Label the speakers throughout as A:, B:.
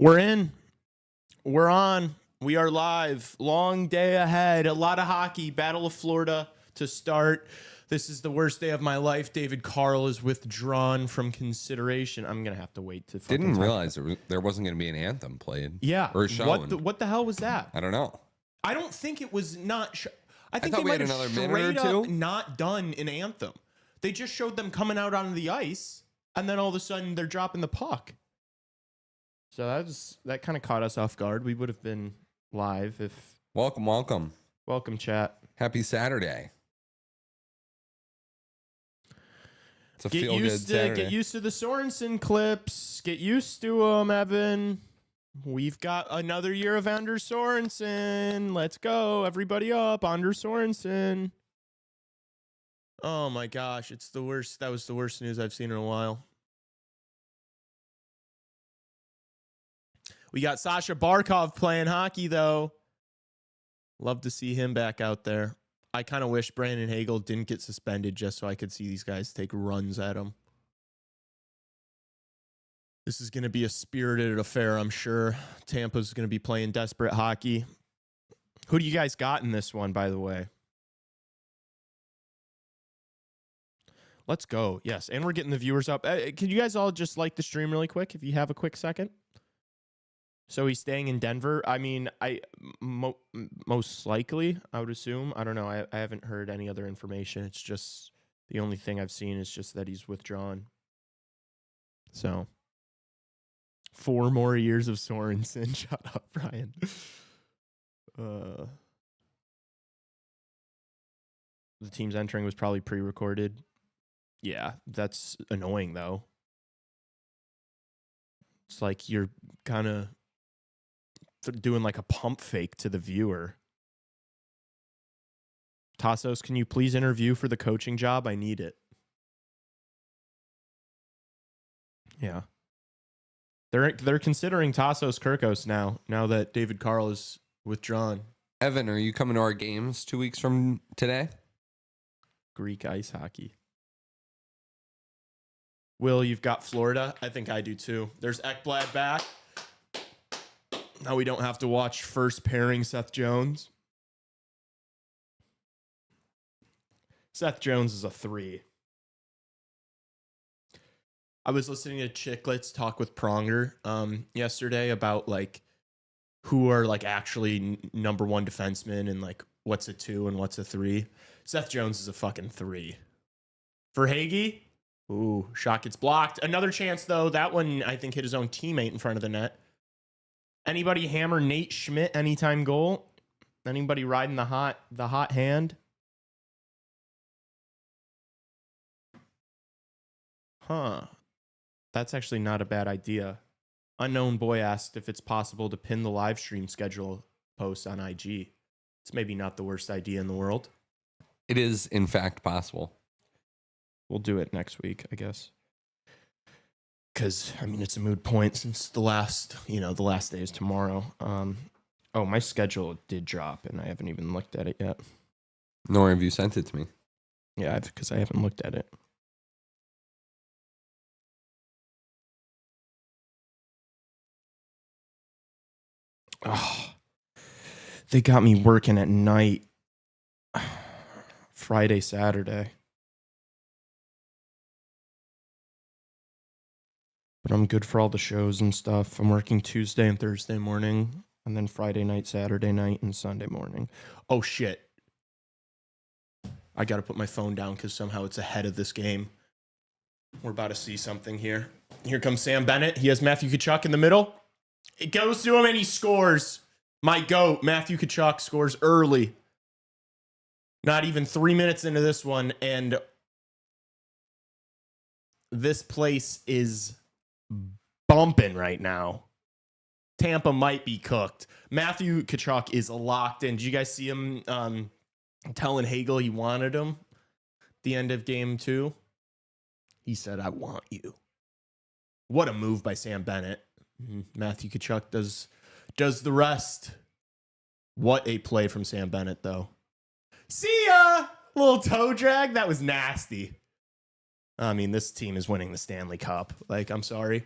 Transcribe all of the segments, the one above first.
A: We're in. We're on. We are live. Long day ahead. A lot of hockey. Battle of Florida to start. This is the worst day of my life. David Carl is withdrawn from consideration. I'm going to have to wait to fucking
B: Didn't
A: talk
B: realize there wasn't going to be an anthem played.
A: Yeah.
B: Or shown.
A: What the hell was that?
B: I don't know.
A: I don't think it was not... I think
B: thought
A: they
B: we
A: might
B: had
A: have
B: another minute or
A: straight up
B: two.
A: not done an anthem. They just showed them coming out onto the ice, and then all of a sudden they're dropping the puck. So that kind of caught us off guard. We would have been live if...
B: Welcome.
A: Welcome, chat.
B: Happy Saturday. It's a feel-good Saturday.
A: Get used to the Sorensen clips. Get used to them, Evan. We've got another year of Anders Sorensen. Let's go. Everybody up. Anders Sorensen. Oh, my gosh. It's the worst. That was the worst news I've seen in a while. We got Sasha Barkov playing hockey, though. Love to see him back out there. I kind of wish Brandon Hagel didn't get suspended just so I could see these guys take runs at him. This is going to be a spirited affair, I'm sure. Tampa's going to be playing desperate hockey. Who do you guys got in this one, by the way? Let's go. Yes, and we're getting the viewers up. Can you guys all just like the stream really quick if you have a quick second? So he's staying in Denver. I mean, most likely, I would assume. I don't know. I haven't heard any other information. It's just the only thing I've seen is just that he's withdrawn. So 4 more years of Sorensen. Shut up, Brian. The team's entering was probably pre-recorded. Yeah, that's annoying, though. It's like you're kind of doing like a pump fake to the viewer. Tassos, can you please interview for the coaching job? I need it. Yeah. They're considering Tassos Kirkos now that David Carl is withdrawn.
B: Evan, are you coming to our games 2 weeks from today?
A: Greek ice hockey. Will, you've got Florida? I think I do too. There's Ekblad back. Now we don't have to watch first pairing Seth Jones. Seth Jones is a 3. I was listening to Chicklets talk with Pronger yesterday about like who are like actually number 1 defensemen and like what's a 2 and what's a 3. Seth Jones is a fucking 3. For Hagee, ooh, shot gets blocked. Another chance though. That one I think hit his own teammate in front of the net. Anybody hammer Nate Schmidt anytime goal? Anybody riding the hot hand? Huh. That's actually not a bad idea. Unknown Boy asked if it's possible to pin the live stream schedule post on IG. It's maybe not the worst idea in the world.
B: It is, in fact, possible.
A: We'll do it next week, I guess. Because, I mean, it's a moot point since the last day is tomorrow. Oh, my schedule did drop, and I haven't even looked at it yet.
B: Nor have you sent it to me.
A: Yeah, because I haven't looked at it. Oh, they got me working at night. Friday, Saturday. But I'm good for all the shows and stuff. I'm working Tuesday and Thursday morning, and then Friday night, Saturday night, and Sunday morning. Oh, shit. I got to put my phone down because somehow it's ahead of this game. We're about to see something here. Here comes Sam Bennett. He has Matthew Tkachuk in the middle. It goes to him, and he scores. My GOAT, Matthew Tkachuk, scores early. Not even 3 minutes into this one, and this place is bumping right now. Tampa might be cooked. Matthew Tkachuk is locked in. Did you guys see him telling Hagel he wanted him at the end of game 2? He said, "I want you." What a move by Sam Bennett. Matthew Tkachuk does the rest. What a play from Sam Bennett, though. See ya! Little toe drag. That was nasty. I mean, this team is winning the Stanley Cup. Like, I'm sorry.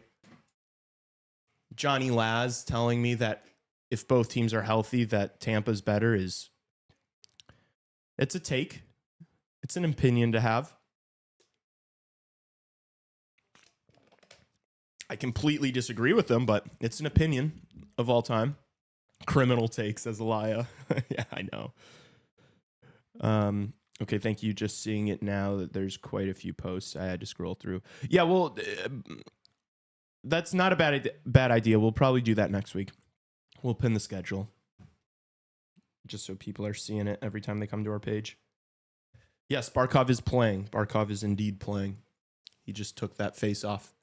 A: Johnny Laz telling me that if both teams are healthy, that Tampa's better it's a take. It's an opinion to have. I completely disagree with them, but it's an opinion of all time. Criminal take, says Elia. Yeah, I know. Okay, thank you. Just seeing it now that there's quite a few posts I had to scroll through. Yeah, well, that's not a bad idea. We'll probably do that next week. We'll pin the schedule just so people are seeing it every time they come to our page. Yes, Barkov is playing. Barkov is indeed playing. He just took that face off.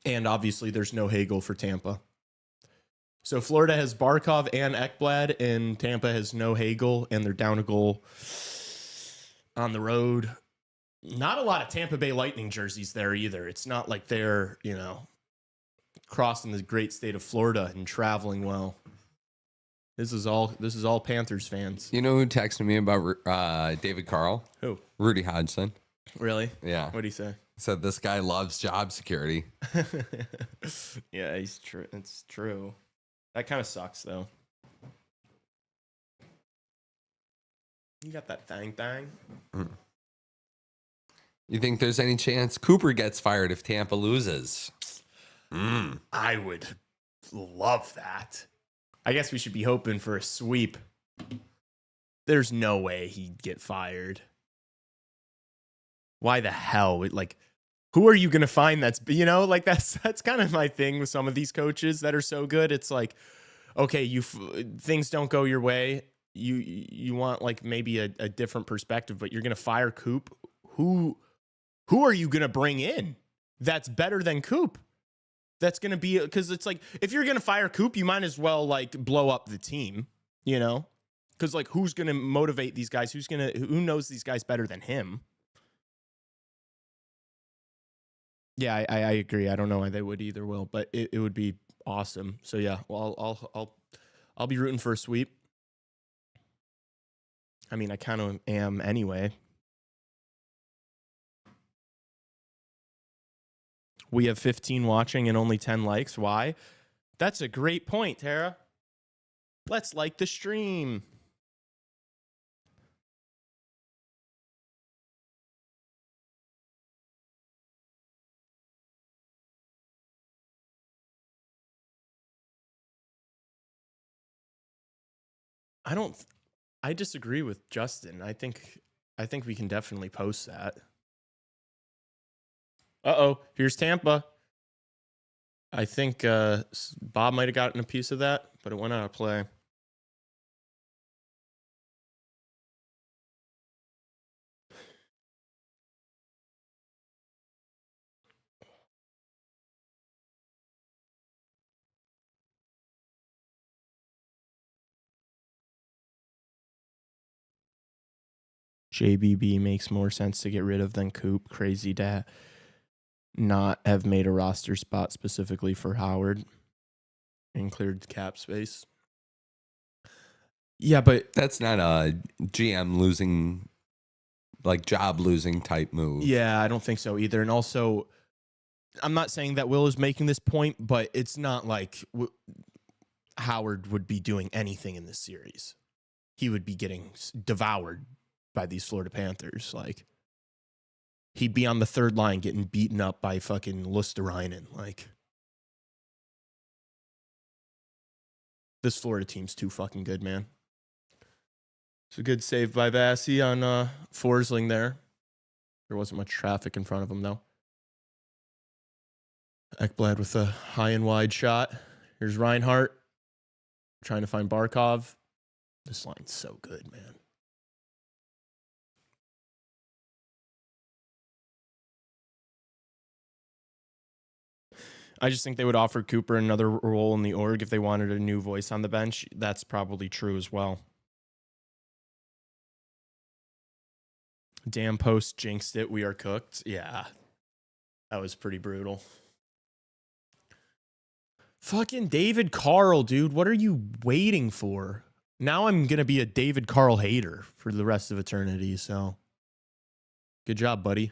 A: And obviously there's no Hagel for Tampa. So Florida has Barkov and Ekblad, and Tampa has no Hagel, and they're down a goal on the road. Not a lot of Tampa Bay Lightning jerseys there either. It's not like they're, crossing the great state of Florida and traveling well. This is all Panthers fans.
B: You know who texted me about David Carl?
A: Who?
B: Rudy Hodgson.
A: Really?
B: Yeah.
A: What do you say?
B: Said this guy loves job security.
A: Yeah, he's true. It's true. That kind of sucks, though. You got that thang.
B: You think there's any chance Cooper gets fired if Tampa loses?
A: I would love that. I guess we should be hoping for a sweep. There's no way he'd get fired. Why the hell? Who are you going to find that's kind of my thing with some of these coaches that are so good. It's like, okay, things don't go your way. You want maybe a different perspective, but you're going to fire Coop. Who are you going to bring in that's better than Coop? That's going to be, because it's like, if you're going to fire Coop, you might as well blow up the team, because who's going to motivate these guys? Who knows these guys better than him? Yeah, I agree. I don't know why they would either, Will, but it would be awesome. So yeah, well, I'll be rooting for a sweep. I mean, I kind of am anyway. We have 15 watching and only 10 likes. Why? That's a great point, Tara. Let's like the stream. I disagree with Justin. I think we can definitely post that. Uh-oh, here's Tampa. I think Bob might have gotten a piece of that, but it went out of play. JBB makes more sense to get rid of than Coop. Crazy to not have made a roster spot specifically for Howard and cleared cap space. Yeah, but
B: that's not a GM losing, job losing type move.
A: Yeah, I don't think so either. And also, I'm not saying that Will is making this point, but it's not like Howard would be doing anything in this series. He would be getting devoured by these Florida Panthers. He'd be on the third line getting beaten up by fucking Lusterainen. This Florida team's too fucking good, man. It's a good save by Vassy on Forsling there. There wasn't much traffic in front of him, though. Ekblad with a high and wide shot. Here's Reinhart trying to find Barkov. This line's so good, man. I just think they would offer Cooper another role in the org if they wanted a new voice on the bench. That's probably true as well. Damn post jinxed it. We are cooked. Yeah. That was pretty brutal. Fucking David Carl, dude. What are you waiting for? Now I'm going to be a David Carl hater for the rest of eternity, so. Good job, buddy.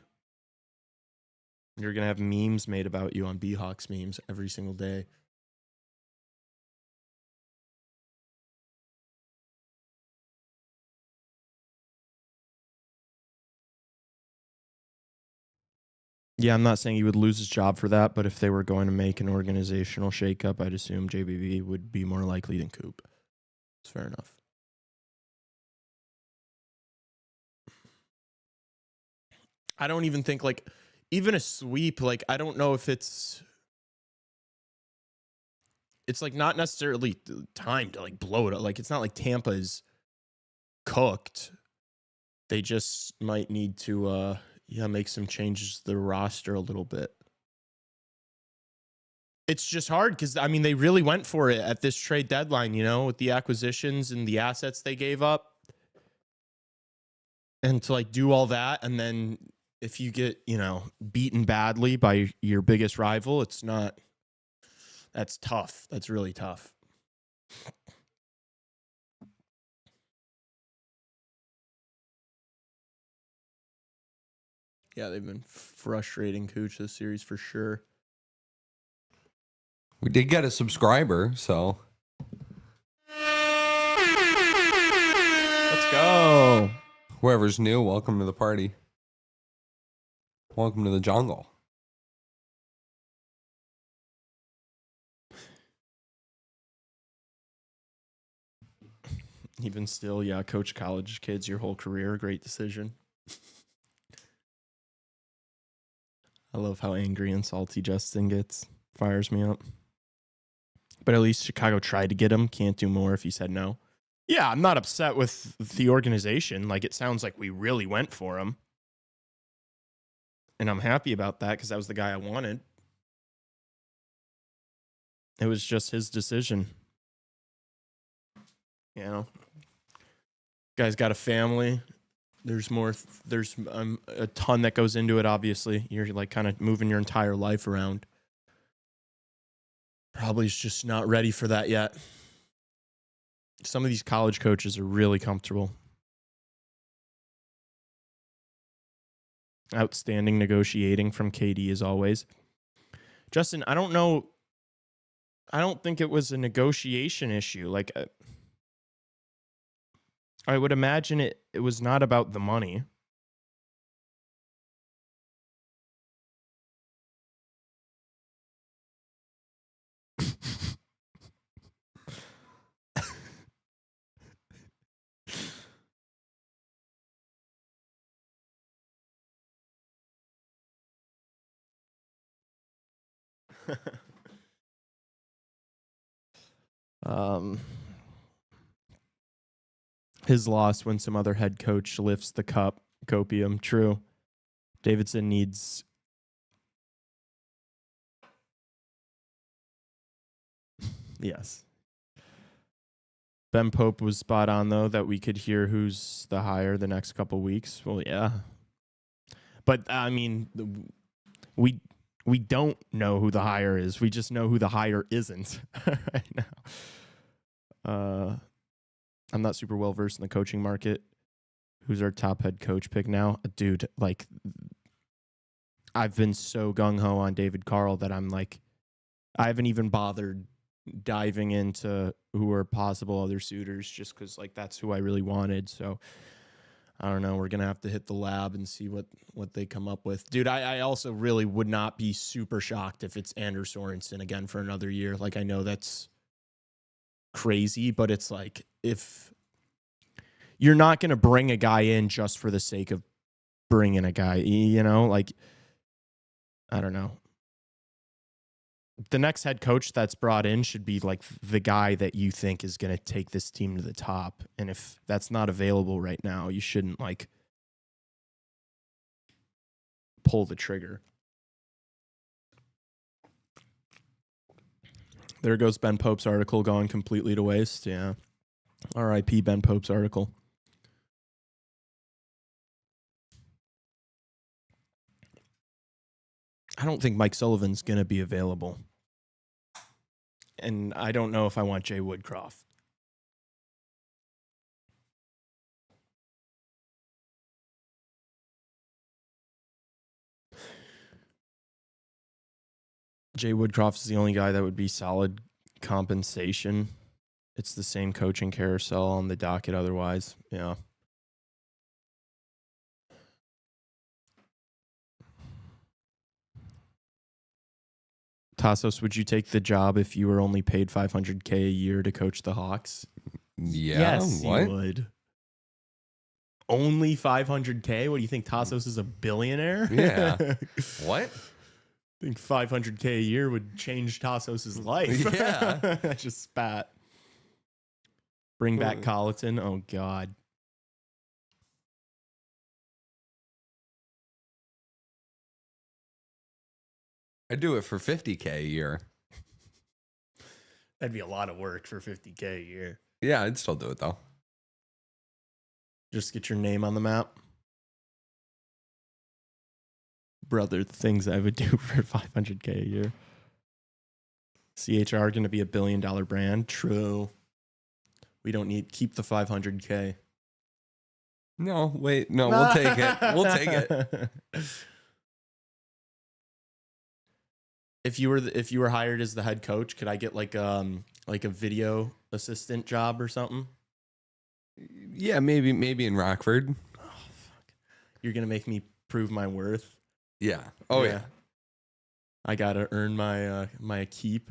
A: You're going to have memes made about you on B-Hawks memes every single day. Yeah, I'm not saying he would lose his job for that, but if they were going to make an organizational shakeup, I'd assume JBB would be more likely than Coop. It's fair enough. I don't even think, like, even a sweep, like, I don't know if it's like not necessarily time to like blow it up. Like, it's not like Tampa is cooked. They just might need to make some changes to the roster a little bit. It's just hard because, I mean, they really went for it at this trade deadline, you know, with the acquisitions and the assets they gave up. And to like do all that, and then if you get, you know, beaten badly by your biggest rival, it's not, that's tough. That's really tough. Yeah, they've been frustrating Cooch this series for sure.
B: We did get a subscriber, so.
A: Let's go.
B: Whoever's new, welcome to the party. Welcome to the jungle.
A: Even still, yeah, coach college kids your whole career. Great decision. I love how angry and salty Justin gets. Fires me up. But at least Chicago tried to get him. Can't do more if he said no. Yeah, I'm not upset with the organization. Like, it sounds like we really went for him. And I'm happy about that because that was the guy I wanted. It was just his decision. You know, guy's got a family. There's more. There's a ton that goes into it. Obviously, you're like kind of moving your entire life around. Probably is just not ready for that yet. Some of these college coaches are really comfortable. Outstanding negotiating from KD as always. Justin, I don't know. I don't think it was a negotiation issue. Like, I would imagine it was not about the money. His loss when some other head coach lifts the cup. Copium, true. Davidson needs. Yes. Ben Pope was spot on, though, that we could hear who's the hire the next couple weeks. Well, yeah. But, I mean, we don't know who the hire is. We just know who the hire isn't right now. I'm not super well versed in the coaching market. Who's our top head coach pick now? Dude, like, I've been so gung-ho on David Carl that I'm like, I haven't even bothered diving into who are possible other suitors just because, like, that's who I really wanted. So, I don't know. We're going to have to hit the lab and see what they come up with. Dude, I also really would not be super shocked if it's Anders Sorensen again for another year. Like, I know that's crazy, but it's like, if you're not going to bring a guy in just for the sake of bringing a guy, you know, like, I don't know. The next head coach that's brought in should be like the guy that you think is going to take this team to the top. And if that's not available right now, you shouldn't like pull the trigger. There goes Ben Pope's article going completely to waste. Yeah. R.I.P. Ben Pope's article. I don't think Mike Sullivan's going to be available. And I don't know if I want Jay Woodcroft. Jay Woodcroft is the only guy that would be solid compensation. It's the same coaching carousel on the docket otherwise. Yeah. Tassos, would you take the job if you were only paid $500K a year to coach the Hawks?
B: Yeah.
A: Yes,
B: What?
A: you would. Only $500K? What do you think? Tassos is a billionaire?
B: Yeah. What?
A: I think $500K a year would change Tassos's life.
B: Yeah.
A: I just spat. Bring back Colleton. Oh, God.
B: I'd do it for $50K a year.
A: That'd be a lot of work for $50K a year.
B: Yeah, I'd still do it though.
A: Just get your name on the map. Brother, the things I would do for $500K a year. CHR going to be a $1 billion brand. True. We don't need, keep the $500K.
B: No, wait, no, we'll take it. We'll take it.
A: If you were hired as the head coach, could I get like a video assistant job or something?
B: Yeah, maybe in Rockford.
A: Oh, fuck. You're gonna make me prove my worth.
B: Yeah. Oh yeah.
A: I gotta earn my my keep.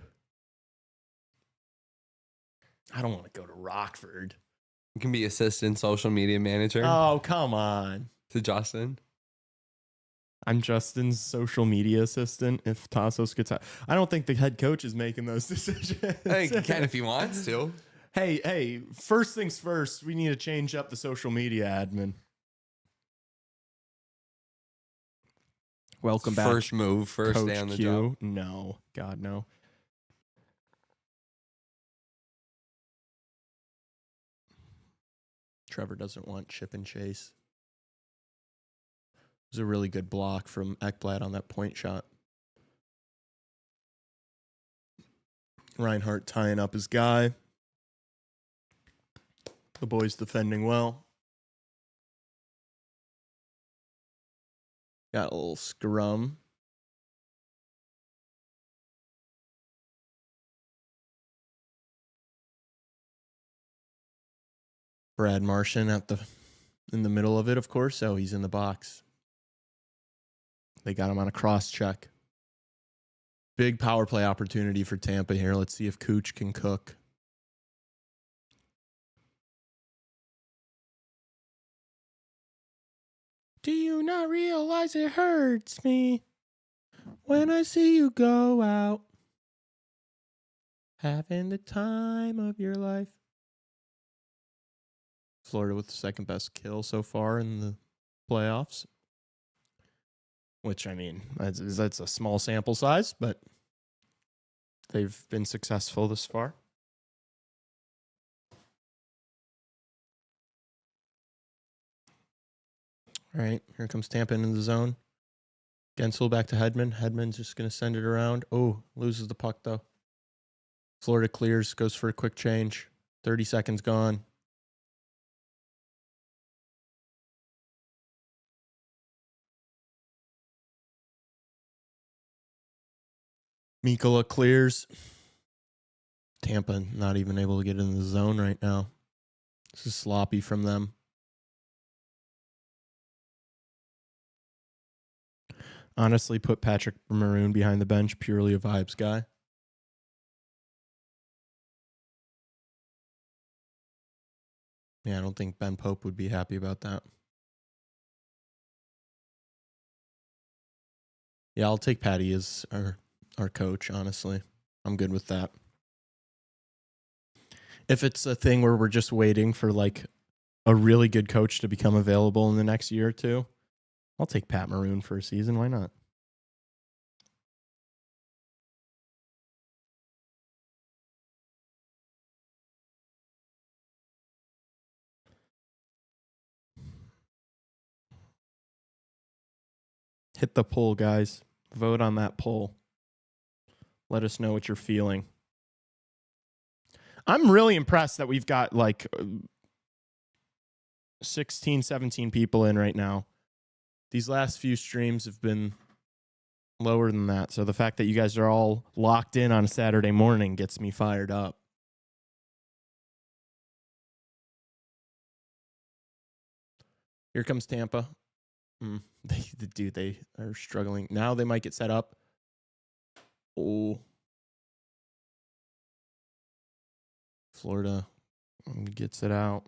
A: I don't want to go to Rockford.
B: You can be assistant social media manager.
A: Oh, come on.
B: To Justin.
A: I'm Justin's social media assistant if Tassos gets out. I don't think the head coach is making those decisions.
B: I think he can if he wants to.
A: Hey, first things first, we need to change up the social media admin. Welcome back.
B: First move, first
A: Coach
B: day on the
A: Q.
B: job.
A: No, God, no. Trevor doesn't want chip and chase. It was a really good block from Ekblad on that point shot. Reinhardt tying up his guy. The boys defending well. Got a little scrum. Brad Martian in the middle of it, of course. Oh, he's in the box. They got him on a cross check. Big power play opportunity for Tampa here. Let's see if Cooch can cook. Do you not realize it hurts me when I see you go out, having the time of your life? Florida with the second best kill so far in the playoffs. Which, I mean, that's a small sample size, but they've been successful this far. All right, here comes Tampa in the zone. Gensel back to Hedman. Hedman's just going to send it around. Oh, loses the puck, though. Florida clears, goes for a quick change. 30 seconds gone. Mikkola clears. Tampa not even able to get in the zone right now. This is sloppy from them. Honestly, put Patrick Maroon behind the bench, purely a vibes guy. Yeah, I don't think Ben Pope would be happy about that. Yeah, I'll take Patty as our coach, honestly. I'm good with that. If it's a thing where we're just waiting for like a really good coach to become available in the next year or two, I'll take Pat Maroon for a season. Why not? Hit the poll, guys. Vote on that poll. Let us know what you're feeling. I'm really impressed that we've got like 16, 17 people in right now. These last few streams have been lower than that. So the fact that you guys are all locked in on a Saturday morning gets me fired up. Here comes Tampa. They are struggling. Now they might get set up. Oh. Florida gets it out.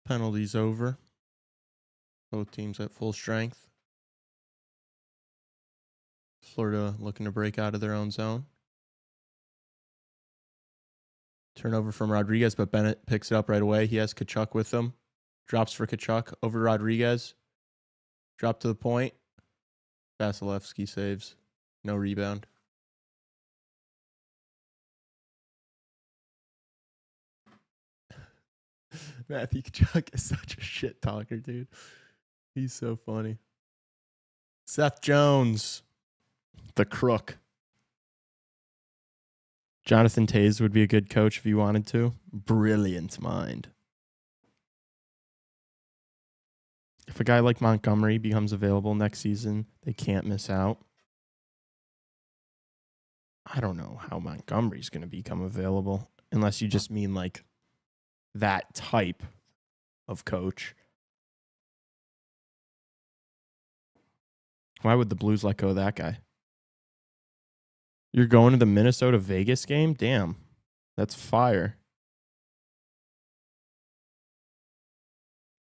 A: Penalties over. Both teams at full strength. Florida looking to break out of their own zone. Turnover from Rodriguez, but Bennett picks it up right away. He has Tkachuk with him. Drops for Tkachuk over Rodriguez. Drop to the point. Vasilevsky saves. No rebound. Matthew Tkachuk is such a shit talker, dude. He's so funny. Seth Jones, the crook. Jonathan Toews would be a good coach if you wanted to. Brilliant mind. If a guy like Montgomery becomes available next season, they can't miss out. I don't know how Montgomery's going to become available, unless you just mean like that type of coach. Why would the Blues let go of that guy? You're going to the Minnesota-Vegas game? Damn, that's fire.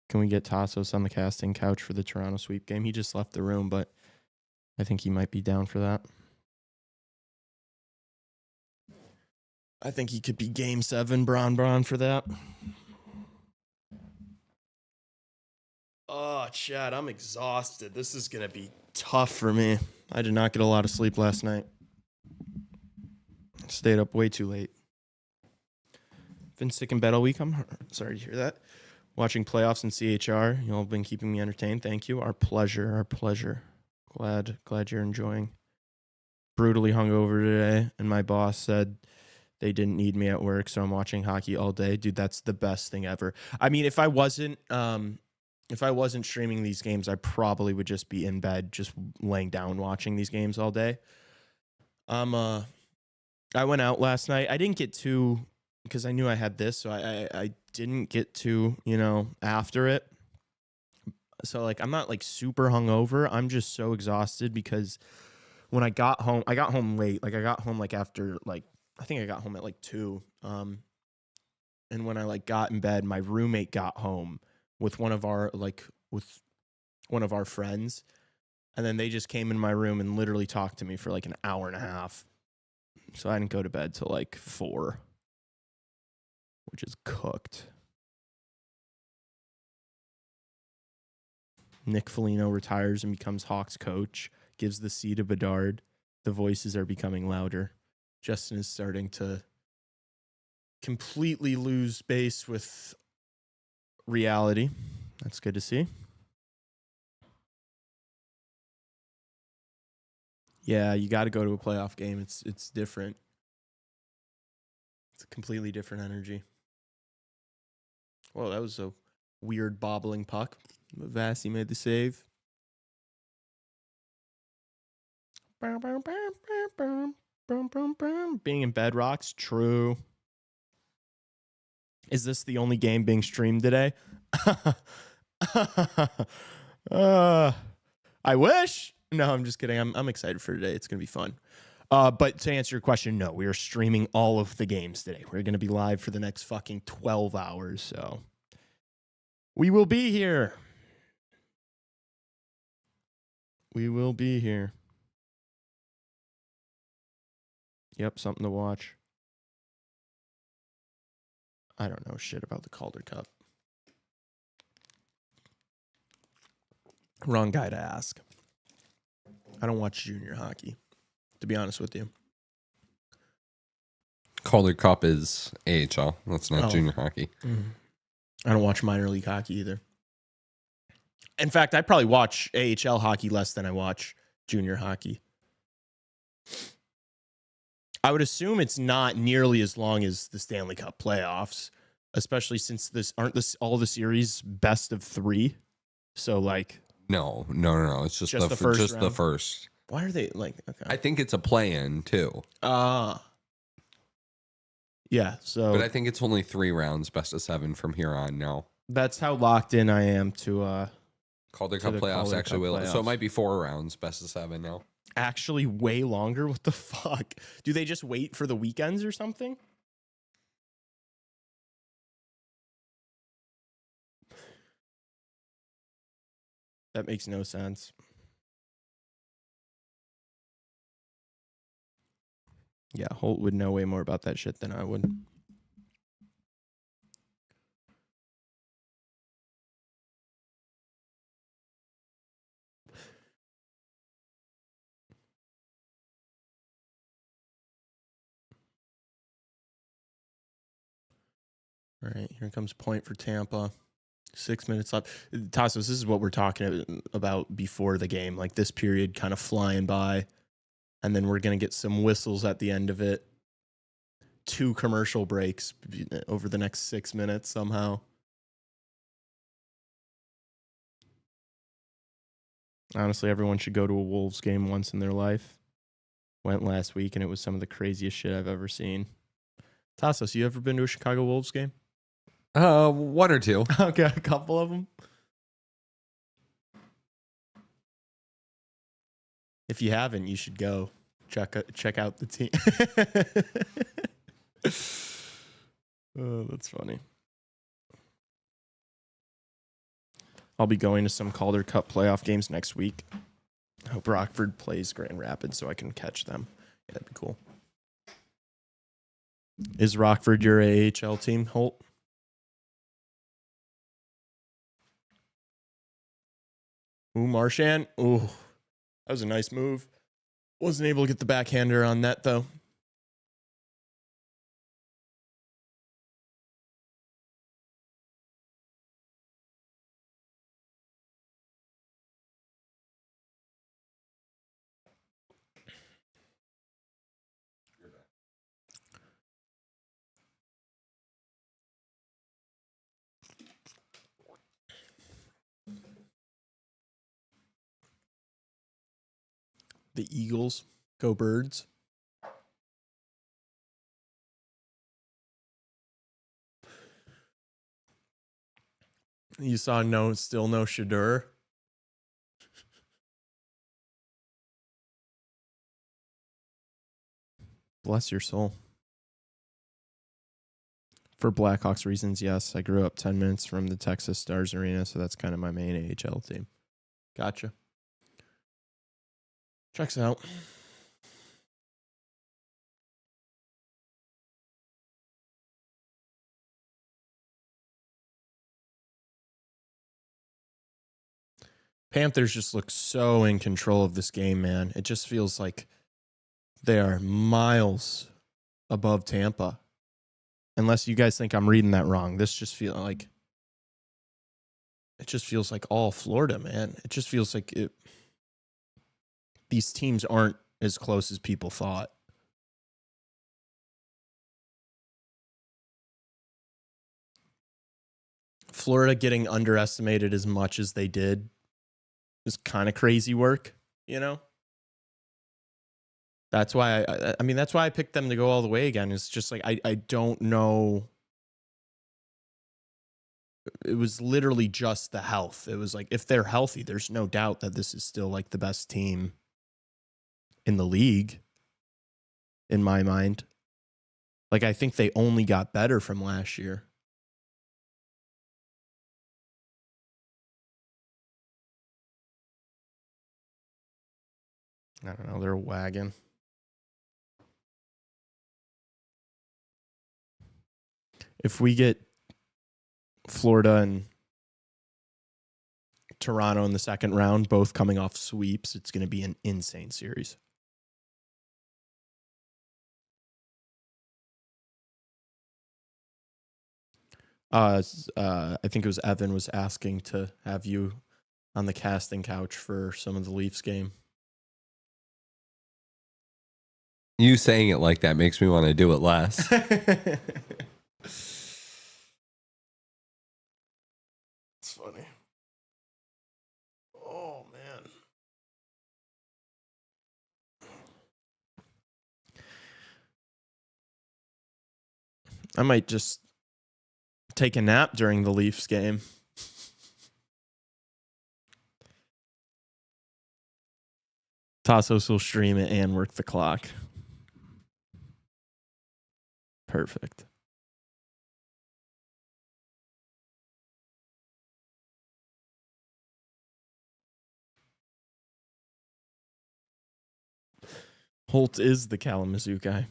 A: Can we get Tassos on the casting couch for the Toronto sweep game? He just left the room, but I think he might be down for that. I think he could be Game 7 Bron for that. Oh, Chad, I'm exhausted. This is going to be tough for me. I did not get a lot of sleep last night. Stayed up way too late. Been sick in bed all week. I'm sorry to hear that. Watching playoffs in CHR. You all have been keeping me entertained. Thank you. Our pleasure. Our pleasure. Glad you're enjoying. Brutally hungover today, and my boss said they didn't need me at work, so I'm watching hockey all day. Dude, that's the best thing ever. I mean, if I wasn't streaming these games, I probably would just be in bed, just laying down watching these games all day. I went out last night. I didn't get to, because I knew I had this, so I didn't get to, after it. So, like, I'm not, like, super hungover. I'm just so exhausted because when I got home late. Like, I got home, like, after, like, I think I got home at, like, 2. And when I, like, got in bed, my roommate got home with one of our friends. And then they just came in my room and literally talked to me for, like, an hour and a half. So I didn't go to bed till, like, 4, which is cooked. Nick Foligno retires and becomes Hawks coach, gives the C to Bedard. The voices are becoming louder. Justin is starting to completely lose base with reality. That's good to see. Yeah, you got to go to a playoff game. It's different. It's a completely different energy. Well, that was a weird bobbling puck. Vasi made the save. Being in bed rocks, true. Is this the only game being streamed today? I wish. No, I'm just kidding. I'm excited for today. It's going to be fun. But to answer your question, no, we are streaming all of the games today. We're going to be live for the next fucking 12 hours. So we will be here. We will be here. Yep, something to watch. I don't know shit about the Calder Cup. Wrong guy to ask. I don't watch junior hockey, to be honest with you.
B: Calder Cup is AHL. That's not junior hockey.
A: I don't watch minor league hockey either. In fact, I probably watch AHL hockey less than I watch junior hockey. I would assume it's not nearly as long as the Stanley Cup playoffs, especially since aren't all the series best of 3? So like
B: No. It's just
A: the first
B: just the
A: round?
B: first.
A: Why are they like? Okay.
B: I think it's a play-in too.
A: Yeah. So,
B: But I think it's only 3 rounds, best of 7 from here on now.
A: that's how locked in I am to
B: Calder
A: to
B: Cup
A: the
B: playoffs
A: Calder
B: actually
A: Cup
B: will. So
A: playoffs.
B: it might be 4 rounds, best of 7 now.
A: actually way longer. What the fuck? Do they just wait for the weekends or something? That makes no sense. Yeah, Holt would know way more about that shit than I would. All right, here comes point for Tampa. 6 minutes left. Tassos, this is what we're talking about before the game. Like this period kind of flying by, and then we're going to get some whistles at the end of it. 2 commercial breaks over the next 6 minutes somehow. Honestly, everyone should go to a Wolves game once in their life. Went last week, and it was some of the craziest shit I've ever seen. Tassos, you ever been to a Chicago Wolves game?
B: 1 or 2.
A: Okay, a couple of them. If you haven't, you should go check out the team. Oh, that's funny. I'll be going to some Calder Cup playoff games next week. I hope Rockford plays Grand Rapids so I can catch them. Yeah, that'd be cool. Is Rockford your AHL team, Holt? Ooh, Marchand. Ooh, that was a nice move. Wasn't able to get the backhander on net, though. The Eagles. Go Birds. You saw still no Shadur. Bless your soul. For Blackhawks reasons, yes. I grew up 10 minutes from the Texas Stars Arena, so that's kind of my main AHL team. Gotcha. Checks out. Panthers just look so in control of this game, man. It just feels like they are miles above Tampa. Unless you guys think I'm reading that wrong. This just feels like all Florida, man. It just feels like these teams aren't as close as people thought. Florida getting underestimated as much as they did is kind of crazy work, you know? That's why I mean, that's why I picked them to go all the way again. It's just like, I don't know. It was literally just the health. It was like, if they're healthy, there's no doubt that this is still like the best team in the league, in my mind. Like, I think they only got better from last year. I don't know. They're a wagon. If we get Florida and Toronto in the second round, both coming off sweeps. It's going to be an insane series. I think it was Evan was asking to have you on the casting couch for some of the Leafs game.
B: You saying it like that makes me want to do it less.
A: It's funny. Oh, man. I might just take a nap during the Leafs game. Tassos will stream it and work the clock. Perfect. Holt is the Kalamazoo guy.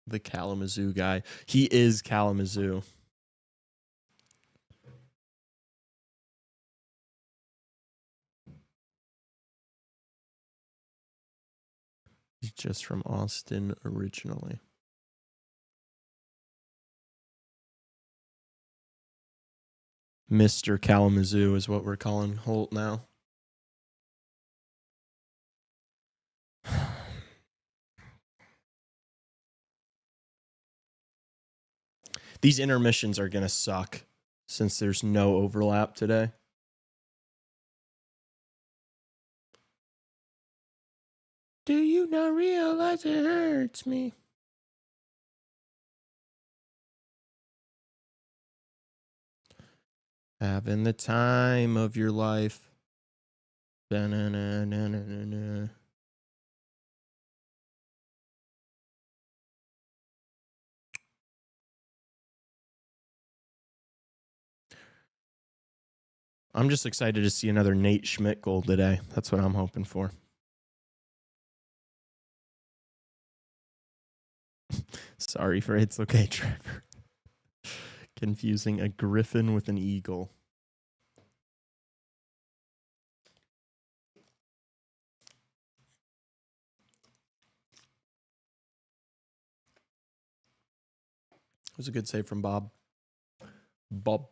A: The Kalamazoo guy. He is Kalamazoo. He's just from Austin originally. Mr. Kalamazoo is what we're calling Holt now. These intermissions are going to suck since there's no overlap today. Do you not realize it hurts me? Having the time of your life. Da-na-na-na-na-na-na. I'm just excited to see another Nate Schmidt goal today. That's what I'm hoping for. Sorry for it's okay, Trevor. Confusing a griffin with an eagle. It was a good save from Bob. Bob.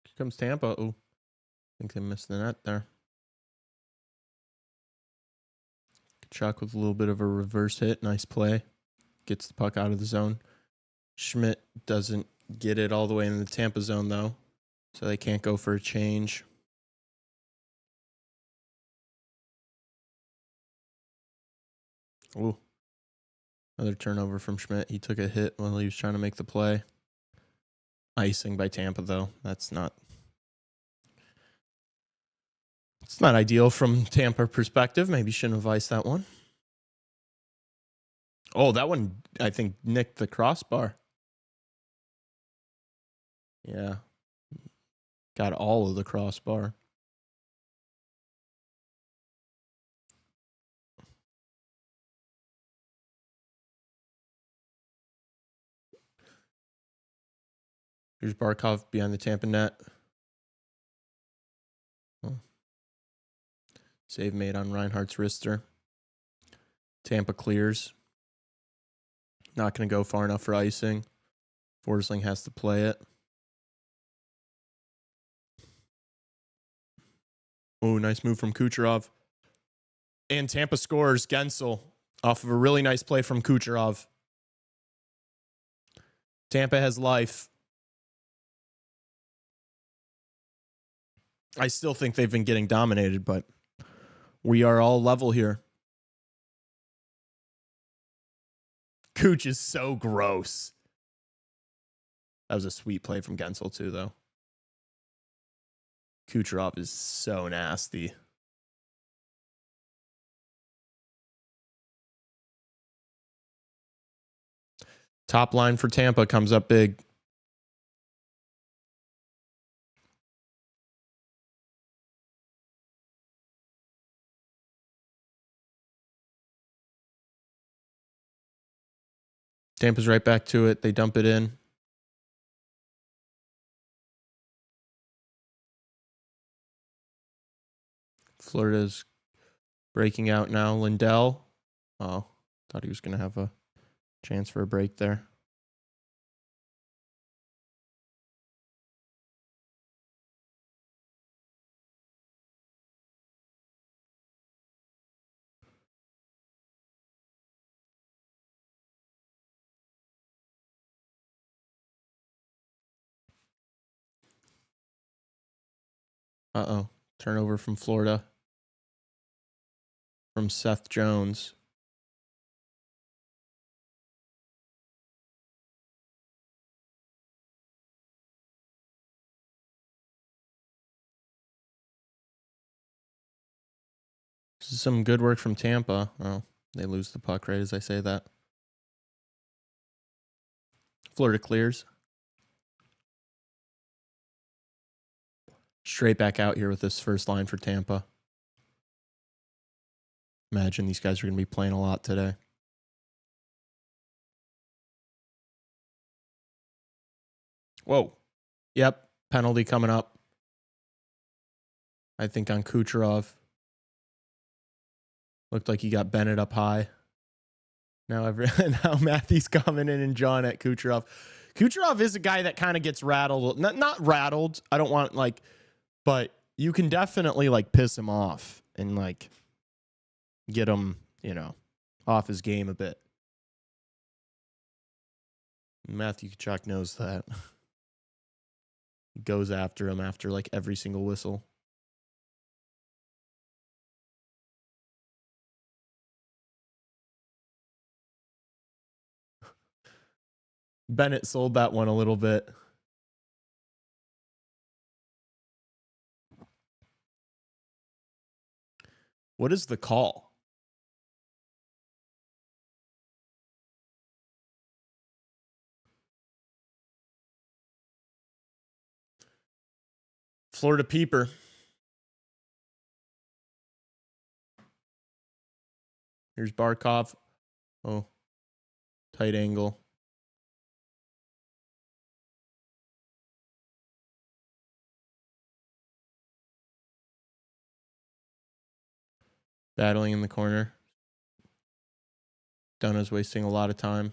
A: Here comes Tampa. Oh, I think they missed the net there. Chuck with a little bit of a reverse hit. Nice play. Gets the puck out of the zone. Schmidt doesn't get it all the way in the Tampa zone, though, so they can't go for a change. Ooh. Another turnover from Schmidt. He took a hit while he was trying to make the play. Icing by Tampa, though. It's not ideal from Tampa perspective. Maybe shouldn't have iced that one. Oh, that one, I think, nicked the crossbar. Yeah. Got all of the crossbar. Here's Barkov behind the Tampa net. Oh. Save made on Reinhardt's wrister. Tampa clears. Not going to go far enough for icing. Forsling has to play it. Oh, nice move from Kucherov. And Tampa scores. Gensel off of a really nice play from Kucherov. Tampa has life. I still think they've been getting dominated, but we are all level here. Cooch is so gross. That was a sweet play from Gensel, too, though. Kucherov is so nasty. Top line for Tampa comes up big. Tampa's right back to it. They dump it in. Florida's breaking out now. Lindell. Oh, thought he was going to have a chance for a break there. Uh-oh. Turnover from Florida. From Seth Jones. This is some good work from Tampa. Oh, they lose the puck right as I say that. Florida clears. Straight back out here with this first line for Tampa. Imagine these guys are going to be playing a lot today. Whoa. Yep. Penalty coming up. I think on Kucherov. Looked like he got Bennett up high. Now Matthew's coming in and John at Kucherov. Kucherov is a guy that kind of gets rattled. Not rattled. I don't want but you can definitely piss him off and get him, off his game a bit. Matthew Tkachuk knows that. He goes after him after every single whistle. Bennett sold that one a little bit. What is the call? Florida Peeper. Here's Barkov. Oh, tight angle. Battling in the corner. Dona's wasting a lot of time.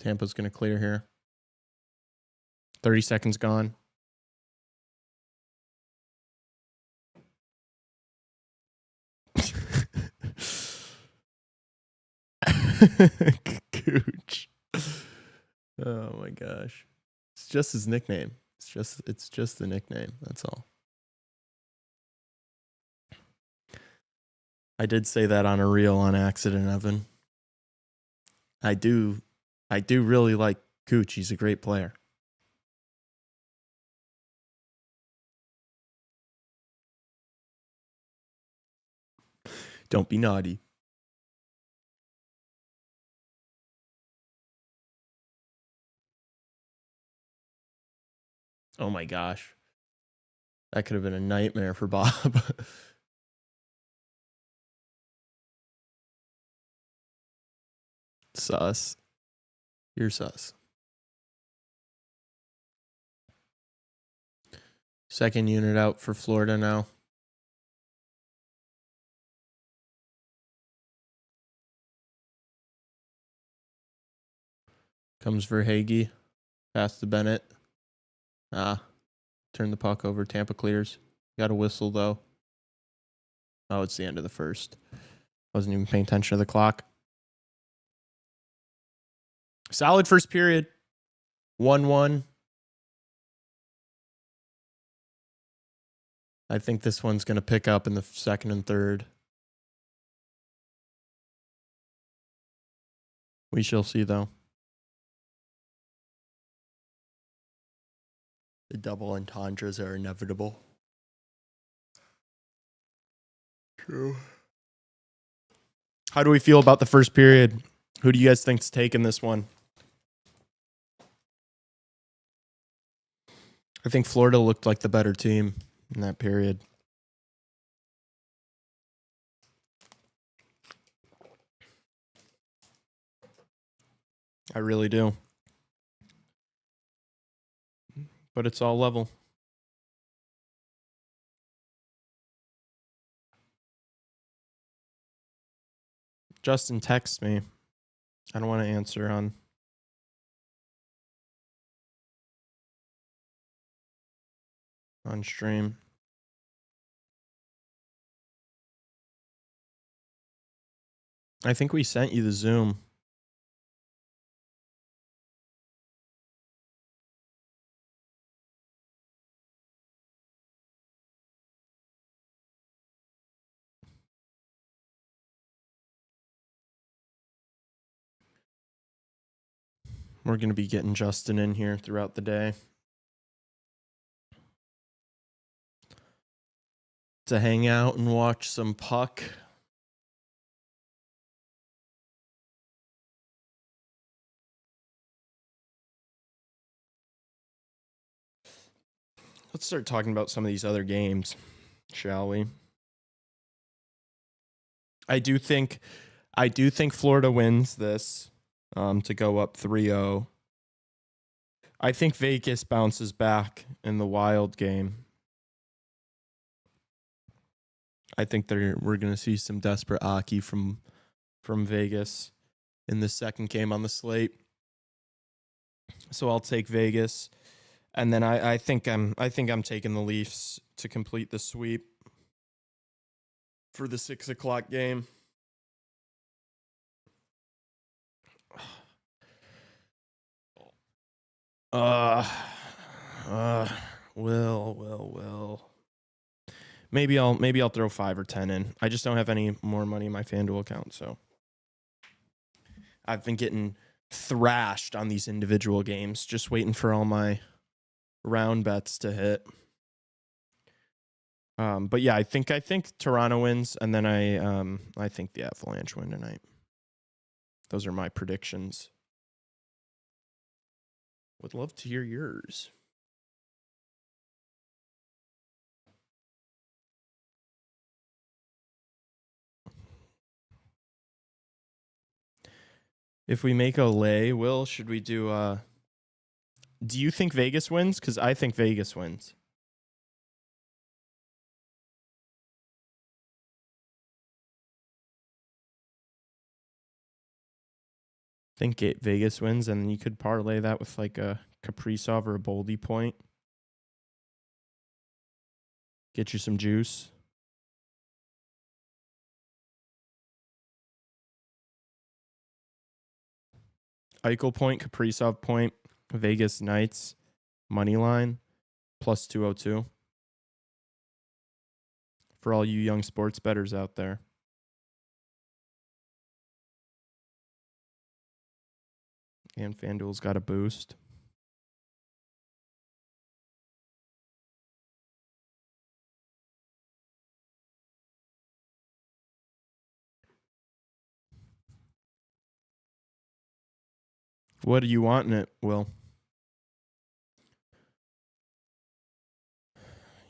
A: Tampa's going to clear here. 30 seconds gone. Gooch. Oh my gosh. It's just his nickname. It's just the nickname. That's all. I did say that on a reel on accident, Evan. I do really like Gooch. He's a great player. Don't be naughty. Oh my gosh. That could have been a nightmare for Bob. Sus. You're sus. Second unit out for Florida now. Comes Verhaeghe. Pass to Bennett. Turn the puck over. Tampa clears. Got a whistle, though. Oh, it's the end of the first. Wasn't even paying attention to the clock. Solid first period. 1-1. I think this one's going to pick up in the second and third. We shall see, though. The double entendres are inevitable. True. How do we feel about the first period? Who do you guys think's taking this one? I think Florida looked like the better team in that period. I really do. But it's all level. Justin texts me. I don't want to answer on stream. I think we sent you the Zoom. We're going to be getting Justin in here throughout the day to hang out and watch some puck. Let's start talking about some of these other games, shall we? I do think Florida wins this to go up 3-0. I think Vegas bounces back in the Wild game. I think we're going to see some desperate hockey from Vegas in the second game on the slate. So I'll take Vegas, and then I think I'm taking the Leafs to complete the sweep for the 6 o'clock game. Will. Maybe I'll throw 5 or 10 in. I just don't have any more money in my FanDuel account, so I've been getting thrashed on these individual games, just waiting for all my round bets to hit. But yeah, I think Toronto wins, and then I think the Avalanche win tonight. Those are my predictions. Would love to hear yours. If we make a lay, Will, should we do do you think Vegas wins? Because I think Vegas wins. Think Vegas wins, and you could parlay that with like a Kaprizov or a Boldy point. Get you some juice. Eichel point, Kaprizov point, Vegas Knights, money line, plus 202. For all you young sports bettors out there. And FanDuel's got a boost. What do you want in it, Will?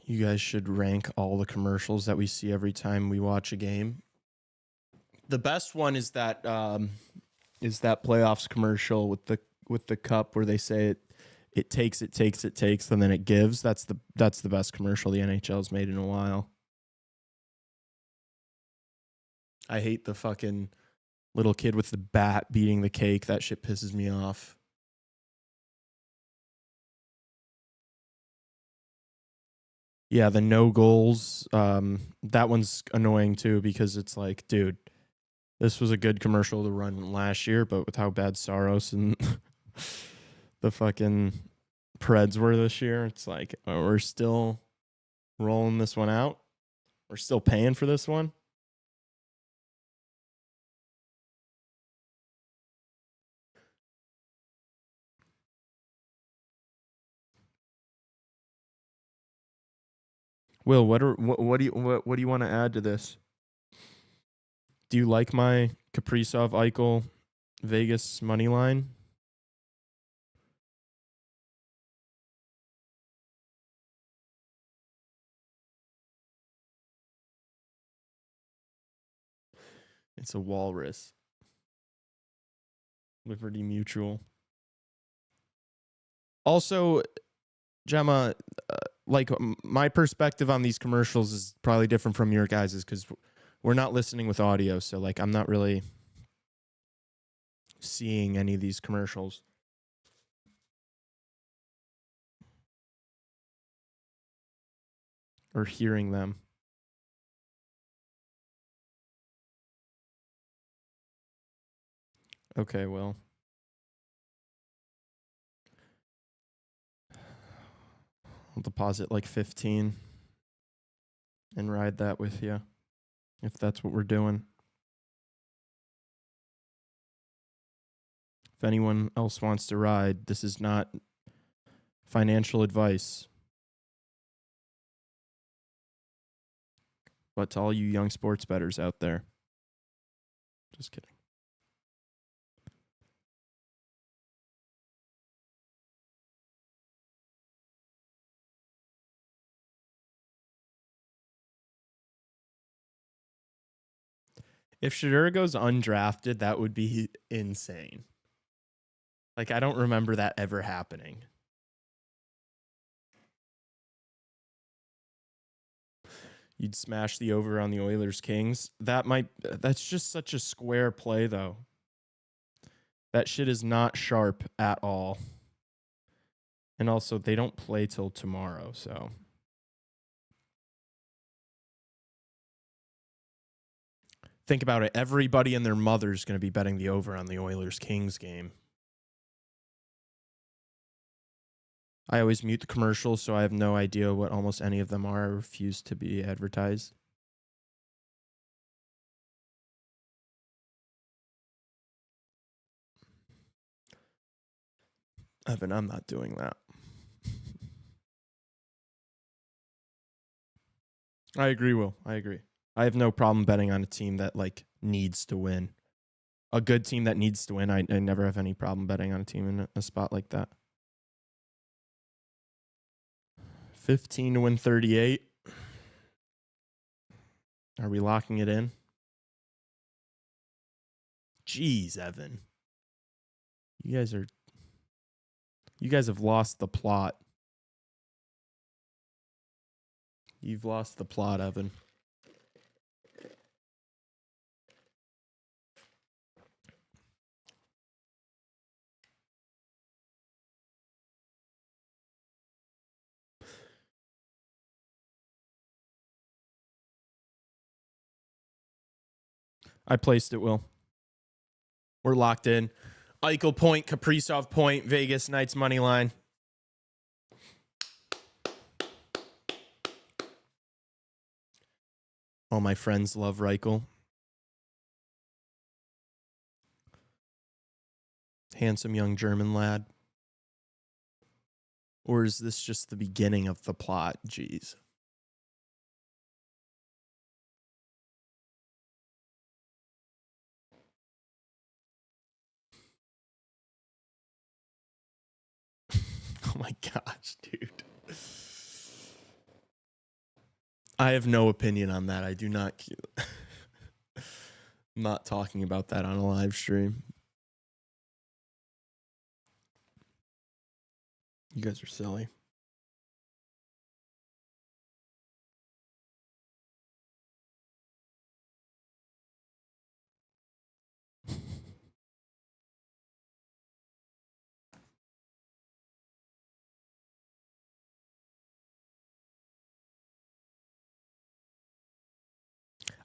A: You guys should rank all the commercials that we see every time we watch a game. The best one is that playoffs commercial with the cup where they say it takes, and then it gives. That's the best commercial the NHL's made in a while. I hate the fucking little kid with the bat beating the cake. That shit pisses me off. Yeah, the no goals. That one's annoying too because it's like, dude, this was a good commercial to run last year, but with how bad Saros and the fucking Preds were this year, it's like we're still rolling this one out. We're still paying for this one. Will, what do you want to add to this? Do you like my Kaprizov Eichel Vegas money line? It's a walrus. Liberty Mutual. Also, Gemma, like my perspective on these commercials is probably different from your guys's because we're not listening with audio. So like, I'm not really seeing any of these commercials. Or hearing them. Okay, well. I'll deposit like 15 and ride that with you if that's what we're doing. If anyone else wants to ride, this is not financial advice. But to all you young sports bettors out there, just kidding. If CHR goes undrafted, that would be insane. Like, I don't remember that ever happening. You'd smash the over on the Oilers Kings. That's just such a square play, though. That shit is not sharp at all. And also, they don't play till tomorrow, so. Think about it. Everybody and their mother's going to be betting the over on the Oilers Kings game. I always mute the commercials, so I have no idea what almost any of them are. I refuse to be advertised. Evan, I'm not doing that. I agree, Will. I agree. I have no problem betting on a team that like needs to win. A good team that needs to win. I never have any problem betting on a team in a spot like that. 15 to win 38. Are we locking it in? Jeez, Evan. You guys have lost the plot. You've lost the plot, Evan. I placed it, Will. We're locked in. Eichel point, Kaprizov point, Vegas Knights money line. All my friends love Reichel. Handsome young German lad. Or is this just the beginning of the plot? Jeez. Oh my gosh, dude. I have no opinion on that. I do not. I'm not talking about that on a live stream. You guys are silly.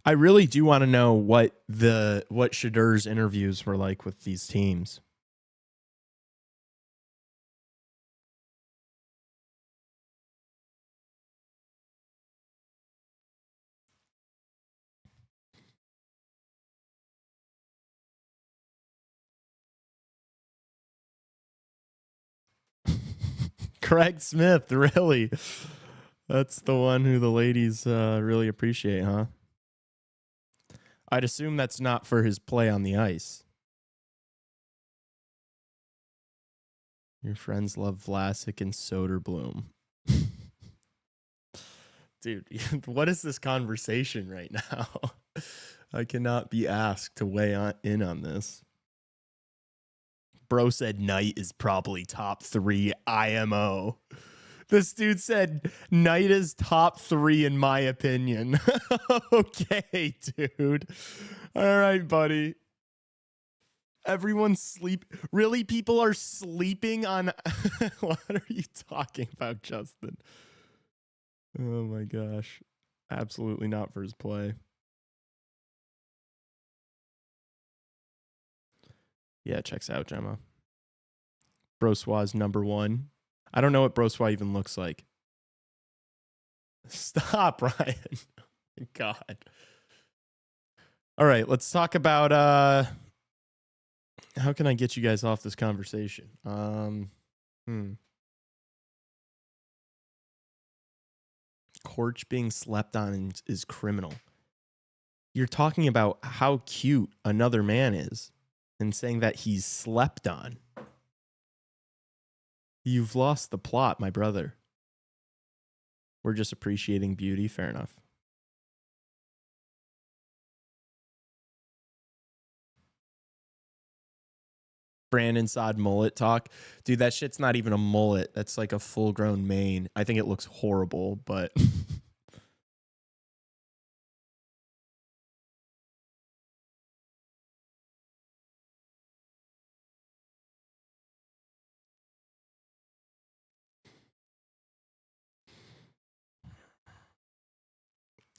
A: I really do want to know what CHR's interviews were like with these teams. Craig Smith, really? That's the one who the ladies really appreciate, huh? I'd assume that's not for his play on the ice. Your friends love Vlasic and Soderblom. Dude, what is this conversation right now? I cannot be asked to weigh in on this. Bro said Knight is probably top 3 IMO. This dude said Knight is top 3 in my opinion. Okay, dude. All right, buddy. Everyone's sleep. Really, people are sleeping on. What are you talking about, Justin? Oh my gosh. Absolutely not for his play. Yeah, checks out, Gemma. Broswa's number 1. I don't know what Broswa even looks like. Stop, Ryan. God. All right, let's talk about how can I get you guys off this conversation? Corch being slept on is criminal. You're talking about how cute another man is and saying that he's slept on. You've lost the plot, my brother. We're just appreciating beauty. Fair enough. Brandon Sod mullet talk. Dude, that shit's not even a mullet. That's like a full-grown mane. I think it looks horrible, but...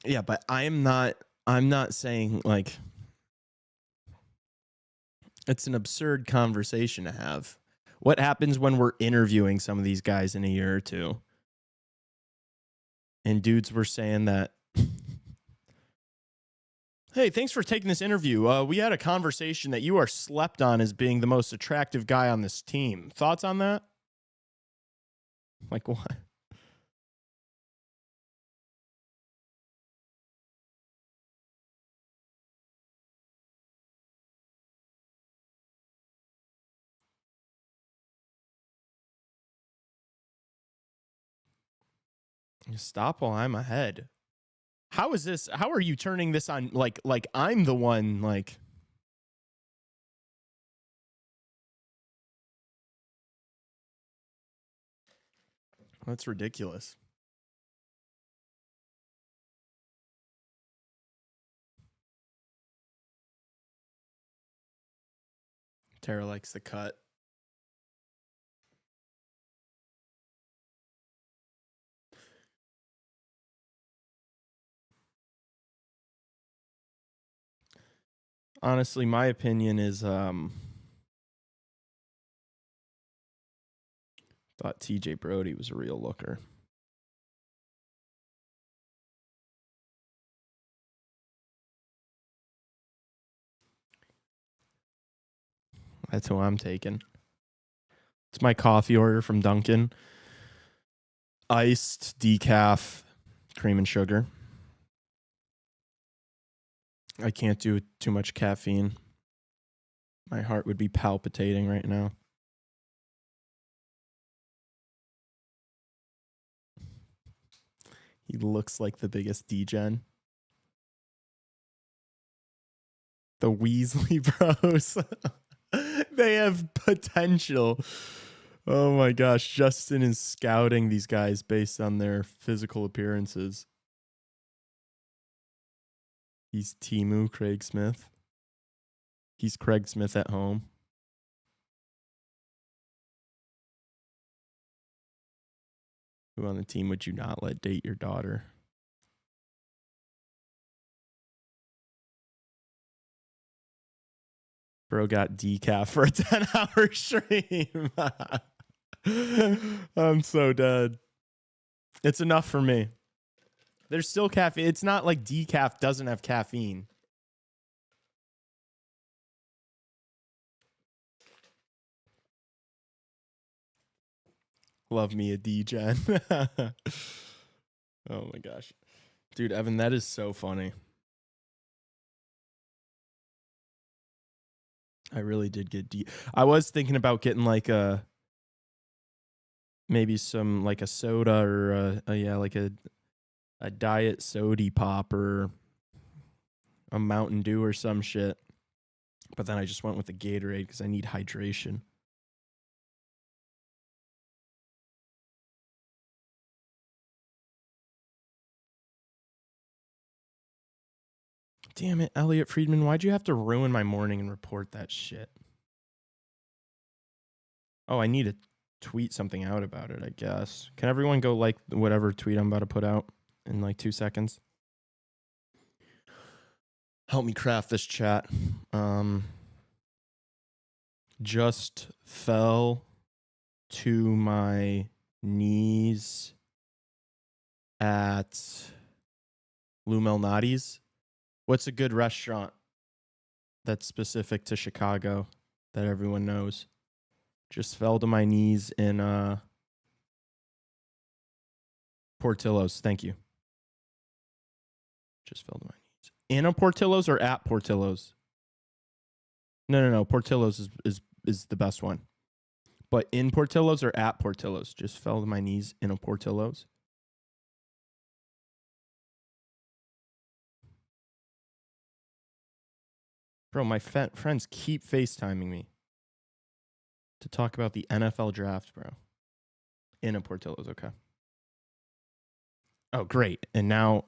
A: Yeah, but I'm not saying like it's an absurd conversation to have. What happens when we're interviewing some of these guys in a year or two? And dudes were saying that, hey, thanks for taking this interview. We had a conversation that you are slept on as being the most attractive guy on this team. Thoughts on that? Like what? Stop while I'm ahead. How is this? How are you turning this on? Like I'm the one, like. That's ridiculous. Tara likes the cut. Honestly, my opinion is thought TJ Brody was a real looker. That's who I'm taking. It's my coffee order from Dunkin'. Iced, decaf, cream and sugar. I can't do too much caffeine. My heart would be palpitating right now. He looks like the biggest degen. The Weasley Bros. They have potential. Oh my gosh. Justin is scouting these guys based on their physical appearances. He's Timu Craig Smith. He's Craig Smith at home. Who on the team would you not let date your daughter? Bro got decaf for a 10-hour stream. I'm so dead. It's enough for me. There's still caffeine. It's not like decaf doesn't have caffeine. Love me a degen. Oh my gosh. Dude, Evan, that is so funny. I really did get I was thinking about getting like maybe some like a soda or like a diet sody pop or a Mountain Dew or some shit. But then I just went with the Gatorade because I need hydration. damn it, Elliot Friedman. Why'd you have to ruin my morning and report that shit? Oh, I need to tweet something out about it, I guess. Can everyone go like whatever tweet I'm about to put out in like 2 seconds? Help me craft this chat. Just fell to my knees at Lou Malnati's. What's a good restaurant that's specific to Chicago that everyone knows? Just fell to my knees in Portillo's. Thank you. Just fell to my knees. In a Portillo's or at Portillo's? No. Portillo's is the best one. But in Portillo's or at Portillo's? Just fell to my knees in a Portillo's. Bro, my friends keep FaceTiming me to talk about the NFL draft, bro. In a Portillo's, okay. Oh, great. And now...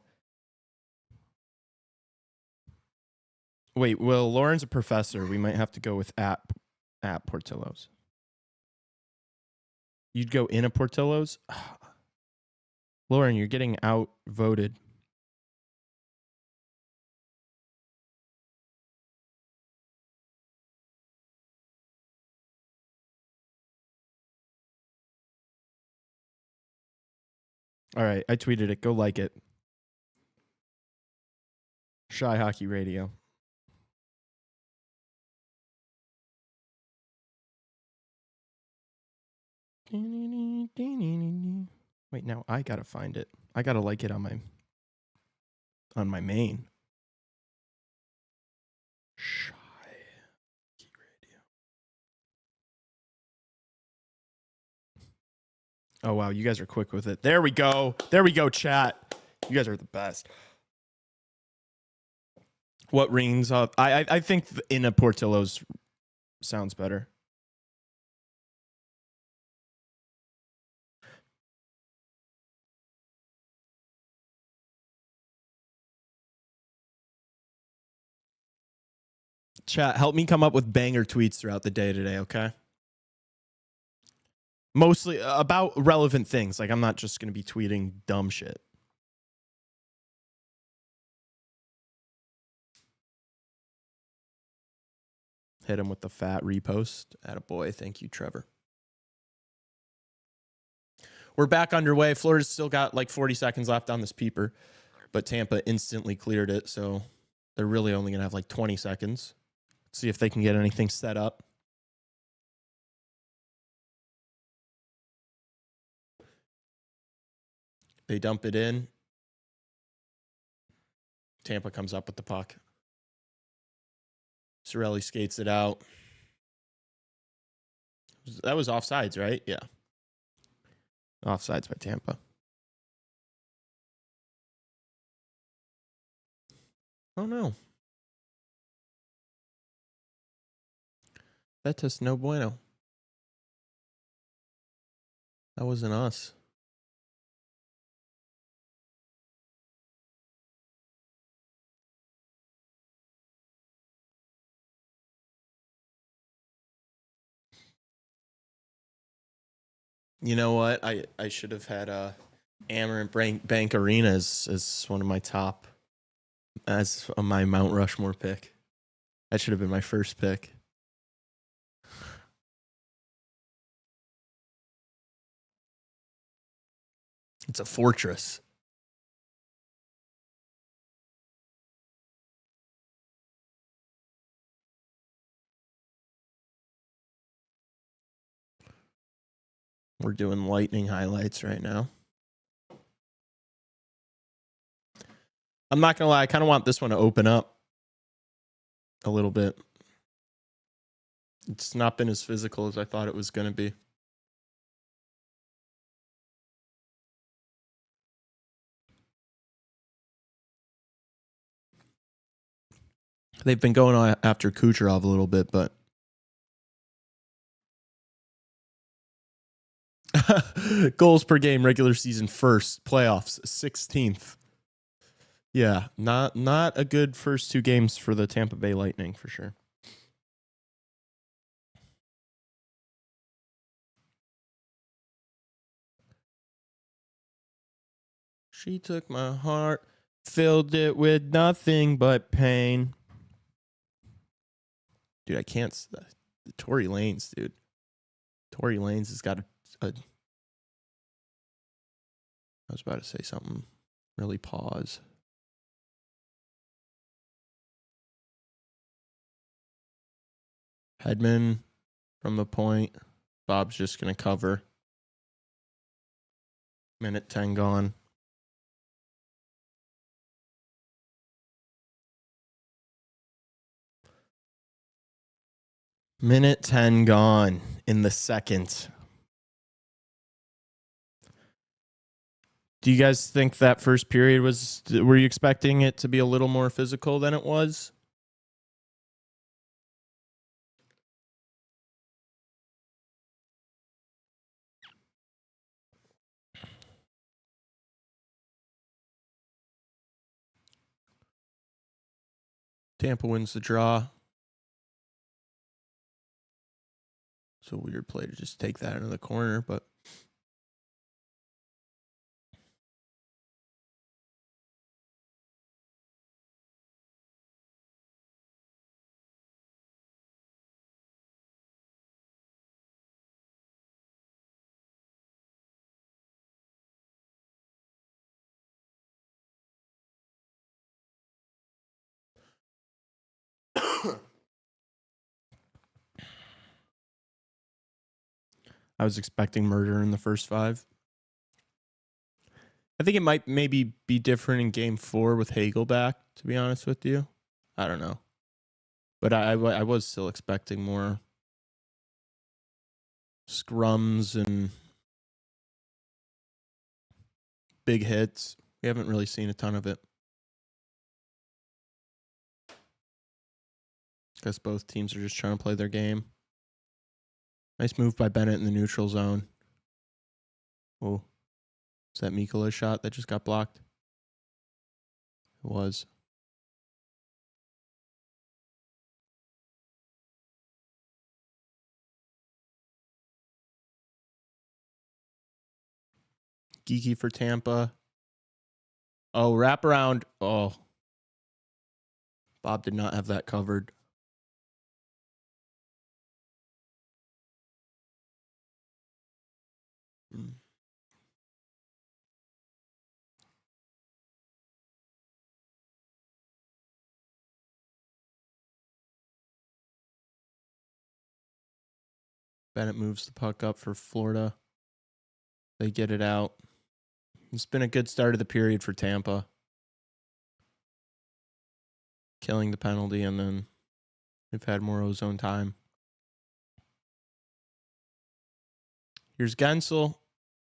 A: Wait, well, Lauren's a professor. We might have to go with at Portillo's. You'd go in a Portillo's? Lauren, you're getting outvoted. All right, I tweeted it. Go like it. Shy Hockey Radio. Wait, now I gotta find it. I gotta like it on my main. Shy Hockey Radio. Oh wow, you guys are quick with it. There we go. There we go, chat. You guys are the best. What rings up? I think in a Portillo's sounds better. Chat, help me come up with banger tweets throughout the day today, okay? Mostly about relevant things. Like, I'm not just going to be tweeting dumb shit. Hit him with the fat repost. Attaboy. Thank you, Trevor. We're back underway. Florida's still got like 40 seconds left on this peeper, but Tampa instantly cleared it, so they're really only going to have like 20 seconds. See if they can get anything set up. They dump it in. Tampa comes up with the puck. Cirelli skates it out. That was offsides, right? Yeah. Offsides by Tampa. Oh, no. That is no bueno. That wasn't us. You know what? I should have had Amerant Bank Arena as one of my top, as my Mount Rushmore pick. That should have been my first pick. It's a fortress. We're doing lightning highlights right now. I'm not going to lie. I kind of want this one to open up a little bit. It's not been as physical as I thought it was going to be. They've been going on after Kucherov a little bit, but goals per game, regular season first, playoffs 16th. Yeah, not a good first 2 games for the Tampa Bay Lightning for sure. She took my heart, filled it with nothing but pain. Dude, I can't. Tory Lanez, dude. Tory Lanez has got a. I was about to say something. Really pause. Hedman from the point. Bob's just going to cover. Minute 10 gone. Minute 10 gone in the second. Do you guys think that first period were you expecting it to be a little more physical than it was? Tampa wins the draw. It's a weird play to just take that into the corner, but I was expecting murder in the first 5. I think it might maybe be different in game 4 with Hagel back, to be honest with you. I don't know. But I was still expecting more scrums and big hits. We haven't really seen a ton of it. Guess both teams are just trying to play their game. Nice move by Bennett in the neutral zone. Oh, is that Mikola's shot that just got blocked? It was. Geeky for Tampa. Oh, wraparound. Oh. Bob did not have that covered. Bennett moves the puck up for Florida. They get it out. It's been a good start of the period for Tampa. Killing the penalty, and then they've had more ozone time. Here's Gensel.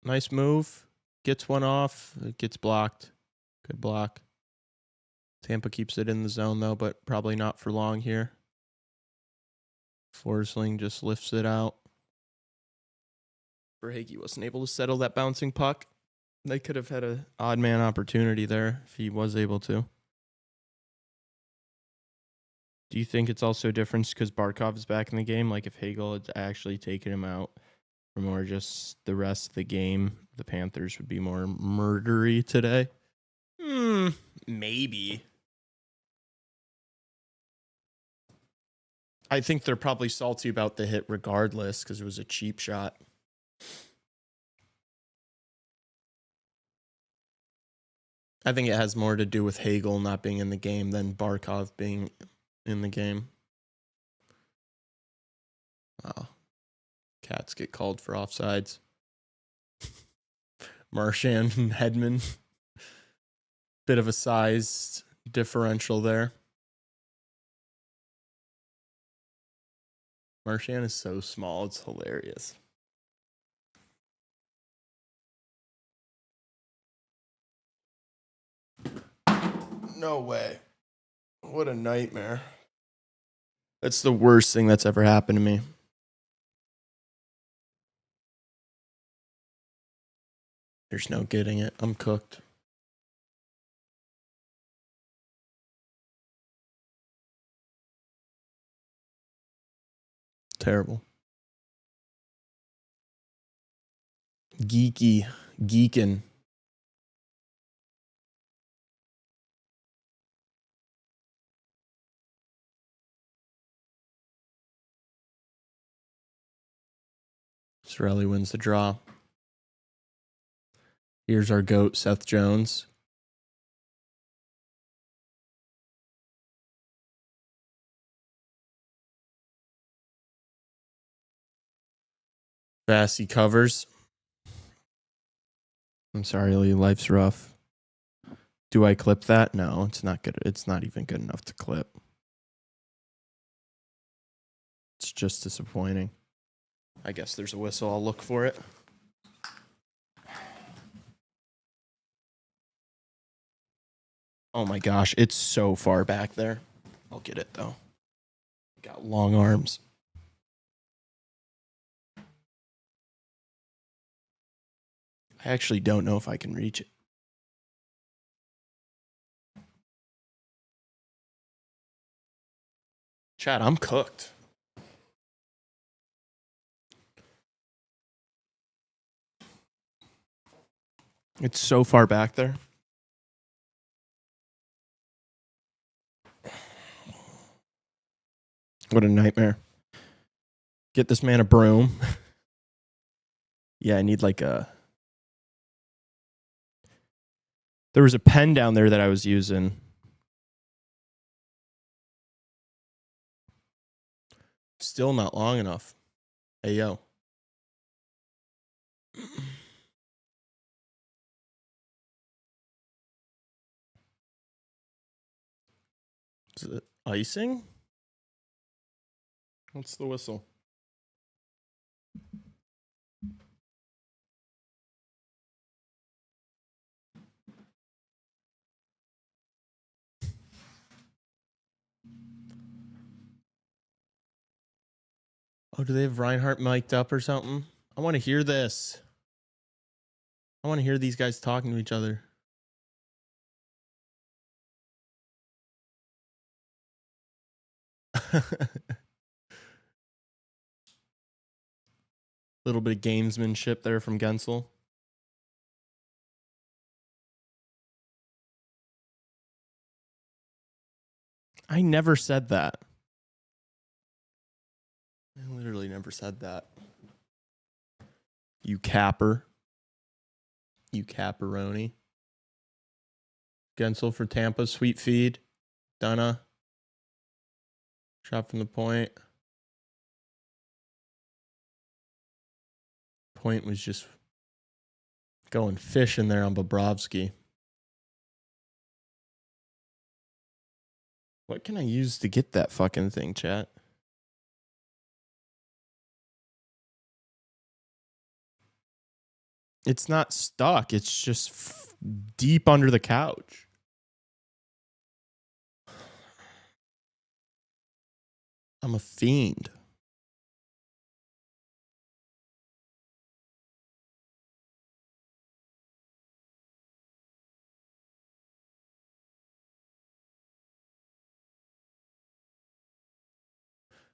A: Nice move. Gets one off. It gets blocked. Good block. Tampa keeps it in the zone, though, but probably not for long here. Forsling just lifts it out. Verhaeghe wasn't able to settle that bouncing puck. They could have had an odd man opportunity there if he was able to. Do you think it's also a difference because Barkov is back in the game? Like if Hagel had actually taken him out for more just the rest of the game, the Panthers would be more murdery today? Maybe. I think they're probably salty about the hit regardless because it was a cheap shot. I think it has more to do with Hagel not being in the game than Barkov being in the game. Oh. Cats get called for offsides. Marchand and Hedman. Bit of a size differential there. Marchand is so small, it's hilarious. No way. What a nightmare. That's the worst thing that's ever happened to me. There's no getting it. I'm cooked. Terrible. Geeking. Sorelli wins the draw. Here's our GOAT, Seth Jones. Vassy covers. I'm sorry, Lee. Life's rough. Do I clip that? No, it's not good. It's not even good enough to clip. It's just disappointing. I guess there's a whistle. I'll look for it. Oh my gosh, it's so far back there. I'll get it though. Got long arms. I actually don't know if I can reach it. Chad, I'm cooked. It's so far back there. What a nightmare. Get this man a broom. Yeah, I need like a... There was a pen down there that I was using. Still not long enough. Hey, yo. Is it icing? What's the whistle? Oh, do they have Reinhardt mic'd up or something? I want to hear this. I want to hear these guys talking to each other. Little bit of gamesmanship there from Gensel. I never said that. I literally never said that. You capper. You capperoni. Gensel for Tampa. Sweet feed. Dunna. Shot from the point. Point was just going fishing there on Bobrovsky. What can I use to get that fucking thing, chat? It's not stuck. It's just deep under the couch. I'm a fiend.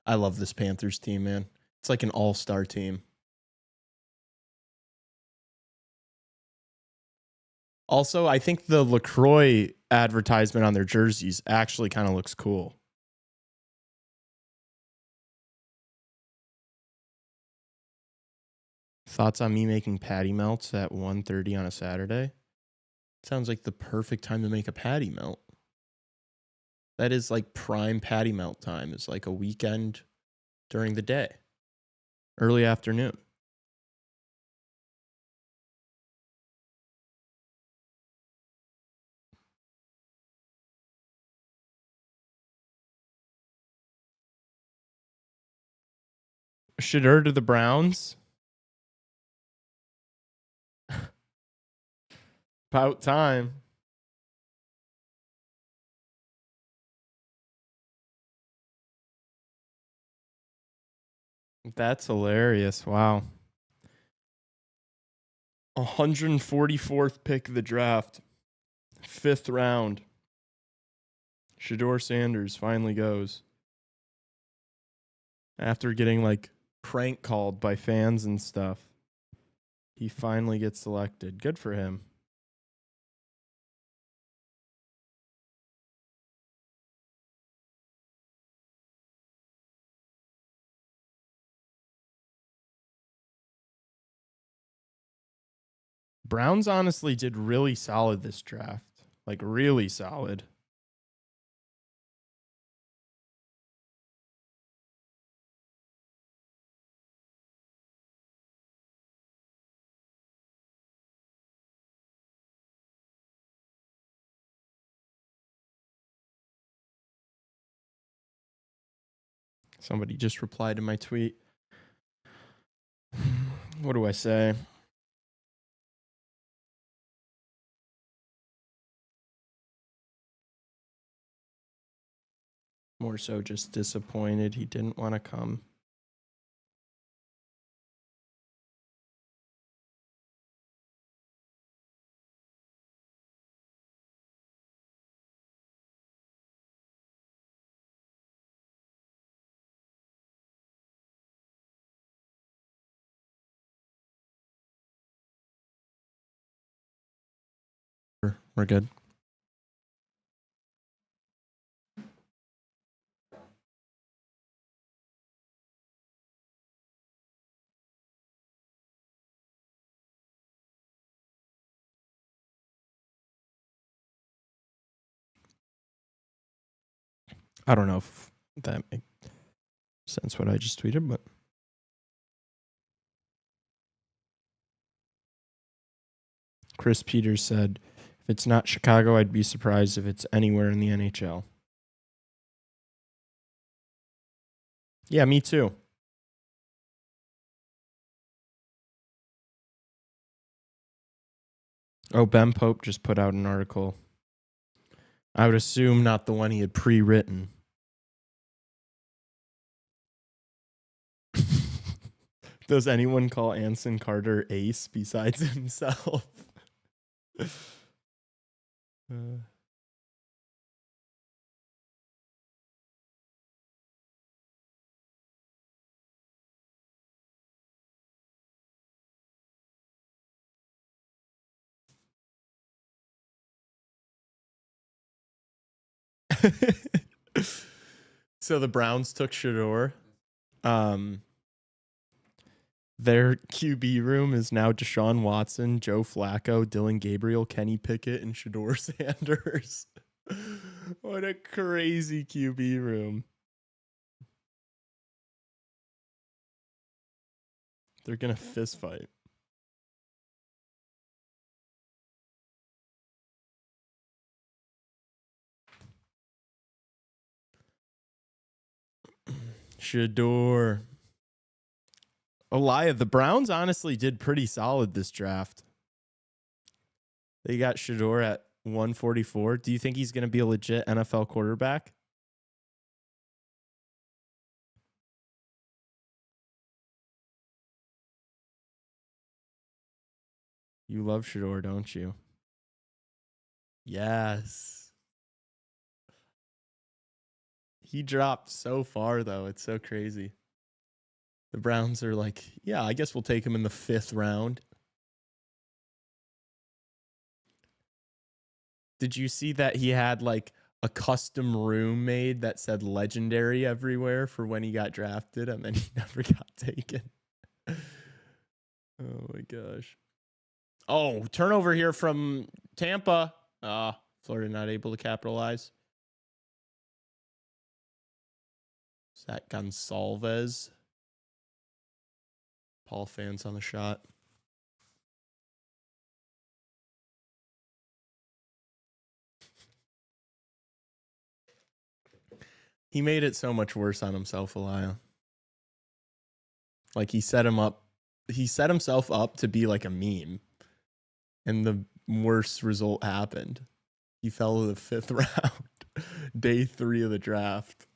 A: I love this Panthers team, man. It's like an all-star team. Also, I think the LaCroix advertisement on their jerseys actually kind of looks cool. Thoughts on me making patty melts at 1:30 on a Saturday? Sounds like the perfect time to make a patty melt. That is like prime patty melt time. It's like a weekend during the day. Early afternoon. Shedeur to the Browns. About time. That's hilarious. Wow. 144th pick of the draft. 5th round. Shedeur Sanders finally goes. After getting like prank called by fans and stuff, he finally gets selected. Good for him. Browns honestly did really solid this draft. Like really solid. Somebody just replied to my tweet. What do I say? More so just disappointed he didn't want to come. We're good. I don't know if that makes sense what I just tweeted, but Chris Peters said, if it's not Chicago, I'd be surprised if it's anywhere in the NHL. Yeah, me too. Oh, Ben Pope just put out an article. I would assume not the one he had pre-written. Does anyone call Anson Carter ace besides himself? So the Browns took Shador. Their QB room is now Deshaun Watson, Joe Flacco, Dylan Gabriel, Kenny Pickett, and Shador Sanders. What a crazy QB room. They're going to fist fight. Shador. Elia, the Browns honestly did pretty solid this draft. They got Shador at 144. Do you think he's going to be a legit NFL quarterback? You love Shador, don't you? Yes. He dropped so far, though. It's so crazy. The Browns are like, yeah, I guess we'll take him in the 5th round. Did you see that he had like a custom room made that said legendary everywhere for when he got drafted and then he never got taken? Oh my gosh. Oh, turnover here from Tampa. Florida not able to capitalize. Is that Gonsalves? Paul fans on the shot. He made it so much worse on himself, Elia. Like he set himself up to be like a meme. And the worst result happened. He fell to the 5th round. Day 3 of the draft.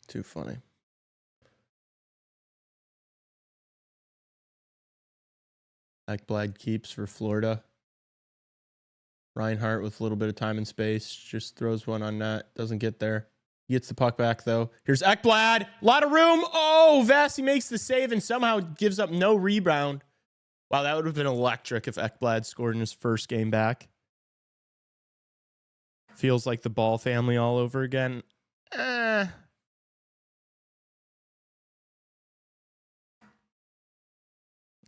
A: Too funny. Ekblad keeps for Florida. Reinhardt with a little bit of time and space just throws one on net. Doesn't get there. He gets the puck back, though. Here's Ekblad. A lot of room. Oh, Vasi makes the save and somehow gives up no rebound. Wow, that would have been electric if Ekblad scored in his first game back. Feels like the Ball family all over again.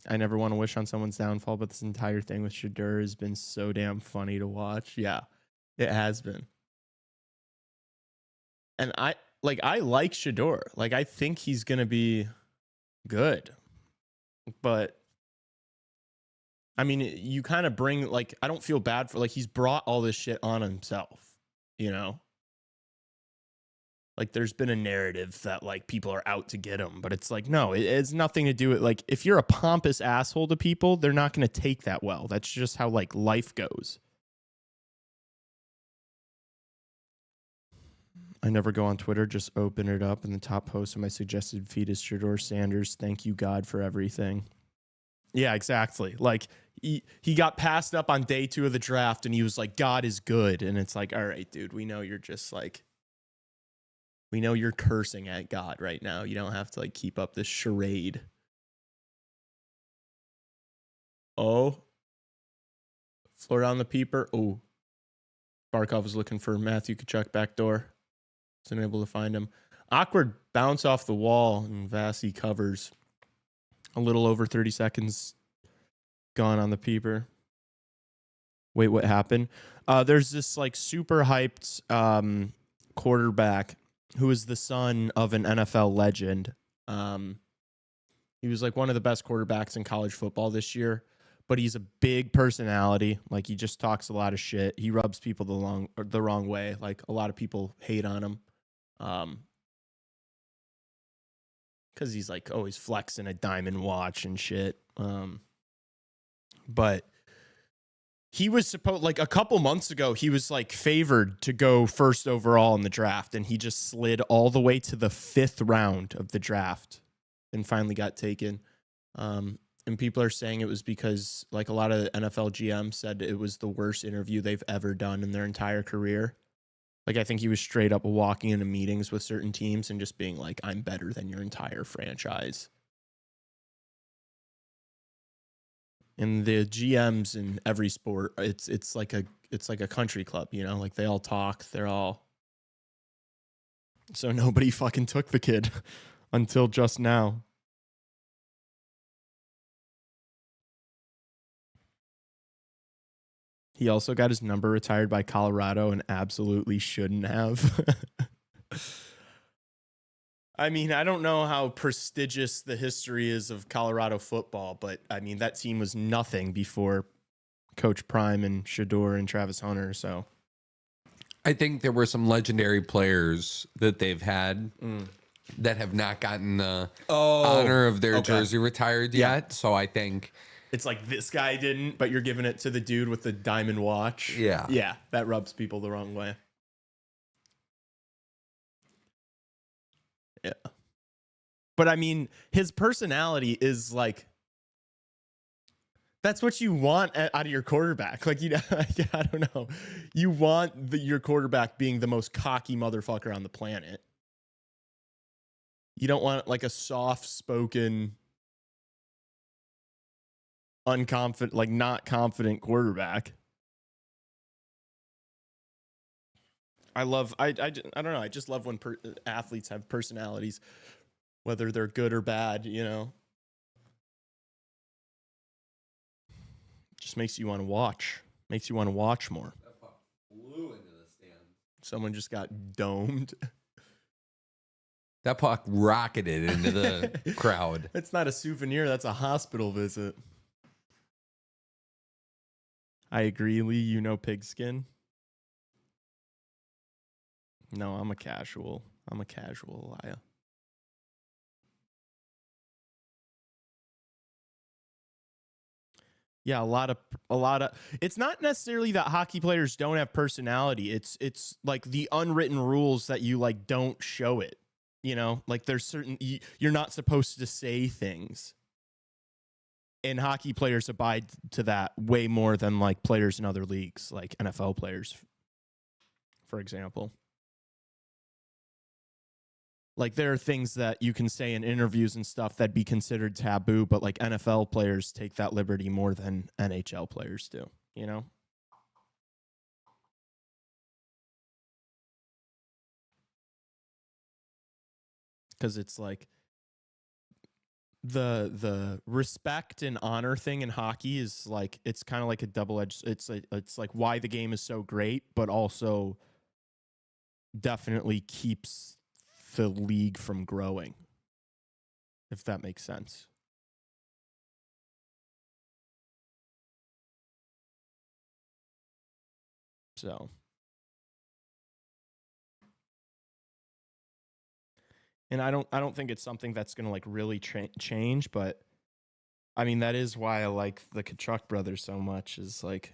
A: I never want to wish on someone's downfall, but this entire thing with Shedeur has been so damn funny to watch. Yeah, it has been. And I like Shedeur. Like, I think he's going to be good. But, I mean, you kind of bring, like, I don't feel bad for, like, he's brought all this shit on himself, you know? Like, there's been a narrative that, like, people are out to get him. But it's like, no, it has nothing to do with, like, if you're a pompous asshole to people, they're not going to take that well. That's just how, like, life goes. I never go on Twitter, just open it up, and the top post of my suggested feed is Shedeur Sanders. Thank you, God, for everything. Yeah, exactly. Like, he got passed up on day 2 of the draft, and he was like, God is good. And it's like, all right, dude, we know you're just like, we know you're cursing at God right now. You don't have to, like, keep up this charade. Oh. Floor on the peeper. Oh. Barkov was looking for Matthew Tkachuk backdoor. Wasn't able to find him. Awkward bounce off the wall, and Vasi covers. A little over 30 seconds gone on the peeper. Wait, what happened? There's this, like, super hyped quarterback who is the son of an NFL legend. He was, like, one of the best quarterbacks in college football this year, but he's a big personality. Like, he just talks a lot of shit. He rubs people the wrong way. Like, a lot of people hate on him. Because he's, like, always flexing a diamond watch and shit. But he was supposed, like, a couple months ago, he was, like, favored to go first overall in the draft, and he just slid all the way to the 5th round of the draft and finally got taken. And people are saying it was because, like, a lot of the NFL GMs said it was the worst interview they've ever done in their entire career. Like, I think he was straight up walking into meetings with certain teams and just being like, I'm better than your entire franchise. And the GMs in every sport, it's like a country club, you know? Like, they all talk, they're all... So nobody fucking took the kid until just now. He also got his number retired by Colorado and absolutely shouldn't have. I mean, I don't know how prestigious the history is of Colorado football, but I mean, that team was nothing before Coach Prime and Shedeur and Travis Hunter. So
B: I think there were some legendary players that they've had that have not gotten the honor of their jersey retired yet. So I think
A: it's like, this guy didn't, but you're giving it to the dude with the diamond watch.
B: Yeah.
A: Yeah, that rubs people the wrong way. Yeah. But I mean, his personality is like, that's what you want out of your quarterback. Like, you know, I don't know. You want your quarterback being the most cocky motherfucker on the planet. You don't want, like, a soft-spoken, unconfident, like, not confident quarterback. I don't know. I just love when athletes have personalities, whether they're good or bad, you know. Just makes you want to watch. Makes you want to watch more.
B: that puck flew into the stand.
A: Someone just got domed.
B: That puck rocketed into the crowd.
A: It's not a souvenir. That's a hospital visit. I agree, Lee. You know pigskin. No, I'm a casual. I'm a casual liar. Yeah, a lot of it's not necessarily that hockey players don't have personality. It's like the unwritten rules that you, like, don't show it. You know, like, there's certain, you're not supposed to say things. And hockey players abide to that way more than like players in other leagues, like NFL players, for example. Like there are things that you can say in interviews and stuff that'd be considered taboo, but like NFL players take that liberty more than NHL players do, you know? Because it's like the respect and honor thing in hockey is like, it's kind of like a double-edged, it's like why the game is so great, but also definitely keeps the league from growing, if that makes sense. So, and I don't think it's something that's going to like really change, but I mean, that is why I like the Tkachuk brothers so much, is like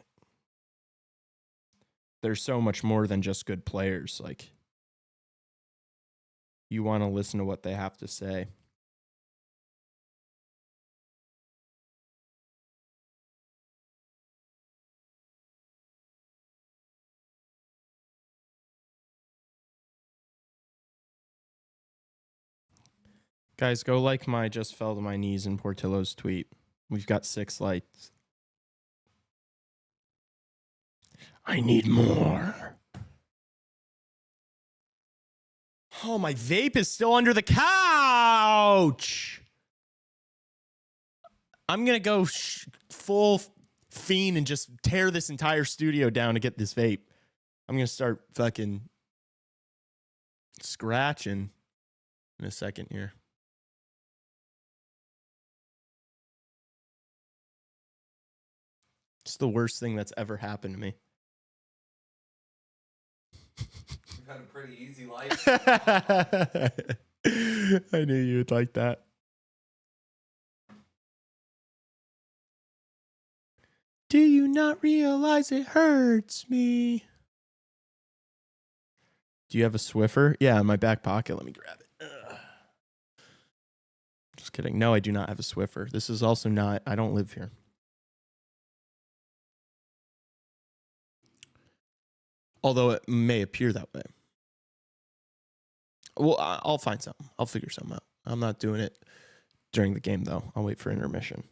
A: they're so much more than just good players. Like, you want to listen to what they have to say. Guys, go like my just fell to my knees in Portillo's tweet. We've got 6 likes. I need more. Oh, my vape is still under the couch. I'm going to go full fiend and just tear this entire studio down to get this vape. I'm going to start fucking scratching in a second here. It's the worst thing that's ever happened to me.
B: You've had a pretty easy life.
A: I knew you would like that. Do you not realize it hurts me? Do you have a Swiffer? Yeah, in my back pocket. Let me grab it. Ugh. Just kidding. No, I do not have a Swiffer. This is also not, I don't live here. Although it may appear that way. Well, I'll find something. I'll figure something out. I'm not doing it during the game, though. I'll wait for intermission.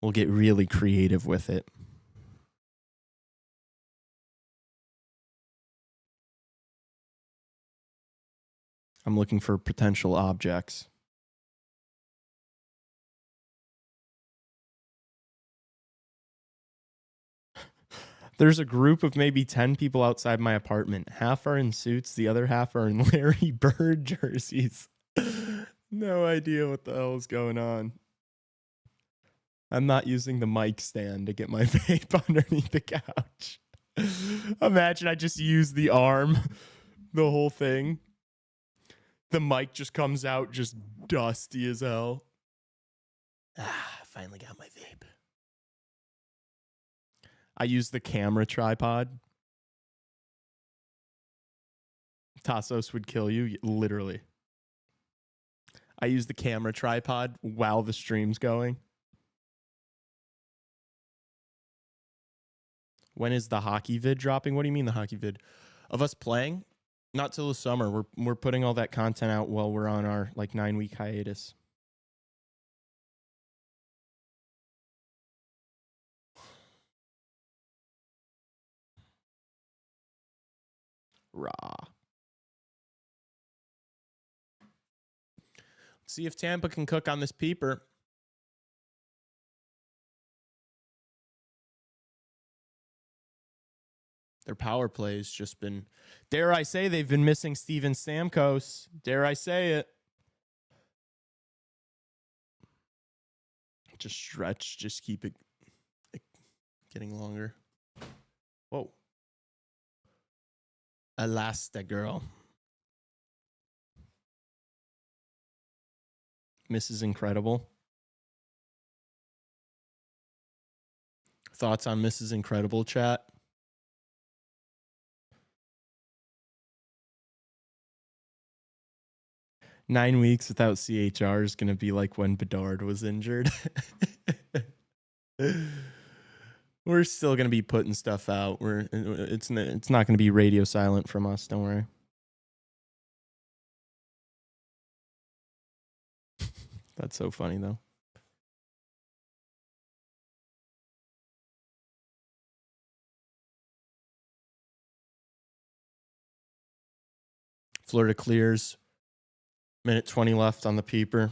A: We'll get really creative with it. I'm looking for potential objects. There's a group of maybe 10 people outside my apartment. Half are in suits. The other half are in Larry Bird jerseys. No idea what the hell is going on. I'm not using the mic stand to get my vape underneath the couch. Imagine I just use the arm, the whole thing. The mic just comes out just dusty as hell. Finally got my vape. I use the camera tripod. Tassos would kill you, literally. I use the camera tripod while the stream's going. When is the hockey vid dropping? What do you mean the hockey vid? Of us playing? Not till the summer. We're putting all that content out while we're on our like 9-week hiatus. Raw. Let's see if Tampa can cook on this peeper. Their power play has just been, dare I say, they've been missing Steven Stamkos. Dare I say it. Just stretch, just keep it getting longer. Whoa. Elastigirl. Mrs. Incredible. Thoughts on Mrs. Incredible, chat? 9 weeks without CHR is going to be like when Bedard was injured. We're still going to be putting stuff out. It's not going to be radio silent from us. Don't worry. That's so funny, though. Florida clears. Minute 20 left on the peeper.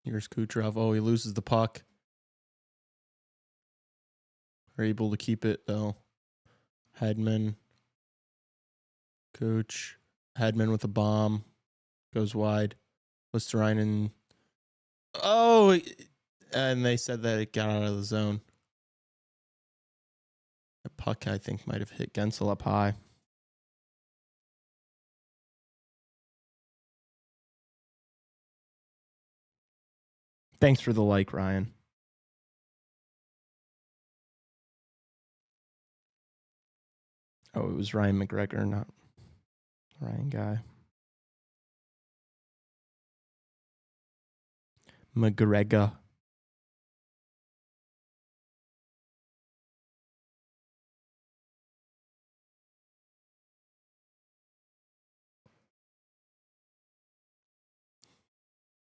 A: Here's Kucherov. Oh, he loses the puck. Are able to keep it, though. Hedman. Cooch. Hedman with a bomb. Goes wide. Listerainen. Oh, and they said that it got out of the zone. The puck, I think, might have hit Gensel up high. Thanks for the like, Ryan. Oh, it was Ryan McGregor, not Ryan Guy. McGregor.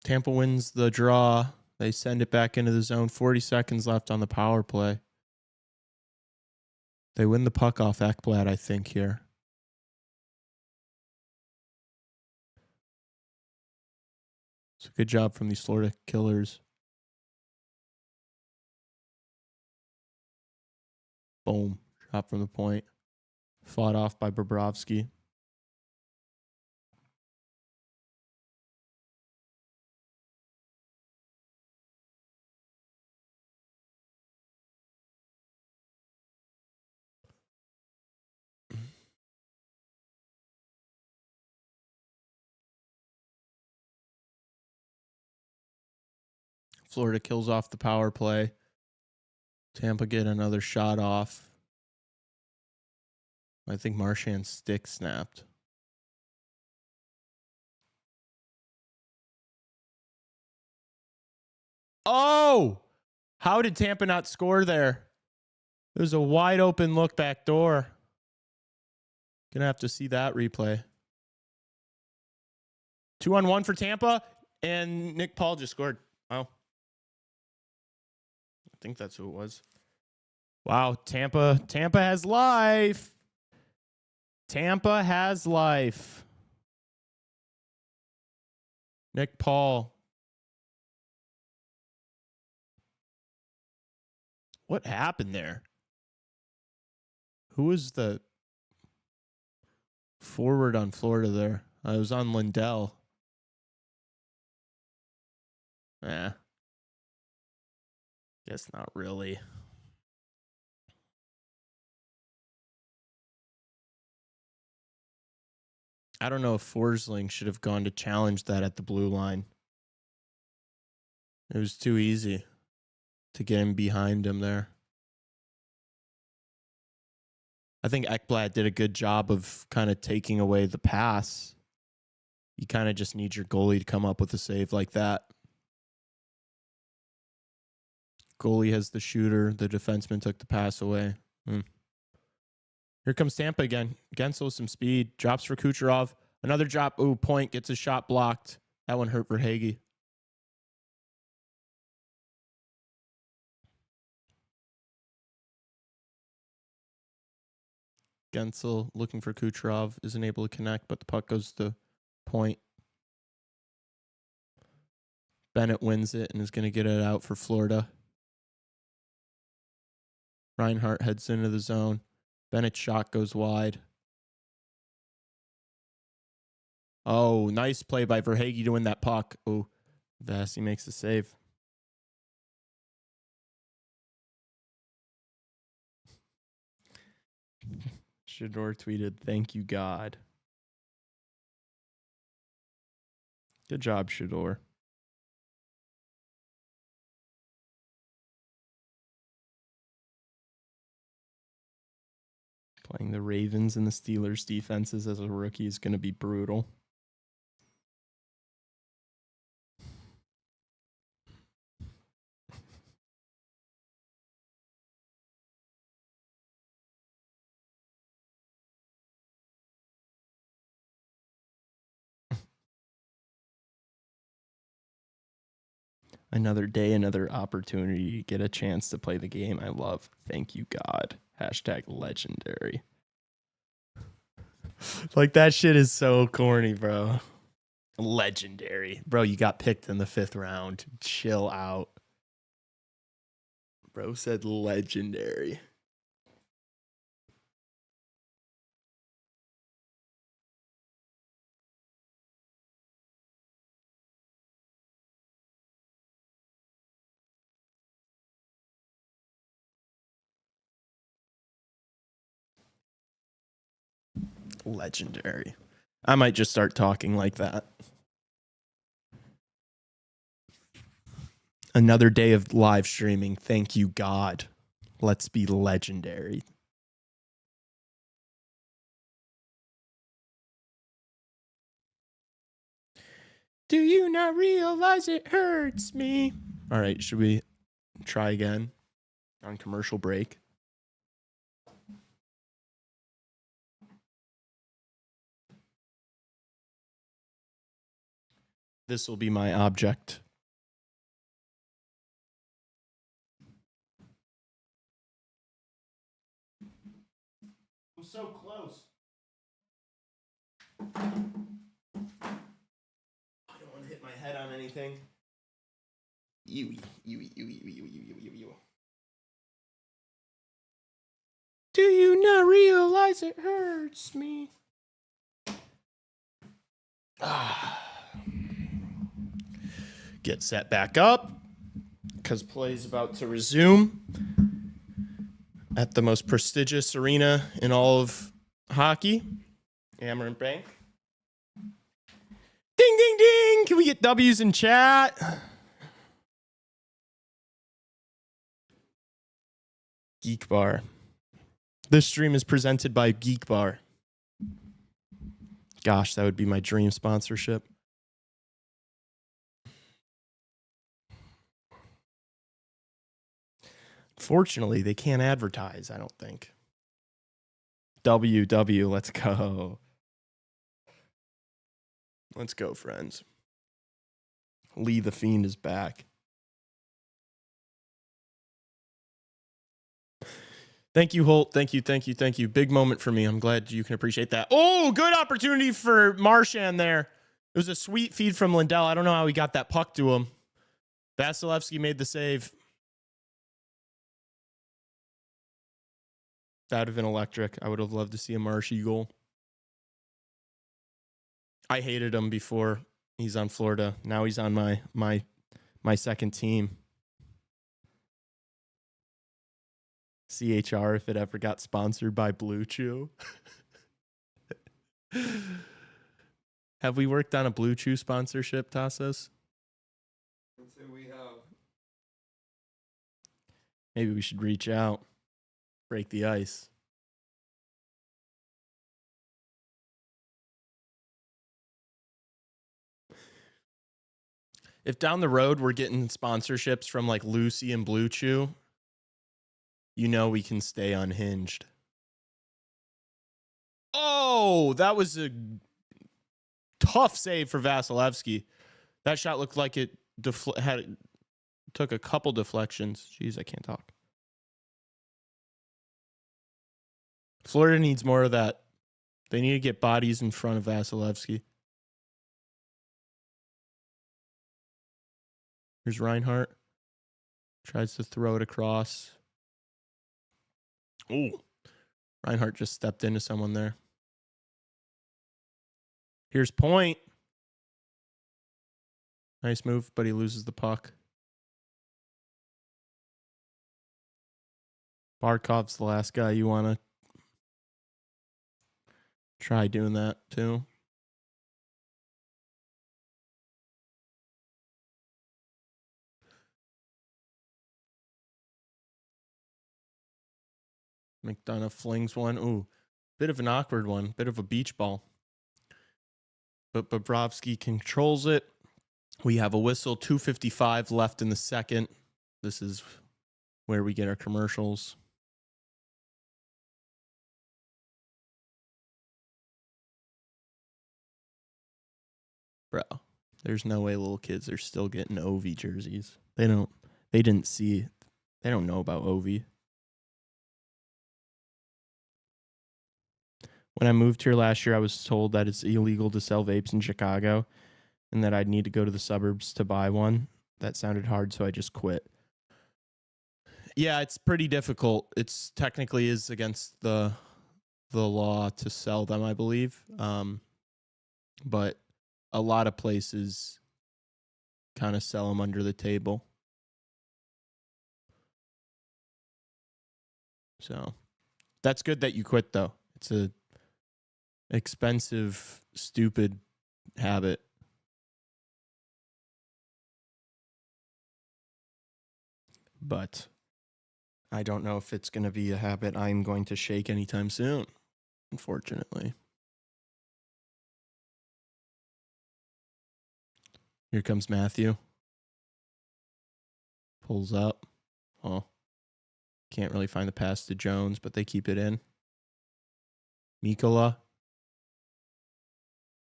A: Tampa wins the draw. They send it back into the zone. 40 seconds left on the power play. They win the puck off Ekblad, I think, here. It's a good job from these Florida killers. Boom. Shot from the point. Fought off by Bobrovsky. Florida kills off the power play. Tampa get another shot off. I think Marchand's stick snapped. Oh! How did Tampa not score there? There's a wide open look back door. Gonna have to see that replay. 2-on-1 for Tampa, and Nick Paul just scored. Wow. I think that's who it was. Wow, Tampa has life. Tampa has life. Nick Paul. What happened there? Who was the forward on Florida there? I was on Lindell. Guess not really. I don't know if Forsling should have gone to challenge that at the blue line. It was too easy to get him behind him there. I think Ekblad did a good job of kind of taking away the pass. You kind of just need your goalie to come up with a save like that. Goalie has the shooter. The defenseman took the pass away. Here comes Tampa again. Gensel with some speed. Drops for Kucherov. Another drop. Ooh, point. Gets a shot blocked. That one hurt for Hagee. Gensel looking for Kucherov. Isn't able to connect, but the puck goes to point. Bennett wins it and is going to get it out for Florida. Reinhart heads into the zone. Bennett's shot goes wide. Oh, nice play by Verhaeghe to win that puck. Oh, Vasi makes the save. Shador tweeted, "Thank you, God." Good job, Shador. Playing the Ravens and the Steelers defenses as a rookie is going to be brutal. Another day, another opportunity to get a chance to play the game I love. Thank you, God. Hashtag legendary. Like, that shit is so corny, bro. Legendary. Bro, you got picked in the 5th round. Chill out. Bro said legendary. Legendary. I might just start talking like that. Another day of live streaming. Thank you, God. Let's be legendary. Do you not realize it hurts me? All right, should we try again on commercial break? This will be my object. I'm so close. I don't want to hit my head on anything. You. Do you not realize it hurts me? Get set back up because play's about to resume at the most prestigious arena in all of hockey, Amerant Bank. Ding, ding, ding. Can we get W's in chat? Geek Bar. This stream is presented by Geek Bar. Gosh, that would be my dream sponsorship. Fortunately, they can't advertise, I don't think. WW, let's go. Let's go, friends. Lee the Fiend is back. Thank you, Holt. Thank you. Big moment for me. I'm glad you can appreciate that. Oh, good opportunity for Marchand there. It was a sweet feed from Lindell. I don't know how he got that puck to him. Vasilevsky made the save. That would have been electric. I would have loved to see a Marshy goal. I hated him before he's on Florida. Now he's on my second team. CHR, if it ever got sponsored by Blue Chew. Have we worked on a Blue Chew sponsorship, Tassos?
B: Let's say we have.
A: Maybe we should reach out. Break the ice. If down the road we're getting sponsorships from like Lucy and Blue Chew, you know we can stay unhinged. Oh, that was a tough save for Vasilevsky. That shot looked like it took a couple deflections. Jeez, I can't talk. Florida needs more of that. They need to get bodies in front of Vasilevsky. Here's Reinhart. Tries to throw it across. Ooh. Reinhart just stepped into someone there. Here's Point. Nice move, but he loses the puck. Barkov's the last guy you want to try doing that too. McDonough flings one. Ooh, Bit of an awkward one. Bit of a beach ball. But Bobrovsky controls it. We have a whistle. 2:55 left in the second. This is where we get our commercials. Bro, there's no way little kids are still getting Ovi jerseys. They don't know about Ovi. When I moved here last year, I was told that it's illegal to sell vapes in Chicago and that I'd need to go to the suburbs to buy one. That sounded hard, so I just quit. Yeah, it's pretty difficult. It's technically is against the law to sell them, I believe. But a lot of places kind of sell them under the table. So that's good that you quit, though. It's a expensive, stupid habit. But I don't know if it's going to be a habit I'm going to shake anytime soon, unfortunately. Here comes Matthew. Pulls up. Oh, can't really find the pass to Jones, but they keep it in. Mikola.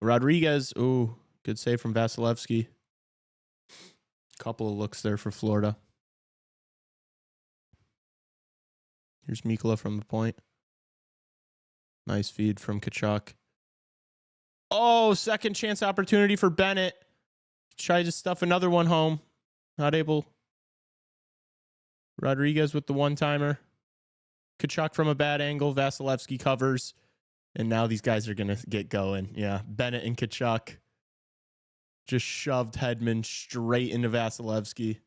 A: Rodriguez. Ooh, good save from Vasilevsky. Couple of looks there for Florida. Here's Mikola from the point. Nice feed from Tkachuk. Oh, second chance opportunity for Bennett. Tried to stuff another one home. Not able. Rodriguez with the one-timer. Tkachuk from a bad angle. Vasilevsky covers. And now these guys are going to get going. Yeah, Bennett and Tkachuk just shoved Hedman straight into Vasilevsky.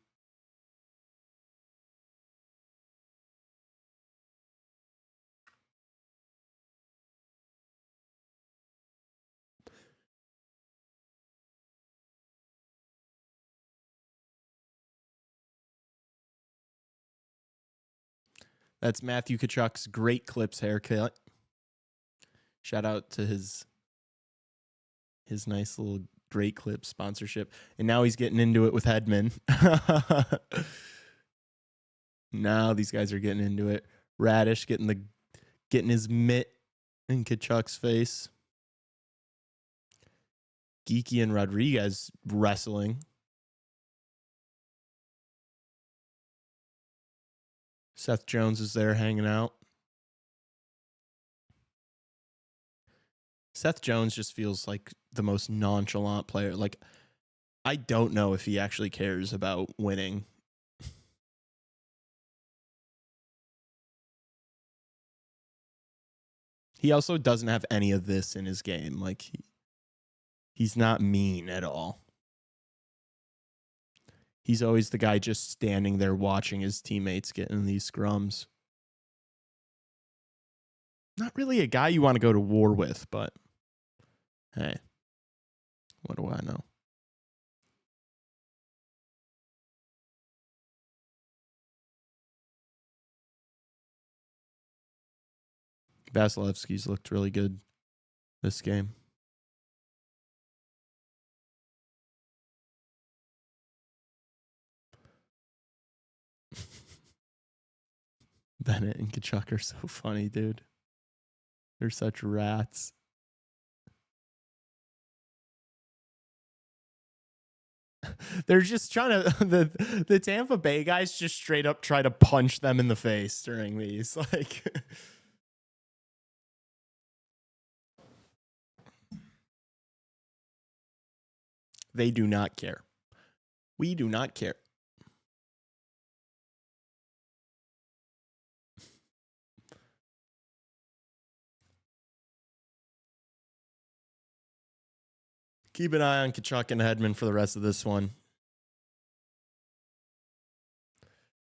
A: That's Matthew Tkachuk's Great Clips haircut. Shout out to his nice little Great Clips sponsorship. And now he's getting into it with Hedman. Now these guys are getting into it. Radish getting his mitt in Tkachuk's face. Geeky and Rodriguez wrestling. Seth Jones is there hanging out. Seth Jones just feels like the most nonchalant player. Like, I don't know if he actually cares about winning. He also doesn't have any of this in his game. Like, he's not mean at all. He's always the guy just standing there watching his teammates get in these scrums. Not really a guy you want to go to war with, but hey, what do I know? Vasilevsky's looked really good this game. Bennett and Tkachuk are so funny, dude. They're such rats. They're just trying to the Tampa Bay guys just straight up try to punch them in the face during these. Like, they do not care. We do not care. Keep an eye on Tkachuk and Hedman for the rest of this one.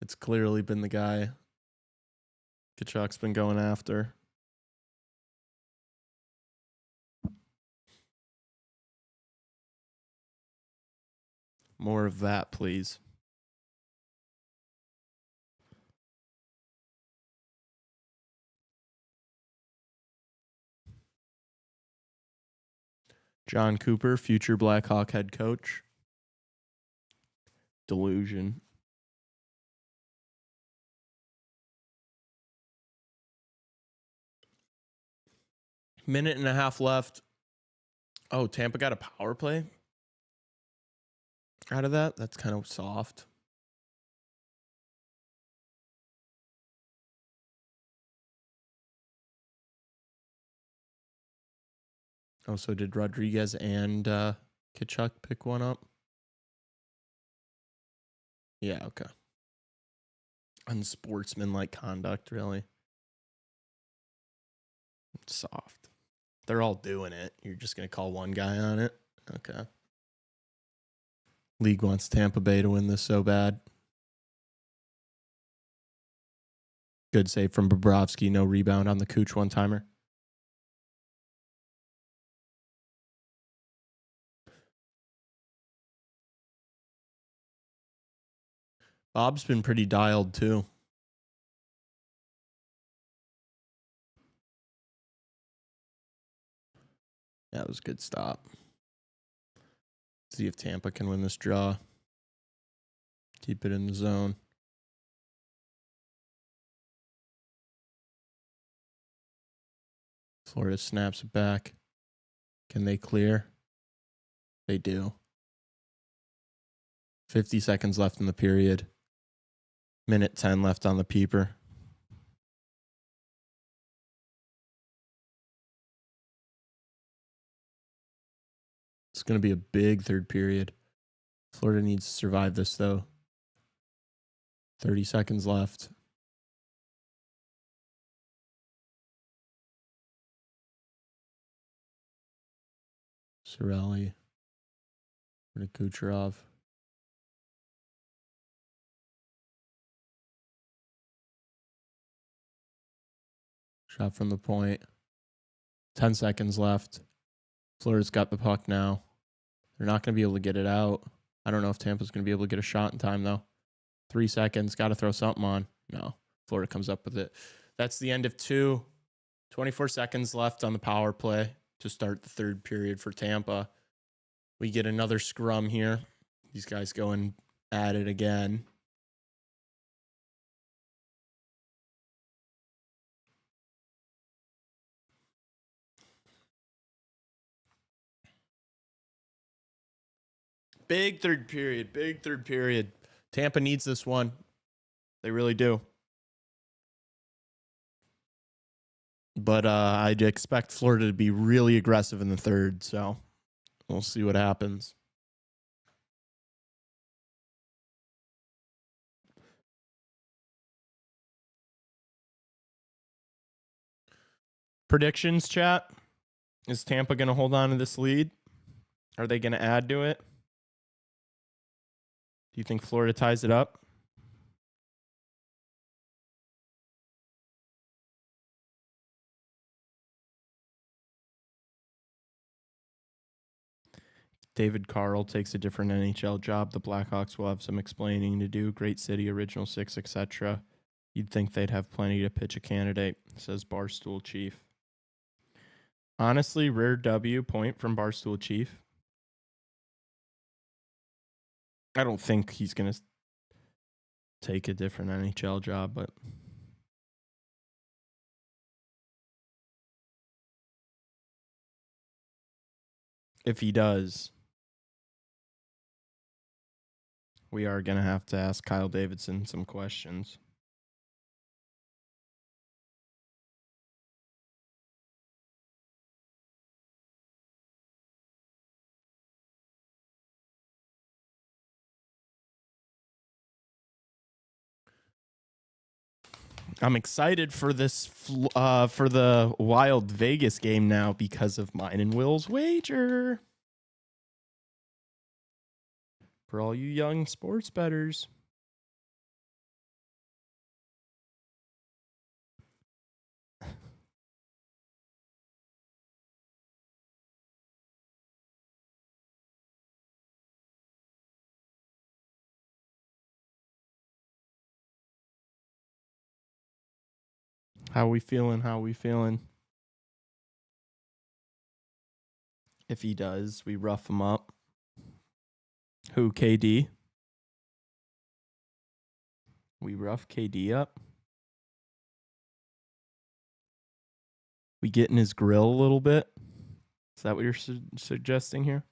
A: It's clearly been the guy Tkachuk's been going after. More of that, please. John Cooper, future Blackhawk head coach. Delusion. Minute and a half left. Oh, Tampa got a power play out of that. That's kind of soft. Oh, so did Rodriguez and Tkachuk pick one up? Yeah, okay. Unsportsmanlike conduct, really. It's soft. They're all doing it. You're just going to call one guy on it? Okay. League wants Tampa Bay to win this so bad. Good save from Bobrovsky. No rebound on the Cooch one-timer. Bob's been pretty dialed, too. That was a good stop. See if Tampa can win this draw. Keep it in the zone. Florida snaps it back. Can they clear? They do. 50 seconds left in the period. Minute 10 left on the peeper. It's going to be a big third period. Florida needs to survive this, though. 30 seconds left. Cirelli. For Kucherov. Shot from the point. 10 seconds left. Florida's got the puck now. They're not going to be able to get it out. I don't know if Tampa's going to be able to get a shot in time, though. 3 seconds. Got to throw something on. No. Florida comes up with it. That's the end of 2. 24 seconds left on the power play to start the third period for Tampa. We get another scrum here. These guys going at it again. Big third period. Big third period. Tampa needs this one. They really do. But I'd expect Florida to be really aggressive in the third, so we'll see what happens. Predictions, chat? Is Tampa going to hold on to this lead? Are they going to add to it? Do you think Florida ties it up? David Carl takes a different NHL job. The Blackhawks will have some explaining to do. Great city, original six, etc. You'd think they'd have plenty to pitch a candidate, says Barstool Chief. Honestly, rare W point from Barstool Chief. I don't think he's going to take a different NHL job, but if he does, we are going to have to ask Kyle Davidson some questions. I'm excited for this for the Wild Vegas game now because of mine and Will's wager. For all you young sports bettors. How we feeling? How we feeling? If he does, we rough him up. Who, KD? We rough KD up. We get in his grill a little bit. Is that what you're suggesting here?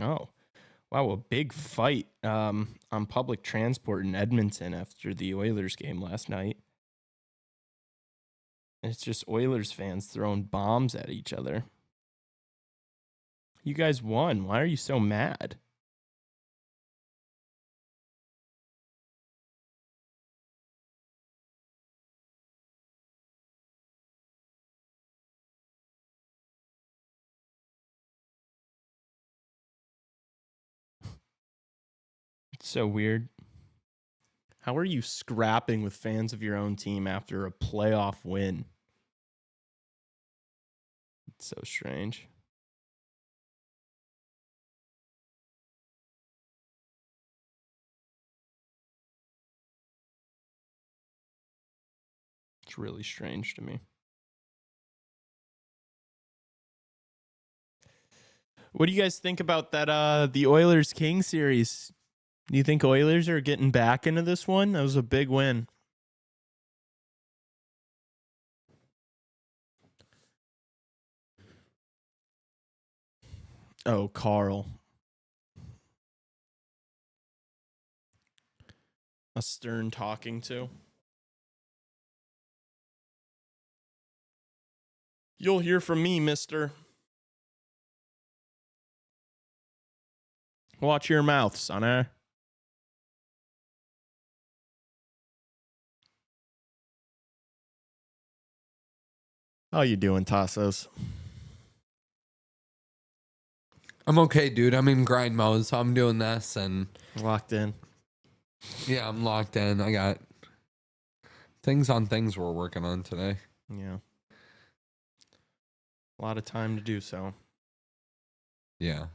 A: Oh, wow, a big fight on public transport in Edmonton after the Oilers game last night. And it's just Oilers fans throwing bombs at each other. You guys won. Why are you so mad? It's so weird. How are you scrapping with fans of your own team after a playoff win? It's so strange. It's really strange to me. What do you guys think about that the Oilers King series? Do you think Oilers are getting back into this one? That was a big win. Oh, Carl. A stern talking to. You'll hear from me, mister. Watch your mouth, son. How you doing, Tassos?
B: I'm okay, dude. I'm in grind mode, so I'm doing this and
A: Locked in.
B: yeah, I'm locked in. I got things we're working on today.
A: Yeah. A lot of time to do so.
B: Yeah.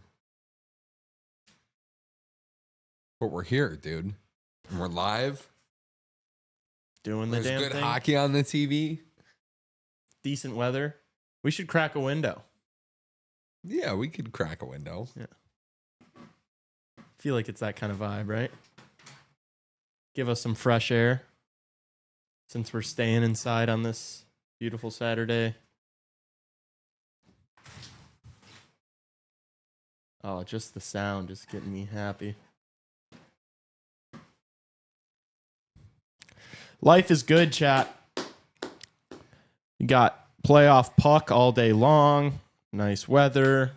B: But we're here, dude. And we're live.
A: Doing the
B: There's
A: damn
B: good
A: thing.
B: hockey on the TV.
A: Decent weather. We should crack a window.
B: Yeah, we could crack a window.
A: Yeah. Feel like it's that kind of vibe, right? Give us some fresh air. Since we're staying inside on this beautiful Saturday. Oh, just the sound is getting me happy. Life is good, chat. You got playoff puck all day long. Nice weather.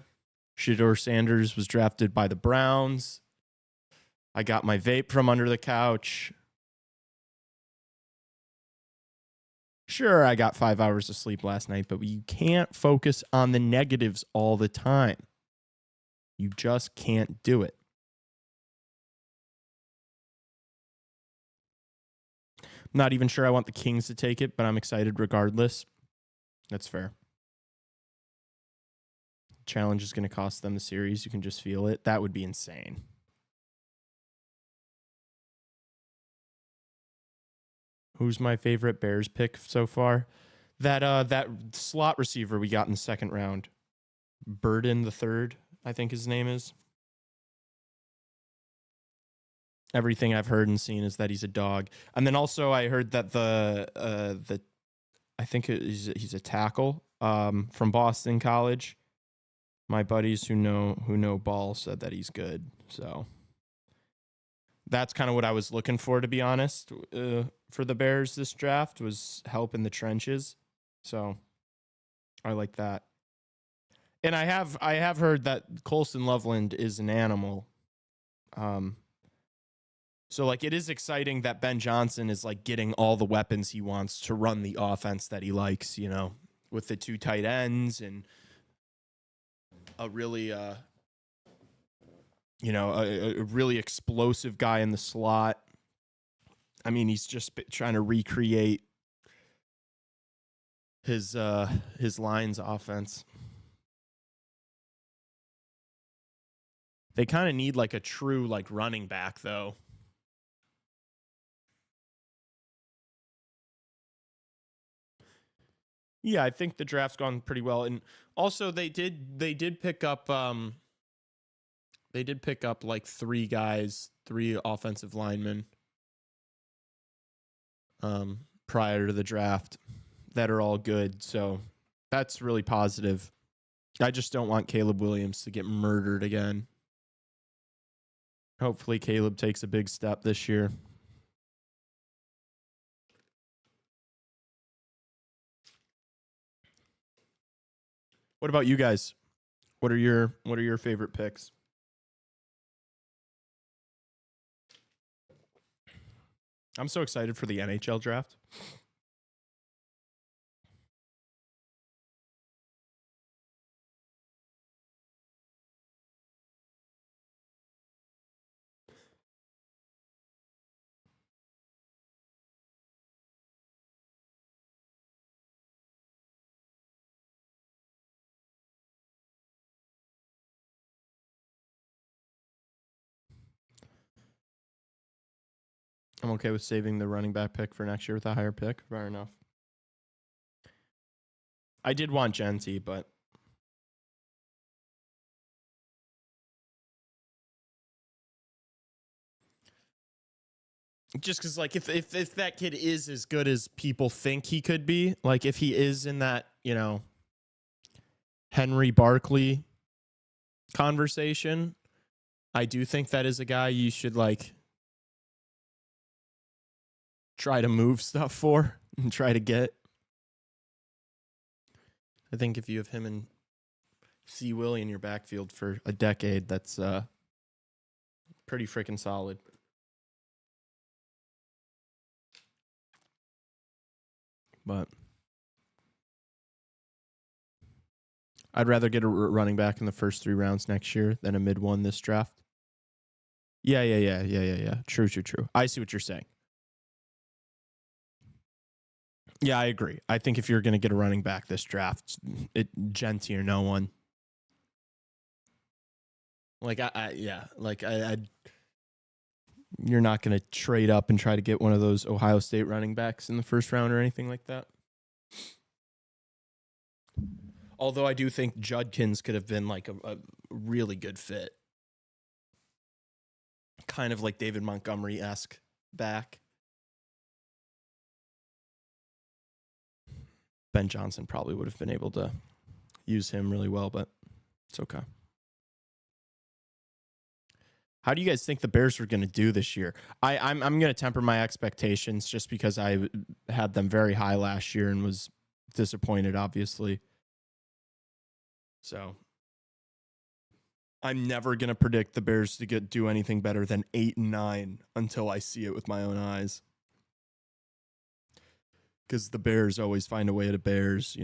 A: Shedeur Sanders was drafted by the Browns. I got my vape from under the couch. Sure, I got 5 hours of sleep last night, but you can't focus on the negatives all the time. You just can't do it. I'm not even sure I want the Kings to take it, but I'm excited regardless. That's fair. Challenge is going to cost them the series. You can just feel it. That would be insane. Who's my favorite Bears pick so far? That slot receiver we got in the second round. Burden the third, I think his name is. Everything I've heard and seen is that he's a dog. And then also I heard that the I think he's a tackle from Boston College. My buddies who know ball said that he's good. So that's kind of what I was looking for, to be honest, for the Bears this draft, was help in the trenches. So I like that. And I have heard that Colson Loveland is an animal. So like it is exciting that Ben Johnson is like getting all the weapons he wants to run the offense that he likes, you know, with the two tight ends and a really a really explosive guy in the slot. I mean, he's just trying to recreate his Lions offense. They kind of need like a true like running back though. Yeah, I think the draft's gone pretty well, and also they did pick up like 3 guys, 3 offensive linemen prior to the draft that are all good. So that's really positive. I just don't want Caleb Williams to get murdered again. Hopefully Caleb takes a big step this year. What about you guys? What are your favorite picks? I'm so excited for the NHL draft. I'm okay with saving the running back pick for next year with a higher pick. Fair enough. I did want Genty, but just because, like, if that kid is as good as people think he could be, like, if he is in that, Henry Barkley conversation, I do think that is a guy you should, like, try to move stuff for and try to get. I think if you have him and C. Willie in your backfield for a decade, that's pretty freaking solid. But I'd rather get a running back in the first 3 rounds next year than a mid one this draft. Yeah. True. I see what you're saying. Yeah, I agree. I think if you're going to get a running back this draft, Genty or no one. Like, you're not going to trade up and try to get one of those Ohio State running backs in the first round or anything like that. Although I do think Judkins could have been like a really good fit. Kind of like David Montgomery-esque back. Ben Johnson probably would have been able to use him really well, but it's okay. How do you guys think the Bears are going to do this year? I'm going to temper my expectations just because I had them very high last year and was disappointed, obviously. So I'm never going to predict the Bears to do anything better than 8-9 until I see it with my own eyes. Because the Bears always find a way to Bears,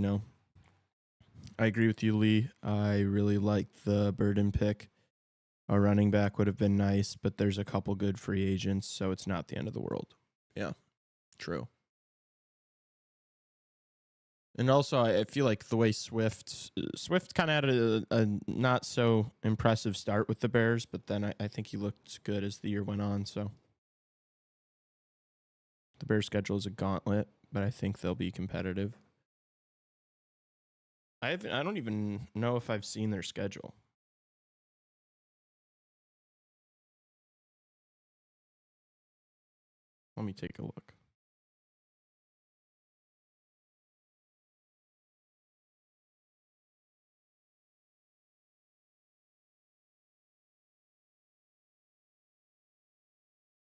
A: I agree with you, Lee. I really like the Burden pick. A running back would have been nice, but there's a couple good free agents, so it's not the end of the world. Yeah, true. And also, I feel like the way Swift kind of had a not so impressive start with the Bears, but then I think he looked good as the year went on. So the Bears' schedule is a gauntlet, but I think they'll be competitive. I don't even know if I've seen their schedule. Let me take a look.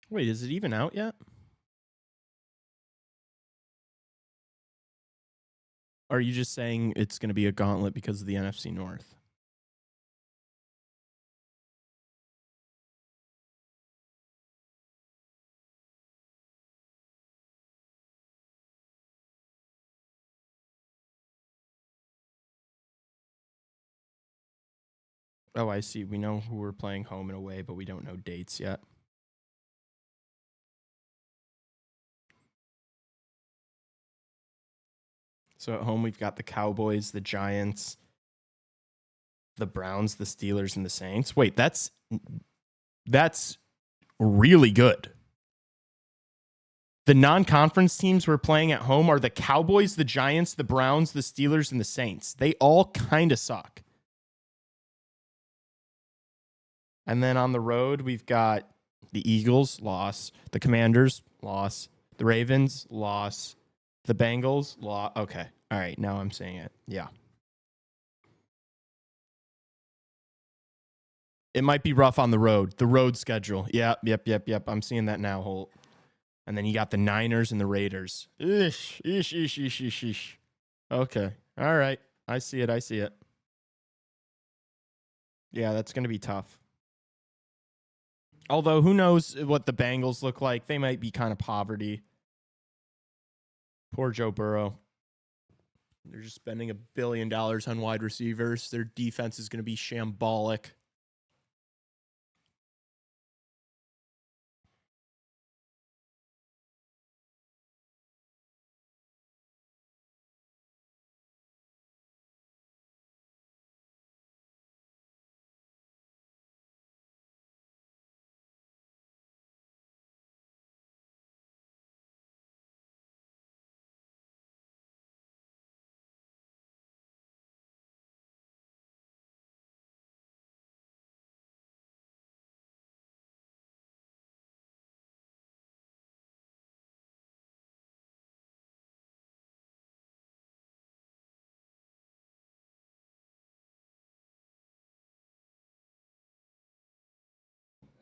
A: Wait, is it even out yet? Or are you just saying it's going to be a gauntlet because of the NFC North? Oh, I see. We know who we're playing home and away, but we don't know dates yet. So at home, we've got the Cowboys, the Giants, The Browns, the Steelers, and the Saints. Wait, that's really good. The non-conference teams we're playing at home are the Cowboys, the Giants, the Browns, the Steelers, and the Saints. They all kind of suck. And then on the road, we've got the Eagles, loss. The Commanders, loss. The Ravens, loss. The Bengals, loss. Okay. All right. Now I'm seeing it. Yeah. It might be rough on the road. The road schedule. Yep. I'm seeing that now, Holt. And then you got the Niners and the Raiders. Ish. Okay. All right. I see it. Yeah, that's going to be tough. Although, who knows what the Bengals look like. They might be kind of poverty. Poor Joe Burrow. They're just spending $1 billion on wide receivers. Their defense is going to be shambolic.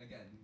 B: Again.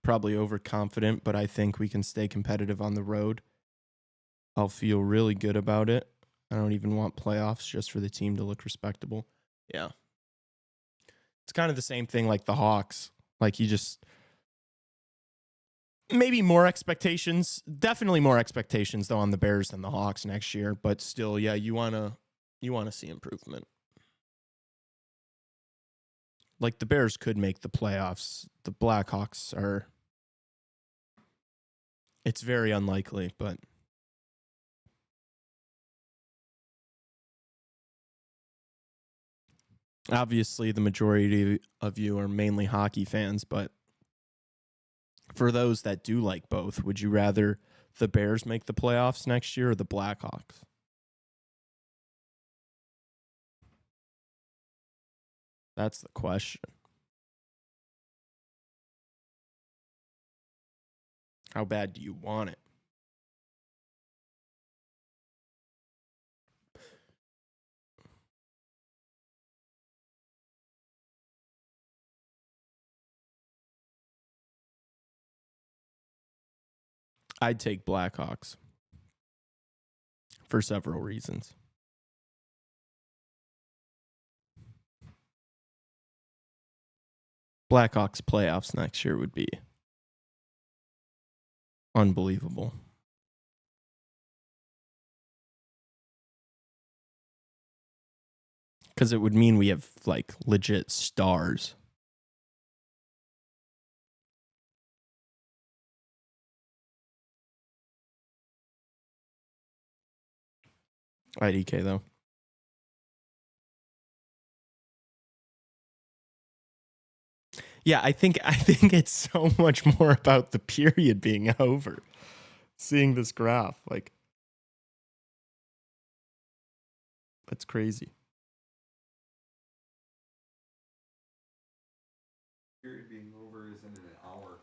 A: Probably overconfident, but I think we can stay competitive on the road. I'll feel really good about it. I don't even want playoffs just for the team to look respectable. Yeah. It's kind of the same thing like the Hawks. Like you just maybe more expectations, definitely more expectations though on the Bears than the Hawks next year, but still, yeah, you want to see improvement. Like the Bears could make the playoffs. The Blackhawks are it's very unlikely, but obviously the majority of you are mainly hockey fans, but for those that do like both, would you rather the Bears make the playoffs next year or the Blackhawks? That's the question. How bad do you want it? I'd take Blackhawks for several reasons. Blackhawks playoffs next year would be unbelievable. Because it would mean we have like legit stars. IDK though. Yeah, I think it's so much more about the period being over. Seeing this graph, like, that's crazy.
B: Period being over isn't an hour.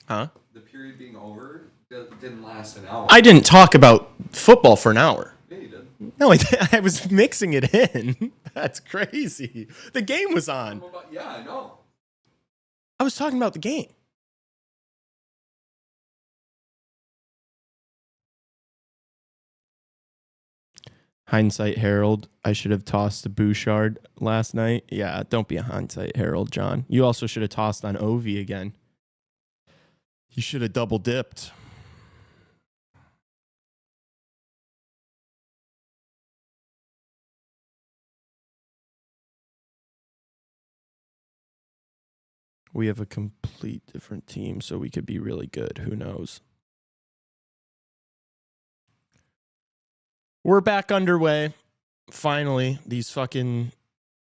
A: Huh?
B: The period being over didn't last an hour.
A: I didn't talk about football for an hour.
B: Yeah, you did.
A: No, I was mixing it in. That's crazy. The game was on.
B: Yeah, I know.
A: I was talking about the game. Hindsight Harold, I should have tossed to Bouchard last night. Yeah, don't be a hindsight Harold, John. You also should have tossed on Ovi again. You should have double dipped. We have a complete different team, so we could be really good. Who knows? We're back underway. Finally, these fucking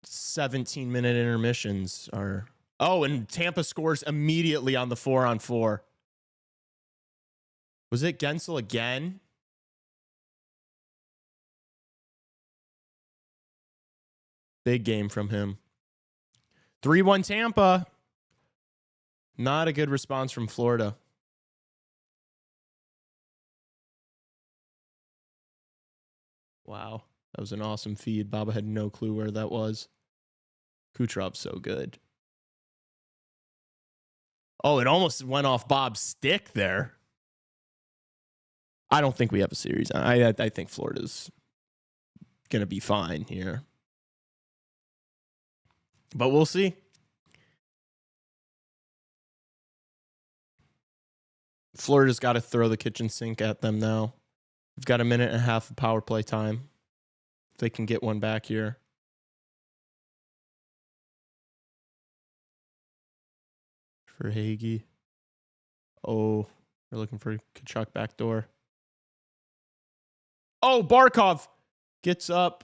A: 17-minute intermissions are... Oh, and Tampa scores immediately on the 4-on-4. Was it Gensel again? Big game from him. 3-1 Tampa. Not a good response from Florida. Wow. That was an awesome feed. Baba had no clue where that was. Kucherov's so good. Oh, it almost went off Bob's stick there. I don't think we have a series. I think Florida's going to be fine here. But we'll see. Florida's got to throw the kitchen sink at them now. We've got a minute and a half of power play time. If they can get one back here. For Hagee. Oh, we're looking for Kachuk backdoor. Oh, Barkov gets up.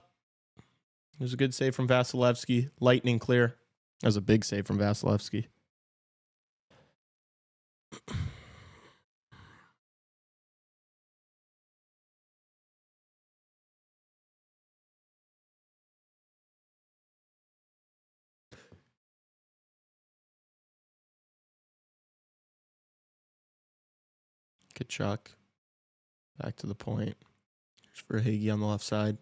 A: It was a good save from Vasilevsky. Lightning clear. That was a big save from Vasilevsky. Kachuk. Back to the point. Here's for Hagee on the left side.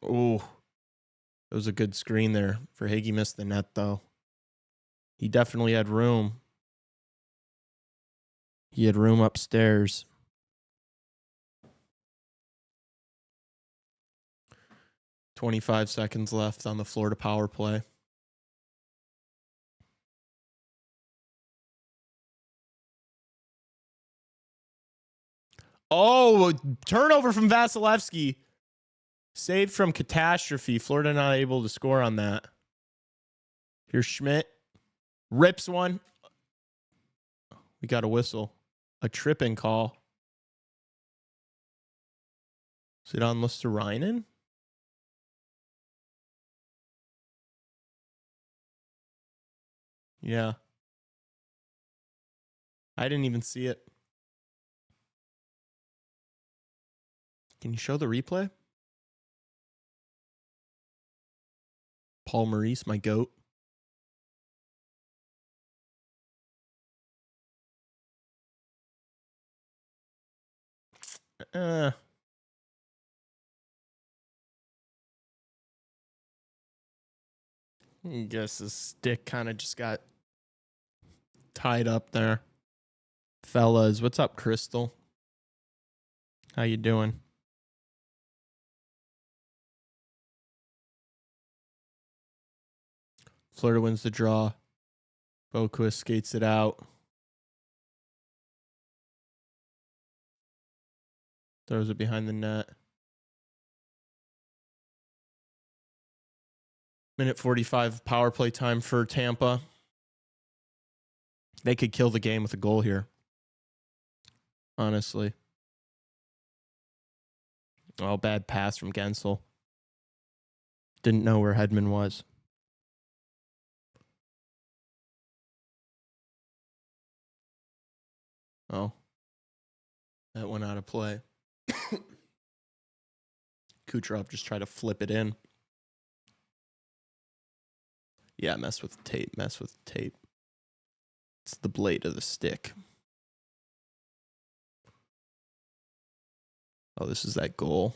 A: Oh, it was a good screen there. For Hagee missed the net, though. He definitely had room. He had room upstairs. .25 seconds left on the Florida power play. Oh, turnover from Vasilevsky. Saved from catastrophe. Florida not able to score on that. Here's Schmidt. Rips one. We got a whistle. A tripping call. Is it on Lusterainen? Yeah. I didn't even see it. Can you show the replay? Paul Maurice, my goat. I guess the stick kind of just got tied up there. Fellas, what's up, Crystal? How you doing? Florida wins the draw. Boquist skates it out. Throws it behind the net. Minute 45 power play time for Tampa. They could kill the game with a goal here. Honestly. Oh, bad pass from Gensel. Didn't know where Hedman was. Oh. That went out of play. Kucherov just tried to flip it in. Yeah, mess with tape. It's the blade of the stick. Oh, this is that goal.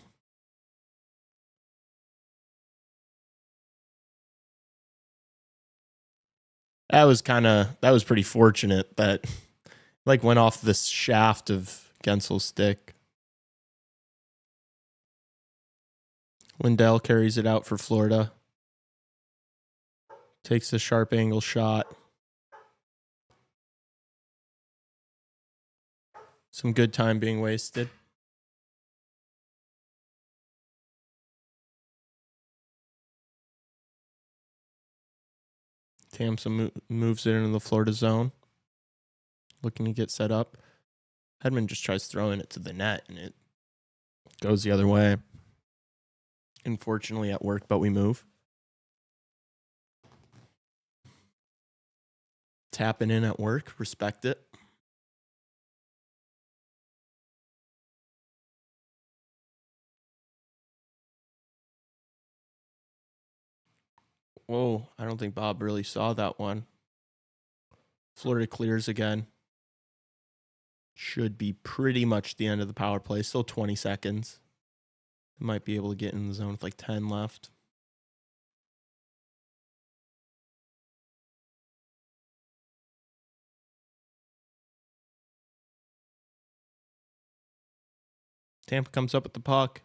A: That was pretty fortunate that went off this shaft of Gensel's stick. Lindell carries it out for Florida. Takes a sharp angle shot. Some good time being wasted. Tamsa moves it into the Florida zone. Looking to get set up. Hedman just tries throwing it to the net, and it goes the other way. Unfortunately at work, but we move. Tapping in at work. Respect it. Whoa, I don't think Bob really saw that one. Florida clears again. Should be pretty much the end of the power play. Still 20 seconds. Might be able to get in the zone with like 10 left. Tampa comes up with the puck.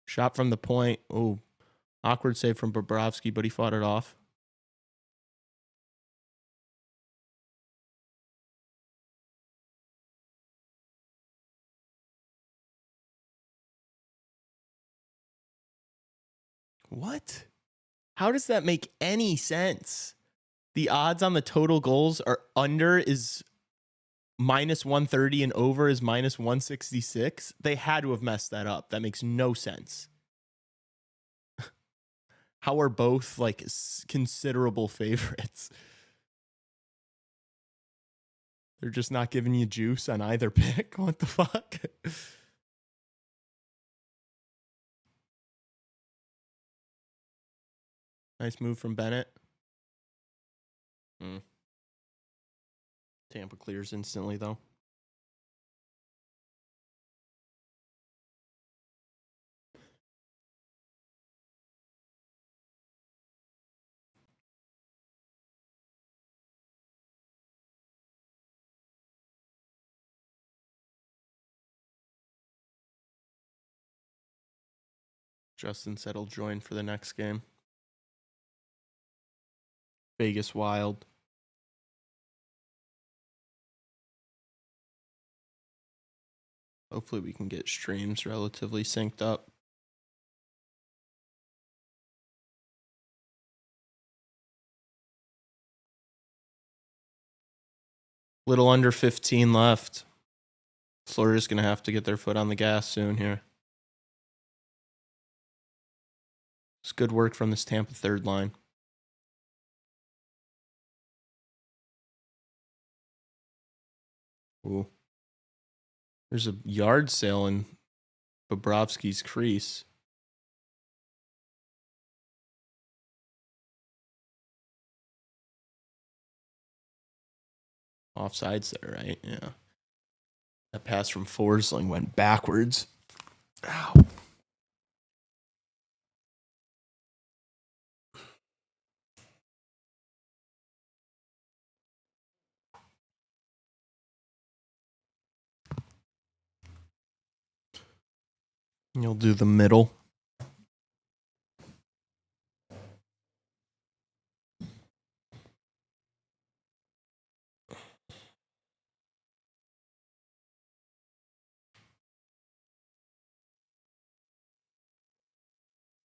A: Shot from the point. Oh, awkward save from Bobrovsky, but he fought it off. What? How does that make any sense? The odds on the total goals are under is minus 130 and over is minus 166. They had to have messed that up. That makes no sense. How are both like considerable favorites? They're just not giving you juice on either pick. What the fuck? Nice move from Bennett. Tampa clears instantly, though. Justin said he'll join for the next game. Vegas Wild. Hopefully we can get streams relatively synced up. Little under 15 left. Florida's going to have to get their foot on the gas soon here. It's good work from this Tampa third line. Ooh. There's a yard sale in Bobrovsky's crease. Offsides there, right? Yeah. That pass from Forsling went backwards. Ow. You'll do the middle.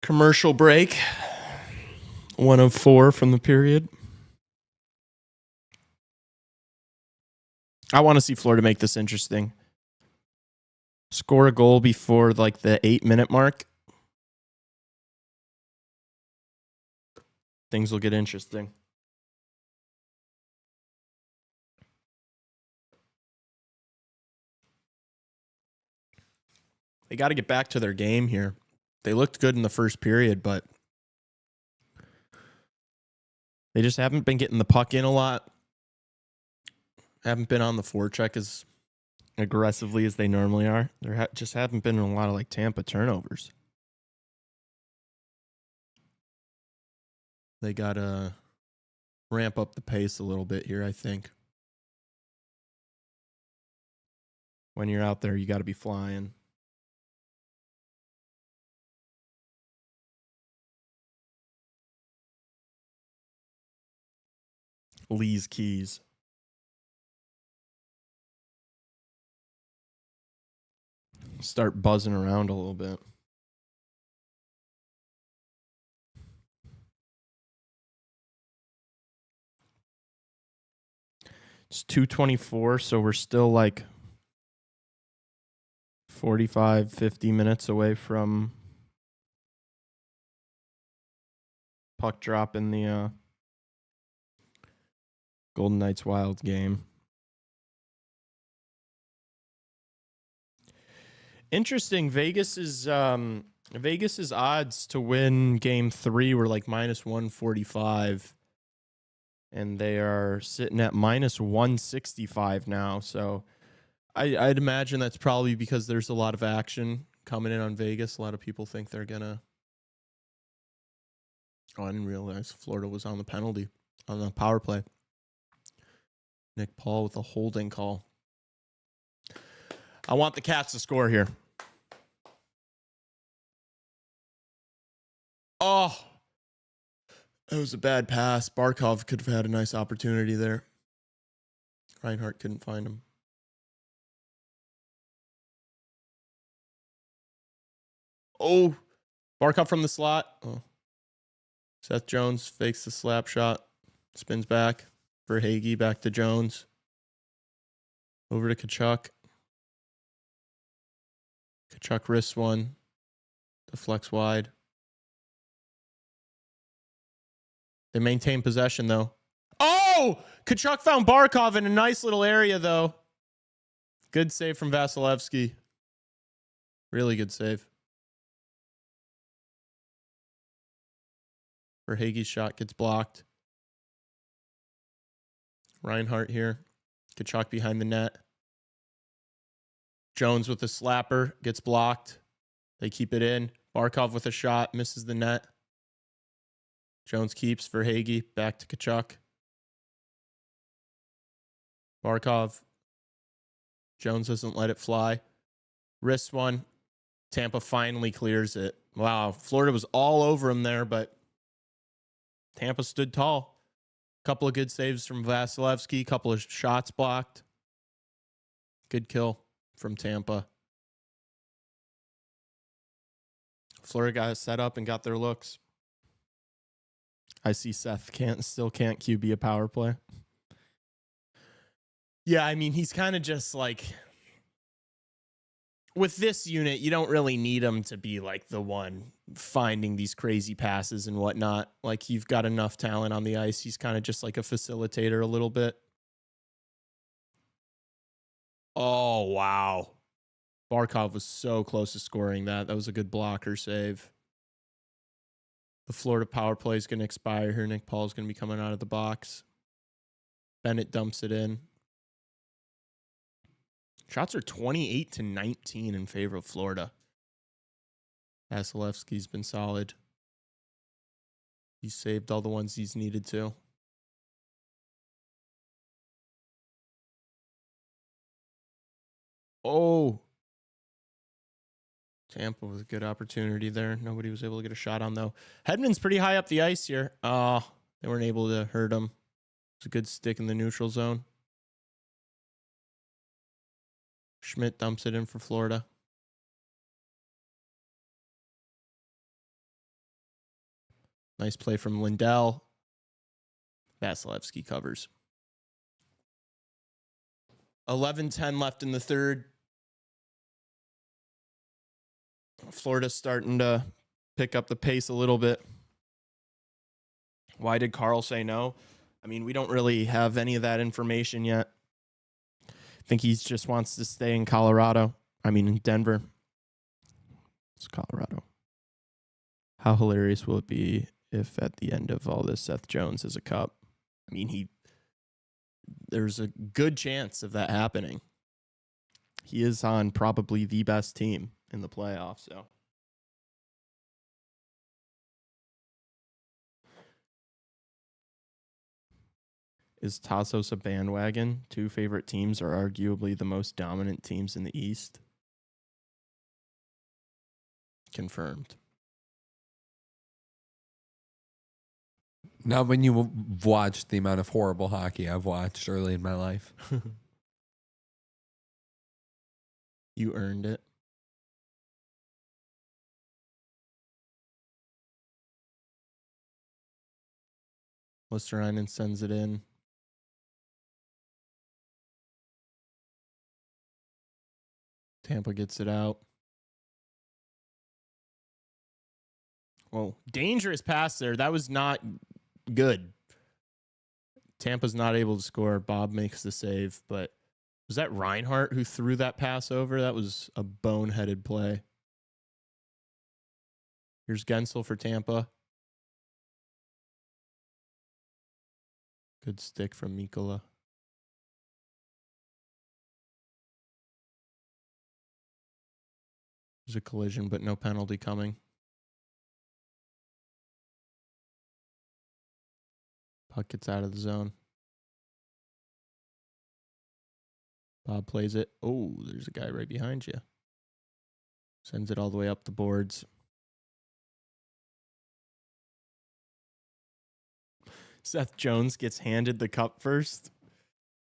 A: Commercial break. 1 of 4 from the period. I want to see Florida make this interesting. Score a goal before like the 8-minute mark. Things will get interesting. They got to get back to their game here. They looked good in the first period, but they just haven't been getting the puck in a lot. Haven't been on the forecheck as aggressively as they normally are. There just haven't been a lot of like Tampa turnovers. They got to ramp up the pace a little bit here, I think. When you're out there, you got to be flying. Lee's keys. Start buzzing around a little bit. It's 2:24, so we're still like 45, 50 minutes away from puck drop in the Golden Knights Wild game. Interesting. Vegas's odds to win game 3 were like minus 145. And they are sitting at minus 165 now. So I'd imagine that's probably because there's a lot of action coming in on Vegas. A lot of people think they're going to. Oh, I didn't realize Florida was on the penalty, on the power play. Nick Paul with a holding call. I want the Cats to score here. Oh, that was a bad pass. Barkov could have had a nice opportunity there. Reinhart couldn't find him. Oh, Barkov from the slot. Oh. Seth Jones fakes the slap shot. Spins back for Hagee. Back to Jones. Over to Tkachuk. Tkachuk wrists one. Deflects wide. They maintain possession, though. Oh! Tkachuk found Barkov in a nice little area, though. Good save from Vasilevsky. Really good save. Verhaeghe's shot gets blocked. Reinhart here. Tkachuk behind the net. Jones with a slapper. Gets blocked. They keep it in. Barkov with a shot. Misses the net. Jones keeps Verhaeghe. Back to Tkachuk. Barkov. Jones doesn't let it fly. Wrists one. Tampa finally clears it. Wow. Florida was all over him there, but Tampa stood tall. Couple of good saves from Vasilevsky. Couple of shots blocked. Good kill from Tampa. Florida got set up and got their looks. I see Seth still can't QB a power play. Yeah, I mean, he's kind of just like, with this unit, you don't really need him to be like the one finding these crazy passes and whatnot. Like, you've got enough talent on the ice. He's kind of just like a facilitator a little bit. Oh, wow. Barkov was so close to scoring that. That was a good blocker save. The Florida power play is going to expire here. Nick Paul is going to be coming out of the box. Bennett dumps it in. Shots are 28-19 in favor of Florida. Vasilevsky's been solid. He's saved all the ones he's needed to. Oh. Tampa with a good opportunity there. Nobody was able to get a shot on, though. Hedman's pretty high up the ice here. They weren't able to hurt him. It's a good stick in the neutral zone. Schmidt dumps it in for Florida. Nice play from Lindell. Vasilevsky covers. 11:10 left in the third. Florida's starting to pick up the pace a little bit. Why did Carl say no? I mean, we don't really have any of that information yet. I think he just wants to stay in Colorado. I mean, in Denver. It's Colorado. How hilarious will it be if at the end of all this, Seth Jones has a cup? I mean, there's a good chance of that happening. He is on probably the best team in the playoffs, so. Is Tassos a bandwagon? Two favorite teams are arguably the most dominant teams in the East. Confirmed.
B: Not when you watched the amount of horrible hockey I've watched early in my life.
A: You earned it. Listerainen sends it in. Tampa gets it out. Whoa, dangerous pass there. That was not good. Tampa's not able to score. Bob makes the save, but was that Reinhart who threw that pass over? That was a boneheaded play. Here's Gensel for Tampa. Good stick from Mikkola. There's a collision, but no penalty coming. Puck gets out of the zone. Bob plays it. Oh, there's a guy right behind you. Sends it all the way up the boards. Seth Jones gets handed the cup first.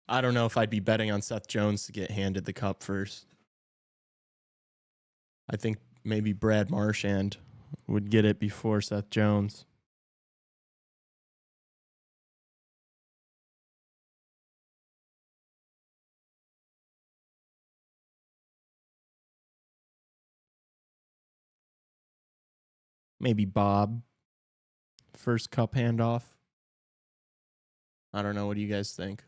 A: I don't know if I'd be betting on Seth Jones to get handed the cup first. I think maybe Brad Marchand would get it before Seth Jones. Maybe Bob. First cup handoff. I don't know. What do you guys think?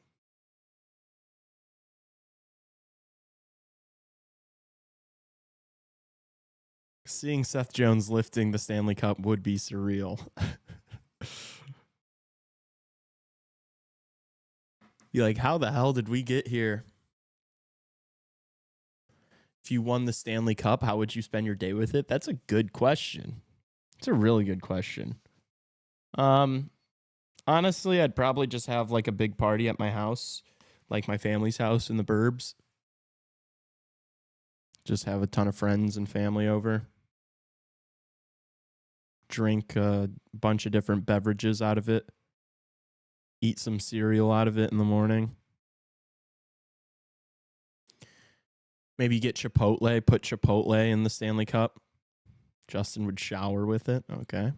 A: Seeing Seth Jones lifting the Stanley Cup would be surreal. Be like, how the hell did we get here? If you won the Stanley Cup, how would you spend your day with it? That's a good question. It's a really good question. Honestly, I'd probably just have like a big party at my house, like my family's house in the burbs. Just have a ton of friends and family over. Drink a bunch of different beverages out of it. Eat some cereal out of it in the morning. Maybe get Chipotle, put Chipotle in the Stanley Cup. Justin would shower with it. Okay.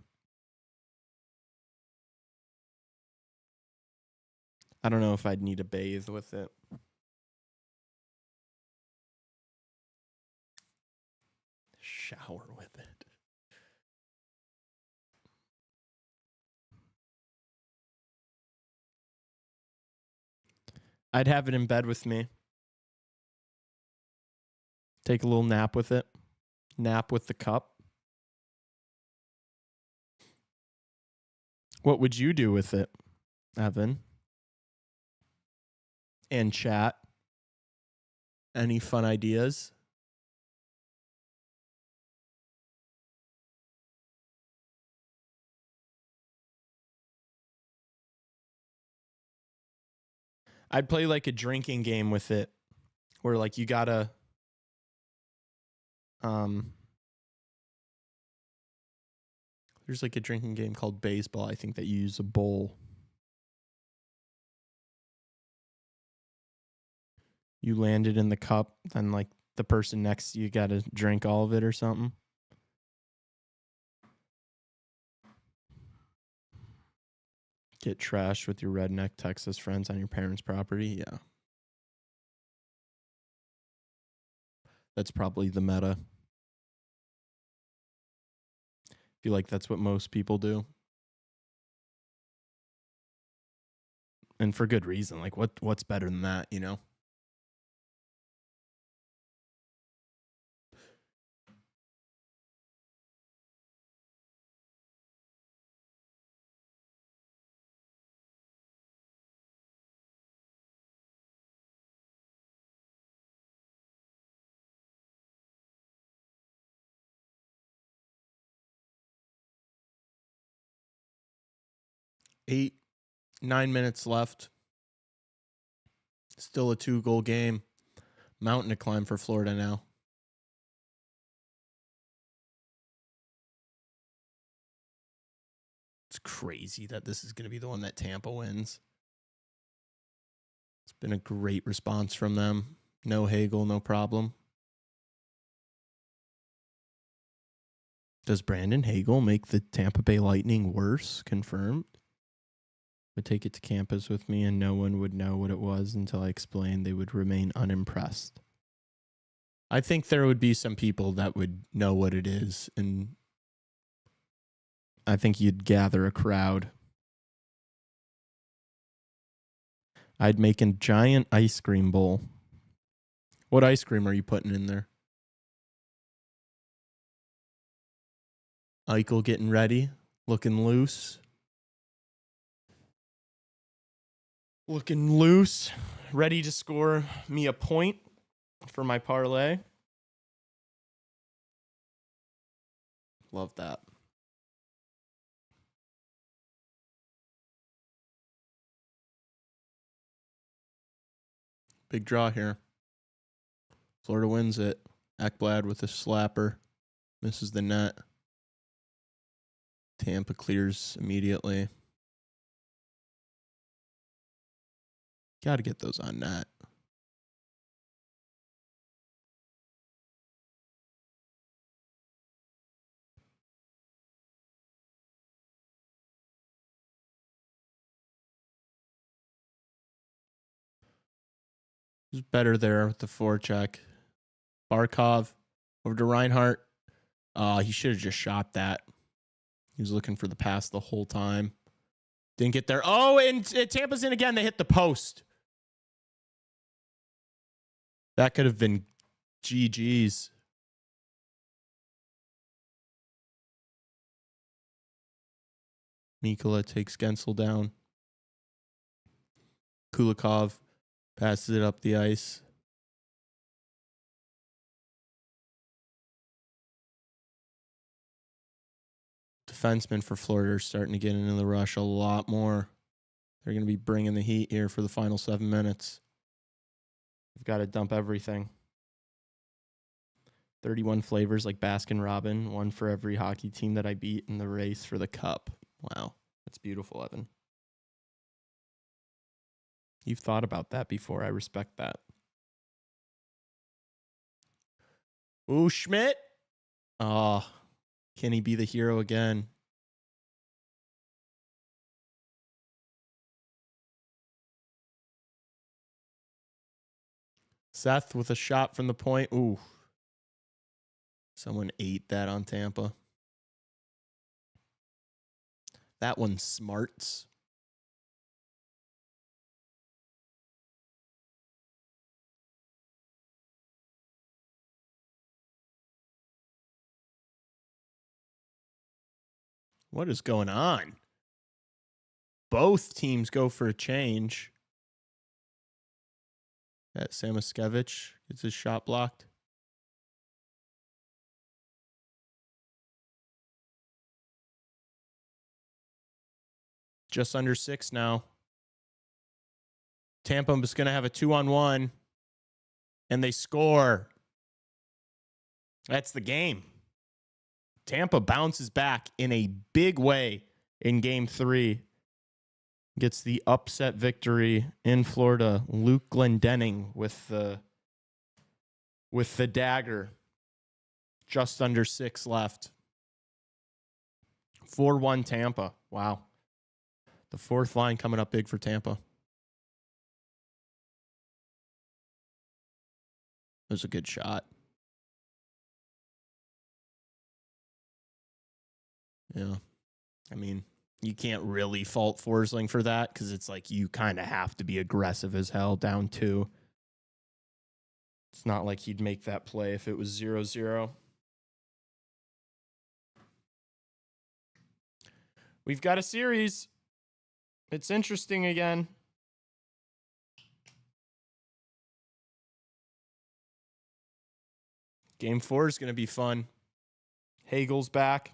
A: I don't know if I'd need to bathe with it. Shower with it. I'd have it in bed with me. Take a little nap with it. Nap with the cup. What would you do with it, Evan? And chat. Any fun ideas? I'd play like a drinking game with it where like you gotta There's like a drinking game called baseball. I think that you use a bowl. You land it in the cup, then like the person next to you got to drink all of it or something. Get trashed with your redneck Texas friends on your parents' property. Yeah. That's probably the meta. I feel like that's what most people do. And for good reason. Like what's better than that, you know? Eight, 9 minutes left. Still a 2-goal game. Mountain to climb for Florida now. It's crazy that this is going to be the one that Tampa wins. It's been a great response from them. No Hagel, no problem. Does Brandon Hagel make the Tampa Bay Lightning worse? Confirmed. Would take it to campus with me and no one would know what it was until I explained. They would remain unimpressed. I think there would be some people that would know what it is, and I think you'd gather a crowd. I'd make a giant ice cream bowl. What ice cream are you putting in there? Eichel getting ready, looking loose. Looking loose, ready to score me a point for my parlay. Love that. Big draw here. Florida wins it. Ekblad with a slapper. Misses the net. Tampa clears immediately. Got to get those on net. Who's better there with the forecheck? Barkov over to Reinhardt. He should have just shot that. He was looking for the pass the whole time. Didn't get there. Oh, and Tampa's in again. They hit the post. That could have been GG's. Mikkola takes Gensel down. Kulikov passes it up the ice. Defensemen for Florida are starting to get into the rush a lot more. They're going to be bringing the heat here for the final 7 minutes. They've got to dump everything. 31 flavors like Baskin Robin, one for every hockey team that I beat in the race for the cup. Wow, that's beautiful, Evan. You've thought about that before. I respect that. Ooh, Schmidt. Oh, can he be the hero again? Seth with a shot from the point. Ooh. Someone ate that on Tampa. That one smarts. What is going on? Both teams go for a change. That Samoskevich gets his shot blocked. Just under 6 now. Tampa is going to have a 2-on-1. And they score. That's the game. Tampa bounces back in a big way in Game 3. Gets the upset victory in Florida. Luke Glendening with the dagger. Just under 6 left. 4-1 Tampa. Wow. The fourth line coming up big for Tampa. It was a good shot. Yeah. I mean, you can't really fault Forsling for that because it's like you kind of have to be aggressive as hell down 2. It's not like he'd make that play if it was 0-0. We've got a series. It's interesting again. Game 4 is going to be fun. Hagel's back.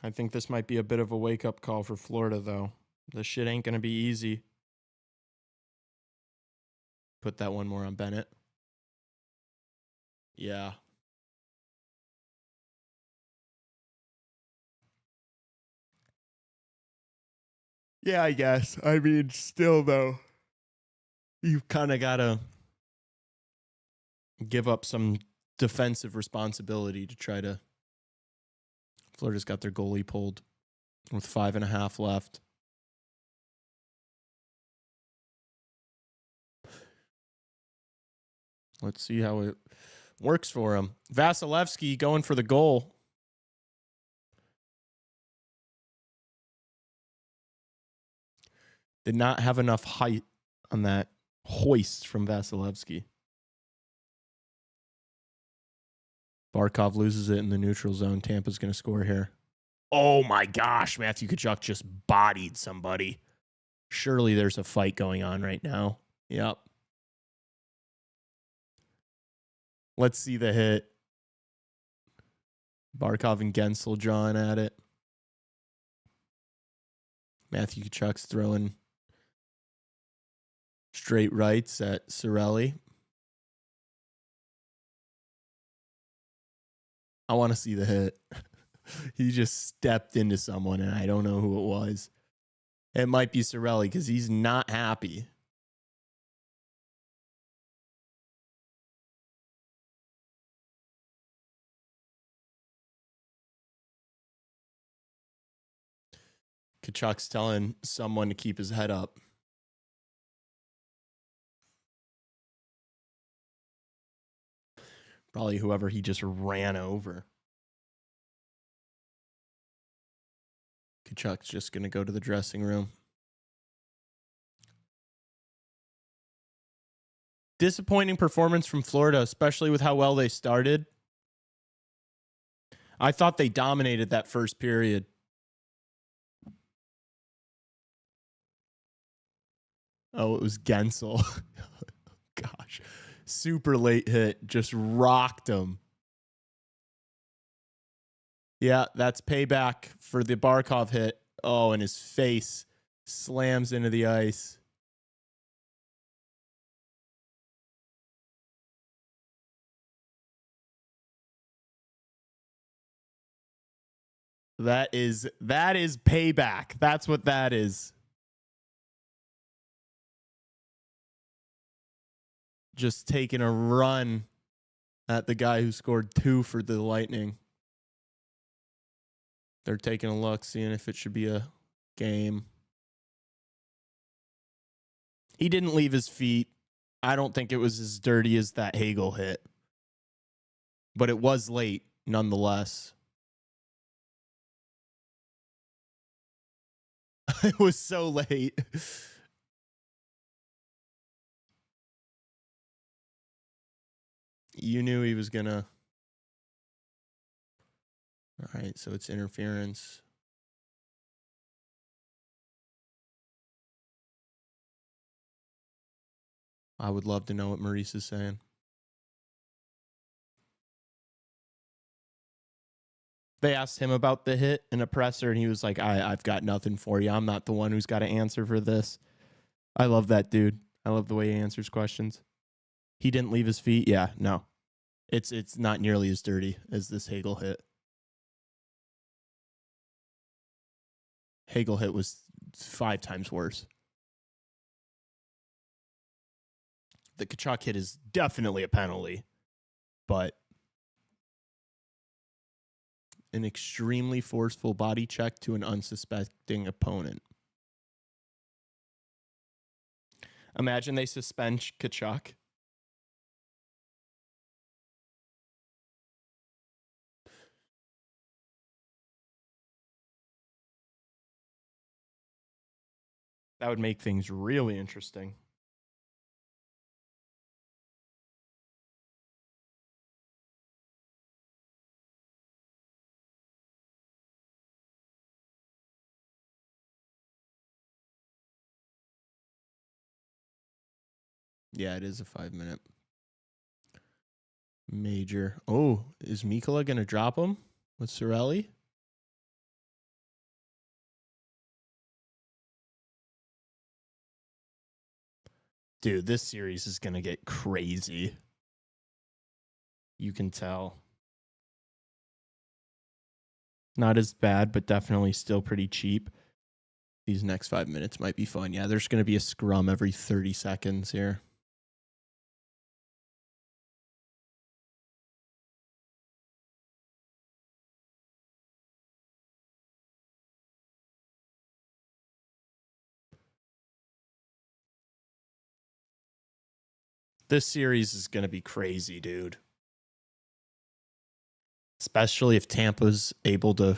A: I think this might be a bit of a wake-up call for Florida, though. This shit ain't going to be easy. Put that one more on Bennett. Yeah. Yeah, I guess. I mean, still, though, you kind of got to give up some defensive responsibility to try to... Florida's got their goalie pulled with 5.5 left. Let's see how it works for him. Vasilevsky going for the goal. Did not have enough height on that hoist from Vasilevsky. Barkov loses it in the neutral zone. Tampa's going to score here. Oh my gosh, Matthew Tkachuk just bodied somebody. Surely there's a fight going on right now. Yep. Let's see the hit. Barkov and Gensel drawing at it. Matthew Tkachuk's throwing straight rights at Cirelli. I want to see the hit. He just stepped into someone, and I don't know who it was. It might be Cirelli because he's not happy. Tkachuk's telling someone to keep his head up. Probably whoever he just ran over. Tkachuk's just going to go to the dressing room. Disappointing performance from Florida, especially with how well they started. I thought they dominated that first period. Oh, it was Gensel. Gosh. Super late hit. Just rocked him. Yeah, that's payback for the Barkov hit. Oh, and his face slams into the ice. That is payback. That's what that is. Just taking a run at the guy who scored 2 for the Lightning. They're taking a look, seeing if it should be a game. He didn't leave his feet. I don't think it was as dirty as that Hagel hit. But it was late, nonetheless. It was so late. You knew he was going to. All right, so it's interference. I would love to know what Maurice is saying. They asked him about the hit in a presser, and he was like, I've got nothing for you. I'm not the one who's got to answer for this. I love that dude. I love the way he answers questions. He didn't leave his feet? Yeah, no. It's not nearly as dirty as this Hagel hit. Hagel hit was 5 times worse. The Tkachuk hit is definitely a penalty, but an extremely forceful body check to an unsuspecting opponent. Imagine they suspend Tkachuk. That would make things really interesting. Yeah, it is a 5-minute. Major. Oh, is Mikkola going to drop him with Cirelli? Dude, this series is going to get crazy. You can tell. Not as bad, but definitely still pretty cheap. These next 5 minutes might be fun. Yeah, there's going to be a scrum every 30 seconds here. This series is going to be crazy, dude. Especially if Tampa's able to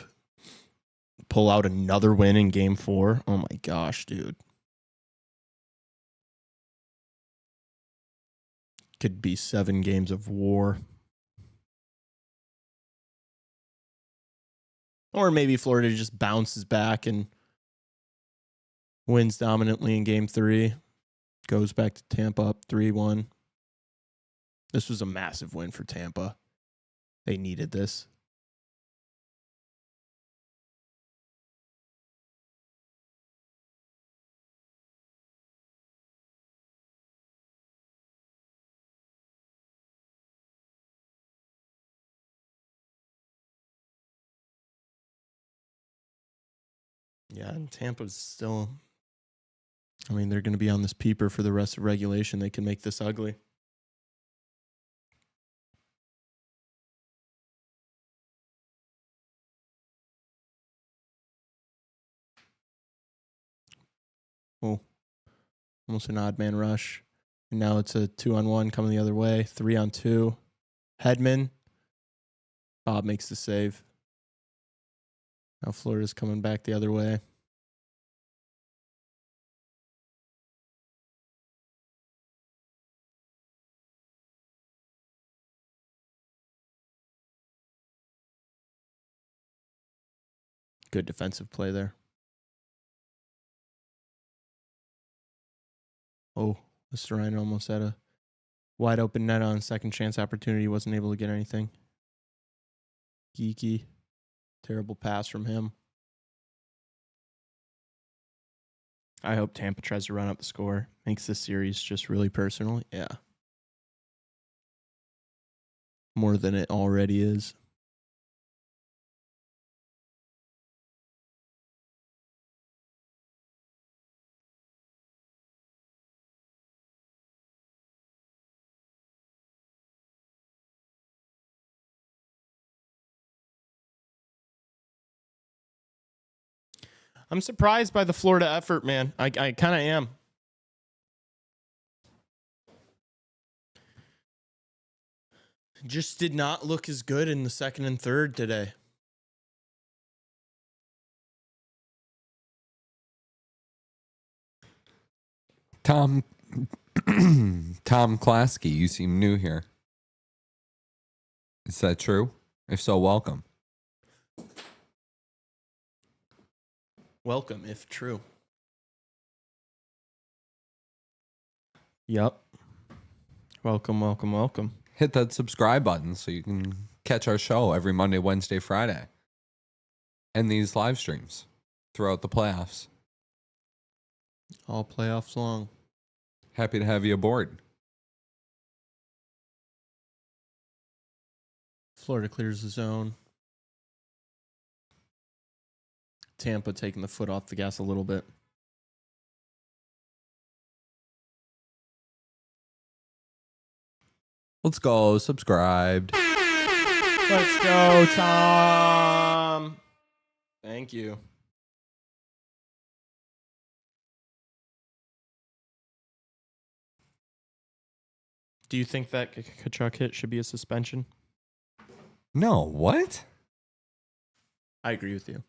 A: pull out another win in game 4. Oh my gosh, dude. Could be 7 games of war. Or maybe Florida just bounces back and wins dominantly in game 3. Goes back to Tampa up 3-1. This was a massive win for Tampa. They needed this. Yeah, and Tampa's still... I mean, they're going to be on this peeper for the rest of regulation. They can make this ugly. Oh, almost an odd man rush. And now it's a 2-on-1 coming the other way. 3-on-2. Hedman. Bob makes the save. Now Florida's coming back the other way. Good defensive play there. Oh, Mr. Ryan almost had a wide open net on second chance opportunity. Wasn't able to get anything. Geeky. Terrible pass from him. I hope Tampa tries to run up the score. Makes this series just really personal. Yeah. More than it already is. I'm surprised by the Florida effort, man. I kind of am. Just did not look as good in the second and third today.
B: Tom Klasky, you seem new here. Is that true? If so, welcome.
A: Welcome, if true. Yep. Welcome, welcome, welcome.
B: Hit that subscribe button so you can catch our show every Monday, Wednesday, Friday. And these live streams throughout the playoffs.
A: All playoffs long.
B: Happy to have you aboard.
A: Florida clears the zone. Tampa taking the foot off the gas a little bit.
B: Let's go. Subscribed.
A: Let's go, Tom. Thank you. Do you think that Kachuk hit should be a suspension?
B: No, what?
A: I agree with you.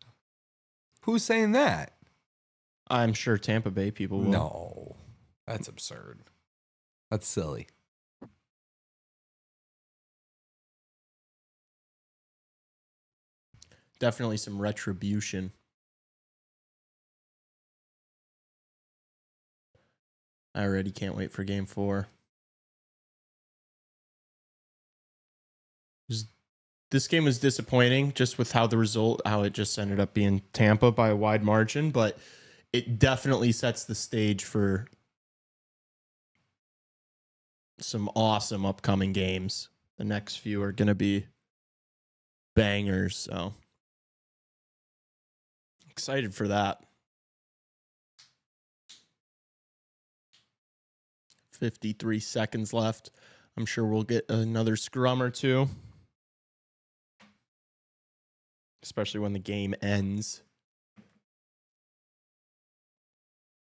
B: Who's saying that?
A: I'm sure Tampa Bay people will.
B: No, that's absurd. That's silly.
A: Definitely some retribution. I already can't wait for game 4. This game was disappointing just with how it just ended up being Tampa by a wide margin, but it definitely sets the stage for some awesome upcoming games. The next few are going to be bangers, so excited for that. 53 seconds left. I'm sure we'll get another scrum or two. Especially when the game ends.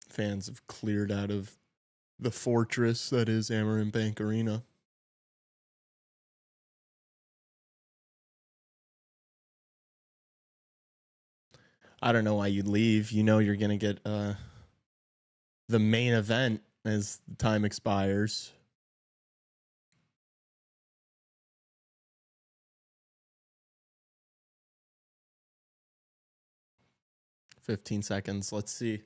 A: Fans have cleared out of the fortress that is Amarin Bank Arena. I don't know why you'd leave. You know you're going to get the main event as the time expires. $15 seconds. Let's see.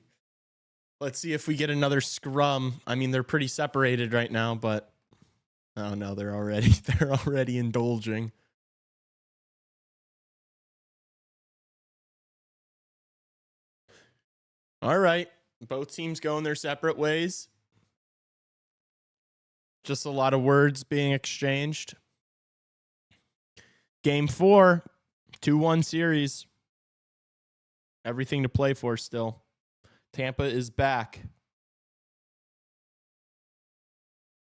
A: Let's see if we get another scrum. I mean, they're pretty separated right now, but oh no, they're already indulging. All right. Both teams going their separate ways. Just a lot of words being exchanged. Game 4, 2-1 series. Everything to play for still. Tampa is back.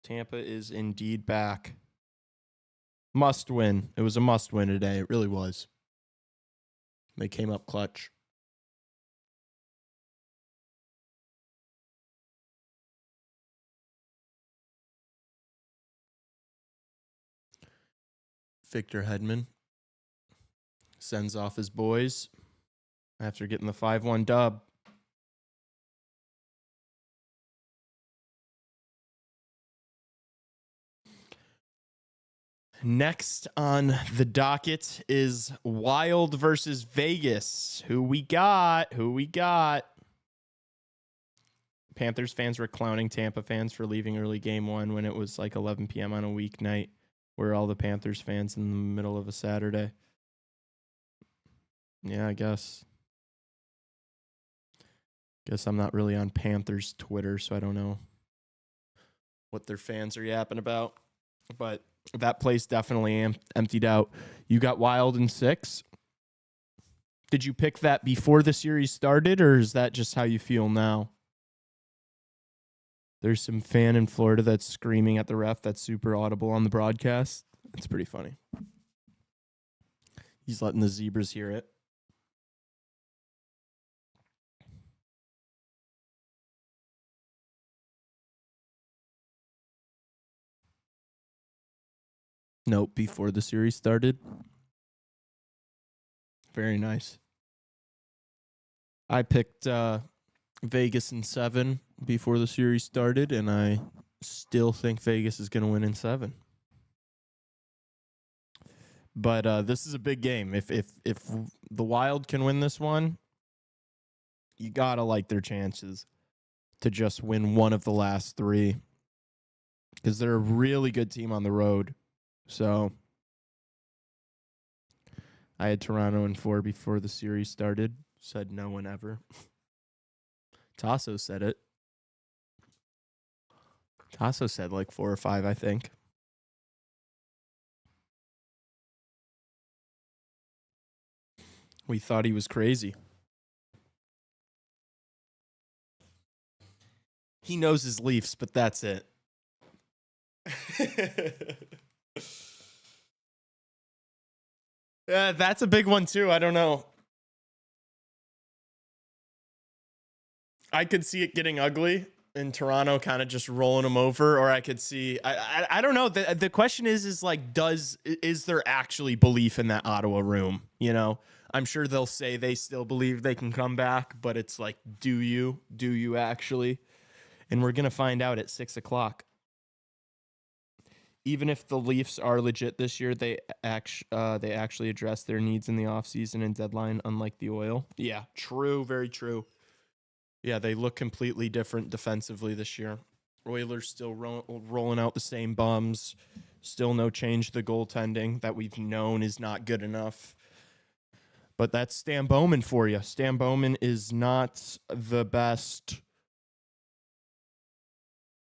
A: Tampa is indeed back. Must win. It was a must win today. It really was. They came up clutch. Victor Hedman sends off his boys after getting the 5-1 dub. Next on the docket is Wild versus Vegas. Who we got? Panthers fans were clowning Tampa fans for leaving early game 1 when it was like 11 p.m. on a weeknight. Where all the Panthers fans in the middle of a Saturday. Yeah, I guess. Guess I'm not really on Panthers Twitter, so I don't know what their fans are yapping about. But that place definitely emptied out. You got Wild in 6. Did you pick that before the series started, or is that just how you feel now? There's some fan in Florida that's screaming at the ref that's super audible on the broadcast. It's pretty funny. He's letting the Zebras hear it. Nope, before the series started. Very nice. I picked Vegas in 7 before the series started, and I still think Vegas is going to win in 7. But this is a big game. If the Wild can win this one, you got to like their chances to just win one of the last 3 because they're a really good team on the road. So I had Toronto in 4 before the series started. Said no one ever. Tassos said it. Tassos said like 4 or 5, I think. We thought he was crazy. He knows his Leafs, but that's it. That's a big one too. I don't know. I could see it getting ugly and Toronto kind of just rolling them over, or I could see. I don't know. The question is like, is there actually belief in that Ottawa room? You know, I'm sure they'll say they still believe they can come back, but it's like, do you actually? And we're gonna find out at 6:00. Even if the Leafs are legit this year, they actually address their needs in the offseason and deadline, unlike the Oil. Yeah, true, very true. Yeah, they look completely different defensively this year. Oilers still rolling out the same bums. Still no change to the goaltending that we've known is not good enough. But that's Stan Bowman for you. Stan Bowman is not the best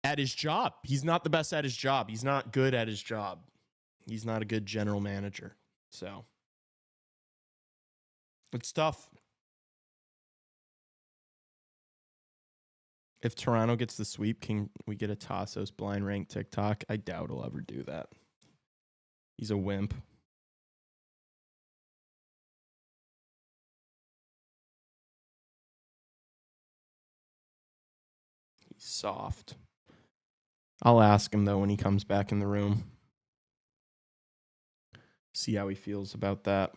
A: at his job. He's not the best at his job. He's not good at his job. He's not a good general manager. So it's tough. If Toronto gets the sweep, can we get a Tassos blind rank TikTok? I doubt he'll ever do that. He's a wimp. He's soft. I'll ask him, though, when he comes back in the room. See how he feels about that.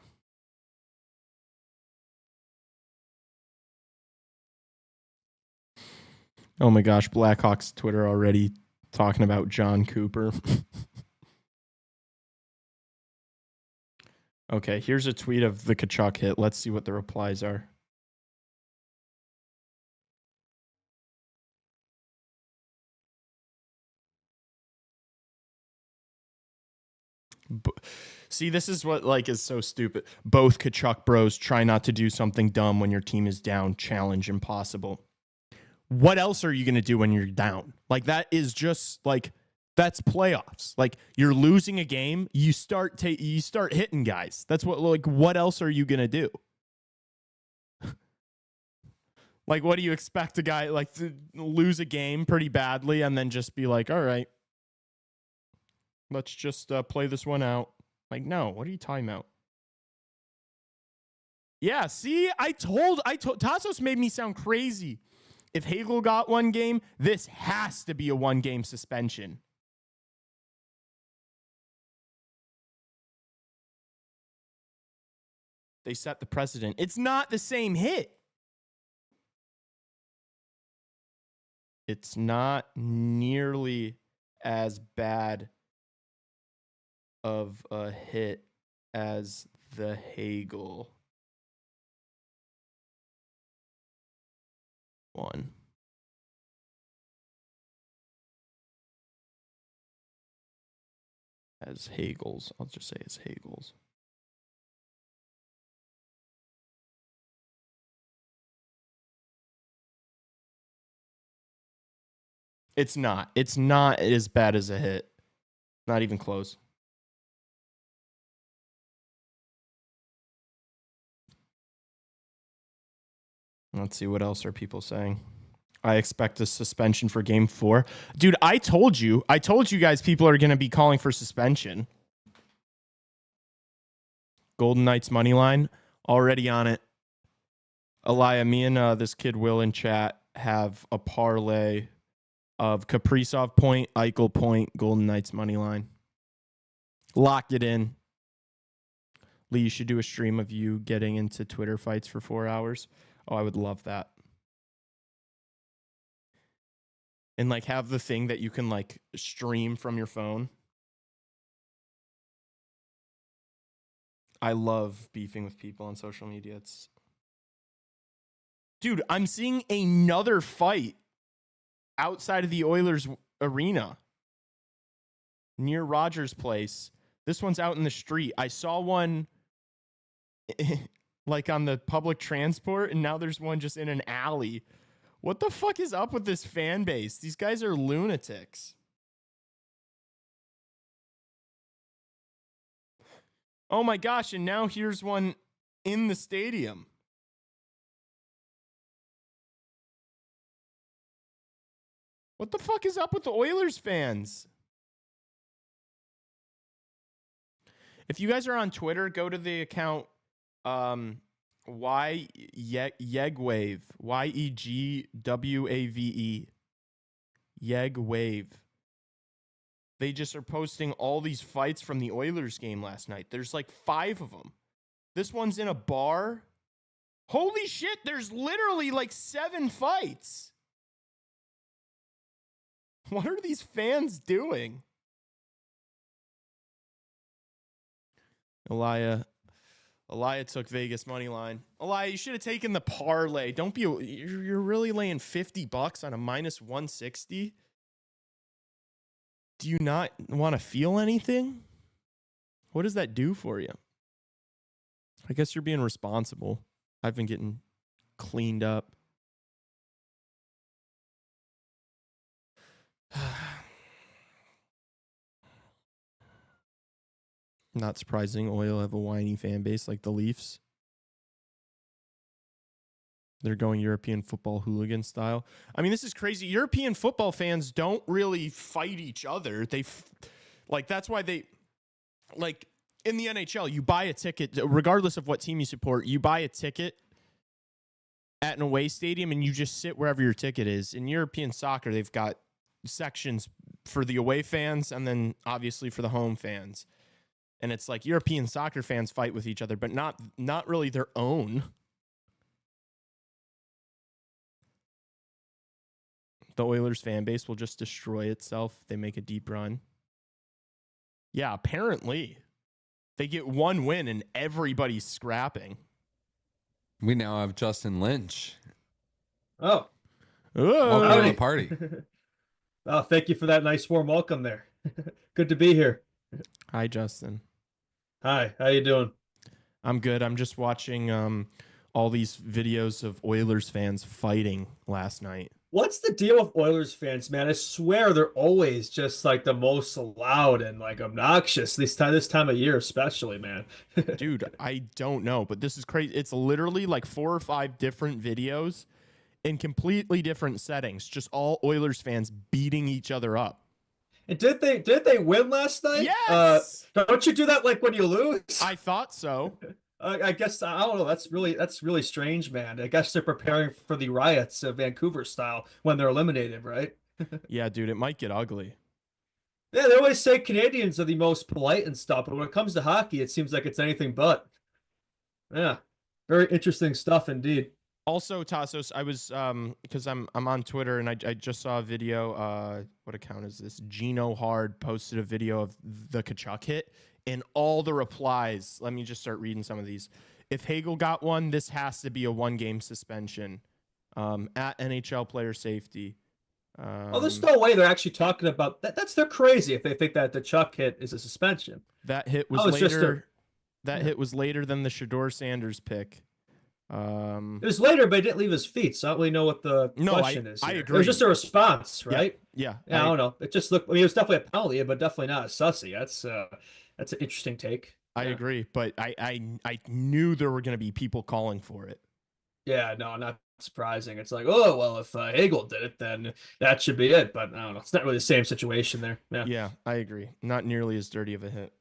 A: Oh my gosh, Blackhawks Twitter already talking about John Cooper. Okay, here's a tweet of the Tkachuk hit. Let's see what the replies are. See, this is what like is so stupid. Both Tkachuk bros try not to do something dumb when your team is down. Challenge impossible. What else are you going to do when you're down? Like, that is just like, that's playoffs. Like, you're losing a game, you start hitting guys. That's what else are you going to do? Like, what do you expect a guy like to lose a game pretty badly and then just be like, all right, let's just play this one out? Like, no, what are you talking about? Yeah, see, I told Tassos made me sound crazy. If Hagel got one game, this has to be a one-game suspension. They set the precedent. It's not the same hit. It's not nearly as bad of a hit as the Hagel one. As Hagel's. I'll just say as Hagel's. It's not. It's not as bad as a hit. Not even close. Let's see, what else are people saying? I expect a suspension for game 4. Dude, I told you guys people are going to be calling for suspension. Golden Knights money line, already on it. Elia, me and this kid Will in chat have a parlay of Kaprizov point, Eichel point, Golden Knights money line. Locked it in. Lee, you should do a stream of you getting into Twitter fights for 4 hours. Oh, I would love that. And like have the thing that you can like stream from your phone. I love beefing with people on social media. Dude, I'm seeing another fight outside of the Oilers arena near Rogers Place. This one's out in the street. I saw one like on the public transport, and now there's one just in an alley. What the fuck is up with this fan base? These guys are lunatics. Oh my gosh, and now here's one in the stadium. What the fuck is up with the Oilers fans? If you guys are on Twitter, go to the account Yegwave, YEGWAVE, Yegwave. They just are posting all these fights from the Oilers game last night. There's like 5 of them. This one's in a bar. Holy shit, there's literally like 7 fights. What are these fans doing? Elia took Vegas money line. Elia, you should have taken the parlay. Don't be. You're really laying $50 on a minus 160. Do you not want to feel anything? What does that do for you? I guess you're being responsible. I've been getting cleaned up. Not surprising. Oil have a whiny fan base like the Leafs. They're going European football hooligan style. I mean, this is crazy. European football fans don't really fight each other. That's why they, like, in the NHL, you buy a ticket, regardless of what team you support, you buy a ticket at an away stadium and you just sit wherever your ticket is. In European soccer, they've got sections for the away fans and then obviously for the home fans. And it's like European soccer fans fight with each other, but not really their own. The Oilers fan base will just destroy itself if they make a deep run. Yeah, apparently. They get one win and everybody's scrapping.
B: We now have Justin Lynch.
C: Oh.
B: Welcome to the party.
C: Oh, thank you for that nice warm welcome there. Good to be here.
A: Hi, Justin.
C: Hi, how you doing?
A: I'm good. I'm just watching all these videos of Oilers fans fighting last night.
C: What's the deal with Oilers fans, man? I swear they're always just like the most loud and like obnoxious this time of year, especially, man.
A: Dude, I don't know, but this is crazy. It's literally like 4 or 5 different videos in completely different settings, just all Oilers fans beating each other up.
C: And did they win last night?
A: Yes.
C: Don't you do that like when you lose?
A: I thought so.
C: I guess I don't know. That's really strange, man. I guess they're preparing for the riots of Vancouver style when they're eliminated, right?
A: Yeah, dude, it might get ugly.
C: Yeah, they always say Canadians are the most polite and stuff, but when it comes to hockey, it seems like it's anything but. Yeah, very interesting stuff indeed.
A: Also, Tassos, I was because I'm on Twitter and I just saw a video. What account is this? Gino Hard posted a video of the Tkachuk hit and all the replies. Let me just start reading some of these. If Hagel got one, this has to be a 1-game suspension. At NHL player safety.
C: Oh, there's no way they're actually talking about that. They're crazy if they think that the Chuck hit is a suspension.
A: That hit was later. That hit was later than the Shedeur Sanders pick.
C: It was later, but it didn't leave his feet, so I don't really know what the question is.
A: I
C: here.
A: agree.
C: It was just a response, right?
A: Yeah.
C: I don't know. It just looked. I mean, it was definitely a penalty, but definitely not a sussy. That's an interesting take.
A: I agree, but I knew there were going to be people calling for it.
C: Yeah, no, not surprising. It's like, oh well, if Hagel did it, then that should be it. But I don't know. It's not really the same situation there.
A: Yeah, I agree. Not nearly as dirty of a hit.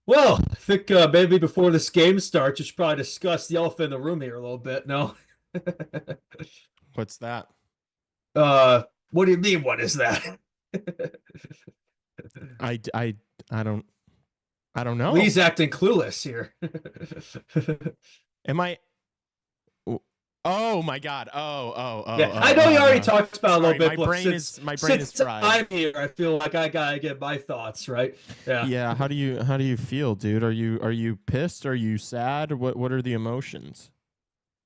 C: Well, I think maybe before this game starts, you should probably discuss the elephant in the room here a little bit. No.
A: What's that?
C: What do you mean? What is that?
A: I don't know.
C: Lee's acting clueless here.
A: Am I? Oh my God! Oh!
C: Yeah, I know you already talked about it a little bit.
A: My brain is fried.
C: I'm here. I feel like I gotta get my thoughts right. Yeah.
A: Yeah. How do you feel, dude? Are you pissed? Are you sad? What are the emotions?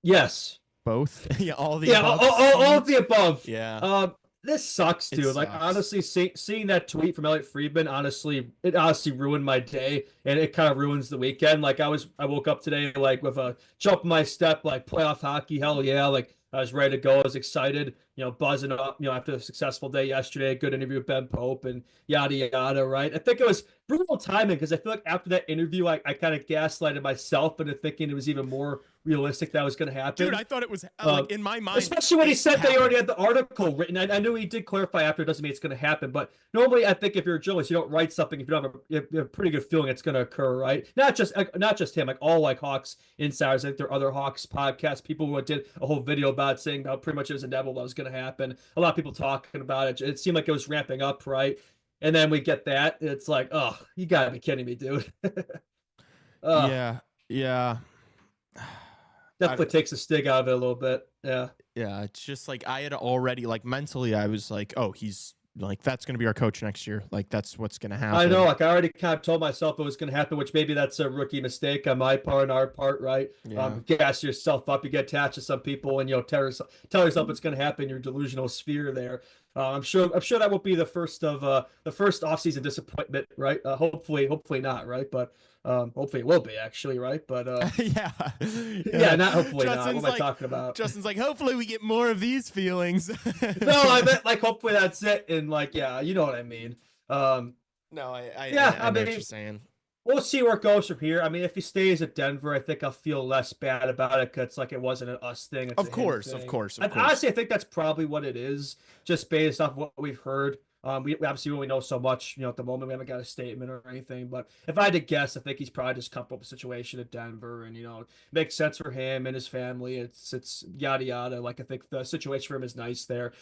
C: Yes.
A: Both. Yeah. All the.
C: Yeah.
A: Above.
C: All of the above.
A: Yeah.
C: This sucks, dude. Like, honestly, seeing that tweet from Elliot Friedman, it honestly ruined my day, and it kind of ruins the weekend. Like, I woke up today, like, with a jump in my step, like, playoff hockey, hell yeah. Like, I was ready to go. I was excited. buzzing up, after the successful day yesterday, good interview with Ben Pope and yada yada, right? I think it was brutal timing because I feel like after that interview, I kind of gaslighted myself into thinking it was even more realistic that was going to happen.
A: Dude, I thought it was like in my mind,
C: especially when he said they already had the article written. I knew he did clarify after. It doesn't mean it's going to happen, but normally I think if you're a journalist, you don't write something if you don't have a pretty good feeling it's going to occur, right? Not just him, like all like Hawks insiders. I think there are other Hawks podcast people who did a whole video about it, saying how pretty much it was inevitable that was going to happen. A lot of people talking about it. It seemed like it was ramping up, right? And then we get that. It's like, oh, you gotta be kidding me, dude.
A: Yeah.
C: Definitely takes the sting out of it a little bit. Yeah.
A: Yeah. It's just like I had already, like, mentally, I was like, oh, he's like, that's going to be our coach next year. Like, that's what's going to happen.
C: I know. Like, I already kind of told myself it was going to happen, which maybe that's a rookie mistake on my part and our part, right?
A: Yeah.
C: Gas yourself up. You get attached to some people and, tell yourself it's going to happen in your delusional sphere there. I'm sure that won't be the first offseason disappointment, right? Hopefully not, right? But hopefully it will be actually, right? But yeah, not hopefully not. What am I talking about?
A: Justin's like, hopefully we get more of these feelings.
C: No, I meant like hopefully that's it, and like you know what I mean.
A: No, I know what you're saying.
C: We'll see where it goes from here. I mean, if he stays at Denver, I think I'll feel less bad about it because like it wasn't an us thing. It's
A: of course.
C: Honestly, I think that's probably what it is, just based off what we've heard. We obviously only know so much, at the moment. We haven't got a statement or anything. But if I had to guess, I think he's probably just come up with a situation at Denver, and it makes sense for him and his family. It's yada yada. Like I think the situation for him is nice there.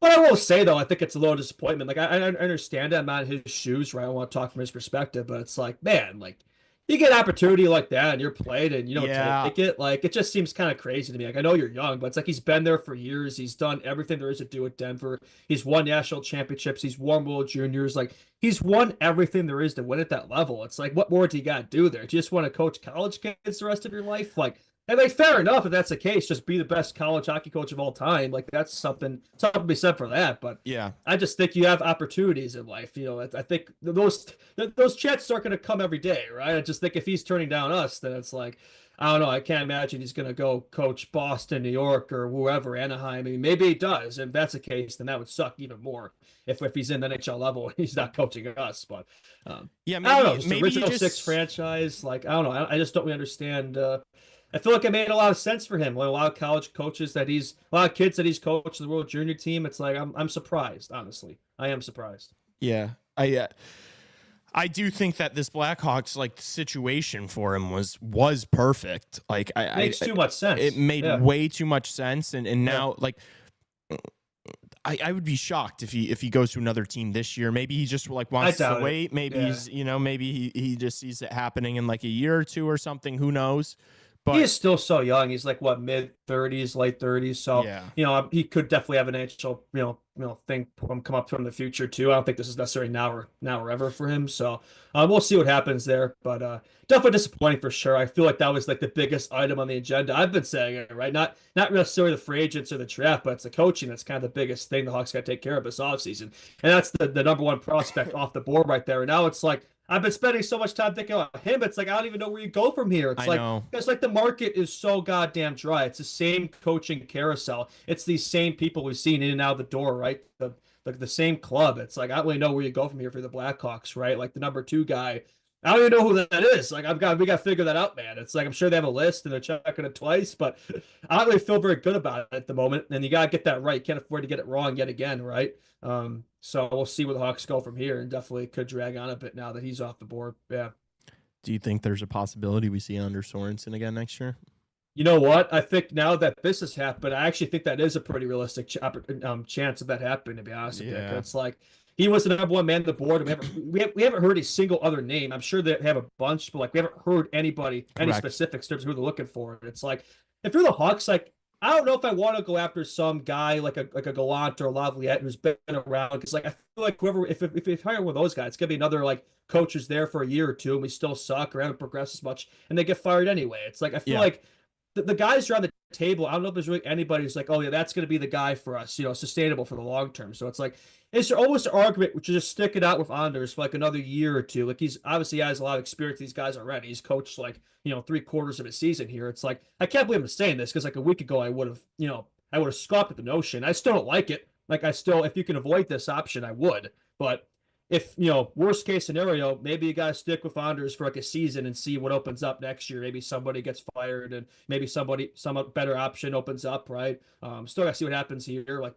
C: But I will say though, I think it's a little disappointment. Like I understand it. I'm not in his shoes, right? I want to talk from his perspective, but it's like, man, like you get an opportunity like that and you're played and you don't take it. Like it just seems kind of crazy to me. Like I know you're young, but it's like he's been there for years. He's done everything there is to do at Denver. He's won national championships. He's won World Juniors. Like he's won everything there is to win at that level. It's like, what more do you got to do there? Do you just want to coach college kids the rest of your life? Like, and like, fair enough if that's the case. Just be the best college hockey coach of all time. Like that's something to be said for that. But
A: yeah,
C: I just think you have opportunities in life. I think those chances aren't going to come every day, right? I just think if he's turning down us, then it's like, I don't know. I can't imagine he's going to go coach Boston, New York, or whoever, Anaheim. I mean, maybe he does. And if that's the case, then that would suck even more if he's in the NHL level and he's not coaching us. But
A: yeah, maybe,
C: I don't know.
A: Maybe
C: original
A: just...
C: 6 franchise, like I don't know. I just don't really understand. I feel like it made a lot of sense for him. Like a lot of college coaches a lot of kids that he's coached the World Junior team. It's like I'm surprised, honestly. I am surprised.
A: Yeah, I do think that this Blackhawks like situation for him was perfect. Like it
C: makes too much sense.
A: It made way too much sense, and now like I would be shocked if he goes to another team this year. Maybe he just like wants to wait. Maybe he's maybe he just sees it happening in like a year or two or something. Who knows? But
C: he is still so young. He's like what, mid-30s, late 30s. So he could definitely have an NHL thing come up from the future too. I don't think this is necessarily now or ever for him. So we'll see what happens there. But definitely disappointing for sure. I feel like that was like the biggest item on the agenda. I've been saying it, right? Not necessarily the free agents or the draft, but it's the coaching that's kind of the biggest thing the Hawks got to take care of this offseason. And that's the number one prospect off the board right there. And now it's like, I've been spending so much time thinking about him. It's like I don't even know where you go from here. It's like the market is so goddamn dry. It's the same coaching carousel. It's these same people we've seen in and out of the door, right? The same club. It's like I don't really know where you go from here for the Blackhawks, right? Like the number 2 guy. I don't even know who that is. Like we got to figure that out, man. It's like I'm sure they have a list and they're checking it twice, but I don't really feel very good about it at the moment. And you got to get that right. You can't afford to get it wrong yet again, right? So we'll see where the Hawks go from here, and definitely could drag on a bit now that he's off the board. Yeah.
A: Do you think there's a possibility we see Anders Sorensen again next year?
C: You know what? I think now that this has happened, I actually think that is a pretty realistic chance of that happening, to be honest with you. It's like he was the number 1 man on the board. We haven't heard a single other name. I'm sure they have a bunch, but like we haven't heard any specifics in terms of who they're looking for. It's like if you're the Hawks, like I don't know if I want to go after some guy like a Gallant or a Lavalette who's been around, because like I feel like whoever if you hire one of those guys, it's gonna be another like coach who's there for a year or two and we still suck or haven't progressed as much and they get fired anyway. It's like I feel like the guys are on the table. I don't know if there's really anybody who's like, oh yeah, that's gonna be the guy for us, sustainable for the long term. So it's like it's almost an argument which is just stick it out with Anders for like another year or two. Like he's obviously has a lot of experience. These guys already. He's coached like 3/4 of his season here. It's like I can't believe I'm saying this because like a week ago I would have I would have scoffed at the notion. I still don't like it. Like, if you can avoid this option, I would. But if, worst case scenario, maybe you got to stick with Anders for like a season and see what opens up next year. Maybe somebody gets fired and maybe some better option opens up, right? Still got to see what happens here. Like,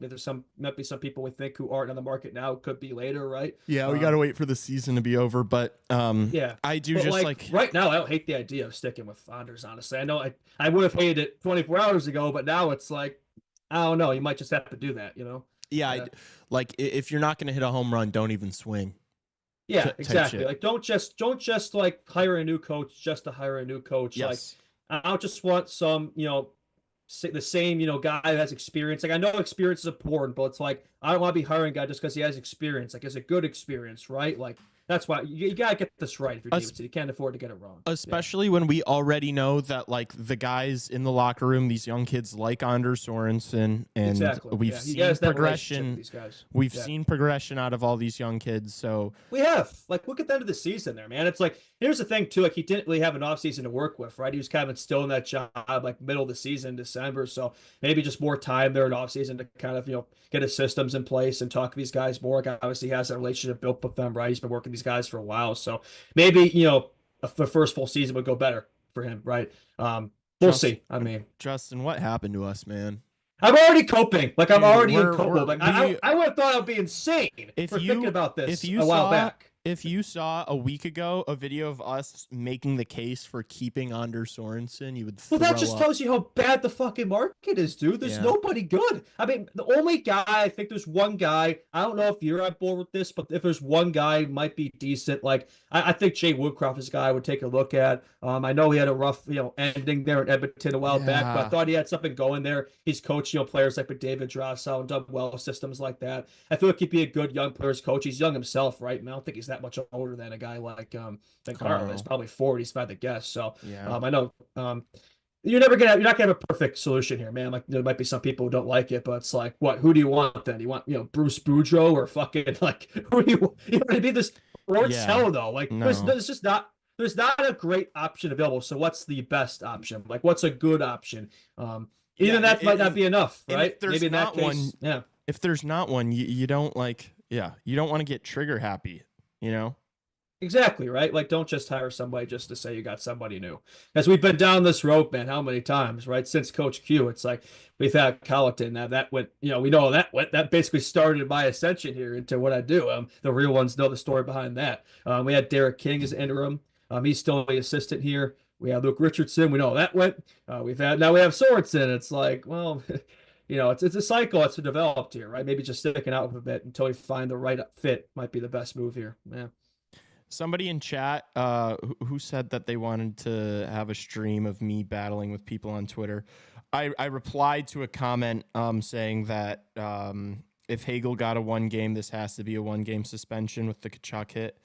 C: might be some people we think who aren't on the market now, could be later, right?
A: Yeah, we got to wait for the season to be over. But
C: yeah,
A: I do,
C: but
A: just like
C: right now, I don't hate the idea of sticking with Anders, honestly. I know I would have hated it 24 hours ago, but now it's like, I don't know. You might just have to do that,
A: Yeah, like if you're not going to hit a home run, don't even swing.
C: Yeah, exactly. Like don't just like hire a new coach just to hire a new coach.
A: Yes.
C: Like I don't just want some, the same, guy who has experience. Like I know experience is important, but it's like I don't want to be hiring a guy just because he has experience. Like it's a good experience, right? Like that's why you gotta get this right if you're Davidson. You can't afford to get it wrong.
A: Especially when we already know that like the guys in the locker room, these young kids like Anders Sorensen, and we've seen progression.
C: These guys.
A: We've seen progression out of all these young kids. So
C: we have. Like look at the end of the season there, man. It's like here's the thing too. Like he didn't really have an offseason to work with, right? He was kind of still in that job like middle of the season, December. So maybe just more time there in offseason to kind of get his systems in place and talk to these guys more. Like obviously he has a relationship built with them, right? He's been working these guys for a while, so maybe the first full season would go better for him, right? We'll see. I mean,
A: Justin, what happened to us, man?
C: I'm already coping. Like I'm already in coping. Like I would have thought I would be insane for thinking about this a while back.
A: If you saw a week ago a video of us making the case for keeping Anders Sorensen, you would throw
C: that just
A: up.
C: tells you how bad the fucking market is, dude. There's nobody good. I mean, the only guy, I think there's one guy, I don't know if you're on board with this, but if there's one guy who might be decent, like I think Jay Woodcroft is a guy I would take a look at. I know he had a rough, ending there in Edmonton a while back, but I thought he had something going there. He's coached, players like David Drossow and done well systems like that. I feel like he'd be a good young players coach. He's young himself, right? I don't think he's that much older than a guy like than Carl is. Probably 40s, if I had to guess. So I know you're not gonna have a perfect solution here, man. Like there might be some people who don't like it, but it's like, who do you want then? You want Bruce Boudreau or fucking like who do you want to be this sports hell though? Like there's just not a great option available. So what's the best option? Like what's a good option? Even that might not be enough, right?
A: Maybe
C: in that case,
A: if there's not one, you don't you don't want to get trigger happy,
C: Exactly, right? Like, don't just hire somebody just to say you got somebody new. As we've been down this road, man, how many times, right? Since Coach Q, it's like we've had Colleton. Now that went, we know that basically started my ascension here into what I do. The real ones know the story behind that. We had Derek King as interim. He's still the assistant here. We have Luke Richardson. We know that went. Now we have Sorensen. It's like, well, it's a cycle that's developed here, right? Maybe just sticking out with a bit until we find the right fit might be the best move here. Yeah.
A: Somebody in chat who said that they wanted to have a stream of me battling with people on Twitter. I replied to a comment saying that if Hagel got a 1 game, this has to be a 1 game suspension with the Kachuk hit.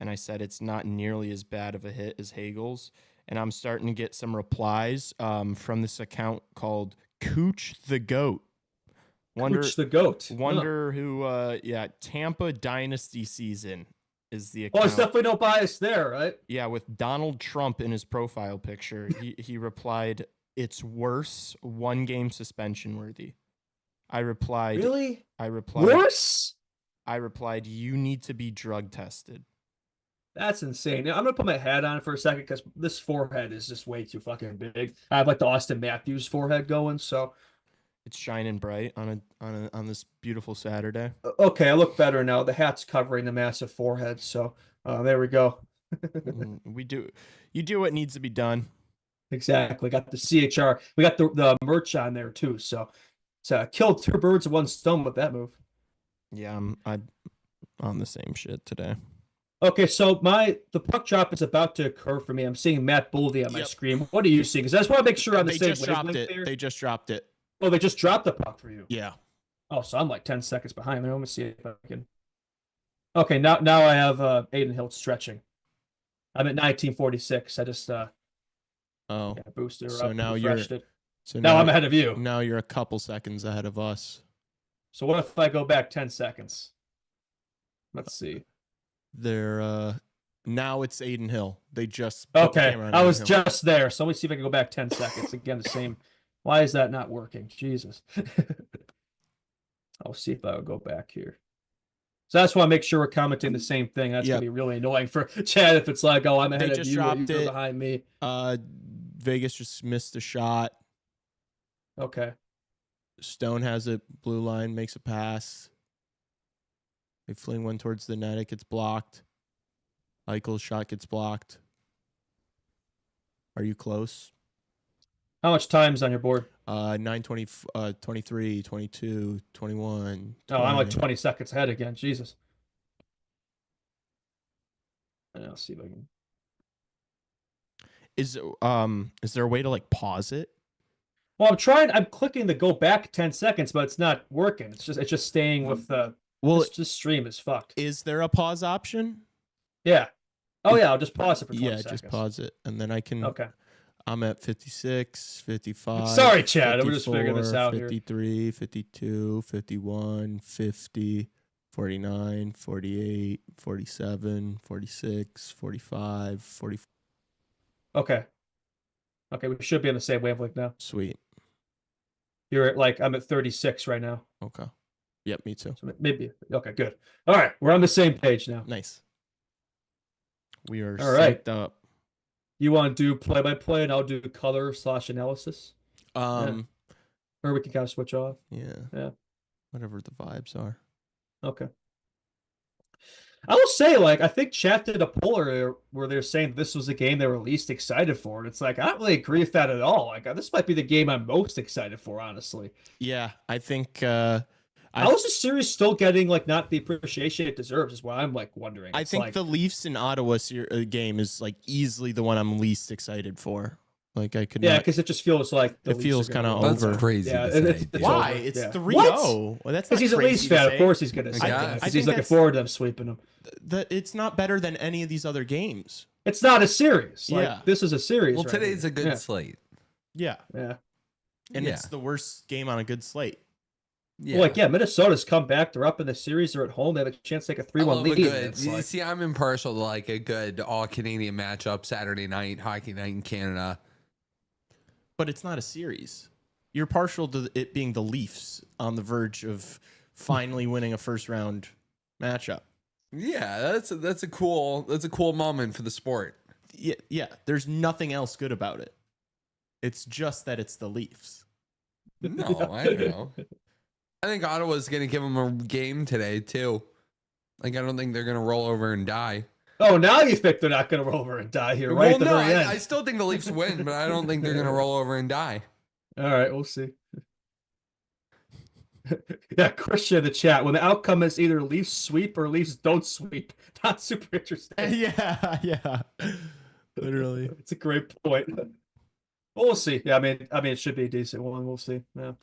A: And I said it's not nearly as bad of a hit as Hagel's. And I'm starting to get some replies from this account called Cooch the Goat.
C: Cooch the Goat.
A: Wonder who, Tampa Dynasty season is the account.
C: Well, there's definitely no bias there, right?
A: Yeah, with Donald Trump in his profile picture. he replied, "It's worse, 1 game suspension worthy." I replied,
C: "Really?
A: Worse?" I replied, "You need to be drug tested."
C: That's insane. Now, I'm gonna put my hat on for a second because this forehead is just way too fucking big. I have like the Austin Matthews forehead going, so
A: it's shining bright on this beautiful Saturday.
C: Okay, I look better now. The hat's covering the massive forehead, so there we go.
A: You do what needs to be done.
C: Exactly. Got the CHR. We got the merch on there too. So it's killed 2 birds with 1 stone with that move.
A: Yeah, I'm on the same shit today.
C: Okay, so the puck drop is about to occur for me. I'm seeing Matt Boldy on my screen. What are you seeing? Because I just want to make sure on the same wavelength there.
A: They just dropped it.
C: Oh, they just dropped the puck for you.
A: Yeah.
C: Oh, so I'm like 10 seconds behind. Let me see if I can. Okay, now I have Aiden Hilt stretching. I'm at 1946. I just boosted her up.
A: Now
C: now I'm ahead of you.
A: Now you're a couple seconds ahead of us.
C: So what if I go back 10 seconds? Let's see.
A: Now it's Aiden Hill. They just
C: I was just there. So let me see if I can go back 10 seconds. Again, the same Why is that not working? Jesus. I'll see if I'll go back here. So that's why I make sure we're commenting the same thing. That's gonna be really annoying for Chad if it's like, oh, I'm ahead of you or you're behind me.
A: Vegas just missed a shot.
C: Okay.
A: Stone has it. Blue line makes a pass. They fling one towards the net. It gets blocked. Eichel's shot gets blocked. Are you close?
C: How much time's on your board?
A: 9:20, 23, 22, 21.
C: Oh, I'm like 20 seconds ahead again. Jesus. I'll see if I can.
A: Is there a way to like pause it?
C: Well, I'm clicking to go back 10 seconds, but it's not working. It's just staying with the this stream is fucked.
A: Is there a pause option?
C: Yeah. Oh yeah, I'll just pause it for 20 seconds.
A: Yeah, just pause it and then I can.
C: Okay.
A: I'm at 56, 55.
C: Sorry, Chad. We're just figuring this out
A: 53,
C: here.
A: 52, 51, 50, 49, 48, 47, 46, 45, 44.
C: Okay. Okay, we should be on the same wavelength now.
A: Sweet.
C: You're at like, I'm at 36 right now.
A: Okay. Yep, me too.
C: So maybe. Okay, good. All right, we're on the same page now.
A: Nice. We are
C: all right.
A: synced up.
C: You want to do play-by-play, and I'll do color/analysis? Yeah. Or we can kind of switch off.
A: Yeah. Whatever the vibes are.
C: Okay. I will say, like, I think chat did a poll earlier where they're saying this was the game they were least excited for. And it's like, I don't really agree with that at all. Like, this might be the game I'm most excited for, honestly.
A: Yeah, I think...
C: How is the series still getting, like, not the appreciation it deserves is what I'm, like, wondering.
A: I think like, the Leafs in Ottawa game is, like, easily the one I'm least excited for. Like, I could
C: Yeah, because it just feels like...
A: It feels kind of over.
B: That's crazy
A: Why?
C: Over.
A: It's 3-0.
C: Well,
A: that's
C: because he's a Leafs fan. Of course he's going to say that. Because he's looking forward to them sweeping them.
A: It's not better than any of these other games.
C: It's not a series. Like, this is a series.
B: Well, today's a good slate.
A: Yeah.
C: Yeah.
A: And it's the worst game on a good slate.
C: Yeah. Well, like, Minnesota's come back. They're up in the series. They're at home. They have a chance to take a 3-1 lead.
B: You see, I'm impartial to like a good all-Canadian matchup Saturday night, hockey night in Canada.
A: But it's not a series. You're partial to it being the Leafs on the verge of finally winning a first-round matchup.
B: Yeah, that's a cool moment for the sport.
A: Yeah. There's nothing else good about it. It's just that it's the Leafs.
B: No, I don't know. I think Ottawa's going to give them a game today, too. Like, I don't think they're going to roll over and die.
C: Oh, now you think they're not going to roll over and die here, right?
B: Well, no, I still think the Leafs win, but I don't think they're going to roll over and die.
C: All right, we'll see. Yeah, Christian in the chat. When the outcome is either Leafs sweep or Leafs don't sweep, not super interesting.
A: Yeah. Literally.
C: It's a great point. We'll see. Yeah, I mean, it should be a decent one. We'll see. Yeah.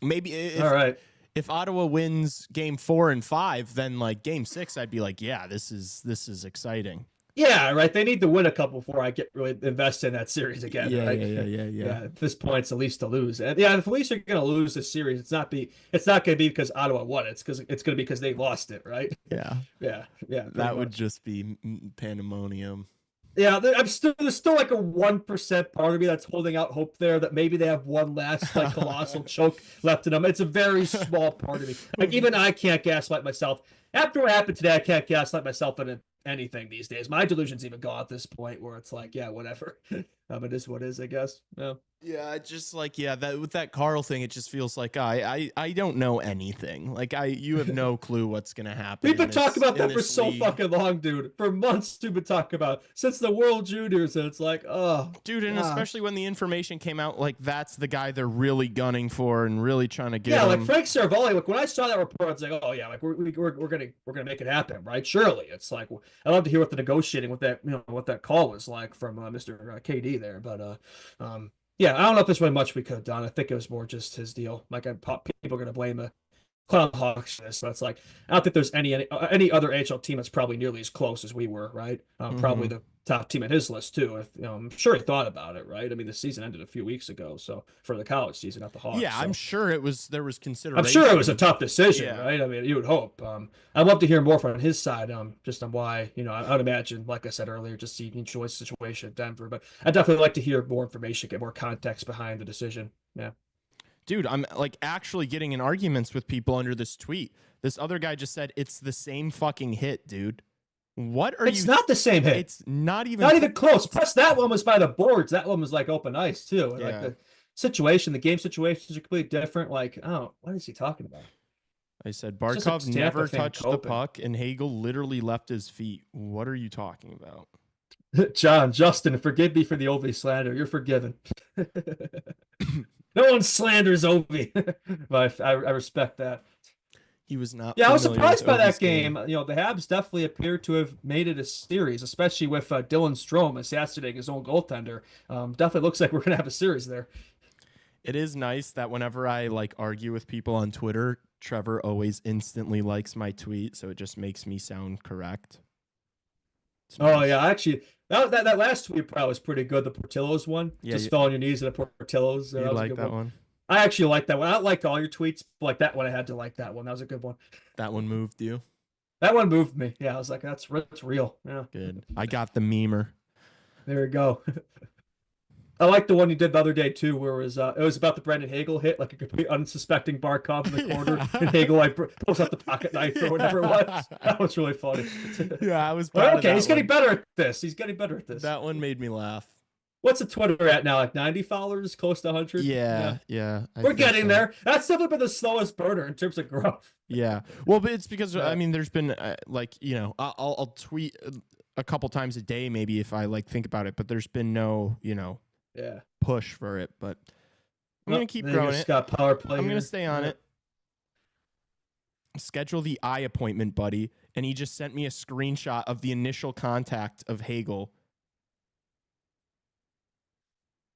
A: Maybe if Ottawa wins game 4 and 5, then like game 6, I'd be like, yeah, this is exciting.
C: Yeah, right. They need to win a couple before I get really invested in that series again.
A: Yeah,
C: right?
A: Yeah.
C: At this point, it's the Leafs to lose. And yeah, if the Leafs are going to lose this series, it's not going to be because Ottawa won it. It's going to be because they lost it, right?
A: Yeah. That would just be pandemonium.
C: Yeah, there's still like a 1% part of me that's holding out hope there that maybe they have one last like colossal choke left in them. It's a very small part of me. Like even I can't gaslight myself. After what happened today, I can't gaslight myself into anything these days. My delusion's even gone at this point where it's like, yeah, whatever. It is what it is, I guess.
A: Yeah, just like that with that Carl thing, it just feels like I don't know anything. Like you have no clue what's gonna happen.
C: We've been talking about that for so fucking long, dude. For months we've been talking about since the World Juniors, and it's like, oh,
A: dude, and especially when the information came out, like that's the guy they're really gunning for and really trying to get.
C: Yeah, like Frank Cervalli. Like when I saw that report, I was like, oh yeah, like we're gonna make it happen, right? Surely, it's like I love to hear what the negotiating, what that call was like from Mr. KD there, but yeah, I don't know if there's really much we could have done. I think it was more just his deal. Like, people are going to blame the Clown Hawks for this. So it's like, I don't think there's any other NHL team that's probably nearly as close as we were, right? Probably top team at his list too. I'm sure he thought about it, right? I mean, the season ended a few weeks ago, so for the college season, not the Hawks.
A: Yeah,
C: so.
A: I'm sure there was consideration.
C: I'm sure it was a tough decision,
A: Yeah.
C: right? I mean, you would hope. I'd love to hear more from his side, just on why, I'd imagine, like I said earlier, just the choice situation at Denver. But I'd definitely like to hear more information, get more context behind the decision. Yeah.
A: Dude, I'm like actually getting in arguments with people under this tweet. This other guy just said it's the same fucking hit, dude. What are
C: It's not the same hit.
A: It's not even
C: close. Plus, that one was by the boards. That one was like open ice too. And, like the situation, the game situations are completely different. Like, oh, what is he talking about?
A: I said Barkov never touched the puck, and Hagel literally left his feet. What are you talking about?
C: Justin, forgive me for the Ovi slander. You're forgiven. No one slanders Ovi, but I respect that.
A: He was not.
C: Yeah, I was surprised by that game. The Habs definitely appear to have made it a series, especially with Dylan Strome assassinating his own goaltender. Definitely looks like we're gonna have a series there.
A: It is nice that whenever I like argue with people on Twitter, Trevor always instantly likes my tweet, so it just makes me sound correct.
C: Oh yeah, actually, that last tweet probably was pretty good. The Portillo's one, just fell on your knees at the Portillo's.
A: You like that one?
C: I actually like that one. I liked all your tweets, but like that one, I had to like that one. That was a good one.
A: That one moved you?
C: That one moved me. Yeah, I was like, that's real. Yeah.
A: Good. I got the memer.
C: There we go. I like the one you did the other day too, where it was about the Brendan Hagel hit, like a complete unsuspecting Barkov in the corner, and Hagel like pulls out the pocket knife or whatever it was. That was really funny.
A: Yeah, I was.
C: Okay, he's getting better at this. He's getting better at this.
A: That one made me laugh.
C: What's the Twitter at now? Like 90 followers, close to 100?
A: Yeah.
C: We're getting there. That's definitely been the slowest burner in terms of growth.
A: Yeah. Well, but it's because, I mean, there's been I'll tweet a couple times a day maybe if I like think about it, but there's been no, push for it. But I'm going to keep growing it.
C: Got power play.
A: I'm going to stay on it. Schedule the eye appointment, buddy. And he just sent me a screenshot of the initial contact of Hagel.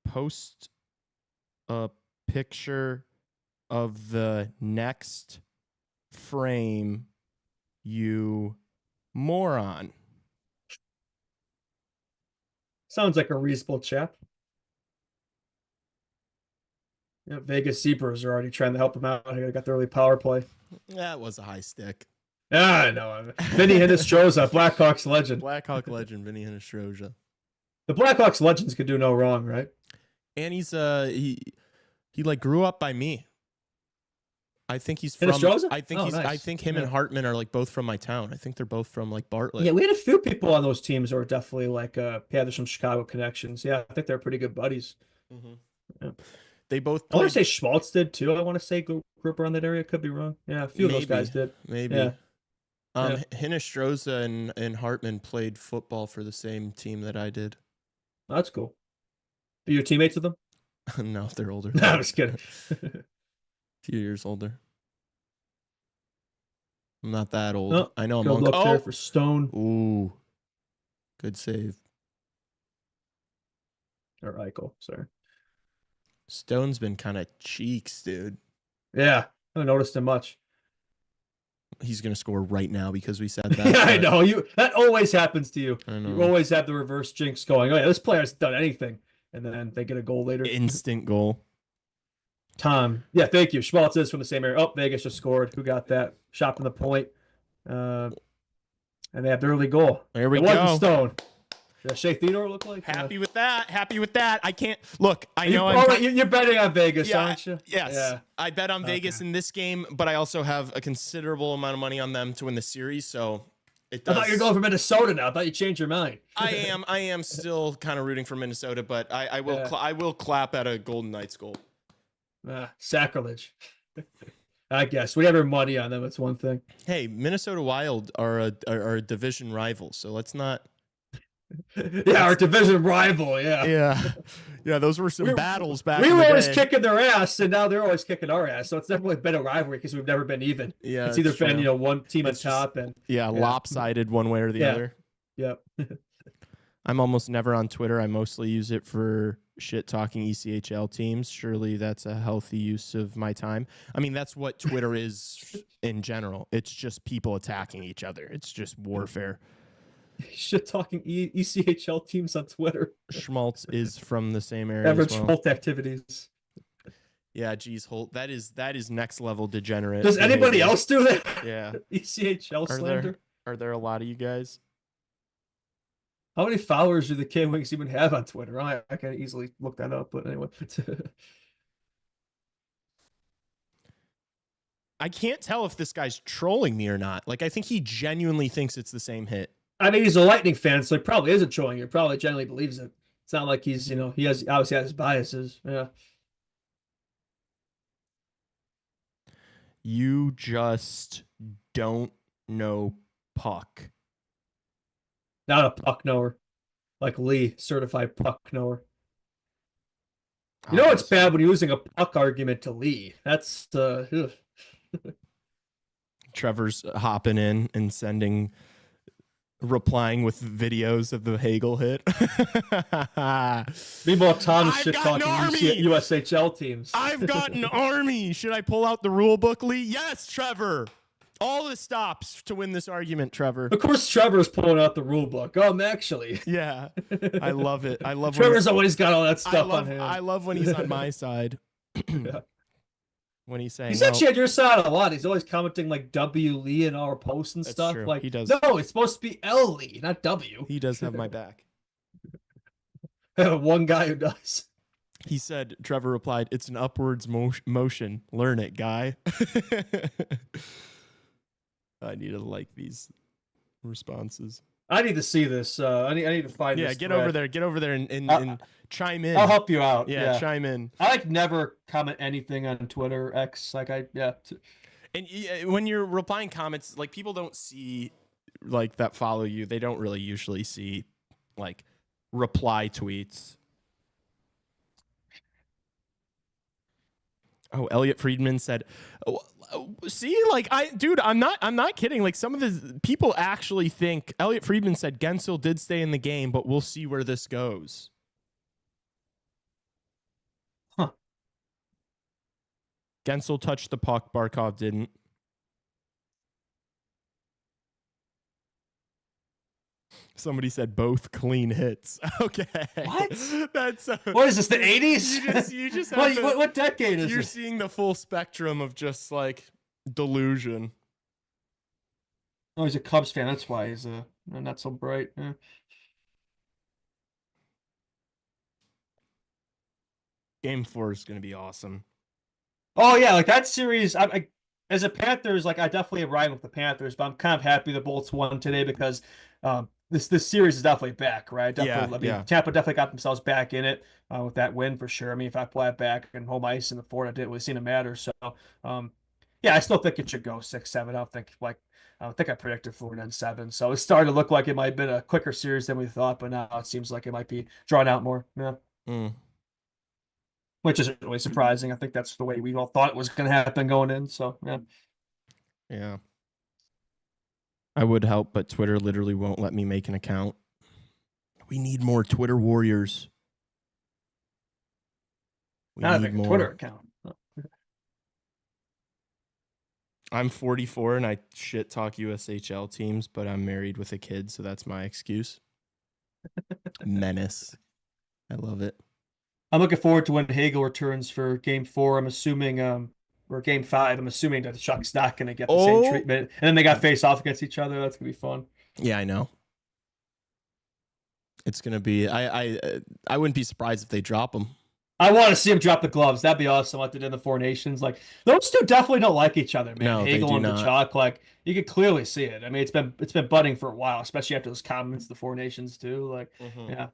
A: Post a picture of the next frame, you moron.
C: Sounds like a reasonable chap. Yeah, Vegas Zebras are already trying to help him out. They got the early power play.
A: That was a high stick.
C: Yeah, I know. Vinny Hinostroza, Blackhawks legend.
A: Blackhawk legend, Vinny Hinostroza.
C: The Blackhawks legends could do no wrong, right?
A: And he's he like grew up by me. I think he's from.
C: Hinostroza?
A: I think
C: nice.
A: I think him and Hartman are like both from my town. I think they're both from like Bartlett.
C: Yeah, we had a few people on those teams that were definitely like there's some Chicago connections. Yeah, I think they're pretty good buddies.
A: Mm-hmm.
C: Yeah.
A: They both.
C: I want to say Schmaltz did too. I want to say grew up around that area. Could be wrong. Yeah, a few of those guys did.
A: Maybe.
C: Yeah.
A: Hinostroza and Hartman played football for the same team that I did.
C: That's cool. Are you teammates with them?
A: No, they're older.
C: No, I was kidding.
A: A few years older. I'm not that old.
C: Oh,
A: I know I'm
C: good luck there for Stone.
A: Ooh. Good save.
C: Or Eichel, sorry.
A: Stone's been kind of cheeks, dude.
C: Yeah, I haven't noticed him much.
A: He's gonna score right now because we said that.
C: Yeah, I know. That always happens to you.
A: I know.
C: You always have the reverse jinx going. Oh yeah, this player hasn't done anything. And then they get a goal later.
A: Instant goal.
C: Tom. Yeah, thank you. Schmaltz is from the same area. Oh, Vegas just scored. Who got that? Shot from the point. And they have the early goal.
A: There we
C: go. It wasn't Stone. Does Shea Theodore look like?
A: Happy with that. Happy with that. I can't look.
C: You're betting on Vegas, aren't you?
A: Yes.
C: Yeah.
A: I bet on Vegas in this game, but I also have a considerable amount of money on them to win the series. So it does.
C: I thought you were going for Minnesota now. I thought you changed your mind.
A: I am still kind of rooting for Minnesota, but I will clap at a Golden Knights goal.
C: Sacrilege. I guess whatever money on them, it's one thing.
A: Hey, Minnesota Wild are a division rival, so let's not.
C: Yeah, our division rival. Yeah.
A: Those were some battles back.
C: We were always kicking their ass, and now they're always kicking our ass. So it's definitely been a rivalry because we've never been even. Yeah, it's either been one team at top and
A: lopsided one way or the other.
C: Yep.
A: I'm almost never on Twitter. I mostly use it for shit talking ECHL teams. Surely that's a healthy use of my time. I mean, that's what Twitter is in general. It's just people attacking each other. It's just warfare.
C: Shit talking ECHL teams on Twitter.
A: Schmaltz is from the same area.
C: Average
A: as well.
C: Holt activities.
A: Yeah, geez, Holt. That is next level degenerate.
C: Does anybody else do that?
A: Yeah.
C: ECHL slander.
A: Are there a lot of you guys?
C: How many followers do the K-Wings even have on Twitter? I can easily look that up, but anyway.
A: I can't tell if this guy's trolling me or not. Like, I think he genuinely thinks it's the same hit.
C: I mean, he's a Lightning fan, so he probably isn't trolling you. He probably genuinely believes it. It's not like he's, he obviously has his biases. Yeah.
A: You just don't know puck.
C: Not a puck knower. Like Lee, certified puck knower. You know it's bad when you're using a puck argument to Lee. That's
A: Trevor's hopping in and replying with videos of the Hagel hit.
C: Meanwhile, Tom's shit talking USHL teams.
A: I've got an army. Should I pull out the rule book, Lee? Yes, Trevor. All the stops to win this argument, Trevor.
C: Of course, Trevor's pulling out the rule book. Actually.
A: Yeah. I love it. I love
C: Trevor's always got all that stuff on him.
A: I love when he's on my side.
C: Yeah.
A: When he's saying
C: he's actually on your side a lot. He's always commenting like W Lee in our posts and stuff.
A: True.
C: Like
A: he does.
C: No, it's supposed to be L Lee, not W.
A: He does have my back.
C: One guy who does.
A: He said, Trevor replied, "It's an upwards motion. Learn it, guy." I need to like these responses.
C: I need to see this. I need to find this.
A: Yeah, get over there and chime in.
C: I'll help you out.
A: Yeah, chime in.
C: I never comment anything on Twitter, X.
A: And when you're replying comments, like people don't see like that follow you. They don't really usually see like reply tweets. Oh, Elliot Friedman said, "See, like I'm not kidding. Like some of the people actually think." Elliot Friedman said Gensel did stay in the game, but we'll see where this goes.
C: Huh?
A: Gensel touched the puck. Barkov didn't. Somebody said both clean hits. Okay.
C: What?
A: That's
C: what is this? The 80s?
A: You just
C: what decade is
A: you're
C: this?
A: seeing the full spectrum of just like delusion.
C: Oh, he's a Cubs fan. That's why he's not so bright. Yeah.
A: Game 4 is going to be awesome.
C: Oh yeah, like that series. I as a Panthers, like I definitely am riding with the Panthers, but I'm kind of happy the Bolts won today because this series is definitely back, right? Definitely,
A: yeah.
C: Tampa definitely got themselves back in it with that win for sure. I mean, if I play it back and home ice in the Ford, it didn't really seem to matter. So, yeah, I still think it should go 6-7. I don't think I predicted 4-7. So it started to look like it might have been a quicker series than we thought, but now it seems like it might be drawn out more. Yeah. Which isn't really surprising. I think that's the way we all thought it was going to happen going in. So, yeah.
A: Yeah. I would help, but Twitter literally won't let me make an account. We need more Twitter warriors.
C: Not a Twitter account.
A: I'm 44 and I shit talk USHL teams, but I'm married with a kid, so that's my excuse. Menace. I love it.
C: I'm looking forward to when Hagel returns for Game 4. I'm assuming, or Game 5. I'm assuming that Chuck's not going to get the same treatment. And then they got face off against each other. That's going to be fun.
A: Yeah, I know. It's going to be. I wouldn't be surprised if they drop him.
C: I want to see him drop the gloves. That'd be awesome. Like they did in the Four Nations. Like those two definitely don't like each other, man.
A: No,
C: Hagel and
A: not.
C: Chuck. Like you could clearly see it. I mean, it's been budding for a while, especially after those comments the Four Nations too. Like, yeah.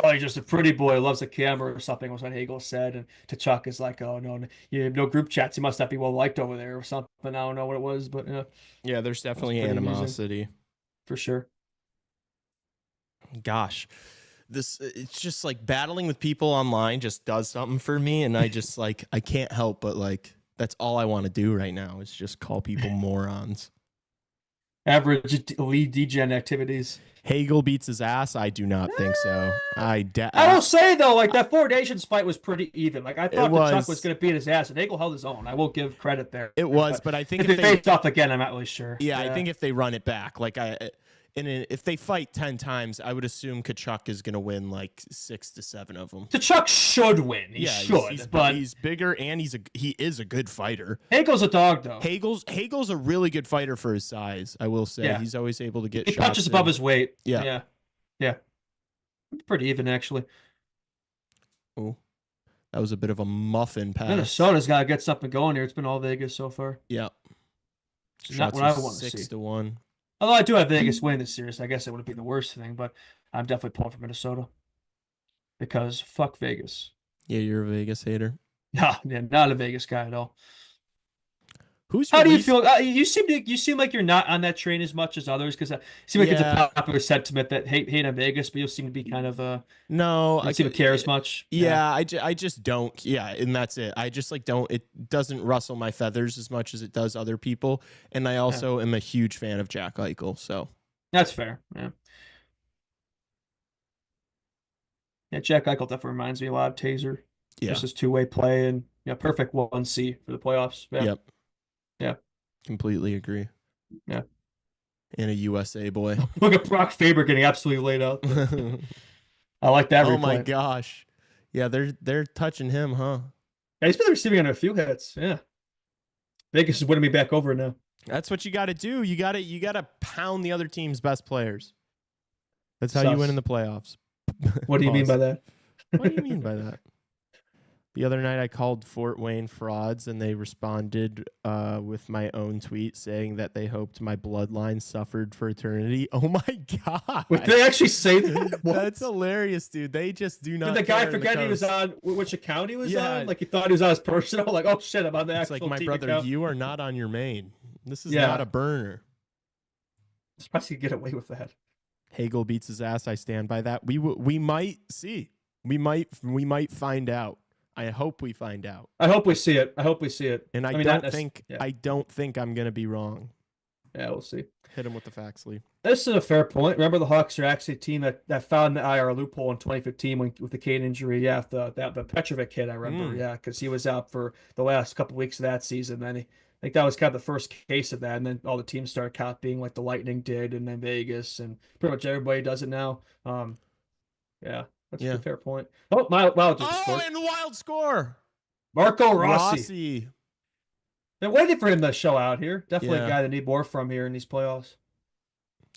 C: Oh, he's just a pretty boy, loves the camera or something was what Hagel said. And to Chuck is like, oh, no, you have no group chats. He must not be well liked over there or something. I don't know what it was, but yeah.
A: Yeah, there's definitely animosity.
C: Amusing. For sure.
A: Gosh, it's just like battling with people online just does something for me. And I just like, I can't help but like, that's all I want to do right now is just call people morons.
C: Average lead degen activities.
A: Hagel beats his ass? I do not think so. I
C: will say though, like that Four Nations fight was pretty even. Like I thought that Chuck was going to beat his ass, and Hagel held his own. I will give credit there.
A: It was, but I think
C: if they face off again, I'm not really sure.
A: Yeah, I think if they run it back, like if they fight 10 times, I would assume Kachuk is going to win like 6 to 7 of them.
C: Kachuk should win. He should, but
A: he's bigger and he is a good fighter.
C: Hagel's a dog, though.
A: Hagel's a really good fighter for his size, I will say. Yeah. He's always able to get shots.
C: He punches above his weight.
A: Yeah.
C: Pretty even, actually.
A: Oh, that was a bit of a muffin pass.
C: Minnesota's got to get something going here. It's been all Vegas so far.
A: Yeah.
C: It's not what I want to see.
A: 6-1.
C: Although I do have Vegas winning this series, I guess it wouldn't be the worst thing, but I'm definitely pulling for Minnesota because fuck Vegas.
A: Yeah, you're a Vegas hater.
C: Nah, yeah, not a Vegas guy at all.
A: How
C: do you feel? You seem like you're not on that train as much as others because it seems like it's a popular sentiment that hate on Vegas, but you seem to be kind of
A: no,
C: I don't care as much.
A: Yeah, I just don't. Yeah, and that's it. I just like don't. It doesn't rustle my feathers as much as it does other people, and I also am a huge fan of Jack Eichel. So
C: that's fair. Yeah. Yeah, Jack Eichel definitely reminds me a lot of Taser.
A: Yeah,
C: just his two-way play and perfect 1C for the playoffs. Yeah.
A: Yep.
C: Yeah.
A: Completely agree.
C: Yeah.
A: And a USA boy.
C: Look at Brock Faber getting absolutely laid out. I like that.
A: Oh my gosh. Yeah, they're touching him, huh?
C: Yeah, he's been receiving on a few hits. Yeah. Vegas is winning me back over now.
A: That's what you got to do. You got to pound the other team's best players. That's how you win in the playoffs.
C: What do you mean by that?
A: What do you mean by that? The other night I called Fort Wayne frauds, and they responded with my own tweet saying that they hoped my bloodline suffered for eternity. Oh my god!
C: Did they actually say that?
A: That's hilarious, dude. They just do not.
C: Did the guy forget he was on which account he was on? Like he thought he was on his personal. Like, oh shit, I'm on the actual.
A: It's like, my brother,
C: account.
A: You are not on your main. This is not a burner.
C: I'm surprised he could get away with that.
A: Hagel beats his ass. I stand by that. We might see. We might find out. I hope we find out.
C: I hope we see it.
A: And I don't think I'm gonna be wrong.
C: Yeah, we'll see.
A: Hit him with the facts, Lee.
C: This is a fair point. Remember, the Hawks are actually a team that found the IR loophole in 2015 with the Kane injury. Yeah, the Petrovic hit, I remember. Yeah, because he was out for the last couple of weeks of that season. Then I think that was kind of the first case of that. And then all the teams started copying, like the Lightning did, and then Vegas, and pretty much everybody does it now. Yeah. That's a fair point. Oh, wild score.
A: And wild score.
C: Marco Rossi. Been waiting for him to show out here. Definitely a guy that need more from here in these playoffs.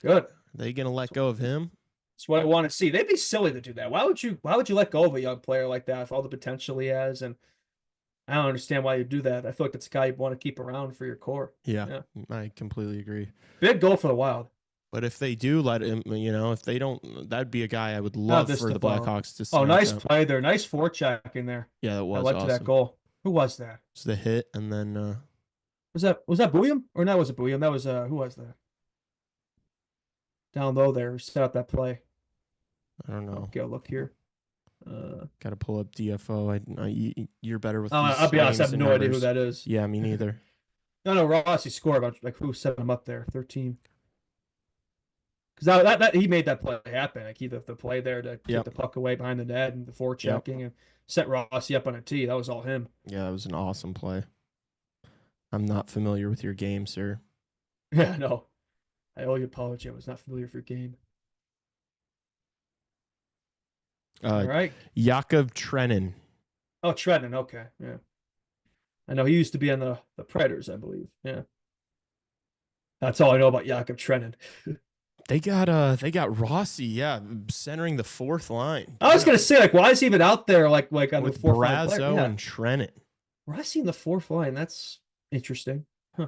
C: Good.
A: Are they gonna let go of him?
C: That's what I want to see. They'd be silly to do that. Why would you let go of a young player like that with all the potential he has? And I don't understand why you do that. I feel like it's a guy you want to keep around for your core.
A: Yeah, I completely agree.
C: Big goal for the Wild.
A: But if they do let him, if they don't, that'd be a guy I would love for the Blackhawks to see.
C: Oh, nice play there. Nice forecheck in there.
A: Yeah, that was
C: I liked
A: awesome.
C: That goal. Who was that?
A: It's the hit, and then
C: was that Bouillon? Or no, was it Bouillon? That was who was that? Down low there, set up that play.
A: I don't know.
C: Okay, look here.
A: Got to pull up DFO. You're better with.
C: I'll be honest, I have no idea who that is.
A: Yeah, me neither.
C: No, Rossi scored, but like who set him up there? 13. Because that he made that play happen. Like the play there to get the puck away behind the net and the forechecking and set Rossi up on a tee. That was all him.
A: Yeah, that was an awesome play. I'm not familiar with your game, sir.
C: Yeah, no. I owe you an apology. I was not familiar with your game. All right.
A: Yakov Trenin.
C: Oh, Trenin. Okay. Yeah. I know he used to be on the Predators, I believe. Yeah. That's all I know about Yakov Trenin.
A: They got Rossi, centering the fourth line.
C: I was gonna say, like, why is he even out there, like on
A: with
C: the fourth
A: Brazeau
C: line?
A: And Trenin.
C: Rossi in the fourth line. That's interesting. Huh.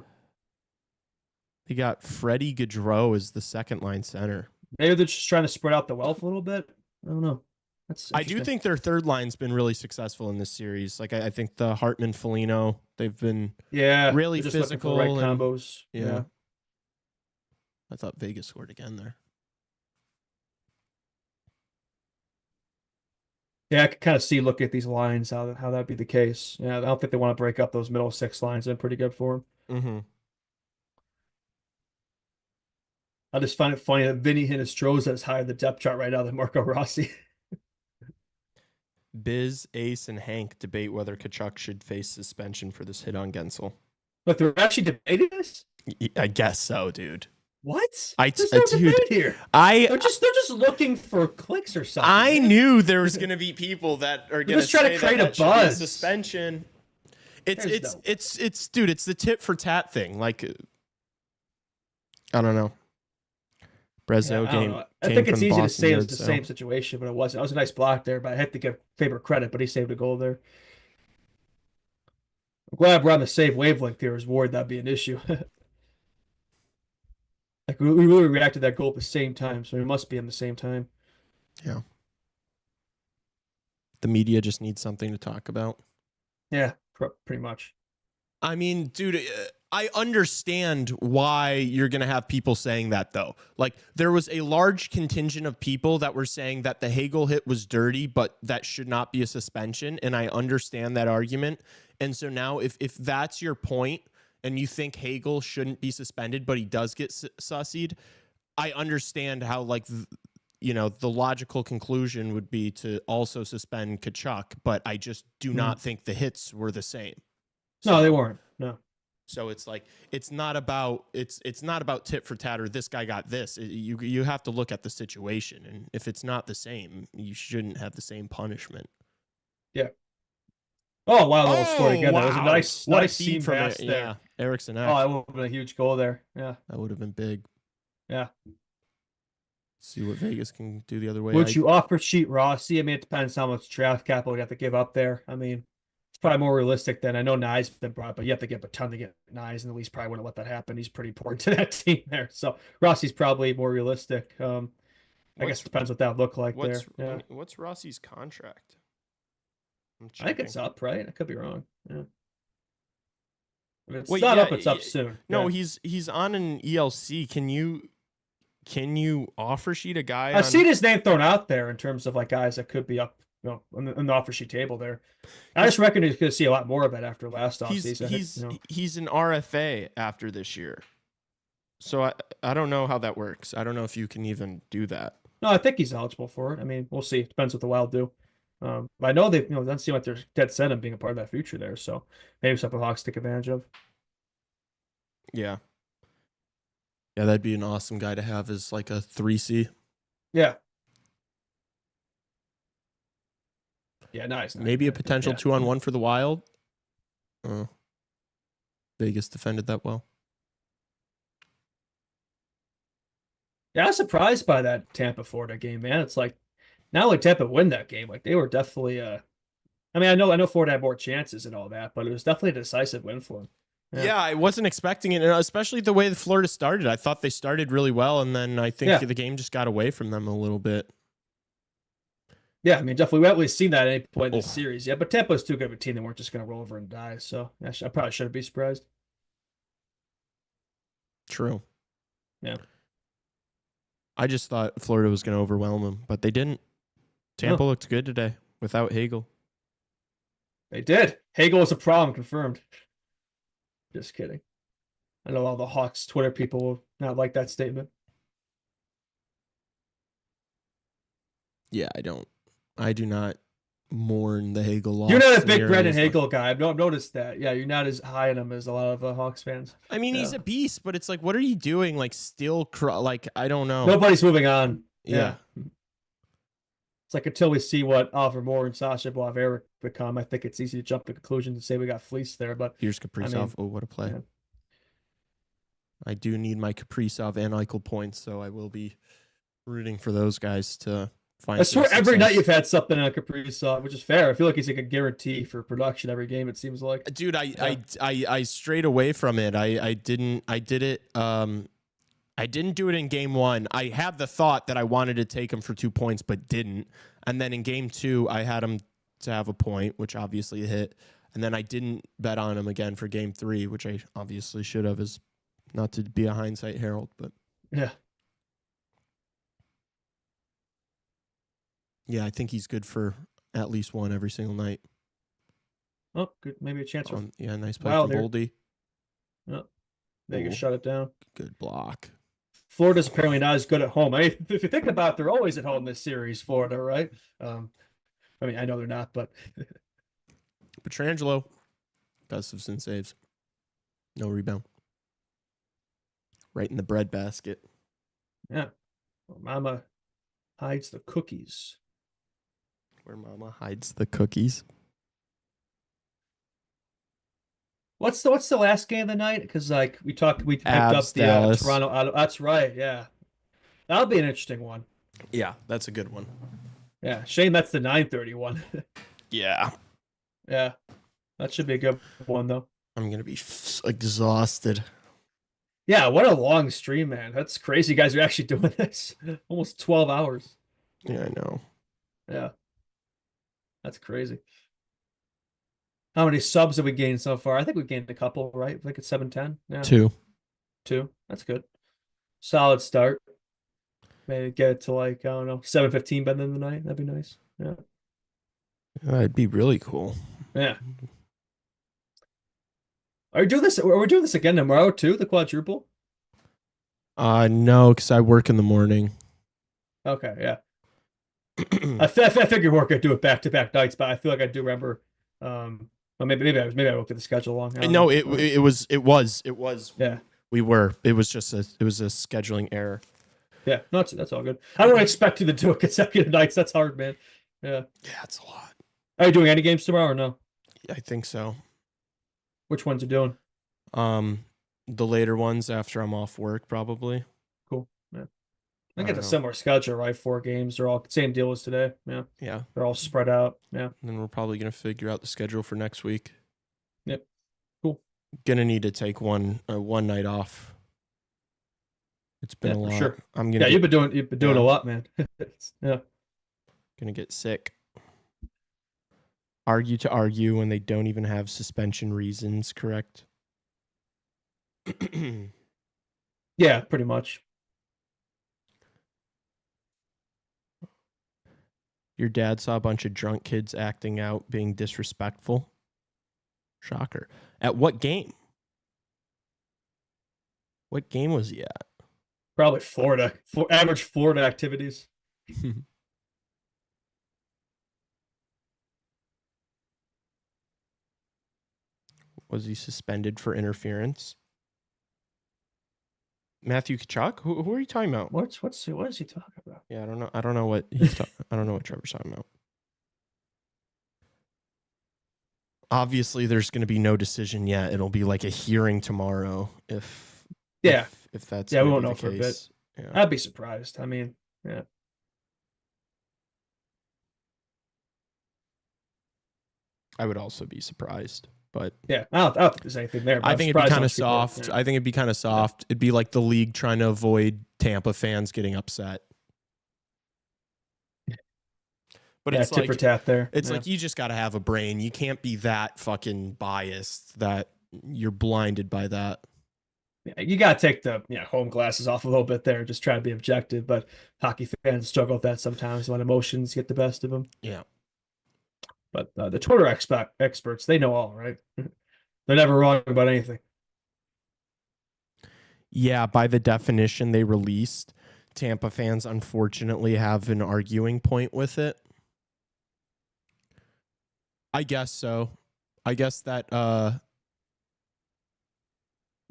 A: They got Freddie Gaudreau as the second line center.
C: Maybe they're just trying to spread out the wealth a little bit. I don't know.
A: I do think their third line's been really successful in this series. Like I think the Hartman Foligno, they've been really physical
C: and combos. Yeah.
A: I thought Vegas scored again there.
C: Yeah, I could kind of see looking at these lines how that'd be the case. Yeah, I don't think they want to break up those middle six lines. They're pretty good for them.
A: Mm-hmm.
C: I just find it funny that Vinny Hinostroza is higher the depth chart right now than Marco Rossi.
A: Biz, Ace, and Hank debate whether Tkachuk should face suspension for this hit on Gensel.
C: But they're actually debating this?
A: I guess so, dude.
C: What?
A: There's
C: no debate here. They're just looking for clicks or something.
A: I knew there was going to be people that are going to
C: try to create a buzz.
A: Suspension. It's dude, it's the tit for tat thing. Like, I don't know. Brezzo game.
C: I think it's easy to say it's the same situation, but it wasn't. It was a nice block there, but I have to give Faber credit, but he saved a goal there. I'm glad we're on the same wavelength here. I was worried that'd be an issue. Like we really reacted to that goal at the same time, so we must be on the same time.
A: Yeah. The media just needs something to talk about.
C: Yeah, pretty much.
A: I mean, dude, I understand why you're going to have people saying that, though. Like, there was a large contingent of people that were saying that the Hagel hit was dirty, but that should not be a suspension, and I understand that argument. And so now, if that's your point, and you think Hagel shouldn't be suspended, but he does get sussied, I understand how, like, the logical conclusion would be to also suspend Tkachuk, but I just do not think the hits were the same. So,
C: no, they weren't. No.
A: So it's like it's not about tit for tat or this guy got this. You have to look at the situation, and if it's not the same, you shouldn't have the same punishment.
C: Yeah. Oh wow, little score again. That was a nice seam
A: from
C: pass there.
A: Yeah, Eriksson.
C: Oh, that would have been a huge goal there. Yeah,
A: that would have been big.
C: Yeah.
A: See what Vegas can do the other way.
C: Would you offer sheet Rossi? I mean, it depends how much draft capital you have to give up there. I mean, it's probably more realistic than I know Nye's been brought, but you have to give a ton to get Nye's, and the Leafs probably wouldn't let that happen. He's pretty important to that team there. So Rossi's probably more realistic. I guess it depends what that would look like there. Yeah.
A: What's Rossi's contract?
C: I think it's up, right? I could be wrong. Yeah. If it's not up, it's up soon.
A: No, he's on an ELC. Can you offer sheet a guy?
C: I've seen his name thrown out there in terms of like guys that could be up, on the offer sheet table there. I just reckon he's going to see a lot more of it after last offseason.
A: He's an RFA after this year, so I don't know how that works. I don't know if you can even do that.
C: No, I think he's eligible for it. I mean, we'll see. It depends what the Wild do. But I know they, doesn't seem like they're dead set on being a part of that future there. So maybe something the Hawks take advantage of.
A: Yeah. Yeah, that'd be an awesome guy to have as like a 3C.
C: Yeah. Yeah, nice.
A: Maybe a potential 2-on-1 for the Wild. Vegas defended that well.
C: Yeah, I was surprised by that Tampa-Florida game, man. It's like, not only Tampa win that game, like they were definitely I mean, I know Florida had more chances and all that, but it was definitely a decisive win for them.
A: Yeah, I wasn't expecting it, especially the way the Florida started. I thought they started really well, and then I think the game just got away from them a little bit.
C: Yeah, I mean, definitely. We haven't really seen that at any point in this series yet, but Tampa's too good of a team. They weren't just going to roll over and die, so I probably shouldn't be surprised.
A: True.
C: Yeah.
A: I just thought Florida was going to overwhelm them, but they didn't. Tampa looked good today without Hagel.
C: They did. Hagel was a problem, confirmed. Just kidding. I know all the Hawks Twitter people will not like that statement.
A: Yeah, I do not mourn the Hagel loss.
C: You're not a big Brendan Hagel guy. I've noticed that. Yeah, you're not as high on him as a lot of Hawks fans.
A: I mean, he's a beast, but it's like, what are you doing? Like, still, like, I don't know.
C: Nobody's moving on.
A: Yeah.
C: It's like until we see what Oliver Moore and Sasha Boisvert become, I think it's easy to jump to conclusions and say we got fleeced there. But
A: here's Kaprizov. What a play. Yeah. I do need my Kaprizov and Eichel points, so I will be rooting for those guys to find.
C: I swear every night you've had something on Kaprizov, which is fair. I feel like he's like a guarantee for production every game, it seems like.
A: Dude, I strayed away from it. I did it. I didn't do it in game one. I had the thought that I wanted to take him for 2 points, but didn't. And then in game two, I had him to have a point, which obviously hit. And then I didn't bet on him again for game three, which I obviously should have, is not to be a hindsight herald, but
C: yeah.
A: Yeah, I think he's good for at least one every single night.
C: Oh, good. Maybe a chance for
A: yeah, nice play from Boldy.
C: Oh, they can shut it down.
A: Good block.
C: Florida's apparently not as good at home. I mean, if you think about it, they're always at home this series, Florida, right? I mean, I know they're not, but
A: Pietrangelo, Gustafsson saves. No rebound. right in the breadbasket.
C: Yeah. Where Mama hides the cookies.
A: Where Mama hides the cookies.
C: What's the last game of the night? Because like we hyped
A: Avs,
C: up the
A: Dallas.
C: Toronto. That's right. Yeah, that'll be an interesting one.
A: Yeah, that's a good one.
C: Yeah, shame that's the 9:30 one.
A: Yeah.
C: Yeah, that should be a good one though.
A: I'm gonna be exhausted.
C: Yeah, what a long stream, man. That's crazy. You guys are actually doing this. Almost 12 hours.
A: Yeah, I know.
C: Yeah, that's crazy. How many subs have we gained so far? I think we've gained a couple, right? I think it's 710. Yeah,
A: 2.
C: That's good. Solid start. Maybe get it to like, I don't know, 7:15 by the end of the night. That'd be nice. Yeah.
A: It'd be really cool.
C: Yeah. Are we doing this again tomorrow too? The quadruple?
A: No, because I work in the morning.
C: Okay, yeah. I figured we're gonna do it back to back nights, but I feel like I do remember. Well, maybe I looked at the schedule wrong.
A: No, it was.
C: Yeah.
A: We were. It was just a scheduling error.
C: Yeah, no, that's all good. I don't expect you to do it consecutive nights. That's hard, man. Yeah.
A: Yeah, it's a lot.
C: Are you doing any games tomorrow or no?
A: I think so.
C: Which ones are doing?
A: The later ones after I'm off work, probably.
C: Cool. Yeah. I get a similar schedule, right? 4 games. They're all same deal as today. Yeah.
A: Yeah.
C: They're all spread out. Yeah.
A: And then we're probably gonna figure out the schedule for next week.
C: Yep. Cool.
A: Gonna need to take one night off. It's been a lot.
C: Sure.
A: I'm gonna.
C: You've been doing a lot, man. Yeah.
A: Gonna get sick. Argue when they don't even have suspension reasons, correct?
C: Yeah, pretty much.
A: Your dad saw a bunch of drunk kids acting out, being disrespectful. Shocker. At what game? What game was he at?
C: Probably Florida. Average Florida activities.
A: Was he suspended for interference? Matthew Tkachuk? Who are you talking about?
C: What is he talking about?
A: Yeah, I don't know. I don't know what he's I don't know what Trevor's talking about. Obviously, there's going to be no decision yet. It'll be like a hearing tomorrow if that's
C: we won't know for a bit.
A: Yeah.
C: I'd be surprised. I mean, yeah.
A: I would also be surprised, but
C: yeah, I don't think there's anything there.
A: I think it'd be kind of soft. I think it'd be kind of soft. It'd be like the league trying to avoid Tampa fans getting upset. But it's
C: tit for tat there.
A: It's like you just got to have a brain. You can't be that fucking biased that you're blinded by that.
C: Yeah, you got to take the home glasses off a little bit there. Just try to be objective. But hockey fans struggle with that sometimes when emotions get the best of them.
A: Yeah.
C: But the Twitter experts, they know all, right? They're never wrong about anything.
A: Yeah, by the definition they released, Tampa fans unfortunately have an arguing point with it. I guess so. I guess that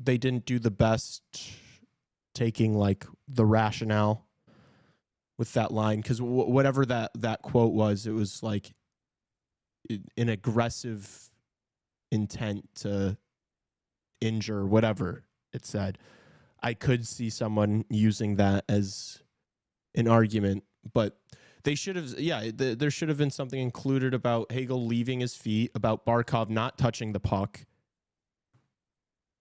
A: they didn't do the best taking like the rationale with that line, because whatever that quote was, it was like an aggressive intent to injure, whatever it said. I could see someone using that as an argument, but they should have, there should have been something included about Hagel leaving his feet, about Barkov not touching the puck.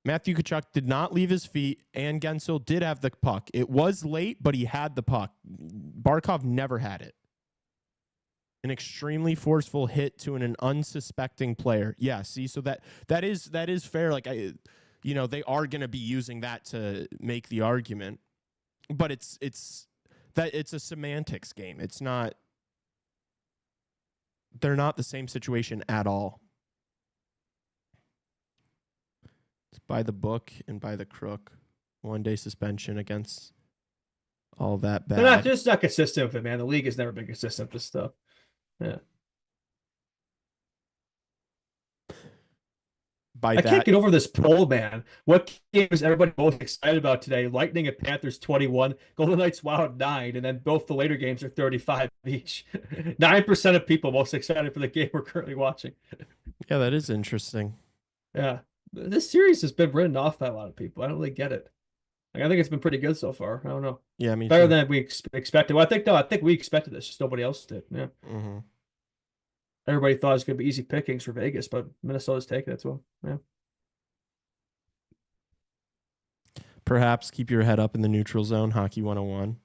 A: Matthew Tkachuk did not leave his feet, and Gensel did have the puck. It was late, but he had the puck. Barkov never had it. An extremely forceful hit to an unsuspecting player. Yeah, see, so that is fair. Like, they are going to be using that to make the argument, but it's a semantics game. It's not. They're not the same situation at all. It's by the book and by the crook. 1-day suspension against all that bad.
C: They're just not consistent with it, man. The league has never been consistent with stuff. Yeah.
A: by
C: I
A: that.
C: can't get over this poll, man. What game is everybody most excited about today? Lightning at Panthers 21, Golden Knights Wild 9, and then both the later games are 35 each. 9% of people most excited for the game we're currently watching.
A: Yeah, that is interesting.
C: Yeah. This series has been written off by a lot of people. I don't really get it. Like, I think it's been pretty good so far. I don't know.
A: Yeah, I mean,
C: better than we expected. Well, I think we expected this. Just nobody else did. Yeah.
A: Mm-hmm.
C: Everybody thought it was going to be easy pickings for Vegas, but Minnesota's taking it to them. Yeah.
A: Perhaps keep your head up in the neutral zone. Hockey 101.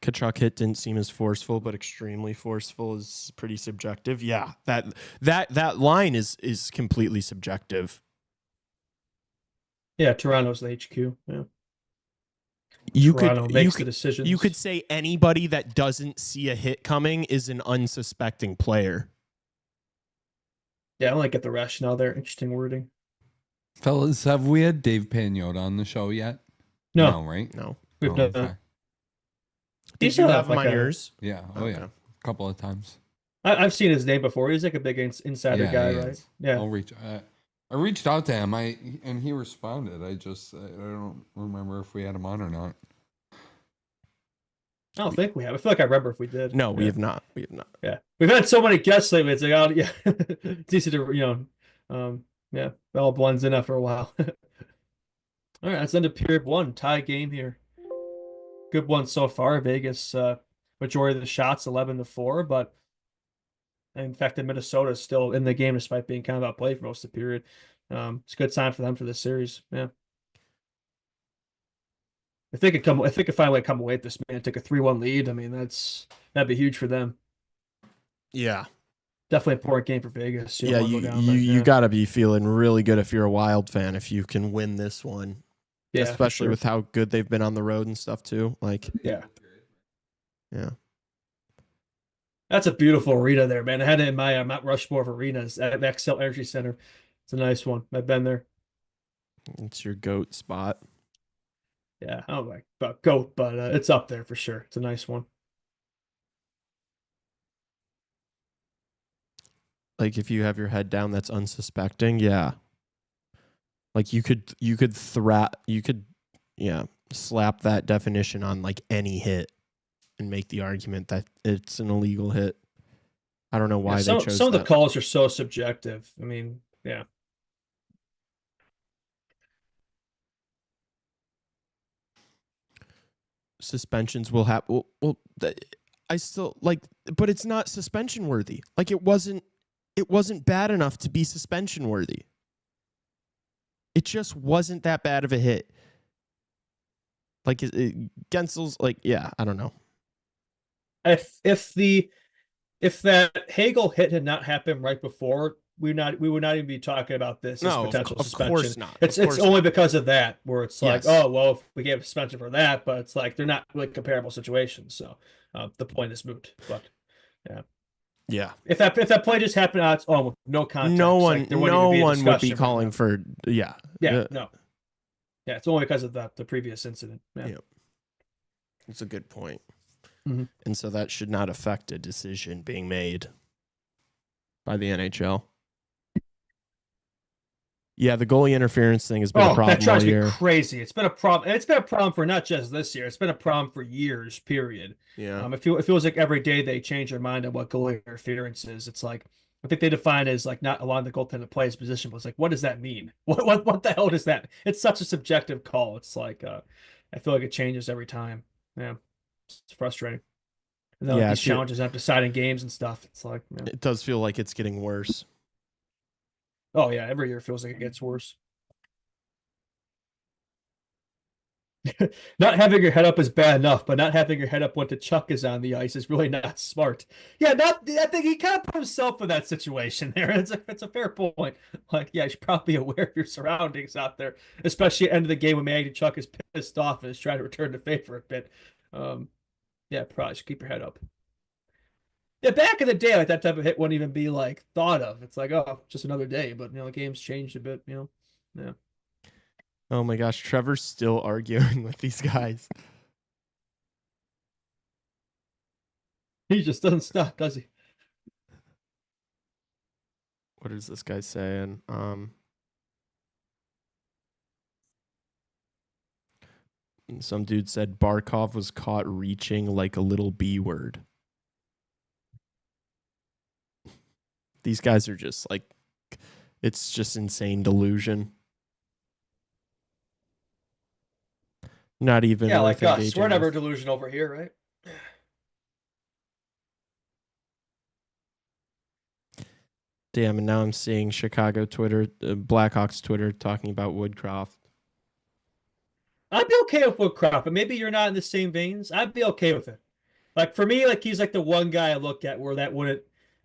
A: Kachuk hit didn't seem as forceful, but extremely forceful is pretty subjective. Yeah, that line is completely subjective.
C: Yeah, Toronto's the HQ. Yeah.
A: Toronto
C: makes the decisions.
A: You could say anybody that doesn't see a hit coming is an unsuspecting player.
C: Yeah, I don't like get the rationale there. Interesting wording.
B: Fellas, have we had Dave Pagnotta on the show yet?
C: No,
B: right?
A: No.
C: We've done
B: okay.
A: Did you have him on yours?
B: Yeah. Oh, yeah. A couple of times.
C: I've seen his name before. He's like a big insider guy, right? Yeah.
B: I reached out to him. And he responded. I don't remember if we had him on or not.
C: I don't think we have. I feel like I remember if we did.
A: No, we have not. We have not.
C: Yeah, we've had so many guests lately. It's like, oh yeah, it's easy to yeah, it all blends in after a while. All right, let's end of period one. Tie game here. Good one so far. Vegas majority of the shots 11-4, but in fact, Minnesota is still in the game despite being kind of outplayed for most of the period. It's a good sign for them for this series. Yeah. If they could finally come away with this, man, take a 3-1 lead, I mean, that'd be huge for them.
A: Yeah.
C: Definitely an important game for Vegas.
A: You got to be feeling really good if you're a Wild fan if you can win this one. Yeah, especially with how good they've been on the road and stuff too. Like,
C: yeah.
D: That's a beautiful arena there, man. I had it in my Mount Rushmore of arenas at Xcel Energy Center. It's a nice one. I've been there.
A: It's your GOAT spot.
D: Yeah, I don't like about GOAT, but it's up there for sure. It's a nice one.
A: Like if you have your head down, that's unsuspecting. Yeah. Like you could slap that definition on like any hit and make the argument that it's an illegal hit. I don't know why they chose
D: some of the calls are so subjective. I mean, yeah.
A: Suspensions will happen. I still like, but it's not suspension worthy. Like it wasn't bad enough to be suspension worthy. It just wasn't that bad of a hit. Like Gensel's like, yeah, I don't know.
D: If that Hagel hit had not happened right before, we would not even be talking about this as potential suspension. Of course not. It's only because of that where it's like, oh well, if we gave a suspension for that, but it's like they're not really comparable situations. So the point is moot. But
A: yeah.
D: If that play just happened on its own with no context,
A: no one would be calling for
D: no. Yeah, it's only because of the previous incident. Yeah.
A: It's a good point.
D: Mm-hmm.
A: And so that should not affect a decision being made by the NHL. Yeah, the goalie interference thing has been a problem
D: that drives
A: all year.
D: Me crazy. It's been a problem. It's been a problem for not just this year. It's been a problem for years. Period.
A: Yeah.
D: It feels like every day they change their mind on what goalie interference is. It's like I think they define it as like not allowing the goaltender to play his position. But it's like, what does that mean? What the hell does that? It's such a subjective call. It's like I feel like it changes every time. Yeah, it's frustrating. And then these challenges have deciding games and stuff. It's like
A: it does feel like it's getting worse.
D: Oh yeah, every year feels like it gets worse. Not having your head up is bad enough, but not having your head up when Chuck is on the ice is really not smart. Yeah, I think he kind of put himself in that situation there. It's a fair point. Like, yeah, you should probably be aware of your surroundings out there, especially at the end of the game when Chuck is pissed off and is trying to return the favor a bit. Yeah, probably should keep your head up. Yeah, back in the day, like that type of hit wouldn't even be like thought of. It's like, oh, just another day. But the game's changed a bit. Yeah.
A: Oh my gosh, Trevor's still arguing with these guys.
D: He just doesn't stop, does he?
A: What is this guy saying? Some dude said Barkov was caught reaching like a little B word. These guys are just like, it's just insane delusion. Not even
D: like us.
A: engaging
D: We're never
A: with-
D: delusion over here, right?
A: Damn, and now I'm seeing Chicago Twitter, Blackhawks Twitter talking about Woodcroft.
D: I'd be okay with Woodcroft, but maybe you're not in the same veins. I'd be okay with it. Like for me, like he's like the one guy I look at where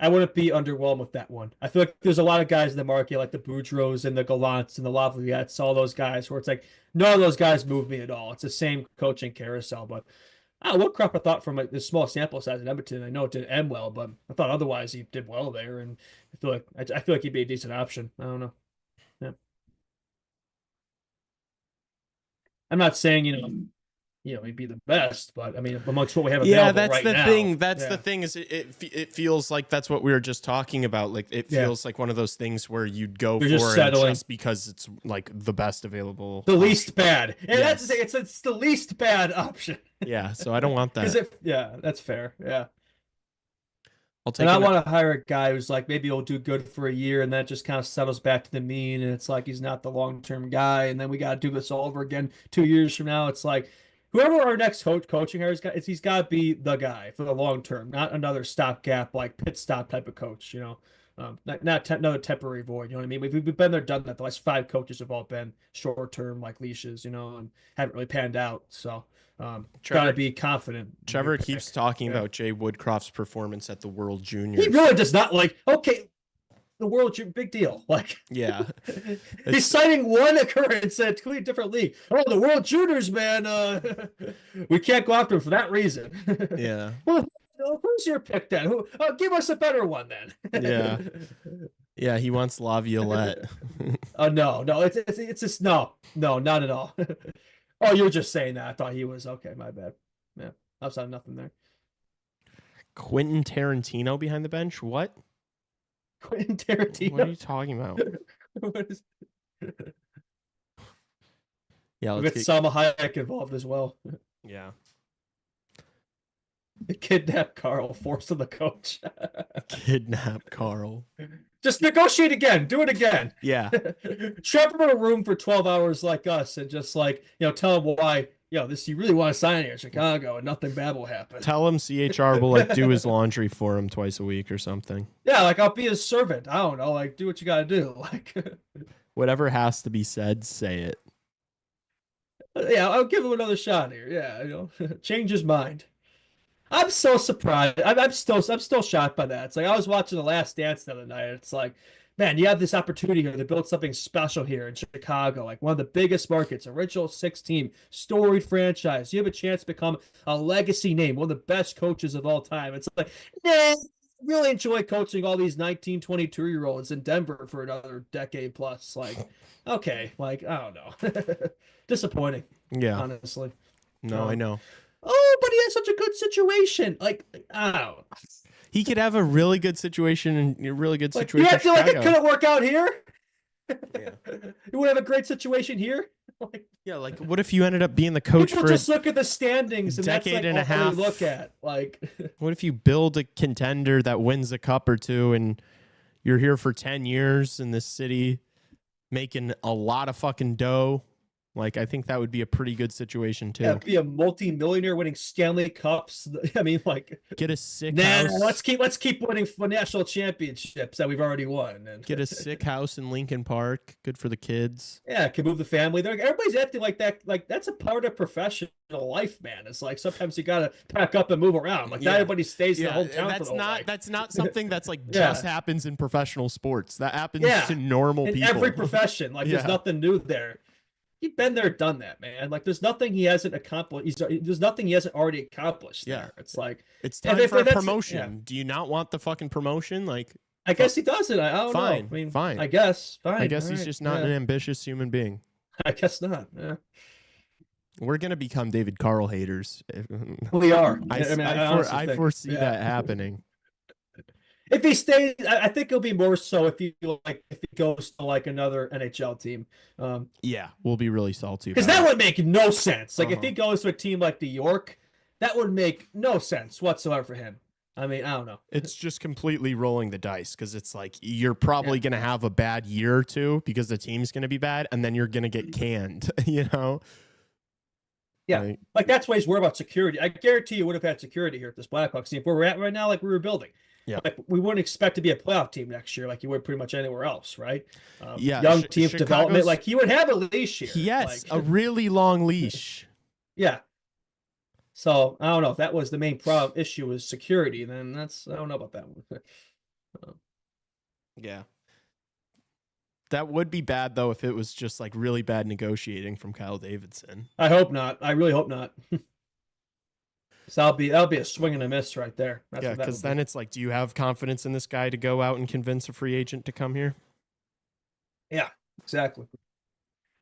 D: I wouldn't be underwhelmed with that one. I feel like there's a lot of guys in the market, like the Boudreaux and the Gallants and the Lavaliettes, all those guys, where it's like none of those guys move me at all. It's the same coaching carousel. But Woodcroft, I thought from like the small sample size in Edmonton, I know it didn't end well, but I thought otherwise he did well there, and I feel like he'd be a decent option. I don't know. Yeah. I'm not saying he'd be the best, but I mean, amongst what we have available
A: that's
D: right
A: the
D: now,
A: thing. That's the thing is it feels like that's what we were just talking about. Like it feels like one of those things where you'd go
D: You're
A: for
D: just
A: it just because it's like the best available,
D: the least bad. And
A: Yes.
D: that's the thing. It's the least bad option.
A: Yeah, so I don't want that.
D: That's fair. Yeah.
A: I'll take
D: And I
A: it.
D: want to hire a guy who's like maybe he'll do good for a year and then it just kind of settles back to the mean, and it's like he's not the long-term guy, and then we got to do this all over again 2 years from now. It's like whoever our next coaching hire is, he's got to be the guy for the long term, not another stopgap like pit stop type of coach. Not another temporary void. You know what I mean? We've been there, done that. The last 5 coaches have all been short term like leashes, and haven't really panned out. So. Gotta be confident.
A: Trevor keeps talking about Jay Woodcroft's performance at the World Juniors.
D: He really does not like. Okay, the World big deal. Like,
A: yeah,
D: he's citing one occurrence at a completely different league. Oh, the World Juniors, man. We can't go after him for that reason.
A: Yeah.
D: Well, who's your pick then? Give us a better one then.
A: Yeah. Yeah, he wants Laviolette.
D: Oh no, it's just no, not at all. Oh, you were just saying that. I thought he was okay. My bad. Yeah, outside nothing there.
A: Quentin Tarantino behind the bench? What?
D: Quentin Tarantino?
A: What are you talking about?
D: What is...
A: Yeah,
D: let's get Salma Hayek involved as well.
A: Yeah.
D: Kidnap Carl, force of the coach.
A: Kidnap Carl.
D: Just negotiate again. Do it again.
A: Yeah.
D: Trap him in a room for 12 hours like us and just like, tell him why, you really want to sign here in Chicago and nothing bad will happen.
A: Tell him CHR will like do his laundry for him twice a week or something.
D: Yeah, like I'll be his servant. I don't know, like do what you got to do. Like
A: whatever has to be said, say it.
D: Yeah, I'll give him another shot here. Yeah, change his mind. I'm so surprised. I'm still shocked by that. It's like I was watching The Last Dance the other night. It's like, man, you have this opportunity here to build something special here in Chicago, like one of the biggest markets, original 6 team, storied franchise. You have a chance to become a legacy name, one of the best coaches of all time. It's like, nah, really enjoy coaching all these 19, 22-year-olds in Denver for another decade plus. Like, okay, like I don't know, disappointing.
A: Yeah,
D: honestly.
A: No, I know.
D: Oh, but he has such a good situation. Like, I don't know.
A: He could have a really good situation and a really good situation.
D: You feel like it couldn't work out here?
A: Yeah.
D: You would have a great situation here?
A: Like what if you ended up being the coach
D: People
A: for
D: just look at the standings and
A: decade
D: that's like
A: and a half?
D: Look at like
A: what if you build a contender that wins a cup or two and you're here for 10 years in this city making a lot of fucking dough? Like, I think that would be a pretty good situation, too.
D: Yeah, be a multi-millionaire winning Stanley Cups. I mean, like...
A: Get a sick house.
D: Let's keep winning national championships that we've already won. And
A: get a sick house in Lincoln Park. Good for the kids.
D: Yeah, can move the family. Everybody's acting like that. Like, that's a part of professional life, man. It's like, sometimes you got to pack up and move around. Like, not everybody stays in the hometown.
A: That's not something that's, like, just happens in professional sports. That happens to normal people.
D: In every profession. Like, there's nothing new there. He's been there, done that, man. Like, there's nothing he hasn't accomplished. There's nothing he hasn't already accomplished.
A: Yeah,
D: there. It's like
A: it's time for a promotion. Yeah. Do you not want the fucking promotion? Like,
D: I guess he doesn't. I don't know. I mean,
A: fine.
D: I guess fine.
A: I guess he's just not an ambitious human being.
D: I guess not. Yeah.
A: We're gonna become David Carl haters.
D: We are.
A: I foresee that happening.
D: If he stays, I think it'll be more so if he goes to like another NHL team.
A: Yeah, we'll be really salty
D: Because
A: about
D: that
A: it.
D: would make no sense. Like if he goes to a team like New York, that would make no sense whatsoever for him. I mean, I don't know.
A: It's just completely rolling the dice because it's like you're probably going to have a bad year or two because the team's going to be bad, and then you're going to get canned, you know?
D: Yeah, like that's why he's worried about security. I guarantee you would have had security here at this Blackhawks team. If where we're at right now, like we were building.
A: Yeah,
D: like we wouldn't expect to be a playoff team next year, like you would pretty much anywhere else, right?
A: Yeah,
D: young team development, like he would have a leash here.
A: Yes,
D: like,
A: a really long leash.
D: Yeah. So I don't know if that was the main problem issue was security. Then I don't know about that one.
A: Yeah. That would be bad though if it was just like really bad negotiating from Kyle Davidson.
D: I hope not. I really hope not. So that'll be a swing and a miss right there.
A: Yeah, because then it's like, do you have confidence in this guy to go out and convince a free agent to come here?
D: Yeah, exactly.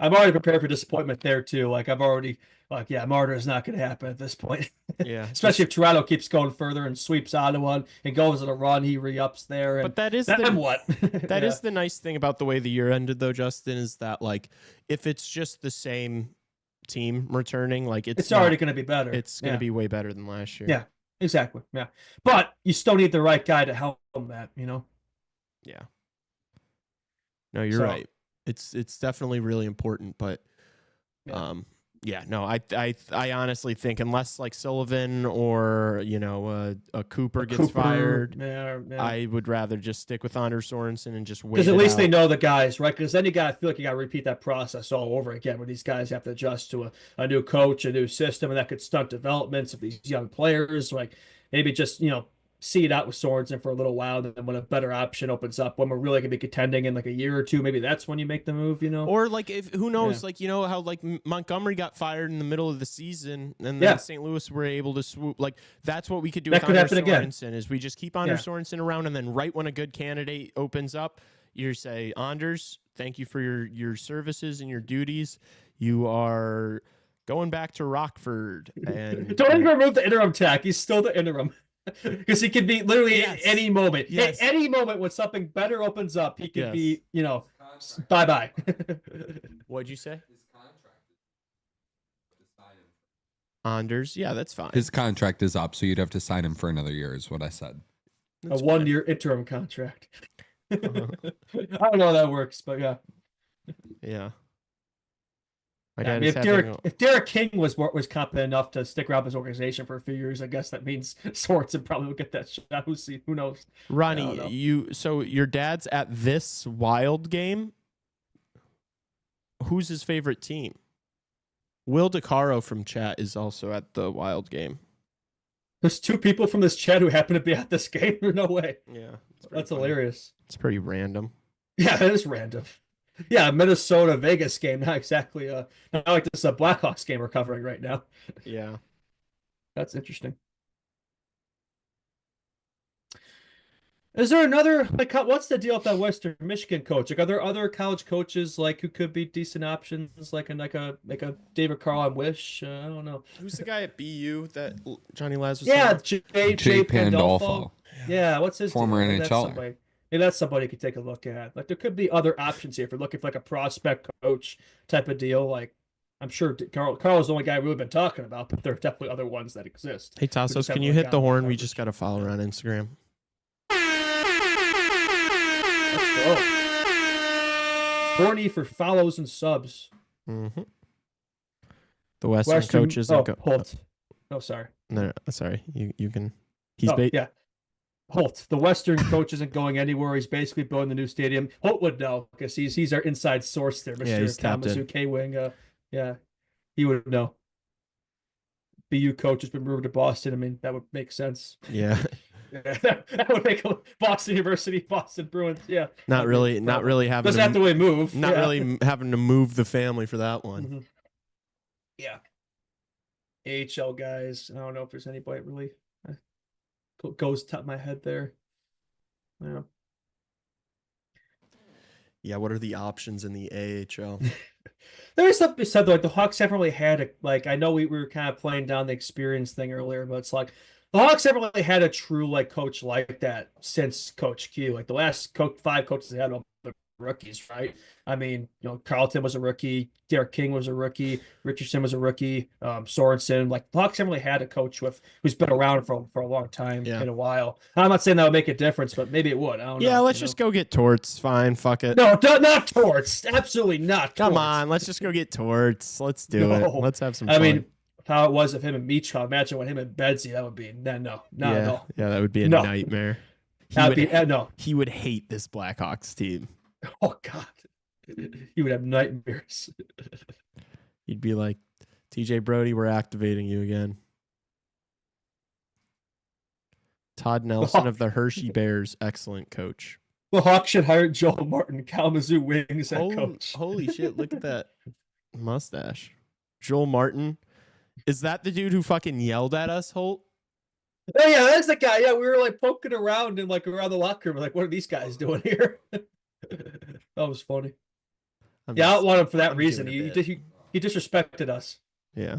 D: I'm already prepared for disappointment there too. Like I've already Martyr is not going to happen at this point.
A: Yeah,
D: especially if Toronto keeps going further and sweeps Ottawa and goes on a run, he re-ups there. And
A: but that is
D: what
A: that is the nice thing about the way the year ended, though, Justin, is that like if it's just the same team returning, like it's
D: already going to be better.
A: It's going to be way better than last year.
D: Yeah, exactly. Yeah, but you still need the right guy to help them that, you know.
A: Yeah. No, you're right. It's definitely really important, but yeah, no, I honestly think unless like Sullivan or a Cooper gets fired, I would rather just stick with Anders Sorensen and just wait.
D: Because at least they know the guys, right? Because then I feel like you got to repeat that process all over again, where these guys have to adjust to a new coach, a new system, and that could stunt developments of these young players. Like maybe just see it out with Sorensen for a little while, and then when a better option opens up, when we're really gonna be contending in like a year or two, maybe that's when you make the move,
A: Or like who knows, like how like Montgomery got fired in the middle of the season, and then St. Louis were able to swoop. Like that's what we could do with Anders Sorensen is we just keep Anders Sorensen around, and then right when a good candidate opens up, you say, Anders, thank you for your services and your duties. You are going back to Rockford, and
D: don't even remove the interim tag. He's still the interim. Because he could be literally at any moment. At any moment when something better opens up, he could be, bye-bye.
A: What'd you say? His contract is Anders, yeah, that's fine.
B: His contract is up, so you'd have to sign him for another year, is what I said.
D: That's a 1-year interim contract. I don't know how that works, but yeah.
A: Yeah.
D: If Derek King was competent enough to stick around his organization for a few years, I guess that means Sorensen probably will get that shot. Who knows?
A: Ronnie, so your dad's at this Wild game. Who's his favorite team? Will DeCaro from chat is also at the Wild game.
D: There's 2 people from this chat who happen to be at this game. No way.
A: Yeah,
D: that's hilarious.
A: It's pretty random.
D: Yeah, it is random. Yeah, Minnesota Vegas game, not exactly not like this Blackhawks game we're covering right now.
A: Yeah.
D: That's interesting. Is there another what's the deal with that Western Michigan coach? Like are there other college coaches like who could be decent options like a David Carl and Wish? I don't know.
A: Who's the guy at BU that Johnny Laz was
D: Jay Pandolfo. Yeah, what's his
B: former NHL?
D: Maybe that's somebody you could take a look at. Like there could be other options here if you're looking for like a prospect coach type of deal. Like I'm sure Carl is the only guy we've really been talking about, but there are definitely other ones that exist.
A: Hey Tassos, can you hit the horn? We just got to follow her on Instagram.
D: Let's go. Horny for follows and subs.
A: Mm-hmm. The Western coaches are
D: Holt. Oh, sorry.
A: No, sorry. You can.
D: Yeah. Holt, the Western coach isn't going anywhere. He's basically building the new stadium. Holt would know because he's our inside source there, Mr. Thomas K-Wing. Yeah, he would know. BU coach has been moved to Boston. I mean, that would make sense.
A: Yeah.
D: That would make Boston University, Boston Bruins. Yeah.
A: Not really having
D: doesn't have to really move.
A: Not really having to move the family for that one.
D: Mm-hmm. Yeah. AHL guys. I don't know if there's anybody really goes top of my head there. Yeah.
A: Yeah, what are the options in the AHL?
D: There's something said though, like the Hawks haven't really had I know we were kind of playing down the experience thing earlier, but it's like
C: The Hawks haven't really had a true like coach like that since Coach Q. Like the last 5 coaches they had all the rookies, right? I mean, Carlton was a rookie, Derek King was a rookie, Richardson was a rookie, Sorensen. Like the Hawks haven't really had a coach who's been around for a long time in a while. I'm not saying that would make a difference, but maybe it would. I don't know.
A: Yeah, let's just go get Torts. Fine, fuck it.
C: No, not Torts. Absolutely not.
A: Come
C: Torts.
A: on, let's just go get Torts. Let's do it. Let's have some fun.
C: I mean, how it was of him and Michkov. Imagine what him and Bedsy, that would be. No.
A: Yeah, that would be a nightmare. He would hate this Blackhawks team.
C: Oh, God. He would have nightmares.
A: He'd be like, TJ Brody, we're activating you again. Todd Nelson of the Hershey Bears, excellent coach.
C: The Hawks should hire Joel Martin, Kalamazoo Wings head coach.
A: Holy shit, look at that mustache. Joel Martin. Is that the dude who fucking yelled at us, Holt?
C: Oh, yeah, that's the guy. Yeah, we were like poking around and like around the locker room. Like, what are these guys doing here? That was funny. I don't want him for that reason. He disrespected us.
A: Yeah.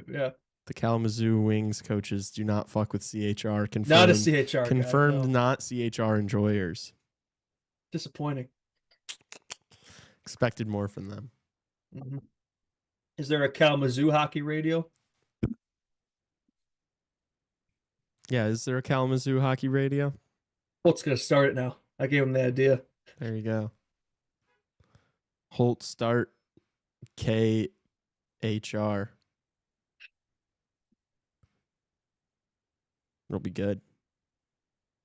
C: Yeah.
A: The Kalamazoo Wings coaches do not fuck with CHR. Confirmed,
C: not a CHR.
A: Confirmed,
C: guy, no.
A: Not CHR enjoyers.
C: Disappointing.
A: Expected more from them.
C: Mm-hmm. Is there a Kalamazoo hockey radio?
A: Yeah, is there a Kalamazoo hockey radio?
C: Holt's going to start it now. I gave him the idea.
A: There you go. Holt start KHR. It'll be good.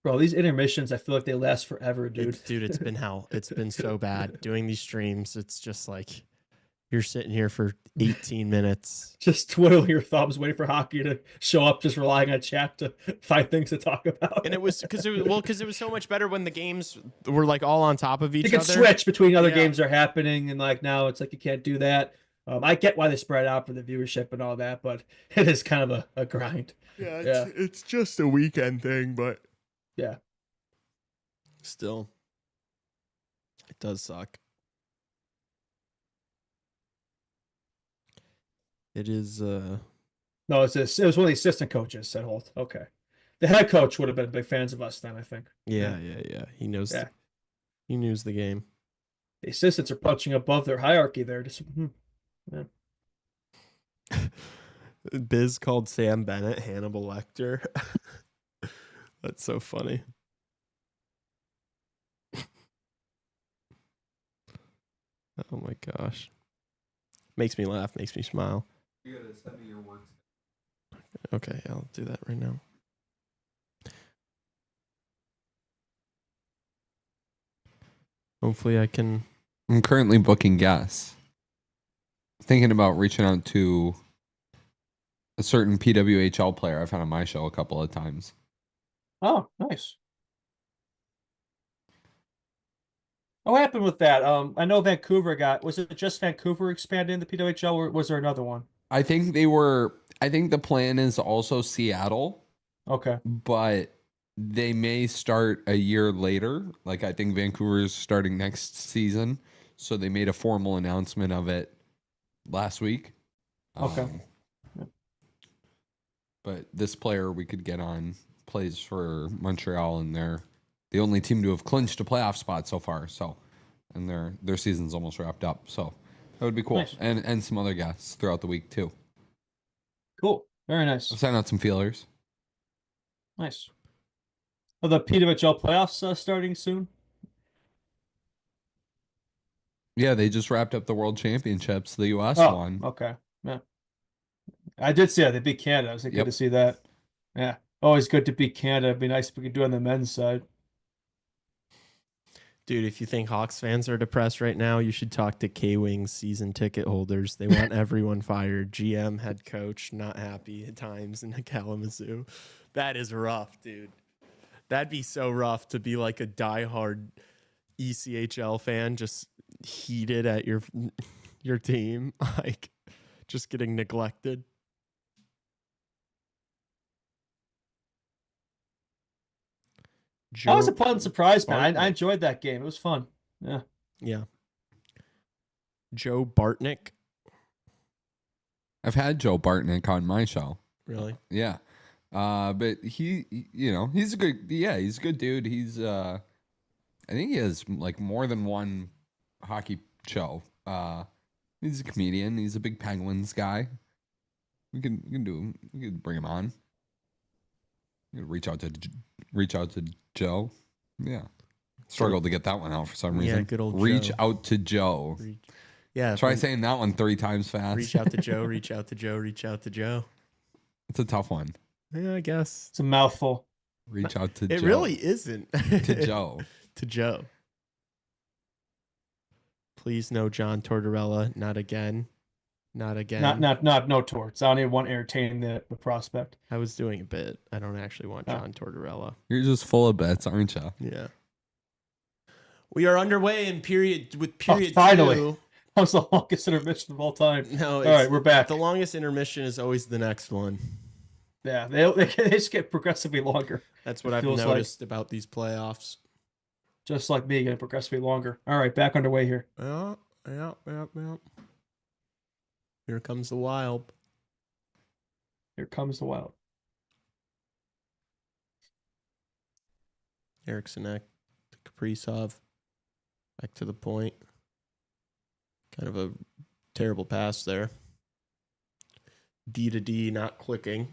C: Bro, these intermissions, I feel like they last forever, dude.
A: It's been hell. It's been so bad. Doing these streams, it's just like you're sitting here for 18 minutes.
C: Just twiddling your thumbs, waiting for hockey to show up, just relying on chat to find things to talk about.
A: And it was because it was so much better when the games were like all on top of each other.
C: You could switch between other games are happening, and like now it's like you can't do that. I get why they spread out for the viewership and all that, but it is kind of a grind.
A: Yeah, it's just a weekend thing, but
C: yeah,
A: still, it does suck. It is.
C: No, it was one of the assistant coaches, said Holt. Okay, the head coach would have been big fans of us then, I think.
A: Yeah. He knows.
C: Yeah.
A: He knows the game.
C: The assistants are punching above their hierarchy there. Just, yeah.
A: Biz called Sam Bennett Hannibal Lecter. That's so funny. Oh my gosh. Makes me laugh, makes me smile.
B: You gotta send me your work.
A: Okay, I'll do that right now. Hopefully I can.
B: I'm currently booking guests. Thinking about reaching out to a certain PWHL player I've had on my show a couple of times.
C: Oh, nice. What happened with that? I know Vancouver was it just Vancouver expanding the PWHL, or was there another one?
B: I think the plan is also Seattle.
C: Okay.
B: But they may start a year later. Like, I think Vancouver is starting next season. So they made a formal announcement of it last week.
C: Okay.
B: But this player we could get on plays for Montreal, and they're the only team to have clinched a playoff spot so far. So, and their season's almost wrapped up. So that would be cool.
C: Nice.
B: And some other guests throughout the week too.
C: Cool. Very nice.
B: I'll send out some feelers.
C: Nice. Are the PWHL playoffs starting soon?
B: Yeah, they just wrapped up the World Championships. The U.S. won.
C: Okay. Yeah. I did see that. They beat Canada. It was good to see that. Yeah. Always good to beat Canada. It'd be nice if we could do it on the men's side.
A: Dude, if you think Hawks fans are depressed right now, you should talk to K-Wings season ticket holders. They want everyone fired. GM, head coach, not happy at times in Kalamazoo. That is rough, dude. That'd be so rough to be like a diehard ECHL fan, just heated at your team, like just getting neglected.
C: That was a pleasant surprise, man. I enjoyed that game. It was fun. Yeah.
A: Yeah. Joe Bartnick.
B: I've had Joe Bartnick on my show.
A: Really?
B: Yeah. But he's a good dude. He's I think he has like more than one hockey show. He's a comedian. He's a big Penguins guy. We can bring him on. Reach out to Joe. Yeah. Struggled to get that one out for some reason.
A: Yeah, good old
B: Reach
A: Joe.
B: out to Joe. Try saying that one 3 times fast.
A: Reach out to Joe, reach out to Joe, reach out to Joe.
B: It's a tough one.
A: Yeah, I guess.
C: It's a mouthful.
B: Reach out to Joe.
A: It really isn't.
B: To Joe.
A: To Joe. Please no John Tortorella. Not again. Not again.
C: No torts. I don't even want to entertain the prospect.
A: I was doing a bit. I don't actually want John Tortorella.
B: You're just full of bets, aren't you?
A: Yeah. We are underway in period
C: finally.
A: 2.
C: That was the longest intermission of all time.
A: No,
C: all right, we're back.
A: The longest intermission is always the next one.
C: Yeah, they just get progressively longer.
A: That's what I've noticed about these playoffs.
C: Just like me, getting progressively longer. All right, back underway here.
A: Yeah. Here comes the Wild.
C: Here comes the Wild.
A: Eriksson to Kaprizov. Back to the point. Kind of a terrible pass there. D to D not clicking.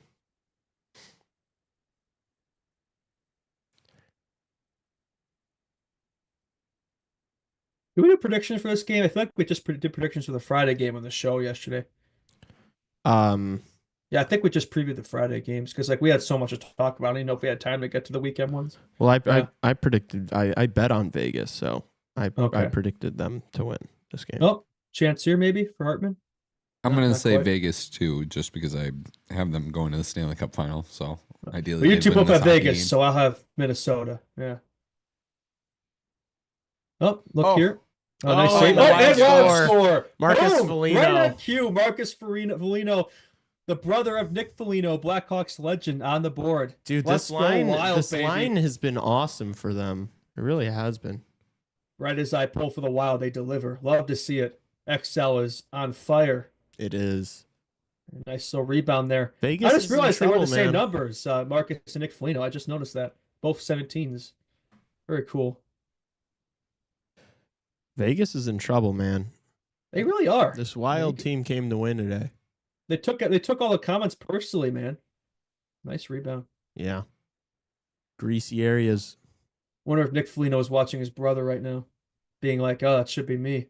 C: Do we do predictions for this game? I feel like we just did predictions for the Friday game on the show yesterday. Yeah, I think we just previewed the Friday games because like we had so much to talk about. I don't even know if we had time to get to the weekend ones.
A: Well, I predicted I bet on Vegas, so I predicted them to win this game.
C: Oh, chance here maybe for Hartman.
B: I'm going to say quite. Vegas too, just because I have them going to the Stanley Cup final. So ideally,
C: well, you two both have Vegas, so I'll have Minnesota. Yeah. Oh, look here. Oh, nice save. Score.
A: Marcus Foligno.
C: Right on cue. Marcus Foligno, the brother of Nick Foligno, Blackhawks legend, on the board.
A: Dude, this line has been awesome for them. It really has been.
C: Right as I pull for the Wild, they deliver. Love to see it. XL is on fire.
A: It is.
C: Nice little rebound there.
A: Vegas
C: I just realized they were the same
A: man.
C: numbers, Marcus and Nick Foligno. I just noticed that. Both 17s. Very cool.
A: Vegas is in trouble, man.
C: They really are.
A: This Wild team came to win today.
C: They took all the comments personally, man. Nice rebound.
A: Yeah. Greasy areas.
C: Wonder if Nick Foligno is watching his brother right now, being like, "Oh, it should be me."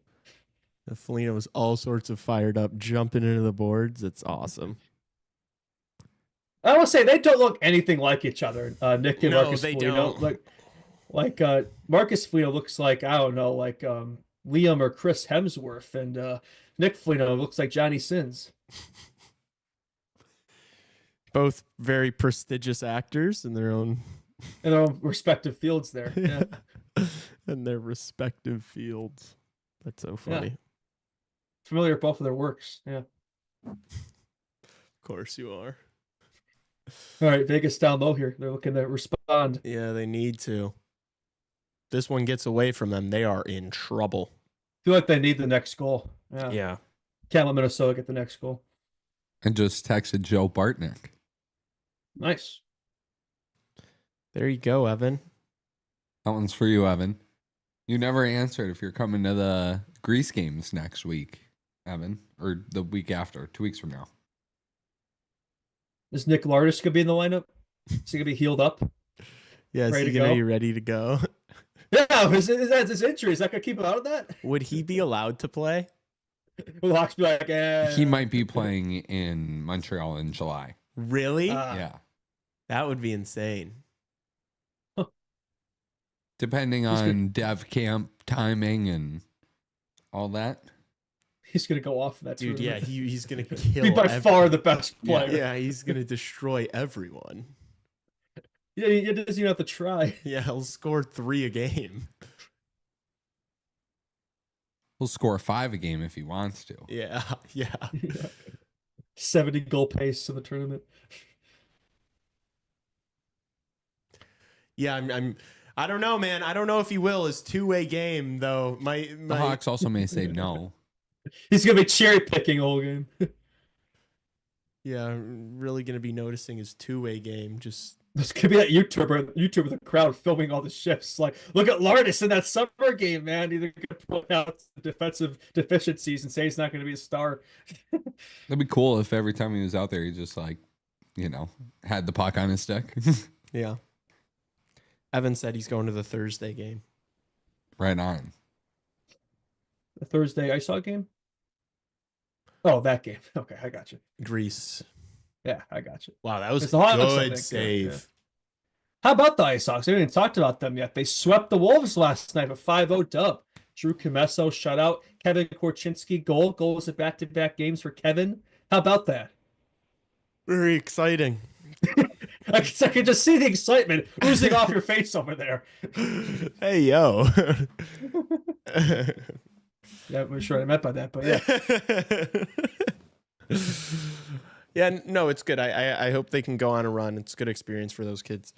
A: The Foligno was all sorts of fired up, jumping into the boards. It's awesome.
C: I will say they don't look anything like each other. Nick and Marcus Foligno.
A: Don't.
C: Like Marcus Foligno looks like, I don't know, like Liam or Chris Hemsworth, and Nick Foligno looks like Johnny Sins.
A: Both very prestigious actors in their own
C: respective fields there. Yeah.
A: In their respective fields. That's so funny.
C: Yeah. Familiar with both of their works. Yeah.
A: Of course you are.
C: All right, Vegas down low here. They're looking to respond.
A: Yeah, they need to. This one gets away from them, they are in trouble.
C: Feel like they need the next goal.
A: Yeah.
C: Can't let Minnesota get the next goal.
B: And just texted Joe Bartnick.
C: Nice.
A: There you go, Evan.
B: That one's for you, Evan. You never answered if you're coming to the Greece games next week, Evan, or the week after, 2 weeks from now.
C: Is Nick Lardis going to be in the lineup? Is he going to be healed up?
A: Yeah, is he going to be ready to go?
C: Yeah, is his injury. Is that going to keep him out of that?
A: Would he be allowed to play?
C: Will Hawks be like,
B: He might be playing in Montreal in July.
A: Really?
B: Yeah.
A: That would be insane.
B: Depending on dev camp timing and all that.
C: He's going to go off of that.
A: Dude,
C: tournament.
A: yeah, he's going to kill
C: be by far the best player.
A: Yeah, he's going to destroy everyone.
C: Yeah, he doesn't even have to try.
A: Yeah, he'll score 3 a game.
B: He'll score 5 a game if he wants to.
A: Yeah.
C: 70 goal pace in the tournament.
A: Yeah, I don't know, man. I don't know if he will. His 2-way game, though.
B: The Hawks also may say no.
C: He's gonna be cherry picking all game.
A: Yeah, really going to be noticing his two-way game. Just
C: this could be that YouTuber the crowd filming all the shifts. Like, look at Lardis in that summer game, man. Either could point out the defensive deficiencies and say he's not going to be a star.
B: That'd be cool if every time he was out there, he just like, had the puck on his stick.
A: yeah. Evan said he's going to the Thursday game.
B: Right on.
C: The Thursday ice hockey game? Oh, that game. Okay, I got you.
A: Greece.
C: Yeah, I got you.
A: Wow, that was
C: It's the Hawks, I
A: good
C: think.
A: save.
C: Yeah. How about the Ice Hawks? We haven't even talked about them yet. They swept the Wolves last night, a 5-0 dub. Drew Comesso shutout. Kevin Korchinski goal. Goals at back-to-back games for Kevin. How about that?
A: Very exciting.
C: I can just see the excitement oozing off your face over there.
A: Hey, yo.
C: Yeah, I'm sure what I meant by that, but yeah.
A: Yeah, no, it's good. I hope they can go on a run. It's a good experience for those kids.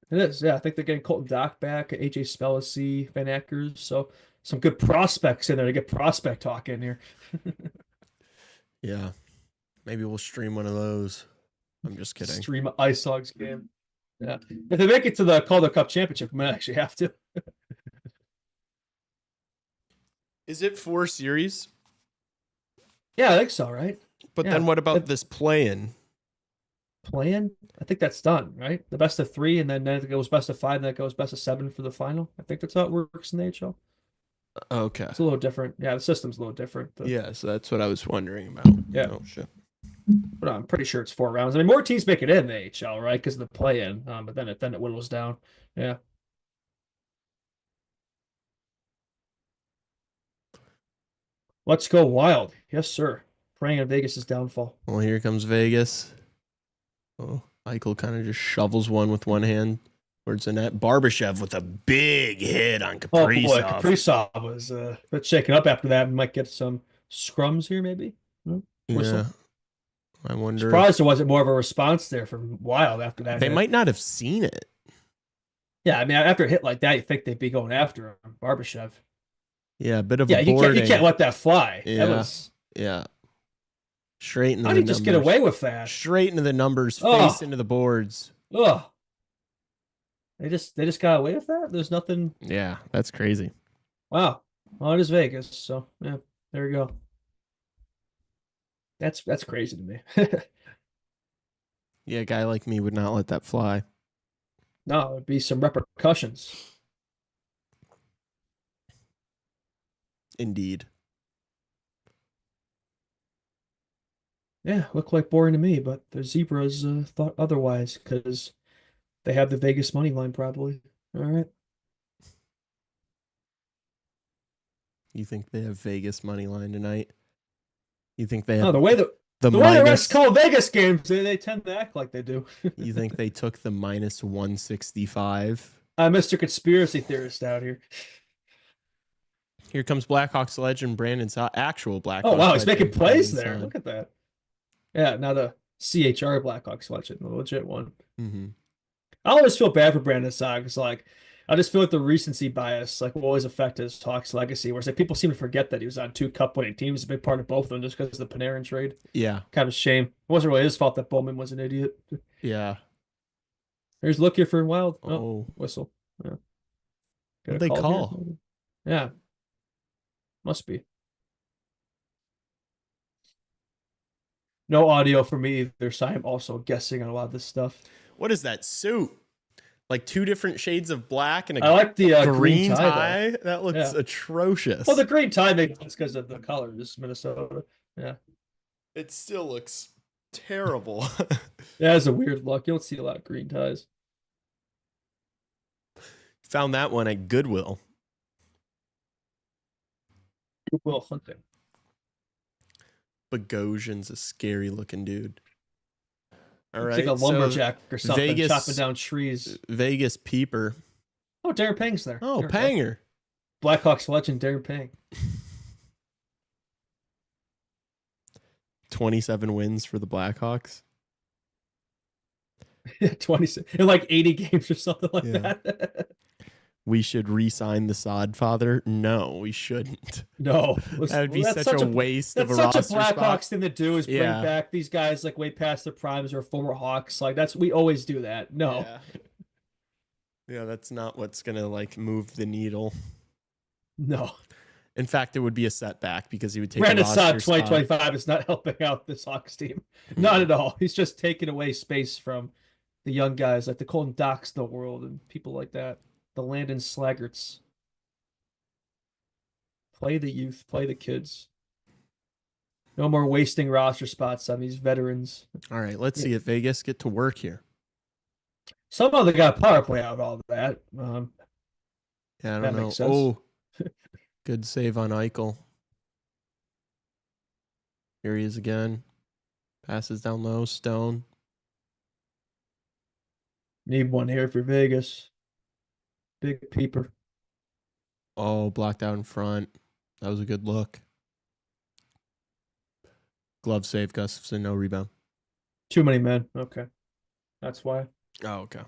C: It is, yeah. I think they're getting Colton Dock back, AJ Spellacy, Van Ackers, so some good prospects in there to get prospect talk in here.
A: Yeah. Maybe we'll stream one of those. I'm just kidding.
C: Stream an Ice Hogs game. Yeah. If they make it to the Calder Cup Championship, we might actually have to.
A: Is it 4 series?
C: Yeah, I think so, right?
A: But then what about this play-in?
C: Play-in? I think that's done, right? The best of 3, and then it goes best of 5, and then it goes best of 7 for the final. I think that's how it works in the HL.
A: Okay.
C: It's a little different. Yeah, the system's a little different.
A: Yeah, so that's what I was wondering about.
C: Yeah.
A: Oh, shit.
C: But I'm pretty sure it's 4 rounds. I mean, more teams make it in the HL, right? Because of the play-in. But then it whittles down. Yeah. Let's go Wild. Yes, sir. Praying on Vegas' downfall.
A: Well, here comes Vegas. Oh, Eichel kind of just shovels one with one hand towards the net. Barbashev with a big hit on Kaprizov.
C: Oh boy, Kaprizov was a bit shaken up after that. We might get some scrums here, maybe. Whistle.
A: Yeah. I wonder.
C: Surprised there wasn't more of a response there from Wild after that.
A: They
C: hit.
A: might not have seen it.
C: Yeah, I mean, after a hit like that, you think they'd be going after him, Barbashev.
A: Yeah, a bit of
C: Yeah,
A: a
C: you can't let that fly.
A: Yeah.
C: That was.
A: Yeah. Straight into
C: How
A: the
C: did he just get away with that?
A: Straight into the numbers,
C: Oh.
A: face into the boards.
C: Ugh. They just got away with that? There's nothing.
A: Yeah, that's crazy.
C: Wow. Well, it is Vegas, so yeah, there you go. That's crazy to me.
A: Yeah, a guy like me would not let that fly.
C: No, it would be some repercussions.
A: Indeed.
C: Yeah, looked like boring to me, but the Zebras thought otherwise because they have the Vegas money line probably. All right.
A: You think they have Vegas money line tonight? You think they have
C: No, the way the way the
A: minus,
C: rest call Vegas games, they tend to act like they do.
A: You think they took the minus 165?
C: Mr. Conspiracy Theorist out here.
A: Here comes Blackhawks legend Brandon actual Blackhawks.
C: Oh wow, he's
A: legend,
C: making plays
A: Brandon
C: there.
A: Saad.
C: Look at that. Yeah, now the CHR Blackhawks legend, the legit one.
A: Mm-hmm.
C: I always feel bad for Brandon Saad because, like, I just feel like the recency bias, like, will always affect his Hawks legacy. Whereas, like, people seem to forget that he was on 2 cup-winning teams, a big part of both of them, just because of the Panarin trade.
A: Yeah.
C: Kind of a shame. It wasn't really his fault that Bowman was an idiot.
A: Yeah.
C: Here's look here for Wild.
A: Oh.
C: Whistle. Yeah.
A: What'd they call?
C: Here? Yeah. Must be. No audio for me either, so I'm also guessing on a lot of this stuff.
A: What is that suit? Like 2 different shades of black and a
C: I like the
A: green
C: tie.
A: tie? That looks atrocious.
C: Well, the green tie makes sense because of the colors, Minnesota. Yeah.
A: It still looks terrible.
C: Yeah, it's a weird look. You don't see a lot of green ties.
A: Found that one at Goodwill.
C: Goodwill Hunting.
A: Bogosian's a scary looking dude. All
C: It's
A: right.
C: like a lumberjack or something,
A: Vegas,
C: chopping down trees.
A: Vegas peeper.
C: Oh, Darren Pang's there.
A: Oh,
C: There we go.
A: Panger.
C: Blackhawks legend Darren Pang.
A: 27 wins for the Blackhawks.
C: 26 in like 80 games or something like
A: Yeah.
C: that.
A: we should re-sign the Sod father? No, we shouldn't.
C: No,
A: That would be
C: that's
A: such a waste of a
C: That's
A: roster
C: such a Blackhawks
A: spot.
C: thing to do is bring
A: Yeah.
C: back these guys like way past their primes or former Hawks. Like we always do that. No,
A: Yeah, that's not what's gonna like move the needle.
C: no.
A: In fact, it would be a setback because he would take
C: Brandon
A: a
C: Saad
A: roster spot.
C: 2025 is not helping out this Hawks team. Not at all. He's just taking away space from the young guys like the Colton Docks of the world and people like that. The Landon Slaggerts. Play the youth, play the kids. No more wasting roster spots on these veterans.
A: All right, let's see if Vegas get to work here.
C: Somehow they got power play out of all that.
A: Yeah, I don't
C: that
A: know.
C: makes sense.
A: Oh, good save on Eichel. Here he is again. Passes down low. Stone.
C: Need one here for Vegas. Big peeper.
A: Oh, blocked out in front. That was a good look. Glove save, Gustafson. No rebound.
C: Too many men. Okay. That's why.
A: Oh, okay.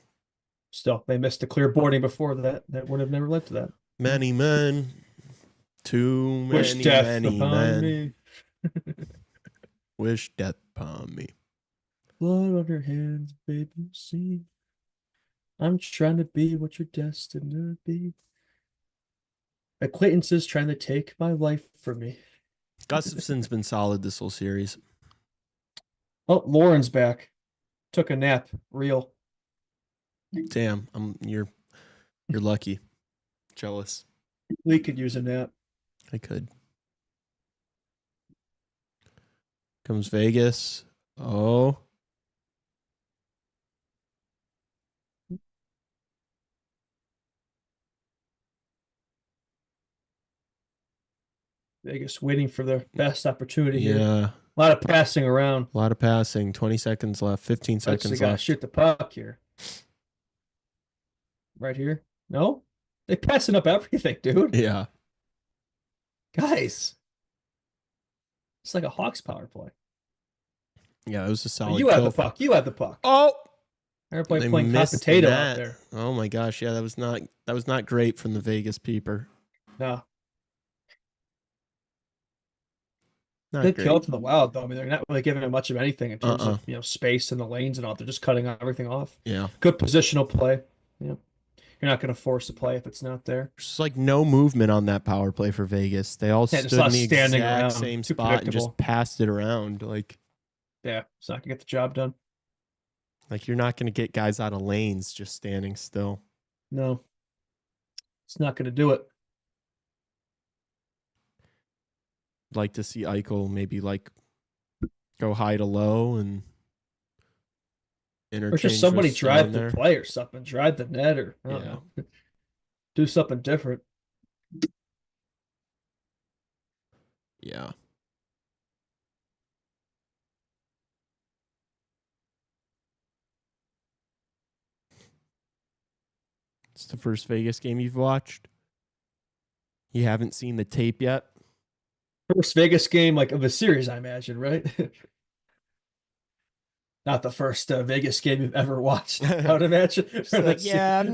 C: Still, they missed the clear boarding before that. That would have never led to that.
A: Many men. Too
C: Wish
A: many,
C: death
A: many
C: upon
A: men.
C: me.
A: Wish death upon me.
C: Blood on your hands, baby. See, I'm trying to be what you're destined to be. Acquaintances trying to take my life from me.
A: Gustafson's been solid this whole series.
C: Oh, Lauren's back. Took a nap. Real.
A: Damn, you're lucky. Jealous.
C: Lee could use a nap.
A: I could. Comes Vegas. Oh.
C: Vegas waiting for their best opportunity here.
A: Yeah.
C: A lot of passing around.
A: A lot of passing. 20 seconds left. 15 seconds
C: Gotta
A: left.
C: shoot the puck here. Right here. No? They passing up everything, dude.
A: Yeah.
C: Guys. It's like a Hawks power play.
A: Yeah, it was a solid
C: You had the
A: kill.
C: puck. You had the puck.
A: Oh,
C: Everybody
A: they
C: playing hot
A: missed
C: potato
A: that.
C: out there.
A: Oh my gosh, yeah, that was not great from the Vegas peeper.
C: No.
A: Not
C: Good
A: great.
C: kill from the Wild, though. I mean, they're not really giving it much of anything in terms of space in the lanes and all. They're just cutting everything off.
A: Yeah.
C: Good positional play. Yeah. You're not going to force a play if it's not there.
A: There's like no movement on that power play for Vegas. They all
C: Yeah,
A: stood in the
C: standing
A: exact
C: around.
A: same
C: Too
A: spot and
C: predictable.
A: just passed it around. Like
C: Yeah, it's not going to get the job done.
A: you're not going to get guys out of lanes just standing still.
C: No. It's not going to do it.
A: I'd like to see Eichel maybe like go high to low and interchange.
C: Or just somebody
A: with
C: drive
A: Stone
C: the
A: there.
C: play or something. Drive the net or I don't
A: Yeah.
C: know. Do something different.
A: Yeah. It's the first Vegas game you've watched. You haven't seen the tape yet.
C: First Vegas game like of a series, I imagine, right? Not the first Vegas game you've ever watched, I would imagine.
A: It's like, yeah, I've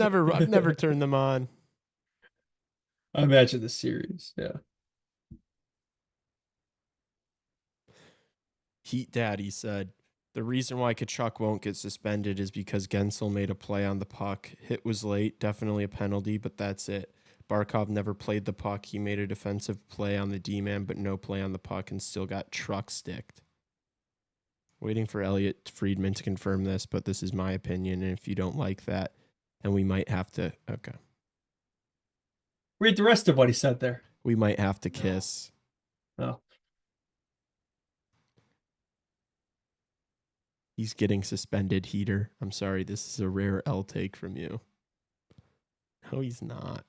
A: never turned them on.
C: I imagine the series, yeah.
A: Heat Daddy said, the reason why Kachuk won't get suspended is because Gensel made a play on the puck. Hit was late, definitely a penalty, but that's it. Barkov never played the puck. He made a defensive play on the D-man, but no play on the puck and still got truck sticked. Waiting for Elliot Friedman to confirm this, but this is my opinion, and if you don't like that, then we might have to... Okay.
C: Read the rest of what he said there.
A: We might have to kiss.
C: Oh.
A: He's getting suspended, Heater. I'm sorry, this is a rare L take from you. No, he's not.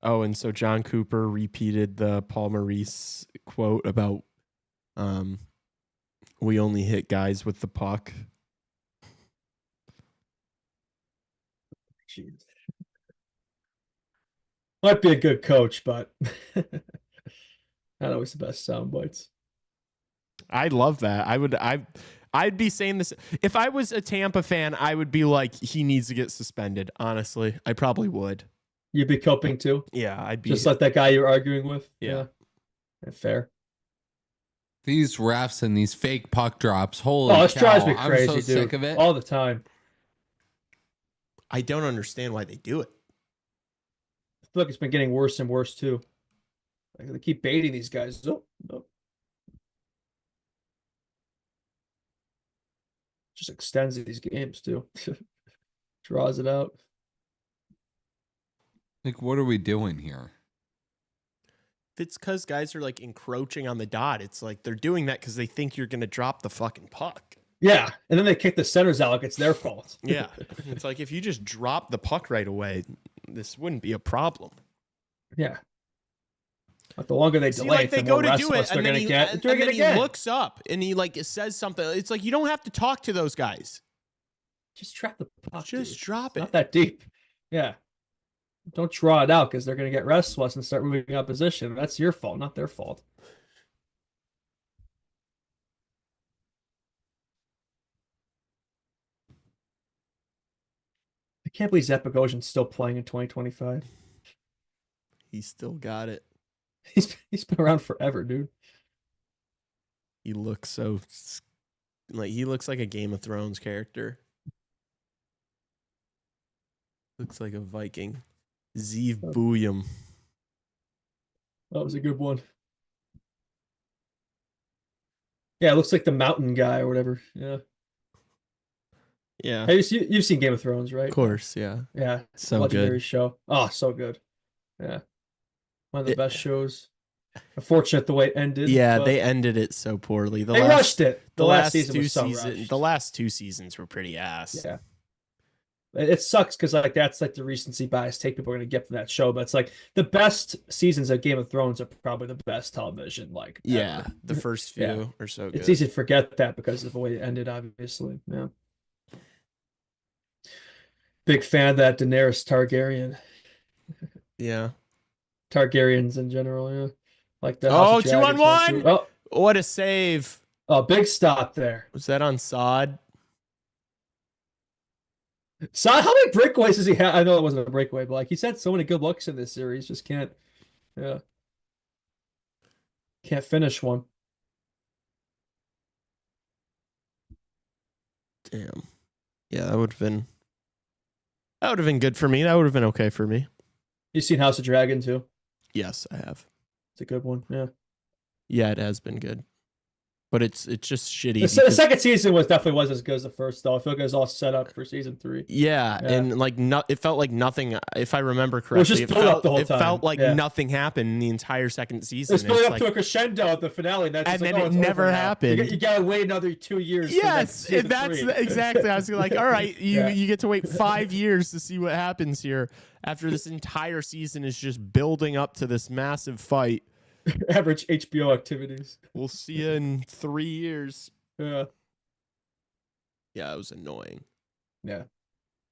A: Oh, and so John Cooper repeated the Paul Maurice quote about we only hit guys with the puck.
C: Jeez. Might be a good coach, but not always the best sound bites.
A: I love that. I'd be saying this. If I was a Tampa fan, I would be like, he needs to get suspended. Honestly, I probably would.
C: You'd be coping too?
A: Yeah, I'd be.
C: Just like that guy you're arguing with?
A: Yeah.
C: Fair.
B: These refs and these fake puck drops. Holy
C: this
B: cow.
C: drives me crazy,
B: I'm so
C: dude.
B: sick of it.
C: All the time.
A: I don't understand why they do it.
C: I feel like it's been getting worse and worse too. Like they keep baiting these guys. Oh, no. Just extends these games too. Draws it out.
B: Like, what are we doing here?
A: It's because guys are like encroaching on the dot. It's like they're doing that because they think you're going to drop the fucking puck.
C: Yeah. And then they kick the centers out like it's their fault.
A: Yeah. It's like if you just drop the puck right away, this wouldn't be a problem.
C: Yeah. But the longer they delay,
A: like they
C: the
A: go
C: more
A: to do it,
C: they're
A: and
C: going
A: then
C: to get.
A: and then he looks up and he like says something. It's like you don't have to talk to those guys.
C: Just trap the puck.
A: Just drop it.
C: Not that deep. Yeah. Don't draw it out because they're going to get restless and start moving opposition. That's your fault, not their fault. I can't believe Zach Bogosian's still playing in 2025.
A: He's still got it.
C: He's been around forever, dude.
A: He looks so like he looks like a Game of Thrones character. Looks like a Viking. Zeev Booyam.
C: That was a good one. Yeah, it looks like the mountain guy or whatever. Yeah.
A: Yeah.
C: Hey, you've seen Game of Thrones, right?
A: Of course, yeah.
C: Yeah.
A: So
C: legendary
A: good.
C: show. Oh, so good. Yeah. One of the best shows. Unfortunate the way it ended.
A: Yeah, they ended it so poorly.
C: They rushed it. The last season
A: two
C: was so rushed.
A: The last two seasons were pretty ass.
C: Yeah. It sucks because like that's like the recency bias take people are gonna get from that show, but it's like the best seasons of Game of Thrones are probably the best television. Like ever.
A: The first few are so good.
C: It's easy to forget that because of the way it ended, obviously. Yeah. Big fan of that Daenerys Targaryen.
A: Yeah.
C: Targaryens in general, yeah. Like the
A: Oh, 2-on-1.
C: Oh,
A: what a save.
C: oh, big stop there.
A: Was that on Sod?
C: So how many breakaways does he have? I know it wasn't a breakaway, but like he's had so many good looks in this series, just can't finish one.
A: Damn. Yeah, that would have been good for me. That would have been okay for me.
C: You've seen House of Dragon too?
A: Yes, I have.
C: It's a good one. Yeah.
A: Yeah, it has been good. But it's just shitty.
C: The second season wasn't as good as the first, though. I feel like it was all set up for season 3.
A: Yeah, and like it felt like nothing. If I remember correctly,
C: it felt
A: like nothing happened in the entire second season.
C: It's building up to a crescendo at the finale, and
A: then it never happened.
C: You gotta wait another 2 years.
A: Yes, that's exactly. I was like, all right, you get to wait 5 years to see what happens here after this entire season is just building up to this massive fight.
C: Average HBO activities.
A: We'll see you in 3 years.
C: Yeah.
A: Yeah, it was annoying.
C: Yeah.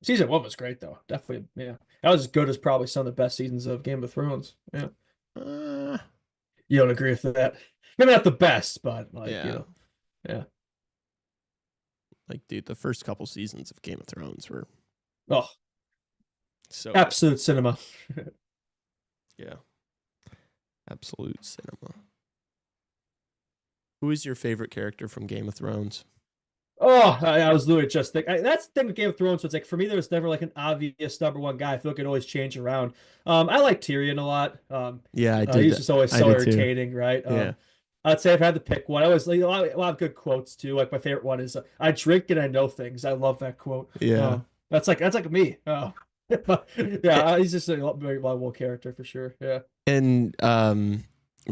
C: Season 1 was great, though. Definitely, yeah. That was as good as probably some of the best seasons of Game of Thrones. Yeah. You don't agree with that? Maybe not the best, but like,
A: yeah.
C: You know, yeah.
A: Like, dude, the first couple seasons of Game of Thrones were so
C: absolute cinema.
A: Yeah. Absolute cinema. Who is your favorite character from Game of Thrones?
C: Oh, I was literally just thinking. That's the thing with Game of Thrones. It's like for me, there was never like an obvious number one guy. I feel like it always change around. I like Tyrion a lot.
A: Yeah, I did.
C: He's just always so irritating, too. Right?
A: Yeah.
C: I'd say if I had to pick one, I always like a lot of good quotes too. Like my favorite one is "I drink and I know things." I love that quote.
A: Yeah,
C: that's like me. Oh, yeah, he's just a very lovable character for sure. Yeah.
A: And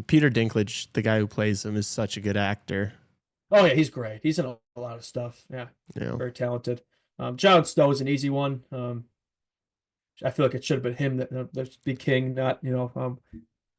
A: Peter Dinklage, the guy who plays him, is such a good actor.
C: Oh yeah, he's great. He's in a lot of stuff. Yeah, very talented. Jon Snow is an easy one. I feel like it should have been him that be king, not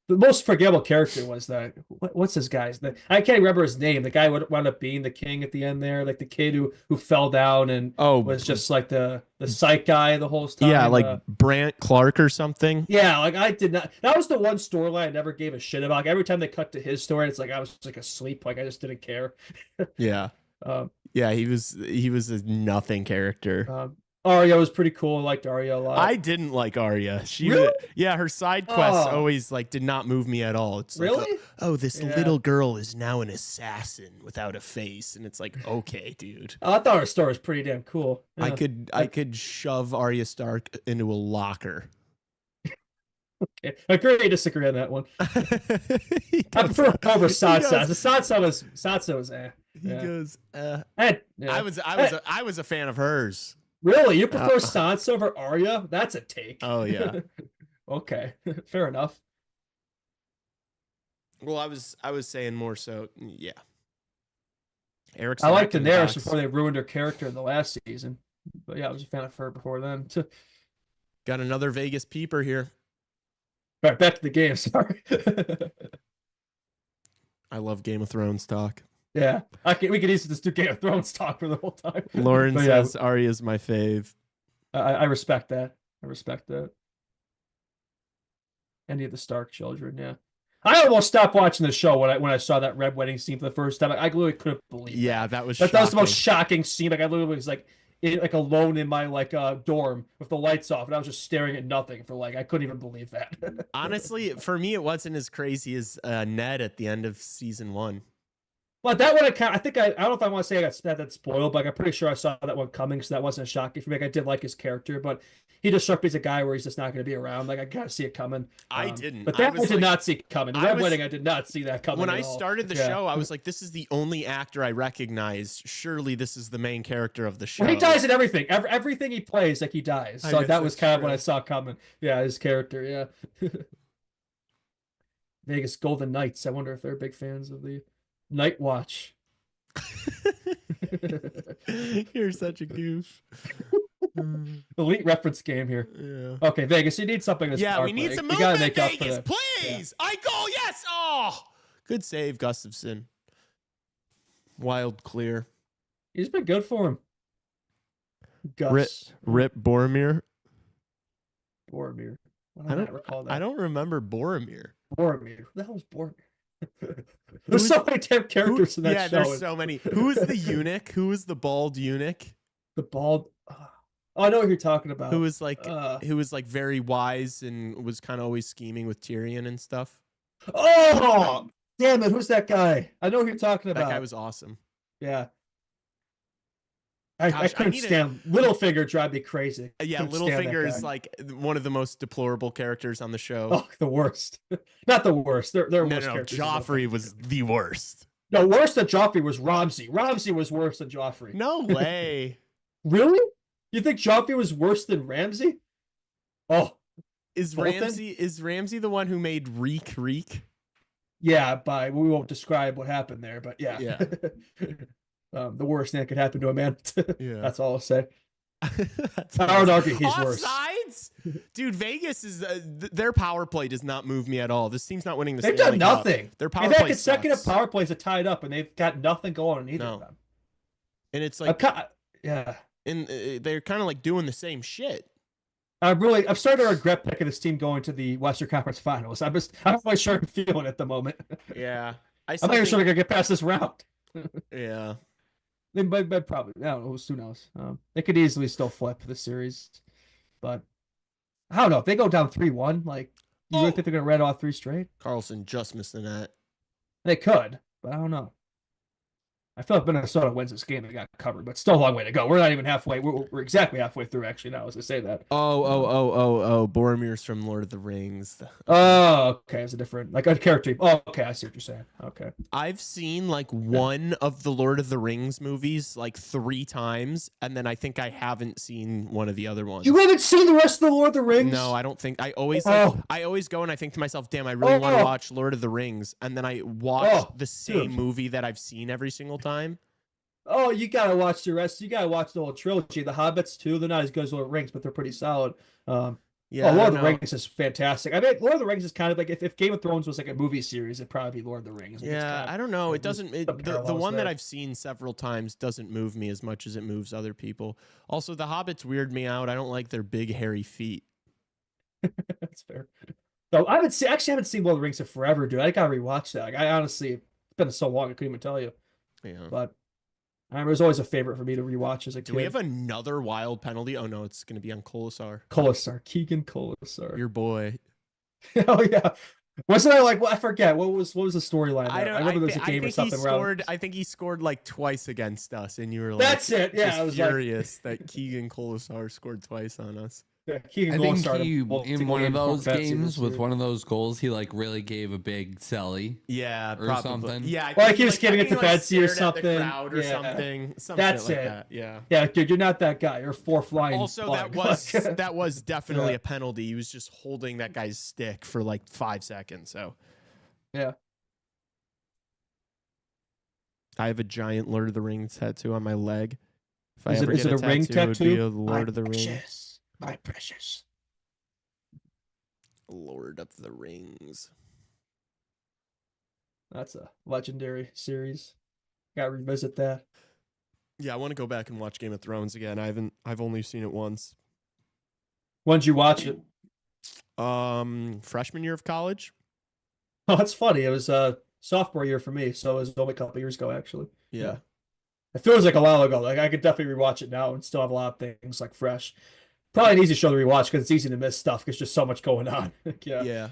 C: the most forgettable character was that what's this guy's name? I can't remember his name. The guy wound up being the king at the end there, like the kid who fell down and was just like the psych guy the whole time.
A: Yeah, like Brant Clark or something.
C: Yeah, like I did not. That was the one storyline I never gave a shit about. Like, every time they cut to his story, it's like I was like asleep. Like I just didn't care.
A: Yeah. Yeah, he was a nothing character.
C: Arya was pretty cool. I liked Arya a lot.
A: I didn't like Arya.
C: Really?
A: Yeah, her side quests
C: Oh.
A: always like did not move me at all. It's like,
C: Really?
A: oh, this
C: Yeah.
A: little girl is now an assassin without a face, and it's like, okay, dude.
C: I thought her story was pretty damn cool. Yeah.
A: I could shove Arya Stark into a locker.
C: Okay. I agree to disagree on that one.
A: He
C: I
A: goes-
C: prefer over
A: he
C: Sansa.
A: goes-
C: Sansa was
A: He
C: Yeah.
A: goes,
C: Yeah.
A: I was a fan of hers.
C: Really? You prefer Sansa over Arya? That's a take.
A: Oh yeah.
C: Okay. Fair enough.
A: Well, I was saying more so, yeah. Eric's
C: I liked
A: back in
C: Daenerys
A: box.
C: before they ruined her character in the last season. But yeah, I was a fan of her before then.
A: Got another Vegas peeper here.
C: All right, back to the game. Sorry.
A: I love Game of Thrones talk.
C: Yeah, we could easily just do Game of Thrones talk for the whole time.
A: Lauren
C: But yeah,
A: says Arya's my fave.
C: I respect that. I respect that. Any of the Stark children, yeah. I almost stopped watching the show when I saw that red wedding scene for the first time. I literally couldn't believe.
A: Yeah, that was
C: That was the most
A: shocking.
C: shocking scene. Like I literally was like alone in my dorm with the lights off, and I was just staring at nothing for I couldn't even believe that.
A: Honestly, for me, it wasn't as crazy as Ned at the end of season 1.
C: Well, that one I don't know if I want to say I got that spoiled, but I'm pretty sure I saw that one coming, so that wasn't shocking for me. I did like his character, but he just struck me as a guy where he's just not going to be around. I gotta see it coming.
A: I didn't.
C: But that
A: I
C: I did not see coming. The red wedding, I did not see that coming.
A: When
C: at
A: I
C: all.
A: started the
C: Yeah.
A: show, I was like, this is the only actor I recognize. Surely this is the main character of the show.
C: Well, he dies in everything. Everything he plays, he dies.
A: I
C: So
A: guess
C: that was
A: that's
C: kind of
A: true.
C: what I saw coming. Yeah, his character. Yeah. Vegas Golden Knights. I wonder if they're big fans of the Night Watch.
A: You're such a goof.
C: Elite reference game here.
A: Yeah.
C: Okay, Vegas, you need something.
A: Yeah, we need some movement, Vegas, please. I goal, yes. Oh, good save, Gustafson. Wild clear.
C: He's been good for him. Gus
A: Rip Boromir.
C: Boromir.
A: I
C: not recall that.
A: I don't remember Boromir.
C: Boromir. Who the hell was Boromir? There's so many damn characters in that
A: yeah,
C: show.
A: there's so many. Who is the eunuch? Who is the bald eunuch?
C: The bald. Oh, I know what you're talking about.
A: Who was like very wise and was kind of always scheming with Tyrion and stuff.
C: Oh, damn it! Who's that guy? I know who you're talking about.
A: That guy was awesome.
C: Yeah. I
A: Gosh,
C: couldn't stand Littlefinger. Drive me crazy.
A: Yeah,
C: Couldn't stand that
A: Littlefinger is
C: guy.
A: like one of the most deplorable characters on the show.
C: Oh, the worst. Not the worst. They're
A: no,
C: worse
A: no,
C: characters than
A: Joffrey
C: Littlefinger.
A: was the worst.
C: No, worse than Joffrey was Ramsay. Ramsay was worse than Joffrey.
A: No way.
C: Really? You think Joffrey was worse than Ramsay? Oh,
A: Is
C: Bolton?
A: Ramsay the one who made Reek Reek?
C: yeah. We won't describe what happened there, but yeah.
A: Yeah.
C: The worst thing that could happen to a man.
A: Yeah.
C: That's all I'll say.
A: That's
C: I would argue he's worse.
A: Offsides? Dude, Vegas is their power play does not move me at all. This team's not winning the
C: They've
A: Stanley
C: done
A: Cup.
C: nothing.
A: Their power
C: They've had
A: play
C: consecutive
A: sucks.
C: power plays that tied up, and they've got nothing going on in either
A: No.
C: of them.
A: And it's like
C: Yeah.
A: and they're kind of like doing the same shit.
C: I'm starting to regret picking this team going to the Western Conference Finals. I'm not really sure I'm feeling at the moment.
A: Yeah.
C: I'm not even sure they're gonna get past this round.
A: Yeah.
C: They might probably. I don't know. Who knows? They could easily still flip the series, but I don't know if they go down 3-1. Like, you really think they're gonna red all 3 straight?
A: Carlson just missed the net.
C: They could, but I don't know. I feel like Minnesota wins this game. They got covered, but still a long way to go. We're not even halfway. We're exactly halfway through, actually, now as I say that.
A: Oh. Boromir's from Lord of the Rings.
C: Oh, okay. It's a different, like a character. Oh, okay. I see what you're saying. Okay.
A: I've seen like one of the Lord of the Rings movies like 3 times, and then I think I haven't seen one of the other ones.
C: You haven't seen the rest of the Lord of the Rings?
A: No, I don't think. I always go and I think to myself, damn, I really want to watch Lord of the Rings, and then I watch the same movie that I've seen every single time.
C: Oh, you gotta watch the rest. You gotta watch the whole trilogy. The Hobbits too. They're not as good as Lord of the Rings, but they're pretty solid.
A: Yeah,
C: Lord of the Rings is fantastic. I mean, Lord of the Rings is kind of like if Game of Thrones was like a movie series, it'd probably be Lord of the Rings. Like,
A: Yeah, I don't know. It doesn't. The
C: parallels
A: one that
C: there.
A: I've seen several times doesn't move me as much as it moves other people. Also, the Hobbits weird me out. I don't like their big hairy feet.
C: That's fair. So I haven't seen Lord of the Rings in forever, dude. I gotta rewatch that. Like, I honestly, it's been so long I couldn't even tell you.
A: Yeah.
C: But I remember it was always a favorite for me to rewatch as a kid.
A: Do we have another wild penalty? Oh no, it's going to be on Colasar.
C: Keegan Colasar.
A: Your boy.
C: Oh yeah. Wasn't I like? Well, I forget what was the storyline. I remember there was a game or something.
A: I think he scored like twice against us, and you were like,
C: "That's it." Yeah, I was
A: furious that Keegan Colasar scored twice on us.
C: Yeah,
B: I think he, in one of those games with
C: year.
B: one of those goals, he like really gave a big celly.
A: Yeah,
B: or
A: probably.
B: something.
A: Yeah,
C: like he was giving it to Betsy or
A: something.
C: Yeah.
A: Something
C: That's
A: like
C: it.
A: that. Yeah.
C: Yeah, dude, you're not that guy. You're fourth line.
A: Also, that was definitely a penalty. He was just holding that guy's stick for like 5 seconds. So.
C: Yeah.
A: I have a giant Lord of the Rings tattoo on my leg. If
C: Is
A: I ever
C: it
A: get
C: a ring
A: tattoo, it would be
C: tattoo?
A: a Lord of the Rings.
C: My precious.
A: Lord of the Rings.
C: That's a legendary series. Gotta revisit that.
A: Yeah, I want to go back and watch Game of Thrones again. I've only seen it once.
C: When did you watch it?
A: Freshman year of college.
C: Oh, that's funny. It was sophomore year for me, so it was only a couple years ago, actually.
A: Yeah.
C: It feels like a while ago. Like I could definitely rewatch it now and still have a lot of things like fresh. Probably an easy show to rewatch because it's easy to miss stuff because just so much going on.
A: Yeah.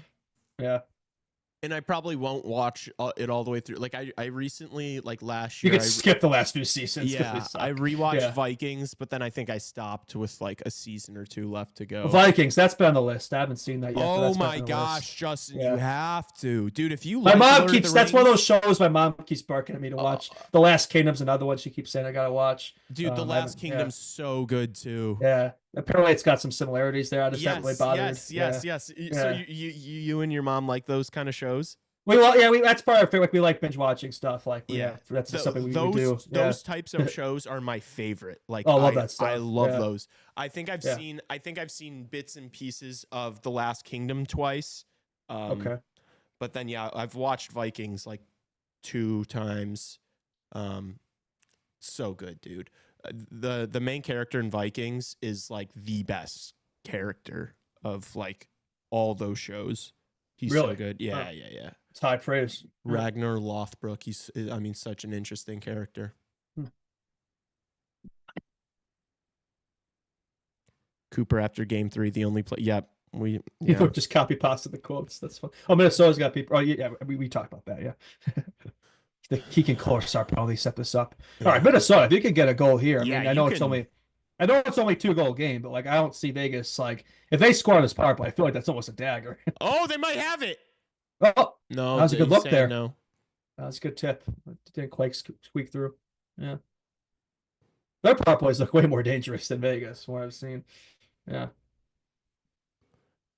A: And I probably won't watch it all the way through. Like I recently, like last year,
C: you could skip the last few seasons.
A: Yeah, I rewatched Vikings, but then I think I stopped with like a season or two left to go.
C: Vikings, that's been on the list. I haven't seen that yet.
A: Oh my gosh, Justin, you have to, dude. If you
C: my
A: like
C: mom keeps that's one of those shows my mom keeps barking at me to watch. The Last Kingdom's another one she keeps saying I gotta watch.
A: Dude, The Last Kingdom's so good too.
C: Yeah. Apparently it's got some similarities there. I just haven't really bothered.
A: Yes. So you and your mom like those kind of shows?
C: That's part of it. Like we like binge watching stuff. Like that's something we do.
A: Those types of shows are my favorite. Like
C: I love that stuff.
A: I love those. I think I've seen bits and pieces of The Last Kingdom twice.
C: Okay.
A: But then I've watched Vikings like 2 times. So good, dude. The main character in Vikings is like the best character of like all those shows. He's so good. Yeah.
C: It's high praise.
A: Ragnar Lothbrok. He's such an interesting character. Cooper after game 3, the only play. Yep. We
C: just copy pasted the quotes. That's fun. Oh, Minnesota's got people. Oh yeah, we talked about that. Yeah. The Keegan Colasar probably set this up. All right, Minnesota. If you can get a goal here, I know it's only 2-goal game, but like I don't see Vegas like if they score on this power play, I feel like that's almost a dagger.
A: Oh, they might have it.
C: Oh
A: no,
C: that was a good look there.
A: No,
C: that was a good tip. It didn't quite squeak through. Yeah, their power plays look way more dangerous than Vegas. From what I've seen. Yeah,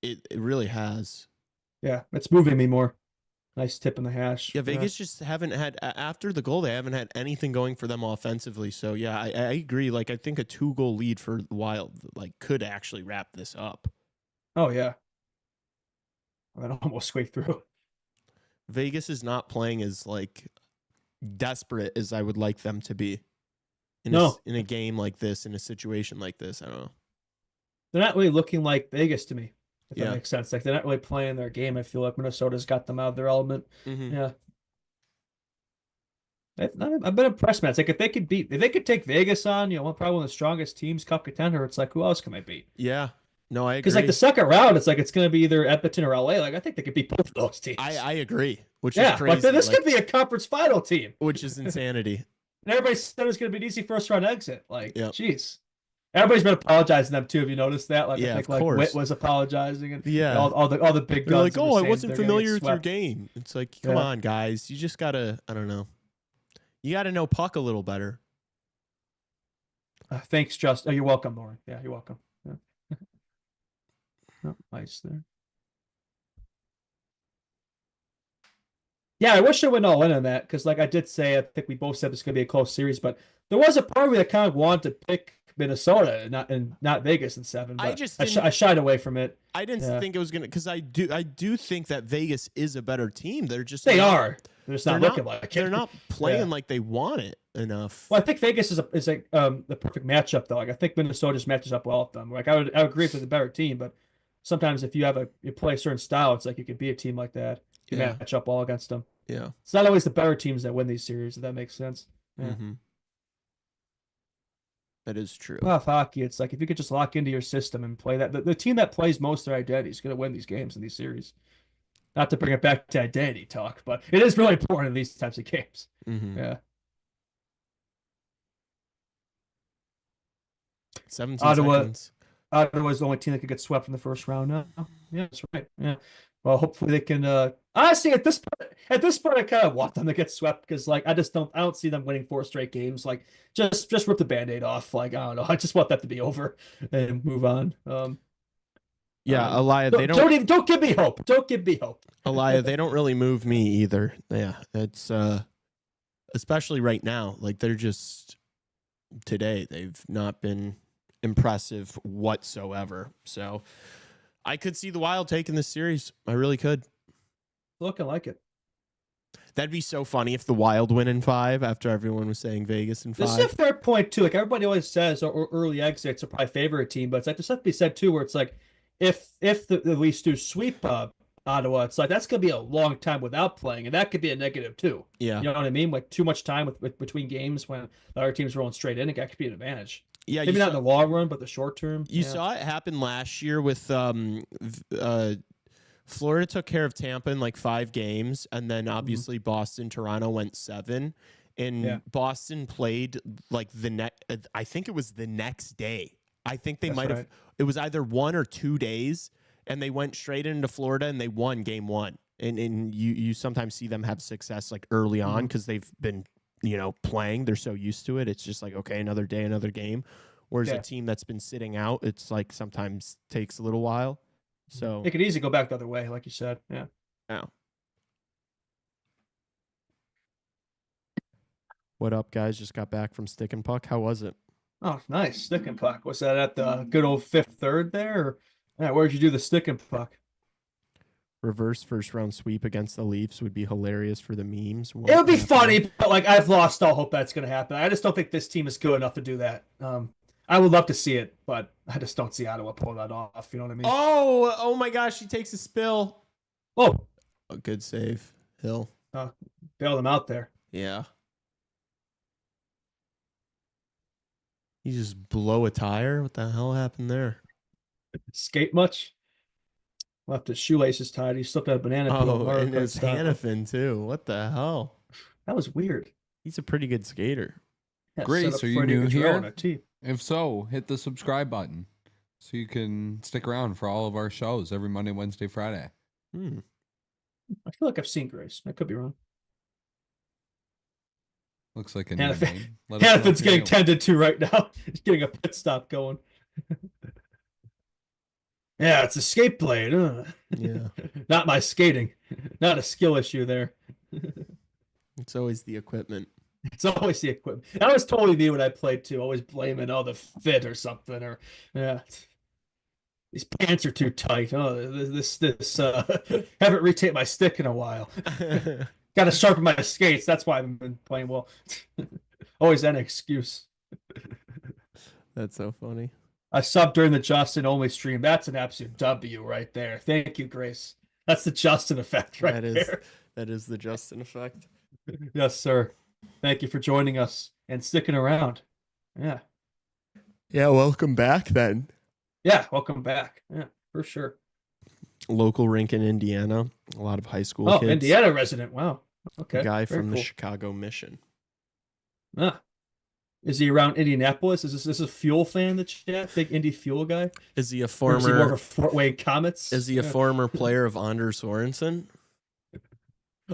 A: it really has.
C: Yeah, it's moving me more. Nice tip in the hash.
A: Yeah, Vegas just haven't had after the goal. They haven't had anything going for them offensively. So yeah, I agree. Like I think a 2-goal lead for the Wild like could actually wrap this up.
C: Oh yeah, that almost squeaked through.
A: Vegas is not playing as like desperate as I would like them to be. In a game like this, in a situation like this, I don't know.
C: They're not really looking like Vegas to me. If that makes sense. Like they're not really playing their game. I feel like Minnesota's got them out of their element.
A: Mm-hmm.
C: Yeah. I've been impressed, man. It's like if they could take Vegas on, probably one of the strongest teams, cup contender, it's like who else can I beat?
A: Yeah. No, I agree.
C: Because like the second round, it's like it's gonna be either Edmonton or LA. Like I think they could beat both of those teams.
A: I agree. Which is crazy.
C: Like this could be a conference final team.
A: Which is insanity.
C: And everybody said it was gonna be an easy first round exit. Like, jeez. Everybody's been apologizing to them too. Have you noticed that? Like, I think like Witt was apologizing, and all the big guns.
A: Like, I wasn't familiar with your game. It's like, come on, guys, you just gotta. I don't know. You gotta know puck a little better.
C: Thanks, Justin. Oh, you're welcome, Lauren. Yeah, you're welcome. Yeah. Oh, nice there. Yeah, I wish I went all in on that because, like I did say, I think we both said it's gonna be a close series, but there was a part of me that kind of wanted to pick Minnesota and not Vegas in 7. But I shied away from it.
A: I didn't think it was gonna because I do think that Vegas is a better team. They're just
C: They're just not looking like it.
A: They're not playing like they want it enough.
C: Well, I think Vegas is the perfect matchup though. Like I think Minnesota just matches up well with them. Like I would agree if they're the better team, but sometimes if you play a certain style, it's like you could be a team like that. You match up well against them.
A: Yeah,
C: it's not always the better teams that win these series. If that makes sense. Yeah.
A: Mm-hmm. That is true.
C: Well, hockey, it's like if you could just lock into your system and play that, the team that plays most their identity is going to win these games in these series. Not to bring it back to identity talk, but it is really important in these types of games. Yeah.
A: 17 seconds.
C: Ottawa's the only team that could get swept in the first round now. Yeah, that's right. Yeah. Well, hopefully they can. Honestly, at this point, I kind of want them to get swept because, like, I don't see them winning 4 straight games. Like, just rip the Band-Aid off. Like, I don't know. I just want that to be over and move on.
A: Yeah, Elia, they
C: don't give me hope. Don't give me hope.
A: Elia, they don't really move me either. Yeah, it's especially right now. Like, they're just today. They've not been impressive whatsoever. So I could see the Wild taking this series. I really could.
C: Looking like it.
A: That'd be so funny if the Wild win in 5 after everyone was saying Vegas in 5.
C: This is a fair point too. Like everybody always says, or early exits are probably favorite team, but it's like there's something to be said too, where it's like if the Leafs do sweep Ottawa, it's like that's gonna be a long time without playing, and that could be a negative too.
A: Yeah,
C: you know what I mean? Like too much time with between games when the other team's rolling straight in, it could be an advantage.
A: Yeah,
C: maybe not in the long run, but the short term.
A: You saw it happen last year with Florida took care of Tampa in like 5 games, and then obviously Boston, Toronto went 7, and Boston played like I think it was the next day. I think they might have. It was either 1 or 2 days, and they went straight into Florida and they won game 1. And you sometimes see them have success like early on because they've been playing. They're so used to it. It's just like, okay, another day, another game. Whereas a team that's been sitting out, it's like sometimes takes a little while. So
C: it could easily go back the other way, like you said. Yeah.
A: Yeah. What up, guys? Just got back from Stick and Puck. How was it?
C: Oh, nice. Stick and Puck. Was that at the good old 5th third there? Or, where'd you do the Stick and Puck?
A: Reverse first round sweep against the Leafs would be hilarious for the memes.
C: It would be funny, but like I've lost all hope that's going to happen. I just don't think this team is good enough to do that. I would love to see it, but I just don't see Ottawa pull that off. You know what I mean?
A: Oh my gosh, he takes a spill.
C: Oh,
A: a good save, Hill.
C: Bail them out there.
A: Yeah. He just blow a tire. What the hell happened there?
C: Skate much? Left his shoelaces tied. He slipped out a banana peel.
A: Oh, and his Hannafin too. What the hell?
C: That was weird.
A: He's a pretty good skater.
C: Yeah,
B: Grace, are you new here? If so, hit the subscribe button so you can stick around for all of our shows every Monday, Wednesday, Friday.
C: I feel like I've seen Grace. I could be wrong.
B: Looks like a new name.
C: Hannafin's getting tended to right now. He's getting a pit stop going. Yeah, it's a skate blade.
A: Yeah.
C: Not my skating. Not a skill issue there.
A: It's always the equipment.
C: It's always the equipment. That was totally me when I played too. Always blaming the fit or something, or these pants are too tight. Oh, this haven't retaped my stick in a while. Got to sharpen my skates. That's why I haven't been playing well. Always an excuse.
A: That's so funny.
C: I subbed during the Justin only stream. That's an absolute W right there. Thank you, Grace. That's the Justin effect right there.
A: That is the Justin effect.
C: Yes, sir. Thank you for joining us and sticking around. Yeah.
A: Yeah, welcome back then.
C: Yeah, welcome back. Yeah, for sure.
A: Local rink in Indiana. A lot of high school kids.
C: Oh, Indiana resident. Wow. Okay.
A: A guy from the Chicago Mission.
C: Is he around Indianapolis? Is this a Fuel fan, the chat? Big Indy Fuel guy?
A: Is he a
C: former... Or is he more of a Fort Wayne Comets?
A: Is he a former player of Anders Sorensen?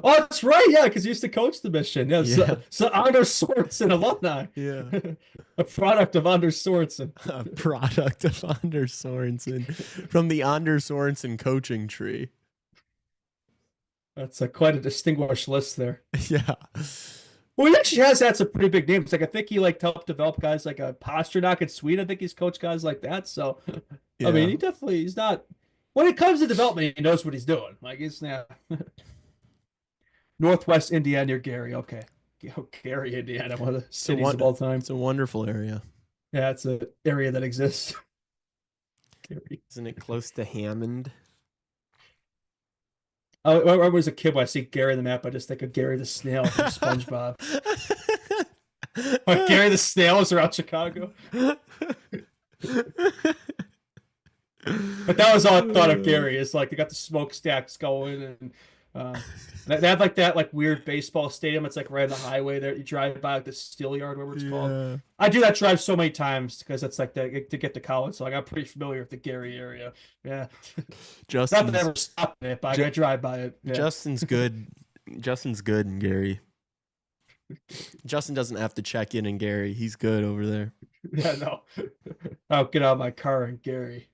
C: Oh, that's right. Yeah, because he used to coach the Mission. Yeah. So Anders Sorensen alumni.
A: Yeah.
C: A product of Anders Sorensen.
A: A product of Anders Sorensen. From the Anders Sorensen coaching tree.
C: That's quite a distinguished list there.
A: Yeah.
C: Well, he actually has had some pretty big names. Like I think he helped develop guys like a Pasternak in Sweden. I think he's coached guys like that. So, I mean, he's not. When it comes to development, he knows what he's doing. Like he's Northwest Indiana near Gary. Okay. Gary, Indiana, one of the cities of all time.
A: It's a wonderful area.
C: Yeah, it's an area that exists.
A: Gary. Isn't it close to Hammond?
C: I was a kid when I see Gary on the map, I just think of Gary the Snail from SpongeBob. Like Gary the Snail is around Chicago. But that was all I thought of Gary. Is like they got the smokestacks going, and they have like that like weird baseball stadium. It's like right on the highway there. You drive by like the steel yard, whatever it's called. I do that drive so many times because it's like to get to college. So like I'm pretty familiar with the Gary area. Yeah, not that I ever stopped it, but I drive by it. Yeah.
A: Justin's good. Justin's good in Gary. Justin doesn't have to check in Gary. He's good over there.
C: Yeah, no. I'll get out of my car in Gary.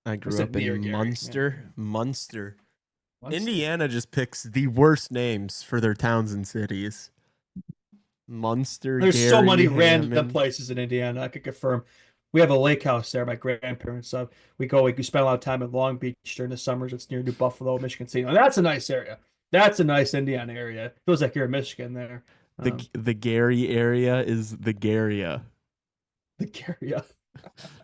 A: I grew up in Munster. Yeah. Munster. Indiana just picks the worst names for their towns and cities. Munster.
C: There's
A: Gary,
C: so many
A: Hammond.
C: random places in Indiana. I could confirm. We have a lake house there. My grandparents. We spend a lot of time in Long Beach during the summers. It's near New Buffalo, Michigan City. And that's a nice area. That's a nice Indiana area. Feels like you're in Michigan there.
A: The Gary area is the Garia.
C: The Garia.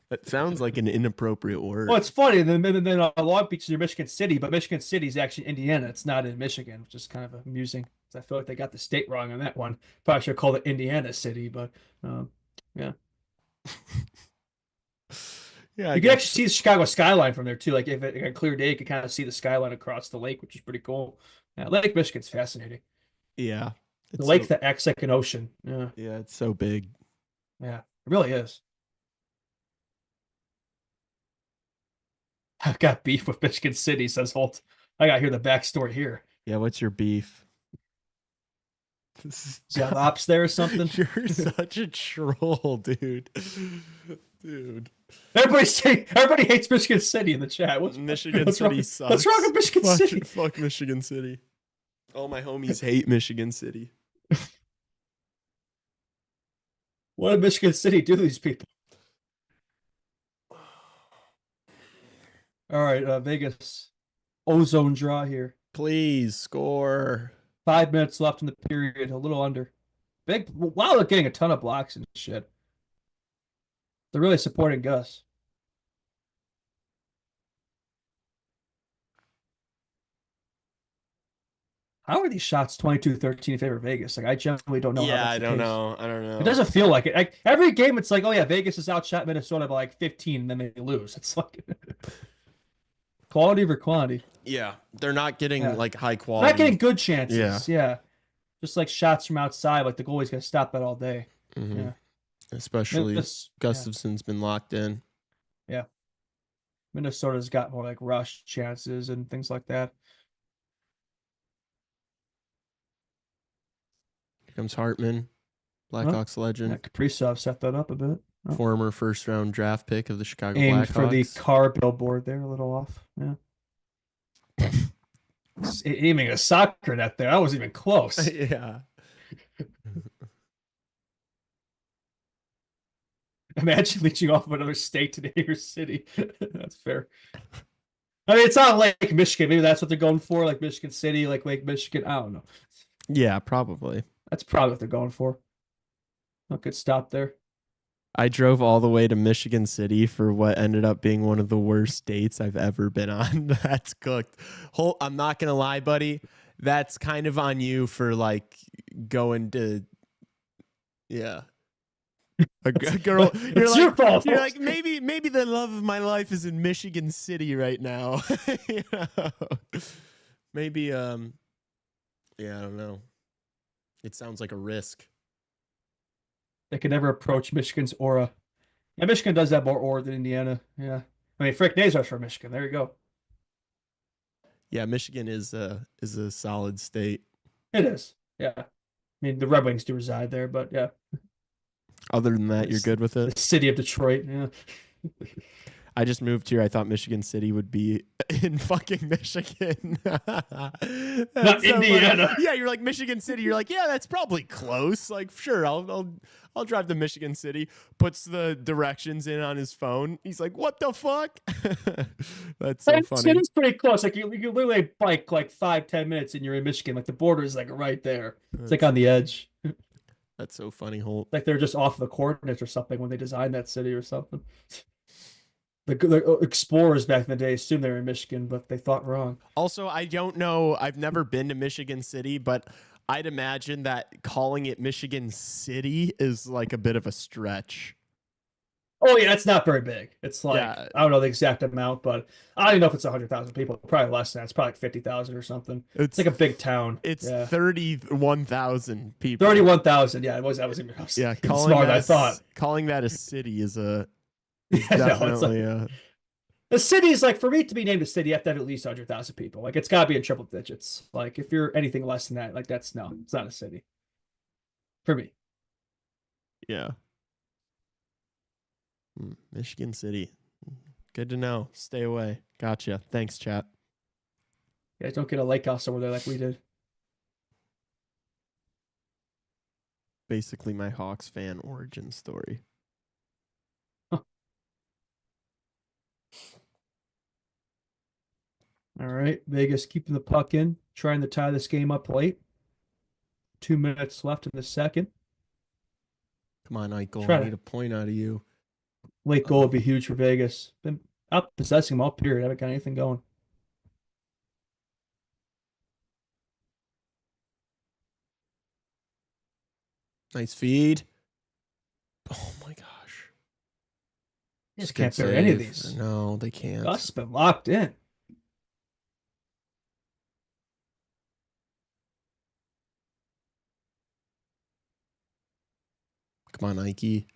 A: That sounds like an inappropriate word.
C: Well, it's funny. And then Long Beach is near Michigan City, but Michigan City is actually Indiana. It's not in Michigan, which is kind of amusing. I feel like they got the state wrong on that one. Probably should have called it Indiana City, but yeah.
A: Yeah,
C: you can actually see the Chicago skyline from there too. Like if it a clear day, you can kind of see the skyline across the lake, which is pretty cool. Yeah, Lake Michigan's fascinating.
A: Yeah,
C: the lake that acts like an ocean. Yeah,
A: it's so big.
C: Yeah, it really is. I've got beef with Michigan City, says Holt. I got to hear the backstory here.
A: Yeah, what's your beef?
C: Is that ops there or something?
A: You're such a troll, dude. Dude.
C: Everybody hates Michigan City in the chat.
A: Michigan City sucks.
C: What's wrong with Michigan City?
A: Fuck Michigan City. All my homies hate Michigan City.
C: What did Michigan City do to these people? All right, Vegas. Ozone draw here.
A: Please score.
C: 5 minutes left in the period, a little under. Wow, they're getting a ton of blocks and shit. They're really supporting Gus. How are these shots 22-13 in favor of Vegas? Like I generally don't know.
A: Yeah, I don't know. It
C: doesn't feel like it. Like every game, it's like, oh yeah, Vegas is outshot Minnesota by like 15, and then they lose. It's like quality over quantity.
A: Yeah, they're not getting like high quality.
C: Not getting good chances. Yeah, just like shots from outside. Like the goalie's gonna stop that all day.
A: Mm-hmm.
C: Yeah,
A: especially Gustafson's been locked in.
C: Yeah, Minnesota's got more like rush chances and things like that.
A: Here comes Hartman, Blackhawks legend.
C: Yeah, Kaprizov set that up a bit.
A: Former first-round draft pick of the Chicago
C: Aimed
A: Blackhawks.
C: For the car billboard there, a little off. Yeah. Aiming a soccer net there. That wasn't even close.
A: Yeah.
C: Imagine leeching off of another state to your city. That's fair. I mean, it's not Lake Michigan. Maybe that's what they're going for, like Michigan City, like Lake Michigan. I don't know.
A: Yeah, probably.
C: That's probably what they're going for. A good stop there.
A: I drove all the way to Michigan City for what ended up being one of the worst dates I've ever been on. That's cooked. I'm not going to lie, buddy. That's kind of on you for like going to, yeah. A girl, you're like,
C: your fault.
A: You're like, maybe the love of my life is in Michigan City right now. You know? Maybe, yeah, I don't know. It sounds like a risk.
C: They could never approach Michigan's aura. Yeah, Michigan does have more aura than Indiana. Yeah. I mean, Frick Nazar's from Michigan. There you go.
A: Yeah, Michigan is a solid state.
C: It is. Yeah. I mean, the Red Wings do reside there, but yeah.
A: Other than that, you're good with it?
C: The city of Detroit, yeah.
A: I just moved here. I thought Michigan City would be in fucking Michigan.
C: Not Indiana.
A: Funny. Yeah, you're like Michigan City. You're like, yeah, that's probably close. Like, sure, I'll drive to Michigan City. Puts the directions in on his phone. He's like, what the fuck? That's so funny.
C: It's pretty close. Like you literally bike like 5-10 minutes and you're in Michigan. Like the border is like right there. It's like on the edge.
A: That's so funny, Holt.
C: Like they're just off the coordinates or something when they designed that city or something. the explorers back in the day assumed they were in Michigan, but they thought wrong.
A: Also, I don't know. I've never been to Michigan City, but I'd imagine that calling it Michigan City is like a bit of a stretch.
C: Oh yeah, it's not very big. It's like
A: Yeah.
C: I don't know the exact amount, but I don't even know if it's 100,000 people. Probably less than that. It's probably like 50,000 or something. It's like a big town.
A: It's
C: yeah.
A: 31,000 people.
C: 31,000. Yeah, it was. That was even
A: Yeah,
C: smart. I thought
A: calling that a city is
C: definitely
A: no,
C: the city is like, for me to be named a city, you have to have at least 100,000 people. Like it's got to be in triple digits. Like if you're anything less than that, like it's not a city for me.
A: Yeah. Michigan City. Good to know. Stay away. Gotcha. Thanks, chat.
C: Yeah, don't get a lake house over there like we did.
A: Basically my Hawks fan origin story.
C: Huh. All right. Vegas keeping the puck in, trying to tie this game up late. 2 minutes left in the second.
A: Come on, Eichel. I need a point out of you.
C: Late goal would be huge for Vegas. Been out possessing them all period. Haven't got anything going.
A: Nice feed. Oh my gosh.
C: Just can't bear any of these.
A: No, they can't.
C: Gus has been locked in.
A: Come on, Ike.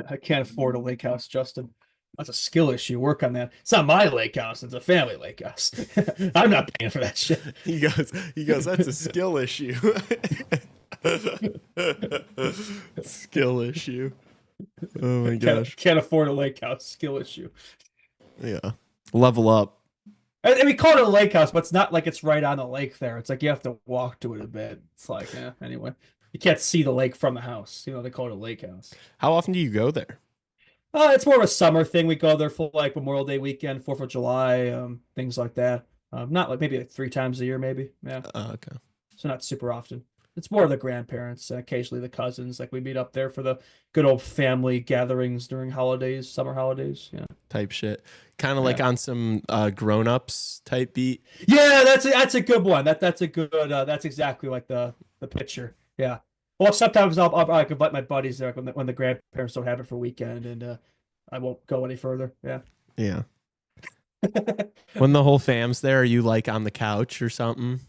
C: I can't afford a lake house, Justin. That's a skill issue. Work on that. It's not my lake house. It's a family lake house. I'm not paying for that shit.
A: He goes, that's a skill issue. Skill issue. Oh my gosh.
C: Can't afford a lake house. Skill issue.
A: Yeah. Level up.
C: And we call it a lake house, but it's not like it's right on the lake there. It's like you have to walk to it a bit. It's like, anyway. You can't see the lake from the house. You know, they call it a lake house.
A: How often do you go there?
C: It's more of a summer thing. We go there for like Memorial Day weekend, 4th of July, things like that. Not like maybe like 3 times a year, maybe. Yeah.
A: Okay.
C: So not super often. It's more of the grandparents, occasionally the cousins. Like we meet up there for the good old family gatherings during holidays, summer holidays. Yeah.
A: Type shit. Kind of like on some grown-ups type beat.
C: Yeah, that's a good one. That's a good. That's exactly like the picture. Yeah. Well, sometimes I invite my buddies there when the grandparents don't have it for weekend, and I won't go any further. Yeah.
A: Yeah. When the whole fam's there, are you like on the couch or something?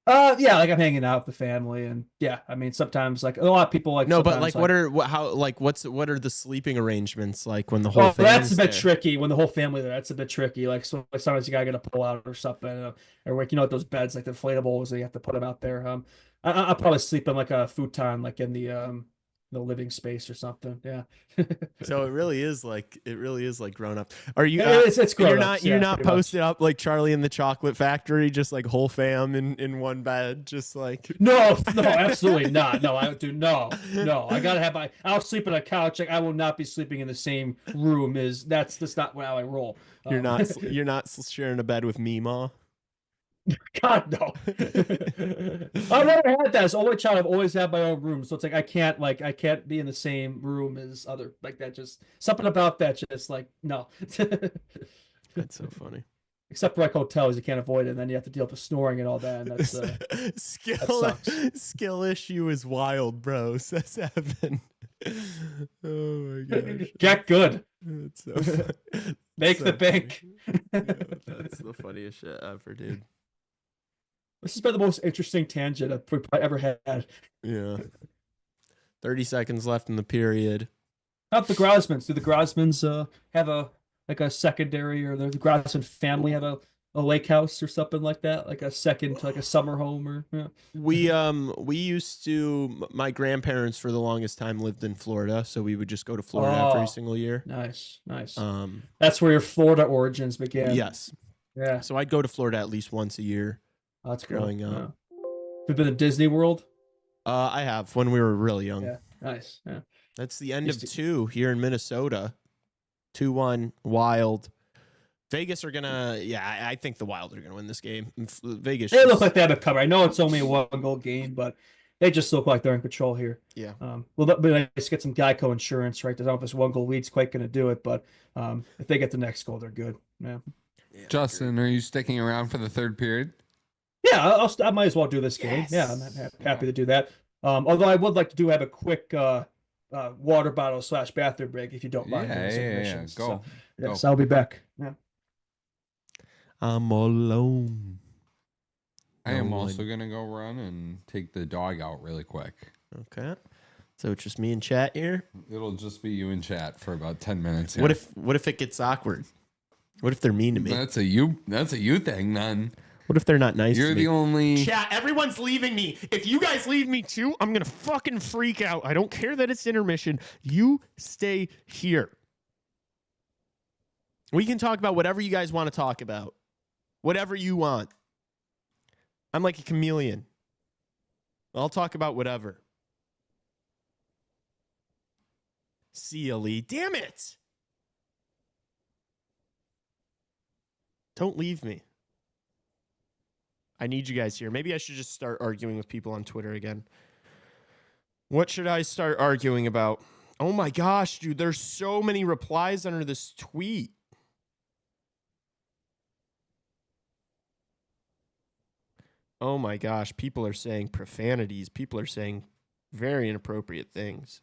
C: Yeah, like I'm hanging out with the family, and yeah, I mean sometimes like a lot of people like
A: no, but like what are the sleeping arrangements like when the whole
C: well,
A: family's
C: that's a bit
A: there?
C: tricky when the whole family there. That's a bit tricky. Like so sometimes you gotta get a pull out or something, or like those beds like the inflatables, and you have to put them out there. I'll probably sleep in like a futon, like in the living space or something. Yeah.
A: So it really is like grown up. Are you?
C: It's grown
A: you're not
C: pretty
A: posted up like Charlie and the Chocolate Factory, just like whole fam in one bed, just like.
C: No, absolutely not. No, I do no. I gotta have I'll sleep on a couch. Like I will not be sleeping in the same room. That's just not how I roll.
A: You're not sharing a bed with Mima.
C: God no. I've never had that. As only child, I've always had my own room, so it's like I can't be in the same room as other like that. Just something about that, just like no.
A: That's so funny.
C: Except for like hotels, you can't avoid it, and then you have to deal with the snoring and all that. And that's
A: skill issue is wild, bro. Says Evan. Oh my gosh.
C: Get good.
A: That's so funny.
C: Make the bank.
A: Yeah, that's the funniest shit ever, dude.
C: This has been the most interesting tangent I've probably ever had.
A: Yeah. 30 seconds left in the period.
C: How about the Grossmans? Do the Grossmans have a secondary, or the Grossman family have a lake house or something like that? Like a second, like a summer home or yeah.
A: We used to, my grandparents for the longest time lived in Florida, so we would just go to Florida every single year.
C: Nice. That's where your Florida origins began.
A: Yes.
C: Yeah.
A: So I'd go to Florida at least once a year.
C: Oh, that's cool.
A: Growing up.
C: Yeah. You've been to Disney World?
A: I have when we were really young.
C: Yeah. Nice. Yeah.
A: That's the end of 2 here in Minnesota. 2-1 Wild. Vegas are gonna, I think the Wild are gonna win this game. Vegas.
C: They look like they have it covered. I know it's only a 1-goal game, but they just look like they're in control here.
A: Yeah.
C: Well, but nice to get some Geico insurance, right? I don't know if this one goal lead's quite going to do it, but if they get the next goal, they're good. Yeah.
B: Justin, are you sticking around for the third period?
C: Yeah, I might as well do this game. Yeah, I'm happy to do that. Although I would like to have a quick water bottle / bathroom break if you don't mind.
B: Yeah. Go.
C: So, yes, I'll be back. Yeah.
A: I'm alone.
B: I am also going to go run and take the dog out really quick.
A: Okay. So it's just me and chat here?
B: It'll just be you in chat for about 10 minutes. Here.
A: What if it gets awkward? What if they're mean to me?
B: That's a you thing, then.
A: What if they're not nice to me?
B: You're the only...
A: Chat, everyone's leaving me. If you guys leave me too, I'm going to fucking freak out. I don't care that it's intermission. You stay here. We can talk about whatever you guys want to talk about. Whatever you want. I'm like a chameleon. I'll talk about whatever. CLE. Damn it. Don't leave me. I need you guys here. Maybe I should just start arguing with people on Twitter again. What should I start arguing about? Oh my gosh, dude. There's so many replies under this tweet. Oh my gosh, people are saying profanities. People are saying very inappropriate things.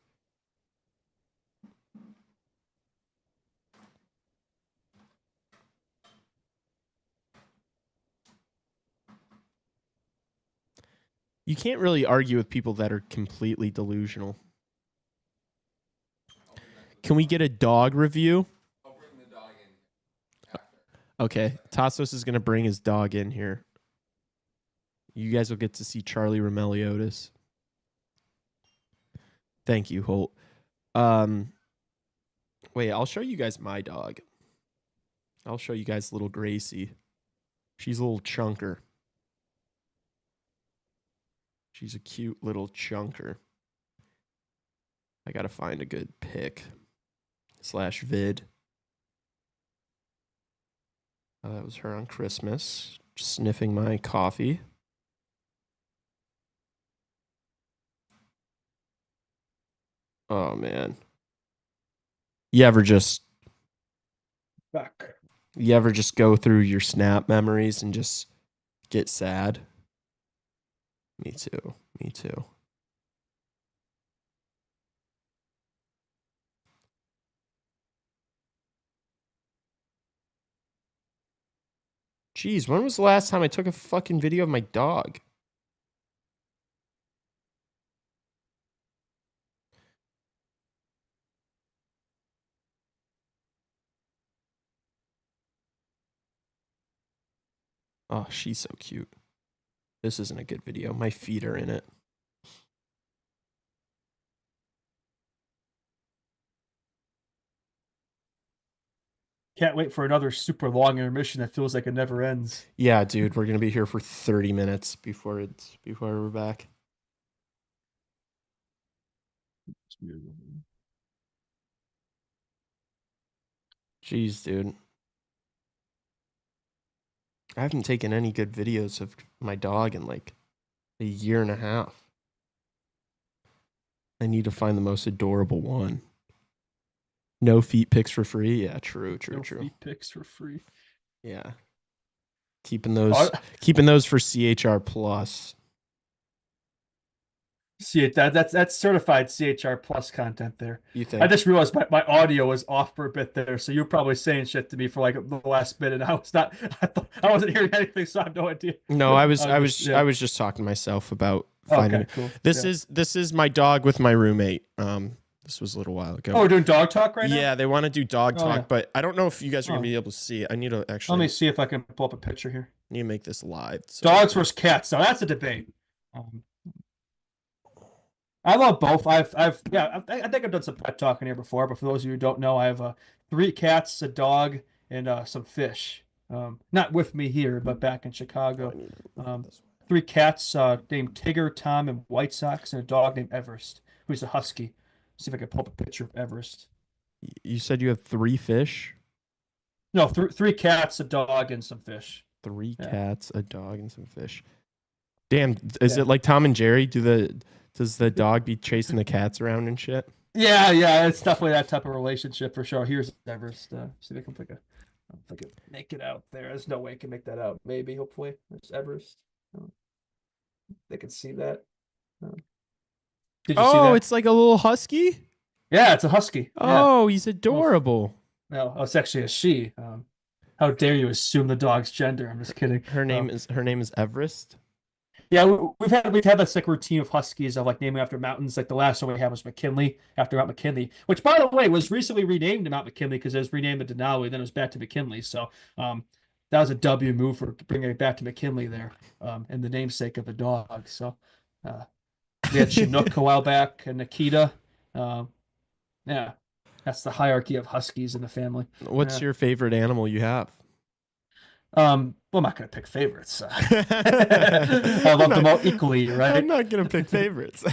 A: You can't really argue with people that are completely delusional. Can we get a dog review?
B: I'll bring the dog in after.
A: Okay, Tassos is going to bring his dog in here. You guys will get to see Charlie Romeliotis. Thank you, Holt. Wait, I'll show you guys my dog. I'll show you guys little Gracie. She's a little chunker. She's a cute little chunker. I gotta find a good pic / vid. That was her on Christmas, sniffing my coffee. Oh man. You ever just go through your Snap memories and just get sad? Me too. Jeez, when was the last time I took a fucking video of my dog? Oh, she's so cute. This isn't a good video. My feet are in it.
C: Can't wait for another super long intermission that feels like it never ends.
A: Yeah, dude, we're gonna be here for 30 minutes before we're back. Jeez, dude. I haven't taken any good videos of my dog in like a year and a half. I need to find the most adorable one. No feet pics for free? Yeah, true.
C: Feet pics for free.
A: Yeah. Keeping those for CHR plus.
C: See it, that's certified CHR plus content there.
A: You think?
C: I just realized my audio was off for a bit there, so you're probably saying shit to me for like the last minute. I wasn't hearing anything, so I have no idea.
A: No, I was just talking to myself about finding it.
C: Cool.
A: This is my dog with my roommate. This was a little while ago.
C: Oh, we're doing dog talk right now?
A: Yeah, they want to do dog talk, but I don't know if you guys are going to be able to see it. I need to actually...
C: Let me see if I can pull up a picture here.
A: I need to make this live. So.
C: Dogs versus cats. Now, that's a debate. I love both. I think I've done some pet talking here before, but for those of you who don't know, I have 3 cats, a dog, and some fish. Not with me here, but back in Chicago. 3 cats named Tigger, Tom, and White Sox, and a dog named Everest, who's a husky. See if I can pull up a picture of Everest.
A: You said you have 3 fish?
C: No, 3 cats, a dog, and some fish.
A: 3 cats, a dog, and some fish. Damn, is it like Tom and Jerry? Does the dog be chasing the cats around and shit?
C: Yeah, it's definitely that type of relationship for sure. Here's Everest. See if I can pick a. I don't think I can make it out there. There's no way I can make that out. Maybe, hopefully, there's Everest. They can see that. Did you see that?
A: It's like a little husky.
C: Yeah, it's a husky.
A: Oh, he's adorable.
C: No, it's actually a she. How dare you assume the dog's gender? I'm just kidding.
A: Her name is Everest.
C: Yeah, we've had this like routine of huskies of like naming after mountains. Like the last one we had was McKinley, after Mount McKinley, which by the way was recently renamed to Mount McKinley because it was renamed to Denali, then it was back to McKinley. So that was a W move for bringing it back to McKinley there, and the namesake of the dog. So we had Chinook a while back and Nikita. Yeah, that's the hierarchy of huskies in the family.
A: What's your favorite animal you have?
C: Well, I'm not gonna pick favorites. I love them all equally, right?
A: I'm not gonna pick favorites.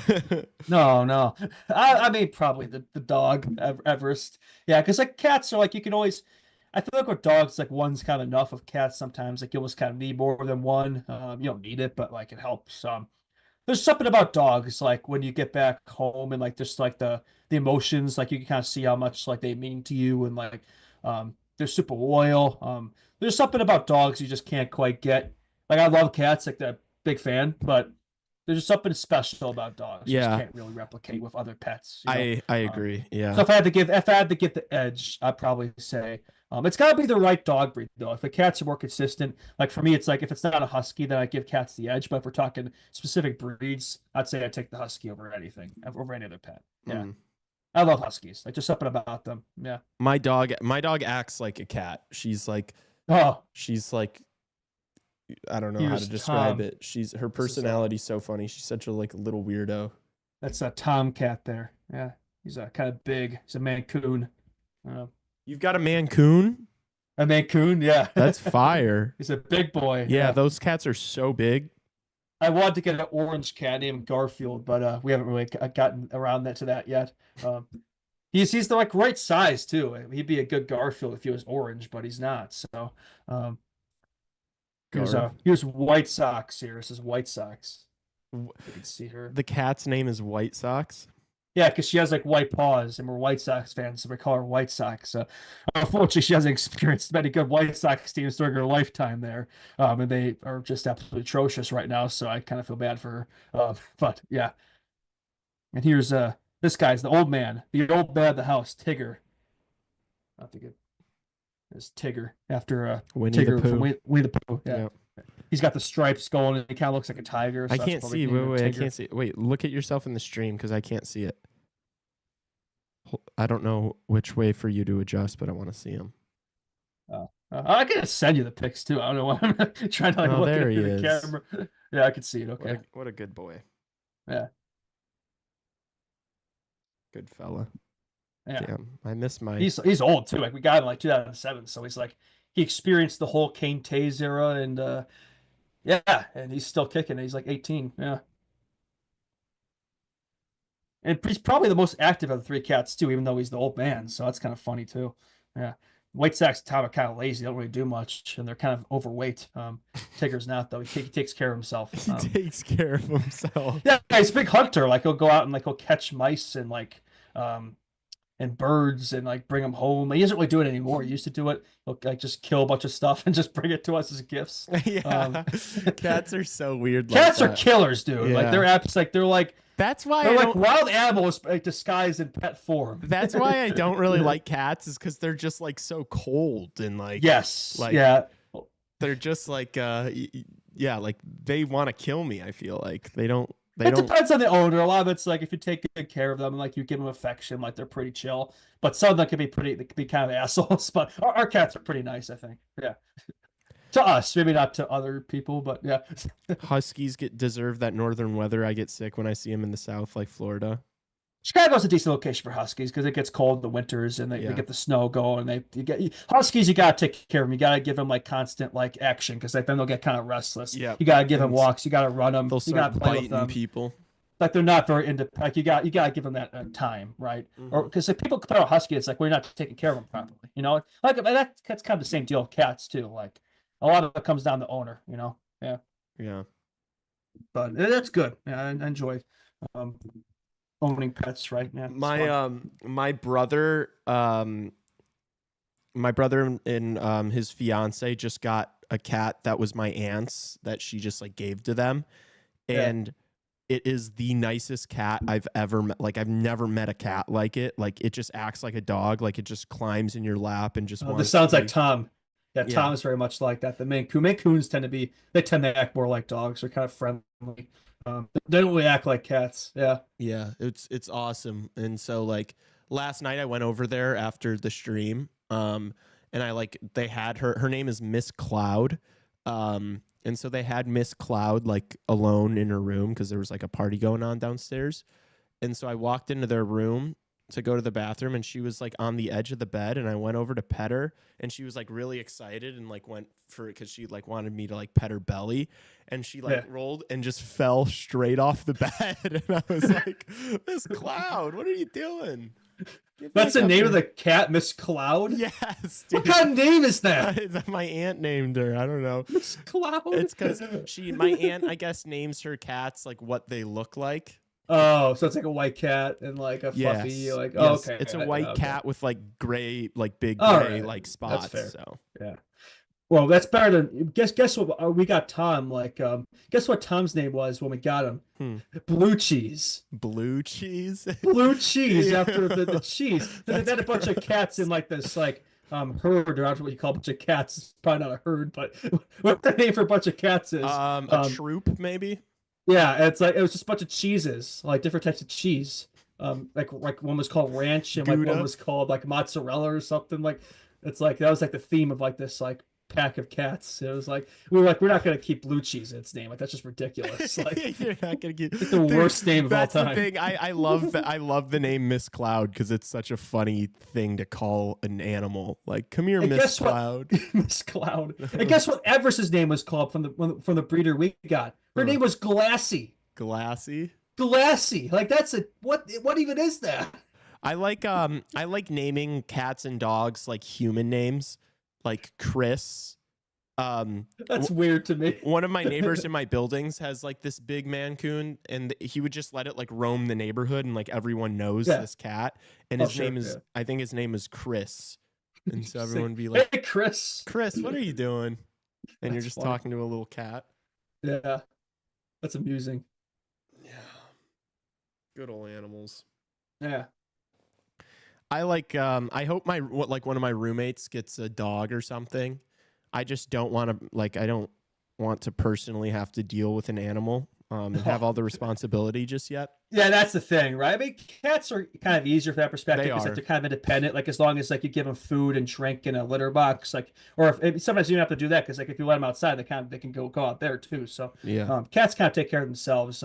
C: No. I mean, probably the dog, Everest. Yeah, because like cats are like you can always. I feel like with dogs, like one's kind of enough. Of cats, sometimes like you almost kind of need more than one. You don't need it, but like it helps. There's something about dogs, like when you get back home and like just like the emotions, like you can kind of see how much like they mean to you, and like they're super loyal. There's something about dogs you just can't quite get. Like I love cats, like the big fan, but there's just something special about dogs. You just can't really replicate with other pets. You know?
A: I agree. Yeah.
C: So if I had to give the edge, I'd probably say it's got to be the right dog breed though. If the cats are more consistent, like for me, it's like if it's not a husky, then I give cats the edge. But if we're talking specific breeds, I'd say I'd take the husky over anything, over any other pet. Yeah. I love huskies. Like just something about them. Yeah.
A: My dog acts like a cat. She's like I don't know how to describe it. Her personality's so funny. She's such a like little weirdo.
C: That's a tomcat there. Yeah. He's a kind of big. He's a Mancoon.
A: You've got a Mancoon?
C: A Mancoon, yeah.
A: That's fire.
C: He's a big boy.
A: Yeah, those cats are so big.
C: I wanted to get an orange cat named Garfield, but we haven't really gotten around to that yet. He's the like right size too. He'd be a good Garfield if he was orange, but he's not. So here's White Sox here. This is White Sox. You can see her.
A: The cat's name is White Sox.
C: Yeah, because she has like white paws, and we're White Sox fans, so we call her White Sox. So, unfortunately, she hasn't experienced many good White Sox teams during her lifetime there, and they are just absolutely atrocious right now. So I kind of feel bad for her. But yeah, and here's this guy's the old man of the house, Tigger. I think it is Tigger after
A: Winnie
C: Tigger
A: the Pooh.
C: from Winnie the Pooh. Yeah.
A: Yep.
C: He's got the stripes going, and he kind of looks like a tiger. So
A: I can't see. Wait, I can't see. Wait, look at yourself in the stream because I can't see it. I don't know which way for you to adjust, but I want to see him.
C: I can send you the pics too. I don't know why I'm trying to like look at the camera. Yeah, I can see it. Okay.
A: What a good boy.
C: Yeah.
A: Good fella.
C: Yeah.
A: Damn, I miss my.
C: He's old too. Like we got him like 2007, so he's like he experienced the whole Kane Taze era, and yeah, and he's still kicking. He's like 18. Yeah. And he's probably the most active of the three cats too, even though he's the old man. So that's kind of funny too. Yeah. White Sox are kind of lazy. They don't really do much, and they're kind of overweight. Tigger's not though. He takes care of himself.
A: He takes care of himself.
C: Yeah, he's a big hunter. Like he'll go out and like he'll catch mice and like and birds and like bring them home. He doesn't really do it anymore. He used to do it. He'll like just kill a bunch of stuff and just bring it to us as gifts.
A: Yeah, cats are so weird.
C: Cats
A: like
C: are killers, dude.
A: Yeah.
C: Like they're apps. Like they're like.
A: That's why
C: they're like wild animals like disguised in pet form.
A: That's why I don't really like cats, is because they're just like so cold and like they're just like like they want to kill me. I feel like they don't.
C: It depends on the owner. A lot of it's like if you take good care of them, like you give them affection, like they're pretty chill. But some of them they can be kind of assholes. But our cats are pretty nice, I think. Yeah. To us, maybe not to other people, but yeah.
A: Huskies deserve that northern weather. I get sick when I see them in the south, like Florida.
C: Chicago's a decent location for huskies because it gets cold in the winters and they get the snow going. Huskies, you gotta take care of them. You gotta give them like constant like action because like then they'll get kind of restless.
A: Yeah,
C: you gotta give them walks. You gotta run them.
A: They'll start biting people.
C: Like they're not very independent. Like you gotta give them that time, right? Mm-hmm. Or because if people compare a husky, it's like we're not taking care of them properly. You know, like that's kind of the same deal with cats too. Like. A lot of it comes down to owner, you know? Yeah.
A: Yeah.
C: But that's good. Yeah, I enjoy um, owning pets, right? Yeah,
A: My brother and his fiance just got a cat that was my aunt's that she just like gave to them, and it is the nicest cat I've ever met. Like I've never met a cat like it. Like it just acts like a dog. Like it just climbs in your lap and just.
C: This sounds like Tom. Yeah, Tom is very much like that. The Maine Coons tend to act more like dogs. They're kind of friendly. They don't really act like cats. Yeah.
A: Yeah, it's awesome. And so like last night I went over there after the stream. And they had her name is Miss Cloud. And so they had Miss Cloud like alone in her room because there was like a party going on downstairs. And so I walked into their room to go to the bathroom, and she was like on the edge of the bed, and I went over to pet her, and she was like really excited and like went for it because she like wanted me to like pet her belly, and she like rolled and just fell straight off the bed. And I was like, Miss Cloud, what are you doing?
C: That's the name of the cat, Miss Cloud?
A: Yes.
C: Dude. What kind of name is that?
A: My aunt named her. I don't know.
C: Miss Cloud?
A: It's because my aunt, I guess, names her cats like what they look like.
C: Oh, so it's like a white cat and like a fluffy, like okay.
A: It's a white cat with like gray, like big gray like spots.
C: That's fair.
A: So
C: yeah. Well, that's better than guess what we got Tom, like guess what Tom's name was when we got him? Blue Cheese.
A: Blue Cheese?
C: Blue Cheese after the cheese. They had a bunch of cats in like this like herd, or I don't know what you call a bunch of cats. It's probably not a herd, but what the name for a bunch of cats is?
A: A troop, maybe?
C: Yeah, it's like it was just a bunch of cheeses, like different types of cheese. Like one was called ranch and like one was called like mozzarella or something. Like it's like that was like the theme of like this like pack of cats. It was like we're not gonna keep Blue Cheese in its name. Like that's just ridiculous. Like
A: you're not gonna keep
C: it's the worst name of all time.
A: That's the thing. I love that. I love the name Miss Cloud because it's such a funny thing to call an animal. Like, come here, Miss Cloud.
C: Miss Cloud. And guess what? Everest's name was called from the breeder we got. Her name was Glassy.
A: Glassy.
C: Glassy. Like that's what even is that?
A: I like naming cats and dogs like human names. Like Chris.
C: That's weird to me.
A: One of my neighbors in my buildings has like this big Mancoon, and he would just let it like roam the neighborhood, and like everyone knows this cat. And his name is, I think his name is Chris. And so everyone would be like,
C: "Hey, Chris,
A: what are you doing?" And you're just talking to a little cat.
C: Yeah, that's amusing.
A: Yeah, good old animals.
C: Yeah.
A: I like I hope one of my roommates gets a dog or something. I just don't want to I don't want to personally have to deal with an animal and have all the responsibility just yet.
C: Yeah, that's the thing, right? I mean, cats are kind of easier from that perspective because they're kind of independent. Like as long as like you give them food and drink in a litter box, like or if sometimes you don't have to do that because like if you let them outside, they can go out there too. So
A: yeah,
C: cats kind of take care of themselves.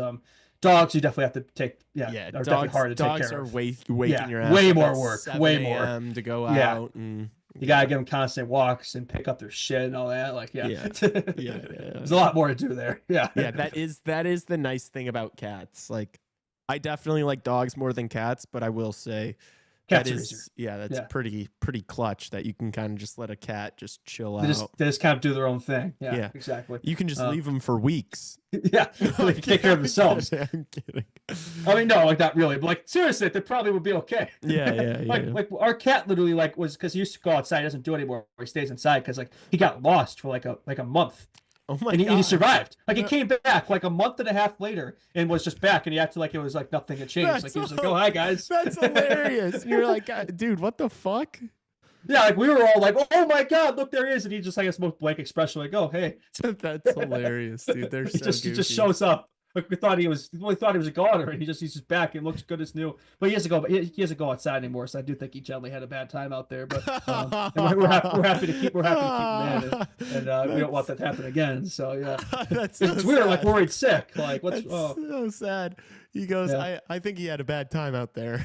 C: Dogs, you definitely have to take. Yeah, are definitely hard to take care of.
A: Dogs are waking your ass.
C: Way more work. Way more
A: to go out and.
C: You gotta give them constant walks and pick up their shit and all that. Like,
A: yeah.
C: There's a lot more to do there. Yeah,
A: that is the nice thing about cats. Like, I definitely like dogs more than cats, but I will say,
C: cats are easier.
A: That's pretty clutch that you can kind of just let a cat just chill
C: out.
A: They
C: just kind of do their own thing. Yeah, exactly.
A: You can just leave them for weeks.
C: Yeah, they can take care of themselves.
A: I'm kidding.
C: I mean, no, like not really, but like seriously, they probably would be okay.
A: Yeah.
C: Like our cat literally was because he used to go outside. He doesn't do it anymore. He stays inside because like he got lost for like a month.
A: Oh my
C: God.
A: And
C: he survived. Like he came back like a month and a half later and was just back, and he acted like it was like nothing had changed. Like he was like, "Oh, hi guys."
A: That's hilarious. And you're like, dude, what the fuck?
C: Yeah, like we were all like, "Oh my God, look, there he is," and he just like a most blank expression, like, "Oh, hey."
A: That's hilarious, dude. They're so
C: he just shows up. Like we thought he was a goner, and he's just back and looks good as new. But he doesn't go outside anymore. So I do think he generally had a bad time out there. But we're happy to keep him in, and we don't want that to happen again. So yeah, it's weird. Like worried sick. Like what's
A: so sad. He goes, I think he had a bad time out there.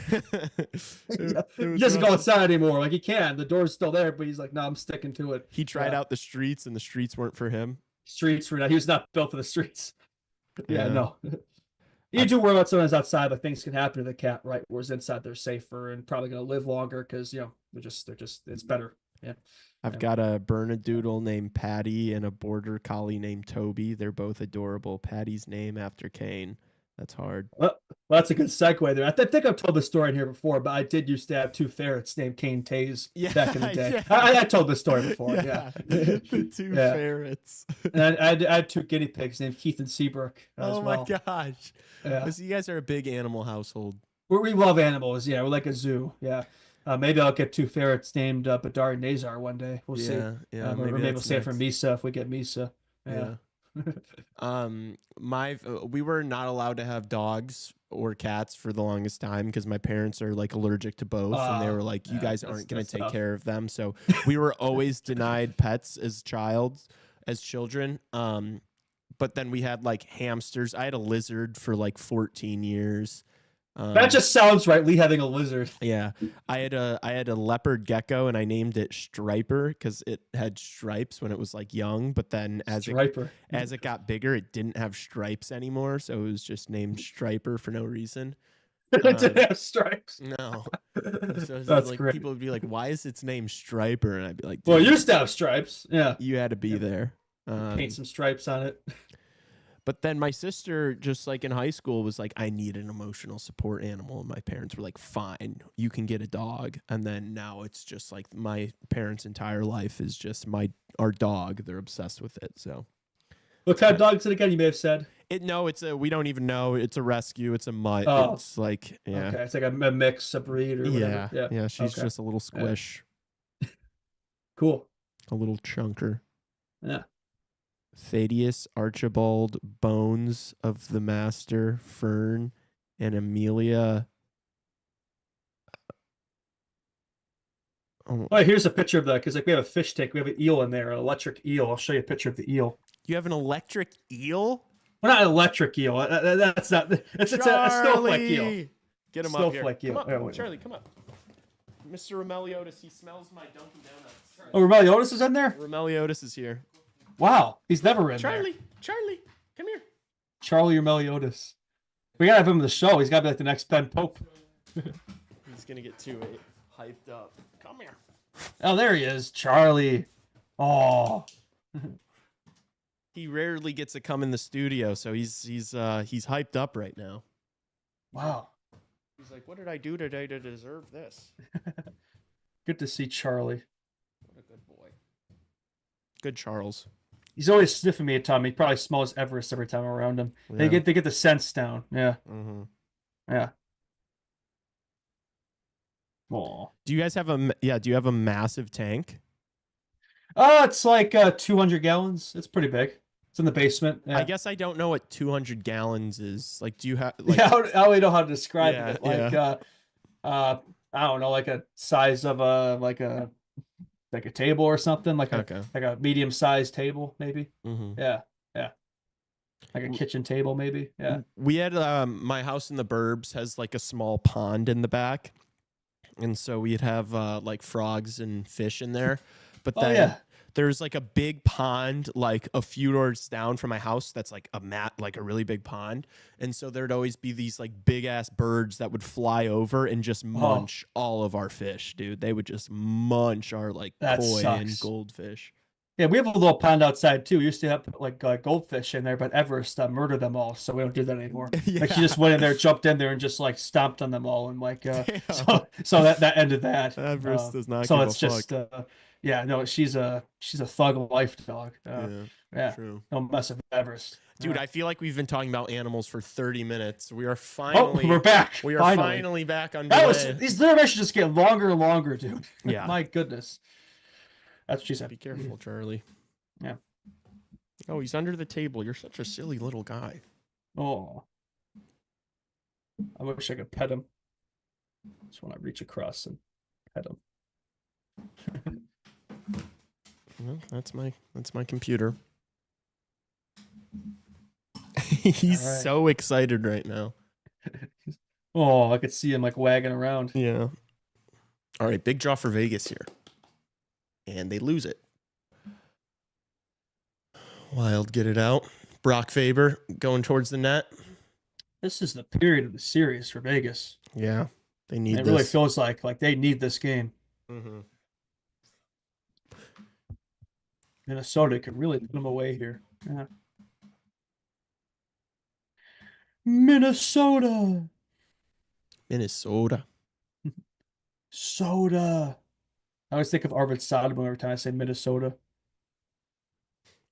C: He doesn't go outside anymore. Like he can. The door's still there, but he's like, no, I'm sticking to it.
A: He tried out the streets, and the streets weren't for him.
C: Streets were not. He was not built for the streets. Yeah, no. You do worry about sometimes outside, but things can happen to the cat, right? Whereas inside they're safer and probably going to live longer because they're just it's better. Yeah.
A: I've got a Bernedoodle named Patty and a Border Collie named Toby. They're both adorable. Patty's name after Kane. That's hard.
C: Well, that's a good segue there. I think I've told this story in here before, but I did used to have 2 ferrets named Kane Taze back in the day.
A: Yeah.
C: I told this story before. Yeah.
A: The 2 ferrets.
C: And I had 2 guinea pigs named Keith and Seabrook as
A: oh
C: well.
A: my gosh.
C: Yeah.
A: So you guys are a big animal household.
C: We love animals. Yeah, we're like a zoo. Yeah. Maybe I'll get 2 ferrets named Badar and Nazar one day. We'll see.
A: Yeah.
C: Or maybe we'll save for Misa if we get Misa. Yeah.
A: We were not allowed to have dogs or cats for the longest time because my parents are like allergic to both, and they were like, you guys aren't going to take care of them. So we were always denied pets as children. But then we had like hamsters. I had a lizard for like 14 years.
C: That just sounds right. Lee having a lizard.
A: Yeah, I had a leopard gecko, and I named it Striper because it had stripes when it was like young. But then as it got bigger, it didn't have stripes anymore, so it was just named Striper for no reason.
C: It didn't have stripes.
A: No, so
C: that's
A: like,
C: great.
A: people would be like, "Why is its name Striper?" And I'd be like,
C: "Well, it used to have stripes. Yeah,
A: you had to be there.
C: Paint some stripes on it."
A: But then my sister, just like in high school, was like, I need an emotional support animal. And my parents were like, fine, you can get a dog. And then now it's just like my parents' entire life is just our dog. They're obsessed with it. So
C: what kind of dog is it again? You may have said.
A: We don't even know. It's a rescue. It's a mutt.
C: Oh.
A: It's like, yeah.
C: Okay, it's like a mix, a breed or whatever.
A: Yeah. She's just a little squish.
C: Yeah. Cool.
A: A little chunker.
C: Yeah.
A: Thaddeus, Archibald, Bones of the Master, Fern, and Amelia.
C: Oh, here's a picture of because like we have a fish tank. We have an eel in there, an electric eel. I'll show you a picture of the eel.
A: You have an electric eel?
C: Well, not an electric eel. That's not. It's a snowflake eel.
A: Get him up here. Come up, Charlie, come up. Mr. Romeliotis, he smells my Dunkin' Donuts.
C: Oh, Romeliotis is in there?
A: Romeliotis is here.
C: Wow, he's never in there.
A: Charlie, come here.
C: Charlie Romeliotis. We gotta have him in the show. He's gotta be like the next Ben Pope.
A: He's gonna get too hyped up. Come here.
C: Oh, there he is, Charlie. Oh.
A: He rarely gets to come in the studio, so he's hyped up right now.
C: Wow.
A: He's like, what did I do today to deserve this?
C: Good to see Charlie.
A: What a good boy. Good Charles.
C: He's always sniffing me at time. He probably smells Everest every time I'm around him.
A: Yeah.
C: They get the scents down. Yeah.
A: Mm-hmm.
C: Yeah. Oh.
A: Do you guys have a massive tank?
C: It's like 200 gallons. It's pretty big. It's in the basement. Yeah.
A: I guess I don't know what 200 gallons is. Like, do you have? Like,
C: yeah, I don't know how to describe it. Like,
A: yeah.
C: I don't know, like a size of a table or something, like a medium-sized table, maybe.
A: Mm-hmm.
C: Yeah, like a kitchen table, maybe. Yeah.
A: We had my house in the burbs has like a small pond in the back, and so we'd have like frogs and fish in there. But then there's like a big pond like a few doors down from my house that's like a really big pond, and so there'd always be these like big ass birds that would fly over and just munch all of our fish, dude. They would just munch our like koi and goldfish.
C: Yeah, we have a little pond outside too. We used to have like goldfish in there, but Everest murdered them all, so we don't do that anymore. Like she just went in there, jumped in there, and just like stomped on them all, and like so that ended that.
A: Everest does not.
C: So
A: give
C: it's
A: a
C: just
A: fuck.
C: yeah, no, she's a thug life dog. Yeah,
A: true.
C: No mess with Everest.
A: Dude, I feel like we've been talking about animals for 30 minutes. We are finally
C: we're back.
A: We are finally back on
C: these intermissions just get longer and longer, dude.
A: Yeah.
C: My goodness. That's what she said.
A: Be careful, Charlie.
C: Yeah.
A: Oh, he's under the table. You're such a silly little guy.
C: Oh. I wish I could pet him. Just want to reach across and pet him.
A: Well, that's my computer. He's so excited right now.
C: Oh, I could see him like wagging around.
A: Yeah. All right, big draw for Vegas here. And they lose it. Wild, get it out. Brock Faber going towards the net.
C: This is the period of the series for Vegas.
A: Yeah, they need this.
C: It really feels like they need this game.
A: Mm-hmm.
D: Minnesota could really put them away here. Yeah. Minnesota. Soda. I always think of Arvid Soderblom every time I say Minnesota.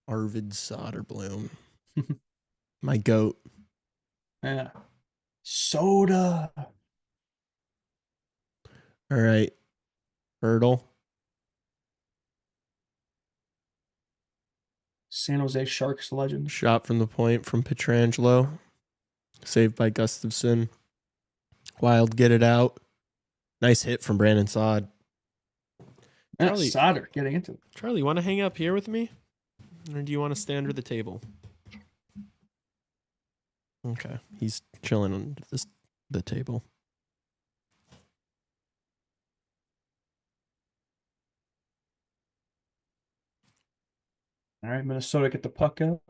A: Arvid Soderblom. My goat.
D: Yeah. Soda.
A: All right. Hurdle.
D: San Jose Sharks legend.
A: Shot from the point from Pietrangelo. Saved by Gustafsson. Wild get it out. Nice hit from Brandon Saad.
D: Charlie, Sauter getting into it.
A: Charlie, want to hang up here with me? Or do you want to stay under the table? Okay. He's chilling on the table.
D: All right, Minnesota get the puck out.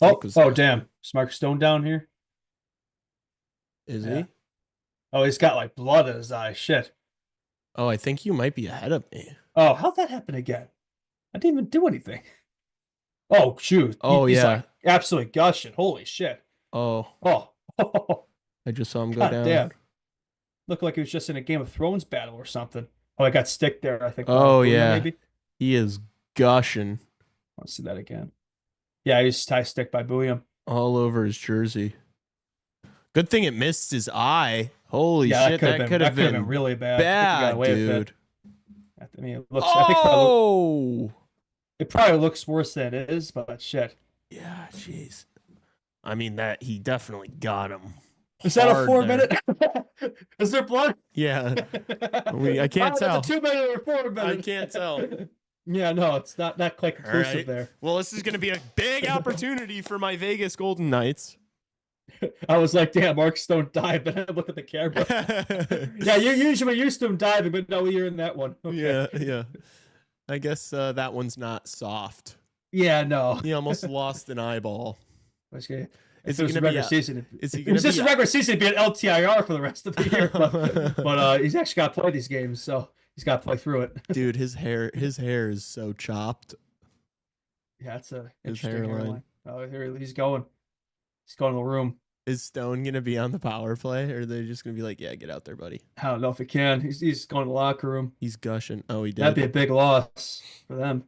A: Oh,
D: Damn. Is Mark Stone down here?
A: Is he?
D: Oh, he's got like blood in his eye. Shit.
A: Oh, I think you might be ahead of me.
D: Oh, how'd that happen again? I didn't even do anything. Oh, shoot. He's like absolutely gushing. Holy shit.
A: Oh. I just saw him go down. Damn.
D: Looked like he was just in a Game of Thrones battle or something. Oh, I got stick there, I think.
A: Oh, yeah. Maybe. He is gushing.
D: Let's see that again. Yeah, he was tie stick by Bouillon.
A: All over his jersey. Good thing it missed his eye. Holy shit, that could have been
D: really bad.
A: Bad, dude.
D: I mean, it looks. It probably looks worse than it is, but shit.
A: Yeah, jeez. I mean, he definitely got him.
D: Is that a 4-minute? Is there blood?
A: Yeah. I can't tell.
D: It's a 2-minute or 4-minute.
A: I can't tell.
D: Yeah, no, it's not quite conclusive there.
A: Well, this is going to be a big opportunity for my Vegas Golden Knights.
D: I was like, damn, Mark Stone dived, but I look at the camera. Yeah, you're usually used to him diving, but no, you're in that one. Okay.
A: Yeah. I guess that one's not soft.
D: Yeah, no.
A: He almost lost an eyeball.
D: Okay.
A: Is it regular season?
D: Is he going to be a regular season? It'd be an LTIR for the rest of the year. But he's actually got to play these games, so he's got to play through it.
A: Dude, his hair is so chopped.
D: Yeah, it's a interesting hairline. Oh, here he's going. He's going to the room.
A: Is Stone going to be on the power play, or are they just going to be like, yeah, get out there, buddy?
D: I don't know if he can. He's going to the locker room.
A: He's gushing. Oh, he did.
D: That'd be a big loss for them.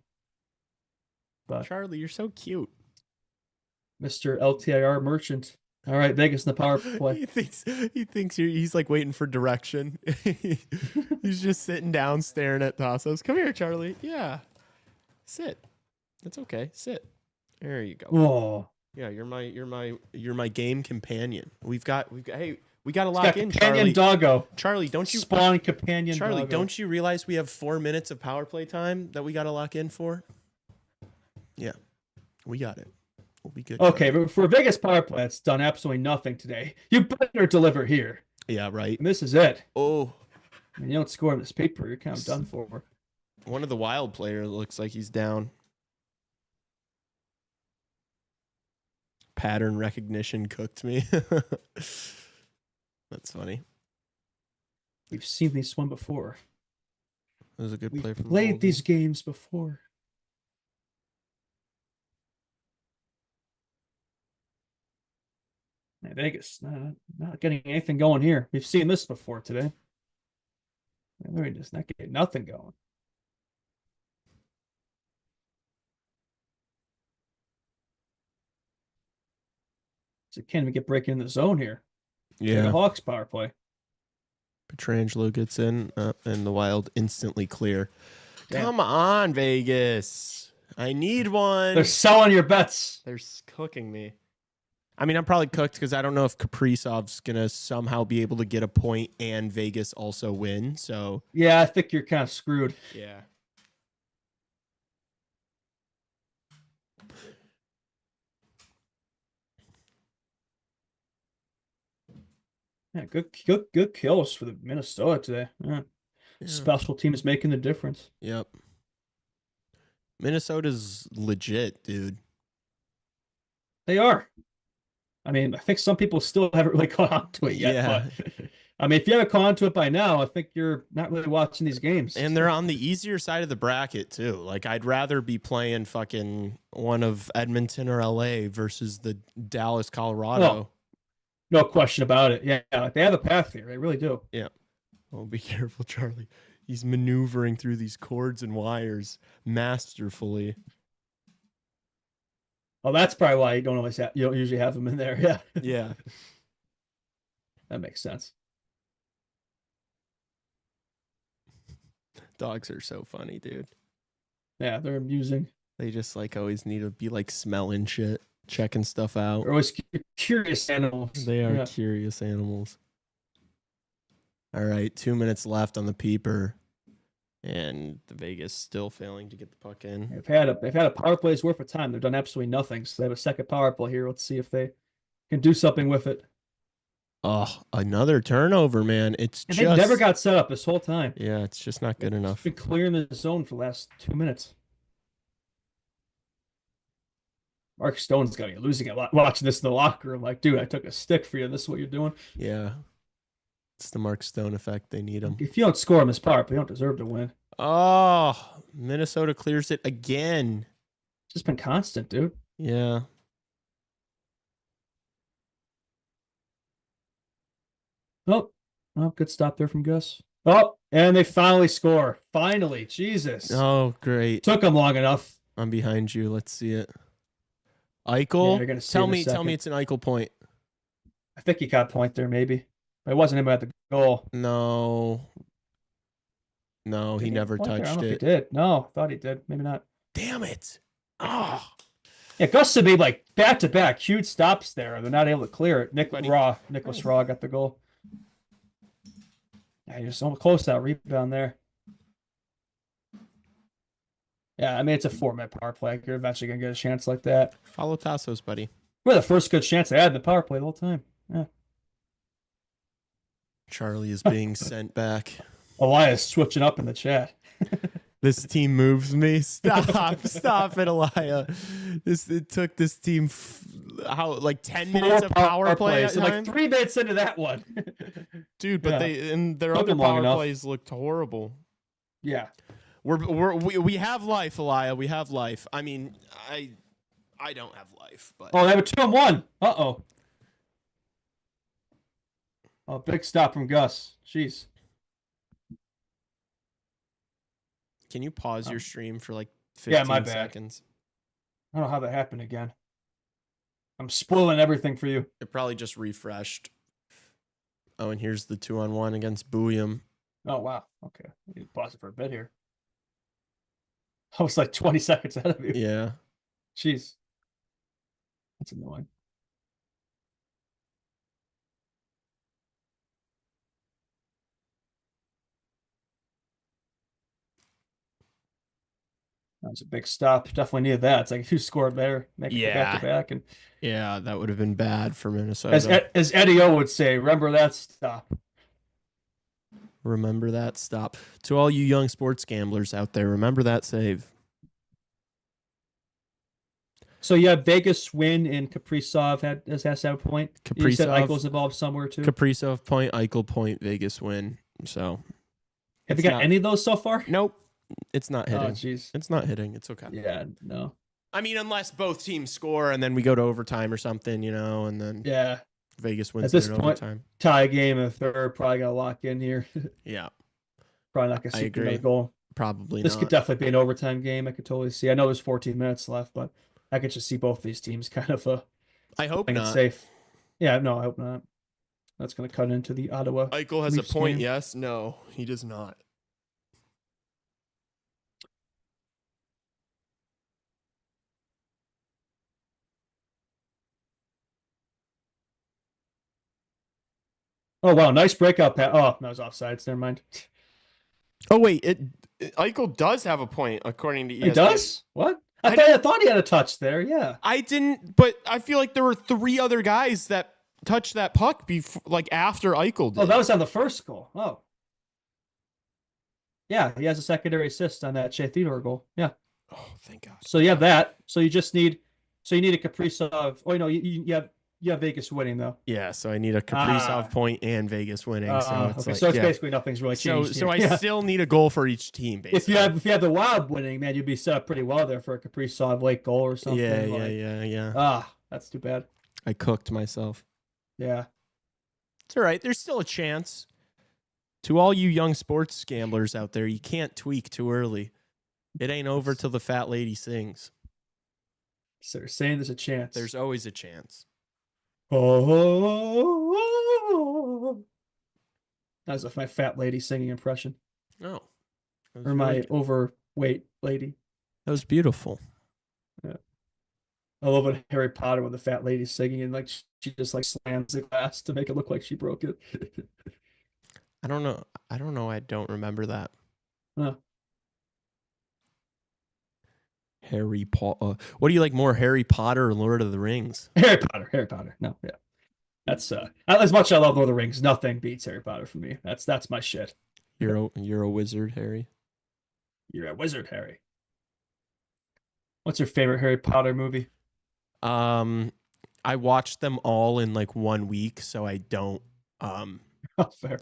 D: But
A: Charlie, you're so cute.
D: Mr. LTIR merchant. All right, Vegas in the power play.
A: he thinks he's like waiting for direction. He's just sitting down staring at Tassos. Come here, Charlie. Yeah. Sit. It's okay. Sit. There you go.
D: Oh.
A: Yeah, you're my game companion. We got to lock in,
D: companion
A: Charlie.
D: Doggo.
A: Charlie, don't you
D: spawn companion
A: Charlie,
D: doggo.
A: Don't you realize we have 4 minutes of power play time that we got to lock in for? Yeah. We got it. We'll be good.
D: Okay, but for Vegas power play, it's done absolutely nothing today. You better deliver here.
A: Yeah, right.
D: And this is it.
A: Oh.
D: I mean, you don't score in this paper, you're kind of done for.
A: One of the Wild players looks like he's down. Pattern recognition cooked me. That's funny.
D: We've seen these one before.
A: That was a good play
D: We've
A: from
D: played these games before. Vegas, not getting anything going here. We've seen this before today. They're just not getting nothing going. So can we get breaking in the zone here?
A: Yeah.
D: The Hawks power play.
A: Pietrangelo gets in, and the Wild instantly clear. Damn. Come on, Vegas. I need one.
D: They're selling your bets.
A: They're cooking me. I mean, I'm probably cooked because I don't know if Kaprizov's going to somehow be able to get a point and Vegas also win. So
D: yeah, I think you're kind of screwed.
A: Yeah.
D: Yeah, good kills for the Minnesota today. Yeah. Special teams making the difference.
A: Yep. Minnesota's legit, dude.
D: They are. I mean, I think some people still haven't really caught on to it yet.
A: Yeah.
D: But I mean, if you haven't caught on to it by now, I think you're not really watching these games.
A: And they're on the easier side of the bracket, too. Like, I'd rather be playing fucking one of Edmonton or LA versus the Dallas, Colorado.
D: Oh, no question about it. Yeah, they have a path here. They really do.
A: Yeah. Oh, be careful, Charlie. He's maneuvering through these cords and wires masterfully.
D: Well, that's probably why you don't usually have them in there. Yeah.
A: Yeah.
D: That makes sense.
A: Dogs are so funny, dude.
D: Yeah, they're amusing.
A: They just like always need to be like smelling shit, checking stuff out.
D: They're always curious animals.
A: They are curious animals. All right, 2 minutes left on the peeper, and the Vegas still failing to get the puck in.
D: They've had a power play's worth of time. They've done absolutely nothing. So they have a second power play here. Let's see if they can do something with it.
A: Oh, another turnover, man. It's
D: and
A: just
D: they never got set up this whole time.
A: Yeah, it's just not good enough.
D: Been clearing the zone for the last 2 minutes. Mark Stone's got to be losing it watching this in the locker room. Like, dude, I took a stick for you. This is what you're doing.
A: Yeah. It's the Mark Stone effect. They need him.
D: If you don't score on this power play, you don't deserve to win.
A: Oh, Minnesota clears it again.
D: It's just been constant, dude.
A: Yeah.
D: Oh, good stop there from Gus. Oh, and they finally score. Finally, Jesus.
A: Oh, great.
D: Took them long enough.
A: I'm behind you. Let's see it. Eichel.
D: Yeah,
A: tell me it's an Eichel point.
D: I think he got a point there, maybe. But it wasn't him at the goal.
A: No, he never touched
D: I don't know
A: it.
D: if he did. No, thought he did. Maybe not.
A: Damn it. Oh.
D: Yeah, Gus to be like back-to-back huge stops there. They're not able to clear it. Nicholas Raw got the goal. Yeah, you're so close to that rebound there. Yeah, I mean, it's a 4-minute power play. You're eventually going to get a chance like that.
A: Follow Tassos, buddy.
D: We're the first good chance they had in the power play the whole time. Yeah.
A: Charlie is being sent back.
D: Elias switching up in the chat.
A: This team moves me. Stop it, Elia. It took this team 10 minutes of power play.
D: So like 3 minutes into that one,
A: dude. But their other power plays looked horrible.
D: Yeah,
A: we have life, Elia. We have life. I mean, I don't have life, but
D: they have a 2-on-1. Oh, big stop from Gus. Jeez.
A: Can you pause your stream for like 15 seconds?
D: I don't know how that happened again. I'm spoiling everything for you.
A: It probably just refreshed. Oh, and here's the 2-on-1 against Booyam.
D: Oh, wow. Okay. You need to pause it for a bit here. I was like 20 seconds ahead of you.
A: Yeah.
D: Jeez. That's annoying. That was a big stop. Definitely needed that. It's like if you scored better, make it back-to-back. And
A: yeah, that would have been bad for Minnesota.
D: As Eddie O would say, remember that stop.
A: Remember that stop. To all you young sports gamblers out there, remember that save.
D: So you have Vegas win and Kaprizov has had a point. You said Eichel's involved somewhere too.
A: Kaprizov point, Eichel point, Vegas win. So
D: have you got any of those so far?
A: Nope. It's not hitting.
D: Oh, jeez.
A: It's not hitting. It's okay.
D: Yeah, no.
A: I mean, unless both teams score and then we go to overtime or something, and then Vegas wins
D: at this point,
A: overtime.
D: Tie game and third, probably gonna lock in here.
A: Yeah.
D: Probably not gonna see another goal.
A: Probably
D: this
A: not.
D: Could definitely be an overtime game. I could totally see. I know there's 14 minutes left, but I could just see both these teams kind of
A: I hope not.
D: Safe. Yeah, no, I hope not. That's gonna cut into the Ottawa.
A: Eichel has a point, yes? No, he does not.
D: Oh, wow. Nice breakout pass. Oh, that was offsides. Never mind.
A: Oh, wait. Eichel does have a point, according to ESPN.
D: He does? What? I thought he had a touch there. Yeah.
A: I didn't, but I feel like there were 3 other guys that touched that puck after Eichel did.
D: Oh, that was on the first goal. Oh. Yeah, he has a secondary assist on that Shea Theodore goal. Yeah.
A: Oh, thank God.
D: So you have that. So you just need... So you need a Kaprizov... Oh, no, you
C: Vegas winning though.
A: Yeah, so I need a Kaprizov point and Vegas winning. So it's
C: okay,
A: like,
C: so it's
A: yeah.
C: basically nothing's really changed.
A: So I
C: here.
A: still need a goal for each team. Basically,
C: if you have the Wild winning, man, you'd be set up pretty well there for a Kaprizov late goal or something.
A: Yeah.
C: That's too bad.
A: I cooked myself.
C: Yeah,
A: it's all right. There's still a chance. To all you young sports gamblers out there, you can't tweak too early. It ain't over till the fat lady sings.
C: So they're saying there's a chance.
A: There's always a chance.
C: Oh, that was my fat lady singing impression.
A: Oh,
C: or my overweight lady.
A: That was beautiful.
C: Yeah, I love it. Harry Potter when the fat lady's singing and like she just like slams the glass to make it look like she broke it.
A: I don't know. I don't remember that.
C: Huh.
A: Harry Potter. What do you like more, Harry Potter or Lord of the Rings?
C: Harry Potter. No, yeah. That's as much as I love Lord of the Rings, nothing beats Harry Potter for me. That's my shit.
A: You're a wizard, Harry.
C: You're a wizard, Harry. What's your favorite Harry Potter movie?
A: I watched them all in like 1 week, so I don't
C: Oh, fair.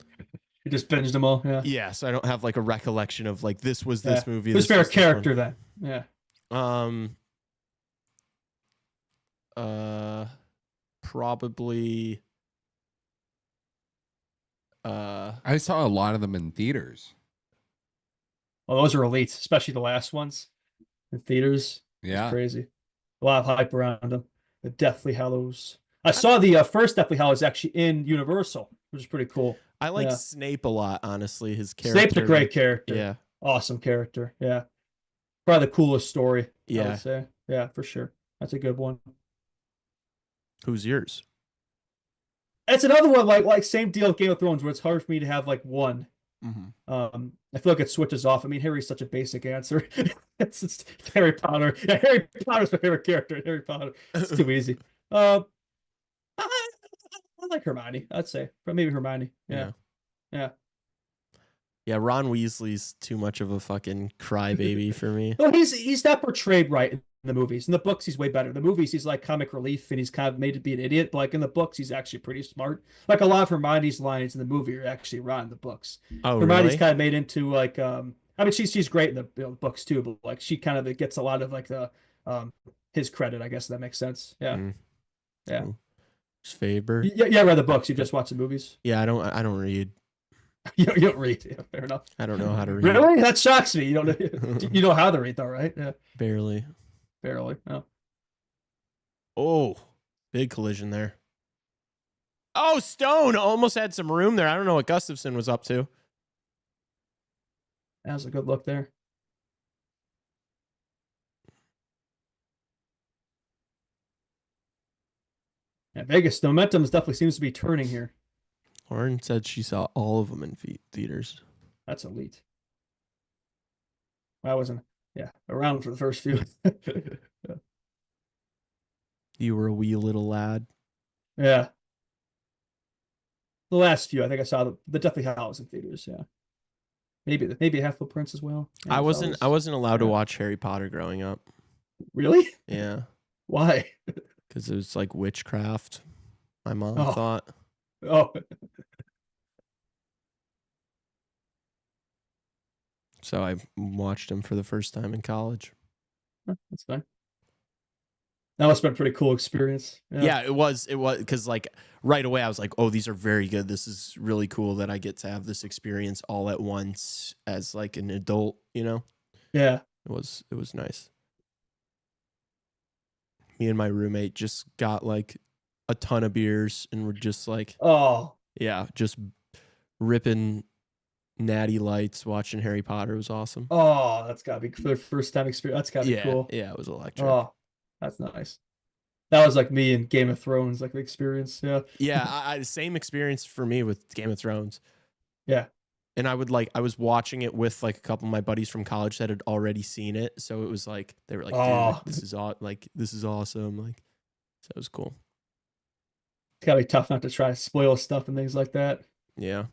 C: You just binged them all, yeah.
A: Yeah, so I don't have like a recollection of like this was this movie.
C: Who's favorite character then? Yeah.
A: Probably
B: I saw a lot of them in theaters.
C: Well, those are elite, especially the last ones in theaters.
B: Yeah.
C: It's crazy. A lot of hype around them. The Deathly Hallows. I saw the first Deathly Hallows actually in Universal, which is pretty cool.
A: I like Snape a lot, honestly. His character.
C: Snape's a great character.
A: Yeah.
C: Awesome character. Yeah. Probably the coolest story, I
A: Yeah.
C: would say. Yeah, for sure. That's a good one.
A: Who's yours?
C: It's another one like same deal with Game of Thrones where it's hard for me to have like one.
B: Mm-hmm.
C: I feel like it switches off. I mean, Harry's such a basic answer. it's Harry Potter. Yeah, Harry Potter's my favorite character in Harry Potter. It's too easy. I like Hermione, I'd say. But maybe Hermione. Yeah.
A: Yeah, Ron Weasley's too much of a fucking crybaby for me.
C: Well, he's not portrayed right in the movies. In the books, he's way better. In the movies, he's like comic relief and he's kind of made to be an idiot. But like in the books, he's actually pretty smart. Like a lot of Hermione's lines in the movie are actually right in the books.
A: Oh,
C: Hermione's
A: really?
C: kind of made into like I mean she's great in the books too, but like she kind of gets a lot of like the his credit, I guess, if that makes sense. Yeah. Yeah.
A: Cool. Faber.
C: Yeah, I read the books. You just watch the movies.
A: Yeah, I don't read.
C: You don't read. Yeah, fair enough.
A: I don't know how to read.
C: Really? That shocks me. You don't you know how to read though, right? Yeah.
A: Barely.
C: Oh.
A: Oh, big collision there. Oh, Stone almost had some room there. I don't know what Gustafsson was up to.
C: That was a good look there. Yeah, Vegas, the momentum definitely seems to be turning here.
A: Lauren said she saw all of them in theaters.
C: That's elite. I wasn't, around for the first few. Yeah.
A: You were a wee little lad.
C: Yeah. The last few, I think I saw the Deathly Hallows in theaters. Yeah. Maybe Half-Blood Prince as well.
A: I wasn't allowed to watch Harry Potter growing up.
C: Really?
A: Yeah.
C: Why?
A: Because it was like witchcraft. My mom
C: Oh.
A: thought.
C: Oh.
A: So I watched him for the first time in college.
C: That's fine. That must have been a pretty cool experience.
A: Yeah, it was because like right away I was like, oh, these are very good. This is really cool that I get to have this experience all at once as like an adult, you know?
C: Yeah.
A: It was nice. Me and my roommate just got like a ton of beers and we're just like, just ripping natty lights, watching Harry Potter. Was awesome.
C: Oh, that's gotta be the first time experience. That's gotta be cool.
A: Yeah, it was electric.
C: Oh, that's nice. That was like me in Game of Thrones, like the experience. Yeah.
A: Yeah, I same experience for me with Game of Thrones.
C: Yeah.
A: And I was watching it with like a couple of my buddies from college that had already seen it, so it was like they were like, "Dude, this is awesome!" Like, so it was cool.
C: It's gotta be tough not to try to spoil stuff and things like that.
A: Yeah,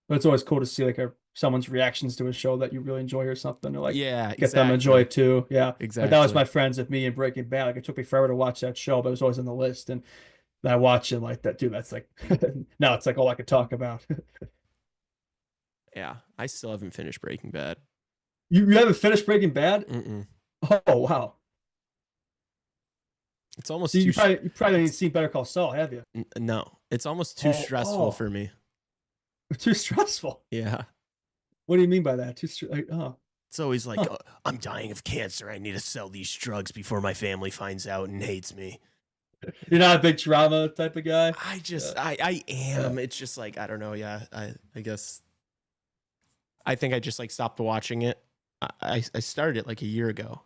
C: but it's always cool to see like a someone's reactions to a show that you really enjoy or something, or like
A: Yeah,
C: get them to enjoy it too. Yeah,
A: exactly.
C: Like that was my friends with me and Breaking Bad. Like it took me forever to watch that show, but it was always on the list. And I watch it like that, dude. That's like now it's like all I could talk about.
A: Yeah, I still haven't finished Breaking Bad.
C: You haven't finished Breaking Bad?
A: Mm-mm.
C: Oh wow.
A: It's almost
C: you probably haven't seen Better Call Saul, have you?
A: No, it's almost too stressful for me.
C: Too stressful.
A: Yeah.
C: What do you mean by that?
A: It's always like, oh, I'm dying of cancer. I need to sell these drugs before my family finds out and hates me.
C: You're not a big drama type of guy?
A: I am. It's just like, I don't know. Yeah, I guess. I think I just like stopped watching it. I started it like a year ago,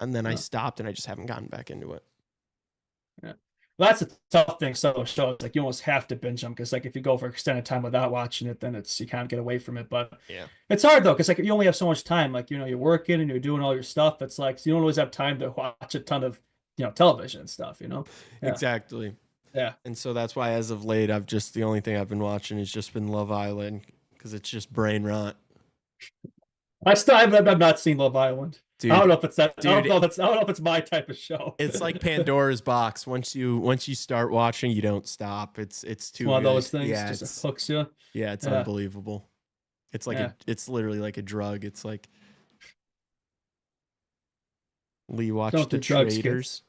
A: and then I stopped, and I just haven't gotten back into it.
C: Yeah. Well, that's a tough thing. So shows like you almost have to binge them because like if you go for extended time without watching it, then you can't get away from it. But
A: yeah,
C: it's hard though because like you only have so much time. Like you're working and you're doing all your stuff. It's like so you don't always have time to watch a ton of television and stuff. Yeah.
A: Exactly.
C: Yeah.
A: And so that's why as of late, the only thing I've been watching has just been Love Island because it's just brain rot.
C: I've not seen Love Island.
A: Dude,
C: I don't know if it's that. Dude, I don't know if it's my type of show.
A: It's like Pandora's box. Once you start watching, you don't stop. It's too
C: one
A: good.
C: of those things.
A: Yeah,
C: just hooks you.
A: Yeah, it's unbelievable. It's like it's literally like a drug. It's like Lee watched The Traders.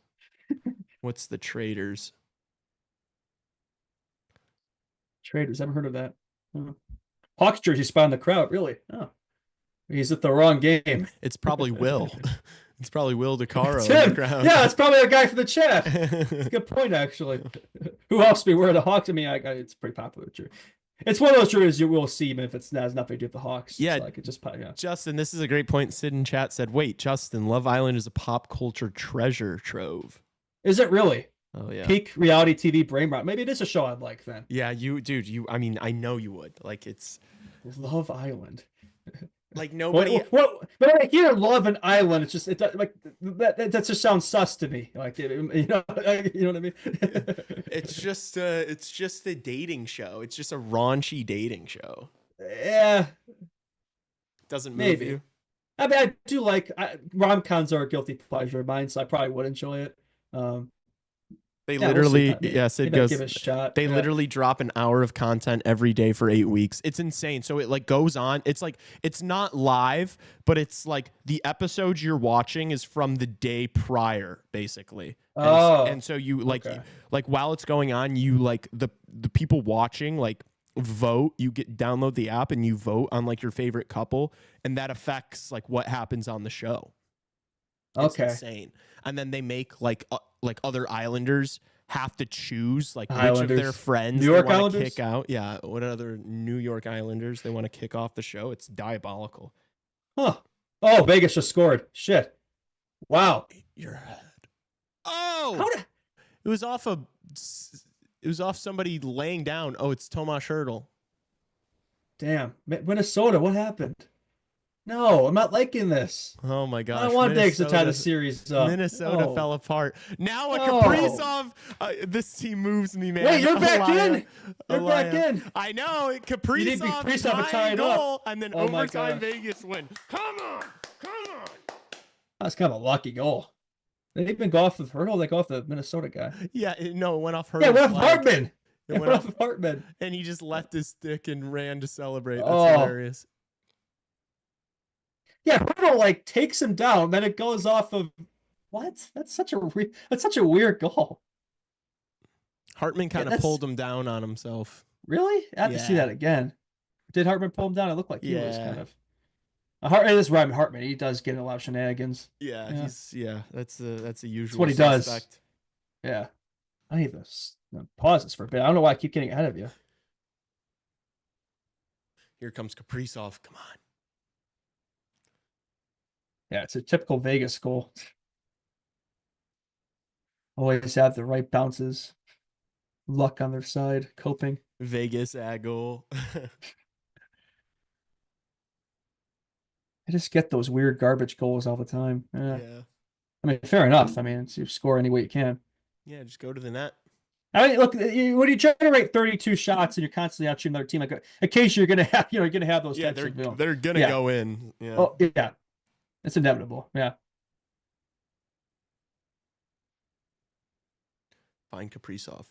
A: What's The Traders?
C: Traders. Haven't heard of that. Hawks jersey spot in the crowd. Really? Oh. He's at the wrong game.
A: It's probably Will. It's probably Will DeCaro
C: It's
A: in
C: him.
A: the crowd.
C: Yeah, it's probably a guy from the chat. It's a good point, actually. Who else be wearing the Hawks? I mean, it's pretty popular. True. It's one of those jerseys you will see, even if it has nothing to do with the Hawks.
A: Yeah,
C: it's like it just
A: Justin, this is a great point. Sid in chat said, "Wait, Justin, Love Island is a pop culture treasure trove."
C: Is it really?
A: Oh yeah.
C: Peak reality TV brain rot. Maybe it is a show I'd like then.
A: Yeah, I mean, I know you would. Like it's
C: Love Island.
A: Like nobody.
C: But I hear Love and Island. It's just like that just sounds sus to me. Like you know what I mean.
A: It's just a dating show. It's just a raunchy dating show.
C: Yeah.
A: Doesn't move you.
C: I mean, I do like rom-coms are a guilty pleasure of mine, so I probably would enjoy it.
A: They literally, Sid goes,
C: give it a shot.
A: They literally drop an hour of content every day for 8 weeks. It's insane. So it like goes on. It's like, it's not live, but it's like the episode you're watching is from the day prior, basically. And so you like, like while it's going on, you like the people watching, like vote, you download the app and you vote on like your favorite couple. And that affects like what happens on the show. It's insane. And then they make like other Islanders have to choose like which of their friends
C: New York
A: they want
C: Islanders?
A: to kick out. Yeah, what other New York Islanders they want to kick off the show. It's diabolical.
C: Huh. Oh, Vegas just scored. Shit. Wow.
A: Your head. Oh. It was off somebody laying down. Oh, it's Tomas Hertl.
C: Damn. Minnesota, what happened? No, I'm not liking this.
A: Oh my gosh.
C: I want Vegas to tie the series up.
A: Minnesota fell apart. Now a Kaprizov. This team moves me, man.
C: Wait, you're back in. You're back in.
A: I know. Kaprizov
C: tied
A: goal,
C: up.
A: and then overtime Vegas win. Come on.
C: That's kind of a lucky goal. They've been go off with Hertl. They go off the Minnesota guy.
A: Yeah, no, it went off Hertl.
C: Yeah, it went off Hartman.
A: It went off
C: Hartman.
A: And he just left his stick and ran to celebrate. That's hilarious.
C: Yeah, Hertl like takes him down, then it goes off of what? That's such a weird goal.
A: Hartman kind of pulled him down on himself.
C: Really? I have to see that again. Did Hartman pull him down? It looked like he was kind of. It is Ryan Hartman. He does get in a lot of shenanigans.
A: Yeah, that's a usual.
C: That's what he
A: suspect.
C: does. Yeah, I need to pause this for a bit. I don't know why I keep getting ahead of you.
A: Here comes Kaprizov. Come on.
C: Yeah, it's a typical Vegas goal. Always have the right bounces. Luck on their side. Coping.
A: Vegas goal.
C: I just get those weird garbage goals all the time.
A: Yeah.
C: I mean, fair enough. I mean, you score any way you can.
A: Yeah, just go to the net.
D: I mean, look, when you generate 32 shots and you're constantly out shooting another team, like occasionally you're gonna have, you're gonna have those types of
A: they're gonna go in. Yeah.
D: Oh yeah, it's inevitable. Yeah.
A: Find Kaprizov.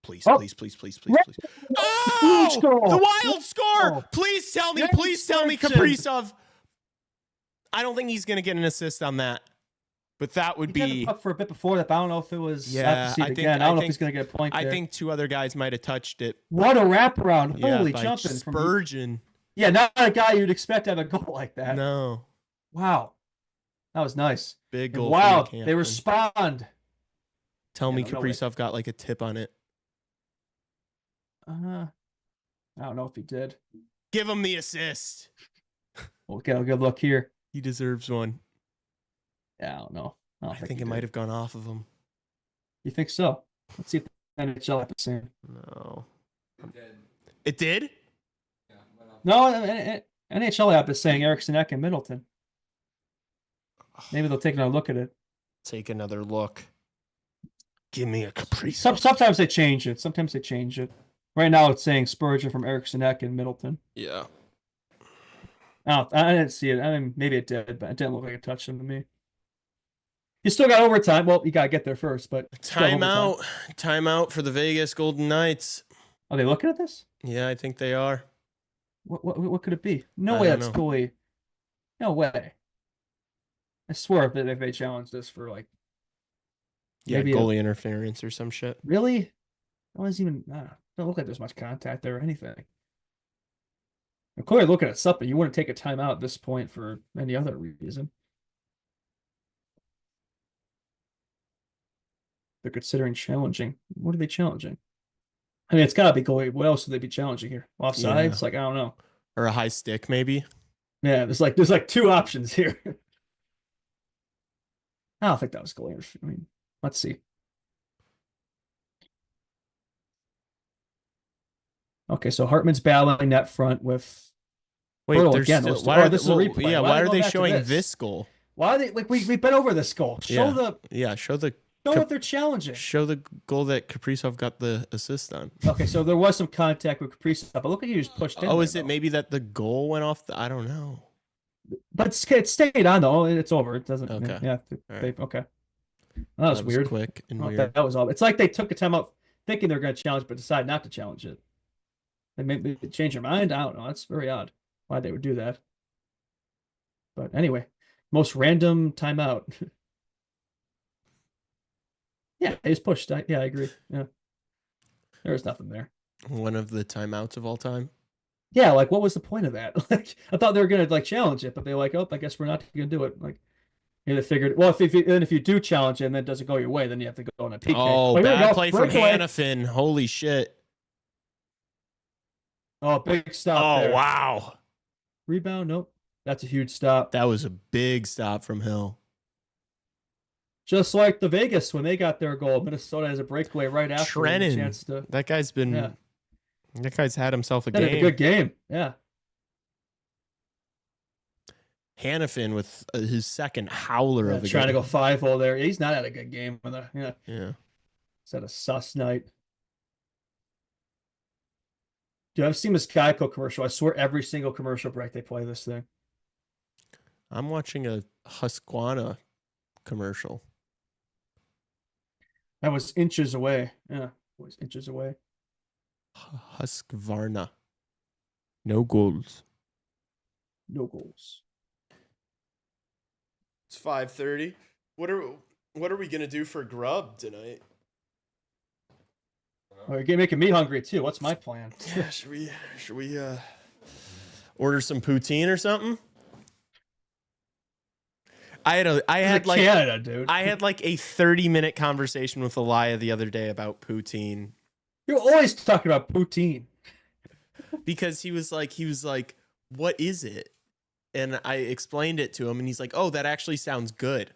A: Please,
D: Oh.
A: please, please, please, please, please. Oh, the wild score!
D: Oh.
A: Please tell me,
D: Yes,
A: please tell me,
D: Jackson.
A: Kaprizov. I don't think he's gonna get an assist on that, but that would be
D: up for a bit before that. But I don't know if it was.
A: Yeah,
D: I don't know if he's gonna get a point.
A: I
D: there.
A: think two other guys might have touched it.
D: What a wraparound!
A: Yeah,
D: Holy
A: by
D: jumping
A: Spurgeon.
D: Yeah, not a guy you'd expect to have a goal like that.
A: No.
D: Wow, that was nice.
A: Big goal.
D: Wow,
A: from the
D: they respond.
A: Tell me
D: no
A: Kaprizov got like a tip on it.
D: I don't know if he did.
A: Give him the assist.
D: We'll get a good look here.
A: He deserves one.
D: Yeah, I don't know.
A: I think it might have gone off of him.
D: You think so? Let's see if the NHL have the same.
A: No. It did?
D: No, NHL app is saying Eriksson Ek and Middleton. Maybe they'll take another look at it.
A: Take another look. Give me a Kaprizov.
D: Sometimes they change it. Sometimes they change it. Right now it's saying Spurgeon from Eriksson Ek and Middleton.
A: Yeah.
D: I didn't see it. I mean, maybe it did, but it didn't look like it touched him to me. You still got overtime. Well, you got to get there first, but
A: Timeout. Timeout for the Vegas Golden Knights.
D: Are they looking at this?
A: Yeah, I think they are.
D: What could it be? No
A: I
D: way
A: don't
D: that's
A: know.
D: goalie. No way. I swear if they challenge this for like maybe
A: goalie interference or some shit.
D: really? No one's even don't look like there's much contact there or anything. I'm clearly looking at something. You wouldn't take a timeout at this point for any other reason. They're considering challenging. What are they challenging? I mean, it's got to be goalie. What else would they be challenging here? Offsides?
A: Yeah.
D: Like, I don't know.
A: Or a high stick, maybe.
D: Yeah, there's like two options here. I don't think that was goalie. I mean, let's see. Okay, so Hartman's battling net front with.
A: Wait,
D: Bertle
A: there's
D: again.
A: still,
D: Why are this is a replay?
A: Yeah, why are
D: go
A: they
D: back to
A: showing this goal?
D: Why are they like we've been over this goal? Show what they're challenging.
A: Show the goal that Kaprizov got the assist on.
D: Okay, so there was some contact with Kaprizov, but look at you just pushed in.
A: Oh, is it maybe that the goal went off? I don't know.
D: But it stayed on though. It's over. It doesn't.
A: Okay.
D: Yeah.
A: Right.
D: Okay. That was weird.
A: Quick and
D: Oh,
A: weird.
D: that was all. It's like they took a timeout thinking they're going to challenge, but decided not to challenge it. They maybe change their mind. I don't know. That's very odd. Why they would do that. But anyway, most random timeout. Yeah, he was pushed. Yeah, I agree. Yeah, there was nothing there.
A: One of the timeouts of all time.
D: Yeah, like what was the point of that? Like I thought they were gonna like challenge it, but they're like, oh, I guess we're not gonna do it. Like they figured, well, if you do challenge it and then it doesn't go your way, then you have to go on a PK.
A: Oh,
D: here we
A: bad
D: go.
A: play from
D: Breakaway.
A: Hannafin. Holy shit.
D: Oh, big stop.
A: Oh,
D: there.
A: wow.
D: Rebound. Nope. That's a huge stop.
A: That was a big stop from Hill.
D: Just like the Vegas when they got their goal, Minnesota has a breakaway right after.
A: Trennan.
D: A chance to.
A: That guy's been.
D: Yeah.
A: That guy's had himself a
D: That had
A: game.
D: a good game. Yeah.
A: Hannafin with his second howler of the
D: Trying to
A: game.
D: go 5-0 there. He's not had a good game. Yeah.
A: Yeah.
D: He's had a sus night. Dude, I've seen this Geico commercial. I swear every single commercial break they play this thing.
A: I'm watching a Husqvarna commercial.
D: That was inches away. Yeah, it was inches away.
A: Husqvarna. No goals.
D: No goals.
A: It's 5:30. What are we gonna do for grub tonight?
D: Oh, you're making me hungry too. What's my plan?
A: Yeah, should we order some poutine or something? I had like
D: Canada, dude.
A: I had like a 30-minute conversation with Elia the other day about poutine
D: You're always talking about poutine.
A: because he was like, "What is it?" And I explained it to him, and he's like, "Oh, that actually sounds good."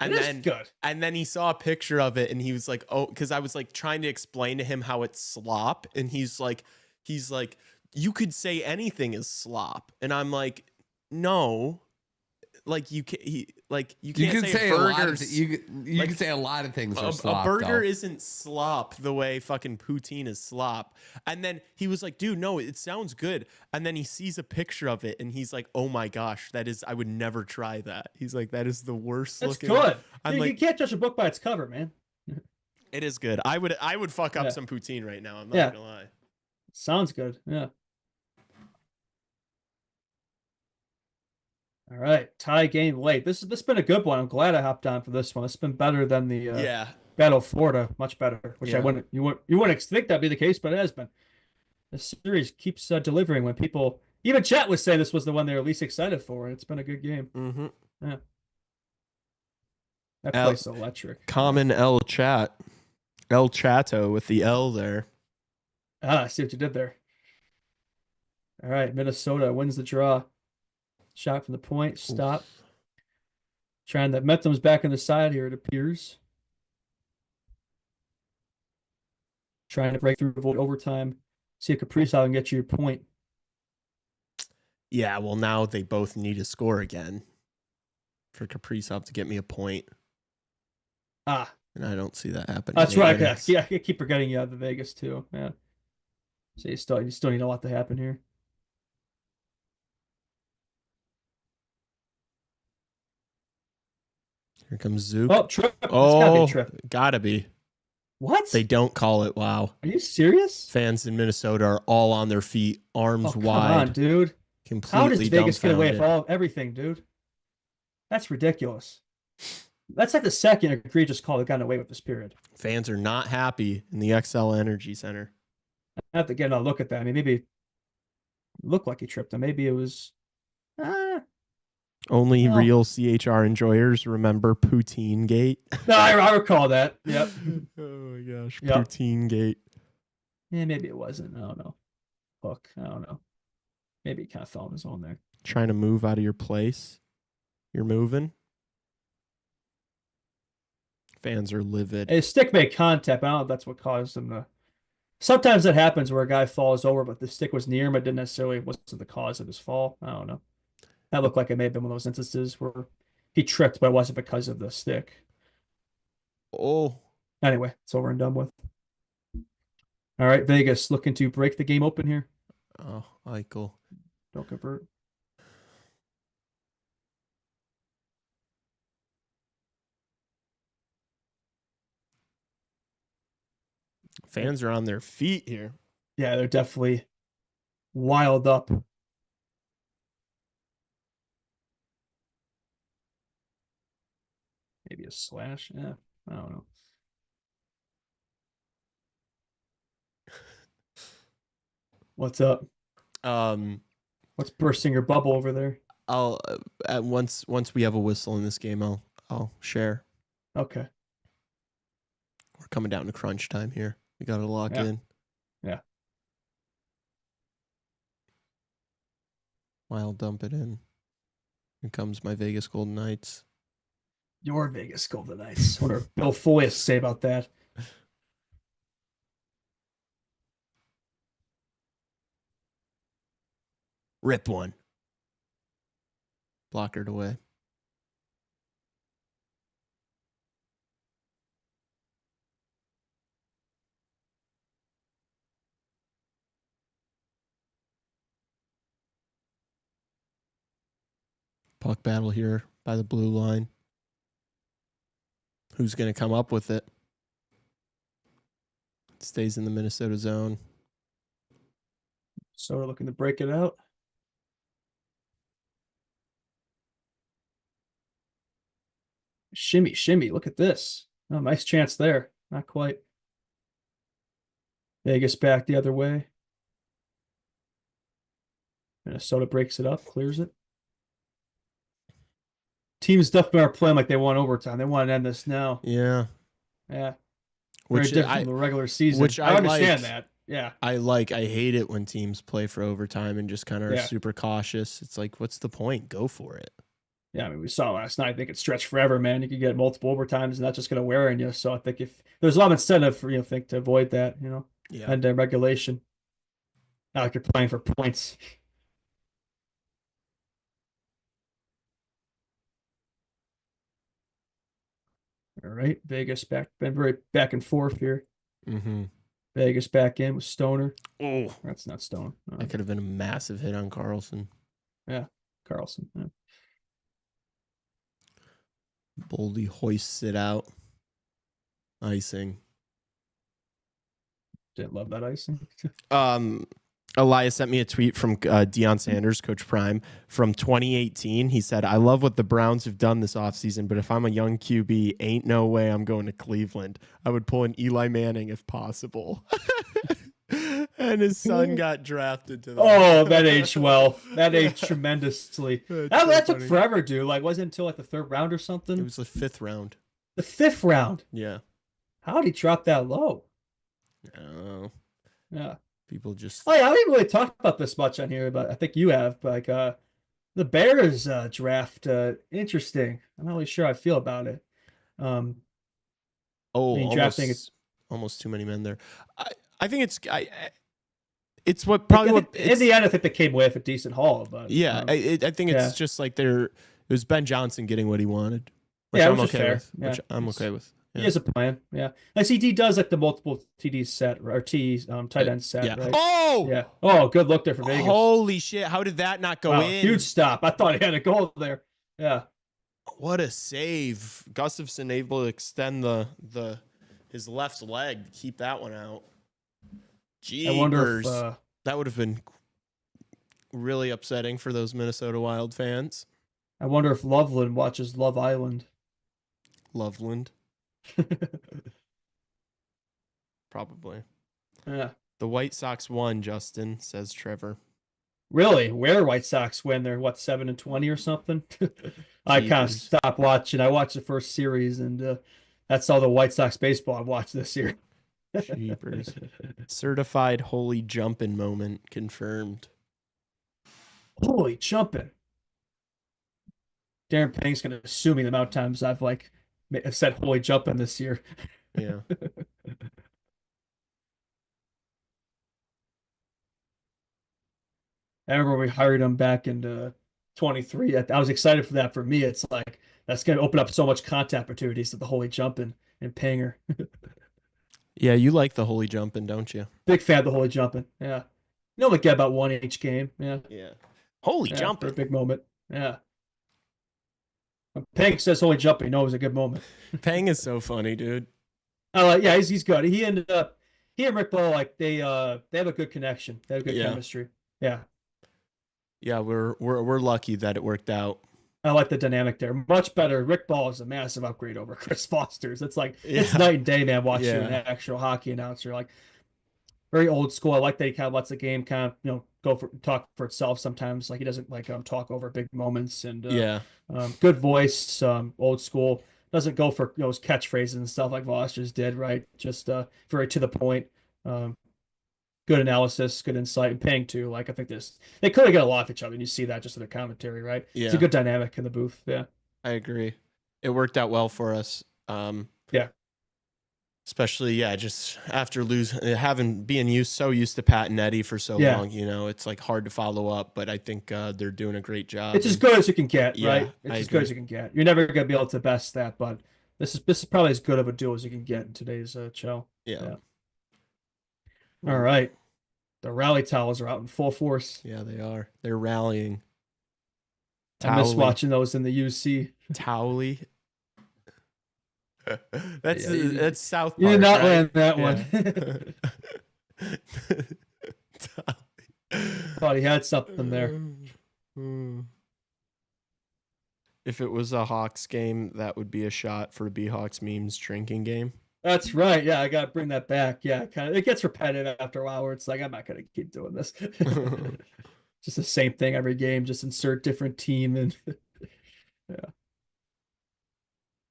A: And
D: It is
A: then
D: good.
A: And then he saw a picture of it, and he was like, "Oh," because I was like trying to explain to him how it's slop, and he's like, "You could say anything is slop," and I'm like, "No, like you can you
B: You
A: can't
B: can
A: say,
B: say
A: a
B: a lot of
A: burger's
B: you
A: like,
B: can say a lot of things are
A: a
B: slop,
A: burger
B: though.
A: isn't slop the way fucking poutine is slop. And then he was like, dude, no, it sounds good. And then he sees a picture of it and he's like, oh my gosh, I would never try that. He's like, that is the worst
C: That's
A: looking.
C: good.
A: I'm
C: You
A: like,
C: can't judge a book by its cover, man.
A: it is good. I would fuck up
C: Yeah.
A: some poutine right now. I'm not gonna lie.
C: Sounds good. Yeah. All right, tie game late. This has been a good one. I'm glad I hopped on for this one. It's been better than the
A: Yeah.
C: Battle of Florida, much better. Which
A: Yeah.
C: you wouldn't think that'd be the case, but it has been. The series keeps delivering when people, even chat was saying this was the one they were least excited for, and it's been a good game.
A: Mm-hmm.
C: Yeah. That place electric.
A: Common El Chato with the L there.
C: I see what you did there. All right, Minnesota wins the draw. Shot from the point, stop.
A: Oof.
C: Trying that Metham's back on the side here, it appears. Trying to break through overtime. See if Kaprizov can get you your point.
A: Yeah, well, now they both need to score again for Kaprizov to get me a point.
C: And
A: I don't see that happening.
C: that's right. Yeah, I keep forgetting you have the Vegas too. Yeah. So you still need a lot to happen here.
A: Here comes Zook.
C: Oh, trip. It's
A: Oh,
C: gotta be a trip.
A: gotta be.
C: What?
A: They don't call it. Wow.
C: Are you serious?
A: Fans in Minnesota are all on their feet, arms
C: Come
A: wide.
C: on, dude.
A: Completely
C: How does Vegas get away with
A: dumbfounded.
C: everything, dude? That's ridiculous. That's like the second egregious call that got away with this period.
A: Fans are not happy in the XL Energy Center.
C: I have to get another look at that. I mean, maybe it looked like he tripped him. Maybe it was.
A: Only
C: No.
A: real CHR enjoyers remember Poutine Gate.
C: No, I recall that. Yep.
A: Oh my gosh,
C: Yep.
A: Poutine Gate.
C: Yeah, maybe it wasn't. I don't know. Hook. I don't know. Maybe he kind of fell on his own there.
A: Trying to move out of your place. You're moving. Fans are livid.
C: His stick made contact, but I don't know if that's what caused him to. Sometimes that happens where a guy falls over, but the stick was near him. It didn't necessarily wasn't the cause of his fall. I don't know. That looked like it may have been one of those instances where he tripped, but it wasn't because of the stick.
A: Oh.
C: Anyway, it's over and done with. All right, Vegas looking to break the game open here.
A: Oh, Eichel.
C: Don't convert.
A: Fans are on their feet here.
C: Yeah, they're definitely wild up. Maybe a slash. Yeah, I don't know. What's up? What's bursting your bubble over there?
A: I'll once we have a whistle in this game, I'll share.
C: Okay.
A: We're coming down to crunch time here. We got to lock in.
C: Yeah.
A: I'll dump it in. Here comes my Vegas Golden Knights.
C: Your Vegas Golden Knights. What did Bill Foley has to say about that?
A: Rip one. Blockered away. Puck battle here by the blue line. Who's going to come up with it? Stays in the Minnesota zone.
C: So we're looking to break it out. Shimmy, shimmy. Look at this. Oh, nice chance there. Not quite. Vegas back the other way. Minnesota breaks it up, clears it. Teams definitely are playing like they want overtime. They want to end this now.
A: Yeah.
C: Yeah. Very different from the regular season.
A: Which
C: I understand
A: like.
C: that. Yeah.
A: I hate it when teams play for overtime and just kind of are super cautious. It's like, what's the point? Go for it.
C: Yeah, I mean, we saw last night. They could stretch forever, man. You could get multiple overtimes, and that's just going to wear on you. So I think if there's a lot of incentive for think to avoid that,
A: Yeah.
C: and regulation. Not like you're playing for points. All right, Vegas been very back and forth here.
A: Mm-hmm.
C: Vegas back in with Stoner.
A: Oh,
C: That's not Stone.
A: that could have been a massive hit on Carlson.
C: Yeah, Carlson. Yeah.
A: Boldy hoists it out. Icing.
C: Didn't love that icing.
A: Elias sent me a tweet from Deion Sanders, Coach Prime, from 2018. He said, I love what the Browns have done this offseason, but if I'm a young QB, ain't no way I'm going to Cleveland. I would pull an Eli Manning if possible. And his son got drafted to them.
C: Oh, that aged well. That aged tremendously. That took
A: funny.
C: forever, dude. Like, wasn't until like the 3rd round or something?
A: It was the 5th round.
C: The 5th round.
A: Yeah.
C: How did he drop that low?
A: I don't know.
C: Yeah.
A: People just.
C: Oh yeah, I haven't really talked about this much on here, but I think you have. Like the Bears draft, interesting. I'm not really sure how I feel about it. Drafting
A: almost too many men there. I think it's what probably
C: in the end I think they came away with a decent haul, but
A: yeah, I think it's just like it was Ben Johnson getting what he wanted, which
C: yeah,
A: I'm okay with.
C: Yeah.
A: Which I'm okay with. Yeah.
C: He has a plan, yeah. And CD does like the multiple TD set or tight end set,
A: yeah.
C: right?
A: Oh,
C: yeah. Oh, good look there for Vegas.
A: Holy shit! How did that not go in?
C: Huge stop. I thought he had a goal there. Yeah.
A: What a save! Gustafson able to extend his left leg, keep that one out. Jeepers.
C: I wonder if
A: that would have been really upsetting for those Minnesota Wild fans.
C: I wonder if Loveland watches Love Island.
A: Loveland. Probably.
C: Yeah.
A: The White Sox won, Justin, says Trevor.
C: Really? Where White Sox win? They're what, 7-20 or something? I kind of stopped watching. I watched the first series, and that's all the White Sox baseball I've watched this year.
A: Jeepers. Certified holy jumping moment confirmed.
C: Holy jumping. Darren Pang's going to sue me the amount of times I've said holy jumping this year.
A: Yeah.
C: I remember we hired him back in 23. I was excited for that. For me, it's like that's going to open up so much content opportunities to the holy jumping and Panger.
A: Yeah, you like the holy jumping, don't you?
C: Big fan of the holy jumping. Yeah. You normally get about one each game. Yeah.
A: Yeah. Holy jumping.
C: For a big moment. Yeah. When Pang says holy jumping, you know it was a good moment.
A: Pang is so funny, dude.
C: Yeah, he's good. He and Rick Ball, they have a good connection. They have good chemistry. Yeah.
A: Yeah, we're lucky that it worked out.
C: I like the dynamic there. Much better. Rick Ball is a massive upgrade over Chris Foster's. It's like it's night and day, man, watching an actual hockey announcer. Like very old school. I like that he kind of lets the game kind of, talk for itself sometimes. Like he doesn't talk over big moments and good voice, old school. Doesn't go for his catchphrases and stuff like Foster's did, right? Just very to the point. Good analysis, good insight, and Pang too. Like I think they could have got a lot of each other, and you see that just in their commentary, right?
A: Yeah.
C: It's a good dynamic in the booth. Yeah.
A: I agree. It worked out well for us.
C: Yeah.
A: Especially, just after being so used to Pat and Eddie for so long, it's like hard to follow up, but I think they're doing a great job.
C: It's as good as you can get,
A: Yeah,
C: right? It's
A: I
C: as
A: agree.
C: good as you can get. You're never gonna be able to best that, but this is probably as good of a duo as you can get in today's show.
A: Yeah.
C: All right. The rally towels are out in full force.
A: Yeah, they are. They're rallying.
C: I miss watching those in the UC.
A: Towley. That's South Park.
C: You did not
A: right?
C: land that one. Thought he had something there.
A: If it was a Hawks game, that would be a shot for B-Hawks memes drinking game.
C: That's right. Yeah, I gotta bring that back. Yeah, it gets repetitive after a while where it's like I'm not gonna keep doing this. Just the same thing every game, just insert different team and yeah.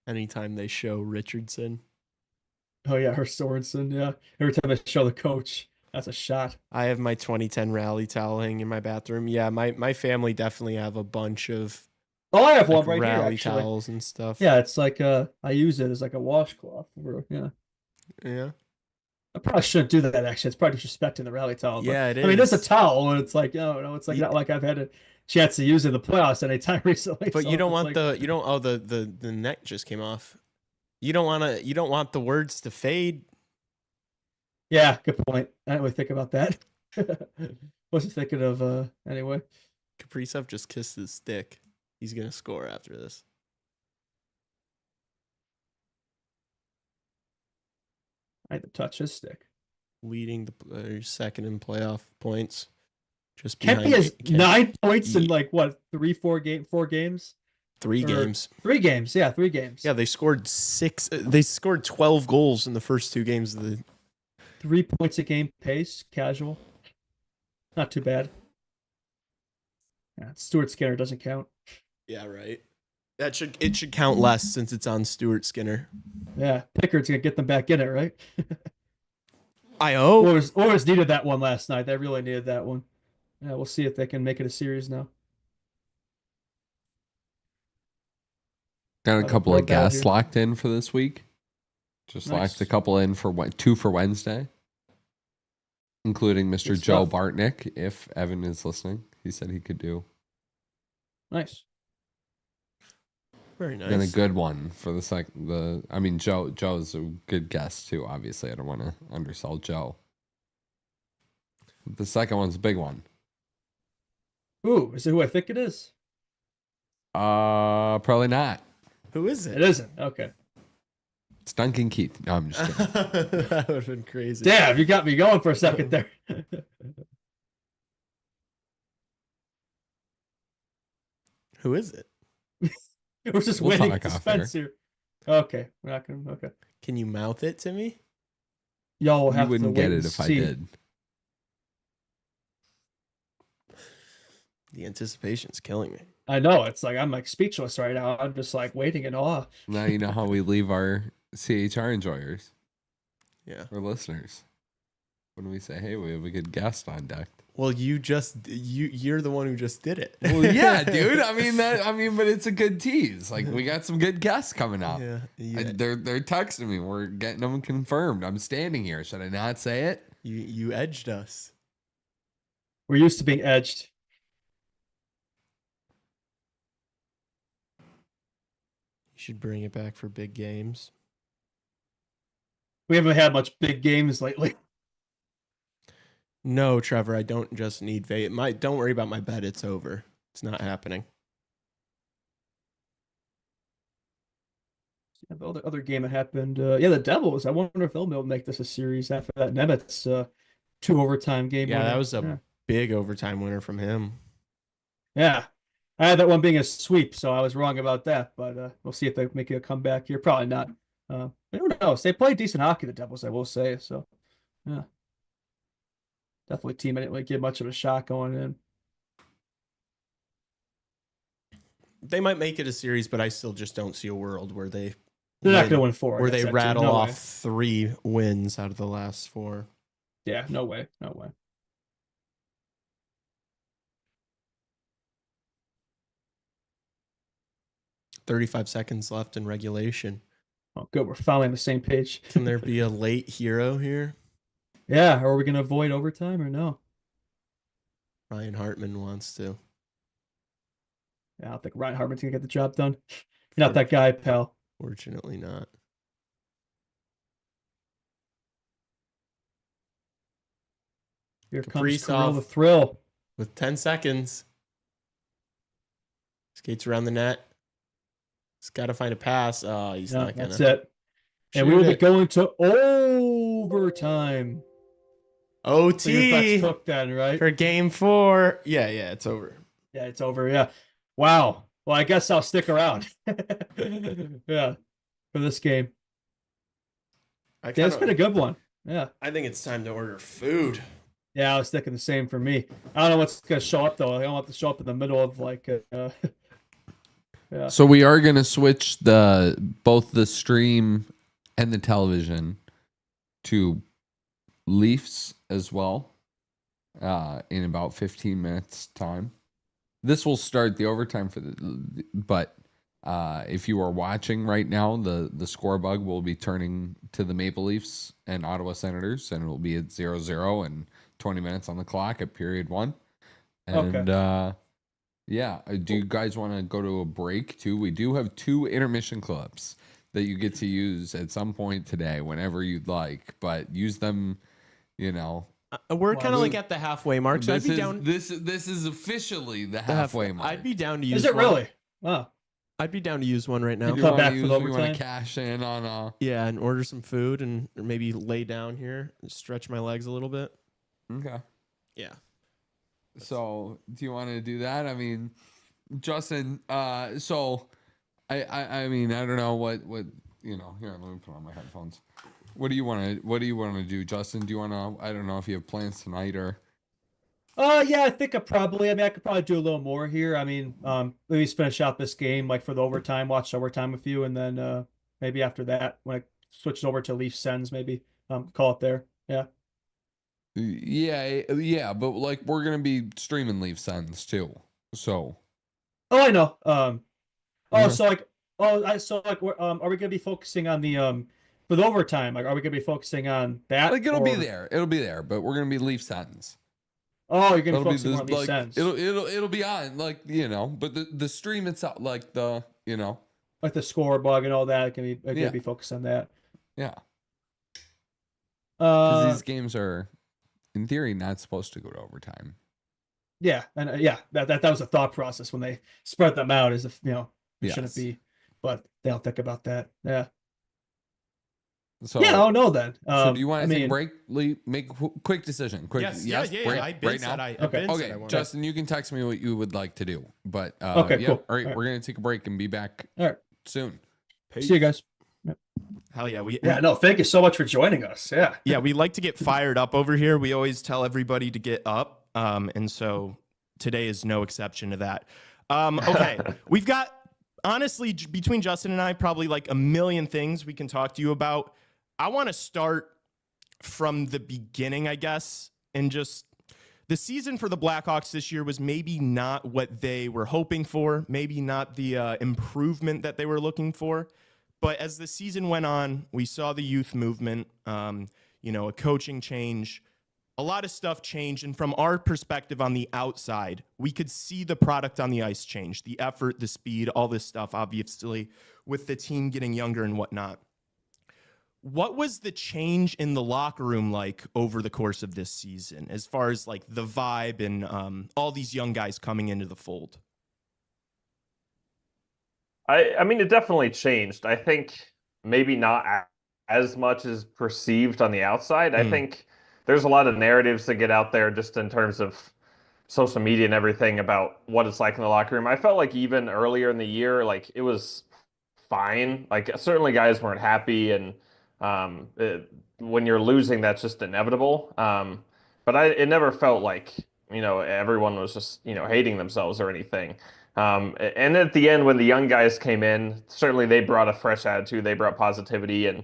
A: Anytime they show Richardson.
C: Oh yeah, her Sorensen, yeah. Every time I show the coach, that's a shot.
A: I have my 2010 rally towel hanging in my bathroom. Yeah, my family definitely have a bunch of
C: I have one right here,
A: rally
C: actually.
A: towels and stuff.
C: Yeah, it's like I use it as like a washcloth. Yeah. I probably shouldn't do that. Actually, it's probably disrespecting the rally towel.
A: Yeah, it is.
C: I mean, it's a towel, and it's like it's like not like I've had a chance to use it in the playoffs anytime recently.
A: But
C: so
A: you don't
C: it's
A: want
C: like,
A: the net just came off. You don't want the words to fade.
C: Yeah, good point. I didn't really think about that. Wasn't thinking of anyway.
A: Kaprizov just kissed his stick. He's gonna score after this.
C: I had to touch his stick.
A: Leading the second in playoff points. Just
C: Kempe
A: behind
C: has 9 points in like what 4 games?
A: 3 games.
C: 3 games. Yeah, 3 games.
A: Yeah, they scored 6. They scored 12 goals in the first 2 games of the
C: 3 points a game pace, casual. Not too bad. Yeah, Stuart Skinner doesn't count.
A: Yeah, right. It should count less since it's on Stuart Skinner.
C: Yeah, Pickard's gonna get them back in it, right?
A: I hope.
C: Oilers needed that one last night. They really needed that one. Yeah, we'll see if they can make it a series now.
B: Got a couple of guests locked in for this week. Just locked a couple in for 2 for Wednesday, including Mr. Joe Bartnick. If Evan is listening, he said he could do.
C: Nice.
A: Very nice.
B: And a good one for the I mean, Joe's a good guest too. Obviously, I don't want to undersell Joe. The second one's a big one.
C: Ooh, is it who I think it is?
B: Probably not.
A: Who is it?
C: It isn't. Okay.
B: It's Duncan Keith. No, I'm just kidding.
A: That would have been crazy.
C: Damn, you got me going for a second there.
A: Who is it?
C: We're just
B: We'll
C: waiting
B: talk off
C: suspense here. Okay, we're not gonna. Okay,
A: Can you mouth it to me?
C: y'all will
B: You
C: have
B: wouldn't
C: to
B: get
C: wait
B: it
C: and
B: if I
C: see.
B: did.
A: The anticipation's killing me.
C: I know it's like I'm like speechless right now. I'm just like waiting in awe.
B: Now you know how we leave our CHR enjoyers
A: Yeah.
B: or listeners when we say, "Hey, we have a good guest on deck."
A: Well, you're the one who just did it.
B: Well, yeah, dude. I mean, but it's a good tease. Like we got some good guests coming up.
A: Yeah.
B: They're texting me. We're getting them confirmed. I'm standing here. Should I not say it?
A: You edged us.
C: We're used to being edged.
A: You should bring it back for big games.
C: We haven't had much big games lately.
A: No, Trevor, I don't just need don't worry about my bet. It's over. It's not happening.
C: Yeah, the other game that happened, the Devils. I wonder if they'll be able to make this a series after that Nemitz 2 overtime game.
A: Yeah,
C: winner.
A: that was a big overtime winner from him.
C: Yeah. I had that one being a sweep, so I was wrong about that. But we'll see if they make a comeback here. Probably not. But who knows? They play decent hockey, the Devils, I will say. So, yeah. Definitely a team I didn't really give much of a shot going in.
A: They might make it a series, but I still just don't see a world where
C: they're not going to win 4.
A: Where they rattle off
C: way.
A: 3 wins out of the last 4.
C: Yeah, no way. No way.
A: $35 seconds left in regulation.
C: Oh, good. We're finally on the same page.
A: Can there be a late hero here?
C: Yeah. Are we going to avoid overtime or no?
A: Ryan Hartman wants to.
C: Yeah, I don't think Ryan Hartman's going to get the job done. You're not that guy, pal.
A: Fortunately not.
C: Here comes
A: Kaprizov
C: Kirill the thrill.
A: with 10 seconds. Skates around the net. He's got to find a pass. Oh, he's not going to.
C: That's it. And we will be going to overtime.
A: OT
C: Cooked then, right?
A: for game 4. Yeah, it's over.
C: Yeah, it's over. Yeah. Wow. Well, I guess I'll stick around. Yeah, for this game. It's been a good one. Yeah.
A: I think it's time to order food.
C: Yeah, I was thinking the same for me. I don't know what's going to show up, though. I don't want to show up in the middle of, like, yeah.
B: So we are going to switch both the stream and the television to Leafs as well in about 15 minutes time. This will start the overtime but if you are watching right now, the score bug will be turning to the Maple Leafs and Ottawa Senators, and it will be at 0-0 and 20 minutes on the clock at period 1. And yeah, do you guys want to go to a break too? We do have 2 intermission clips that you get to use at some point today, whenever you'd like, but use them, you know.
A: We're kind of like at the halfway mark, so I'd be down.
B: This is officially the halfway mark.
A: I'd be down to use.
C: Is it
A: one.
C: really? Wow.
A: I'd be down to use one right now.
B: You
C: Come
B: want
C: back
B: to
C: for
B: use?
C: the
B: You want
C: overtime?
B: to cash in on
A: Yeah, and order some food and maybe lay down here, stretch my legs a little bit.
B: Okay.
A: Yeah.
B: So, do you want to do that? I mean, Justin. So, I mean, I don't know what you know. Here, let me put on my headphones. What do you want to do, Justin? Do you want to? I don't know if you have plans tonight or.
C: Yeah, I think I could probably do a little more here. I mean, maybe finish out this game like for the overtime, watch overtime with you, and then maybe after that, when I switch over to Leaf Sends, maybe call it there. Yeah.
B: Yeah, but like we're gonna be streaming Leaf Sends too. So.
C: Oh, I know.
B: Yeah.
C: So like, are we gonna be focusing on the for the overtime? Like, are we gonna be focusing on that?
B: Like it'll be there. It'll be there, but we're gonna be Leaf Sends.
C: Oh, you're gonna
B: It'll
C: focus more on these
B: like
C: sends.
B: it'll be on, like, you know, but the stream itself, like the, you know,
C: Like the score bug and all that. Can
B: Yeah.
C: be focused on that.
B: yeah, because
C: Uh,
B: these games are in theory not supposed to go to overtime.
C: yeah, and yeah, that was a thought process when they spread them out, as if it shouldn't
B: Yes.
C: be, but they don't think about that. Yeah.
B: So
C: Yeah. Oh no, then.
B: so do you want to take a
C: mean,
B: break? Make a quick decision. Quick,
A: Yes.
B: break,
A: I been
B: right
A: said
B: now.
A: I
C: Okay.
A: been said
B: Okay,
A: I wanted.
B: Justin, you can text me what you would like to do, but
C: Okay,
B: yeah.
C: cool.
B: All right,
C: All right.
B: we're gonna take a break and be back
C: All right.
B: soon.
C: See you guys.
A: Hell yeah.
C: Yeah. No, thank you so much for joining us. Yeah.
A: Yeah, we like to get fired up over here. We always tell everybody to get up. And so today is no exception to that. Okay. We've got, honestly, between Justin and I, probably like a million things we can talk to you about. I want to start from the beginning, I guess, and just the season for the Blackhawks this year was maybe not what they were hoping for, maybe not the improvement that they were looking for. But as the season went on, we saw the youth movement, a coaching change, a lot of stuff changed. And from our perspective on the outside, we could see the product on the ice change, the effort, the speed, all this stuff, obviously, with the team getting younger and whatnot. What was the change in the locker room like over the course of this season, as far as like the vibe and all these young guys coming into the fold?
E: I mean, it definitely changed. I think maybe not as much as perceived on the outside. I think there's a lot of narratives that get out there just in terms of social media and everything about what it's like in the locker room. I felt like even earlier in the year, like it was fine. Like certainly guys weren't happy, and when you're losing, that's just inevitable. But it never felt like, everyone was just, hating themselves or anything. And at the end, when the young guys came in, certainly they brought a fresh attitude. They brought positivity. And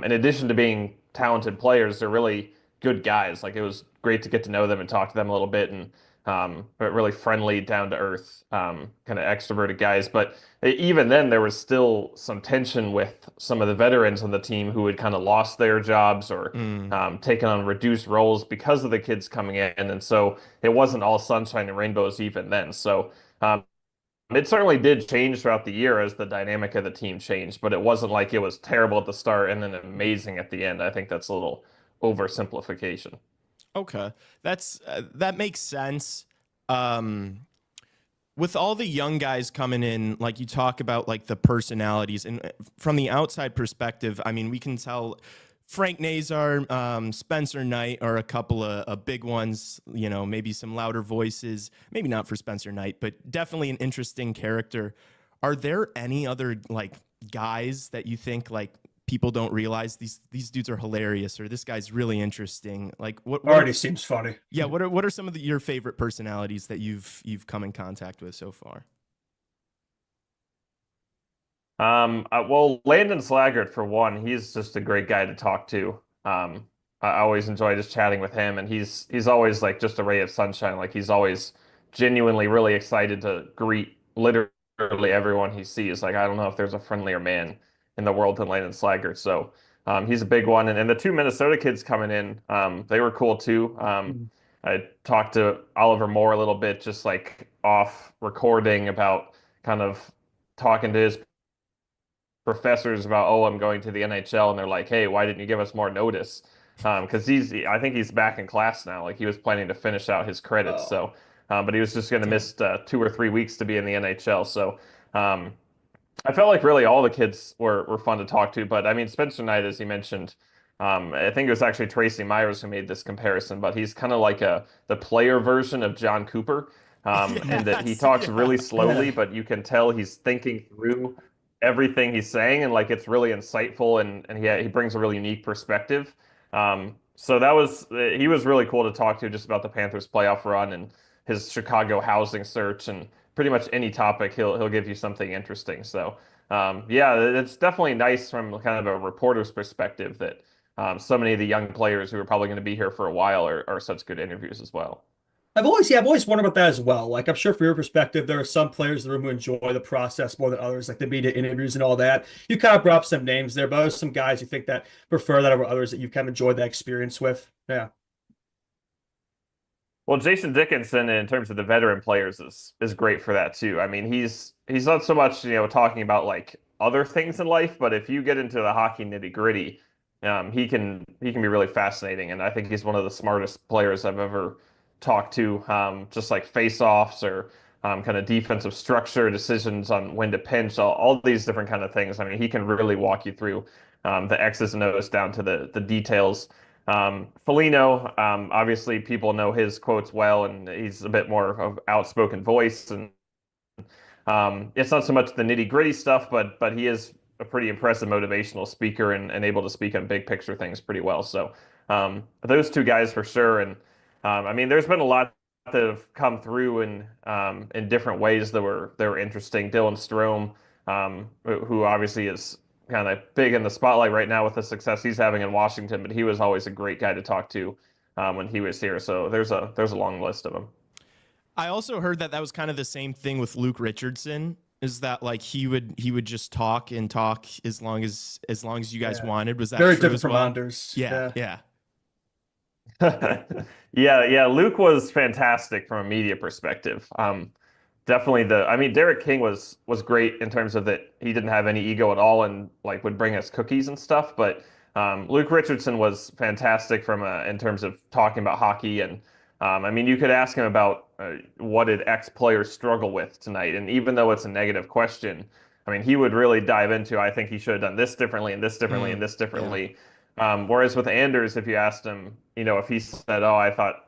E: in addition to being talented players, they're really good guys. Like it was great to get to know them and talk to them a little bit, and but really friendly, down to earth, kind of extroverted guys. But even then, there was still some tension with some of the veterans on the team who had kind of lost their jobs or taken on reduced roles because of the kids coming in. And so it wasn't all sunshine and rainbows even then. So it certainly did change throughout the year as the dynamic of the team changed, but it wasn't like it was terrible at the start and then amazing at the end. I think that's a little oversimplification.
A: Okay, that makes sense. With all the young guys coming in, like you talk about, like the personalities, and from the outside perspective, I mean, we can tell Frank Nazar, Spencer Knight are a couple of big ones. Maybe some louder voices. Maybe not for Spencer Knight, but definitely an interesting character. Are there any other like guys that you think like people don't realize these dudes are hilarious, or this guy's really interesting? Like what
C: already seems funny.
A: Yeah, what are some of your favorite personalities that you've come in contact with so far?
E: Well, Landon Slaggert, for one, he's just a great guy to talk to. I always enjoy just chatting with him, and he's always like just a ray of sunshine. Like he's always genuinely really excited to greet literally everyone he sees. Like I don't know if there's a friendlier man in the world than Landon Slaggert. So he's a big one. And the two Minnesota kids coming in, they were cool too. I talked to Oliver Moore a little bit, just like off recording, about kind of talking to his professors about, oh, I'm going to the NHL, and they're like, hey, why didn't you give us more notice? Because I think he's back in class now. Like he was planning to finish out his credits, so but he was just going to miss 2 or 3 weeks to be in the NHL. So I felt like really all the kids were fun to talk to. But I mean, Spencer Knight, as you mentioned, I think it was actually Tracy Myers who made this comparison, but he's kind of like the player version of John Cooper, and that he talks really slowly, but you can tell he's thinking through everything he's saying, and like it's really insightful, and he brings a really unique perspective. So he was really cool to talk to just about the Panthers playoff run and his Chicago housing search, and pretty much any topic he'll give you something interesting. So yeah, it's definitely nice from kind of a reporter's perspective that so many of the young players who are probably going to be here for a while are such good interviews as well.
C: I've always wondered about that as well. Like, I'm sure from your perspective, there are some players in the room who enjoy the process more than others, like the media interviews and all that. You kind of brought up some names there, but there's some guys you think that prefer that over others that you've kind of enjoyed that experience with. Yeah.
E: Well, Jason Dickinson, in terms of the veteran players, is great for that too. I mean, he's not so much, talking about like other things in life, but if you get into the hockey nitty-gritty, he can be really fascinating, and I think he's one of the smartest players I've ever talked to. Just like face-offs or kind of defensive structure decisions on when to pinch, all these different kind of things. I mean, he can really walk you through the X's and O's down to the details. Foligno, obviously people know his quotes well, and he's a bit more of outspoken voice, and it's not so much the nitty-gritty stuff, but he is a pretty impressive motivational speaker and able to speak on big picture things pretty well. So those two guys for sure. And I mean, there's been a lot that have come through in different ways that were interesting. Dylan Strome, who obviously is kind of big in the spotlight right now with the success he's having in Washington, but he was always a great guy to talk to when he was here. So there's a long list of them.
A: I also heard that was kind of the same thing with Luke Richardson. Is that like he would just talk and talk as long as you guys wanted? Was that
C: very
A: true
C: different
A: as
C: from
A: well?
C: Anders?
A: Yeah.
E: Yeah. Luke was fantastic from a media perspective. Definitely I mean, Derek King was great in terms of that he didn't have any ego at all and like would bring us cookies and stuff. But Luke Richardson was fantastic in terms of talking about hockey. And I mean, you could ask him about what did X players struggle with tonight, and even though it's a negative question, I mean, he would really dive into, I think he should have done this differently and this differently and this differently. Yeah. Whereas with Anders, if you asked him, if he said, "Oh, I thought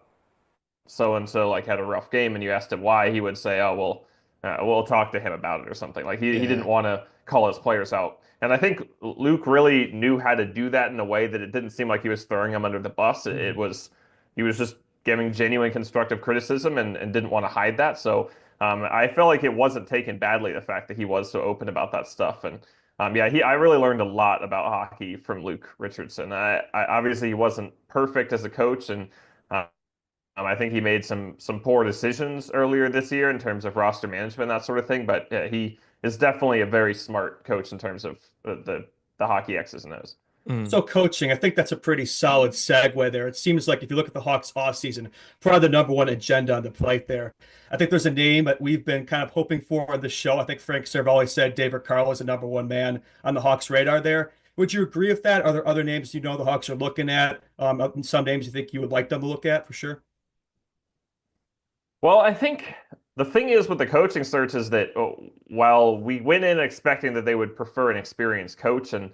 E: so and so like had a rough game," and you asked him why, he would say, "Oh, well, we'll talk to him about it," or something. Like he didn't want to call his players out. And I think Luke really knew how to do that in a way that it didn't seem like he was throwing them under the bus. He was just giving genuine constructive criticism and didn't want to hide that. So I felt like it wasn't taken badly, the fact that he was so open about that stuff. And I really learned a lot about hockey from Luke Richardson. I obviously he wasn't perfect as a coach, and I think he made some poor decisions earlier this year in terms of roster management, that sort of thing. But he is definitely a very smart coach in terms of the hockey X's and O's.
C: So coaching, I think that's a pretty solid segue there. It seems like if you look at the Hawks offseason, probably the number one agenda on the plate there. I think there's a name that we've been kind of hoping for on the show. I think Frank Cervalli said David Carlo is the number one man on the Hawks radar there. Would you agree with that? Are there other names the Hawks are looking at? Some names you think you would like them to look at for sure?
E: Well, I think the thing is with the coaching search is that while we went in expecting that they would prefer an experienced coach, and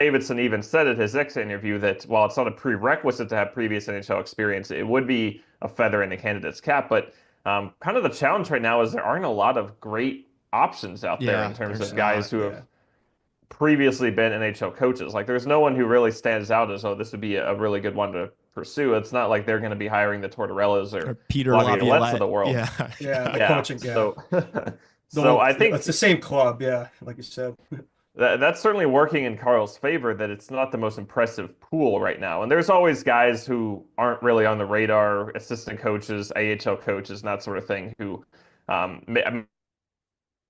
E: Davidson even said at his exit interview that while it's not a prerequisite to have previous NHL experience, it would be a feather in the candidate's cap. But kind of the challenge right now is there aren't a lot of great options out there in terms of guys who have previously been NHL coaches. Like there's no one who really stands out as, oh, this would be a really good one to pursue. It's not like they're going to be hiring the Tortorellas or
A: Peter
E: Laviolettes of the world.
C: The coaching.
E: So I think
C: it's the same club. Yeah, like you said.
E: That's certainly working in Carl's favor, that it's not the most impressive pool right now. And there's always guys who aren't really on the radar, assistant coaches, AHL coaches, and that sort of thing, who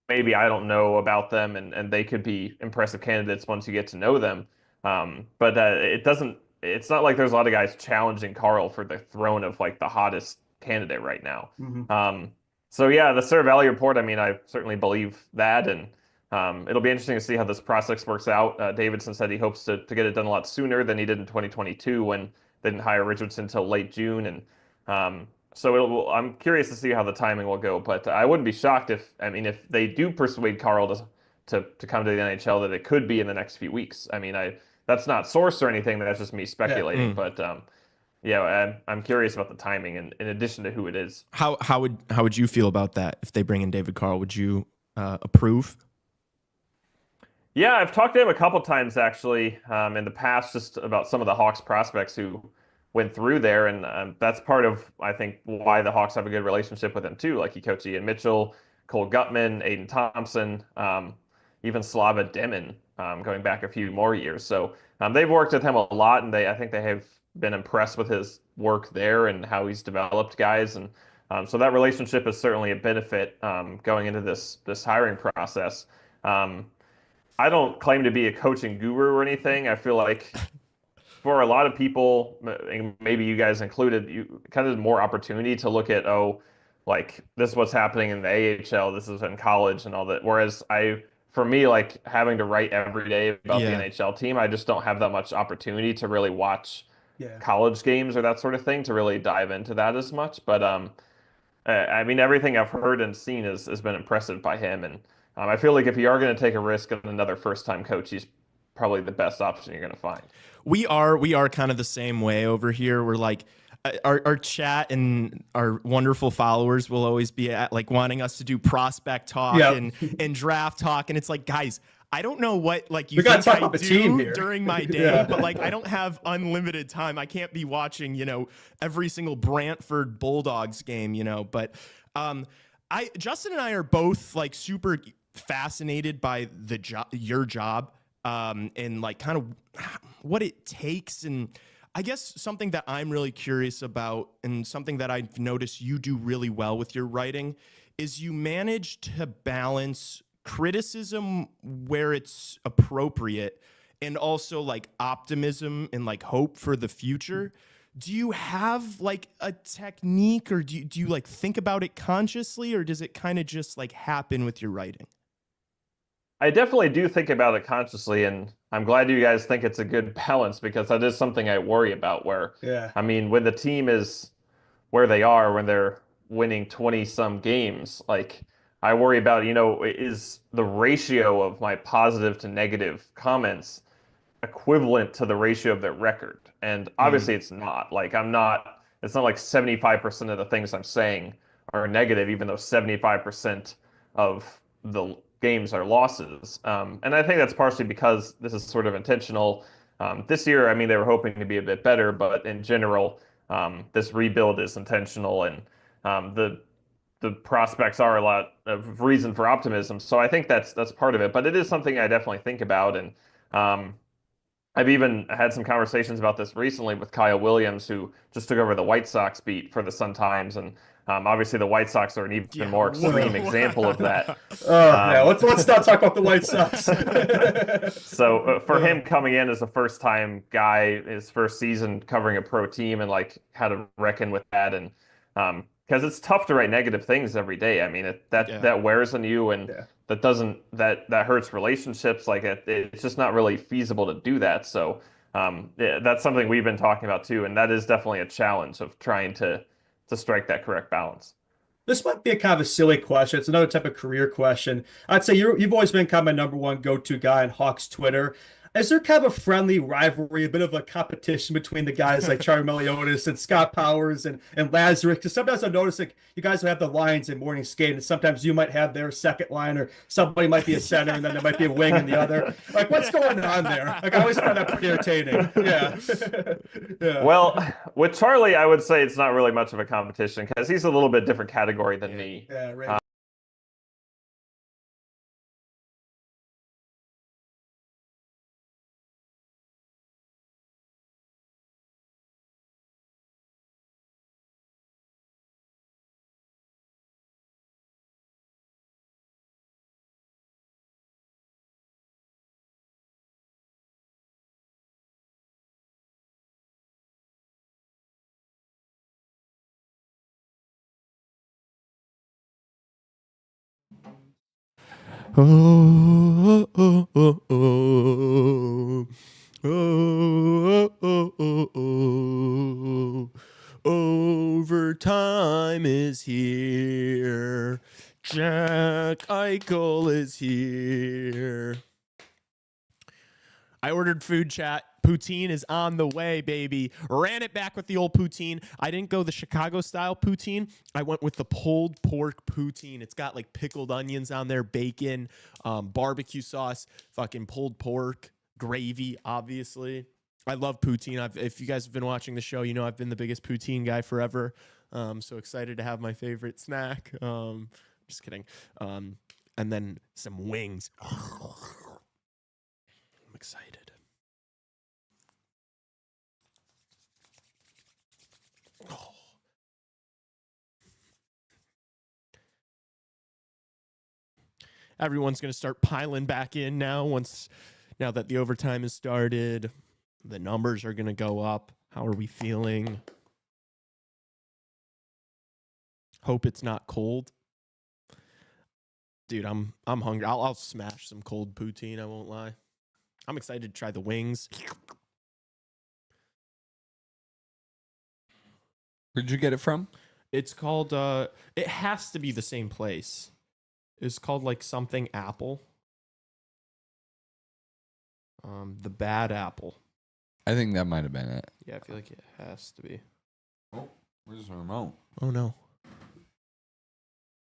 E: maybe I don't know about them, and they could be impressive candidates once you get to know them. But it's not like there's a lot of guys challenging Carl for the throne of like the hottest candidate right now. So yeah, the Cervalli report, I mean, I certainly believe that. And It'll be interesting to see how this process works out. Davidson said he hopes to get it done a lot sooner than he did in 2022 when they didn't hire Richardson until late June. And so I'm curious to see how the timing will go. But I wouldn't be shocked if they do persuade Carl to come to the NHL, that it could be in the next few weeks. I mean, that's not sourced or anything. That's just me speculating.
A: Yeah.
E: But yeah, I'm curious about the timing, and in addition to who it is.
A: How would you feel about that if they bring in David Carl? Would you approve?
E: Yeah, I've talked to him a couple times actually in the past, just about some of the Hawks prospects who went through there, and that's part of, I think, why the Hawks have a good relationship with him too. Like, he coached Ian Mitchell, Cole Gutman, Aiden Thompson, even Slava Demon, going back a few more years. So they've worked with him a lot, and I think they have been impressed with his work there and how he's developed guys, and so that relationship is certainly a benefit going into this hiring process. I don't claim to be a coaching guru or anything. I feel like for a lot of people, maybe you guys included, you kind of more opportunity to look at, like, this is what's happening in the AHL, this is in college and all that. Whereas for me, like, having to write every day about the NHL team, I just don't have that much opportunity to really watch college games or that sort of thing, to really dive into that as much. But I mean, everything I've heard and seen has been impressive by him. And I feel like if you are going to take a risk on another first-time coach, he's probably the best option you're going to find.
A: We are kind of the same way over here. We're like, our chat and our wonderful followers will always be like wanting us to do prospect talk and draft talk. And it's like, guys, I don't know what, like, you think I do during my day, but like, I don't have unlimited time. I can't be watching, every single Brantford Bulldogs game, but Justin and I are both like super fascinated by your job, and like kind of what it takes. And I guess something that I'm really curious about, and something that I've noticed you do really well with your writing, is you manage to balance criticism where it's appropriate and also like optimism and like hope for the future. Do you have like a technique, or do you like think about it consciously, or does it kind of just like happen with your writing?
E: I definitely do think about it consciously, and I'm glad you guys think it's a good balance, because that is something I worry about. I mean, when the team is where they are, when they're winning 20 some games, like, I worry about, is the ratio of my positive to negative comments equivalent to the ratio of their record? And obviously it's not. Like, it's not like 75% of the things I'm saying are negative, even though 75% of the games are losses. And I think that's partially because this is sort of intentional. This year, I mean, they were hoping to be a bit better, but in general, this rebuild is intentional, and the prospects are a lot of reason for optimism. So I think that's part of it. But it is something I definitely think about, and I've even had some conversations about this recently with Kyle Williams, who just took over the White Sox beat for the Sun-Times, and obviously the White Sox are an even more extreme example of that.
C: Let's not talk about the White Sox.
E: So for him coming in as a first-time guy, his first season covering a pro team, and like how to reckon with that, and because it's tough to write negative things every day. I mean, that wears on you, and that hurts relationships. Like, it's just not really feasible to do that. So that's something we've been talking about too, and that is definitely a challenge of trying to strike that correct balance.
C: This might be a kind of a silly question. It's another type of career question. I'd say you've always been kind of my number one go-to guy on Hawks Twitter. Is there kind of a friendly rivalry, a bit of a competition between the guys like Charlie Meliodas and Scott Powers and Lazarus? Because sometimes I notice like you guys will have the lines in morning skate, and sometimes you might have their second line, or somebody might be a center, and then there might be a wing in the other. Like, what's going on there? Like, I always find that pretty entertaining. Yeah.
E: Well, with Charlie, I would say it's not really much of a competition, because he's a little bit different category than me.
C: Yeah, right.
A: Oh, oh, oh, oh. Oh, oh, oh, oh, oh. Overtime is here. Jack Eichel is here. I ordered food, chat. Poutine is on the way, baby. Ran it back with the old poutine. I didn't go the Chicago style poutine. I went with the pulled pork poutine. It's got like pickled onions on there, bacon, barbecue sauce, fucking pulled pork, gravy, obviously. I love poutine. If you guys have been watching the show, you know I've been the biggest poutine guy forever. So excited to have my favorite snack. Just kidding. And then some wings. I'm excited. Oh. Everyone's going to start piling back in now now that the overtime has started. The numbers are going to go up. How are we feeling? Hope it's not cold. Dude, I'm hungry. I'll smash some cold poutine, I won't lie. I'm excited to try the wings.
B: Where'd you get it from?
A: It's called it has to be the same place. It's called like something apple. The Bad Apple.
B: I think that might have been it.
A: Yeah, I feel like it has to be.
B: Oh, where's the remote?
A: Oh no.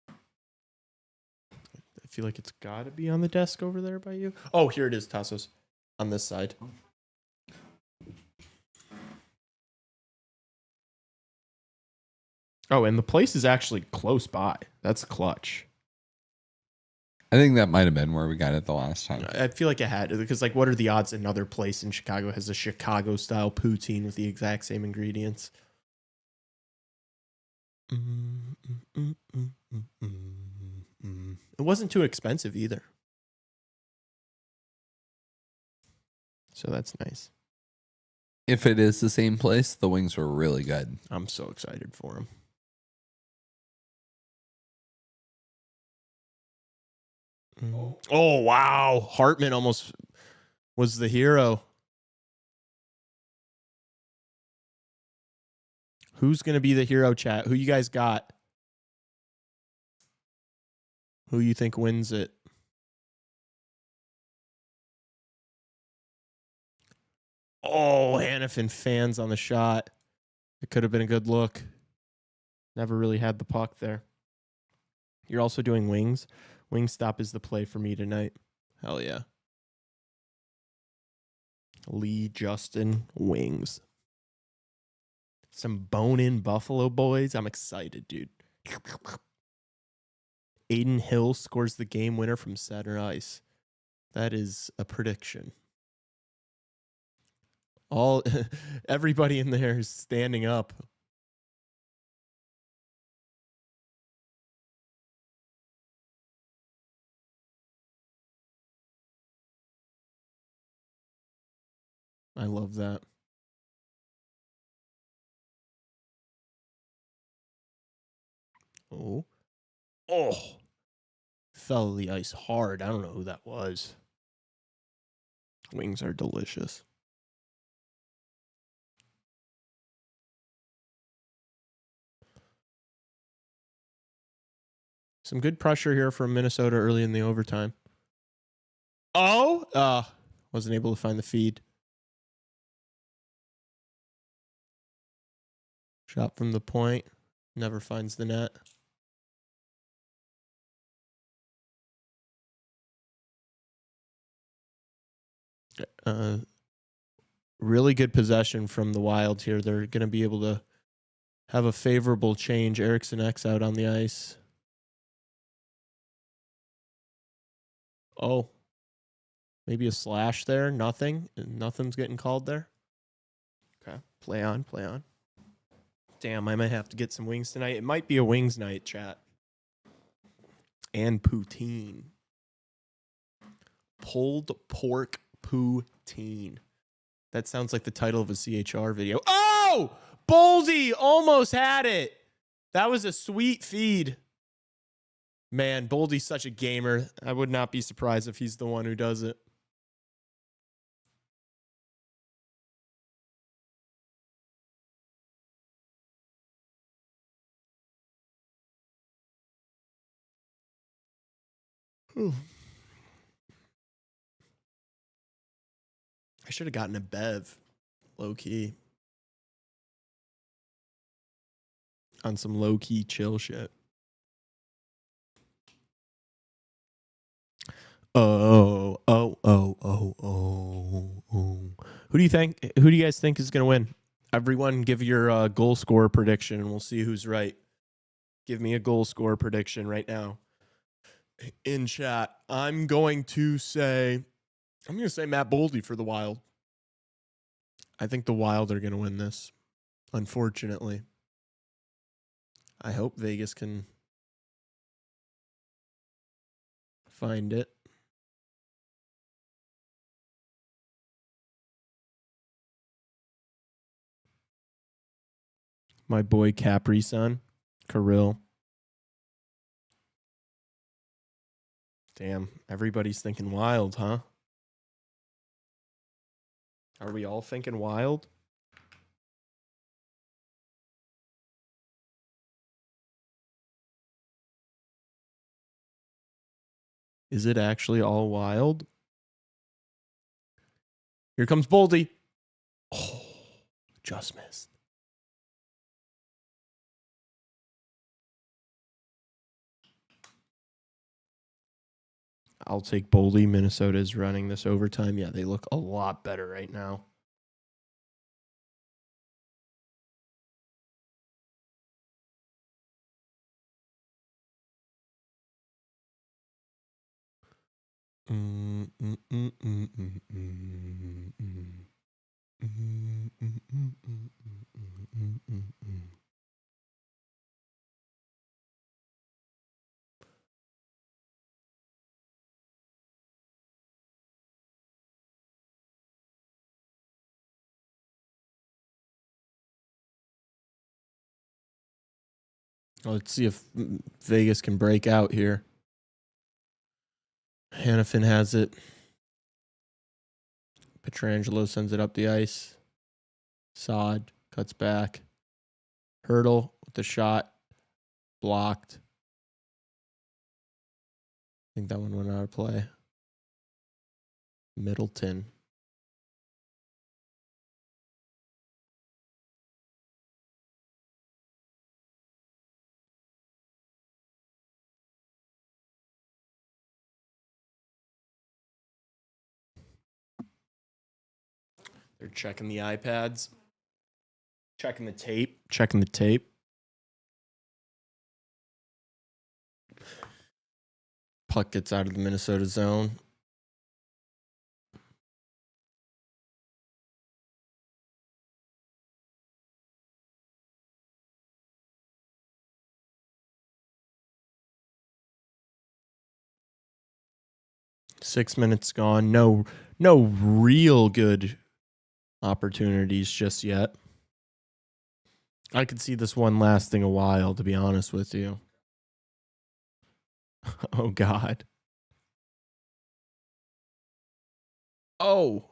A: I feel like it's got to be on the desk over there by you. Oh, here it is, Tassos. On this side. Oh, and the place is actually close by. That's clutch.
B: I think that might have been where we got it the last time.
A: I feel like it had, because like, what are the odds another place in Chicago has a Chicago style poutine with the exact same ingredients? It wasn't too expensive either. So that's nice.
B: If it is the same place, the wings were really good.
A: I'm so excited for them. Oh, wow. Hartman almost was the hero. Who's going to be the hero, chat? Who you guys got? Who you think wins it? Oh, Hannafin fans on the shot. It could have been a good look. Never really had the puck there. You're also doing wings. Wingstop is the play for me tonight. Hell yeah. Lee, Justin, wings. Some bone-in Buffalo boys. I'm excited, dude. Aiden Hill scores the game winner from center ice. That is a prediction. Everybody in there is standing up. I love that. Oh. Oh. Fell to the ice hard. I don't know who that was. Wings are delicious. Some good pressure here from Minnesota early in the overtime. Oh! Wasn't able to find the feed. Shot from the point. Never finds the net. Really good possession from the Wild here. They're going to be able to have a favorable change. Eriksson X out on the ice. Oh. Maybe a slash there. Nothing. Nothing's getting called there. Okay. Play on. Play on. Damn, I might have to get some wings tonight. It might be a wings night, chat. And poutine. Pulled pork poutine. That sounds like the title of a CHR video. Oh! Boldy almost had it. That was a sweet feed. Man, Boldy's such a gamer. I would not be surprised if he's the one who does it. Whew. I should have gotten a Bev, low key. On some low key chill shit. Oh. Who do you guys think is going to win? Everyone give your goal scorer prediction and we'll see who's right. Give me a goal scorer prediction right now in chat. I'm going to say Matt Boldy for the Wild. I think the Wild are going to win this, unfortunately. I hope Vegas can find it. My boy Capri-Sun, Kirill. Damn, everybody's thinking Wild, huh? Are we all thinking Wild? Is it actually all Wild? Here comes Boldy. Oh, just missed. I'll take Boldy. Minnesota is running this overtime. Yeah, they look a lot better right now. Let's see if Vegas can break out here. Hannafin has it. Pietrangelo sends it up the ice. Saad cuts back. Hurdle with the shot. Blocked. I think that one went out of play. Middleton. They're checking the iPads. Checking the tape. Puck gets out of the Minnesota zone. Six minutes gone. No real good opportunities just yet. I could see this one lasting a while, to be honest with you. Oh, God. Oh.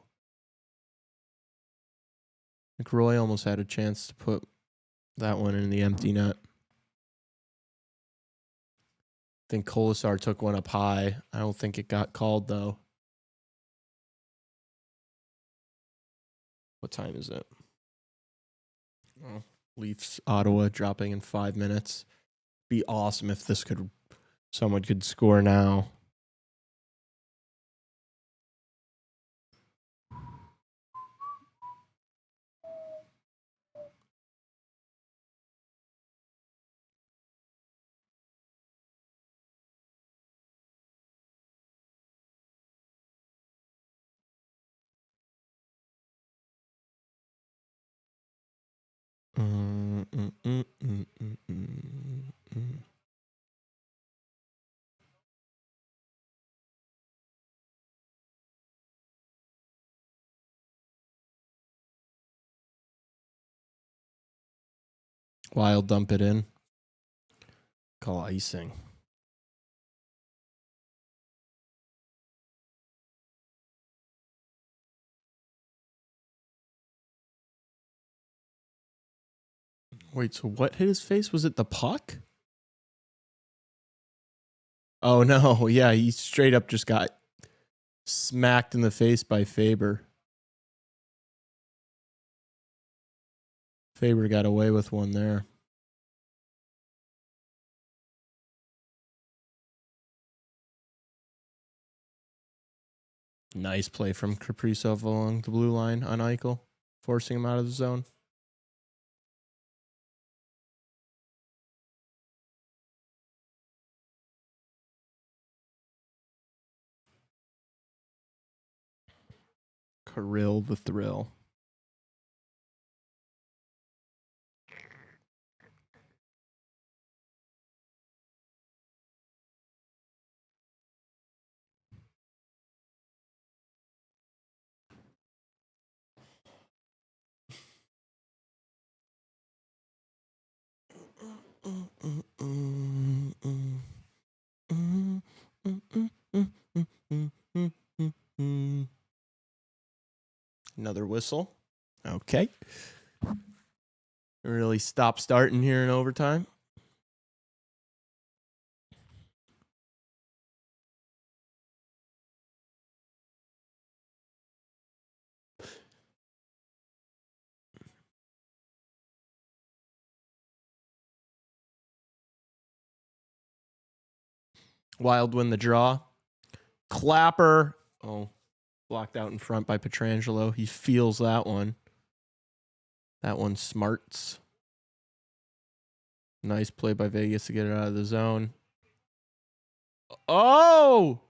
A: McRoy almost had a chance to put that one in the empty net. I think Kolasar took one up high. I don't think it got called, though. What time is it? Oh, Leafs, Ottawa dropping in 5 minutes. Be awesome if someone could score now. Wild dump it in. Call icing. Wait, so what hit his face? Was it the puck? Oh, no. Yeah, he straight up just got smacked in the face by Faber. Faber got away with one there. Nice play from Kaprizov along the blue line on Eichel, forcing him out of the zone. Kirill the Thrill. Another whistle. Okay. Really stop starting here in overtime. Wild win the draw. Clapper. Oh, blocked out in front by Pietrangelo. He feels that one. That one smarts. Nice play by Vegas to get it out of the zone. Oh!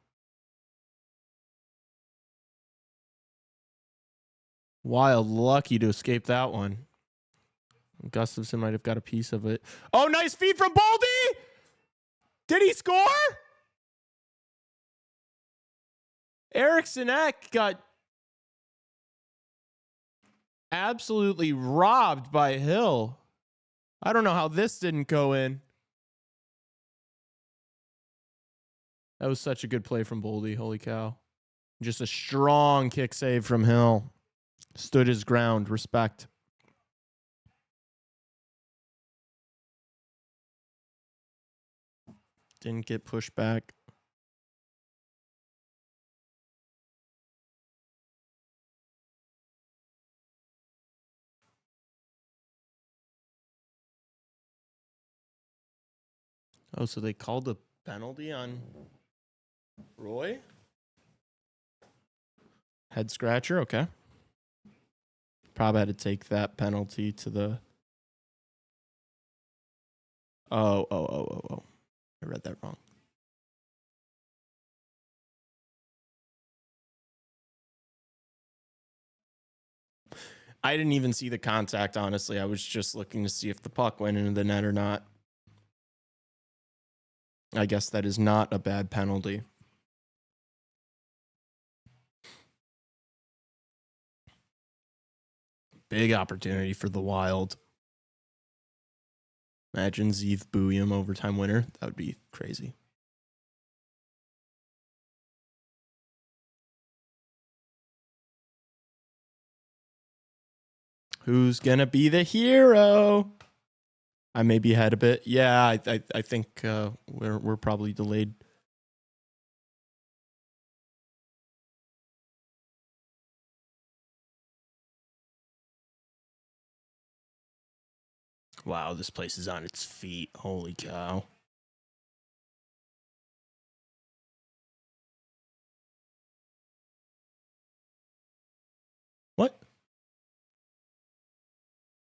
A: Wild lucky to escape that one. Gustafson might have got a piece of it. Oh, nice feed from Boldy! Did he score? Eriksson Ek got absolutely robbed by Hill. I don't know how this didn't go in. That was such a good play from Boldy. Holy cow. Just a strong kick save from Hill. Stood his ground. Respect. Didn't get pushed back. Oh, so they called the penalty on Roy? Head scratcher, okay. Probably had to take that penalty to the... Oh. I read that wrong. I didn't even see the contact, honestly. I was just looking to see if the puck went into the net or not. I guess that is not a bad penalty. Big opportunity for the Wild. Imagine Zeev Bouillon overtime winner. That would be crazy. Who's gonna be the hero? I may be ahead a bit. Yeah, I think we're probably delayed. Wow, this place is on its feet. Holy cow. What?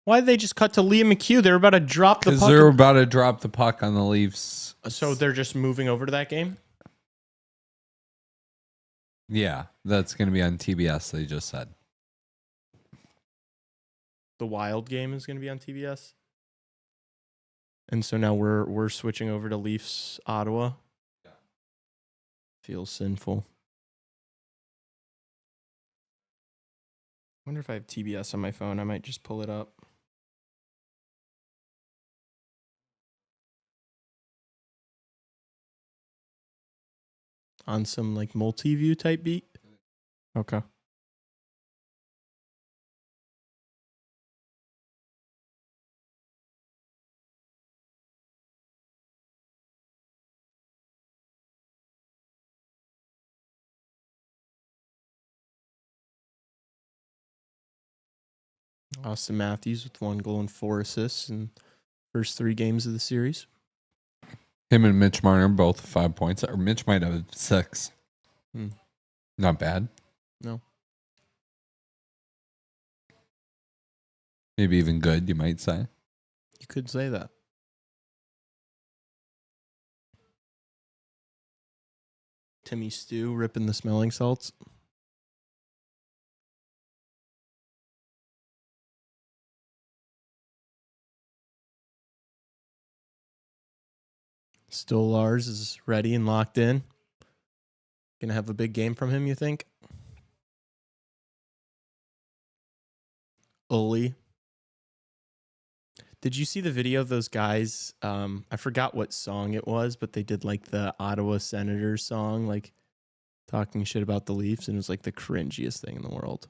A: Why did they just cut to Liam McHugh? They were about to drop the puck.
B: Because they're about to drop the puck on the Leafs.
A: So they're just moving over to that game?
B: Yeah, that's going to be on TBS, they just said.
A: The Wild game is going to be on TBS? And so now we're switching over to Leafs Ottawa. Yeah. Feels sinful. I wonder if I have TBS on my phone. I might just pull it up. On some like multi-view type beat? Okay. Austin Matthews with 1 goal and 4 assists in first 3 games of the series.
B: Him and Mitch Marner both 5 points. Or Mitch might have 6. Not bad.
A: No.
B: Maybe even good, you might say.
A: You could say that. Timmy Stew ripping the smelling salts. Stolars is ready and locked in. Gonna have a big game from him, you think? Oli. Did you see the video of those guys? I forgot what song it was, but they did like the Ottawa Senators song, like talking shit about the Leafs, and it was like the cringiest thing in the world.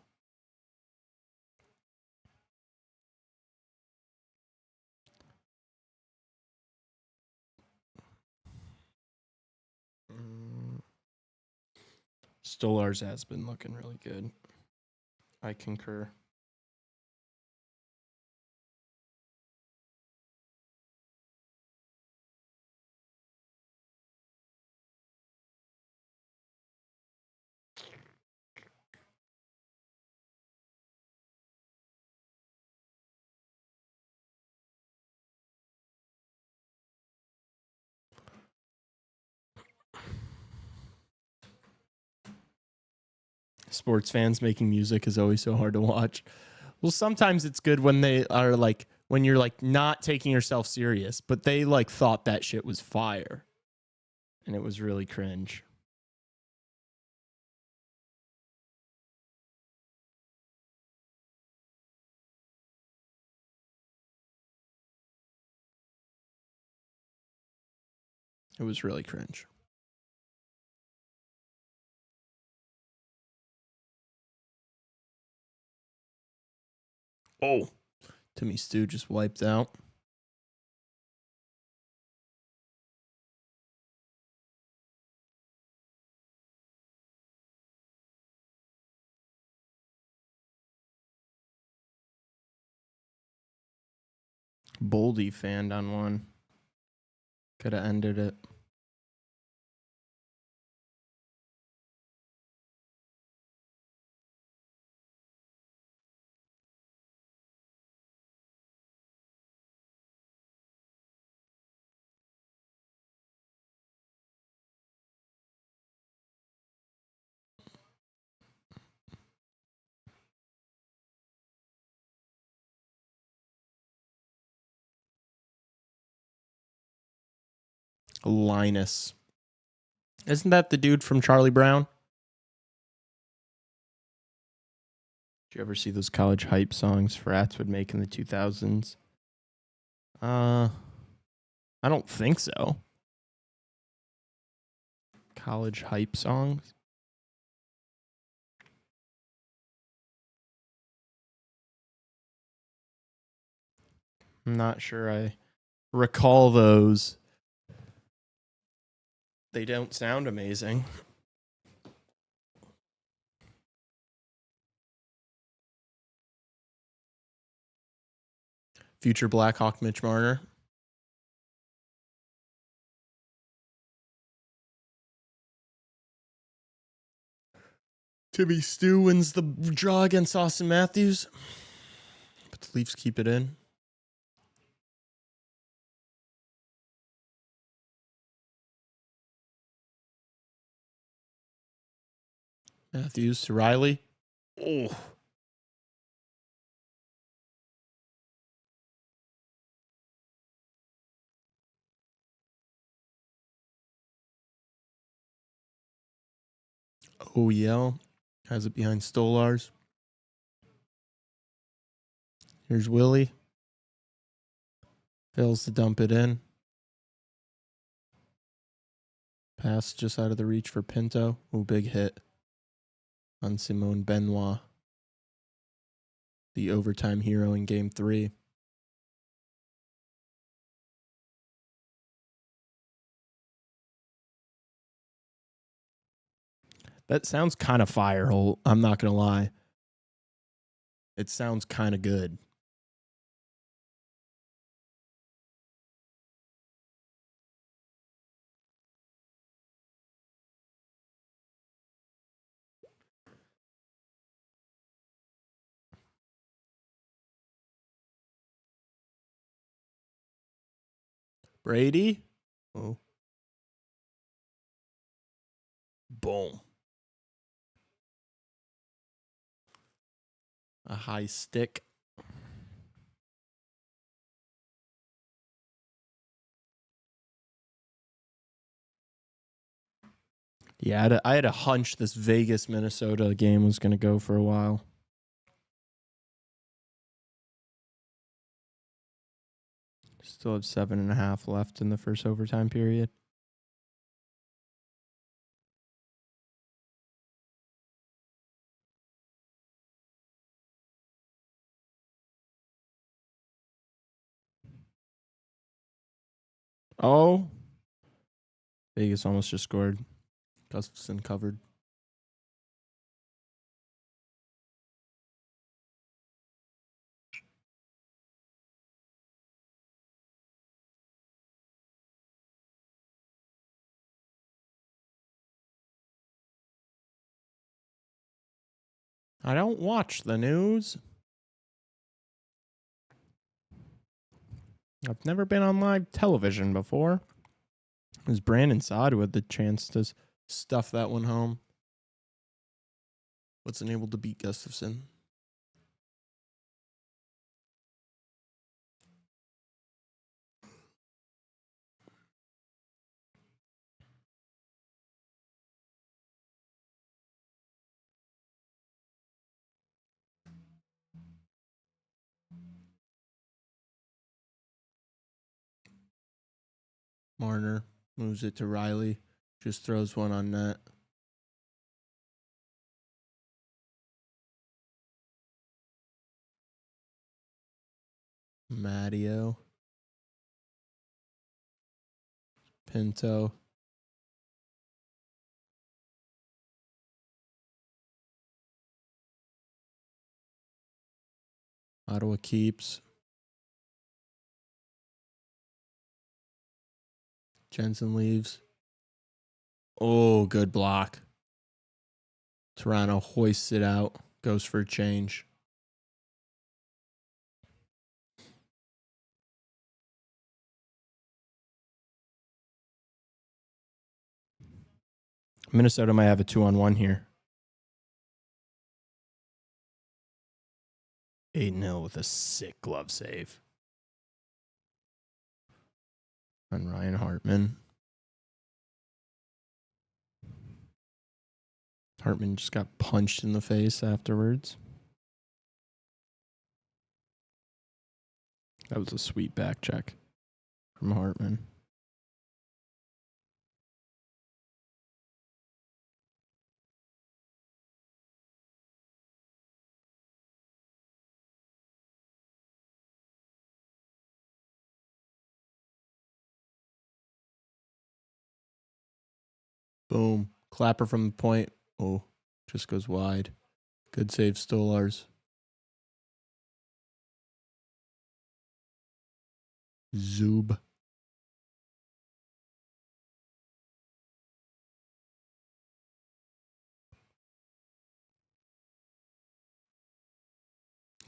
A: Stolars has been looking really good. I concur. Sports fans making music is always so hard to watch. Well, sometimes it's good when they are like, when you're like not taking yourself serious, but they like thought that shit was fire. And it was really cringe. It was really cringe. Oh, Timmy Stew just wiped out. Boldy fanned on one. Could have ended it. Linus. Isn't that the dude from Charlie Brown? Did you ever see those college hype songs frats would make in the 2000s? I don't think so. College hype songs? I'm not sure I recall those. They don't sound amazing. Future Blackhawk Mitch Marner. Timmy Stew wins the draw against Austin Matthews. But the Leafs keep it in. Matthews to Riley. Oh. OEL has it behind Stolars. Here's Willie. Fails to dump it in. Pass just out of the reach for Pinto. Oh, big hit on Simone Benoit, the overtime hero in Game 3. That sounds kind of fire hole. I'm not going to lie. It sounds kind of good. Brady. Oh. Boom. A high stick. Yeah, I had a hunch this Vegas Minnesota game was going to go for a while. Still have 7.5 left in the first overtime period. Oh. Vegas almost just scored. Gustafson covered. I don't watch the news. I've never been on live television before. It was Brandon Saad who had the chance to stuff that one home. Wasn't able to beat Gustafson. Marner moves it to Riley. Just throws one on net. Matteo. Pinto. Ottawa keeps. Jensen leaves. Oh, good block. Toronto hoists it out. Goes for a change. Minnesota might have a 2-on-1 here. 8-0 with a sick glove save. On Ryan Hartman. Hartman just got punched in the face afterwards. That was a sweet back check from Hartman. Boom. Clapper from the point. Oh, just goes wide. Good save, Stolars. Zoob.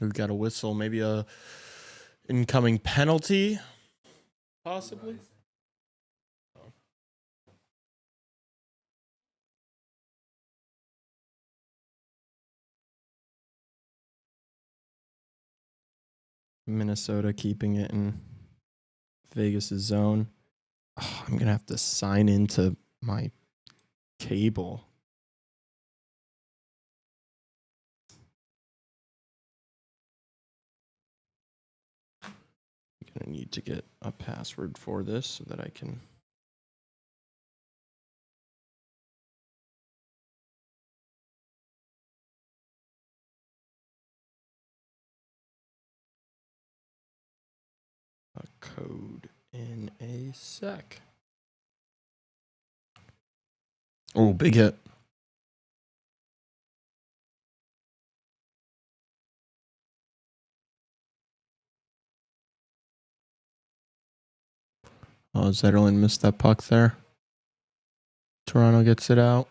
A: We've got a whistle, maybe a incoming penalty, possibly. Minnesota keeping it in Vegas' zone. Oh, I'm going to have to sign into my cable. I'm going to need to get a password for this so that I can... a code in a sec. Oh, big hit. Oh, Zetterlund missed that puck there. Toronto gets it out.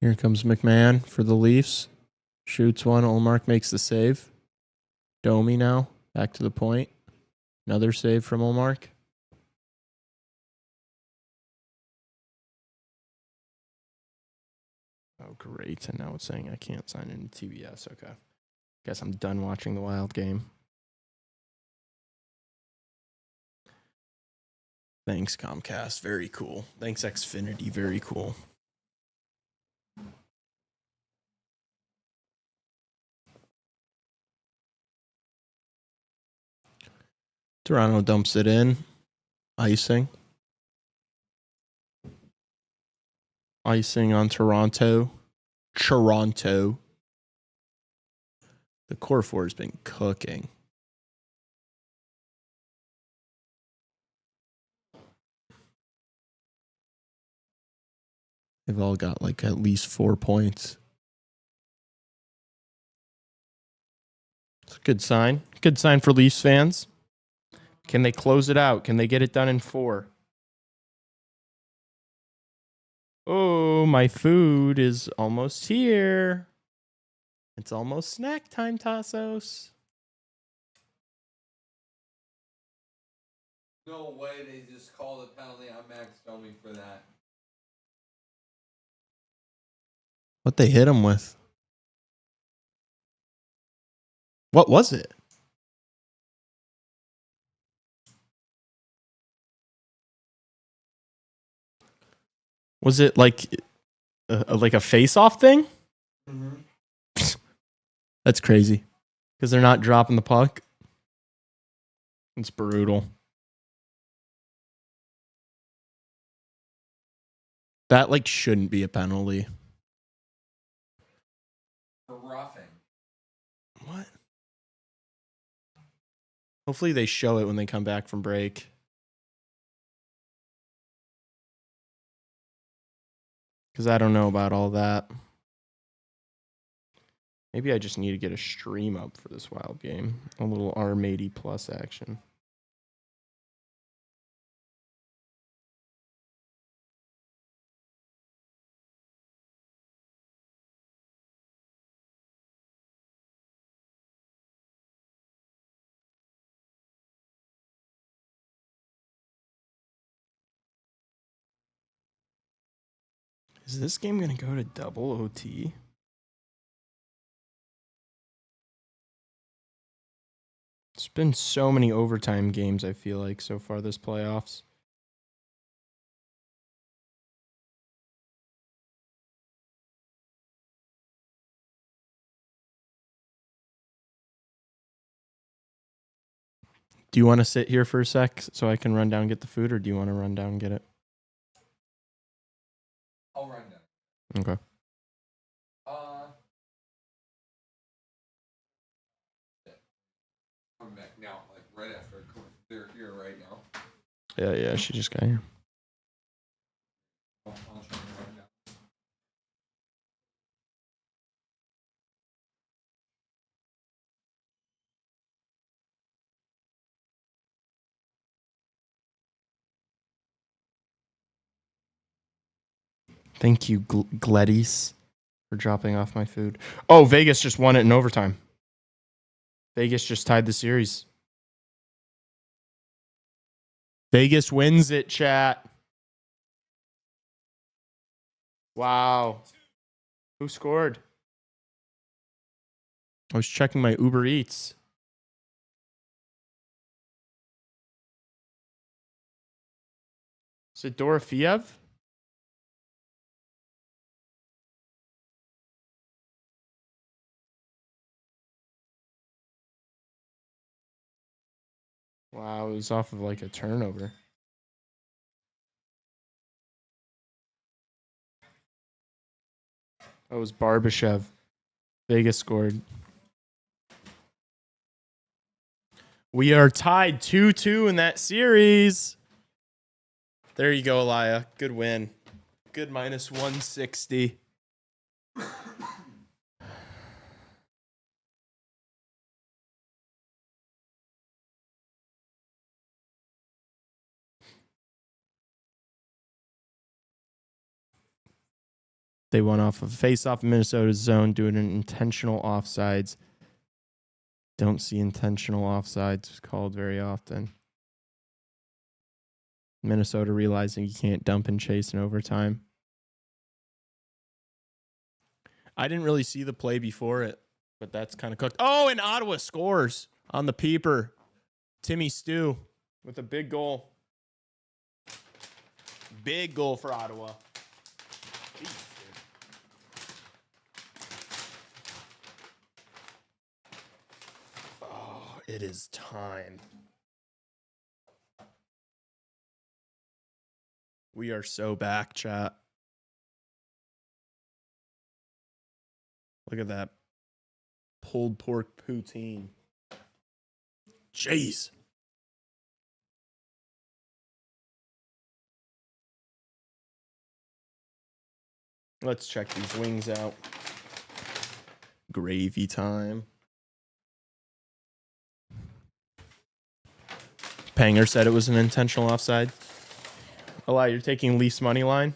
A: Here comes McMahon for the Leafs. Shoots one. Ullmark makes the save. Domi now. Back to the point. Another save from Ullmark. Oh, great. And now it's saying I can't sign into TBS. Okay. Guess I'm done watching the Wild game. Thanks, Comcast. Very cool. Thanks, Xfinity. Very cool. Toronto dumps it in. Icing. Icing on Toronto. Toronto. The core four has been cooking. They've all got like at least 4 points. It's a good sign. Good sign for Leafs fans. Can they close it out? Can they get it done in 4? Oh, my food is almost here. It's almost snack time, Tassos.
B: No way they just called a penalty on Max Domi for that.
A: What they hit him with? What was it? Was it like a face-off thing? Mm-hmm. That's crazy. Because they're not dropping the puck. It's brutal. That like shouldn't be a penalty.
B: For roughing.
A: What? Hopefully they show it when they come back from break. Because I don't know about all that. Maybe I just need to get a stream up for this Wild game. A little ARM80 plus action. Is this game going to go to double OT? It's been so many overtime games, I feel like, so far this playoffs. Do you want to sit here for a sec so I can run down and get the food, or do you want to run down and get it?
B: I'll run down.
A: Okay.
B: I'm back now, like right after they're here right now.
A: Yeah, she just got here.
B: I'll try and run down.
A: Thank you, Gledys, for dropping off my food. Oh, Vegas just won it in overtime. Vegas just tied the series. Vegas wins it, chat. Wow. Who scored? I was checking my Uber Eats. Is it Dorofiev? Wow, it was off of like a turnover. That was Barbashev. Vegas scored. We are tied 2-2 in that series. There you go, Elia. Good win. Good minus 160. They went off of face-off Minnesota's zone, doing an intentional offsides. Don't see intentional offsides called very often. Minnesota realizing you can't dump and chase in overtime. I didn't really see the play before it, but that's kind of cooked. Oh, and Ottawa scores on the peeper. Timmy Stew with a big goal. Big goal for Ottawa. Oh, it is time. We are so back, chat. Look at that. Pulled pork poutine. Jeez. Let's check these wings out. Gravy time. Panger said it was an intentional offside. Eli, you're taking Leafs money line?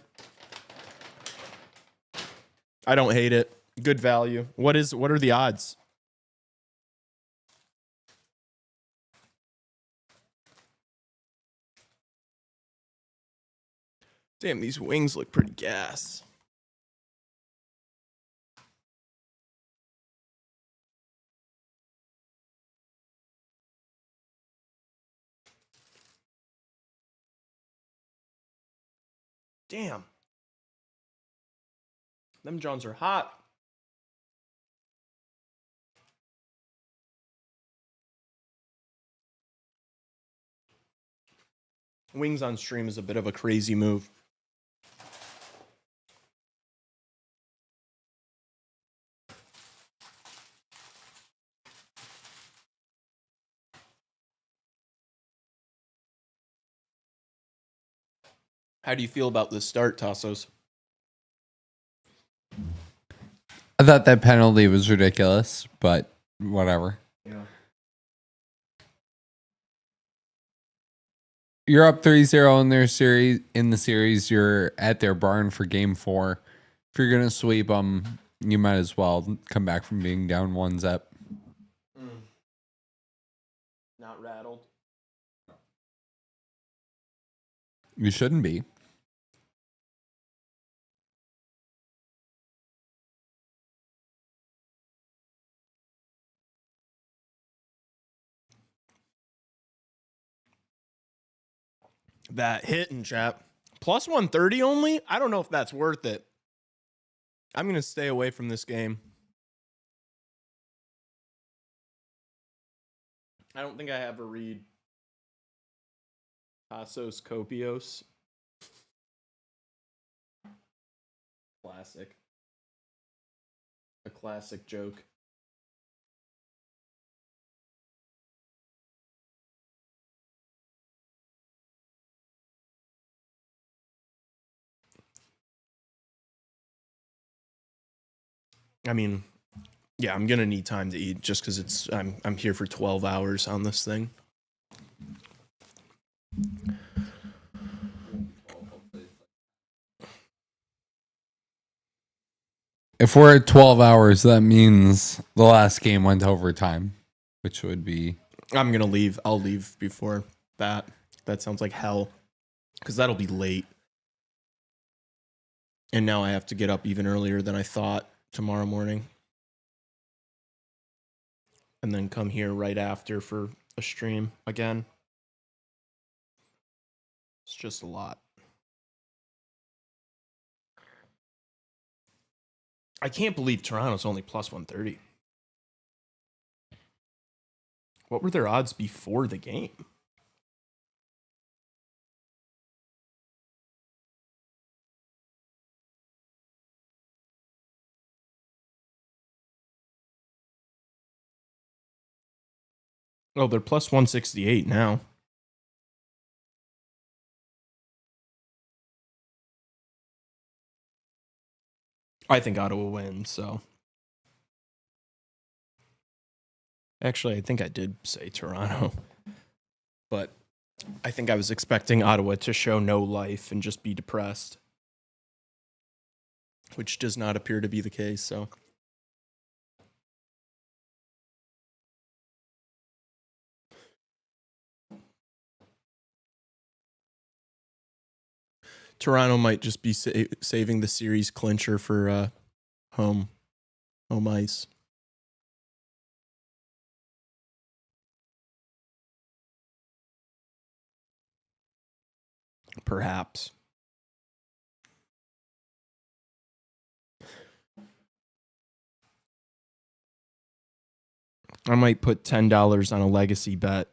A: I don't hate it. Good value. What are the odds? Damn, these wings look pretty gas. Damn. Them Johns are hot. Wings on stream is a bit of a crazy move. How do you feel about this start, Tassos?
B: I thought that penalty was ridiculous, but whatever.
A: Yeah.
B: You're up 3-0 in the series. You're at their barn for game 4. If you're gonna sweep them, you might as well come back from being down 1-0.
A: Not rattled.
B: You shouldn't be.
A: That hit in chat. Plus 130 only? I don't know if that's worth it. I'm going to stay away from this game. I don't think I have a read. Tassos Copios. Classic. A classic joke. I mean, yeah, I'm gonna need time to eat just because I'm here for 12 hours on this thing.
B: If we're at 12 hours, that means the last game went overtime, which would be...
A: I'm gonna leave. I'll leave before that. That sounds like hell, because that'll be late. And now I have to get up even earlier than I thought tomorrow morning. And then come here right after for a stream again. It's just a lot. I can't believe Toronto's only plus 130. What were their odds before the game? Oh, they're plus 168 now. I think Ottawa wins, so. Actually, I think I did say Toronto. But I think I was expecting Ottawa to show no life and just be depressed, which does not appear to be the case, so. Toronto might just be saving the series clincher for home ice. Perhaps. I might put $10 on a legacy bet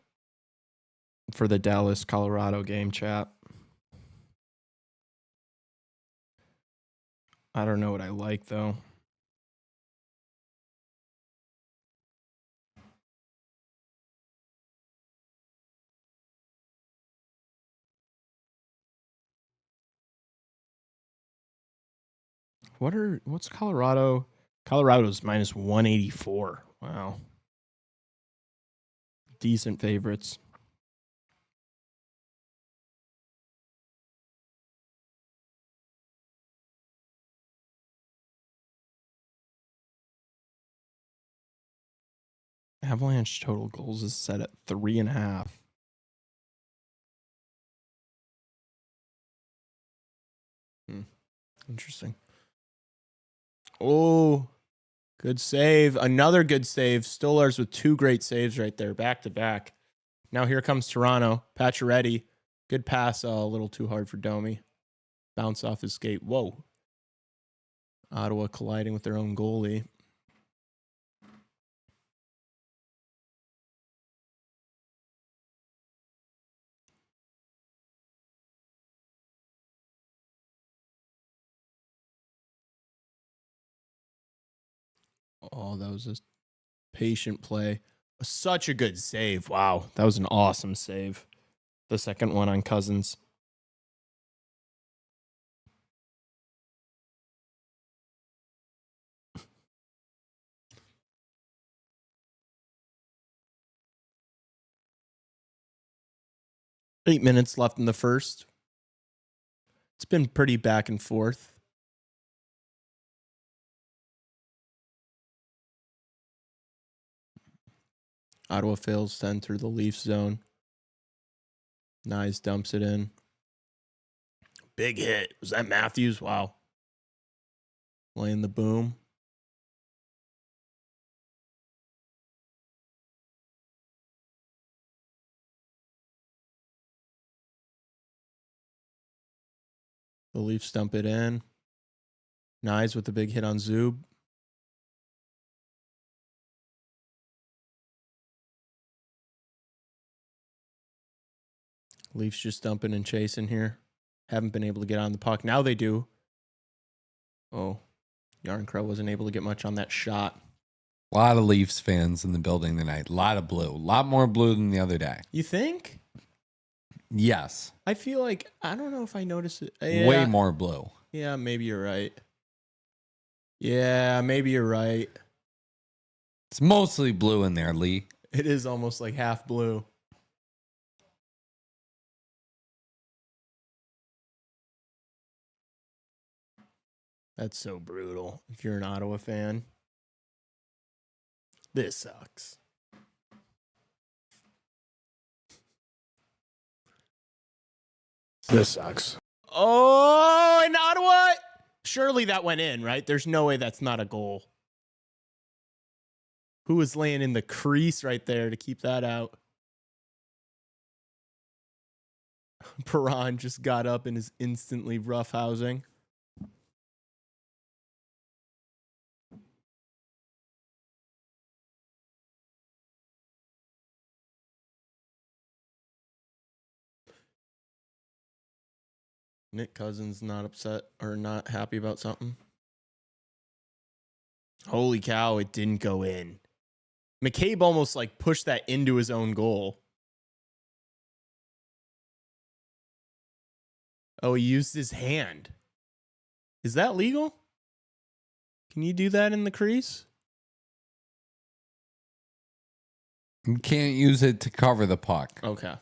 A: for the Dallas Colorado game, chat. I don't know what I like though. What's Colorado? Colorado's minus 184. Wow. Decent favorites. Avalanche total goals is set at 3.5. Interesting. Oh, good save. Another good save. Stolarz with 2 great saves right there, back to back. Now here comes Toronto. Pacioretty. Good pass. A little too hard for Domi. Bounce off his skate. Whoa. Ottawa colliding with their own goalie. Oh, that was a patient play. Such a good save. Wow. That was an awesome save. The second one on Cousins. Eight minutes left in the first. It's been pretty back and forth. Ottawa fails to enter the Leafs zone. Nyes dumps it in. Big hit. Was that Matthews? Wow. Laying the boom. The Leafs dump it in. Nyes with the big hit on Zub. Leafs just dumping and chasing here. Haven't been able to get on the puck. Now they do. Oh, Yarncrow wasn't able to get much on that shot.
B: A lot of Leafs fans in the building tonight. A lot of blue. A lot more blue than the other day.
A: You think?
B: Yes.
A: I feel like, I don't know if I noticed it.
B: Way more blue.
A: Yeah, maybe you're right. Yeah, maybe you're right.
B: It's mostly blue in there, Lee.
A: It is almost like half blue. That's so brutal if you're an Ottawa fan. This sucks. This sucks. Oh, in Ottawa? Surely that went in, right? There's no way that's not a goal. Who was laying in the crease right there to keep that out? Perron just got up and is instantly roughhousing. Nick Cousins not upset or not happy about something. Holy cow, it didn't go in. McCabe almost like pushed that into his own goal. Oh, he used his hand. Is that legal? Can you do that in the crease?
B: You can't use it to cover the puck.
A: Okay.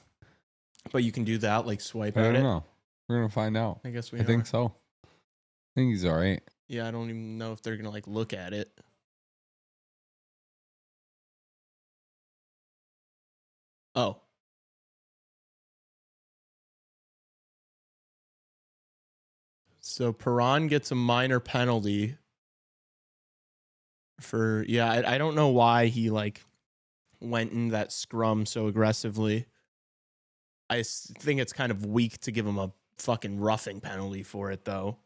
A: But you can do that, like swipe
B: I
A: at
B: don't
A: it?
B: know. We're going to find out.
A: I guess we
B: I think so. I think he's all right.
A: Yeah, I don't even know if they're going to like look at it. Oh. So Perron gets a minor penalty for, yeah, I don't know why he like went in that scrum so aggressively. I think it's kind of weak to give him a fucking roughing penalty for it, though.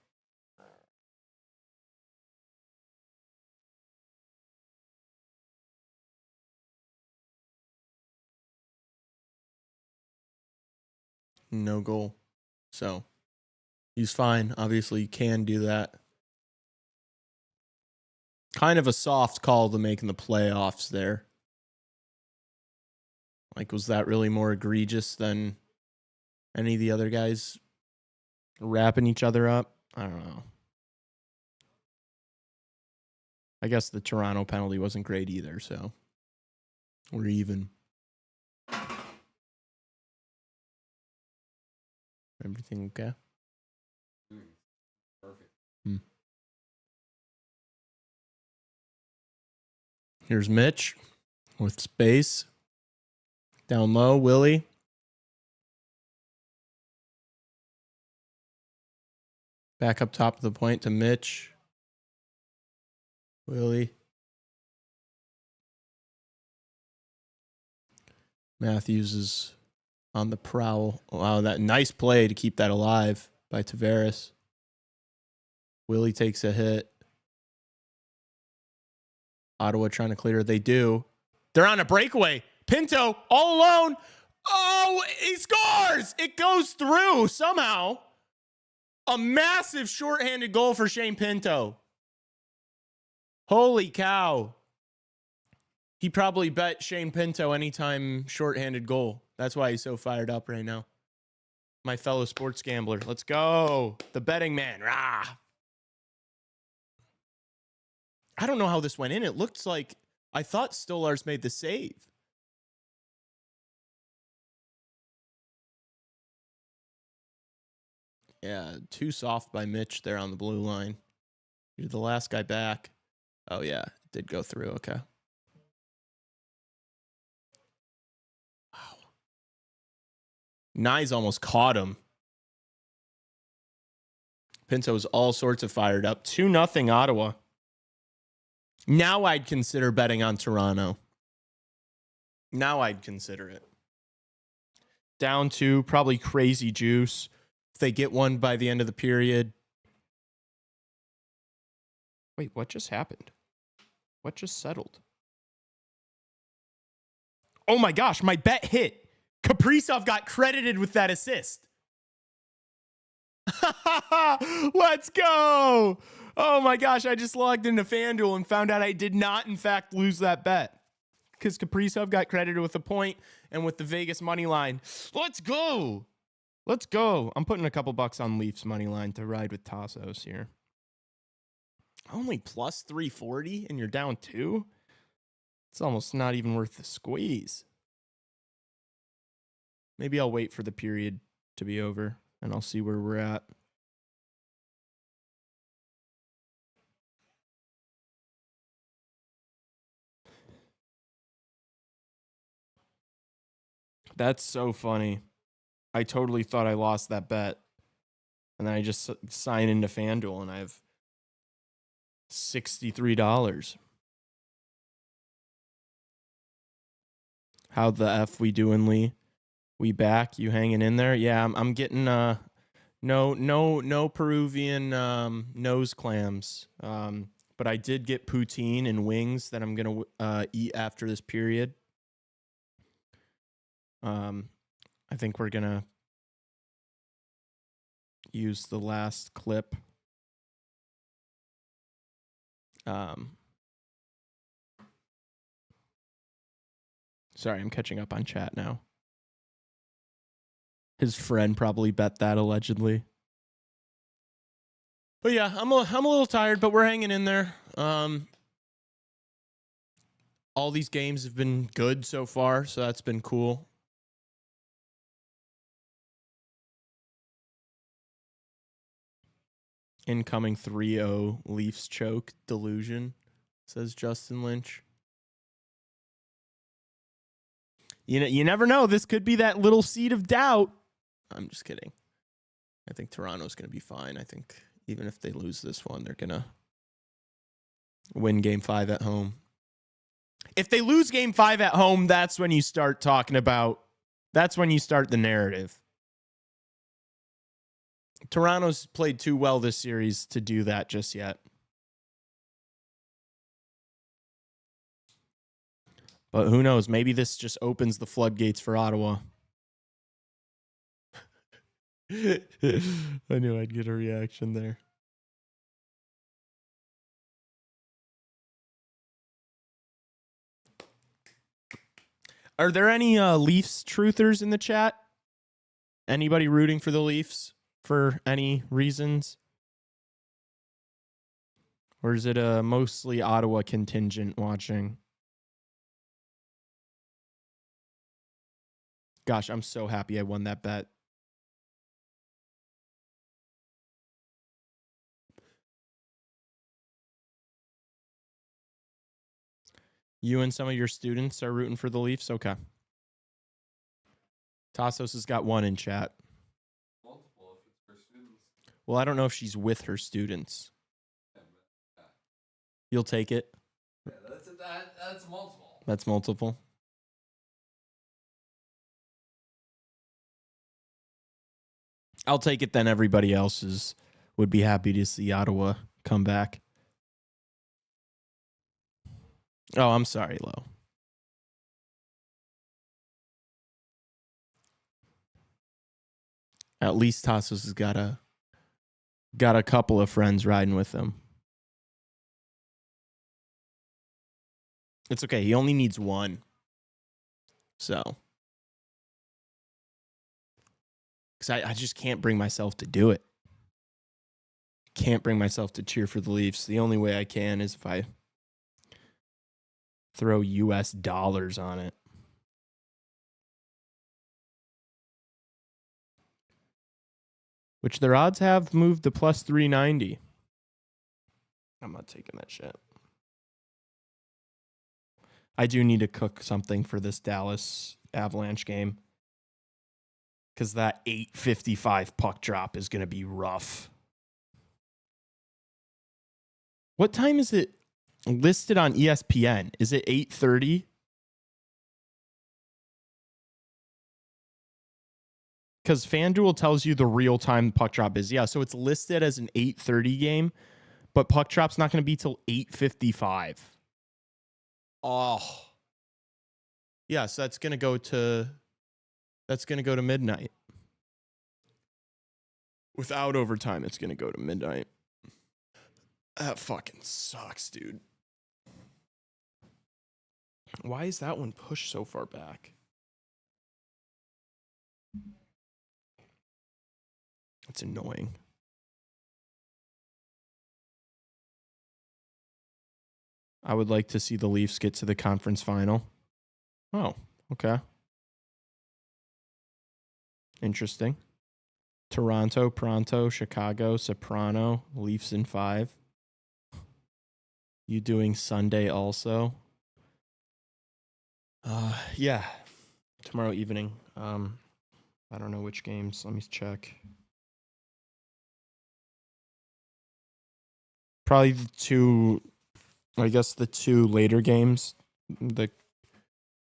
A: No goal. So he's fine. Obviously, you can do that. Kind of a soft call to make in the playoffs there. Like, was that really more egregious than any of the other guys wrapping each other up? I don't know. I guess the Toronto penalty wasn't great either, so we're even. Everything okay?
B: Perfect.
A: Here's Mitch with space. Down low, Willie. Back up top of the point to Mitch. Willie. Matthews is on the prowl. Wow, that nice play to keep that alive by Tavares. Willie takes a hit. Ottawa trying to clear. They do. They're on a breakaway. Pinto all alone. Oh, he scores. It goes through somehow. A massive shorthanded goal for Shane Pinto. Holy cow. He probably bet Shane Pinto anytime shorthanded goal. That's why he's so fired up right now. My fellow sports gambler. Let's go. The betting man. Rah. I don't know how this went in. It looked like I thought Stolarz made the save. Yeah, too soft by Mitch there on the blue line. You're the last guy back. Oh, yeah, it did go through. Okay. Wow. Nyes almost caught him. Pinto's all sorts of fired up. 2-0 Ottawa. Now I'd consider betting on Toronto. Now I'd consider it. Down 2, probably crazy juice. If they get one by the end of the period. Wait, what just happened? What just settled? Oh my gosh, my bet hit. Kaprizov got credited with that assist. Let's go. Oh my gosh, I just logged into FanDuel and found out I did not, in fact, lose that bet. Because Kaprizov got credited with a point and with the Vegas money line. Let's go. Let's go. I'm putting a couple bucks on Leafs money line to ride with Tassos here. Only plus 340 and you're down 2? It's almost not even worth the squeeze. Maybe I'll wait for the period to be over and I'll see where we're at. That's so funny. I totally thought I lost that bet. And then I just sign into FanDuel and I have $63. How the F we doing, Lee? We back? You hanging in there? Yeah, I'm getting no Peruvian nose clams. But I did get poutine and wings that I'm gonna eat after this period. I think we're gonna use the last clip. Sorry, I'm catching up on chat now. His friend probably bet that allegedly. But yeah, I'm a little tired, but we're hanging in there. All these games have been good so far, so that's been cool. Incoming 3-0 Leafs choke delusion, says Justin Lynch. You never know. This could be that little seed of doubt. I'm just kidding. I think Toronto's going to be fine. I think even if they lose this one, they're going to win Game 5 at home. If they lose Game 5 at home, that's when you start talking about, that's when you start the narrative. Toronto's played too well this series to do that just yet. But who knows? Maybe this just opens the floodgates for Ottawa. I knew I'd get a reaction there. Are there any Leafs truthers in the chat? Anybody rooting for the Leafs for any reasons? Or is it a mostly Ottawa contingent watching? Gosh, I'm so happy I won that bet. You and some of your students are rooting for the Leafs? Okay. Tassos has got one in chat.
B: Multiple if it's for students.
A: Well, I don't know if she's with her students. You'll take it?
B: Yeah, that's multiple.
A: That's multiple. I'll take it then. Everybody else would be happy to see Ottawa come back. Oh, I'm sorry, Lo. At least Tassos has got a couple of friends riding with him. It's okay. He only needs one. So. Because I just can't bring myself to do it. Can't bring myself to cheer for the Leafs. The only way I can is if I throw US dollars on it. Which their odds have moved to plus 390. I'm not taking that shit. I do need to cook something for this Dallas Avalanche game. Because that 8:55 puck drop is going to be rough. What time is it listed on ESPN? Is it 8:30? Because FanDuel tells you the real-time puck drop is. Yeah, so it's listed as an 8:30 game, but puck drop's not going to be till 8:55. Oh. Yeah, so that's going to go to midnight. Without overtime, it's going to go to midnight. That fucking sucks, dude. Why is that one pushed so far back? It's annoying. I would like to see the Leafs get to the conference final. Oh, okay. Interesting. Toronto, Pronto, Chicago, Soprano, Leafs in 5. You doing Sunday also? Yeah. Tomorrow evening. I don't know which games. Let me check. Probably the two later games. The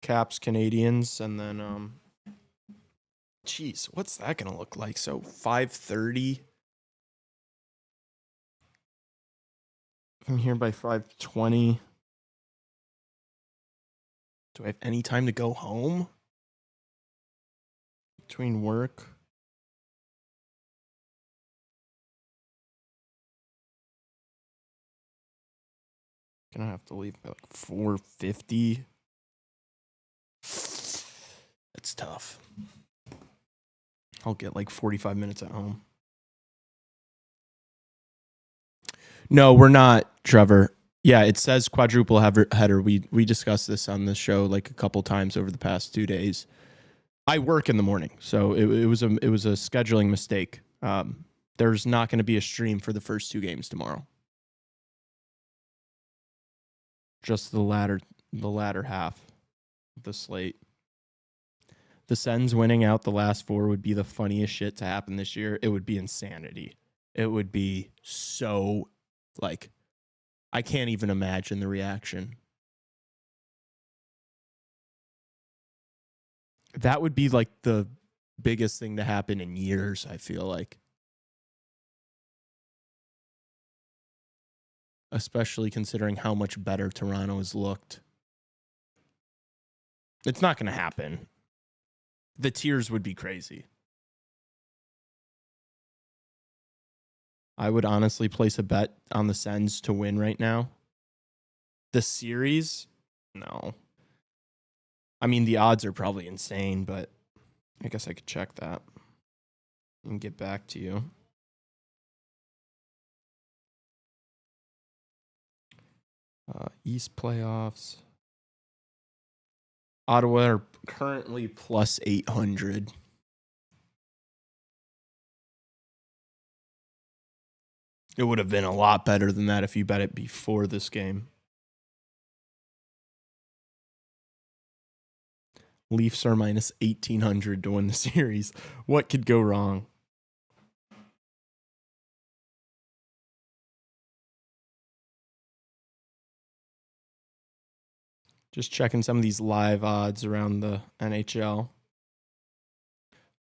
A: Caps, Canadians, and then Jeez, what's that going to look like? So 5:30. I'm here by 5:20. Do I have any time to go home? Between work? Gonna have to leave by like 4:50. It's tough. I'll get like 45 minutes at home. No, we're not, Trevor. Yeah, it says quadruple header. We discussed this on the show like a couple times over the past 2 days. I work in the morning, so it was a scheduling mistake. There's not going to be a stream for the first 2 games tomorrow. Just the latter half of the slate. The Sens winning out the last 4 would be the funniest shit to happen this year. It would be insanity. It would be so, like, I can't even imagine the reaction. That would be like the biggest thing to happen in years, I feel like. Especially considering how much better Toronto has looked. It's not going to happen. The tears would be crazy. I would honestly place a bet on the Sens to win right now. The series? No. I mean, the odds are probably insane, but I guess I could check that and get back to you. East playoffs. Ottawa are currently plus 800. It would have been a lot better than that if you bet it before this game. Leafs are minus 1,800 to win the series. What could go wrong? Just checking some of these live odds around the NHL.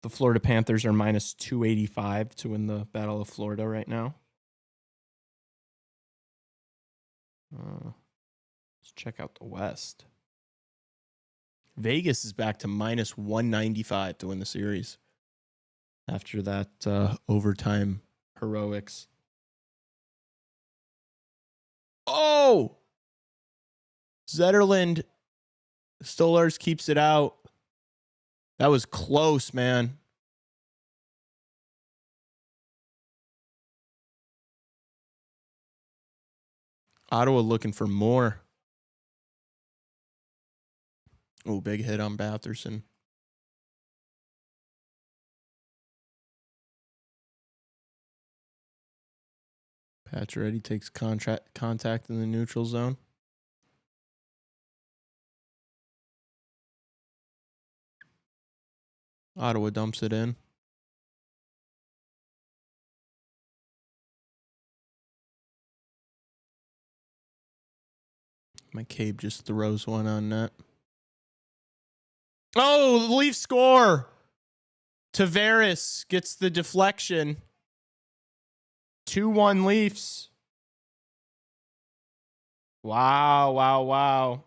A: The Florida Panthers are minus 285 to win the Battle of Florida right now. Let's check out the West. Vegas is back to minus 195 to win the series after that overtime heroics. Oh! Zetterlund. Stolarz keeps it out. That was close, man. Ottawa looking for more. Oh, big hit on Batherson. Pacioretty takes contact in the neutral zone. Ottawa dumps it in. McCabe just throws one on net. Oh, the Leafs score. Tavares gets the deflection. 2-1 Leafs. Wow.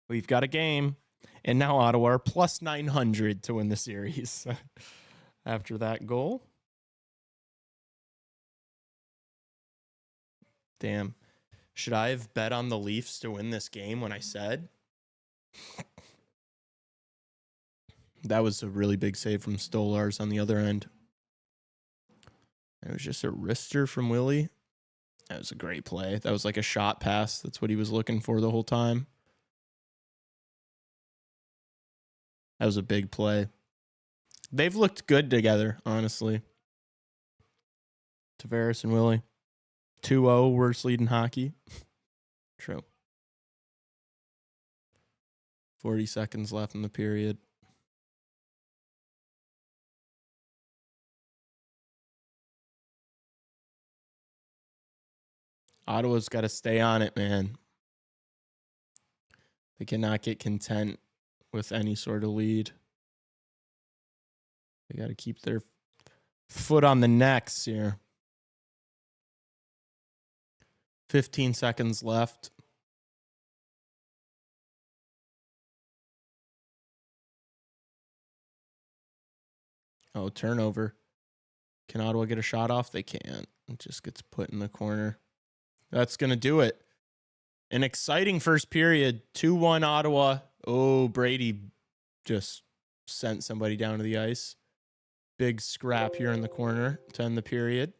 A: We've got a game. And now Ottawa are plus 900 to win the series after that goal. Damn. Should I have bet on the Leafs to win this game when I said? That was a really big save from Stolarz on the other end. It was just a wrister from Willie. That was a great play. That was like a shot pass. That's what he was looking for the whole time. That was a big play. They've looked good together, honestly. Tavares and Willie. 2-0, worst lead in hockey. True. 40 seconds left in the period. Ottawa's got to stay on it, man. They cannot get content with any sort of lead. They got to keep their foot on the necks here. 15 seconds left. Oh, turnover. Can Ottawa get a shot off? They can't. It just gets put in the corner. That's going to do it. An exciting first period. 2-1 Ottawa. Oh, Brady just sent somebody down to the ice. Big scrap here in the corner to end the period.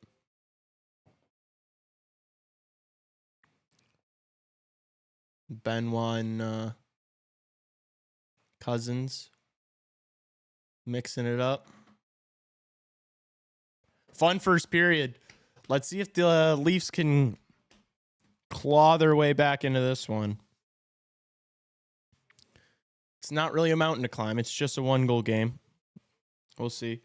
A: Benoit and Cousins mixing it up. Fun first period. Let's see if the Leafs can claw their way back into this one. It's not really a mountain to climb. It's just a 1-goal game. We'll see.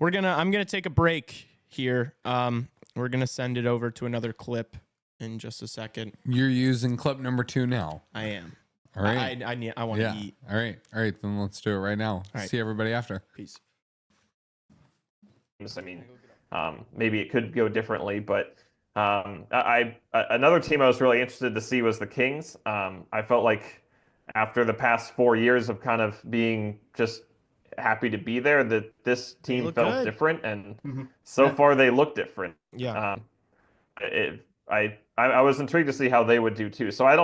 A: I'm gonna take a break here. We're gonna send it over to another clip in just a second.
B: You're using clip number 2 now.
A: I am.
B: All right.
A: I want to eat.
B: All right. Then let's do it right now.
A: Right.
B: See everybody after.
A: Peace.
E: I mean, maybe it could go differently, but another team I was really interested to see was the Kings. I felt like after the past 4 years of kind of being just happy to be there, that this team felt
A: good.
E: different, and so far they look different.
A: Yeah.
E: I was intrigued to see how they would do too. So I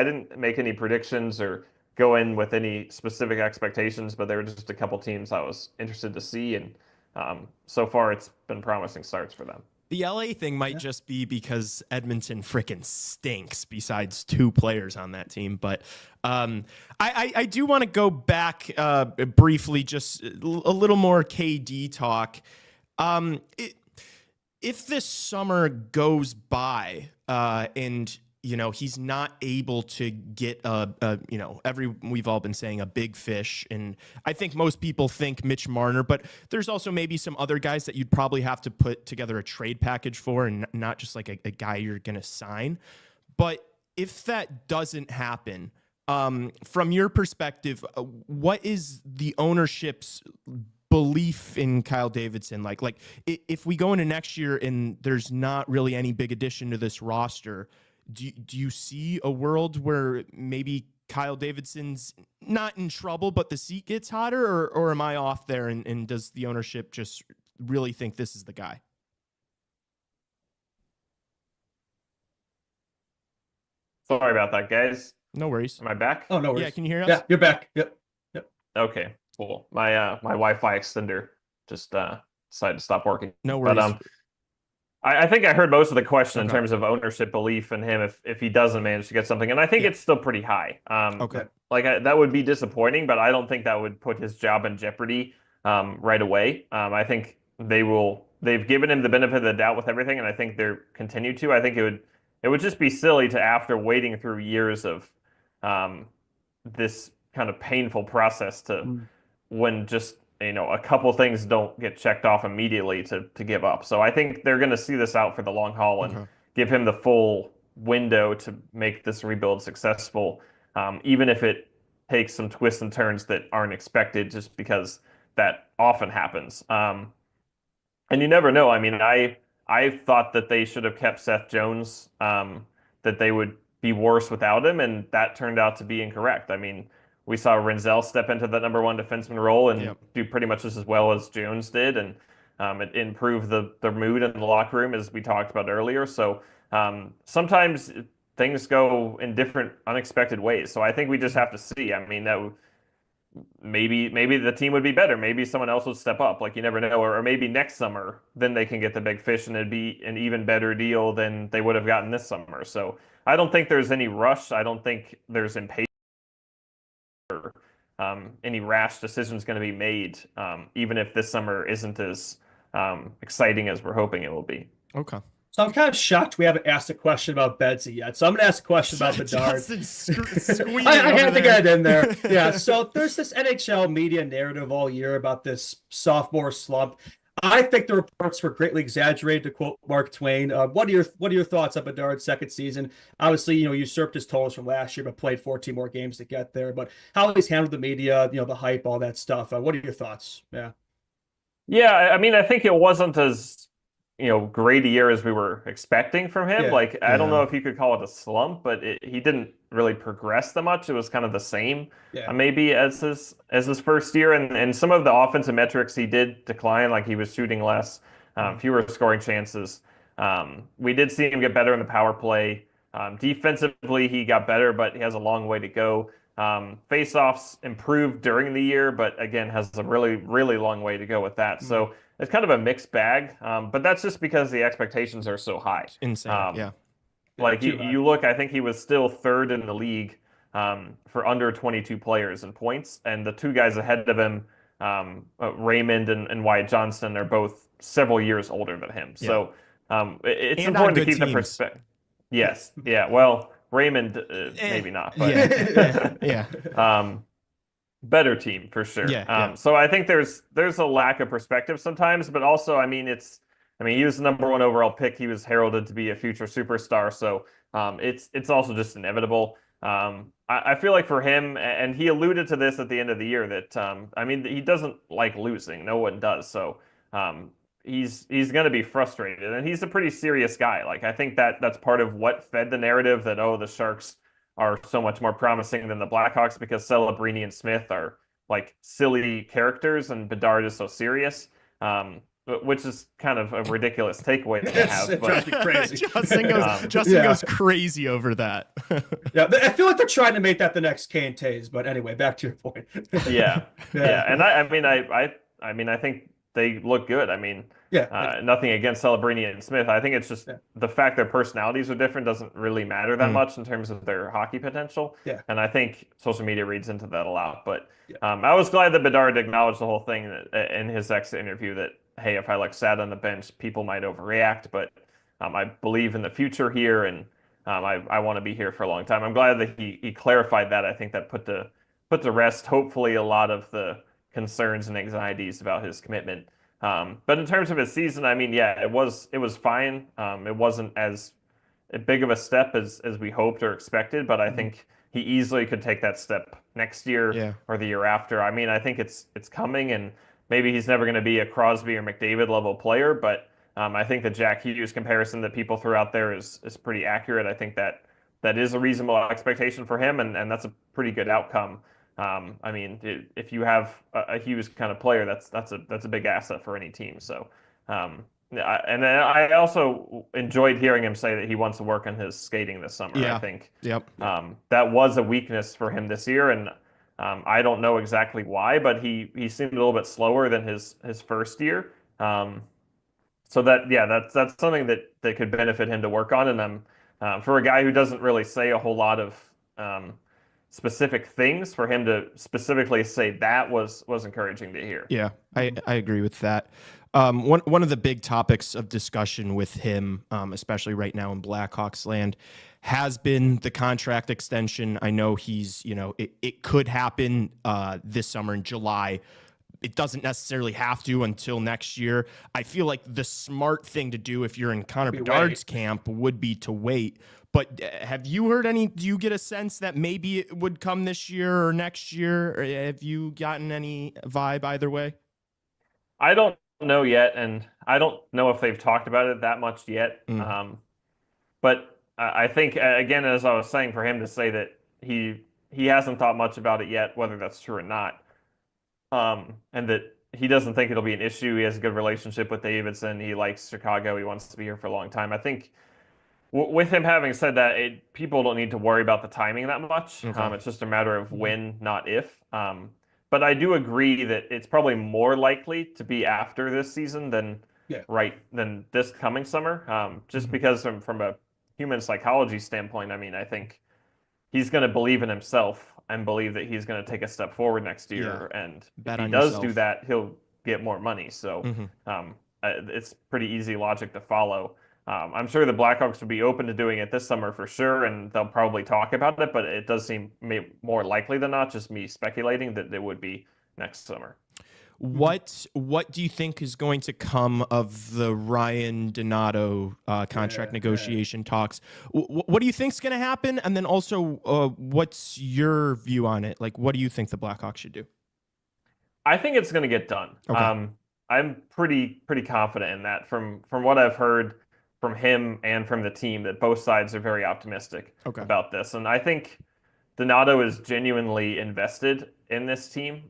E: didn't make any predictions or go in with any specific expectations, but there were just a couple teams I was interested to see, and so far it's been promising starts for them.
A: The LA thing might just be because Edmonton frickin' stinks besides 2 players on that team. But I do want to go back briefly, just a little more KD talk. If this summer goes by and he's not able to get we've all been saying a big fish, and I think most people think Mitch Marner, but there's also maybe some other guys that you'd probably have to put together a trade package for, and not just like a guy you're gonna sign. But if that doesn't happen, from your perspective, what is the ownership's belief in Kyle Davidson? Like if we go into next year and there's not really any big addition to this roster, do you see a world where maybe Kyle Davidson's not in trouble, but the seat gets hotter, or am I off there? And does the ownership just really think this is the guy?
E: Sorry about that, guys.
A: No worries.
E: Am I back?
C: Oh, no worries.
A: Yeah, can you hear us?
C: Yeah, you're back. Yep.
E: Okay, cool. My Wi-Fi extender just decided to stop working.
A: No worries.
E: But I think I heard most of the question in terms of ownership belief in him if he doesn't manage to get something, and I think it's still pretty high.
A: Okay.
E: That would be disappointing, but I don't think that would put his job in jeopardy right away. I think they've given him the benefit of the doubt with everything, and I think they're continue to. I think it would just be silly to, after wading through years of this kind of painful process, to when just a couple things don't get checked off immediately to give up. So I think they're going to see this out for the long haul and give him the full window to make this rebuild successful, even if it takes some twists and turns that aren't expected, just because that often happens. And you never know. I mean, I thought that they should have kept Seth Jones, that they would be worse without him, and that turned out to be incorrect. I mean, we saw Renzel step into the number 1 defenseman role and do pretty much as well as Jones did, and it improved the mood in the locker room, as we talked about earlier. So sometimes things go in different, unexpected ways. So I think we just have to see. I mean, that maybe the team would be better. Maybe someone else would step up. Like, you never know. Or maybe next summer, then they can get the big fish, and it'd be an even better deal than they would have gotten this summer. So I don't think there's any rush. I don't think there's impatience or any rash decisions going to be made, even if this summer isn't as exciting as we're hoping it will be.
A: Okay.
C: So I'm kind of shocked we haven't asked a question about Bedsy yet. So I'm going to ask a question about Bedard. I had to get it in there. Yeah. So there's this NHL media narrative all year about this sophomore slump. I think the reports were greatly exaggerated, to quote Mark Twain. What are your thoughts on Bedard's second season? Obviously, usurped his totals from last year, but played 14 more games to get there. But how he's handled the media, the hype, all that stuff. What are your thoughts? Yeah.
E: Yeah, I mean, I think it wasn't as great a year as we were expecting from him.
C: Yeah.
E: I don't know if you could call it a slump, but he didn't really progress that much. It was kind of the same, maybe as his first year. And some of the offensive metrics he did decline, like he was shooting less, fewer scoring chances. We did see him get better in the power play. Defensively, he got better, but he has a long way to go. Face-offs improved during the year, but again, has a really, really long way to go with that. So it's kind of a mixed bag, but that's just because the expectations are so high.
A: Insane, yeah.
E: Like you look, I think he was still third in the league for under 22 players in points, and the two guys ahead of him, Raymond and Wyatt Johnston, are both several years older than him.
A: Yeah.
E: So it's
A: And
E: important to
A: good
E: keep the
A: teams.
E: perspective. Yes, yeah. Well, Raymond maybe not, but
A: yeah.
E: Better team for sure. So I think there's a lack of perspective sometimes, but also, I mean, he was the #1 overall pick. He was heralded to be a future superstar. So it's also just inevitable. I feel like for him, and he alluded to this at the end of the year, that I mean, he doesn't like losing. No one does. So he's going to be frustrated, and he's a pretty serious guy. Like, I think that's part of what fed the narrative that, oh, the Sharks are so much more promising than the Blackhawks because Celebrini and Smith are like silly characters and Bedard is so serious. Which is kind of a ridiculous takeaway to have.
C: It drives me crazy.
A: Justin goes crazy over that.
C: Yeah, I feel like they're trying to make that the next Kane Tays, but anyway, back to your point.
E: Yeah. And I mean, I think they look good. I mean, nothing against Celebrini and Smith. I think it's just the fact their personalities are different doesn't really matter that much in terms of their hockey potential.
C: Yeah.
E: And I think social media reads into that a lot. But I was glad that Bedard acknowledged the whole thing in his exit interview that, hey, if I sat on the bench, people might overreact, but I believe in the future here, and I want to be here for a long time. I'm glad that he clarified that. I think that put to rest, hopefully, a lot of the concerns and anxieties about his commitment. But in terms of his season, I mean, it was fine. It wasn't as big of a step as we hoped or expected, but I think he easily could take that step next year or the year after. I mean, I think it's coming, and maybe he's never going to be a Crosby or McDavid level player, but I think the Jack Hughes comparison that people threw out there is pretty accurate. I think that is a reasonable expectation for him, and that's a pretty good outcome. I mean, if you have a Hughes kind of player, that's a big asset for any team. So, and then I also enjoyed hearing him say that he wants to work on his skating this summer. I think that was a weakness for him this year, and I don't know exactly why, but he seemed a little bit slower than his first year. So that's something that could benefit him to work on. And for a guy who doesn't really say a whole lot of specific things, for him to specifically say that was encouraging to hear.
A: Yeah, I agree with that. One of the big topics of discussion with him, especially right now in Blackhawks land, has been the contract extension. I know he's, it could happen this summer in July. It doesn't necessarily have to until next year. I feel like the smart thing to do if you're in Connor Bedard's camp would be to wait. But have you heard do you get a sense that maybe it would come this year or next year? Or have you gotten any vibe either way?
E: I don't know yet, and I don't know if they've talked about it that much yet. But I think, again, as I was saying, for him to say that he hasn't thought much about it yet, whether that's true or not, and that he doesn't think it'll be an issue. He has a good relationship with Davidson. He likes Chicago. He wants to be here for a long time. I think with him having said that, people don't need to worry about the timing that much. Okay. It's just a matter of when, not if. But I do agree that it's probably more likely to be after this season than this coming summer. Just because from a human psychology standpoint, I mean, I think he's going to believe in himself and believe that he's going to take a step forward next year. Yeah. And if he does do that, he'll get more money. So it's pretty easy logic to follow. I'm sure the Blackhawks would be open to doing it this summer for sure, and they'll probably talk about it, but it does seem more likely than not, just me speculating, that it would be next summer.
A: What do you think is going to come of the Ryan Donato contract negotiation talks? What do you think is going to happen? And then also, what's your view on it? Like, what do you think the Blackhawks should do?
E: I think it's going to get done. Okay. I'm pretty confident in that from what I've heard from him and from the team, that both sides are very optimistic about this. And I think Donato is genuinely invested in this team.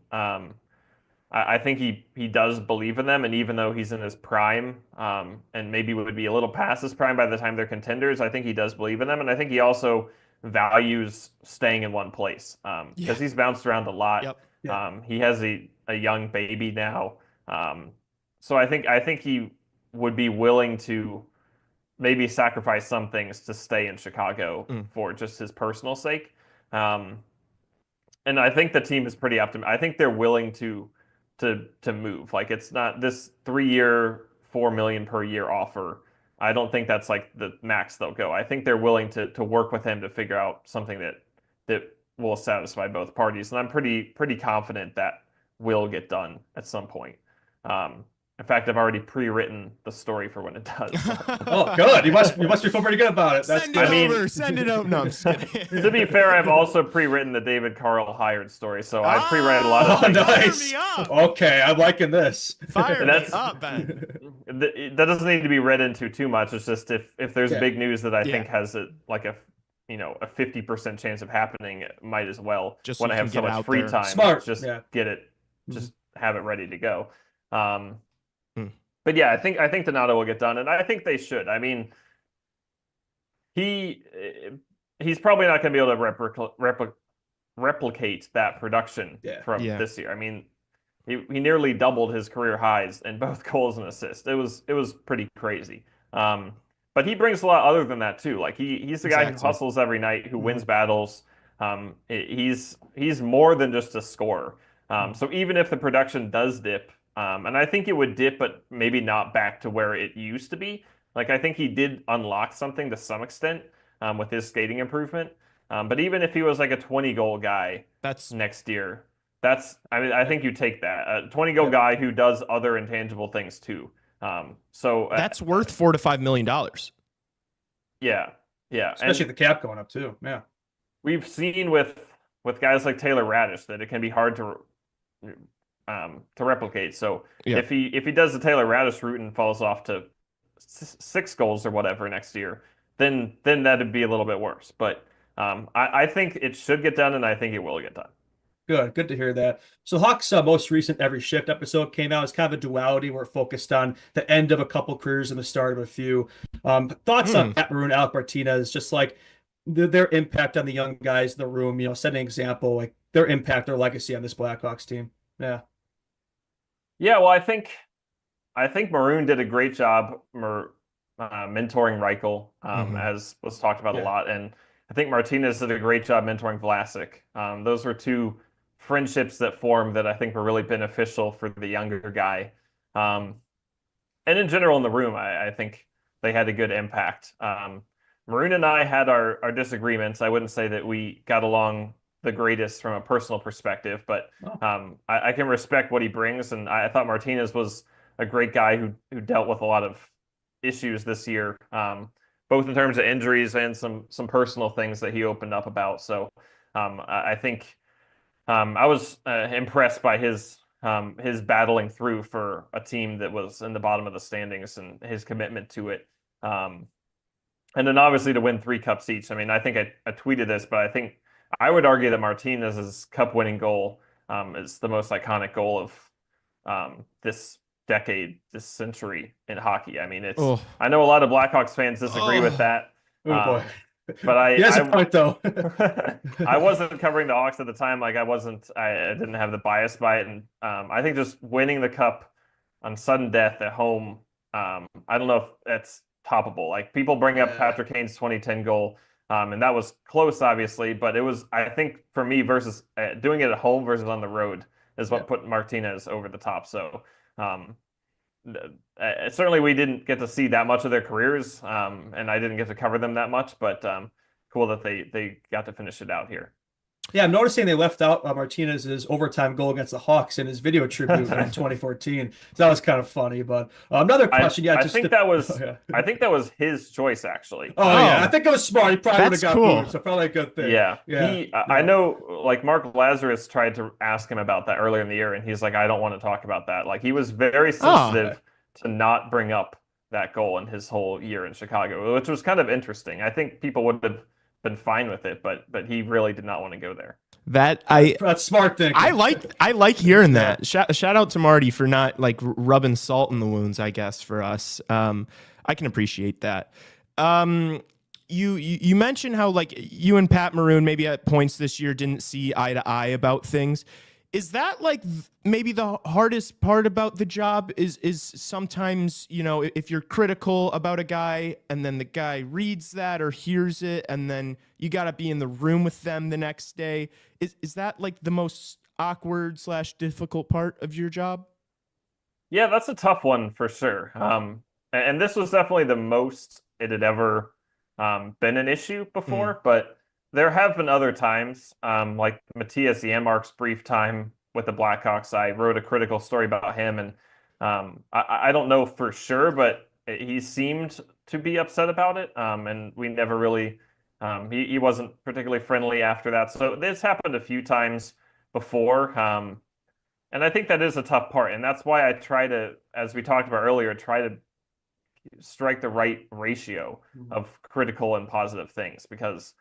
E: I think he does believe in them, and even though he's in his prime, and maybe would be a little past his prime by the time they're contenders, I think he does believe in them, and I think he also values staying in one place because he's bounced around a lot. Yep. Yep. He has a young baby now, so I think he would be willing to maybe sacrifice some things to stay in Chicago for just his personal sake. And I think the team is pretty optimistic. I think they're willing to move. Like, it's not this 3-year, $4 million per year offer. I don't think that's like the max they'll go. I think they're willing to work with him to figure out something that will satisfy both parties. And I'm pretty confident that will get done at some point. In fact, I've already pre-written the story for when it does.
C: Oh, good. You must be feel pretty good about it. That's
A: Send
C: good.
A: it over. Send it over. No, I'm just kidding.
E: To be fair, I've also pre-written the David Carl hired story, so I've pre-read a lot of things.
C: Nice.
A: Fire me up.
C: Okay, I'm liking this.
A: Fire me
E: That's-
A: up, Ben.
E: That doesn't need to be read into too much. It's just if there's
C: Yeah.
E: big news that I think has a 50% chance of happening, it might as well.
A: Just
E: when
A: so
E: I
A: you
E: have
A: can
E: so
A: get
E: much
A: out
E: free
A: there.
E: time,
C: Smart.
E: just
C: Yeah.
E: get it, just have it ready to go.
A: Hmm.
E: But yeah, I think Donato will get done, and I think they should. I mean, he's probably not going to be able to replicate that production from this year. I mean, he nearly doubled his career highs in both goals and assists. It was pretty crazy. But he brings a lot other than that too. Like he's the guy who hustles every night, who wins battles. He's more than just a scorer. So even if the production does dip, and I think it would dip, but maybe not back to where it used to be. Like, I think he did unlock something to some extent with his skating improvement. But even if he was like a 20-goal guy next year, I think you take that. A 20-goal guy who does other intangible things too. So
A: that's worth $4 to $5 million.
E: Yeah.
C: Especially the cap going up too. Yeah.
E: We've seen with guys like Taylor Radish that it can be hard to replicate. So if he does the Taylor Radish route and falls off to 6 goals or whatever next year, then that'd be a little bit worse. But I think it should get done, and I think it will get done.
C: Good to hear that. So Hawks' most recent Every Shift episode came out. It's kind of a duality where it focused on the end of a couple careers and the start of a few. Thoughts on Pat Maroon, Alec Martinez, just like their impact on the young guys in the room, setting an example, like their impact, their legacy on this Blackhawks team. Yeah.
E: Yeah, well, I think Maroon did a great job mentoring Reichel, as was talked about a lot, and I think Martinez did a great job mentoring Vlasic. Those were two friendships that formed that I think were really beneficial for the younger guy. And in general in the room, I think they had a good impact. Maroon and I had our disagreements. I wouldn't say that we got along the greatest from a personal perspective, but I can respect what he brings, and I thought Martinez was a great guy who dealt with a lot of issues this year, both in terms of injuries and some personal things that he opened up about. So I think I was impressed by his battling through for a team that was in the bottom of the standings and his commitment to it. And then obviously to win 3 cups each. I mean, I think I tweeted this, but I think I would argue that Martinez's cup-winning goal is the most iconic goal of this decade, this century in hockey. I mean, I know a lot of Blackhawks fans disagree with that.
C: Boy.
E: But I
C: point though.
E: I wasn't covering the Hawks at the time. Like I didn't have the bias by it. And I think just winning the cup on sudden death at home, I don't know if that's toppable. Like people bring up Patrick Kane's 2010 goal. And that was close, obviously, but it was, I think for me versus doing it at home versus on the road is what put Martinez over the top. So certainly we didn't get to see that much of their careers, and I didn't get to cover them that much, but cool that they got to finish it out here.
C: Yeah, I'm noticing they left out Martinez's overtime goal against the Hawks in his video tribute in 2014. So that was kind of funny. But another question,
E: I think that was his choice actually.
C: I think it was smart. He probably would have got moved, so probably a good thing.
E: Yeah. I know, like Mark Lazarus tried to ask him about that earlier in the year, and he's like, I don't want to talk about that. Like he was very sensitive to not bring up that goal in his whole year in Chicago, which was kind of interesting. I think people would have been fine with it, but he really did not want to go there.
C: That's smart thinking.
A: I like hearing that. Shout out to Marty for not like rubbing salt in the wounds, I guess, for us. I can appreciate that. You mentioned how like you and Pat Maroon maybe at points this year didn't see eye to eye about things. Is that like maybe the hardest part about the job is sometimes, you know, if you're critical about a guy and then the guy reads that or hears it and then you got to be in the room with them the next day. Is that like the most awkward / difficult part of your job?
E: Yeah, that's a tough one for sure. And this was definitely the most it had ever been an issue before, but there have been other times, like Matthias Janmark's brief time with the Blackhawks. I wrote a critical story about him, and I don't know for sure, but he seemed to be upset about it, and we never really, he wasn't particularly friendly after that. So this happened a few times before. And I think that is a tough part. And that's why I try to, as we talked about earlier, try to strike the right ratio of critical and positive things, because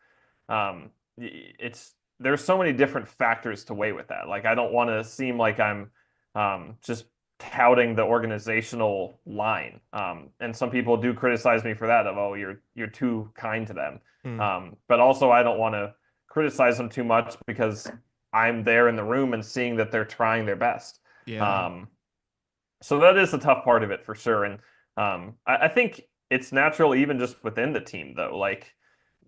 E: there's so many different factors to weigh with that. Like, I don't want to seem like I'm just touting the organizational line. And some people do criticize me for that, of, oh, you're too kind to them. But also I don't want to criticize them too much because I'm there in the room and seeing that they're trying their best.
A: Yeah.
E: So that is a tough part of it for sure. And I think it's natural even just within the team, though. Like,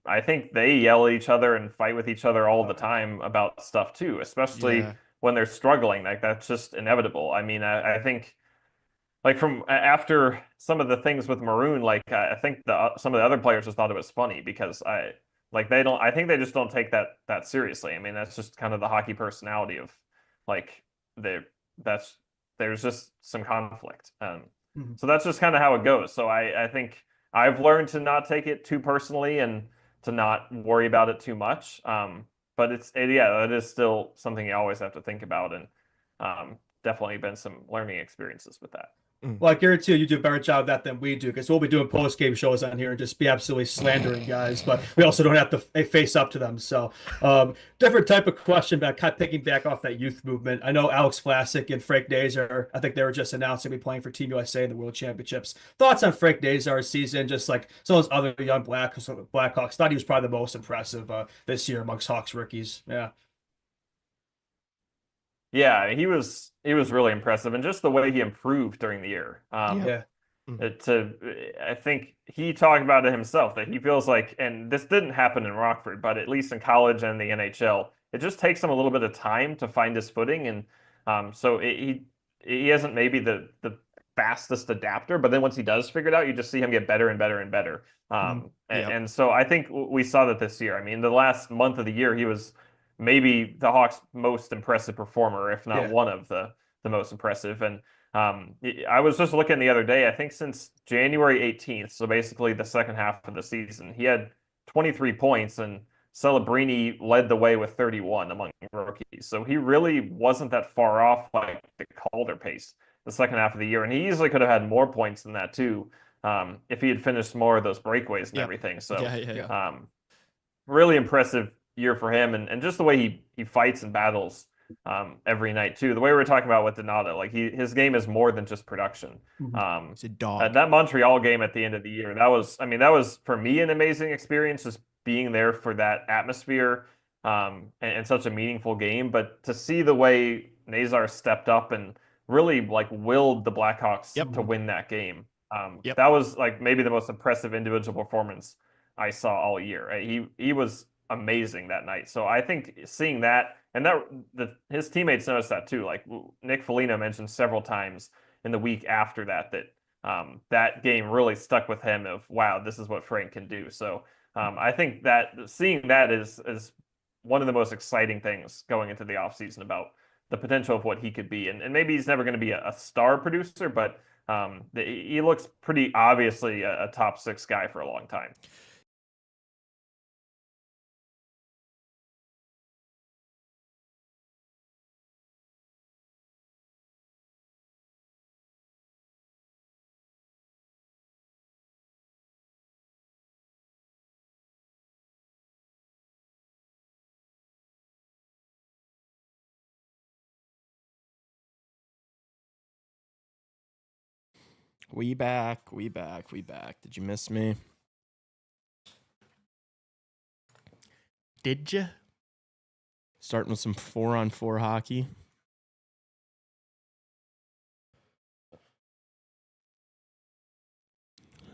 E: I think they yell at each other and fight with each other all the time about stuff too, especially when they're struggling. Like, that's just inevitable. I mean, I think, like, from after some of the things with Maroon, like, I think some of the other players just thought it was funny because I think they just don't take that seriously. I mean, that's just kind of the hockey personality of, like, there's just some conflict. So that's just kind of how it goes. So I think I've learned to not take it too personally and to not worry about it too much. But it is still something you always have to think about, and definitely been some learning experiences with that.
C: Well, I guarantee you do a better job of that than we do, because we'll be doing post-game shows on here and just be absolutely slandering guys, but we also don't have to face up to them. So different type of question, but kind of picking back off that youth movement. I know Alex Vlasic and Frank Nazar, I think they were just announced to be playing for Team USA in the World Championships. Thoughts on Frank Nazar's season, just like some of those other young Blackhawks? Thought he was probably the most impressive this year amongst Hawks rookies. Yeah.
E: Yeah, he was really impressive, and just the way he improved during the year. I think he talked about it himself, that he feels like, and this didn't happen in Rockford, but at least in college and the NHL, it just takes him a little bit of time to find his footing, and so he isn't maybe the fastest adapter, but then once he does figure it out, you just see him get better and better and better. And so I think we saw that this year. I mean, the last month of the year, he was maybe the Hawks' most impressive performer, if not one of the most impressive. And I was just looking the other day, I think since January 18th, so basically the second half of the season, he had 23 points, and Celebrini led the way with 31 among rookies. So he really wasn't that far off, like, the Calder pace the second half of the year. And he easily could have had more points than that too, if he had finished more of those breakaways and everything. So really impressive year for him, and just the way he fights and battles every night too. The way we were talking about with Donato, like, his game is more than just production.
A: He's a dog.
E: That Montreal game at the end of the year, that was for me an amazing experience, just being there for that atmosphere, and such a meaningful game. But to see the way Nazar stepped up and really, like, willed the Blackhawks to win that game, that was, like, maybe the most impressive individual performance I saw all year. Right? He was amazing that night. So I think seeing that, and his teammates noticed that too. Like, Nick Foligno mentioned several times in the week after that that game really stuck with him, of, wow, this is what Frank can do. So I think that seeing that is one of the most exciting things going into the offseason about the potential of what he could be. And maybe he's never going to be a star producer, but he looks pretty obviously a top 6 guy for a long time.
A: We back. Did you miss me? Did you? Starting with some 4-on-4 hockey.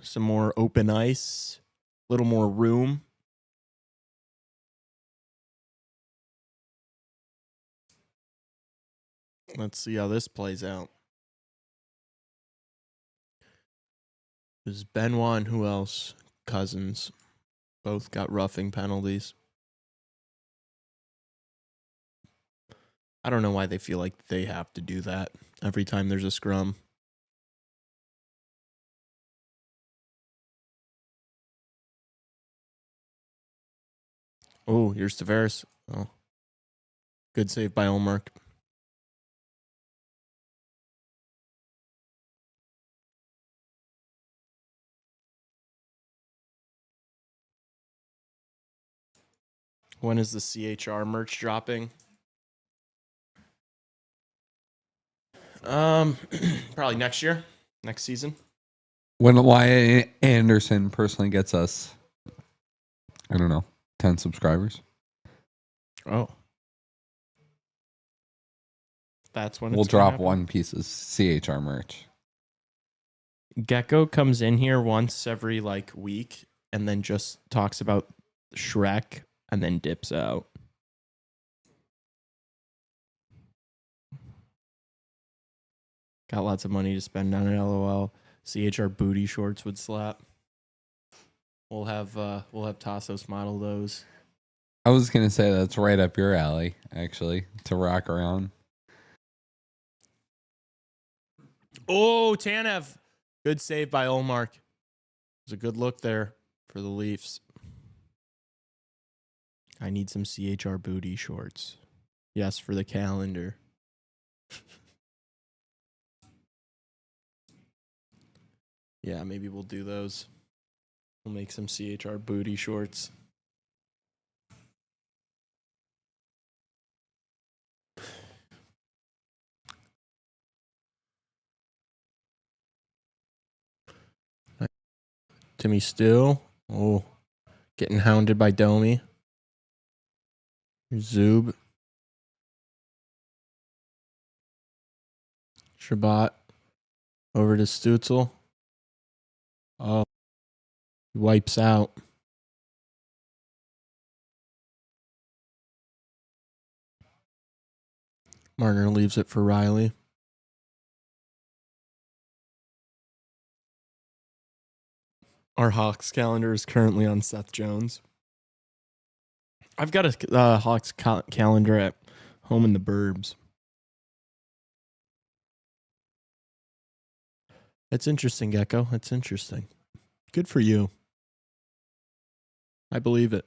A: some more open ice, a little more room. Let's see how this plays out. There's Benoit and who else? Cousins. Both got roughing penalties. I don't know why they feel like they have to do that every time there's a scrum. Oh, here's Tavares. Oh, good save by Olmark. When is the CHR merch dropping? Probably next year, next season.
B: When Wyatt Anderson personally gets us, I don't know, 10 subscribers.
A: Oh, that's when
B: We'll drop one piece of CHR merch.
A: Gecko comes in here once every like week and then just talks about Shrek and then dips out. Got lots of money to spend on it. LOL. CHR booty shorts would slap. We'll have Tassos model those.
B: I was gonna say that's right up your alley, actually, to rock around.
A: Oh, Tanev. Good save by Olmark. It was a good look there for the Leafs. I need some CHR booty shorts. Yes, for the calendar. Yeah, maybe we'll do those. We'll make some CHR booty shorts. Timmy Still. Oh, getting hounded by Domi. Zub. Shabbat. Over to Stutzel. Oh, he wipes out. Marner leaves it for Riley. Our Hawks calendar is currently on Seth Jones. I've got a Hawks calendar at home in the burbs. That's interesting, Gecko. That's interesting. Good for you. I believe it.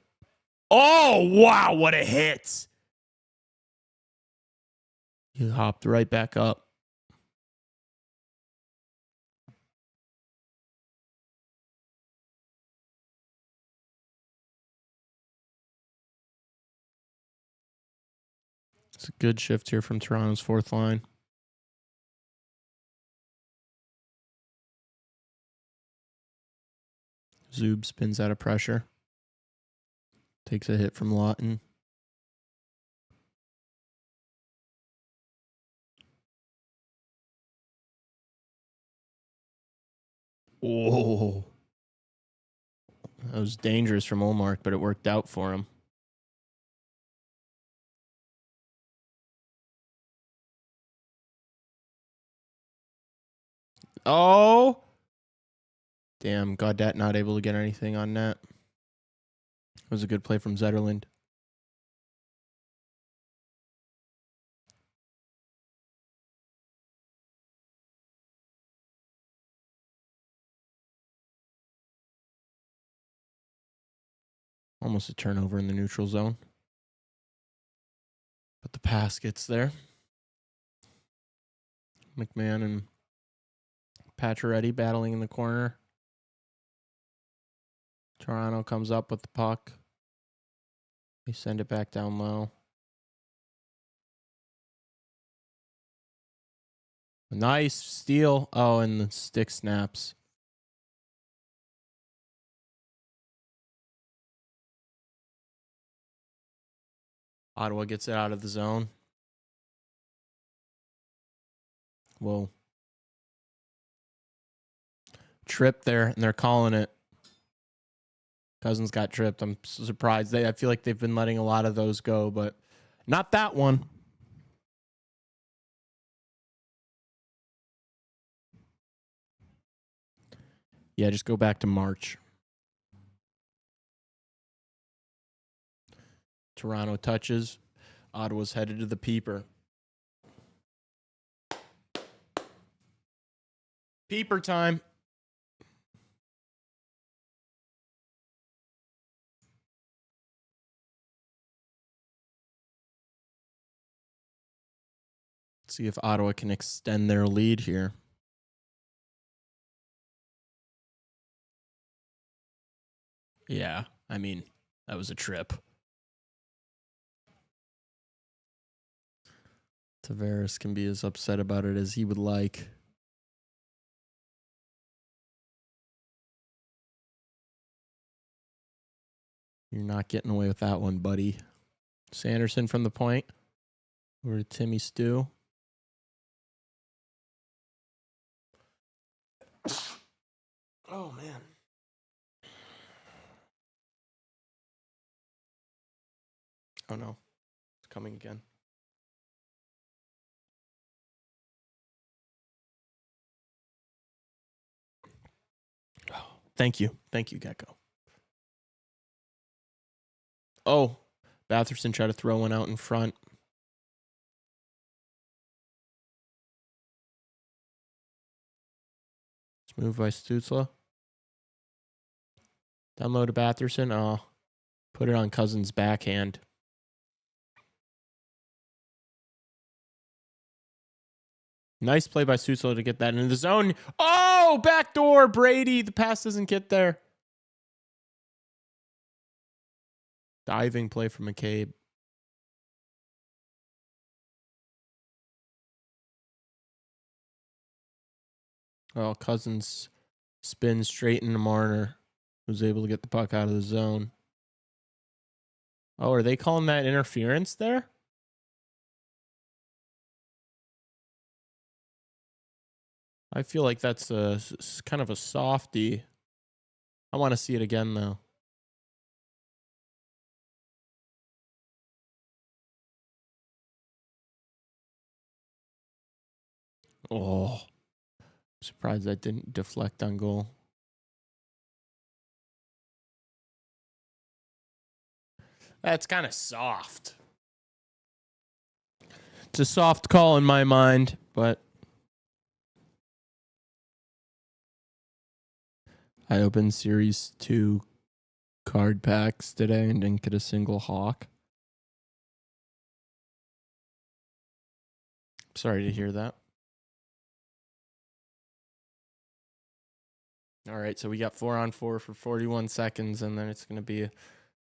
A: Oh, wow, what a hit. He hopped right back up. It's a good shift here from Toronto's fourth line. Zub spins out of pressure. Takes a hit from Lawton. Oh. That was dangerous from Olmark, but it worked out for him. Oh. Damn, Gaudette not able to get anything on net. It was a good play from Zetterlund. Almost a turnover in the neutral zone. But the pass gets there. McMahon and Pacioretty battling in the corner. Toronto comes up with the puck. They send it back down low. Nice steal. Oh, and the stick snaps. Ottawa gets it out of the zone. Whoa. trip there, and they're calling it. Cousins got tripped. I'm surprised. I feel like they've been letting a lot of those go, but not that one. Yeah, just go back to March. Toronto touches. Ottawa's headed to the peeper. Peeper time. Let's see if Ottawa can extend their lead here. Yeah, I mean, that was a trip. Tavares can be as upset about it as he would like. You're not getting away with that one, buddy. Sanderson from the point. Over to Timmy Stew. Oh, man. Oh, no. It's coming again. Oh, thank you. Thank you, Gecko. Oh, Batherson tried to throw one out in front. Smooth by Stützle. Down low to Batherson. Oh, put it on Cousins' backhand. Nice play by Stützle to get that into the zone. Oh, backdoor, Brady. The pass doesn't get there. Diving play from McCabe. Oh, Cousins spins straight into Marner, who's able to get the puck out of the zone. Oh, are they calling that interference there? I feel like that's kind of a softie. I want to see it again, though. Oh, surprised that didn't deflect on goal. That's kind of soft. It's a soft call in my mind, but I opened Series 2 card packs today and didn't get a single Hawk. Sorry to hear that. All right, so we got 4-on-4 for 41 seconds, and then it's going to be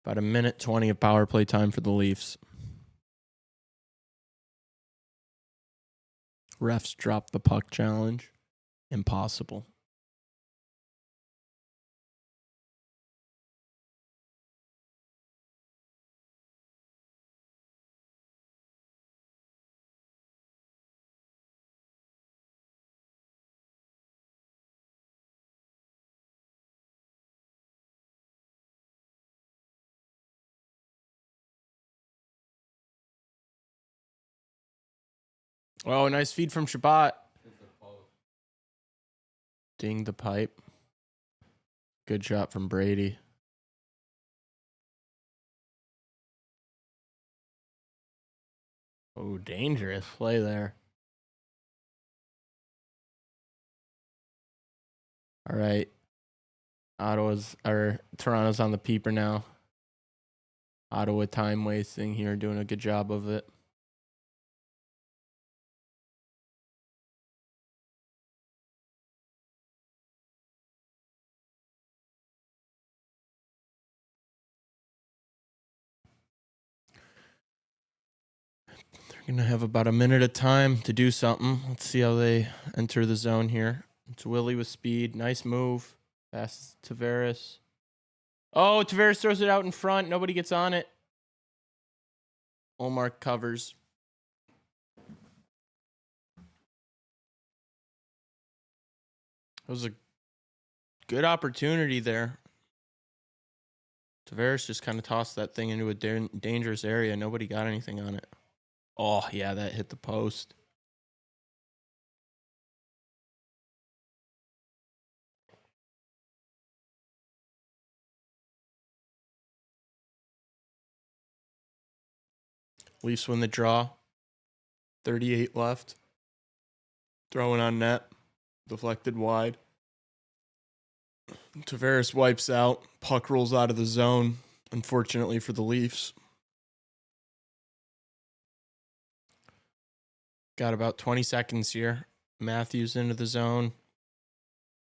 A: about a minute 20 of power play time for the Leafs. Refs drop the puck challenge. Impossible. Oh, nice feed from Shabbat. Ding the pipe. Good shot from Brady. Oh, dangerous play there. All right. Toronto's on the peeper now. Ottawa time wasting here, doing a good job of it. They're going to have about a minute of time to do something. Let's see how they enter the zone here. It's Willie with speed. Nice move. Passes Tavares. Oh, Tavares throws it out in front. Nobody gets on it. Omar covers. That was a Good opportunity there. Tavares just kind of tossed that thing into a dangerous area. Nobody got anything on it. Oh, yeah, that hit the post. Leafs win the draw. 38 left. Throwing on net. Deflected wide. Tavares wipes out. Puck rolls out of the zone. Unfortunately for the Leafs. Got about 20 seconds here. Matthews into the zone.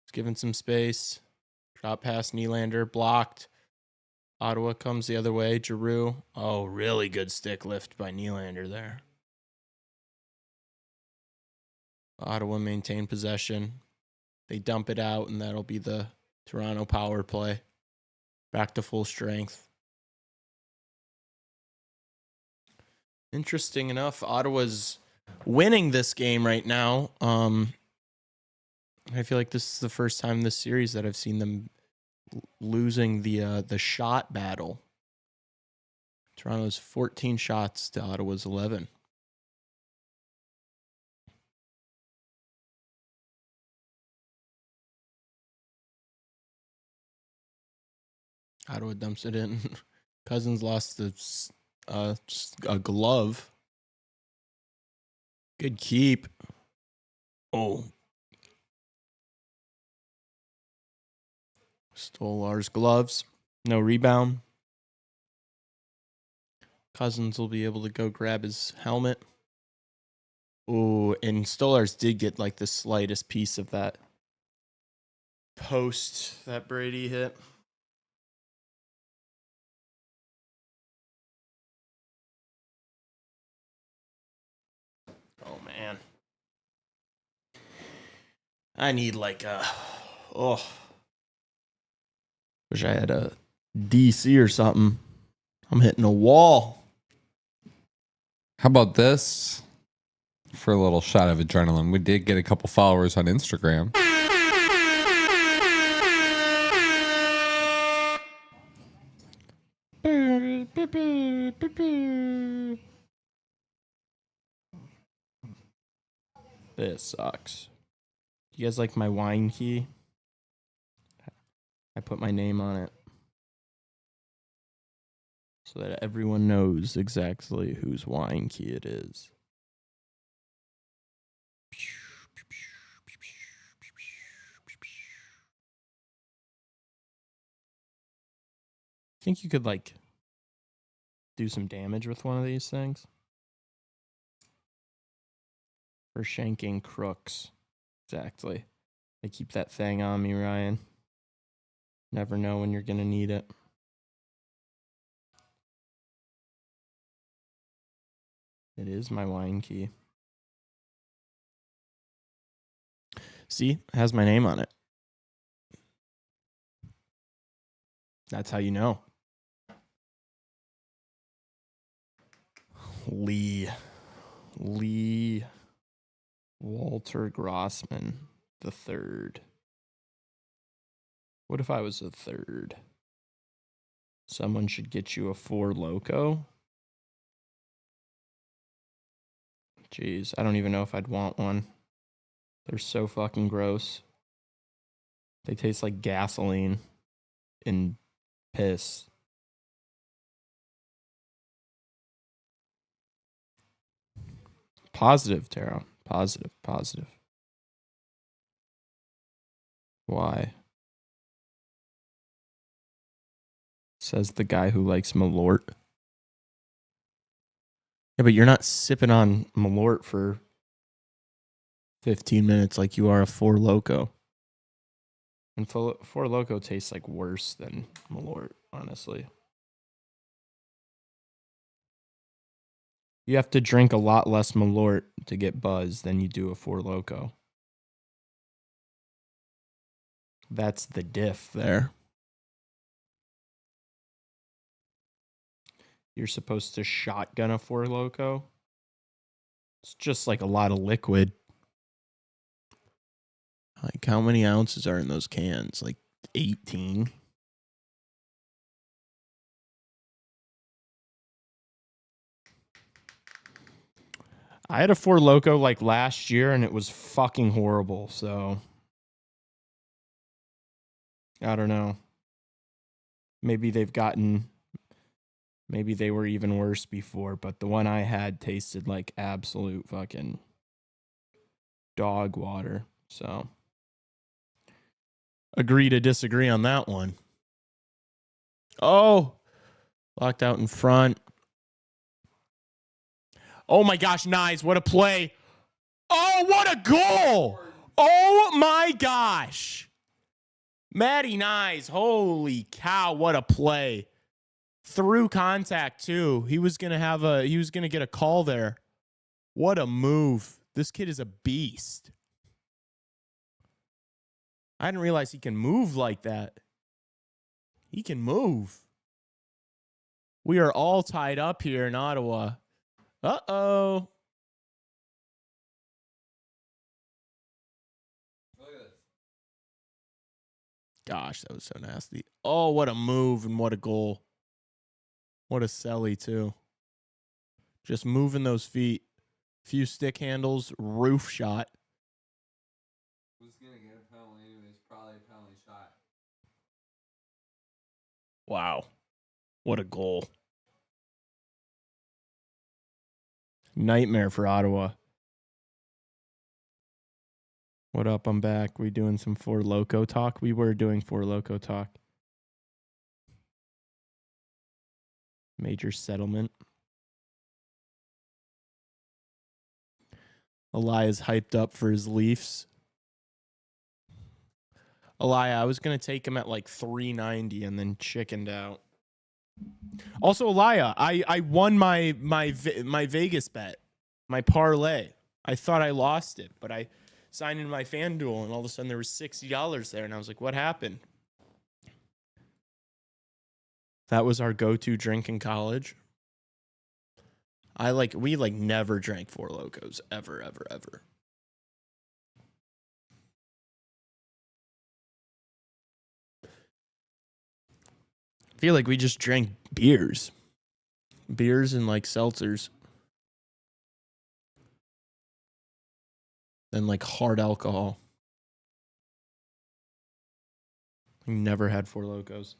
A: He's given some space. Drop pass Nylander. Blocked. Ottawa comes the other way. Giroux. Oh, really good stick lift by Nylander there. Ottawa maintain possession. They dump it out, and that'll be the Toronto power play. Back to full strength. Interesting enough, Ottawa's winning this game right now. I feel like this is the first time this series that I've seen them losing the shot battle. Toronto's 14 shots to Ottawa's 11. Ottawa dumps it in. Cousins lost a glove. Good keep. Oh. Stole Lars' gloves. No rebound. Cousins will be able to go grab his helmet. Oh, and Stolarz did get like the slightest piece of that post that Brady hit. Oh, man. I need like a... Oh. Wish I had a DC or something. I'm hitting a wall.
B: How about this? For a little shot of adrenaline. We did get a couple followers on Instagram.
A: This sucks. You guys like my wine key? I put my name on it so that everyone knows exactly whose wine key it is. Think you could like do some damage with one of these things? For shanking crooks. Exactly. I keep that thing on me, Ryan. Never know when you're going to need it. It is my wine key. See? It has my name on it. That's how you know. Lee Walter Grossman the third. What if I was a third? Someone should get you a 4 Loko. Jeez, I don't even know if I'd want one. They're so fucking gross. They taste like gasoline and piss. Positive, Tara. Positive. Why? Says the guy who likes Malort. Yeah, but you're not sipping on Malort for 15 minutes like you are a 4 Loko. And 4 Loko tastes like worse than Malort, honestly. You have to drink a lot less Malort to get buzz than you do a 4 Loko. That's the diff there. You're supposed to shotgun a 4 Loko. It's just like a lot of liquid. Like how many ounces are in those cans? Like 18. I had a Four Loko like last year, and it was fucking horrible. So I don't know. Maybe they've gotten. Maybe they were even worse before, but the one I had tasted like absolute fucking dog water. So agree to disagree on that one. Oh, locked out in front. Oh my gosh, Nyes, what a play. Oh, what a goal. Oh my gosh. Matty Nyes, holy cow, what a play. Through contact too. He was gonna get a call there. What a move. This kid is a beast. I didn't realize he can move like that. He can move. We are all tied up here in Ottawa. Uh-oh. Gosh, that was so nasty. Oh, what a move and what a goal. What a celly, too. Just moving those feet. Few stick handles, roof shot.
B: Who's going to get a penalty anyways? Probably a penalty shot.
A: Wow. What a goal. Nightmare for Ottawa. What up? I'm back. We doing some Four Loko talk? We were doing Four Loko talk. Major settlement. Elias hyped up for his Leafs. Elia, I was going to take him at like 390 and then chickened out. Also, Elia, I won my Vegas bet, my parlay. I thought I lost it, but I signed into my FanDuel and all of a sudden there was $60 there and I was like, what happened? That was our go-to drink in college. We never drank Four Lokos ever, ever, ever. I feel like we just drank beers and like seltzers. Then like hard alcohol. We never had Four Lokos.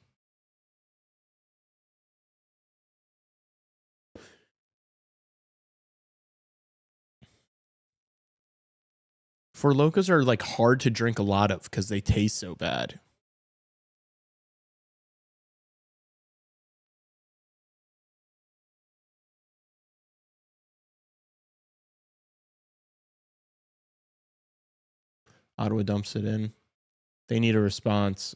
A: Four Lokos are like hard to drink a lot of because they taste so bad. Ottawa dumps it in. They need a response.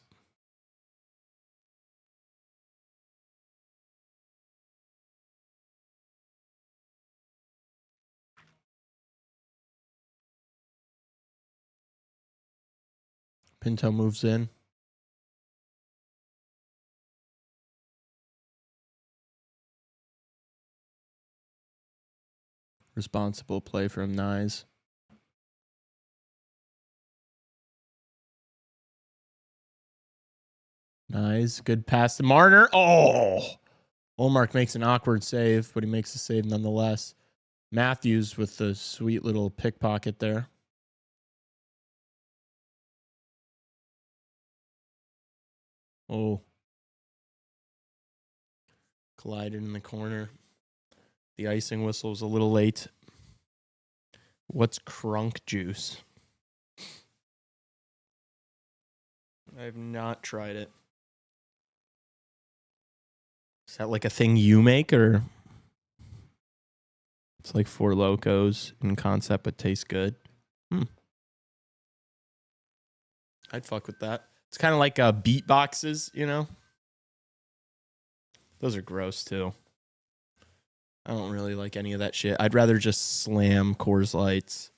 A: Pinto moves in. Responsible play from Nyes. Nice. Good pass to Marner. Oh! Olmark makes an awkward save, but he makes the save nonetheless. Matthews with the sweet little pickpocket there. Oh. Collided in the corner. The icing whistle was a little late. What's crunk juice? I have not tried it. Is that like a thing you make, or it's like Four Lokos in concept but tastes good? I'd fuck with that. It's kind of like beatboxes, you know? Those are gross too. I don't really like any of that shit. I'd rather just slam Coors Lights.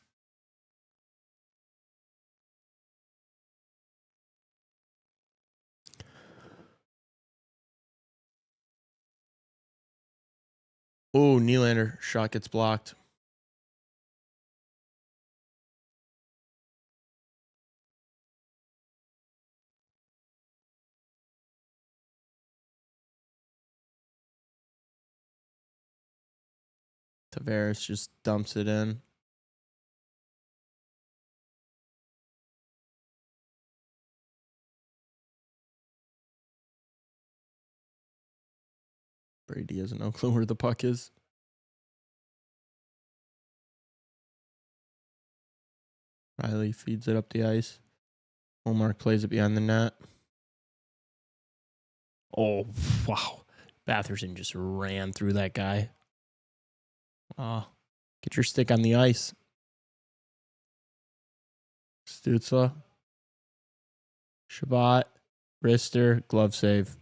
A: Oh, Nylander shot gets blocked. Tavares just dumps it in. Brady has no clue where the puck is. Riley feeds it up the ice. Omar plays it behind the net. Oh, wow. Batherson just ran through that guy. Get your stick on the ice. Stützle. Shabbat. Rister. Glove save.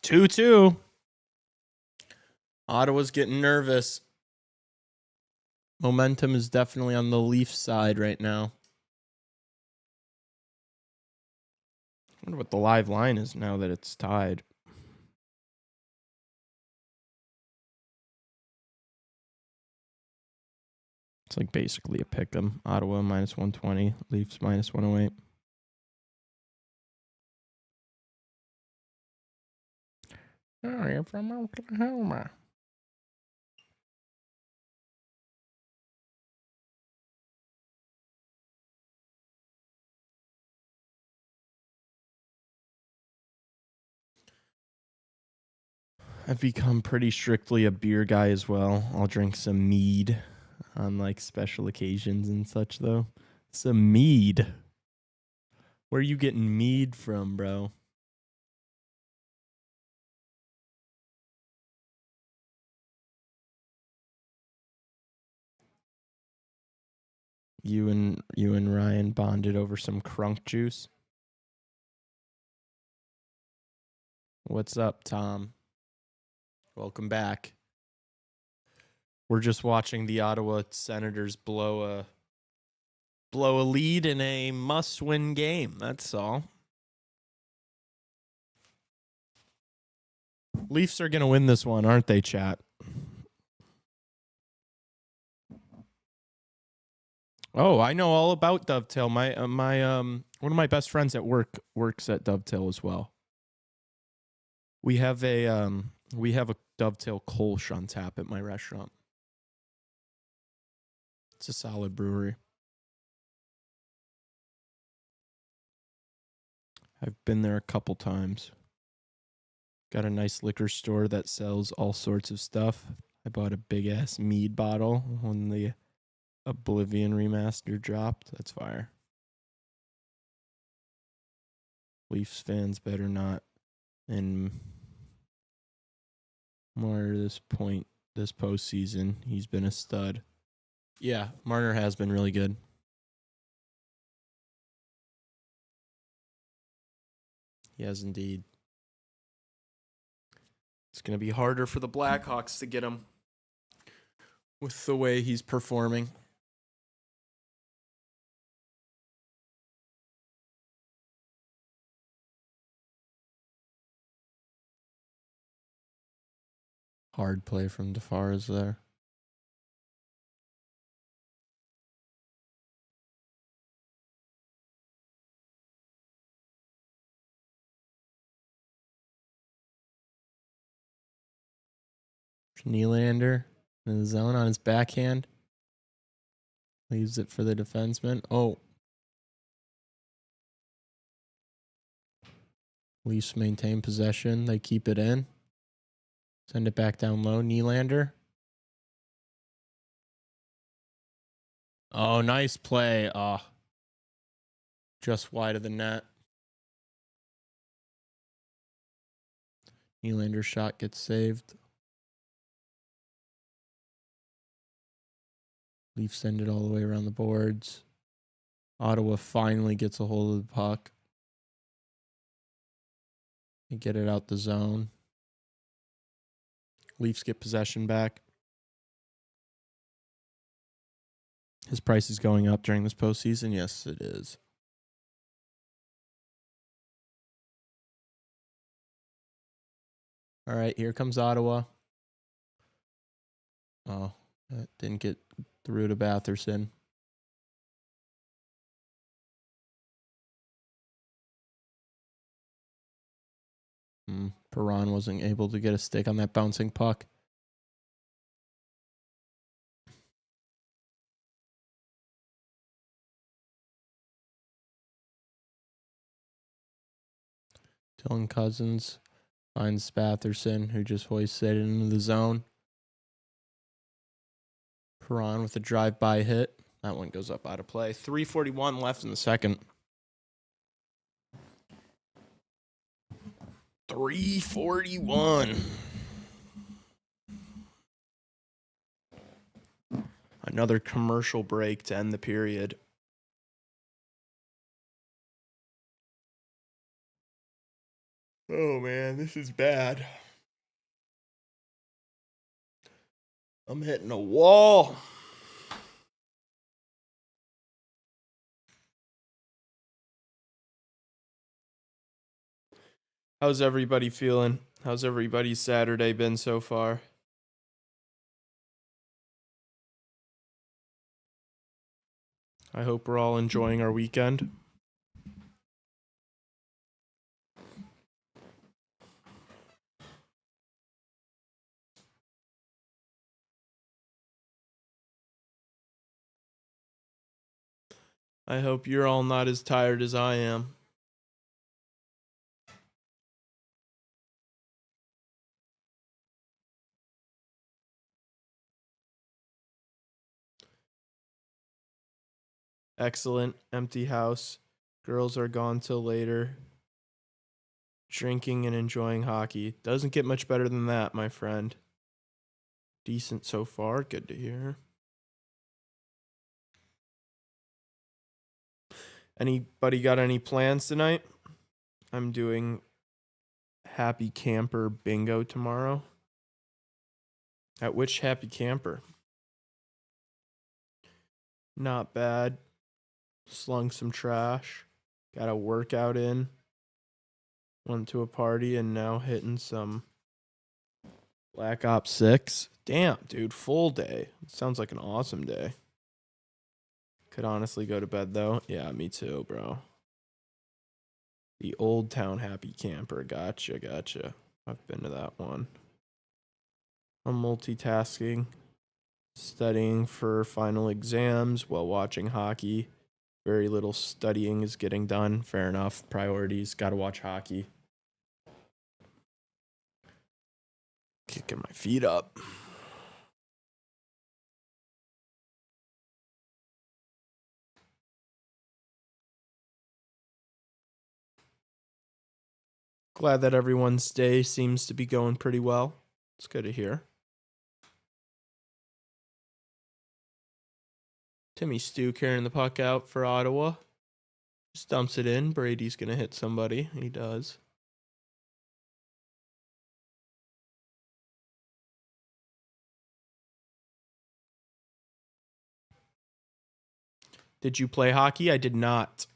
A: 2-2. Ottawa's getting nervous. Momentum is definitely on the Leafs side right now. I wonder what the live line is now that it's tied. It's like basically a pick 'em. Ottawa minus 120, Leafs minus 108. Oh, you're from Oklahoma. I've become pretty strictly a beer guy as well. I'll drink some mead on like special occasions and such though. Some mead. Where are you getting mead from, bro? You and Ryan bonded over some crunk juice. What's up, Tom? Welcome back. We're just watching the Ottawa Senators blow a lead in a must-win game. That's all. Leafs are going to win this one, aren't they, chat? Oh, I know all about Dovetail. My one of my best friends at work works at Dovetail as well. We have a Dovetail Kolsch on tap at my restaurant. It's a solid brewery. I've been there a couple times. Got a nice liquor store that sells all sorts of stuff. I bought a big ass mead bottle when the Oblivion remaster dropped. That's fire. Leafs fans better not. And Marner this postseason, he's been a stud. Yeah, Marner has been really good. He has indeed. It's going to be harder for the Blackhawks to get him with the way he's performing. Hard play from DeFaras there. Nylander in the zone on his backhand. Leaves it for the defenseman. Oh. Leafs maintain possession. They keep it in. Send it back down low. Nylander. Oh, nice play. Just wide of the net. Nylander's shot gets saved. Leafs send it all the way around the boards. Ottawa finally gets a hold of the puck. They get it out the zone. Leafs get possession back. His price is going up during this postseason. Yes, it is. All right, here comes Ottawa. Oh, that didn't get through to Batherson. Perron wasn't able to get a stick on that bouncing puck. Dylan Cousins finds Spatherson, who just hoisted it into the zone. Perron with a drive-by hit. That one goes up out of play. 3:41 left in the second. 3:41. Another commercial break to end the period. Oh, man, this is bad. I'm hitting a wall. How's everybody feeling? How's everybody's Saturday been so far? I hope we're all enjoying our weekend. I hope you're all not as tired as I am. Excellent. Empty house. Girls are gone till later. Drinking and enjoying hockey. Doesn't get much better than that, my friend. Decent so far. Good to hear. Anybody got any plans tonight? I'm doing Happy Camper bingo tomorrow. At which Happy Camper? Not bad. Slung some trash. Got a workout in. Went to a party and now hitting some Black Ops 6. Damn, dude, full day. Sounds like an awesome day. Could honestly go to bed, though. Yeah, me too, bro. The Old Town Happy Camper. Gotcha. I've been to that one. I'm multitasking. Studying for final exams while watching hockey. Very little studying is getting done. Fair enough. Priorities. Gotta watch hockey. Kicking my feet up. Glad that everyone's day seems to be going pretty well. It's good to hear. Timmy Stu carrying the puck out for Ottawa. Just dumps it in. Brady's going to hit somebody. He does. Did you play hockey? I did not.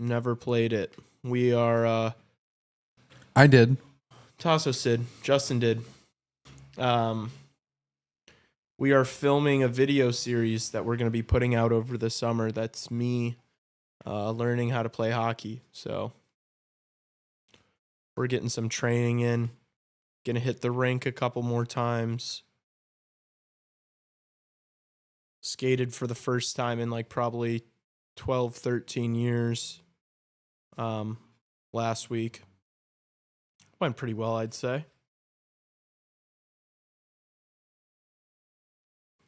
A: Never played it. We are...
B: I did.
A: Tassos did. Justin did. We are filming a video series that we're going to be putting out over the summer. That's me learning how to play hockey. So we're getting some training in. Going to hit the rink a couple more times. Skated for the first time in like probably 12, 13 years last week. Went pretty well, I'd say.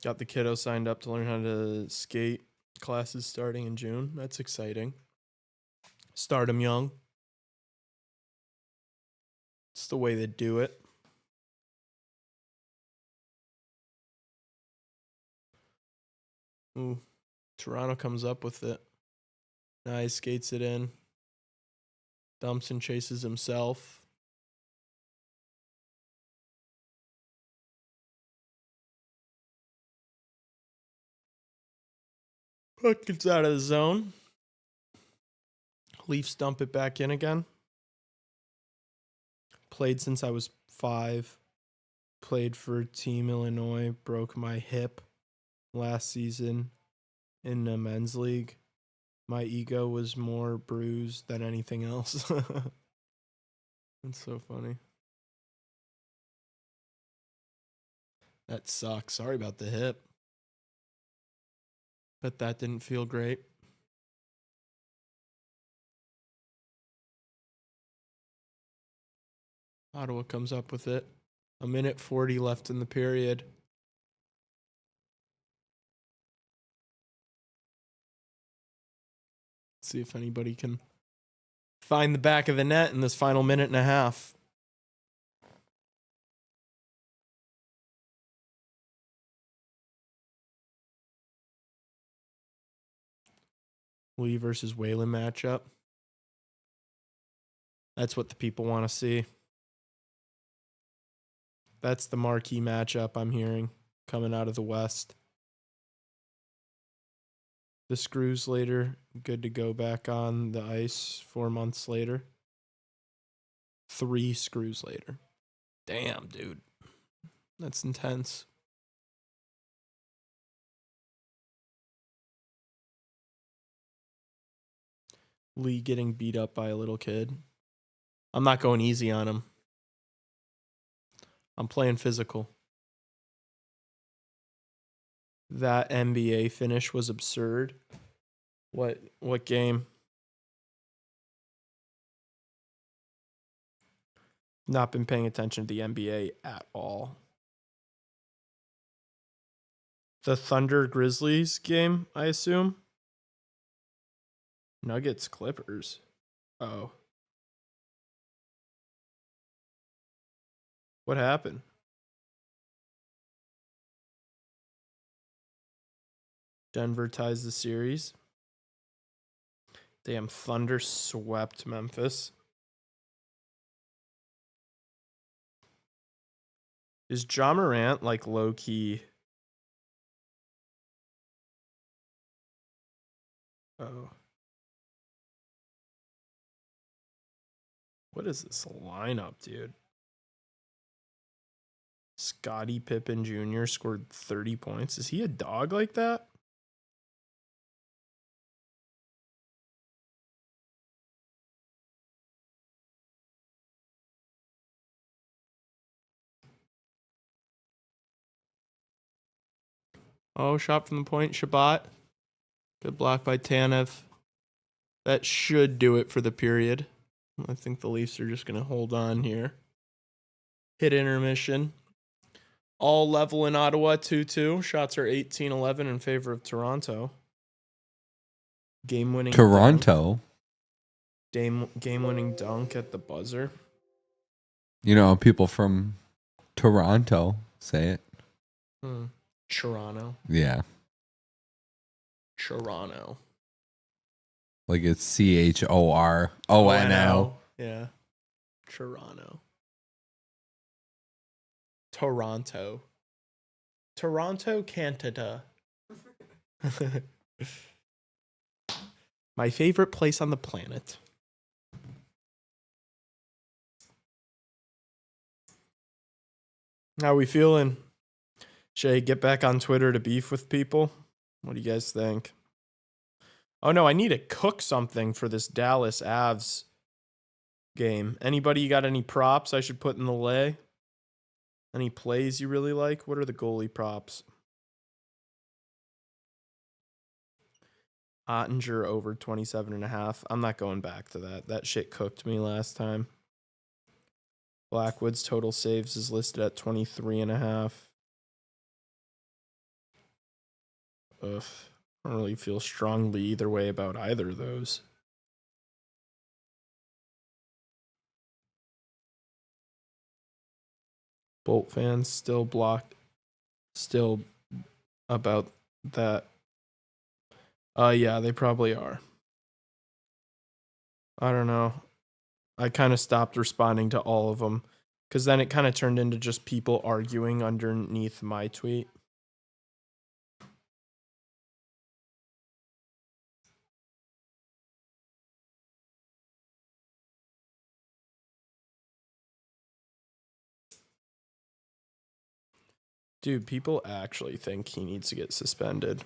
A: Got the kiddo signed up to learn how to skate. Classes starting in June. That's exciting. Start 'em young. It's the way they do it. Ooh, Toronto comes up with it. Nice, skates it in. Dumps and chases himself. Puck gets out of the zone. Leafs dump it back in again. Played since I was 5. Played for Team Illinois. Broke my hip last season in the men's league. My ego was more bruised than anything else. That's so funny. That sucks. Sorry about the hip. But that didn't feel great. Ottawa comes up with it. 1:40 left in the period. Let's see if anybody can find the back of the net in this final minute and a half. Lee versus Whalen matchup. That's what the people want to see. That's the marquee matchup I'm hearing coming out of the West. The screws later, good to go back on the ice 4 months later. 3 screws later. Damn, dude. That's intense. Lee getting beat up by a little kid. I'm not going easy on him. I'm playing physical. That NBA finish was absurd. What game? Not been paying attention to the NBA at all. The Thunder Grizzlies game, I assume. Nuggets Clippers. Oh. What happened? Denver ties the series. Damn, Thunder swept Memphis. Is Ja Morant like low key? Oh. What is this lineup, dude? Scottie Pippen Jr. scored 30 points. Is he a dog like that? Oh, shot from the point, Shabbat. Good block by Tanev. That should do it for the period. I think the Leafs are just going to hold on here. Hit intermission. All level in Ottawa, 2-2. Shots are 18-11 in favor of Toronto. Game-winning
B: Toronto.
A: Game-winning dunk at the buzzer.
B: You know, people from Toronto say it.
A: Toronto.
B: Yeah.
A: Toronto.
B: Like it's CHORONO.
A: Yeah. Toronto. Toronto. Toronto, Canada. My favorite place on the planet. How are we feeling? Should I get back on Twitter to beef with people? What do you guys think? Oh no, I need to cook something for this Dallas Avs game. Anybody got any props I should put in the lay? Any plays you really like? What are the goalie props? Ottinger over 27.5. I'm not going back to that. That shit cooked me last time. Blackwood's total saves is listed at 23.5. Ugh. I don't really feel strongly either way about either of those. Bolt fans still blocked. Still about that. Yeah, they probably are. I don't know. I kind of stopped responding to all of them because then it kind of turned into just people arguing underneath my tweet. Dude, people actually think he needs to get suspended.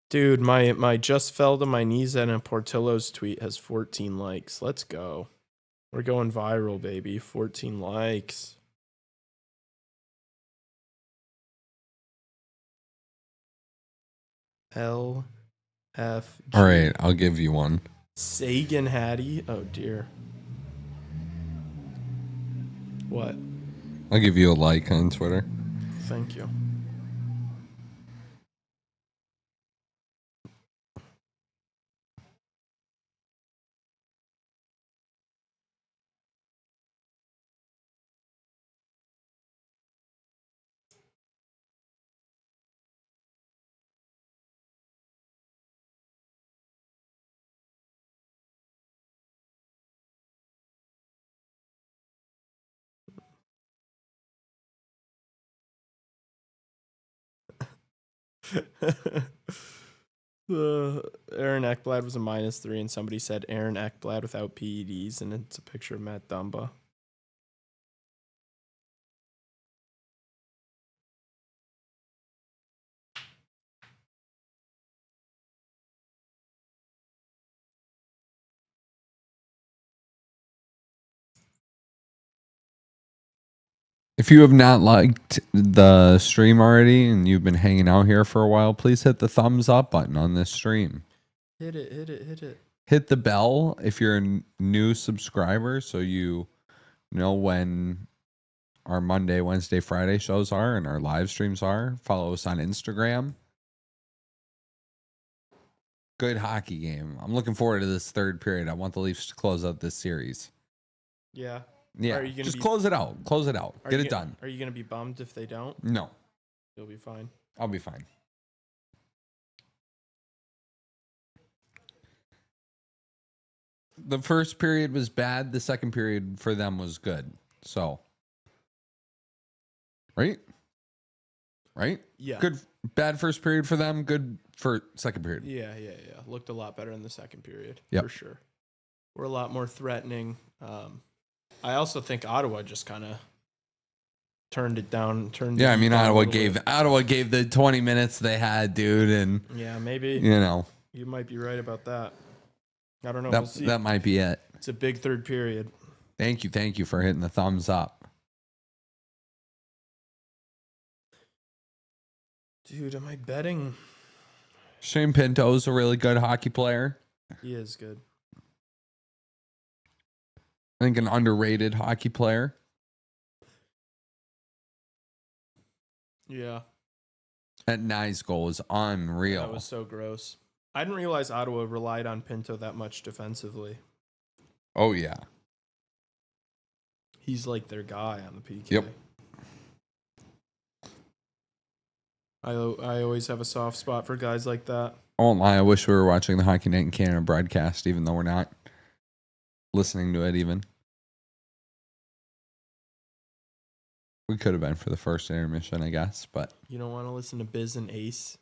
A: Dude, my just fell to my knees and a Portillo's tweet has 14 likes. Let's go. We're going viral, baby. 14 likes. LFG.
B: All right, I'll give you one.
A: Sagan Hattie. Oh, dear. What?
B: I'll give you a like on Twitter.
A: Thank you. Aaron Ekblad was a -3, and somebody said Aaron Ekblad without PEDs, and it's a picture of Matt Dumba.
B: If you have not liked the stream already and you've been hanging out here for a while, please hit the thumbs up button on this stream.
A: Hit it, hit it, hit it.
B: Hit the bell if you're a new subscriber so you know when our Monday, Wednesday, Friday shows are and our live streams are. Follow us on Instagram. Good hockey game. I'm looking forward to this third period. I want the Leafs to close out this series.
A: Yeah.
B: Yeah,
A: Are you gonna
B: just close it out. Close it out. Get it done.
A: Are you going to be bummed if they don't?
B: No,
A: You'll be fine.
B: I'll be fine. The first period was bad. The second period for them was good. So, right?
A: Yeah.
B: Good. Bad first period for them. Good for second period.
A: Yeah. Looked a lot better in the second period,
B: Yep.
A: for sure. We're a lot more threatening. I also think Ottawa just kind of turned it down.
B: Yeah, I mean, Ottawa gave the 20 minutes they had, dude, and
A: yeah, maybe you might be right about that. I don't know. We'll see.
B: That might be it.
A: It's a big third period.
B: Thank you for hitting the thumbs up.
A: Dude, am I betting?
B: Shane Pinto's a really good hockey player.
A: He is good.
B: I think an underrated hockey player.
A: Yeah.
B: That Nye's goal is unreal.
A: That was so gross. I didn't realize Ottawa relied on Pinto that much defensively.
B: Oh, yeah.
A: He's like their guy on the PK.
B: Yep.
A: I always have a soft spot for guys like that.
B: I won't lie. I wish we were watching the Hockey Night in Canada broadcast, even though we're not listening to it even. We could have been for the first intermission, I guess, but
A: You don't want to listen to Biz and Ace?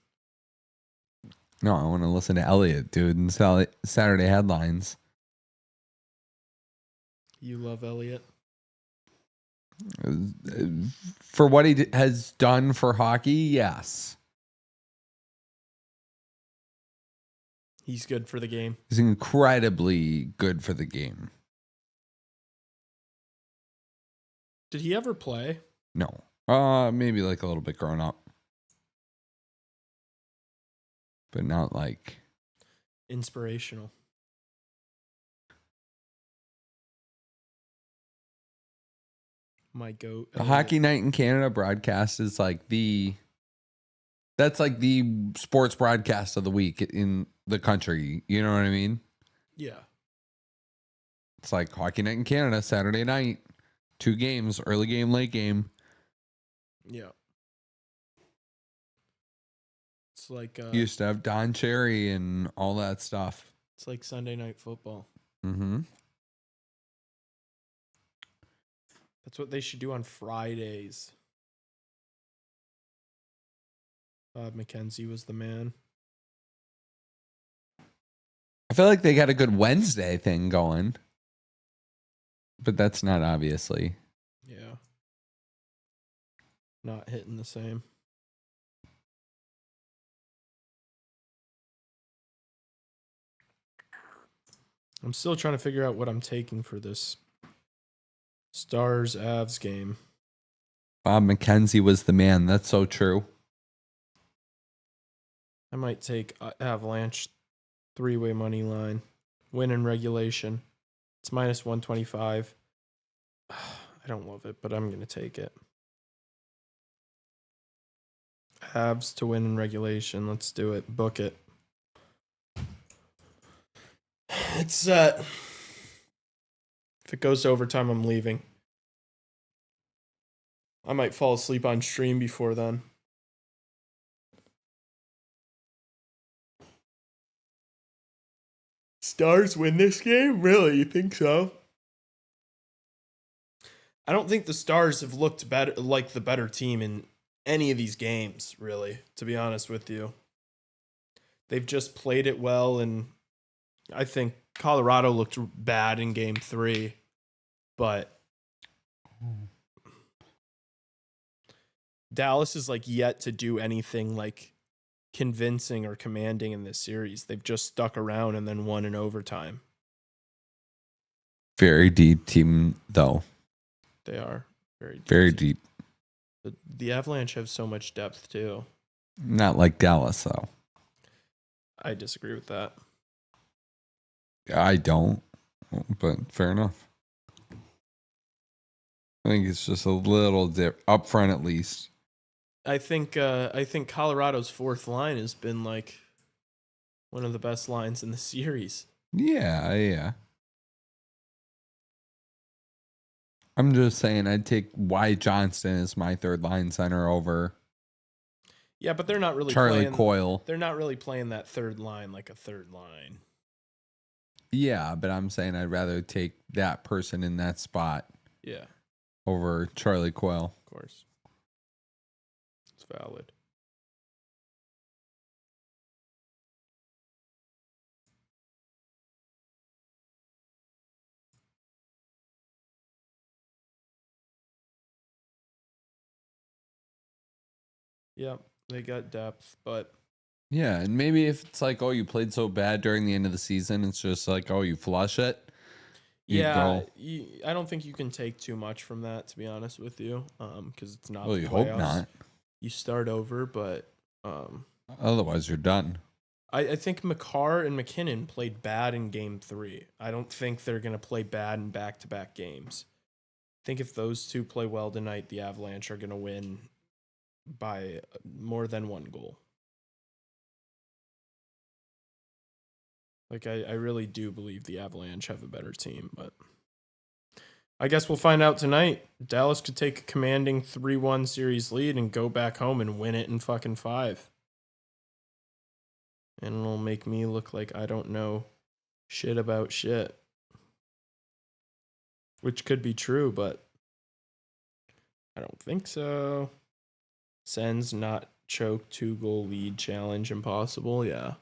B: no, I want to listen to Elliot, dude, and Saturday headlines.
A: You love Elliot?
B: For what he has done for hockey, yes.
A: He's good for the game.
B: He's incredibly good for the game.
A: Did he ever play?
B: No. Maybe like a little bit grown up. But not like
A: Inspirational. My goat.
B: the Hockey Night in Canada broadcast is like that's like the sports broadcast of the week in the country. You know what I mean?
A: Yeah.
B: It's like Hockey Night in Canada, Saturday night, 2 games, early game, late game.
A: Yeah. It's like
B: You used to have Don Cherry and all that stuff.
A: it's like Sunday Night Football.
B: Mm-hmm.
A: That's what they should do on Fridays. Bob McKenzie was the man.
B: I feel like they got a good Wednesday thing going. But that's not obviously.
A: Yeah. Not hitting the same. I'm still trying to figure out what I'm taking for this Stars Avs game.
B: Bob McKenzie was the man. That's so true.
A: I might take Avalanche 3-way money line. Win in regulation. It's minus 125. I don't love it, but I'm going to take it. Avs to win in regulation. Let's do it. Book it. It's set. If it goes to overtime, I'm leaving. I might fall asleep on stream before then. Stars win this game? Really? You think so? I don't think the Stars have looked better, like the better team in any of these games, really, to be honest with you. They've just played it well, and I think Colorado looked bad in game 3, but Dallas is like yet to do anything like convincing or commanding in this series. They've just stuck around and then won in overtime.
B: Very deep team, though.
A: They are very deep.
B: Very deep.
A: The Avalanche have so much depth too.
B: Not like Dallas, though.
A: I disagree with that.
B: I don't, but fair enough. I think it's just a little dip up front, at least.
A: I think Colorado's fourth line has been like one of the best lines in the series.
B: Yeah. I'm just saying I'd take Wyatt Johnston as my third line center over
A: Yeah, but they're not really
B: Charlie
A: playing,
B: Coyle.
A: They're not really playing that third line like a third line.
B: Yeah, but I'm saying I'd rather take that person in that spot.
A: Yeah.
B: Over Charlie Coyle.
A: Of course. It's valid. Yep, they got depth, but
B: yeah, and maybe if it's like, oh, you played so bad during the end of the season, it's just like, oh, you flush it.
A: I don't think you can take too much from that, to be honest with you, because it's not.
B: Well, you hope not.
A: You start over, but
B: otherwise you're done.
A: I think McCarr and McKinnon played bad in game 3. I don't think they're going to play bad in back-to-back games. I think if those two play well tonight, the Avalanche are going to win by more than one goal. Like, I really do believe the Avalanche have a better team, but I guess we'll find out tonight. Dallas could take a commanding 3-1 series lead and go back home and win it in fucking 5. And it'll make me look like I don't know shit about shit. Which could be true, but I don't think so. Sens not choke 2-goal lead challenge impossible. Yeah.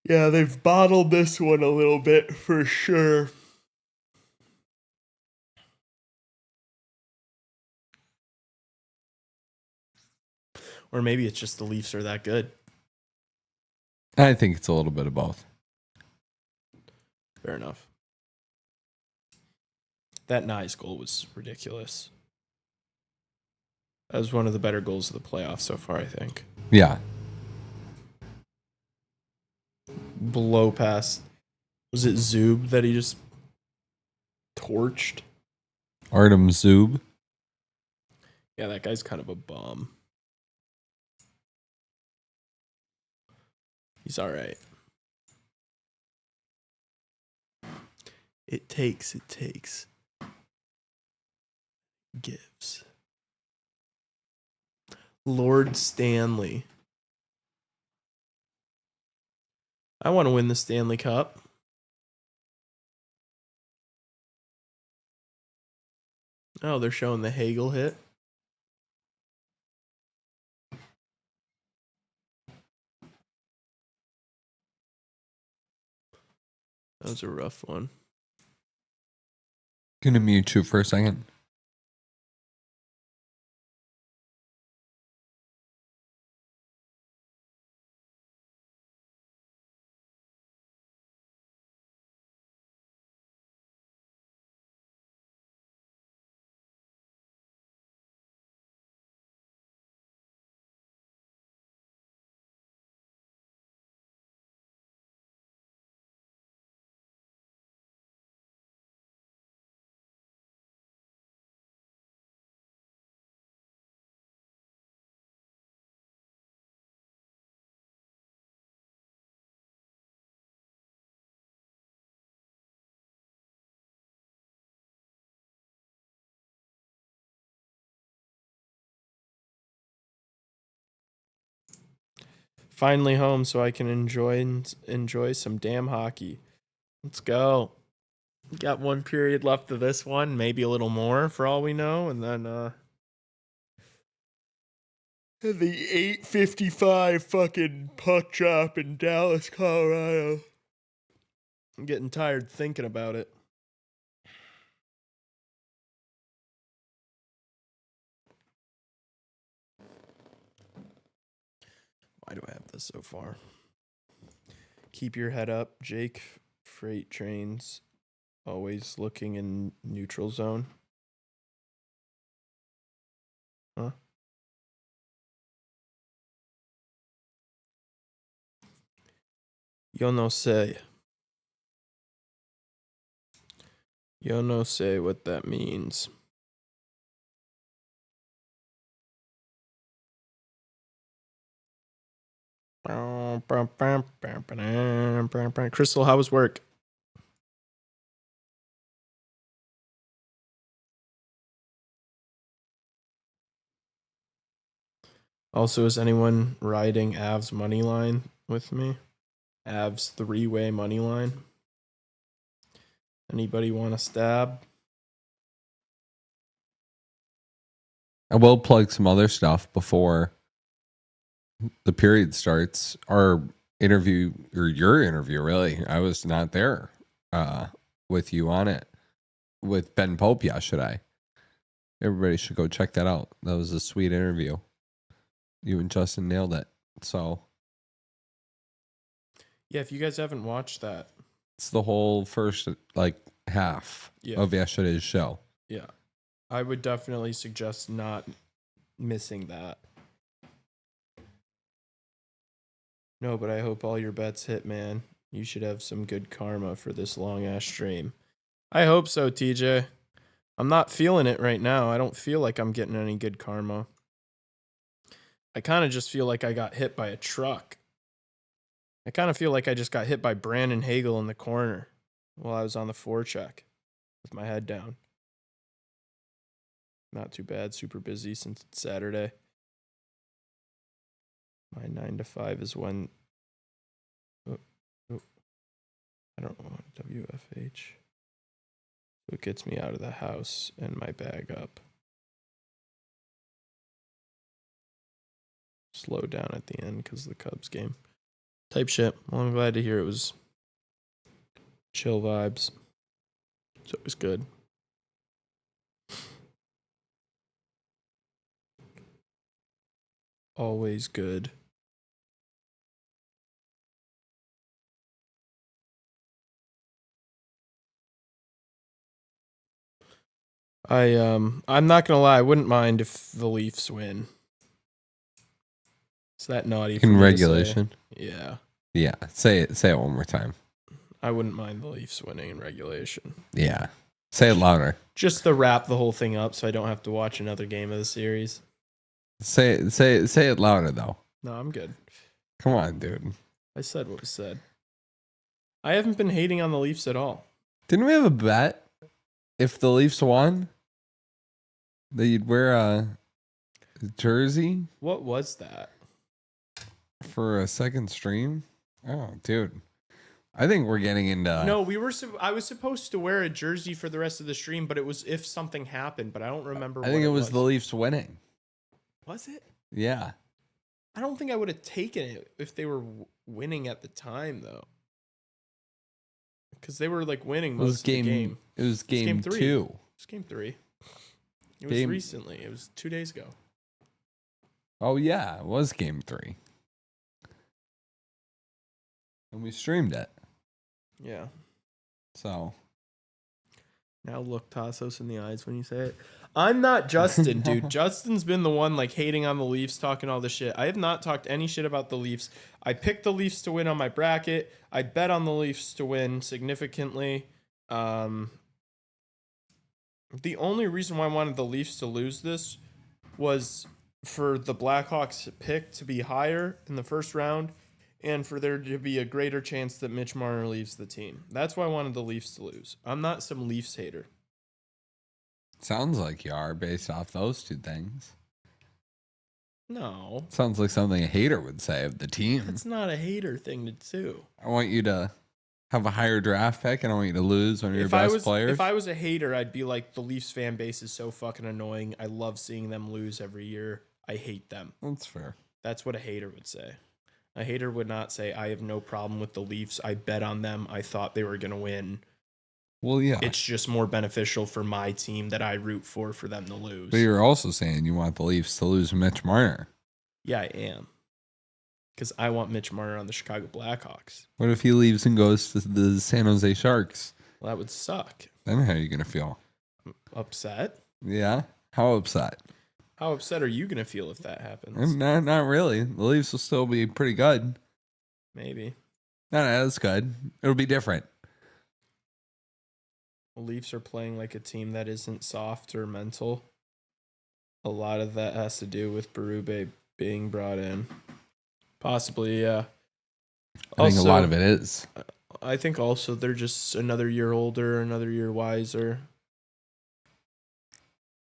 A: Yeah, they've bottled this one a little bit for sure. Or maybe it's just the Leafs are that good.
B: I think it's a little bit of both.
A: Fair enough. That Nyes goal was ridiculous. That was one of the better goals of the playoffs so far, I think.
B: Yeah.
A: Blow past. Was it Zub that he just torched?
B: Artem Zub.
A: Yeah, that guy's kind of a bum. He's all right. It takes. Gives. Lord Stanley. I want to win the Stanley Cup. Oh, they're showing the Hagel hit. That was a rough one.
B: Gonna mute you for a second.
A: Finally home so I can enjoy some damn hockey. Let's go. Got 1 period left of this one, maybe a little more for all we know, and then the 8:55 fucking puck drop in Dallas, Colorado. I'm getting tired thinking about it. Why do I have this so far? Keep your head up, Jake. Freight trains always looking in neutral zone. Huh? Yo no sé. Yo no sé what that means. Crystal, how was work? Also, is anyone riding Avs money line with me? Avs 3-way money line. Anybody want to stab?
B: I will plug some other stuff before the period starts. Our interview, or your interview, really. I was not there with you on it. With Ben Pope yesterday. Everybody should go check that out. That was a sweet interview. You and Justin nailed it. So
A: yeah, if you guys haven't watched that,
B: it's the whole first half of yesterday's show.
A: Yeah, I would definitely suggest not missing that. No, but I hope all your bets hit, man. You should have some good karma for this long ass stream. I hope so, TJ. I'm not feeling it right now. I don't feel like I'm getting any good karma. I kind of just feel like I got hit by a truck. I kind of feel like I just got hit by Brandon Hagel in the corner while I was on the forecheck with my head down. Not too bad. Super busy since it's Saturday. My 9 to 5 is when... I don't know. WFH. So it gets me out of the house and my bag up. Slow down at the end because of the Cubs game. Type shit. Well, I'm glad to hear it was chill vibes. So it was good. Always good. I'm not gonna lie, I wouldn't mind if the Leafs win. Is that naughty for
B: In
A: me
B: regulation?
A: To say? Yeah.
B: Yeah. Say it one more time.
A: I wouldn't mind the Leafs winning in regulation.
B: Yeah. Say it louder.
A: Just to wrap the whole thing up so I don't have to watch another game of the series.
B: Say it louder though.
A: No, I'm good.
B: Come on, dude.
A: I said what was said. I haven't been hating on the Leafs at all.
B: Didn't we have a bet? If the Leafs won, that you'd wear a jersey?
A: What was that?
B: For a second stream? Oh, dude. I think we're getting into...
A: No, I was supposed to wear a jersey for the rest of the stream, but it was if something happened, but I don't remember
B: I think it was the Leafs winning.
A: Was it?
B: Yeah.
A: I don't think I would have taken it if they were winning at the time, though. Because they were like winning most of the game.
B: It was game 2.
A: It was game 3. It was
B: Game-
A: recently. It was 2 days ago.
B: Oh, yeah. It was game 3. And we streamed it.
A: Yeah.
B: So.
A: Now look Tassos in the eyes when you say it. I'm not Justin, dude. Justin's been the one like hating on the Leafs, talking all this shit. I have not talked any shit about the Leafs. I picked the Leafs to win on my bracket. I bet on the Leafs to win significantly. The only reason why I wanted the Leafs to lose this was for the Blackhawks pick to be higher in the first round and for there to be a greater chance that Mitch Marner leaves the team. That's why I wanted the Leafs to lose. I'm not some Leafs hater.
B: Sounds like you are based off those two things.
A: No.
B: Sounds like something a hater would say of the team.
A: It's not a hater thing to do.
B: I want you to have a higher draft pick, and I want you to lose one of your best players.
A: If I was a hater, I'd be like, the Leafs fan base is so fucking annoying. I love seeing them lose every year. I hate them.
B: That's fair.
A: That's what a hater would say. A hater would not say, I have no problem with the Leafs. I bet on them. I thought they were going to win.
B: Well, yeah.
A: It's just more beneficial for my team that I root for them to lose.
B: But you're also saying you want the Leafs to lose Mitch Marner.
A: Yeah, I am. Because I want Mitch Marner on the Chicago Blackhawks.
B: What if he leaves and goes to the San Jose Sharks?
A: Well, that would suck.
B: Then how are you going to feel?
A: Upset?
B: Yeah? How upset?
A: How upset are you going to feel if that happens?
B: Not really. The Leafs will still be pretty good.
A: Maybe.
B: Not as good. It'll be different.
A: The Leafs are playing like a team that isn't soft or mental. A lot of that has to do with Berube being brought in. Possibly, yeah.
B: I think a lot of it is.
A: I think also they're just another year older, another year wiser.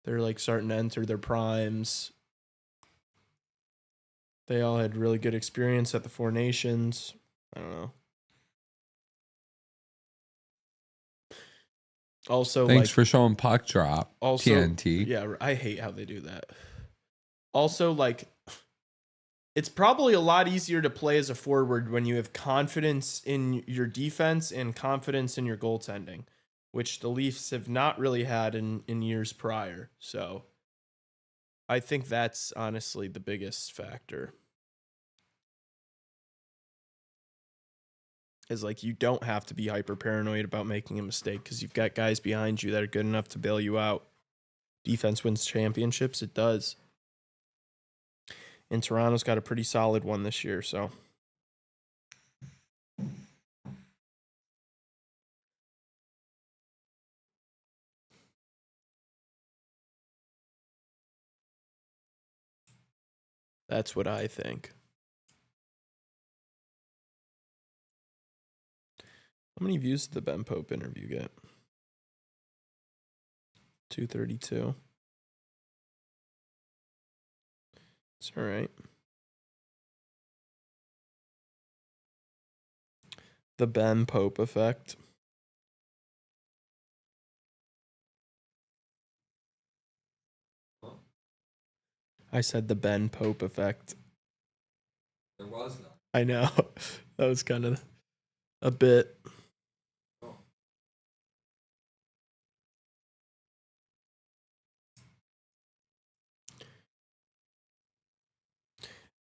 A: They're like starting to enter their primes. They all had really good experience at the Four Nations. I don't know. Also,
B: thanks for showing puck drop.
A: Also,
B: TNT.
A: Yeah, I hate how they do that. Also, like, it's probably a lot easier to play as a forward when you have confidence in your defense and confidence in your goaltending, which the Leafs have not really had in years prior. So I think that's honestly the biggest factor. Is like, you don't have to be hyper paranoid about making a mistake because you've got guys behind you that are good enough to bail you out. Defense wins championships. It does. And Toronto's got a pretty solid one this year, so. That's what I think. How many views did the Ben Pope interview get? 232. It's all right. The Ben Pope effect. I said the Ben Pope effect.
B: There was none.
A: I know. That was kind of a bit.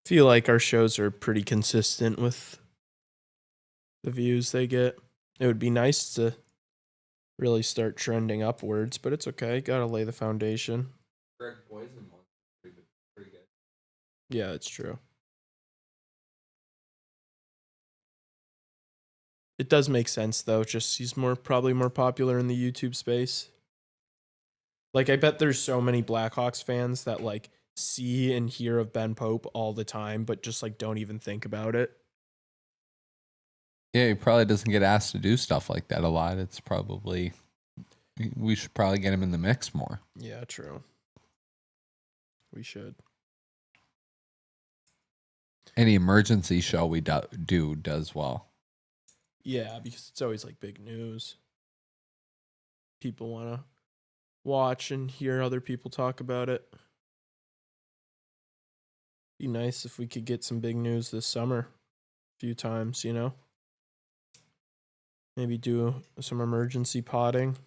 A: Feel like our shows are pretty consistent with the views they get. It would be nice to really start trending upwards, but it's okay. Gotta lay the foundation.
B: Greg Poison one. Pretty good.
A: Yeah, it's true. It does make sense though. Just he's probably more popular in the YouTube space. Like, I bet there's so many Blackhawks fans that like see and hear of Ben Pope all the time, but just like don't even think about it.
B: Yeah, he probably doesn't get asked to do stuff like that a lot. It's probably, we should probably get him in the mix more.
A: Yeah, true. We should.
B: Any emergency show we do does well.
A: Yeah, because it's always like big news. People want to watch and hear other people talk about it. Be nice if we could get some big news this summer a few times, you know? Maybe do some emergency potting.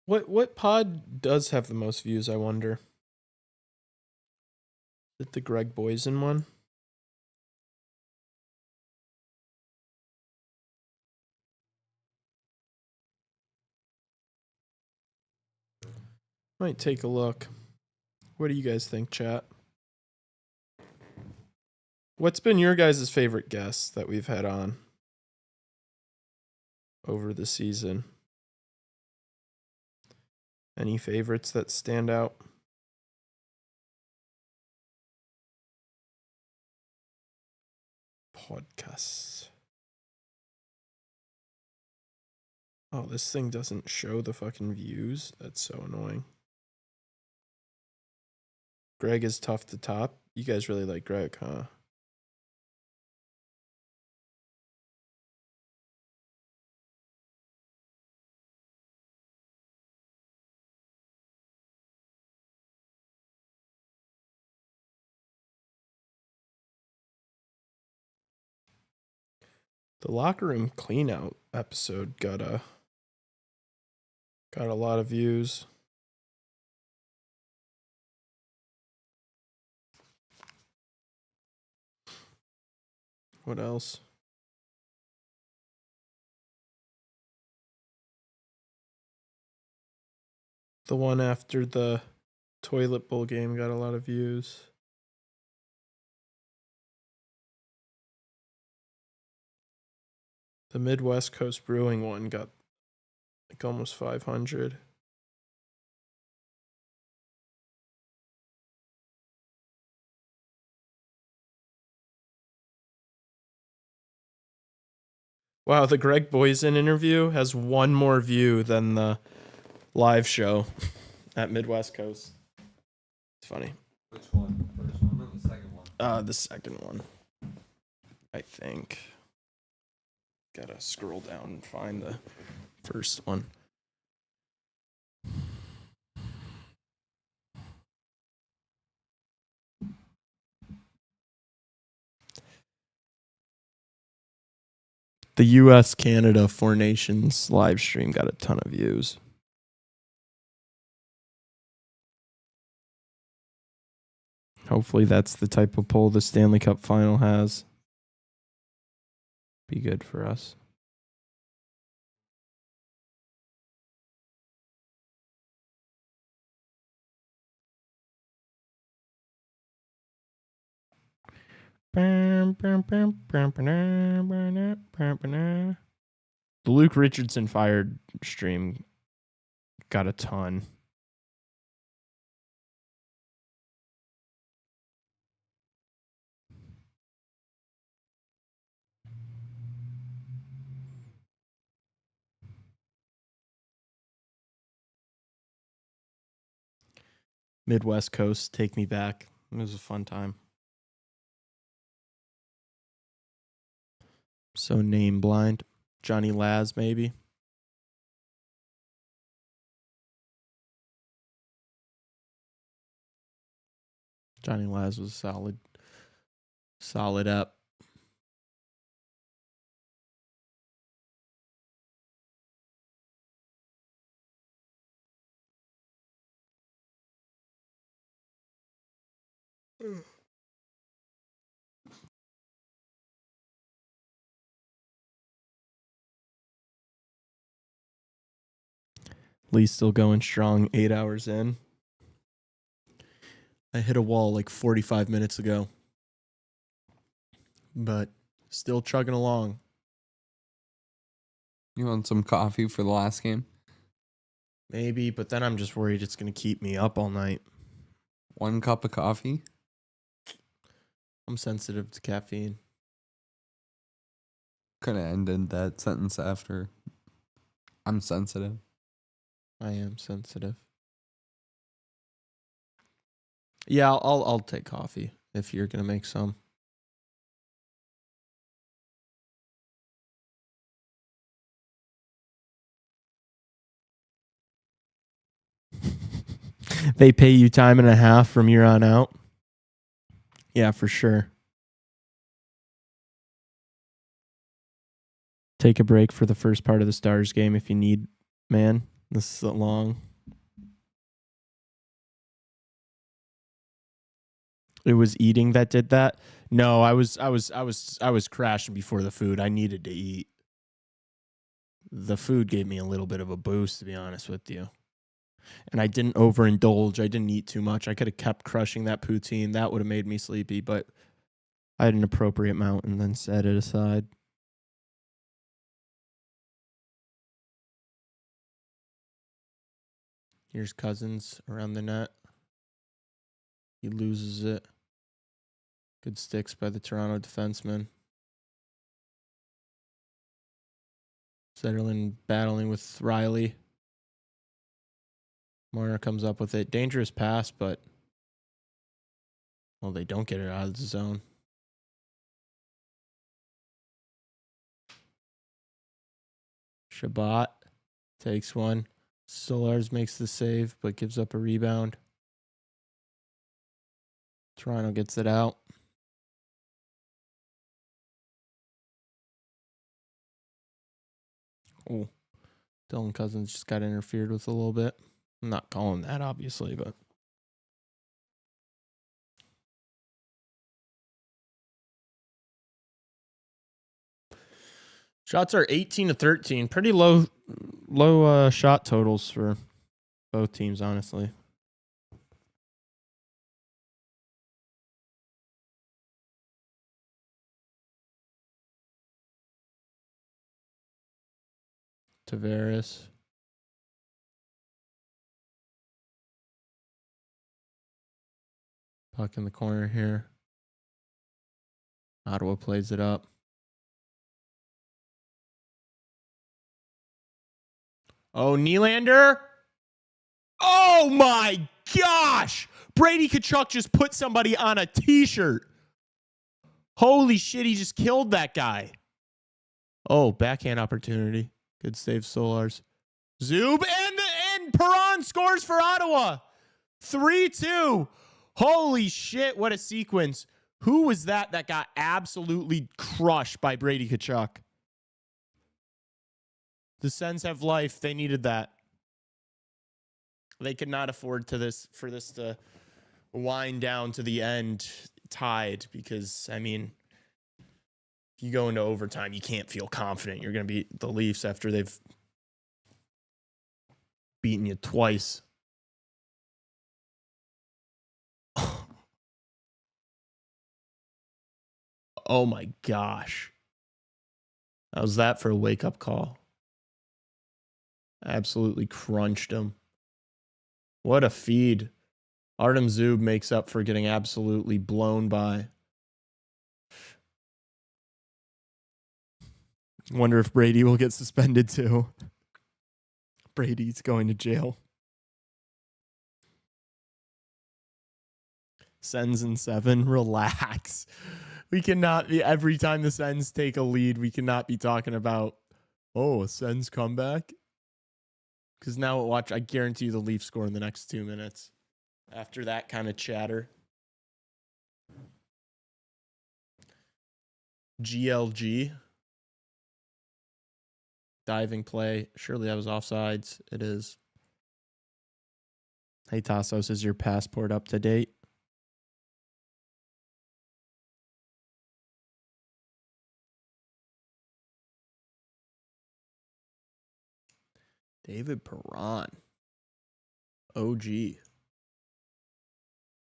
A: What pod does have the most views, I wonder? Is it the Greg Boysen one? Might take a look. What do you guys think, chat? What's been your guys' favorite guest that we've had on over the season? Any favorites that stand out? Podcasts. Oh, this thing doesn't show the fucking views. That's so annoying. Greg is tough to top. You guys really like Greg, huh? The locker room clean out episode got a lot of views. What else? The one after the toilet bowl game got a lot of views. The Midwest Coast Brewing one got like almost 500. Wow, the Greg Boysen interview has one more view than the live show at Midwest Coast. It's funny.
B: Which one? First one or the second one?
A: The second one, I think. Gotta scroll down and find the first one. The US Canada Four Nations live stream got a ton of views. Hopefully that's the type of poll the Stanley Cup final has. Be good for us. The Luke Richardson fired stream got a ton. Midwest Coast, take me back. It was a fun time. So name blind. Johnny Laz, maybe. Johnny Laz was solid up. Lee's still going strong 8 hours in. I hit a wall like 45 minutes ago. But still chugging along.
B: You want some coffee for the last game?
A: Maybe, but then I'm just worried it's going to keep me up all night.
B: 1 cup of coffee?
A: I'm sensitive to caffeine.
B: Could have ended that sentence after. I'm sensitive.
A: I am sensitive. Yeah, I'll take coffee if you're going to make some. They pay you time and a half from here on out? Yeah, for sure. Take a break for the first part of the Stars game if you need, man. This is long. It was eating that did that? No, I was crashing before the food. I needed to eat. The food gave me a little bit of a boost, to be honest with you. And I didn't overindulge. I didn't eat too much. I could have kept crushing that poutine. That would have made me sleepy, but I had an appropriate amount and then set it aside. Here's Cousins around the net. He loses it. Good sticks by the Toronto defenseman. Zetterlund battling with Riley. Marner comes up with it. Dangerous pass, but well, they don't get it out of the zone. Shabbat takes one. Solars makes the save, but gives up a rebound. Toronto gets it out. Oh, Dylan Cousins just got interfered with a little bit. I'm not calling that, obviously, but. Shots are 18-13. Pretty low shot totals for both teams, honestly. Tavares. Puck in the corner here. Ottawa plays it up. Oh, Nylander. Oh, my gosh. Brady Tkachuk just put somebody on a T-shirt. Holy shit, he just killed that guy. Oh, backhand opportunity. Good save, Solars. Zub and Perron scores for Ottawa. 3-2. Holy shit, what a sequence. Who was that got absolutely crushed by Brady Tkachuk? The Sens have life. They needed that. They could not afford for this to wind down to the end tied because, I mean, if you go into overtime, you can't feel confident you're going to beat the Leafs after they've beaten you twice. Oh my gosh. How's that for a wake-up call? Absolutely crunched him. What a feed. Artem Zub makes up for getting absolutely blown by. Wonder if Brady will get suspended too. Brady's going to jail. Sens in 7. Relax. We cannot be, every time the Sens take a lead, we cannot be talking about, oh, a Sens comeback. Because now, watch, I guarantee you the Leafs score in the next 2 minutes. After that kind of chatter. GLG. Diving play. Surely that was offsides. It is. Hey, Tassos, is your passport up to date? David Perron. OG.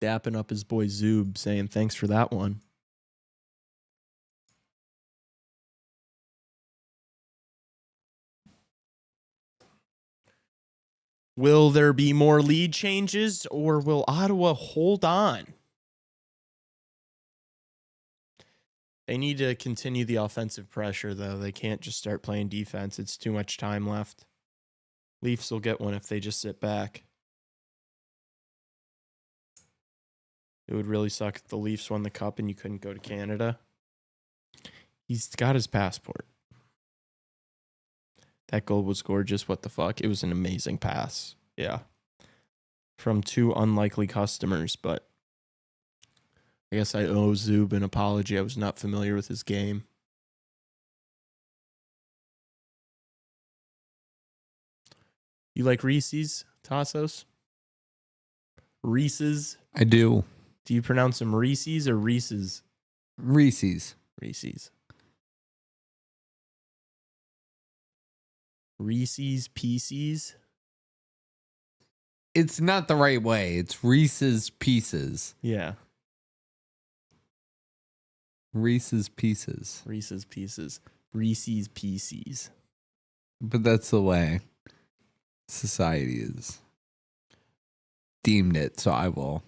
A: Dapping up his boy Zub, saying thanks for that one. Will there be more lead changes or will Ottawa hold on? They need to continue the offensive pressure, though. They can't just start playing defense. It's too much time left. Leafs will get one if they just sit back. It would really suck if the Leafs won the cup and you couldn't go to Canada. He's got his passport. That goal was gorgeous. What the fuck? It was an amazing pass. Yeah. From two unlikely customers, but I guess I owe Zub an apology. I was not familiar with his game. You like Reese's, Tassos? Reese's?
B: I do.
A: Do you pronounce them Reese's or Reese's?
B: Reese's.
A: Reese's. Reese's Pieces?
B: It's not the right way. It's Reese's Pieces.
A: Yeah.
B: Reese's Pieces.
A: Reese's Pieces. Reese's Pieces.
B: But that's the way society is deemed it, so I will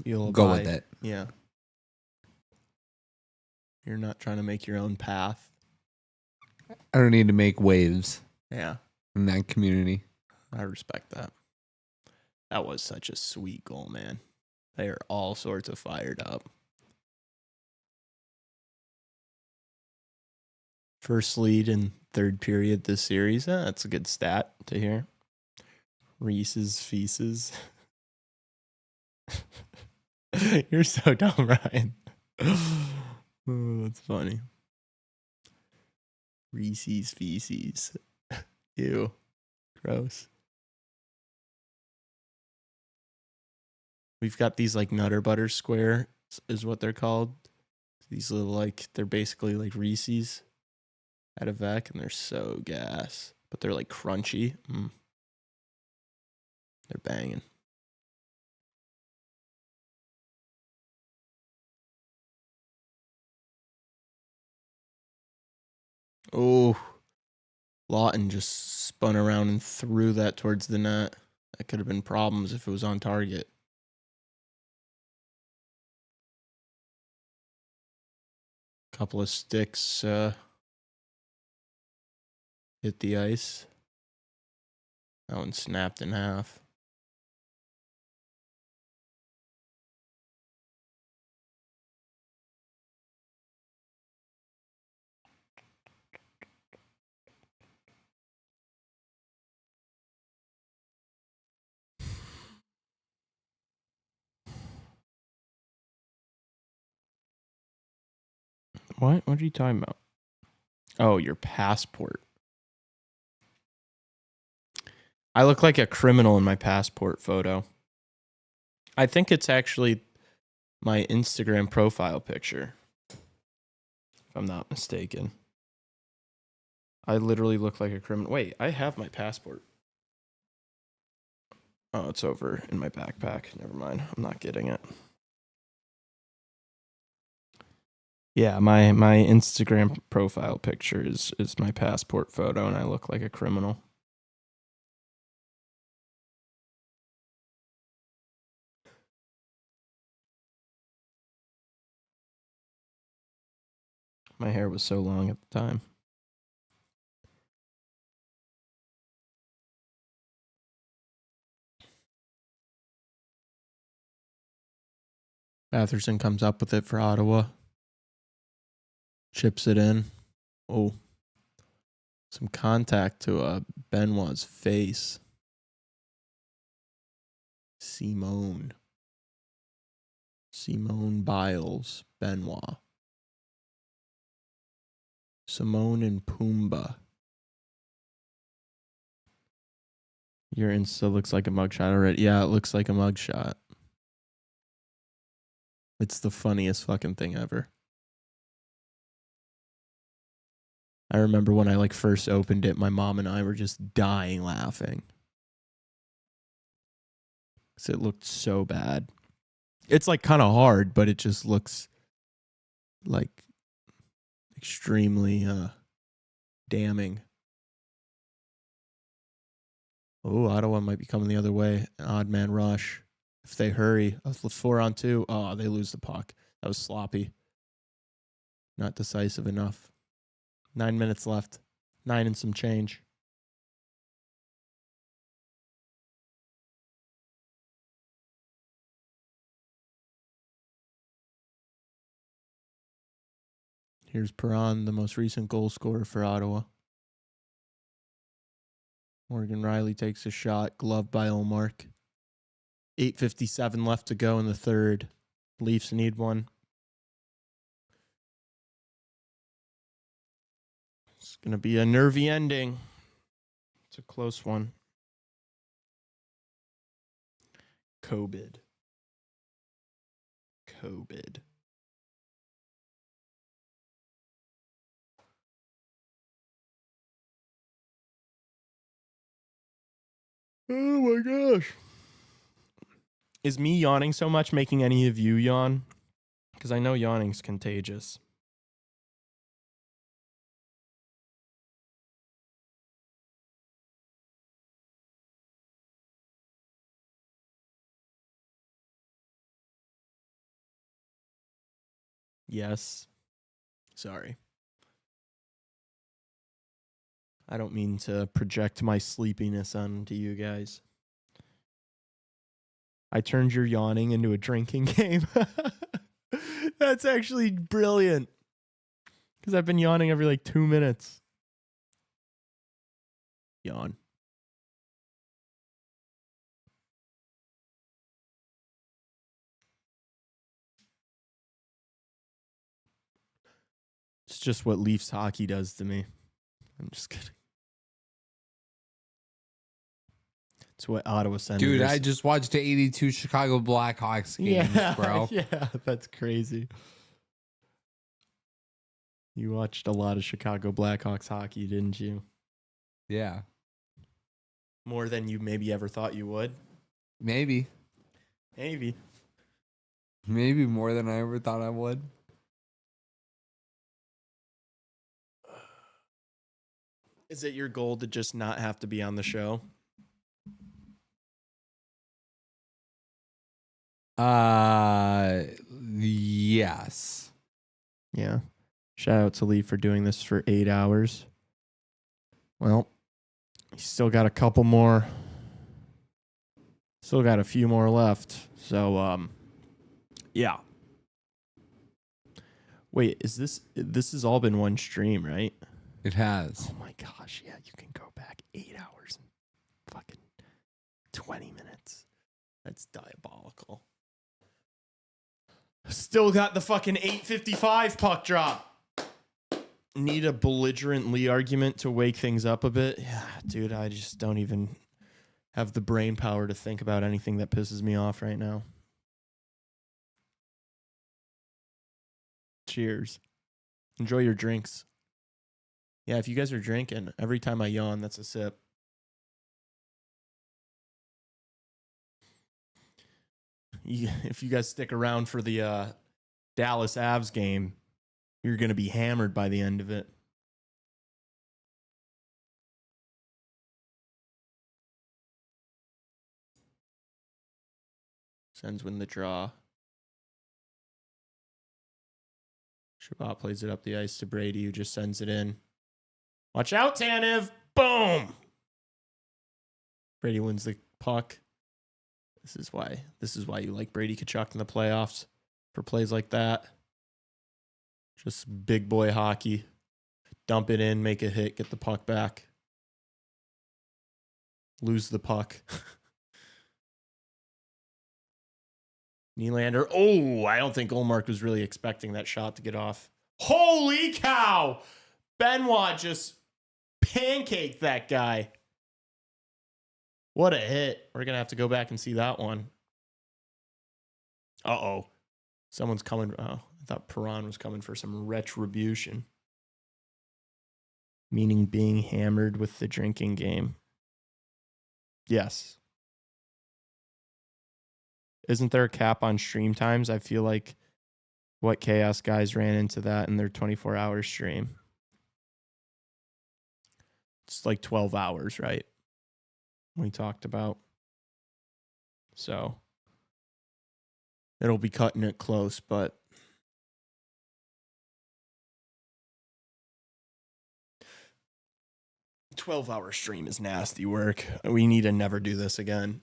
A: You'll
B: go
A: abide.
B: with it.
A: Yeah. You're not trying to make your own path.
B: I don't need to make waves
A: Yeah,
B: in that community.
A: I respect that. That was such a sweet goal, man. They are all sorts of fired up. First lead in third period this series. That's a good stat to hear. Reese's Feces. You're so dumb, Ryan. Oh, that's funny. Reese's Feces. Ew. Gross. We've got these like Nutter Butter Square is what they're called. These little like, they're basically like Reese's out of Vec, and they're so gas. But they're like crunchy. They're banging. Oh, Lawton just spun around and threw that towards the net. That could have been problems if it was on target. Couple of sticks hit the ice. That one snapped in half. What? What are you talking about? Oh, your passport. I look like a criminal in my passport photo. I think it's actually my Instagram profile picture, if I'm not mistaken. I literally look like a criminal. Wait, I have my passport. Oh, it's over in my backpack. Never mind. I'm not getting it. Yeah, my Instagram profile picture is my passport photo, and I look like a criminal. My hair was so long at the time. Batherson comes up with it for Ottawa. Chips it in. Oh. Some contact to Benoit's face. Simone Biles. Benoit. Simone and Pumbaa. Your Insta looks like a mugshot already. Yeah, it looks like a mugshot. It's the funniest fucking thing ever. I remember when I like first opened it, my mom and I were just dying laughing. 'Cause it looked so bad. It's like kind of hard, but it just looks like extremely damning. Oh, Ottawa might be coming the other way. An odd man rush. If they hurry, a 4-on-2. Oh, they lose the puck. That was sloppy. Not decisive enough. 9 minutes left. 9 and some change. Here's Perron, the most recent goal scorer for Ottawa. Morgan Riley takes a shot, gloved by Olmark. 8:57 left to go in the third. Leafs need one. It's going to be a nervy ending. It's a close one. COVID. Oh my gosh. Is me yawning so much making any of you yawn? Because I know yawning's contagious. Yes. Sorry. I don't mean to project my sleepiness onto you guys. I turned your yawning into a drinking game. That's actually brilliant. Because I've been yawning every like 2 minutes. Yawn. It's just what Leafs hockey does to me. I'm just kidding. It's what Ottawa Senators.
B: Dude, I just watched the 82 Chicago Blackhawks games, bro.
A: Yeah, that's crazy. You watched a lot of Chicago Blackhawks hockey, didn't you?
B: Yeah.
A: More than you maybe ever thought you would?
B: Maybe.
A: Maybe.
B: Maybe more than I ever thought I would.
A: Is it your goal to just not have to be on the show?
B: Yes.
A: Yeah. Shout out to Lee for doing this for 8 hours. Well, he's still got a couple more. Still got a few more left. So, yeah. Wait, this has all been one stream, right?
B: It has.
A: Oh my gosh, yeah, you can go back 8 hours and fucking 20 minutes. That's diabolical. Still got the fucking 8:55 puck drop. Need a belligerent Lee argument to wake things up a bit. Yeah, dude, I just don't even have the brain power to think about anything that pisses me off right now. Cheers. Enjoy your drinks. Yeah, if you guys are drinking, every time I yawn, that's a sip. If you guys stick around for the Dallas Avs game, you're going to be hammered by the end of it. Sends win the draw. Shabbat plays it up the ice to Brady, who just sends it in. Watch out, Tanev. Boom. Brady wins the puck. This is why you like Brady Tkachuk in the playoffs, for plays like that. Just big boy hockey. Dump it in, make a hit, get the puck back. Lose the puck. Nylander. Oh, I don't think Ullmark was really expecting that shot to get off. Holy cow! Benoit just pancaked that guy. What a hit. We're going to have to go back and see that one. Uh-oh. Someone's coming. Oh, I thought Perron was coming for some retribution. Meaning being hammered with the drinking game. Yes. Isn't there a cap on stream times? I feel like what Chaos guys ran into that in their 24-hour stream. It's like 12 hours, right? We talked about. So it'll be cutting it close, but a 12-hour stream is nasty work. We need to never do this again.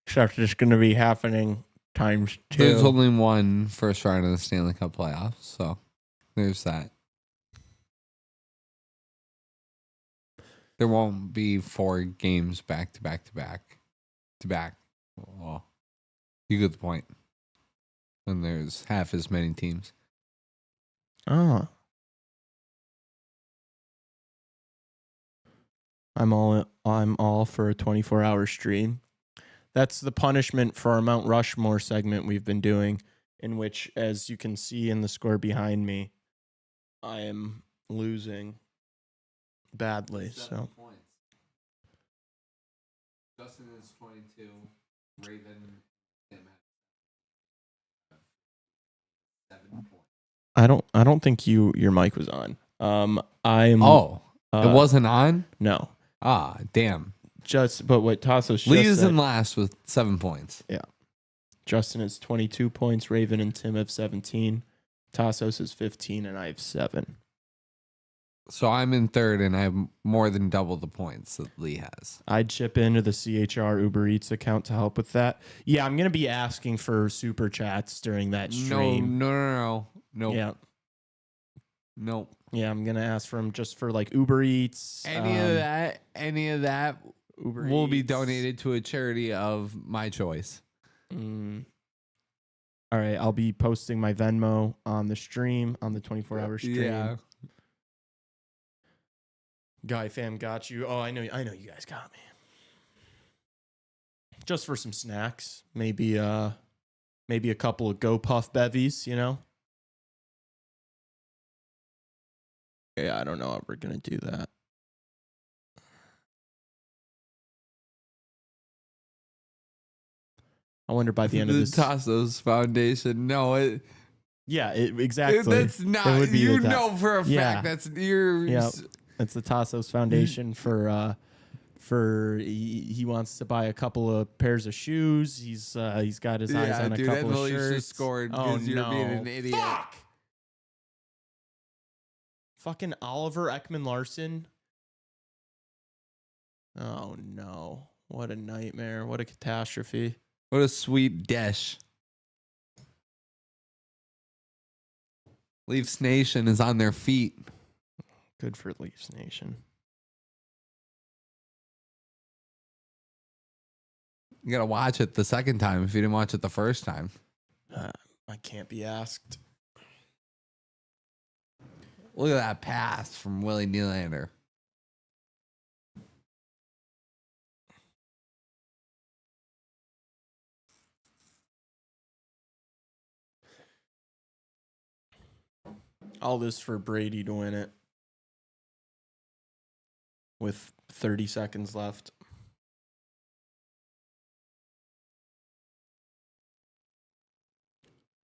A: Except it's going to be happening times 2.
B: There's only one first round of the Stanley Cup playoffs, so there's that. There won't be 4 games back to back to back to back. Well, you get the point. And there's half as many teams.
A: Oh. I'm all for a 24-hour stream. That's the punishment for our Mount Rushmore segment we've been doing, in which, as you can see in the score behind me, I am losing badly. 7
B: points. Justin is 22. Raven, Tim has 7 points.
A: I don't think your mic was on. I'm.
B: Oh, it wasn't on?
A: No.
B: Ah, damn.
A: But what Tassos just
B: Lee is
A: said,
B: in last with 7 points.
A: Yeah. Justin has 22 points. Raven and Tim have 17. Tassos is 15, and I have 7.
B: So I'm in third, and I have more than double the points that Lee has.
A: I'd chip into the CHR Uber Eats account to help with that. Yeah, I'm going to be asking for super chats during that stream.
B: No.
A: Yeah.
B: Nope.
A: Yeah, I'm going to ask for them just for like Uber Eats.
B: Any of that
A: Uber
B: will be
A: Eats.
B: donated to a charity of my choice.
A: All right, I'll be posting my Venmo on the stream, on the 24-hour stream.
B: Yeah.
A: Guy fam got you. Oh, I know you guys got me. Just for some snacks, maybe a couple of Go Puff bevies, you know. Yeah, I don't know how we're gonna do that. I wonder by the end of this,
B: Tassos Foundation. No,
A: exactly.
B: That's not. It would be know for a fact that's your.
A: Yep. It's the Tassos Foundation for he wants to buy a couple of pairs of shoes. He's got his eyes on a couple of shirts.
B: Scored
A: oh
B: you're
A: no!
B: being an idiot.
A: Fuck! Fucking Oliver Ekman-Larsson. Oh no! What a nightmare! What a catastrophe!
B: What a sweet dash. Leafs Nation is on their feet.
A: Good for Leafs Nation.
B: You gotta watch it the second time if you didn't watch it the first time.
A: I can't be asked.
B: Look at that pass from Willie Nylander.
A: All this for Brady to win it. With 30 seconds left.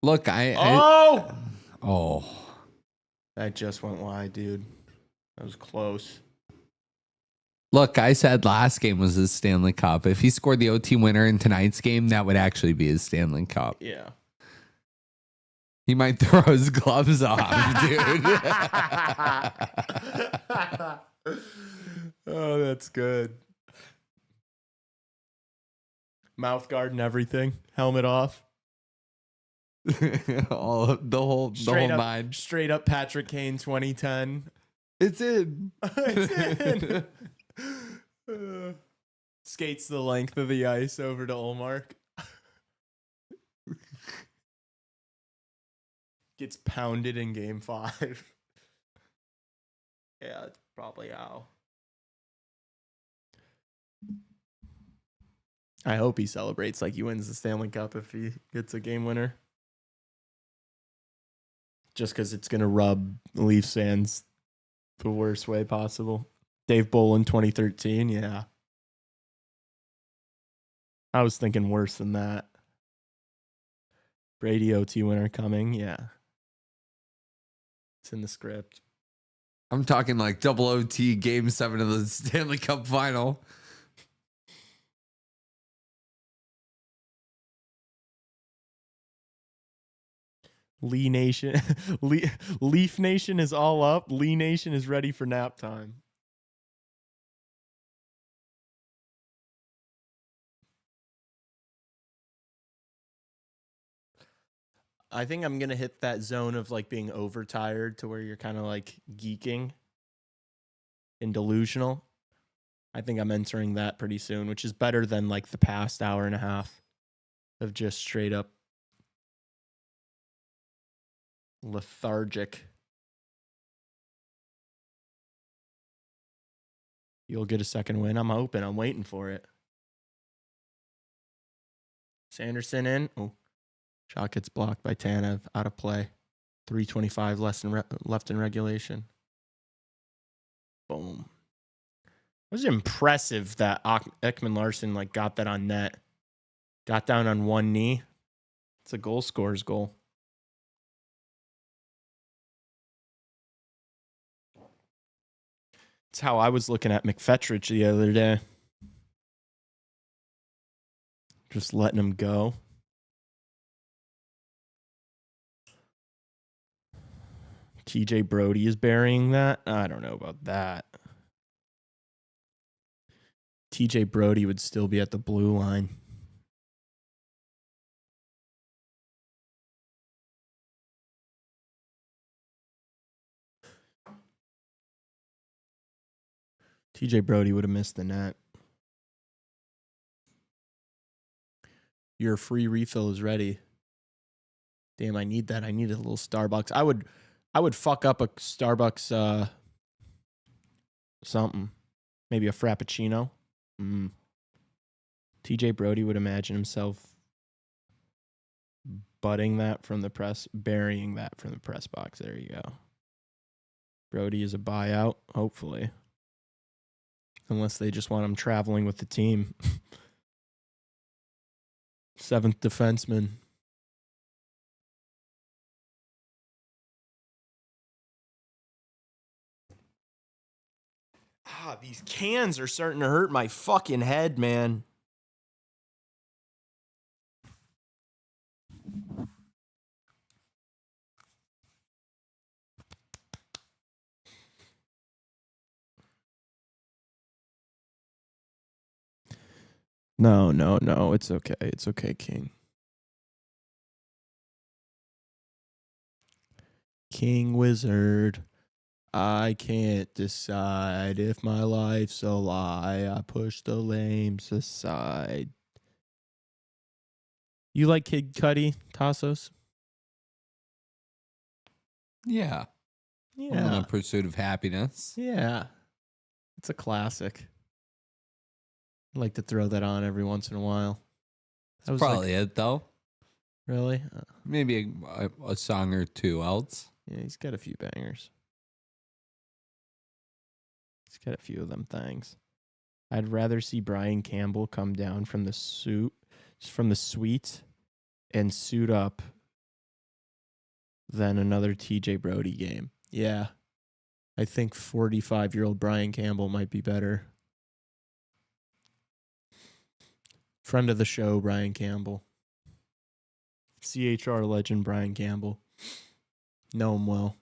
B: Look,
A: Oh! That just went wide, dude. That was close.
B: Look, I said last game was his Stanley Cup. If he scored the OT winner in tonight's game, that would actually be his Stanley Cup.
A: Yeah.
B: He might throw his gloves off, dude.
A: Oh, that's good. Mouth guard and everything. Helmet off.
B: The whole nine.
A: Straight up Patrick Kane 2010.
B: It's in.
A: It's in. Skates the length of the ice over to Olmark. Gets pounded in game 5. Yeah, that's probably how. I hope he celebrates like he wins the Stanley Cup if he gets a game winner. Just because it's going to rub Leafs fans the worst way possible. Dave Bolin 2013, yeah. I was thinking worse than that. Brady OT winner coming, yeah. It's in the script.
B: I'm talking like double OT game 7 of the Stanley Cup final.
A: Lee Nation, Leaf Nation is all up. Lee Nation is ready for nap time. I think I'm going to hit that zone of like being overtired to where you're kind of like geeking and delusional. I think I'm entering that pretty soon, which is better than like the past hour and a half of just straight up lethargic. You'll get a second win. I'm open. I'm waiting for it. Sanderson in. Oh, shot gets blocked by Tanev. Out of play. 3:25 left in regulation. Boom. It was impressive that Ekman-Larsson like got that on net. Got down on one knee. It's a goal scorer's goal. It's how I was looking at McFetrich the other day. Just letting him go. TJ Brody is burying that. I don't know about that. TJ Brody would still be at the blue line. TJ Brody would have missed the net. Your free refill is ready. Damn, I need that. I need a little Starbucks. I would fuck up a Starbucks something. Maybe a Frappuccino. TJ Brody would imagine himself burying that from the press box. There you go. Brody is a buyout, hopefully. Unless they just want him traveling with the team. 7th defenseman. These cans are starting to hurt my fucking head, man. No. It's okay. It's okay, King. King Wizard. I can't decide if my life's a lie. I push the lames aside. You like Kid Cudi, Tassos?
B: Yeah. I'm
A: Yeah.
B: on a pursuit of happiness.
A: Yeah. It's a classic. I like to throw that on every once in a while. That was
B: Probably it, though.
A: Really?
B: Maybe a song or two else.
A: Yeah, he's got a few bangers. He's got a few of them things. I'd rather see Brian Campbell come down from the suite and suit up than another TJ Brody game. Yeah. I think 45-year-old Brian Campbell might be better. Friend of the show, Brian Campbell. CHR legend, Brian Campbell. Know him well.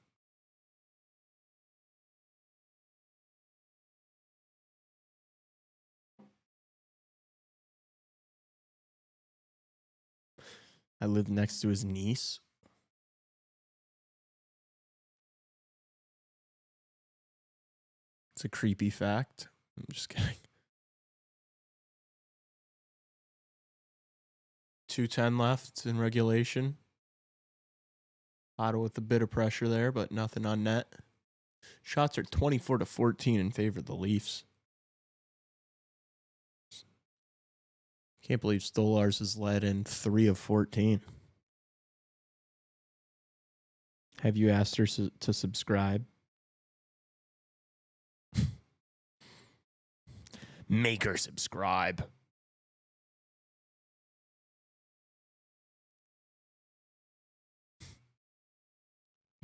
A: I lived next to his niece. It's a creepy fact. I'm just kidding. 2:10 left in regulation. Ottawa with a bit of pressure there, but nothing on net. Shots are 24-14 in favor of the Leafs. Can't believe Stolars has led in 3 of 14. Have you asked her to subscribe? Make her subscribe.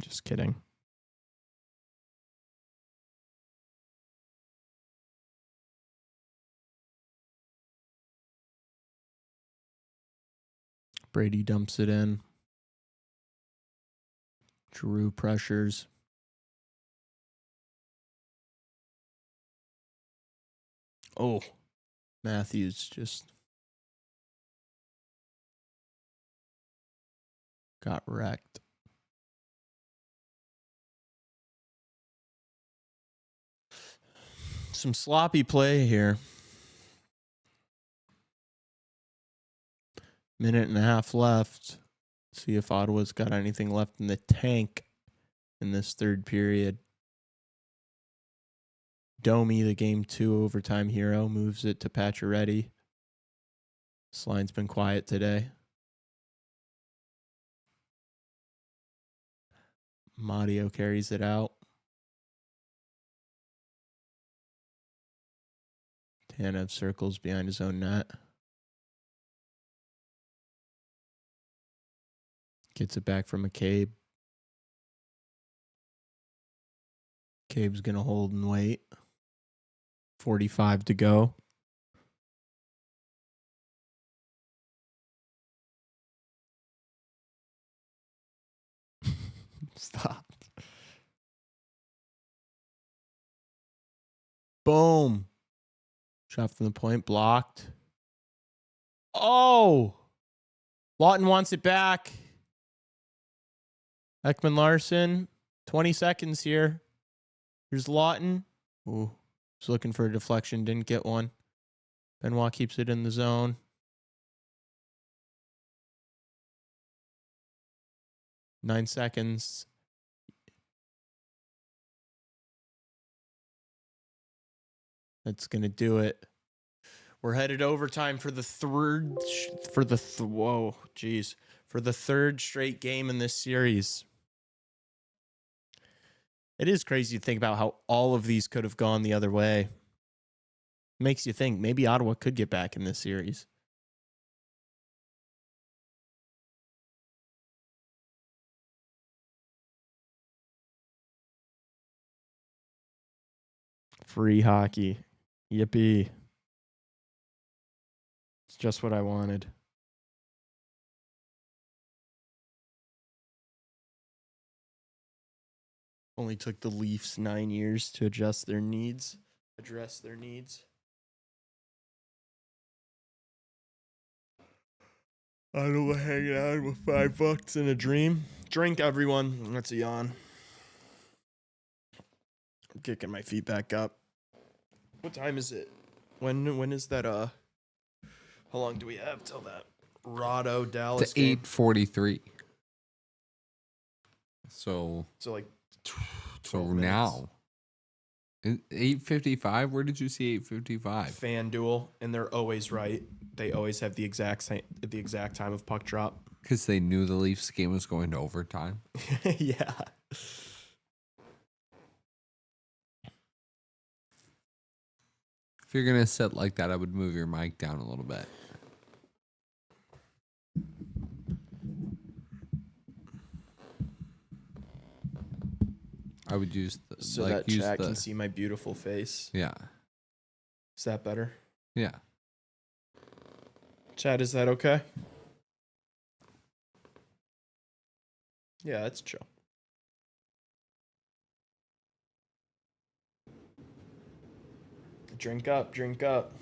A: Just kidding. Brady dumps it in. Drew pressures. Oh, Matthews just got wrecked. Some sloppy play here. Minute and a half left. See if Ottawa's got anything left in the tank in this third period. Domi, the game 2 overtime hero, moves it to Pacioretty. This line's been quiet today. Mario carries it out. Tanev circles behind his own net. Gets it back from McCabe. McCabe's going to hold and wait. 45 to go. Stop. Boom. Shot from the point, blocked. Oh! Lawton wants it back. Ekman Larson, 20 seconds here. Here's Lawton. Ooh, was looking for a deflection, didn't get one. Benoit keeps it in the zone. Nine seconds. That's going to do it. We're headed overtime for the third straight game in this series. It is crazy to think about how all of these could have gone the other way. Makes you think maybe Ottawa could get back in this series. Free hockey. Yippee. It's just what I wanted. Only took the Leafs 9 years to address their needs. I don't know, hanging out with $5 in a dream. Drink, everyone. That's a yawn. I'm kicking my feet back up. What time is it? When is that? How long do we have till that Rado Dallas
B: It's
A: game?
B: 8:43. So
A: like
B: 12
A: minutes.
B: now. 8:55. Where did you see 8:55?
A: FanDuel, and they're always right. They always have the exact time of puck drop.
B: Because they knew the Leafs game was going to overtime.
A: Yeah.
B: If you're gonna sit like that, I would move your mic down a little bit. I would use
A: So that chat can see my beautiful face.
B: Yeah.
A: Is that better?
B: Yeah.
A: Chat, is that okay? Yeah, that's chill. Drink up, drink up.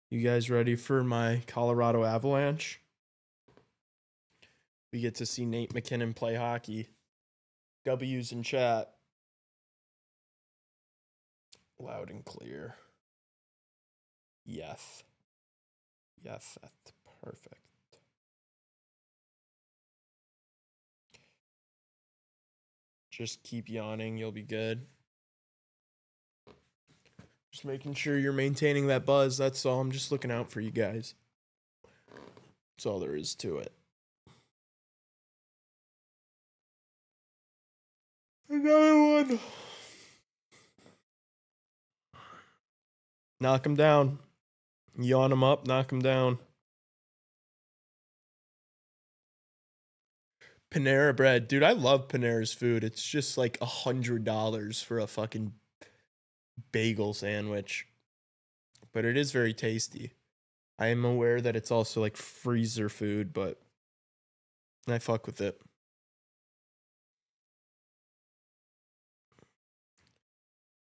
A: You guys ready for my Colorado Avalanche? We get to see Nate McKinnon play hockey. W's in chat. Loud and clear. Yes. Yes, that's perfect. Just keep yawning, you'll be good. Just making sure you're maintaining that buzz, that's all. I'm just looking out for you guys. That's all there is to it. Another one. Knock him down. Yawn him up, knock him down. Panera bread. Dude, I love Panera's food. It's just like $100 for a fucking bagel sandwich. But it is very tasty. I am aware that it's also like freezer food, but I fuck with it.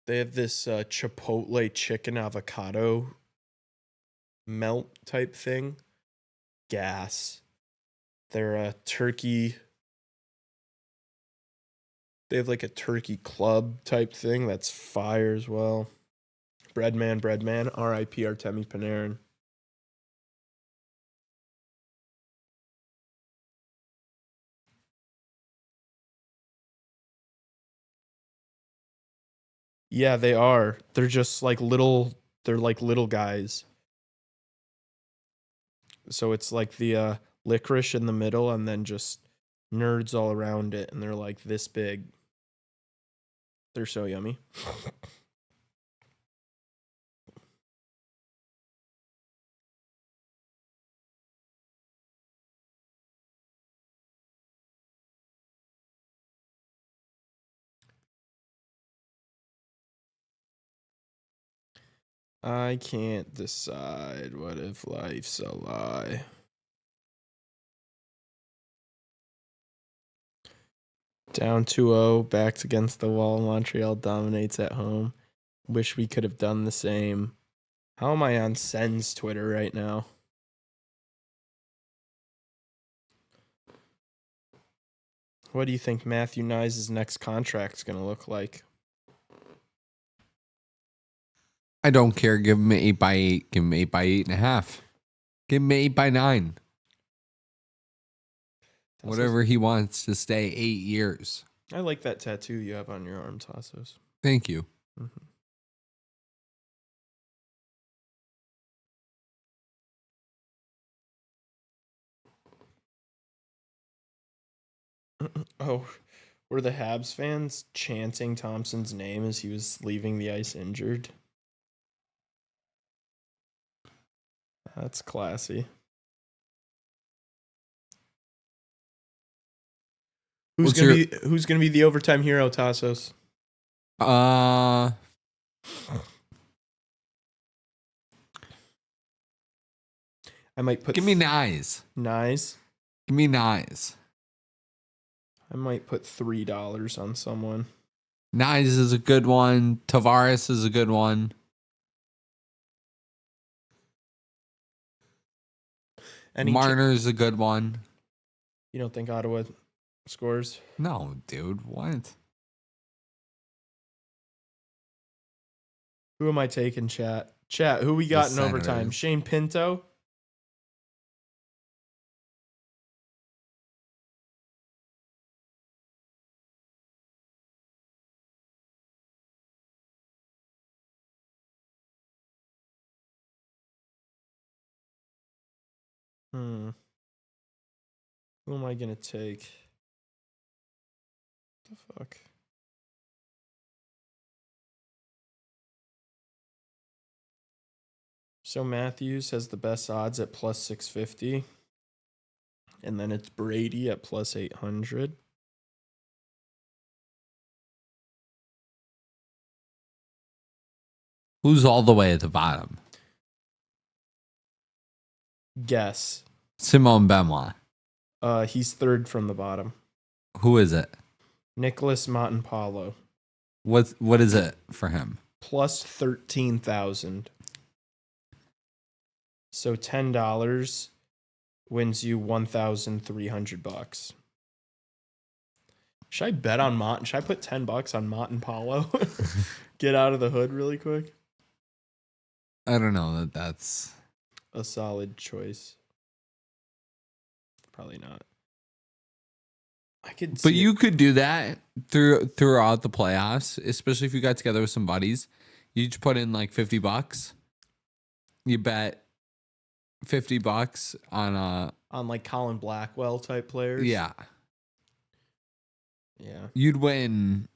A: They have this Chipotle chicken avocado melt type thing. Gas. They're turkey. They have like a turkey club type thing that's fire as well. Breadman, R.I.P. Artemi Panarin. Yeah, they are. They're just like little guys. So it's like the licorice in the middle and then just nerds all around it, and they're like this big. They're so yummy. I can't decide. What if life's a lie? Down 2-0, backs against the wall. Montreal dominates at home. Wish we could have done the same. How am I on Sen's Twitter right now? What do you think Matthew Nyes' next contract's going to look like?
B: I don't care. Give him 8x8. Give him 8x8.5. Give him 8x9. Whatever he wants to stay 8 years.
A: I like that tattoo you have on your arm, Tassos.
B: Thank you.
A: Mm-hmm. Oh, were the Habs fans chanting Thompson's name as he was leaving the ice injured? That's classy. Who's gonna be the overtime hero, Tassos?
B: I
A: might put.
B: Give me Nyes.
A: Nyes.
B: Give me Nyes.
A: I might put $3 on someone.
B: Nyes is a good one. Tavares is a good one. Marner's a good one.
A: You don't think Ottawa scores?
B: No, dude. What?
A: Who am I taking, chat? Chat, who we got in overtime? Shane Pinto? Who am I going to take? What the fuck? So Matthews has the best odds at plus 650. And then it's Brady at plus 800.
B: Who's all the way at the bottom?
A: Guess.
B: Simone Benoit.
A: He's third from the bottom.
B: Who is it?
A: Nicholas Montempalo.
B: What is it for him?
A: Plus 13,000. So $10 wins you $1,300. Should I bet on Mott? Should I put $10 on Montempalo? Get out of the hood really quick.
B: I don't know that's
A: a solid choice. Probably not. I could,
B: but you could do that throughout the playoffs, especially if you got together with some buddies. You each put in like $50. You bet $50 on
A: like Colin Blackwell type players.
B: Yeah.
A: Yeah.
B: You'd win.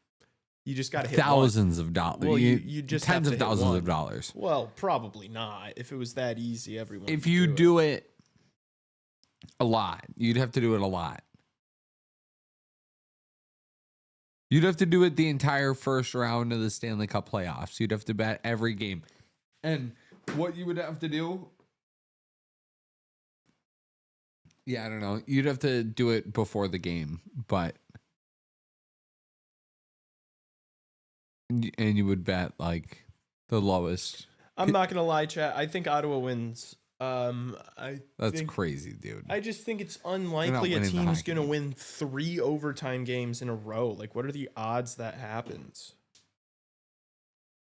A: You just got to hit
B: thousands of dollars.
A: Well, you just
B: tens
A: have
B: of
A: to
B: thousands of dollars.
A: Well, probably not. If it was that easy, everyone.
B: If you do it a lot, you'd have to do it a lot. You'd have to do it the entire first round of the Stanley Cup playoffs. You'd have to bet every game. And what you would have to do, I don't know. You'd have to do it before the game, but and you would bet like the lowest.
A: I'm not gonna lie, chat. I think Ottawa wins.
B: That's crazy, dude.
A: I just think it's unlikely a team's gonna win 3 overtime games in a row. Like, what are the odds that happens?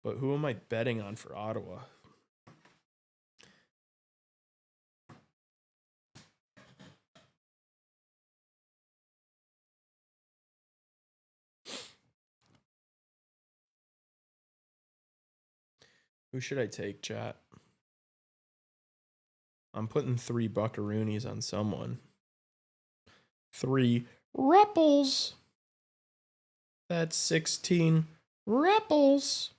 A: But who am I betting on for Ottawa? Who should I take, chat? I'm putting 3 buckaroonies on someone. 3 Rupples. That's 16 Rupples.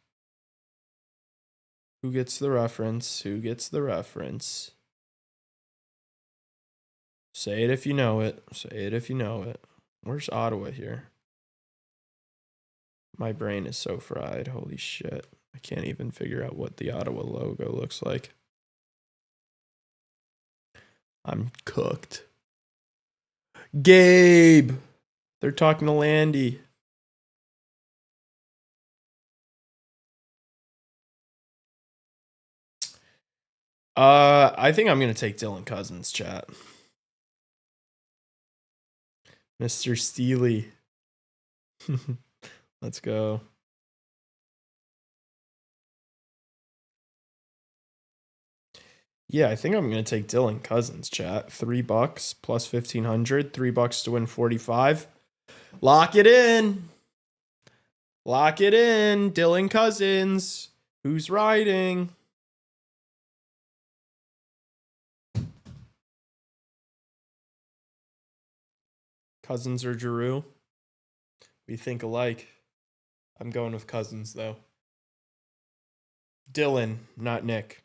A: Who gets the reference? Who gets the reference? Say it if you know it. Say it if you know it. Where's Ottawa here? My brain is so fried. Holy shit. I can't even figure out what the Ottawa logo looks like. I'm cooked. Gabe! They're talking to Landy. I think I'm going to take Dylan Cousins, chat. Mr. Steely. Let's go. Yeah, I think I'm going to take Dylan Cousins, chat. $3 plus 1,500. $3 to win 45. Lock it in. Lock it in. Dylan Cousins. Who's riding? Cousins or Giroux? We think alike. I'm going with Cousins, though. Dylan, not Nick.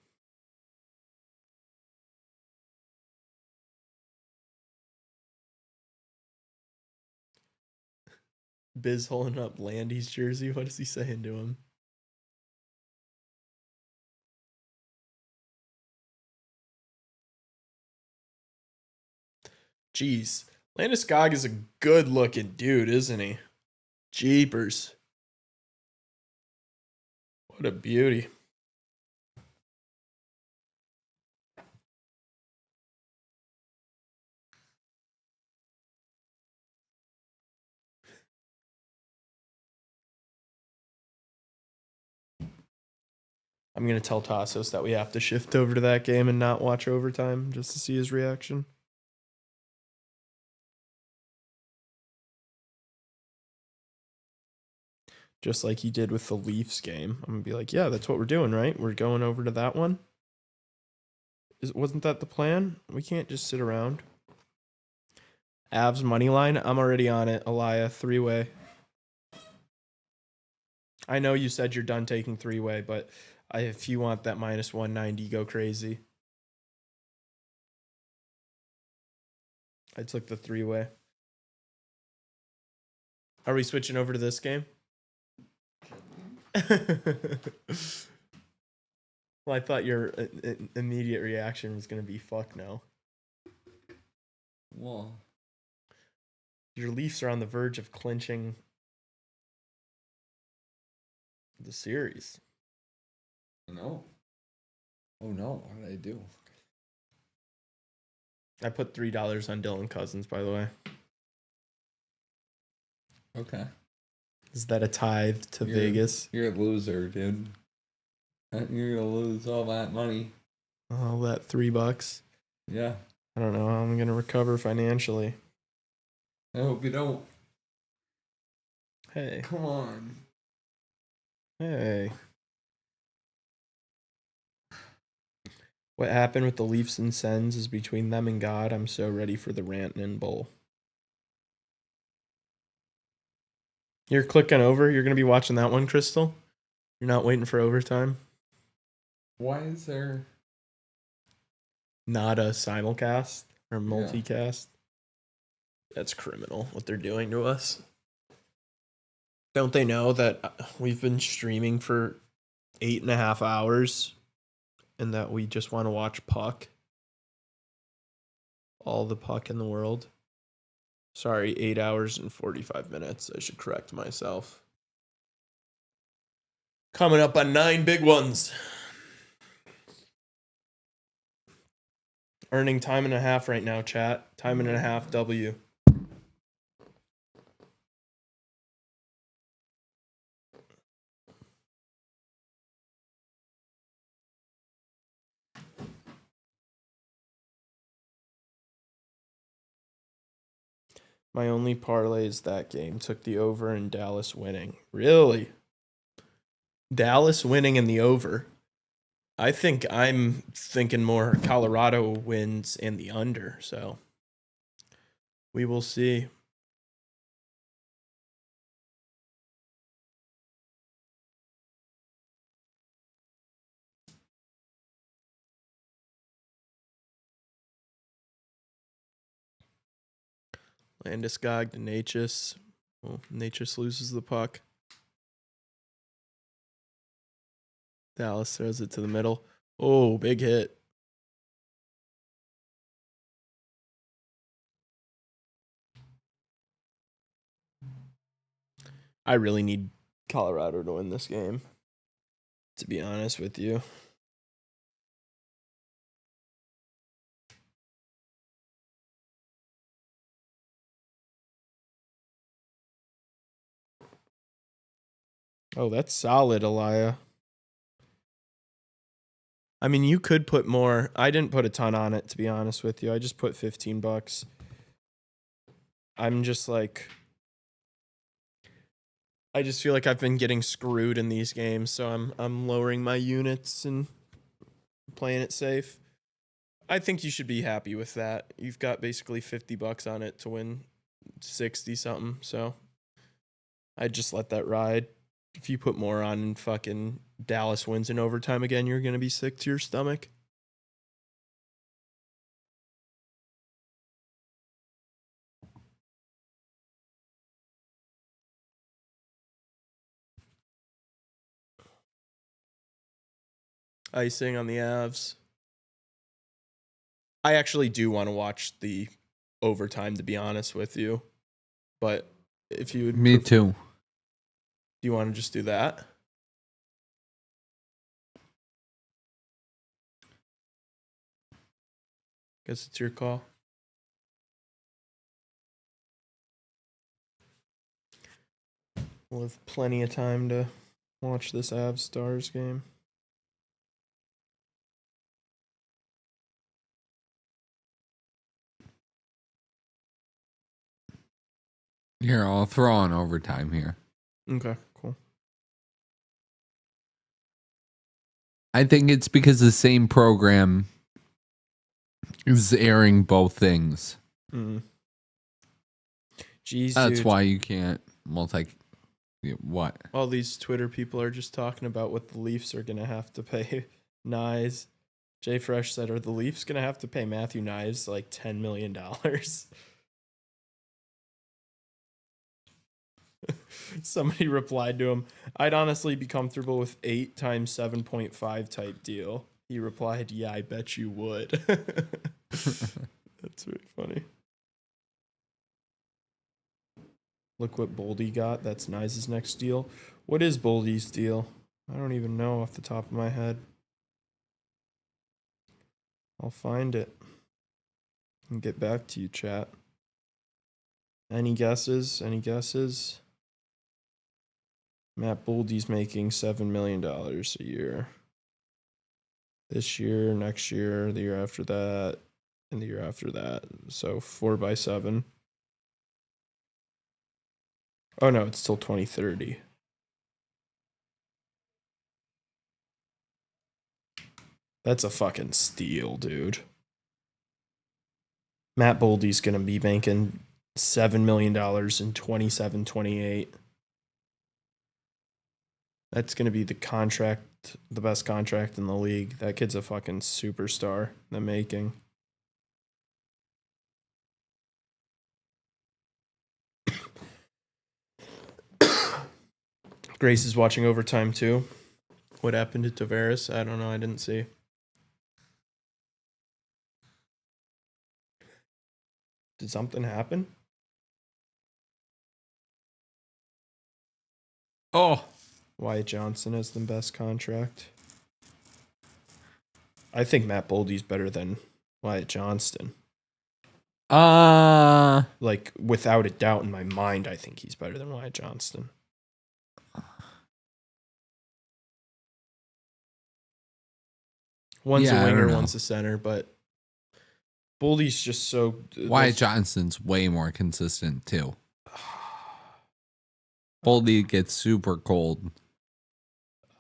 A: Biz holding up Landy's jersey. What is he saying to him? Jeez. Landeskog is a good looking dude, isn't he? Jeepers. What a beauty. I'm going to tell Tassos that we have to shift over to that game and not watch overtime just to see his reaction. Just like he did with the Leafs game. I'm going to be like, yeah, that's what we're doing, right? We're going over to that one. Wasn't that the plan? We can't just sit around. Avs money line. I'm already on it. Elia, 3-way. I know you said you're done taking 3-way, but if you want that minus 190, go crazy. I took the 3-way. Are we switching over to this game? Well, I thought your immediate reaction was going to be fuck no.
B: Well,
A: your Leafs are on the verge of clinching the series.
B: No. Oh no, what did I do?
A: I put $3 on Dylan Cousins, by the way.
B: Okay.
A: Is that a tithe to Vegas?
B: You're a loser, dude. You're gonna lose all that money.
A: All that $3.
B: Yeah.
A: I don't know how I'm gonna recover financially.
B: I hope you don't.
A: Hey.
B: Come on.
A: Hey. What happened with the Leafs and Sens is between them and God. I'm so ready for the Rantanen Bowl. You're clicking over? You're going to be watching that one, Crystal? You're not waiting for overtime?
B: Why is there
A: not a simulcast or multicast? Yeah. That's criminal what they're doing to us. Don't they know that we've been streaming for 8.5 hours and that we just want to watch puck? All the puck in the world. Sorry, 8 hours and 45 minutes. I should correct myself. Coming up on 9 big ones. Earning time and a half right now, chat. Time and a half W. My only parlay is that game. Took the over and Dallas winning. Really? Dallas winning and the over. I think I'm thinking more Colorado wins and the under. So we will see. Landeskog to Natchez. Well, Natchez loses the puck. Dallas throws it to the middle. Oh, big hit. I really need Colorado to win this game, to be honest with you. Oh, that's solid, Elia. I mean, you could put more. I didn't put a ton on it, to be honest with you. I just put $15. I'm just like, I just feel like I've been getting screwed in these games, so I'm lowering my units and playing it safe. I think you should be happy with that. You've got basically $50 on it to win 60 something, so I'd just let that ride. If you put more on and fucking Dallas wins in overtime again, you're going to be sick to your stomach. Icing on the Avs. I actually do want to watch the overtime, to be honest with you. But if you would...
B: Me too.
A: Do you want to just do that? Guess it's your call. We'll have plenty of time to watch this Avs Stars game.
B: Here, I'll throw on overtime here.
A: Okay, cool.
B: I think it's because the same program is airing both things.
A: Mm. Jeez,
B: That's
A: dude.
B: why you can't what?
A: All these Twitter people are just talking about what the Leafs are going to have to pay Knies. Jay Fresh said, are the Leafs going to have to pay Matthew Knies like $10 million? Somebody replied to him, I'd honestly be comfortable with 8 times 7.5 type deal. He replied, yeah, I bet you would. That's really funny. Look what Boldy got. That's Nice's next deal. What is Boldy's deal? I don't even know off the top of my head. I'll find it and get back to you, chat. Any guesses? Any guesses? Matt Boldy's making $7 million a year. This year, next year, the year after that, and the year after that. So 4 by 7. Oh no, it's till 2030. That's a fucking steal, dude. Matt Boldy's going to be making $7 million in 27, 28. That's going to be the best contract in the league. That kid's a fucking superstar in the making. Grace is watching overtime too. What happened to Tavares? I don't know. I didn't see. Did something happen?
B: Oh,
A: Wyatt Johnson has the best contract. I think Matt Boldy's better than Wyatt Johnston. Like, without a doubt in my mind, I think he's better than Wyatt Johnston. One's a winger, one's a center, but Boldy's just so...
B: Wyatt Johnston's way more consistent, too. Boldy gets super cold.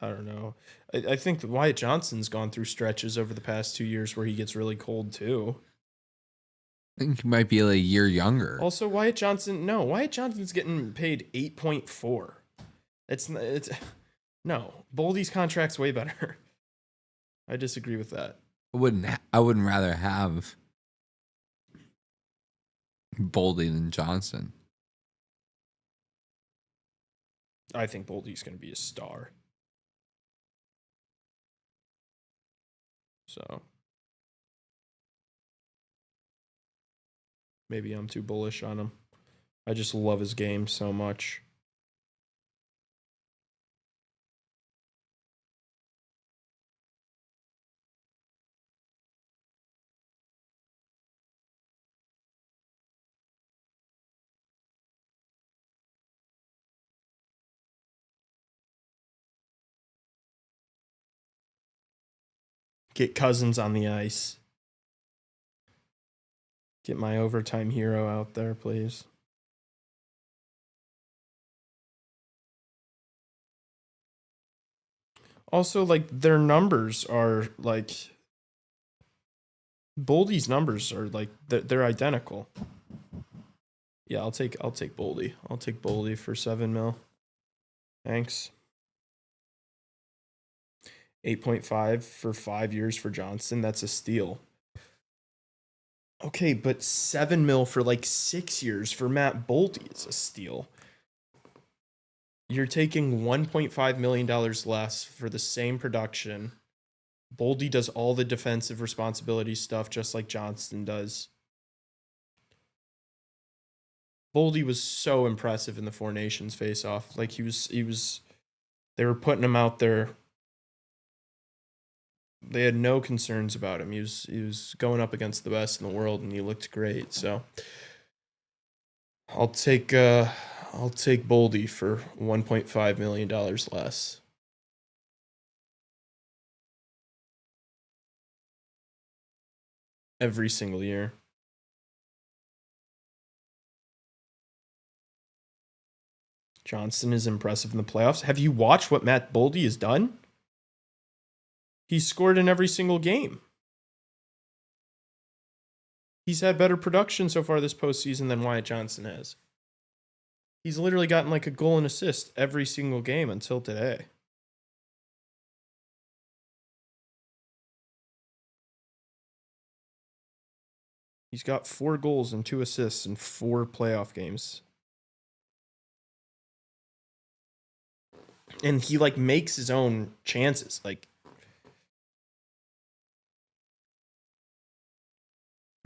A: I don't know. I think that Wyatt Johnston's gone through stretches over the past 2 years where he gets really cold, too.
B: I think he might be like a year younger.
A: Also, Wyatt Johnston's getting paid 8.4. It's no, Boldy's contract's way better. I disagree with that.
B: I wouldn't rather have Boldy than Johnson.
A: I think Boldy's going to be a star. So maybe I'm too bullish on him. I just love his game so much. Get Cousins on the ice. Get my overtime hero out there, please. Also, like, their numbers are like Boldy's numbers are like they're identical. Yeah, I'll take Boldy. I'll take Boldy for 7 mil. Thanks. 8.5 for 5 years for Johnston. That's a steal. Okay, but 7 mil for like 6 years for Matt Boldy is a steal. You're taking $1.5 million less for the same production. Boldy does all the defensive responsibility stuff just like Johnston does. Boldy was so impressive in the Four Nations face-off. Like he was they were putting him out there. They had no concerns about him. He was going up against the best in the world and he looked great. So I'll take Boldy for $1.5 million less. Every single year. Johnston is impressive in the playoffs. Have you watched what Matt Boldy has done? He's scored in every single game. He's had better production so far this postseason than Wyatt Johnston has. He's literally gotten like a goal and assist every single game until today. He's got 4 goals and 2 assists in 4 playoff games. And he like makes his own chances. Like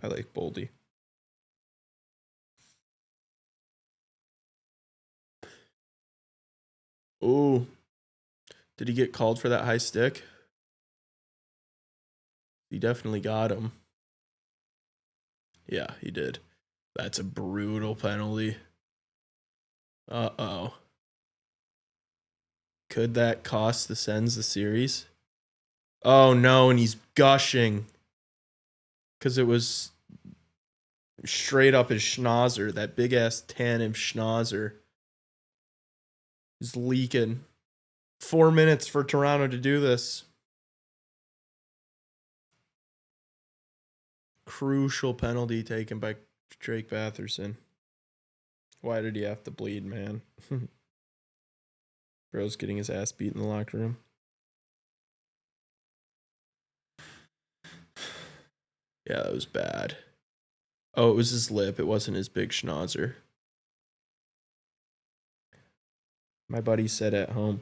A: I like Boldy. Oh, did he get called for that high stick? He definitely got him. Yeah, he did. That's a brutal penalty. Uh-oh. Could that cost the Sens the series? Oh, no, and he's gushing. Because it was straight up his schnauzer. That big-ass tan-inch schnauzer is leaking. 4 minutes for Toronto to do this. Crucial penalty taken by Drake Batherson. Why did he have to bleed, man? Bro's getting his ass beat in the locker room. Yeah, that was bad. Oh, it was his lip. It wasn't his big schnauzer. My buddy said at home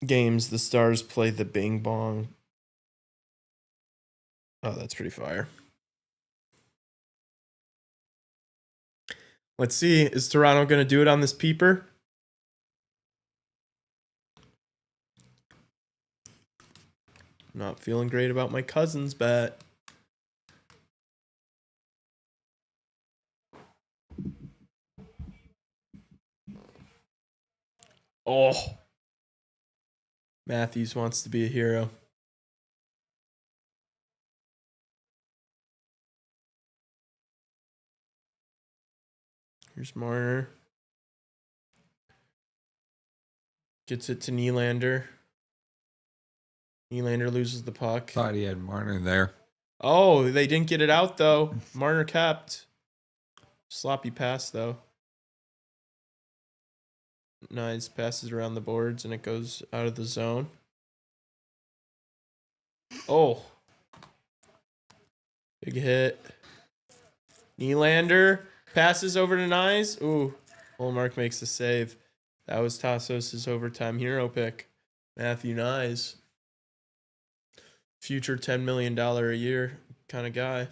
A: games, the Stars play the Bing Bong. Oh, that's pretty fire. Let's see. Is Toronto going to do it on this peeper? Not feeling great about my Cousins bet. Oh. Matthews wants to be a hero. Here's Marner. Gets it to Nylander. Nylander loses the puck.
B: Thought he had Marner there.
A: Oh, they didn't get it out, though. Marner kept. Sloppy pass, though. Nice. Passes around the boards, and it goes out of the zone. Oh. Big hit. Nylander passes over to Nyes. Ooh. Ullmark makes the save. That was Tassos' overtime hero pick. Matthew Nyes. Future $10 million a year kind of guy.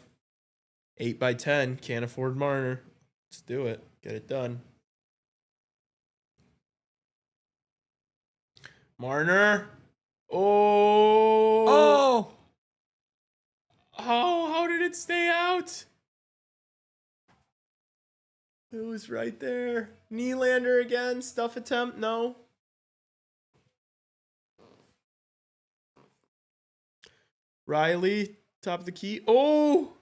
A: 8x10. Can't afford Marner. Let's do it. Get it done. Marner. Oh. Oh, how did it stay out? It was right there. Nylander again. Stuff attempt. No. Riley, top of the key. Oh,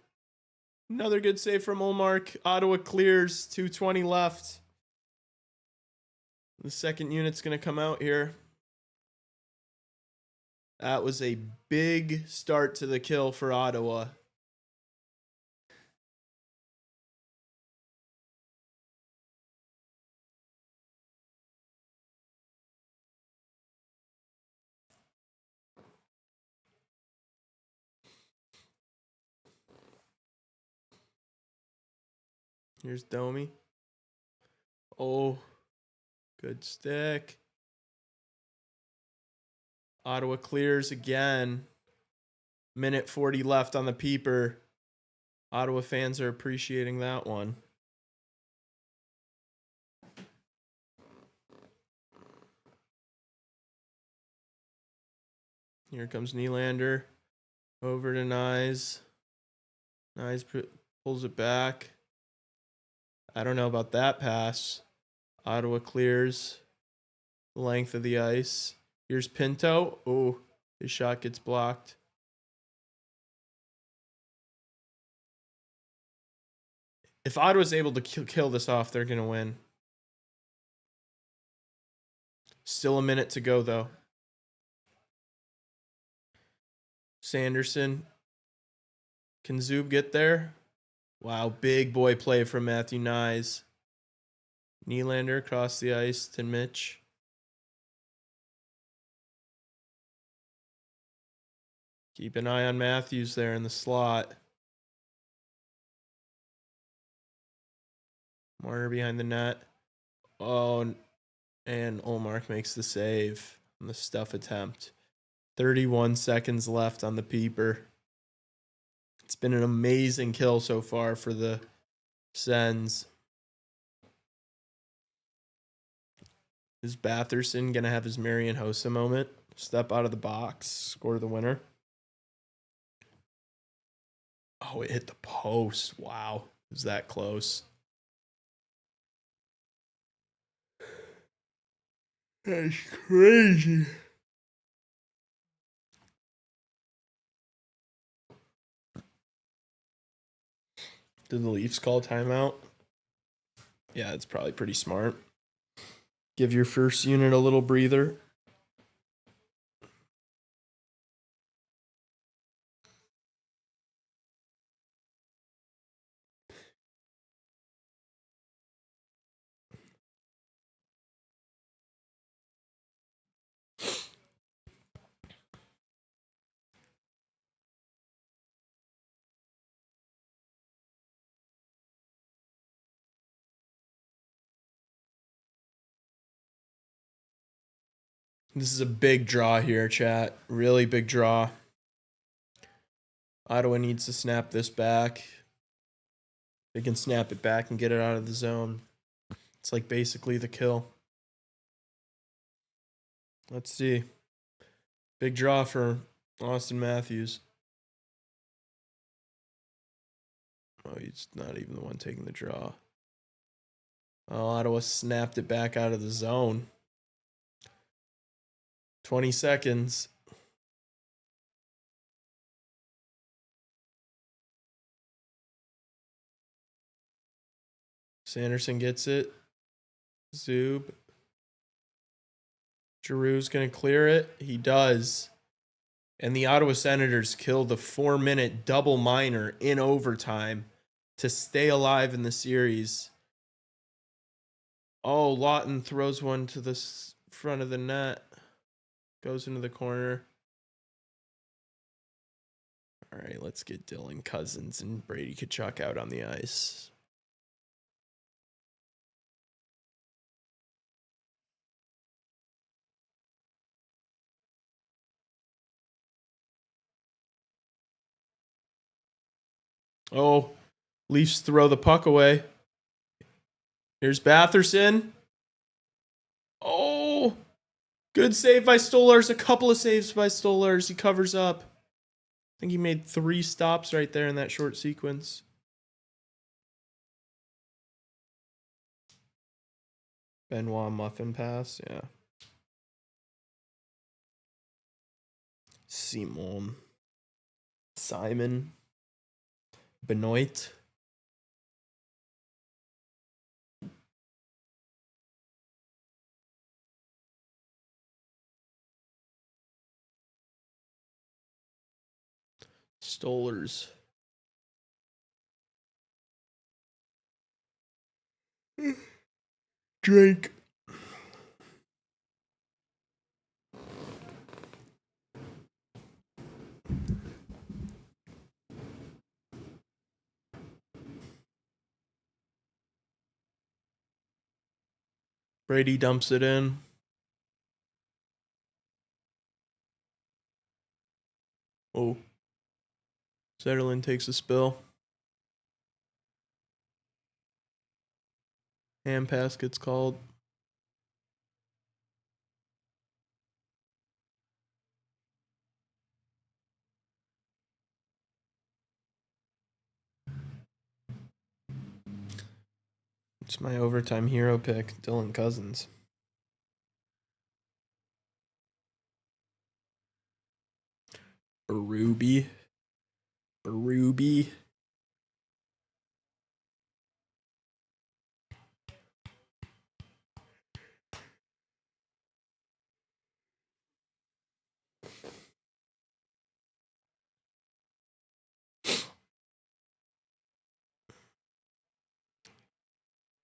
A: another good save from Ullmark. Ottawa clears. 2:20 left. The second unit's going to come out here. That was a big start to the kill for Ottawa. Here's Domi. Oh, good stick. Ottawa clears again. Minute 40 left on the peeper. Ottawa fans are appreciating that one. Here comes Nylander. Over to Nyes. Nyes pulls it back. I don't know about that pass. Ottawa clears the length of the ice. Here's Pinto. Oh, his shot gets blocked. If Ottawa's able to kill this off, they're going to win. Still a minute to go, though. Sanderson. Can Zub get there? Wow, big boy play from Matthew Nyes. Nylander across the ice to Mitch. Keep an eye on Matthews there in the slot. Marner behind the net. Oh, and Ullmark makes the save on the stuff attempt. 31 seconds left on the peeper. It's been an amazing kill so far for the Sens. Is Batherson going to have his Marian Hossa moment? Step out of the box, score the winner. Oh, it hit the post. Wow. It was that close. That's crazy. Did the Leafs call timeout? Yeah, it's probably pretty smart. Give your first unit a little breather. This is a big draw here, chat. Really big draw. Ottawa needs to snap this back. They can snap it back and get it out of the zone. It's like basically the kill. Let's see. Big draw for Austin Matthews. Oh, he's not even the one taking the draw. Oh, Ottawa snapped it back out of the zone. 20 seconds. Sanderson gets it. Zub. Giroux's going to clear it. He does. And the Ottawa Senators kill the 4-minute double minor in overtime to stay alive in the series. Oh, Lawton throws one to the front of the net. Goes into the corner. All right, let's get Dylan Cousins and Brady Tkachuk out on the ice. Oh, Leafs throw the puck away. Here's Batherson. Oh, good save by Stolarz. A couple of saves by Stolarz. He covers up. I think he made 3 stops right there in that short sequence. Benoit muffin pass, yeah. Simon. Simon. Benoit. Stolarz. Drink. Brady dumps it in. Oh. Zetterlund takes a spill. Hand pass gets called. It's my overtime hero pick, Dylan Cousins. Ruby.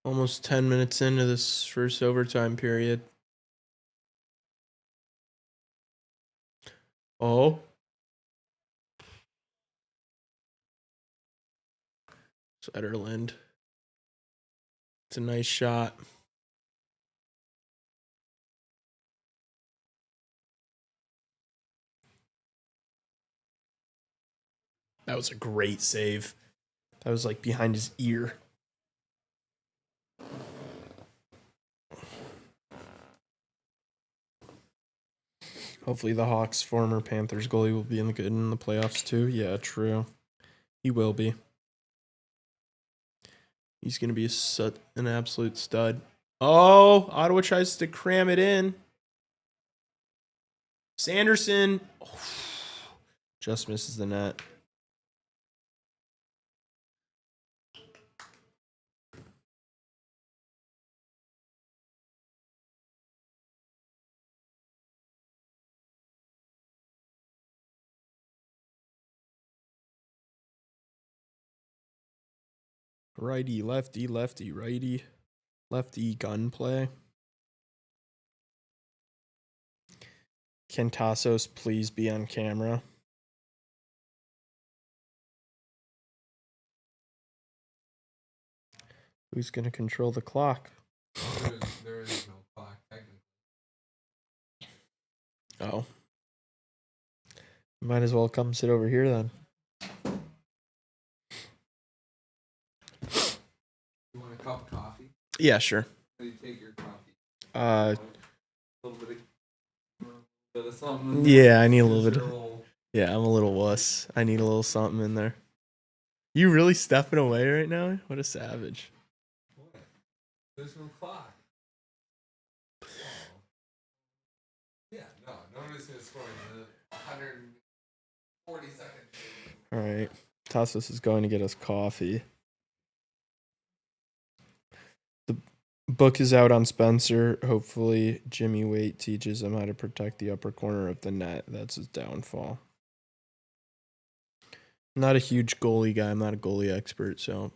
A: Almost 10 minutes into this first overtime period. Oh. Zetterlund. It's a nice shot. That was a great save. That was like behind his ear. Hopefully the Hawks' former Panthers goalie will be in the playoffs too. Yeah, true. He will be. He's going to be an absolute stud. Oh, Ottawa tries to cram it in. Sanderson just misses the net. Righty, lefty, lefty, righty, lefty gunplay. Can Tassos please be on camera? Who's going to control the clock?
B: There is no clock, technically.
A: Oh. Might as well come sit over here then.
B: You want a cup of coffee?
A: Yeah, sure.
B: How do you take your coffee?
A: Uh,
B: A little bit of something.
A: Yeah, I need a little bit. Yeah, I'm a little wuss. I need a little something in there. You really stepping away right now? What a savage.
B: What? There's no clock. Yeah, no one's gonna score in the 140 seconds.
A: All right. Tassos is going to get us coffee. The book is out on Spencer. Hopefully, Jimmy Waite teaches him how to protect the upper corner of the net. That's his downfall. I'm not a huge goalie guy. I'm not a goalie expert, so.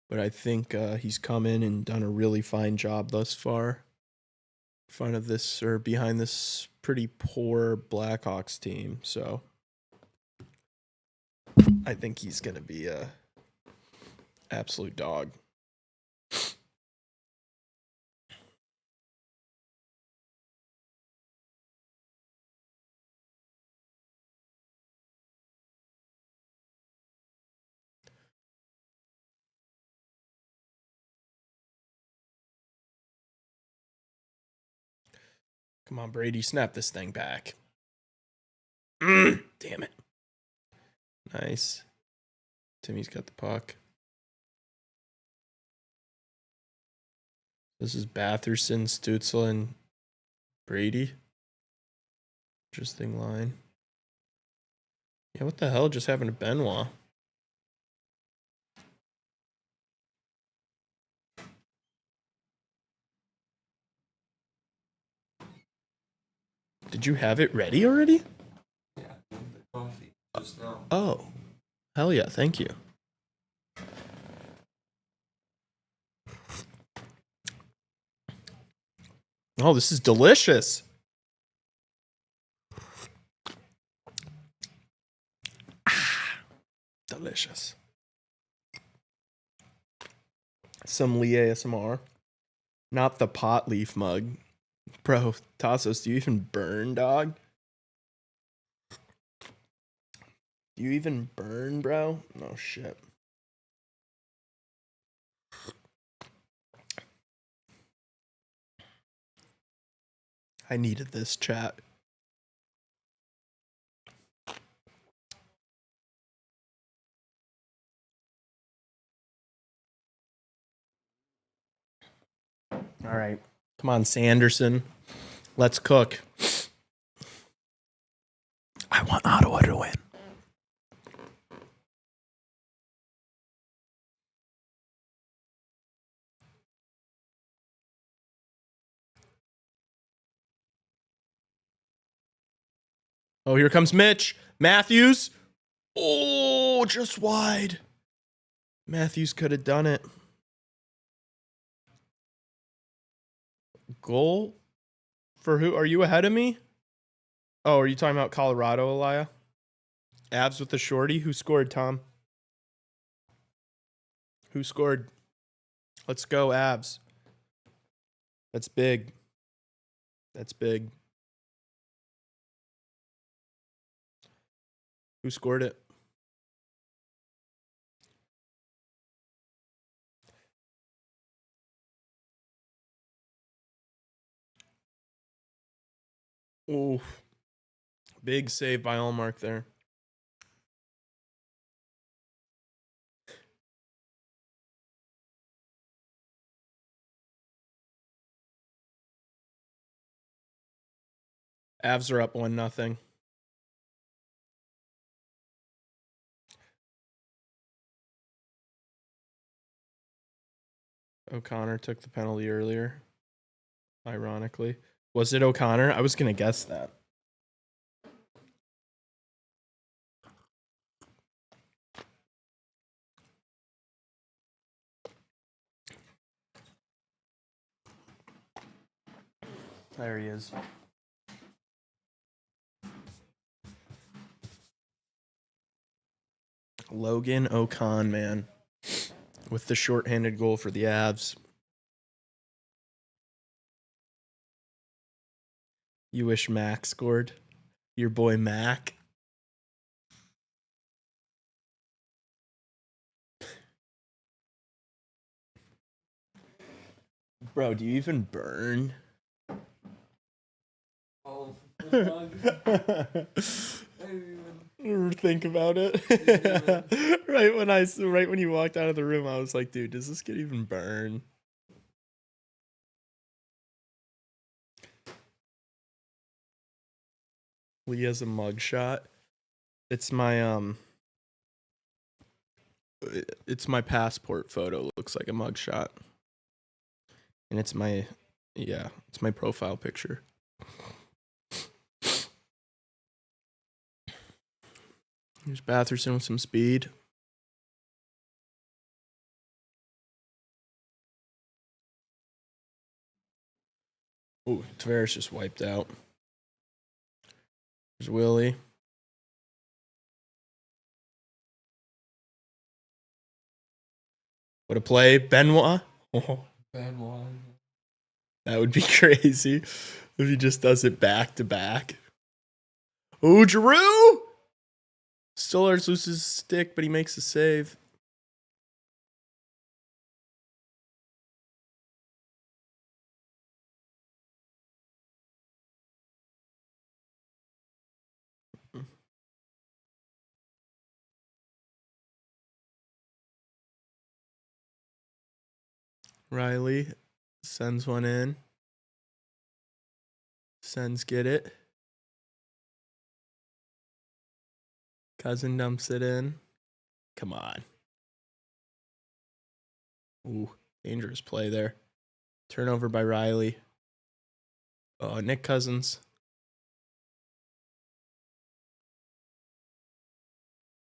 A: But I think he's come in and done a really fine job thus far. In front of this or behind this pretty poor Blackhawks team. So I think he's going to be a absolute dog. Come on, Brady, snap this thing back. Damn it. Nice. Timmy's got the puck. This is Batherson, Stutzel, and Brady. Interesting line. Yeah, what the hell just happened to Benoit? Did you have it ready already?
B: Yeah, the coffee just now.
A: Oh, hell yeah, thank you. Oh, this is delicious. Delicious. Some Lee ASMR. Not the pot leaf mug. Bro, Tassos, do you even burn, dog? Do you even burn, bro? No shit. I needed this chat. All right. Come on, Sanderson. Let's cook. I want Ottawa to win. Oh, here comes Mitch. Matthews. Oh, just wide. Matthews could have done it. Goal for who? Are you ahead of me? Oh, are you talking about Colorado, Elia? Avs with the shorty. Who scored, Tom? Who scored? Let's go, Avs. That's big. That's big. Who scored it? Oof. Big save by Allmark there. Avs are up 1-0. O'Connor took the penalty earlier. Ironically. Was it O'Connor? I was going to guess that. There he is. Logan O'Con, man. With the shorthanded goal for the Avs. You wish Mac scored? Your boy Mac? Bro, do you even burn?
B: Oh,
A: Think about it. right when you walked out of the room, I was like, dude, does this kid even burn? Lee has a mugshot. It's my passport photo. Looks like a mugshot. And it's my profile picture. Here's Batherson with some speed. Oh, Tavares just wiped out. There's Willie. What a play. Benoit. Oh,
B: Benoit.
A: that would be crazy if he just does it back to back. Oh, Giroux! Stolarz loses his stick, but he makes the save. Riley sends one in. Sends get it. Cousin dumps it in. Come on. Ooh, dangerous play there. Turnover by Riley. Oh, Nick Cousins.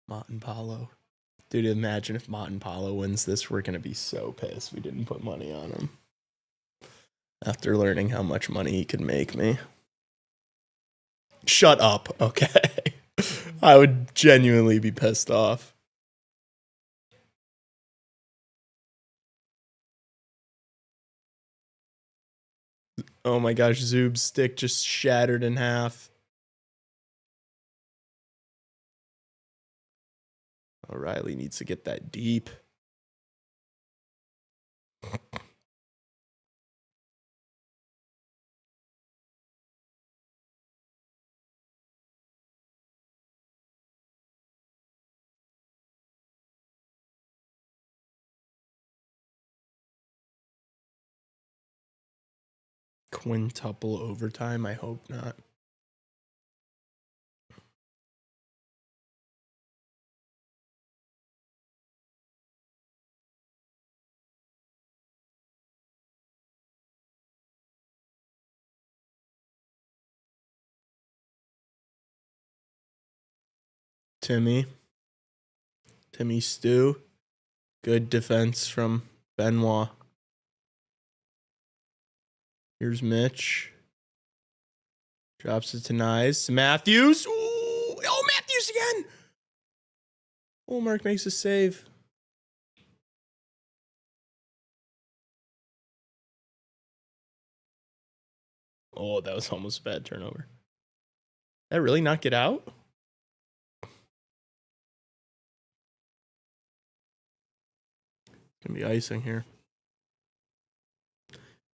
A: Montempalo. Dude, imagine if Montempalo wins this. We're going to be so pissed we didn't put money on him. After learning how much money he could make me. Shut up, okay? I would genuinely be pissed off. Oh my gosh, Zub's stick just shattered in half. O'Reilly needs to get that deep. Quintuple overtime? I hope not. Timmy Stu. Good defense from Benoit. Here's Mitch. Drops it to Nyes. Matthews. Ooh. Oh, Matthews again. Mark makes a save. Oh, that was almost a bad turnover. Did that really not get out? Gonna be icing here.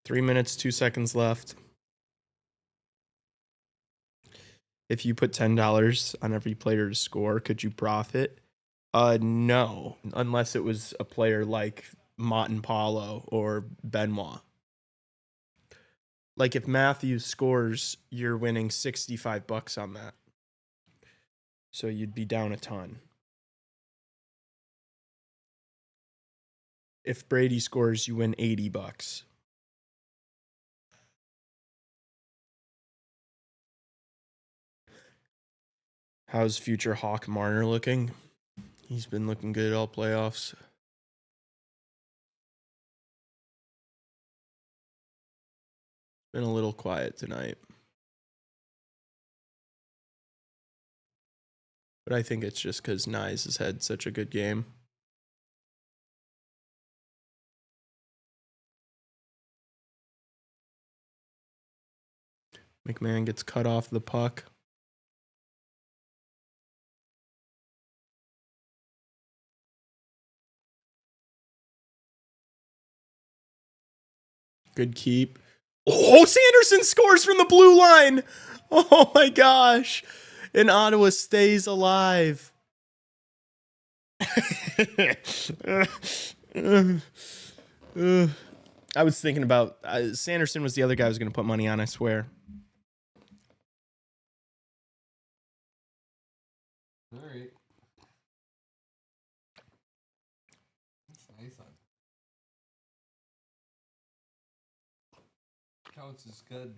A: 3 minutes, 2 seconds left. If you put $10 on every player to score, could you profit? No, unless it was a player like Montempalo or Benoit. Like if Matthews scores, you're winning $65 on that. So you'd be down a ton. If Brady scores, you win $80. How's future Hawk Marner looking? He's been looking good all playoffs. Been a little quiet tonight. But I think it's just because Nyes has had such a good game. McMahon gets cut off the puck. Good keep. Oh, Sanderson scores from the blue line. Oh my gosh. And Ottawa stays alive. I was thinking about Sanderson was the other guy I was going to put money on, I swear.
B: All right. That's nice. Counts is good.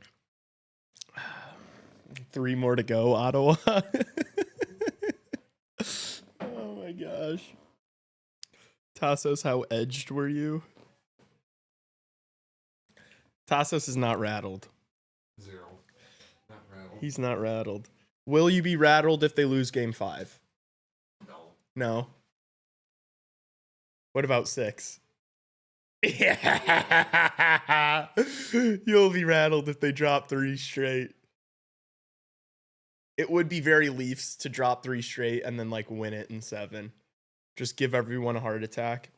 A: 3 more to go, Ottawa. Oh my gosh. Tassos, how edged were you? Tassos is not rattled.
B: 0. Not rattled.
A: He's not rattled. Will you be rattled if they lose game 5?
B: No.
A: No. What about 6? Yeah. You'll be rattled if they drop 3 straight. It would be very Leafs to drop 3 straight and then like win it in 7. Just give everyone a heart attack.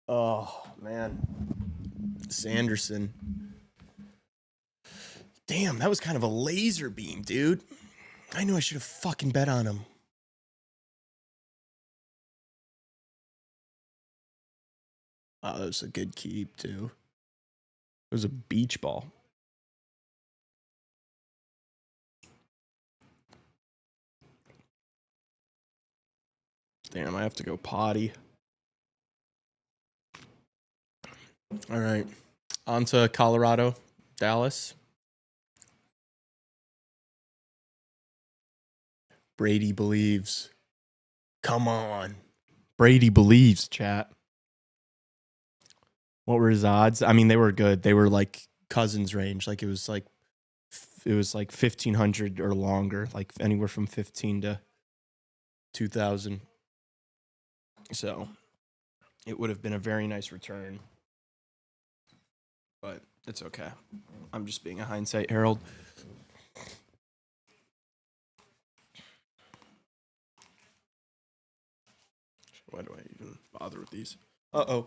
A: Oh, man. Sanderson. Damn, that was kind of a laser beam, dude. I knew I should have fucking bet on him. Oh, that was a good keep, too. It was a beach ball. Damn, I have to go potty. All right. On to Colorado, Dallas. Brady believes. Come on. Brady believes, chat. What were his odds? I mean, they were good. They were like Cousins range. Like it was like 1,500 or longer, like anywhere from 15 to 2,000. So it would have been a very nice return. But it's okay. I'm just being a hindsight herald. Why do I even bother with these? Uh-oh.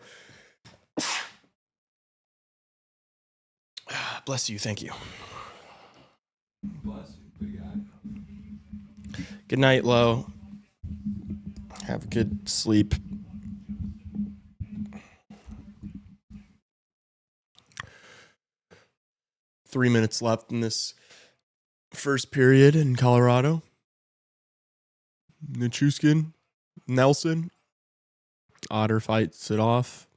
A: Bless you. Thank you.
B: Bless you, big guy.
A: Good night, Lo. Have a good sleep. Three minutes left in this first period in Colorado. Nichushkin, Nelson. Otter fights it off.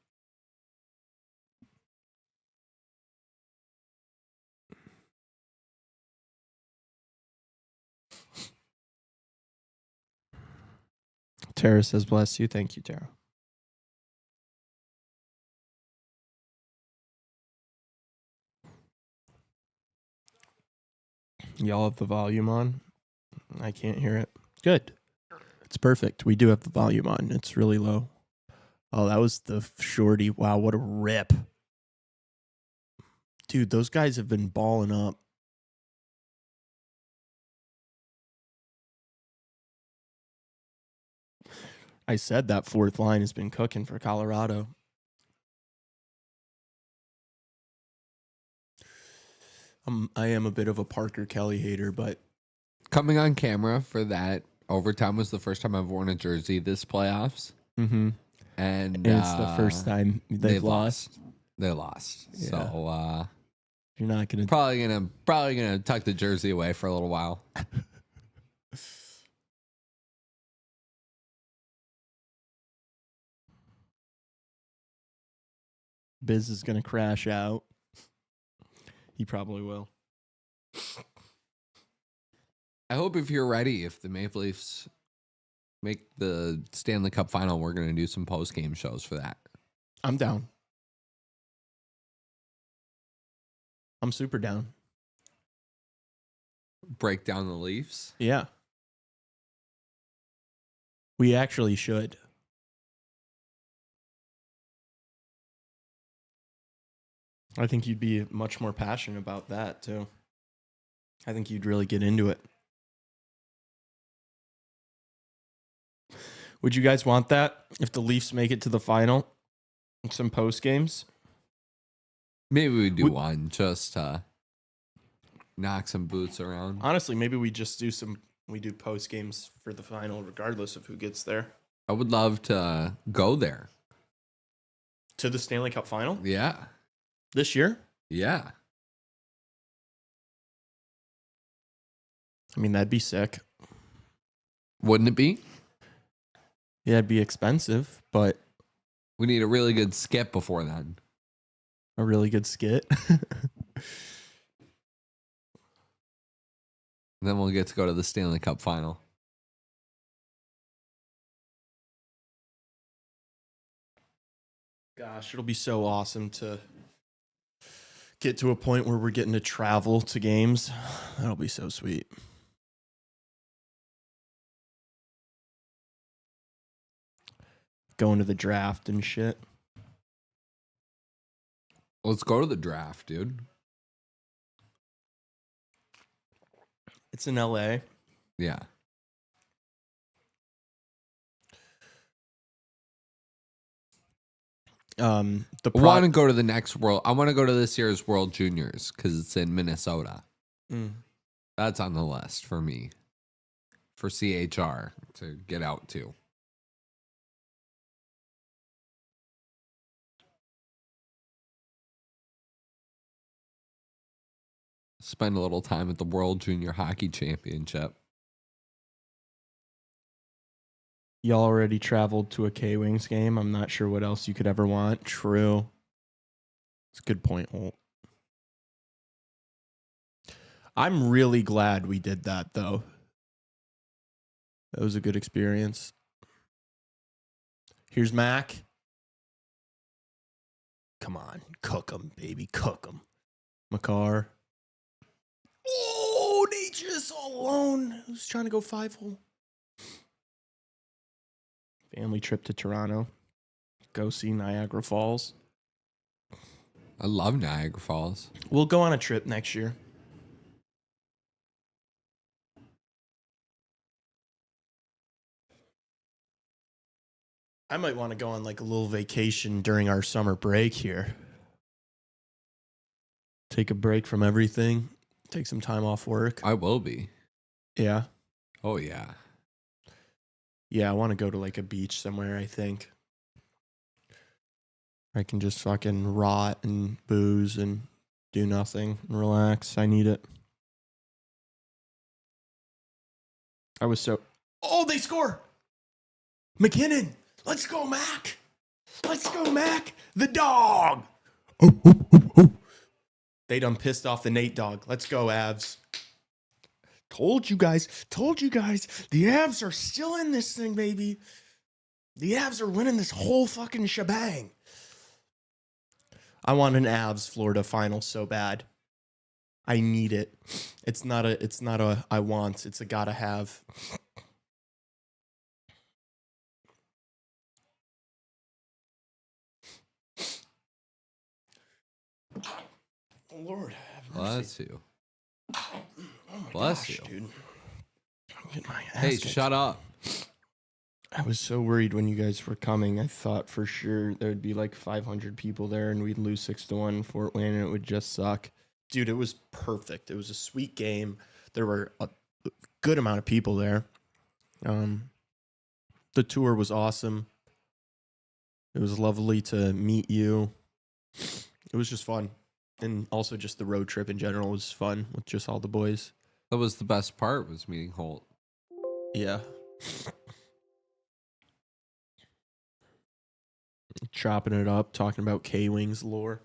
A: Tara says, bless you. Thank you, Tara. Y'all have the volume on? I can't hear it. Good. It's perfect. We do have the volume on. It's really low. Oh, that was the shorty. Wow, what a rip. Dude, those guys have been balling up. I said that fourth line has been cooking for Colorado. I am a bit of a Parker Kelly hater, but
B: Coming on camera for that overtime was the first time I've worn a jersey this playoffs.
A: mm-hmm.
B: And
A: it's the first time they've lost.
B: They lost.
A: Yeah.
B: So
A: you're not gonna
B: probably gonna tuck the jersey away for a little while.
A: Biz is gonna crash out. He probably will.
B: I hope if you're ready, if the Maple Leafs make the Stanley Cup final, we're gonna do some post game shows for that.
A: I'm down. I'm super down.
B: Break down the Leafs.
A: Yeah. We actually should. I think you'd be much more passionate about that, too. I think you'd really get into it. Would you guys want that if the Leafs make it to the final? Some post games?
B: Maybe we do one just to knock some boots around.
A: Honestly, maybe we just do post games for the final regardless of who gets there.
B: I would love to go there.
A: To the Stanley Cup final?
B: Yeah.
A: This year?
B: Yeah.
A: I mean, that'd be sick.
B: Wouldn't it be?
A: Yeah, it'd be expensive, but
B: we need a really good skip before then.
A: A really good skit.
B: Then we'll get to go to the Stanley Cup final.
A: Gosh, it'll be so awesome to get to a point where we're getting to travel to games. That'll be so sweet. Going to the draft and shit.
B: Let's go to the draft, dude.
A: It's in LA.
B: Yeah.
A: I
B: want to go to the next world. I want to go to this year's World Juniors because it's in Minnesota. That's on the list for me. For CHR to get out to. spend a little time at the World Junior Hockey Championship.
A: Y'all already traveled to a K-Wings game. I'm not sure what else you could ever want. True. It's a good point, Holt. I'm really glad we did that, though. That was a good experience. Here's Mac. Come on. Cook 'em, baby. Cook 'em. Makar. Oh, Nature's all alone. Who's trying to go 5-hole? Family trip to Toronto. Go see Niagara Falls.
B: I love Niagara Falls.
A: We'll go on a trip next year. I might want to go on like a little vacation during our summer break here. Take a break from everything. Take some time off work.
B: I will be.
A: Yeah.
B: Oh, yeah.
A: Yeah, I want to go to like a beach somewhere, I think. I can just fucking rot and booze and do nothing and relax. I need it. I was so... Oh, they score! McKinnon! Let's go, Mac! Let's go, Mac! The dog! Oh, oh, oh, oh. They done pissed off the Nate dog. Let's go, Avs. Told you guys. The Avs are still in this thing, baby. The Avs are winning this whole fucking shebang. I want an Avs Florida final so bad. I need it. It's not a I want, it's a gotta have. Oh, Lord, have
B: Bless you.
A: Oh my
B: Bless
A: gosh,
B: you.
A: dude. I'm getting my ass
B: Hey,
A: kicked.
B: shut up.
A: I was so worried when you guys were coming. I thought for sure there'd be like 500 people there and we'd lose 6-1 in Fort Wayne and it would just suck. Dude, it was perfect. It was a sweet game. There were a good amount of people there. The tour was awesome. It was lovely to meet you. It was just fun. And also just the road trip in general was fun with just all the boys.
B: That was the best part, was meeting Holt.
A: Yeah. Chopping it up, talking about K-Wings lore.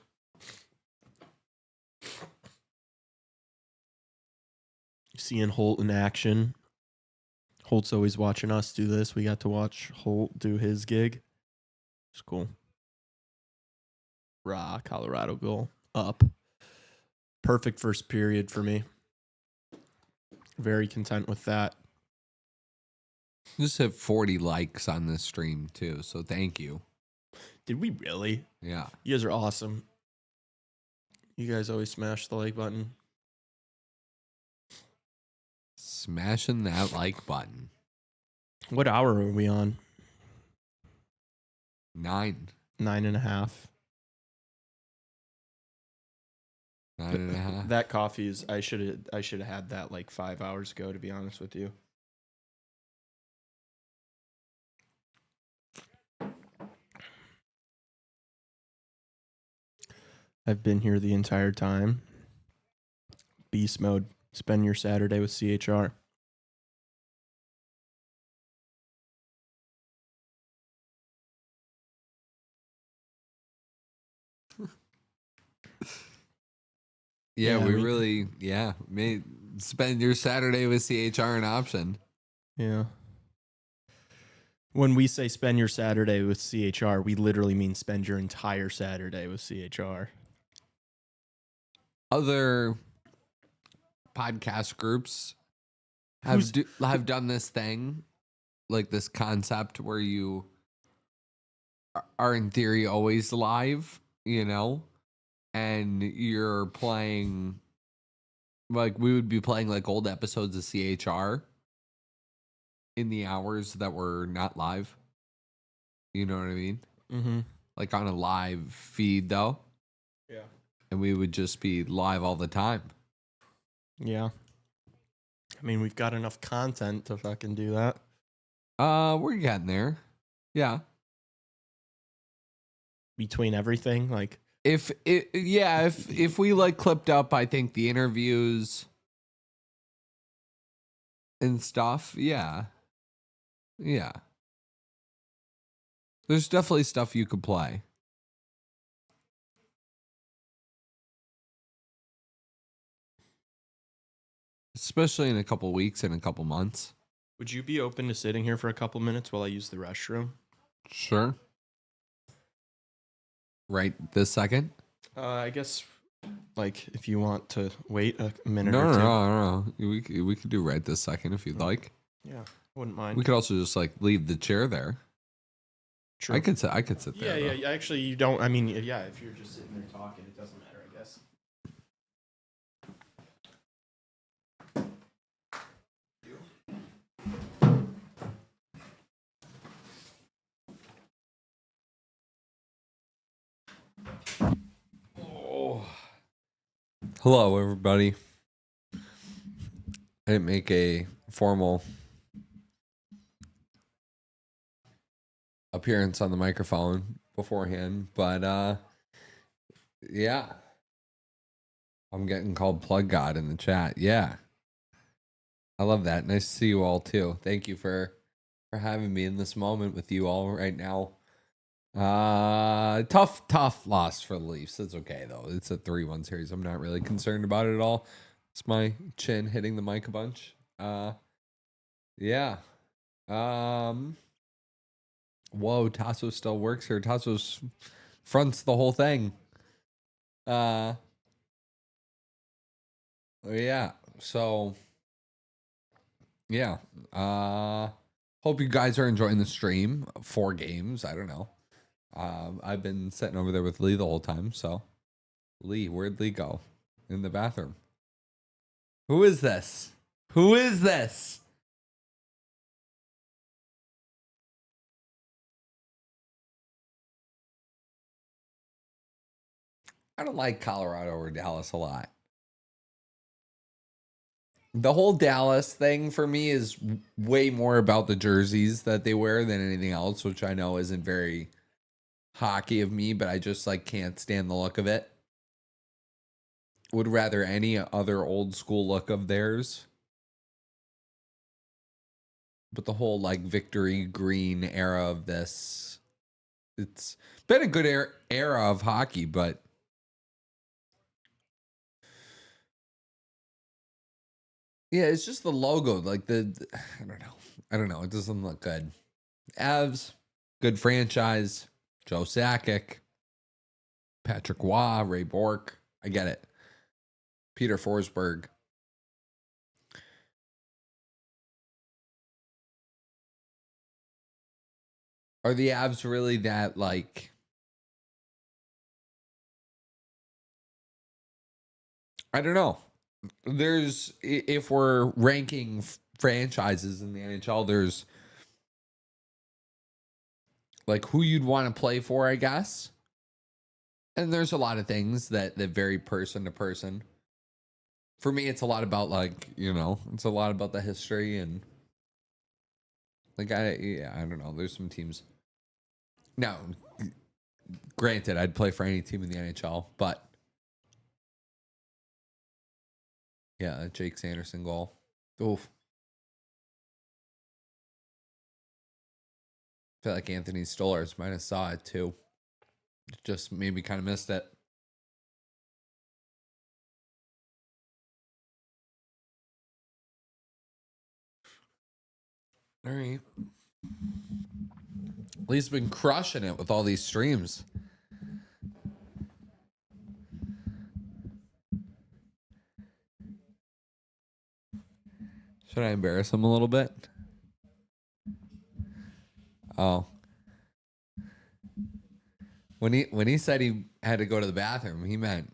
A: Seeing Holt in action. Holt's always watching us do this. We got to watch Holt do his gig. It's cool. Raw Colorado goal. Up. Perfect first period for me. Very content with that.
B: Just hit 40 likes on this stream, too, so thank you.
A: Did we really?
B: Yeah.
A: You guys are awesome. You guys always smash the like button.
B: Smashing that like button.
A: What hour are we on?
B: 9.
A: 9.5.
B: 9.5.
A: That coffee is. I should have had that like 5 hours ago. To be honest with you. I've been here the entire time. Beast mode. Spend your Saturday with CHR.
B: Yeah,
A: Yeah,
B: we
A: we-
B: really, made spend your Saturday with CHR an option.
A: Yeah. When we say spend your Saturday with CHR, we literally mean spend your entire Saturday with CHR.
B: Other podcast groups
A: Who's-
B: have done this thing, like this concept where you are in theory always live, you know, and you're playing, like we would be playing like old episodes of CHR in the hours that were not live. You know what I mean?
A: Mm-hmm.
B: Like on a live feed though.
A: Yeah.
B: And we would just be live all the time.
A: Yeah. I mean, we've got enough content to fucking do that.
B: We're getting there. Yeah.
A: Between everything, like
B: if we like clipped up, I think the interviews and stuff, yeah. There's definitely stuff you could play. Especially in a couple weeks and a couple months.
A: Would you be open to sitting here for a couple minutes while I use the restroom?
B: Sure. Right this second?
A: I guess, like, if you want to wait a minute
B: No,
A: or two.
B: no. We could do right this second if you'd like.
A: Yeah, wouldn't mind.
B: We could also just like leave the chair there.
A: True.
B: I could sit there.
A: Yeah. Actually, you don't. I mean, yeah. If you're just sitting there talking, it doesn't matter, I guess.
B: Oh. Hello, everybody. I didn't make a formal appearance on the microphone beforehand, but yeah. I'm getting called Plug God in the chat. Yeah. I love that. Nice to see you all too. Thank you for having me in this moment with you all right now. Tough loss for the Leafs. It's okay though. It's a 3-1 series. I'm not really concerned about it at all. It's my chin hitting the mic a bunch. Yeah. Whoa, Tassos still works here. Tassos fronts the whole thing. Yeah. So yeah. Hope you guys are enjoying the stream. 4 games. I don't know. I've been sitting over there with Lee the whole time. So Lee, where'd Lee go? In the bathroom. Who is this? Who is this? I don't like Colorado or Dallas a lot. The whole Dallas thing for me is way more about the jerseys that they wear than anything else, which I know isn't very hockey of me, but I just like can't stand the look of it. Would rather any other old school look of theirs. But the whole like victory green era of this, it's been a good era of hockey, but yeah, it's just the logo. Like I don't know. It doesn't look good. Avs, good franchise. Joe Sakic, Patrick Waugh, Ray Bourque. I get it. Peter Forsberg. Are the Avs really that like? I don't know. There's, if we're ranking franchises in the NHL, there's like who you'd want to play for, I guess. And there's a lot of things that vary person to person. For me, it's a lot about like, it's a lot about the history and like, I don't know. There's some teams. Now, granted, I'd play for any team in the NHL, but yeah, that Jake Sanderson goal. Oof. I feel like Anthony Stolarz might have saw it too. Just maybe kind of missed it. All right. Lee's been crushing it with all these streams. Should I embarrass him a little bit? Oh. When he said he had to go to the bathroom, he meant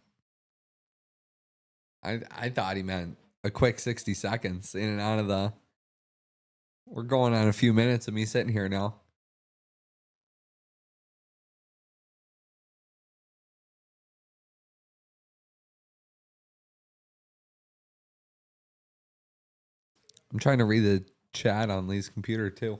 B: I thought he meant a quick 60 seconds in and out of the. We're going on a few minutes of me sitting here now. I'm trying to read the chat on Lee's computer too.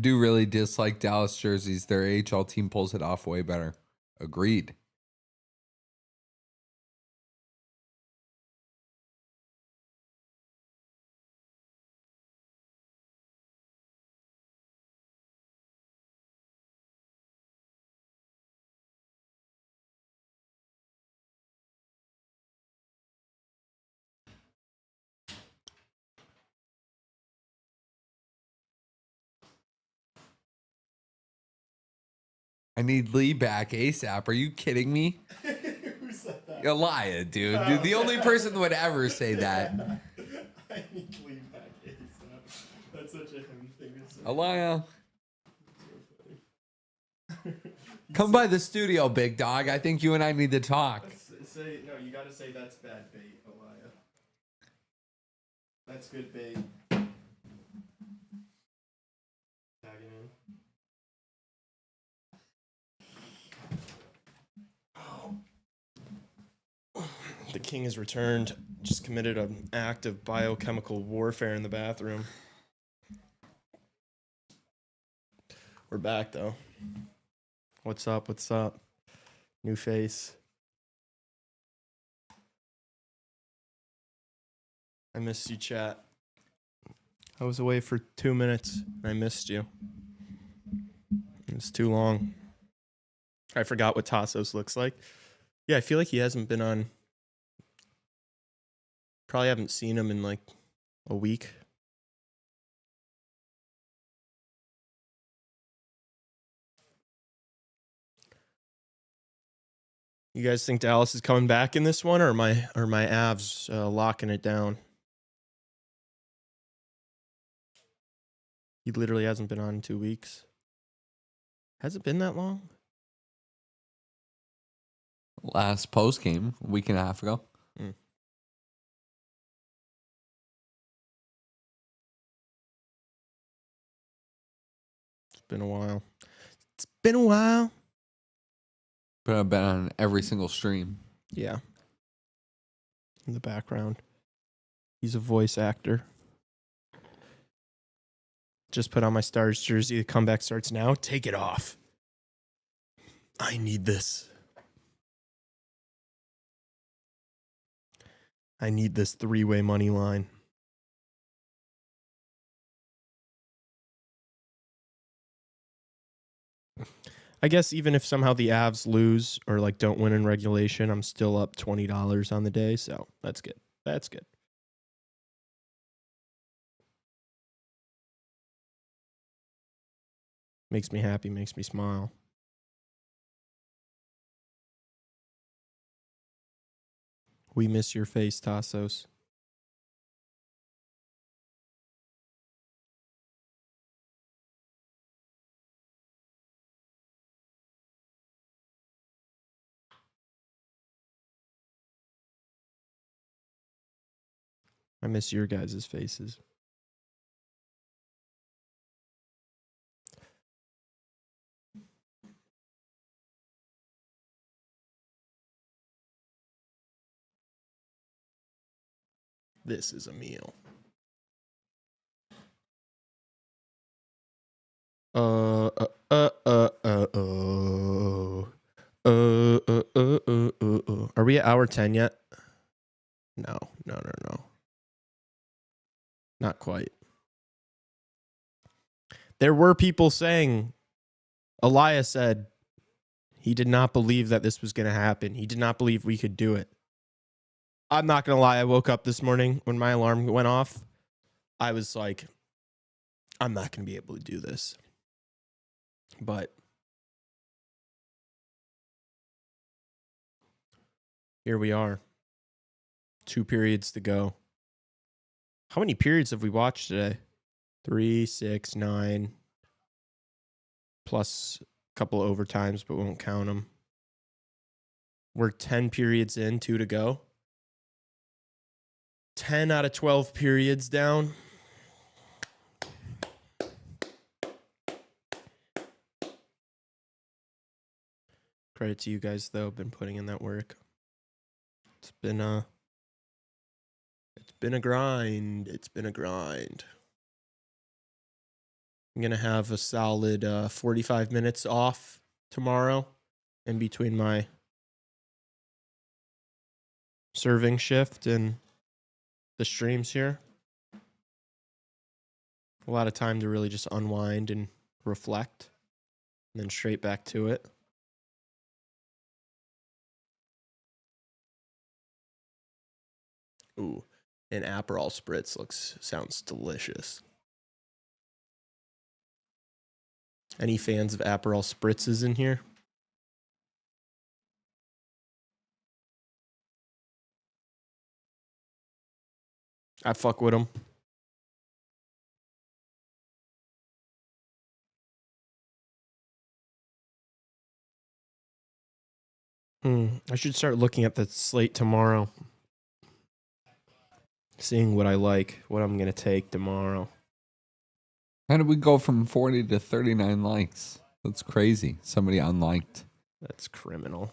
B: do really dislike Dallas jerseys. Their AHL team pulls it off way better. Agreed. I need Lee back ASAP. Are you kidding me?
A: Who said that?
B: Elia, dude. The only person that would ever say that.
A: I need Lee back ASAP. That's such a him thing to say.
B: Elia. Come by the studio, big dog. I think you and I need to talk.
A: No, you gotta say that's bad bait, Elia. That's good bait. Tagging in. The king has returned. Just committed an act of biochemical warfare in the bathroom. We're back, though. What's up? What's up? New face. I missed you, chat. I was away for 2 minutes. I missed you. It's too long. I forgot what Tassos looks like. Yeah, I feel like he hasn't been on. Probably haven't seen him in like a week. You guys think Dallas is coming back in this one, or my Avs locking it down? He literally hasn't been on in 2 weeks. Has it been that long?
B: Last post game, a week and a half ago.
A: It's been a while. It's been a while.
B: But I've been on every single stream.
A: Yeah. In the background. He's a voice actor. Just put on my Stars jersey. The comeback starts now. Take it off. I need this. I need this three-way money line. I guess even if somehow the Avs lose or like don't win in regulation, I'm still up $20 on the day. So that's good. That's good. Makes me happy, makes me smile. We miss your face, Tassos. I miss your guys' faces. This is a meal. Are we at hour 10 yet? No. Not quite. There were people saying, Elias said he did not believe that this was going to happen. He did not believe we could do it. I'm not going to lie. I woke up this morning when my alarm went off. I was like, I'm not going to be able to do this. But here we are. 2 periods to go. How many periods have we watched today? 3, 6, 9. Plus a couple overtimes, but we won't count them. We're 10 periods in, 2 to go. 10 out of 12 periods down. Credit to you guys, though. Been putting in that work. It's been a grind. It's been a grind. I'm going to have a solid 45 minutes off tomorrow in between my serving shift and the streams here. A lot of time to really just unwind and reflect, and then straight back to it. Ooh, an Aperol Spritz sounds delicious. Any fans of Aperol Spritzes in here? I fuck with them. I should start looking at the slate tomorrow. Seeing what I like, what I'm going to take tomorrow.
B: How did we go from 40 to 39 likes? That's crazy. Somebody unliked.
A: That's criminal.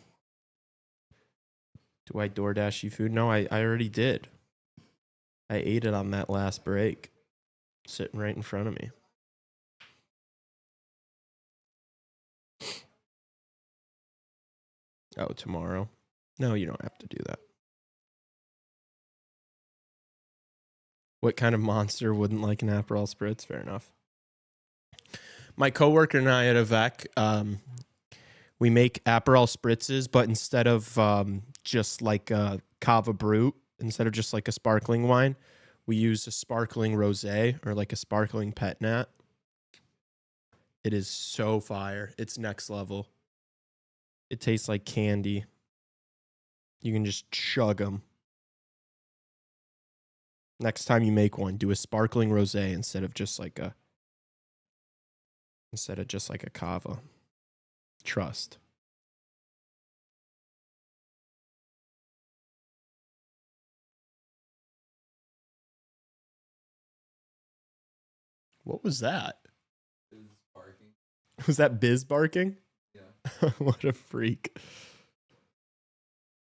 A: Do I DoorDash you food? No, I already did. I ate it on that last break. Sitting right in front of me. Oh, tomorrow? No, you don't have to do that. What kind of monster wouldn't like an Aperol Spritz? Fair enough. My coworker and I at Avec, we make Aperol Spritzes, but instead of just like a Cava Brut, instead of just like a sparkling wine, we use a sparkling rosé or like a sparkling pet nat. It is so fire. It's next level. It tastes like candy. You can just chug them. Next time you make one, do a sparkling rosé instead of just like a cava. Trust. What was that?
B: Biz barking.
A: Was that Biz barking?
B: Yeah.
A: What a freak.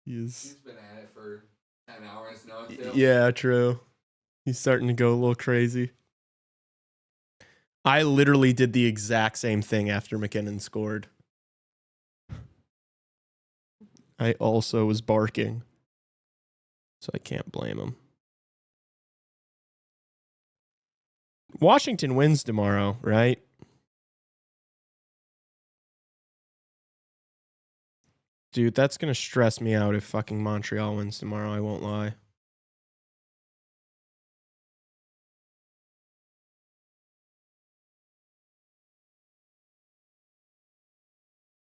B: He's been at it for 10 hours now, too.
A: Yeah, true. He's starting to go a little crazy. I literally did the exact same thing after McKinnon scored. I also was barking. So I can't blame him. Washington wins tomorrow, right? Dude, that's going to stress me out if fucking Montreal wins tomorrow. I won't lie.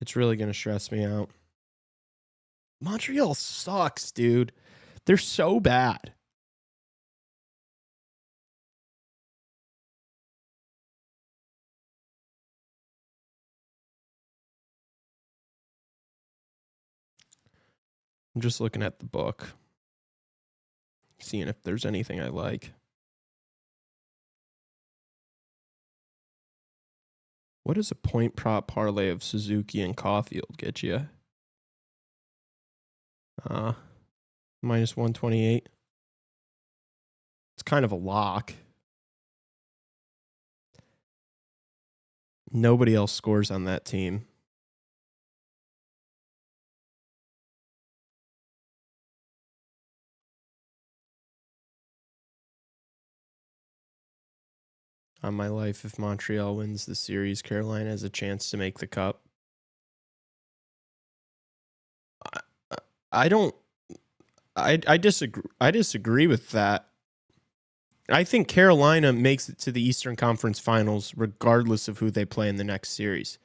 A: It's really going to stress me out. Montreal sucks, dude. They're so bad. I'm just looking at the book, seeing if there's anything I like. What does a point prop parlay of Suzuki and Caulfield get you? Minus 128. It's kind of a lock. Nobody else scores on that team. On my life, if Montreal wins the series, Carolina has a chance to make the cup. I disagree. I disagree with that. I think Carolina makes it to the Eastern Conference Finals regardless of who they play in the next series.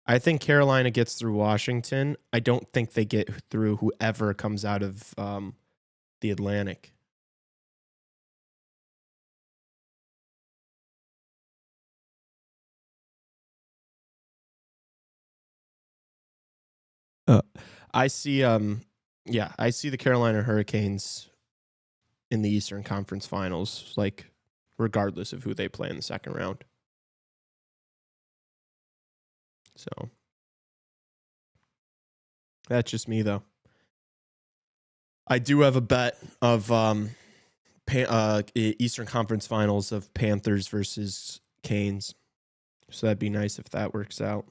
A: I think Carolina gets through Washington. I don't think they get through whoever comes out of the Atlantic. I see I see the Carolina Hurricanes in the Eastern Conference Finals, like regardless of who they play in the second round. So that's just me, though. I do have a bet of Eastern Conference Finals of Panthers versus Canes. So that'd be nice if that works out.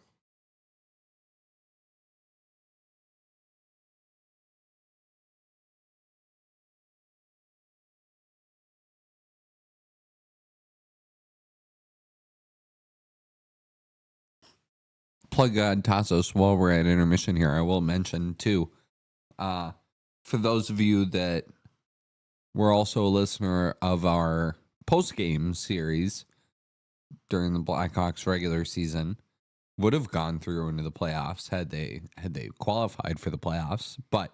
B: Plug Tassos while we're at intermission here. I will mention too, for those of you that were also a listener of our post-game series during the Blackhawks regular season, would have gone through into the playoffs had they qualified for the playoffs. But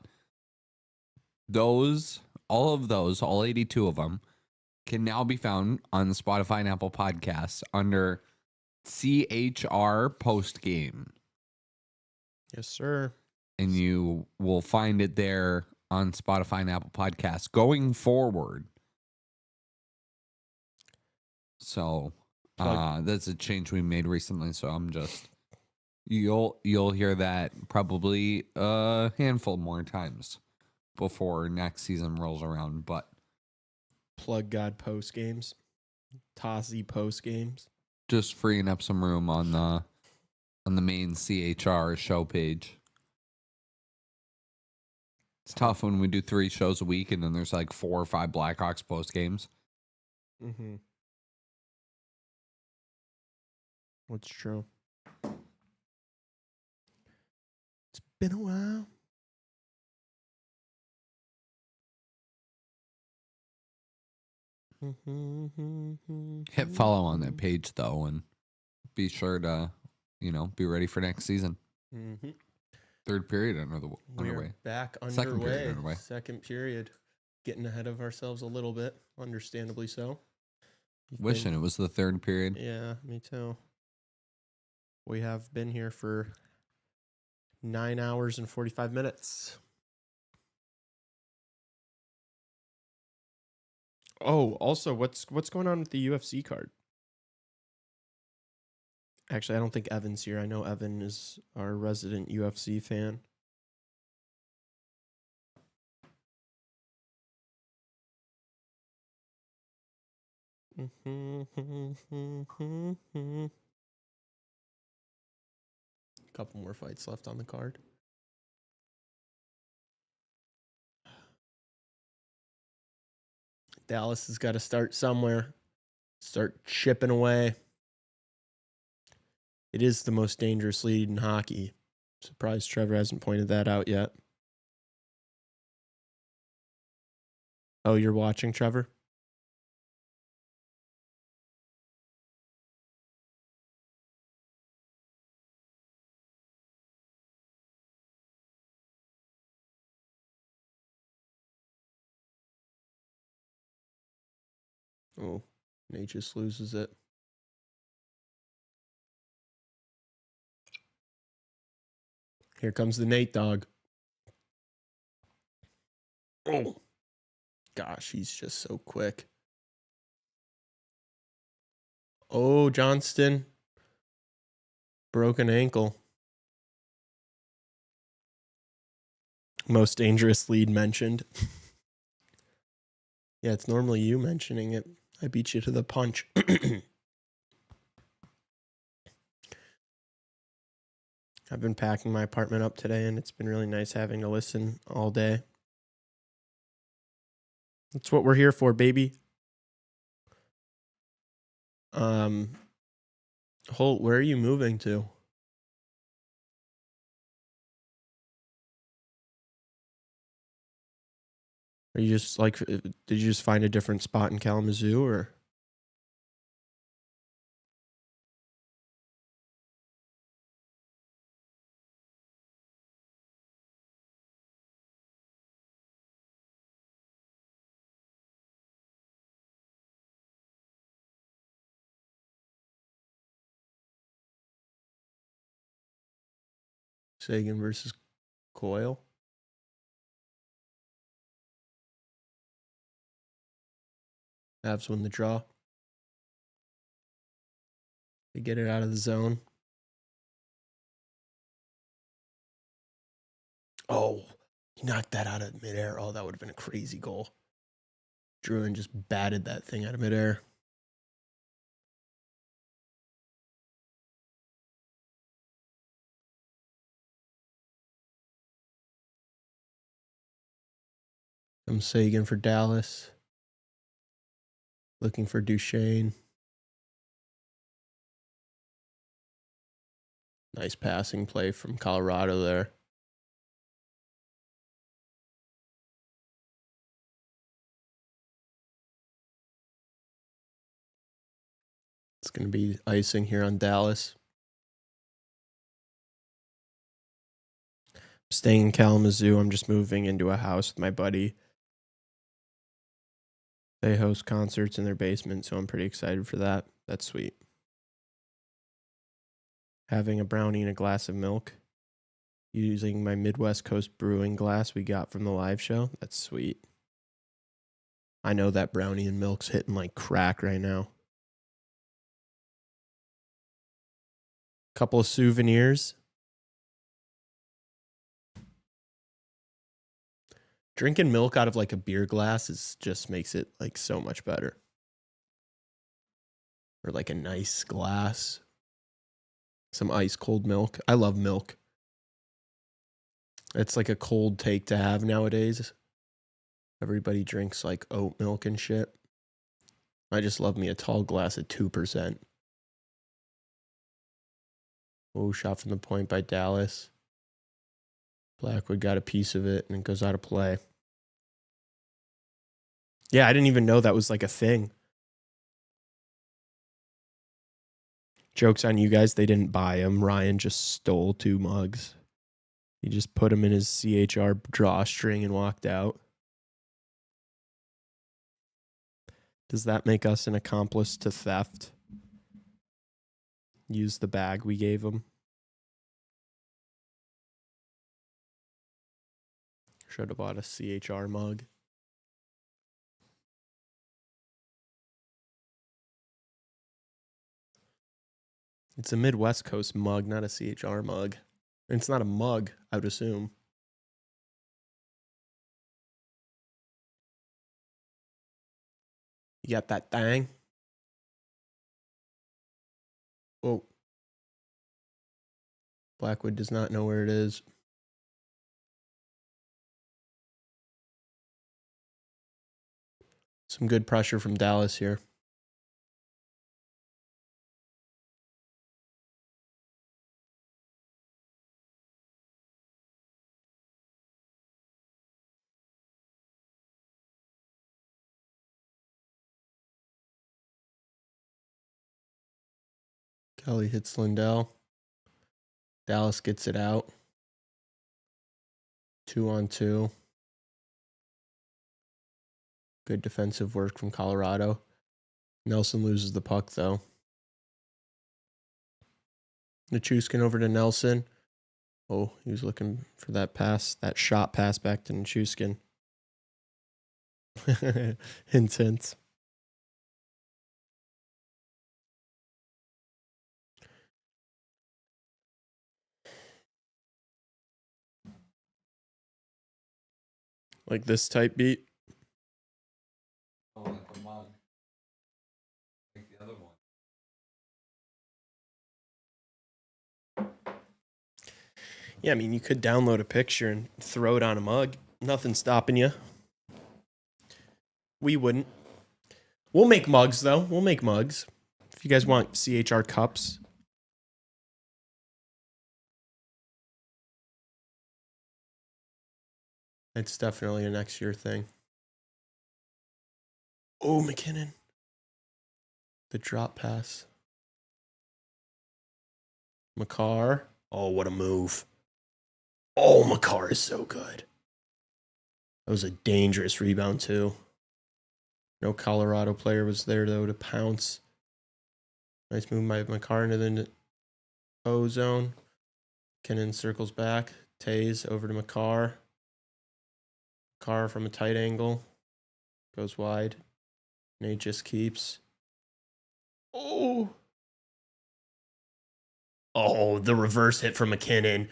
B: all 82 of them can now be found on Spotify and Apple Podcasts under CHR post game.
A: Yes, sir.
B: And you will find it there on Spotify and Apple Podcasts going forward. So that's a change we made recently. So I'm just you'll hear that probably a handful more times before next season rolls around. But
A: Plug God post games, Tossie post games.
B: Just freeing up some room on the main CHR show page. It's tough when we do 3 shows a week and then there's like 4 or 5 Blackhawks post games.
A: Mm-hmm. That's true. It's been a while.
B: Hit follow on that page though, and be sure to, be ready for next season.
A: Mm-hmm.
B: Third period underway.
A: We're back underway.
B: Second period underway.
A: Second period. Getting ahead of ourselves a little bit, understandably so.
B: Wishing it was the third period.
A: Yeah, me too. We have been here for 9 hours and 45 minutes. Oh, also, what's going on with the UFC card? Actually, I don't think Evan's here. I know Evan is our resident UFC fan. Couple more fights left on the card. Dallas has got to start somewhere. Start chipping away. It is the most dangerous lead in hockey. Surprised Trevor hasn't pointed that out yet. Oh, you're watching, Trevor? Oh, Nate just loses it. Here comes the Nate dog. Oh, gosh, he's just so quick. Oh, Johnston. Broken ankle. Most dangerous lead mentioned. Yeah, it's normally you mentioning it. I beat you to the punch. I've been packing my apartment up today, and it's been really nice having to listen all day. That's what we're here for, baby. Holt, where are you moving to? Are you just did you just find a different spot in Kalamazoo or? Sagan versus Coyle. Avs win the draw. They get it out of the zone. Oh, he knocked that out of midair. Oh, that would have been a crazy goal. Druin just batted that thing out of midair. I'm Sagan for Dallas. Looking for Duchesne. Nice passing play from Colorado there. It's going to be icing here on Dallas. Staying in Kalamazoo. I'm just moving into a house with my buddy. They host concerts in their basement, so I'm pretty excited for that. That's sweet. Having a brownie and a glass of milk. Using my Midwest Coast brewing glass we got from the live show. That's sweet. I know that brownie and milk's hitting like crack right now. Couple of souvenirs. Drinking milk out of like a beer glass just makes it like so much better. Or like a nice glass. Some ice cold milk. I love milk. It's like a cold take to have nowadays. Everybody drinks like oat milk and shit. I just love me a tall glass of 2%. Oh, shot from the point by Dallas. Blackwood got a piece of it and it goes out of play. Yeah, I didn't even know that was like a thing. Joke's on you guys. They didn't buy him. Ryan just stole 2 mugs. He just put them in his CHR drawstring and walked out. Does that make us an accomplice to theft? Use the bag we gave him. Should have bought a CHR mug. It's a Midwest Coast mug, not a CHR mug. And it's not a mug, I would assume. You got that thing? Oh. Blackwood does not know where it is. Some good pressure from Dallas here. Kelly hits Lindell. Dallas gets it out. 2-on-2. Good defensive work from Colorado. Nelson loses the puck, though. Nichushkin over to Nelson. Oh, he was looking for that pass, that shot pass back to Nichushkin. Hint, hint. Like this type beat.
B: Oh, like the mug. Like the other one.
A: Yeah, I mean, you could download a picture and throw it on a mug. Nothing's stopping you. We wouldn't. We'll make mugs, though. We'll make mugs. If you guys want CHR cups. It's definitely a next year thing. Oh, McKinnon. The drop pass. McCarr. Oh, what a move. Oh, McCarr is so good. That was a dangerous rebound, too. No Colorado player was there, though, to pounce. Nice move by McCarr into the O zone. McKinnon circles back. Tays over to McCarr. McCarr from a tight angle. Goes wide. Nate just keeps. Oh. Oh, the reverse hit from McKinnon.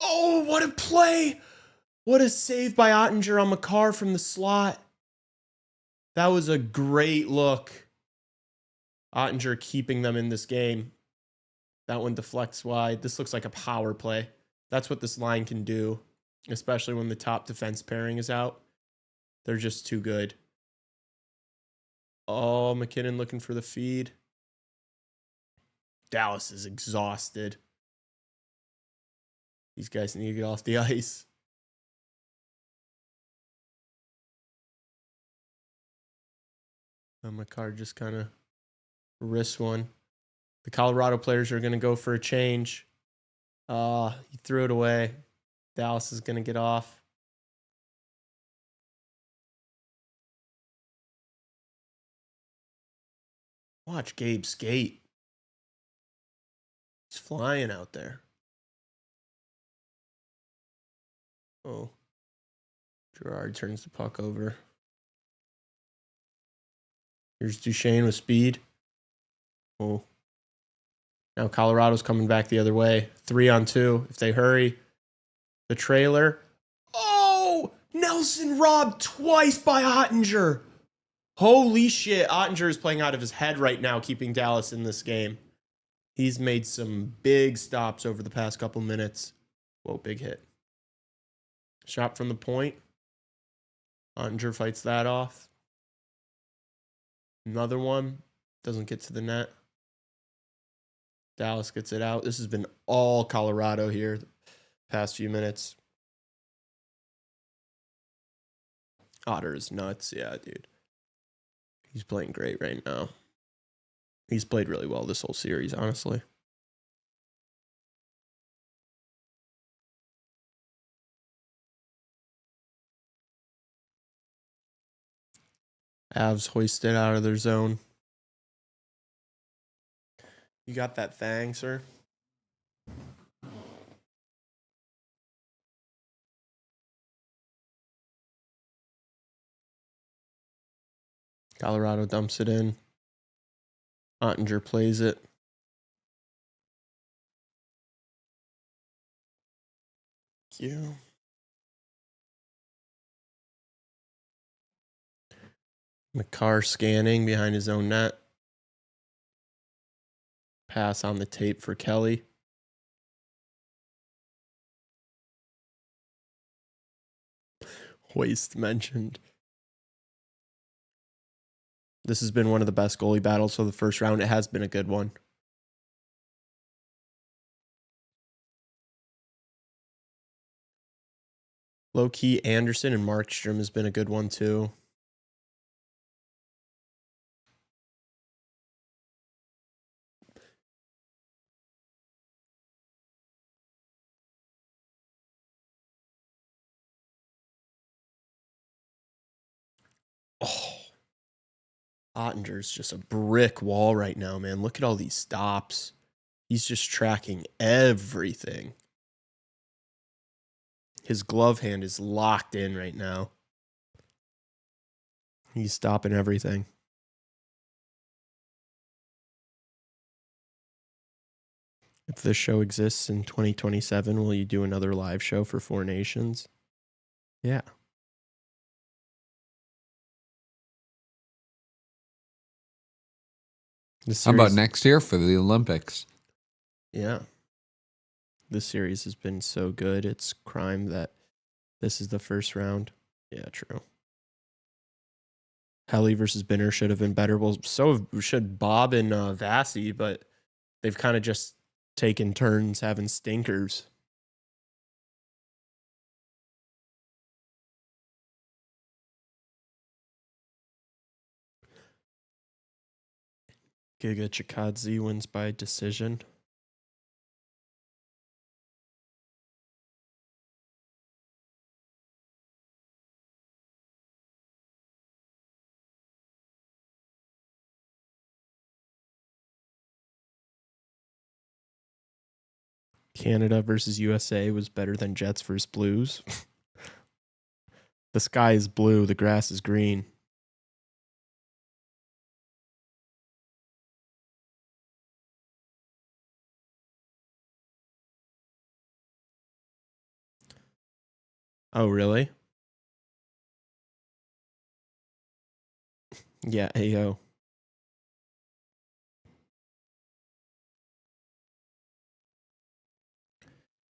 A: Oh, what a play. What a save by Ottinger on McCarr from the slot. That was a great look. Ottinger keeping them in this game. That one deflects wide. This looks like a power play. That's what this line can do, especially when the top defense pairing is out. They're just too good. Oh, McKinnon looking for the feed. Dallas is exhausted. These guys need to get off the ice. McCarr just kind of wrists one. The Colorado players are going to go for a change. He threw it away. Dallas is going to get off. Watch Gabe skate. He's flying out there. Oh. Gerard turns the puck over. Here's Duchesne with speed. Oh. Now Colorado's coming back the other way. 3-on-2. If they hurry. The trailer. Oh! Nelson robbed twice by Ottinger. Holy shit. Ottinger is playing out of his head right now, keeping Dallas in this game. He's made some big stops over the past couple minutes. Whoa, big hit. Shot from the point. Ottinger fights that off. Another one. Doesn't get to the net. Dallas gets it out. This has been all Colorado here the past few minutes. Otter is nuts. Yeah, dude. He's playing great right now. He's played really well this whole series, honestly. Avs hoisted out of their zone. You got that thing, sir? Colorado dumps it in. Ottinger plays it. Thank you. McCarr scanning behind his own net. Pass on the tape for Kelly. Hoist mentioned. This has been one of the best goalie battles of the first round. It has been a good one. Low-key Anderson and Markstrom has been a good one too. Oh. Ottinger's just a brick wall right now, man. Look at all these stops. He's just tracking everything. His glove hand is locked in right now. He's stopping everything. If this show exists in 2027, will you do another live show for Four Nations? Yeah.
B: How about next year for the Olympics?
A: Yeah. This series has been so good. It's crime that this is the first round. Yeah, true. Helly versus Binner should have been better. Well, so should Bob and Vassy, but they've kind of just taken turns having stinkers. Giga Chikadze wins by decision. Canada versus USA was better than Jets versus Blues. The sky is blue, the grass is green. Oh, really? Yeah, AO.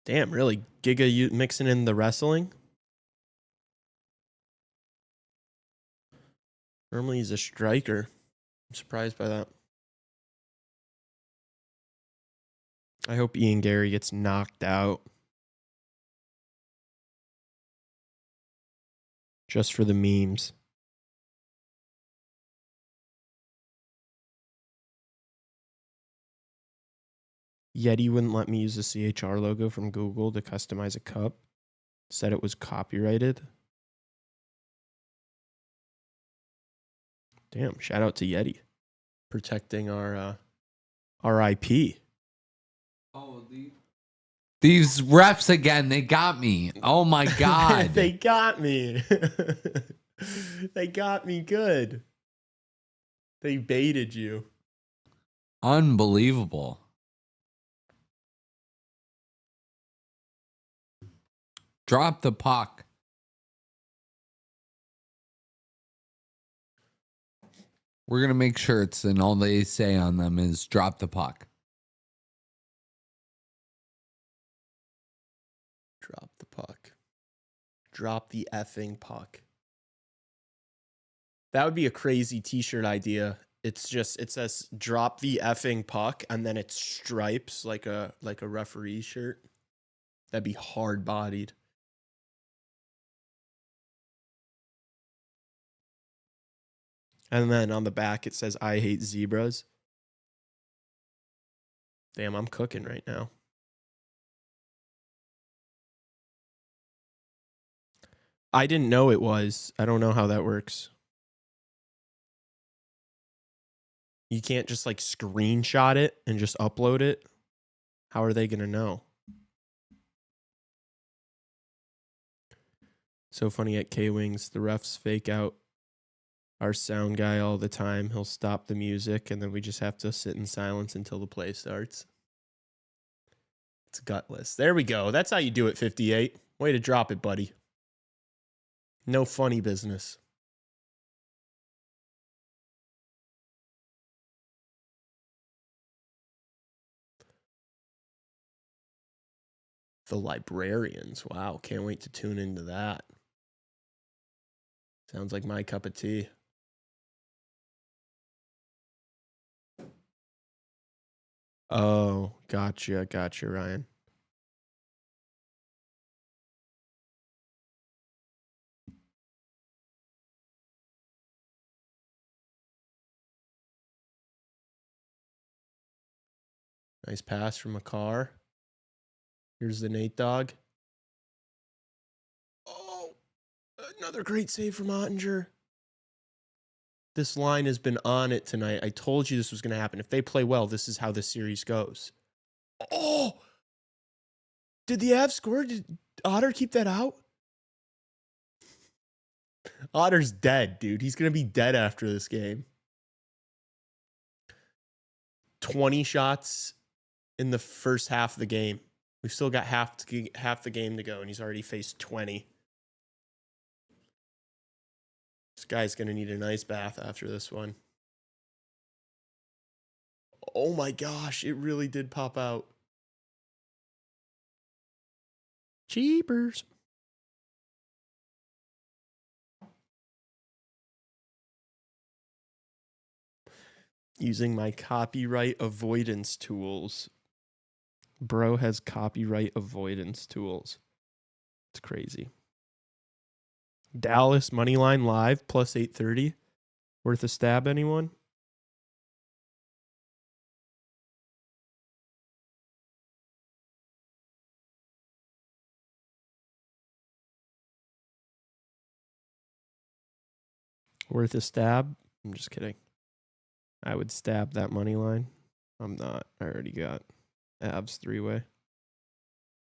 A: Damn, really? Giga, you mixing in the wrestling? Normally he's a striker. I'm surprised by that. I hope Ian Gary gets knocked out. Just for the memes. Yeti wouldn't let me use the CHR logo from Google to customize a cup. Said it was copyrighted. Damn, shout out to Yeti. Protecting our IP.
B: Oh, these refs again, they got me. Oh my God.
A: They got me. They got me good. They baited you.
B: Unbelievable. Drop the puck. We're going to make shirts and all they say on them is drop the puck.
A: Drop the puck. Drop the effing puck. That would be a crazy t-shirt idea. It says drop the effing puck and then it stripes like a referee shirt. That'd be hard bodied. And then on the back it says I hate zebras. Damn, I'm cooking right now. I didn't know it was. I don't know how that works. You can't just like screenshot it and just upload it. How are they going to know? So funny at K-Wings, the refs fake out our sound guy all the time. He'll stop the music and then we just have to sit in silence until the play starts. It's gutless. There we go. That's how you do it, 58. Way to drop it, buddy. No funny business. The Librarians. Wow, can't wait to tune into that. Sounds like my cup of tea. Oh, gotcha, Ryan. Nice pass from a car. Here's the Nate dog. Oh, another great save from Ottinger. This line has been on it tonight. I told you this was going to happen. If they play well, this is how the series goes. Oh! Did the Avs score? Did Otter keep that out? Otter's dead, dude. He's going to be dead after this game. 20 shots in the first half of the game. We've still got half the game to go, and he's already faced 20. This guy's going to need an ice bath after this one. Oh my gosh, it really did pop out. Cheapers. Using my copyright avoidance tools. Bro has copyright avoidance tools. It's crazy. Dallas Moneyline Live plus 830. Worth a stab, anyone? Worth a stab? I'm just kidding. I would stab that money line. I'm not. I already got Avs 3-way.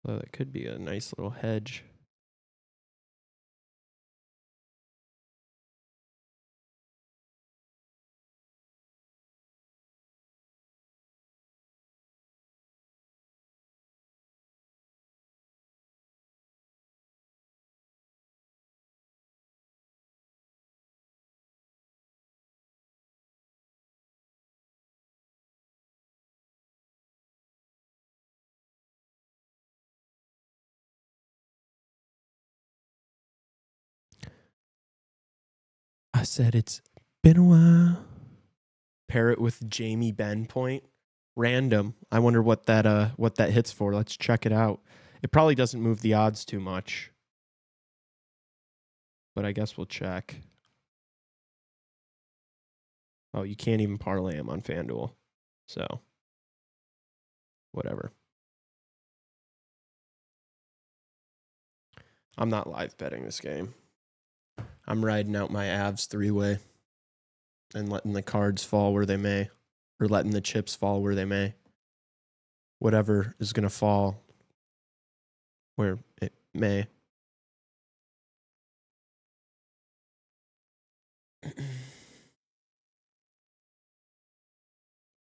A: Well, that could be a nice little hedge. I said it's Been a while. Pair it with Jamie Benn point. Random. I wonder what that hits for. Let's check it out. It probably doesn't move the odds too much. But I guess we'll check. Oh, you can't even parlay him on FanDuel. So, whatever. I'm not live betting this game. I'm riding out my Avs 3-way and letting the cards fall where they may, or letting the chips fall where they may. Whatever is going to fall where it may.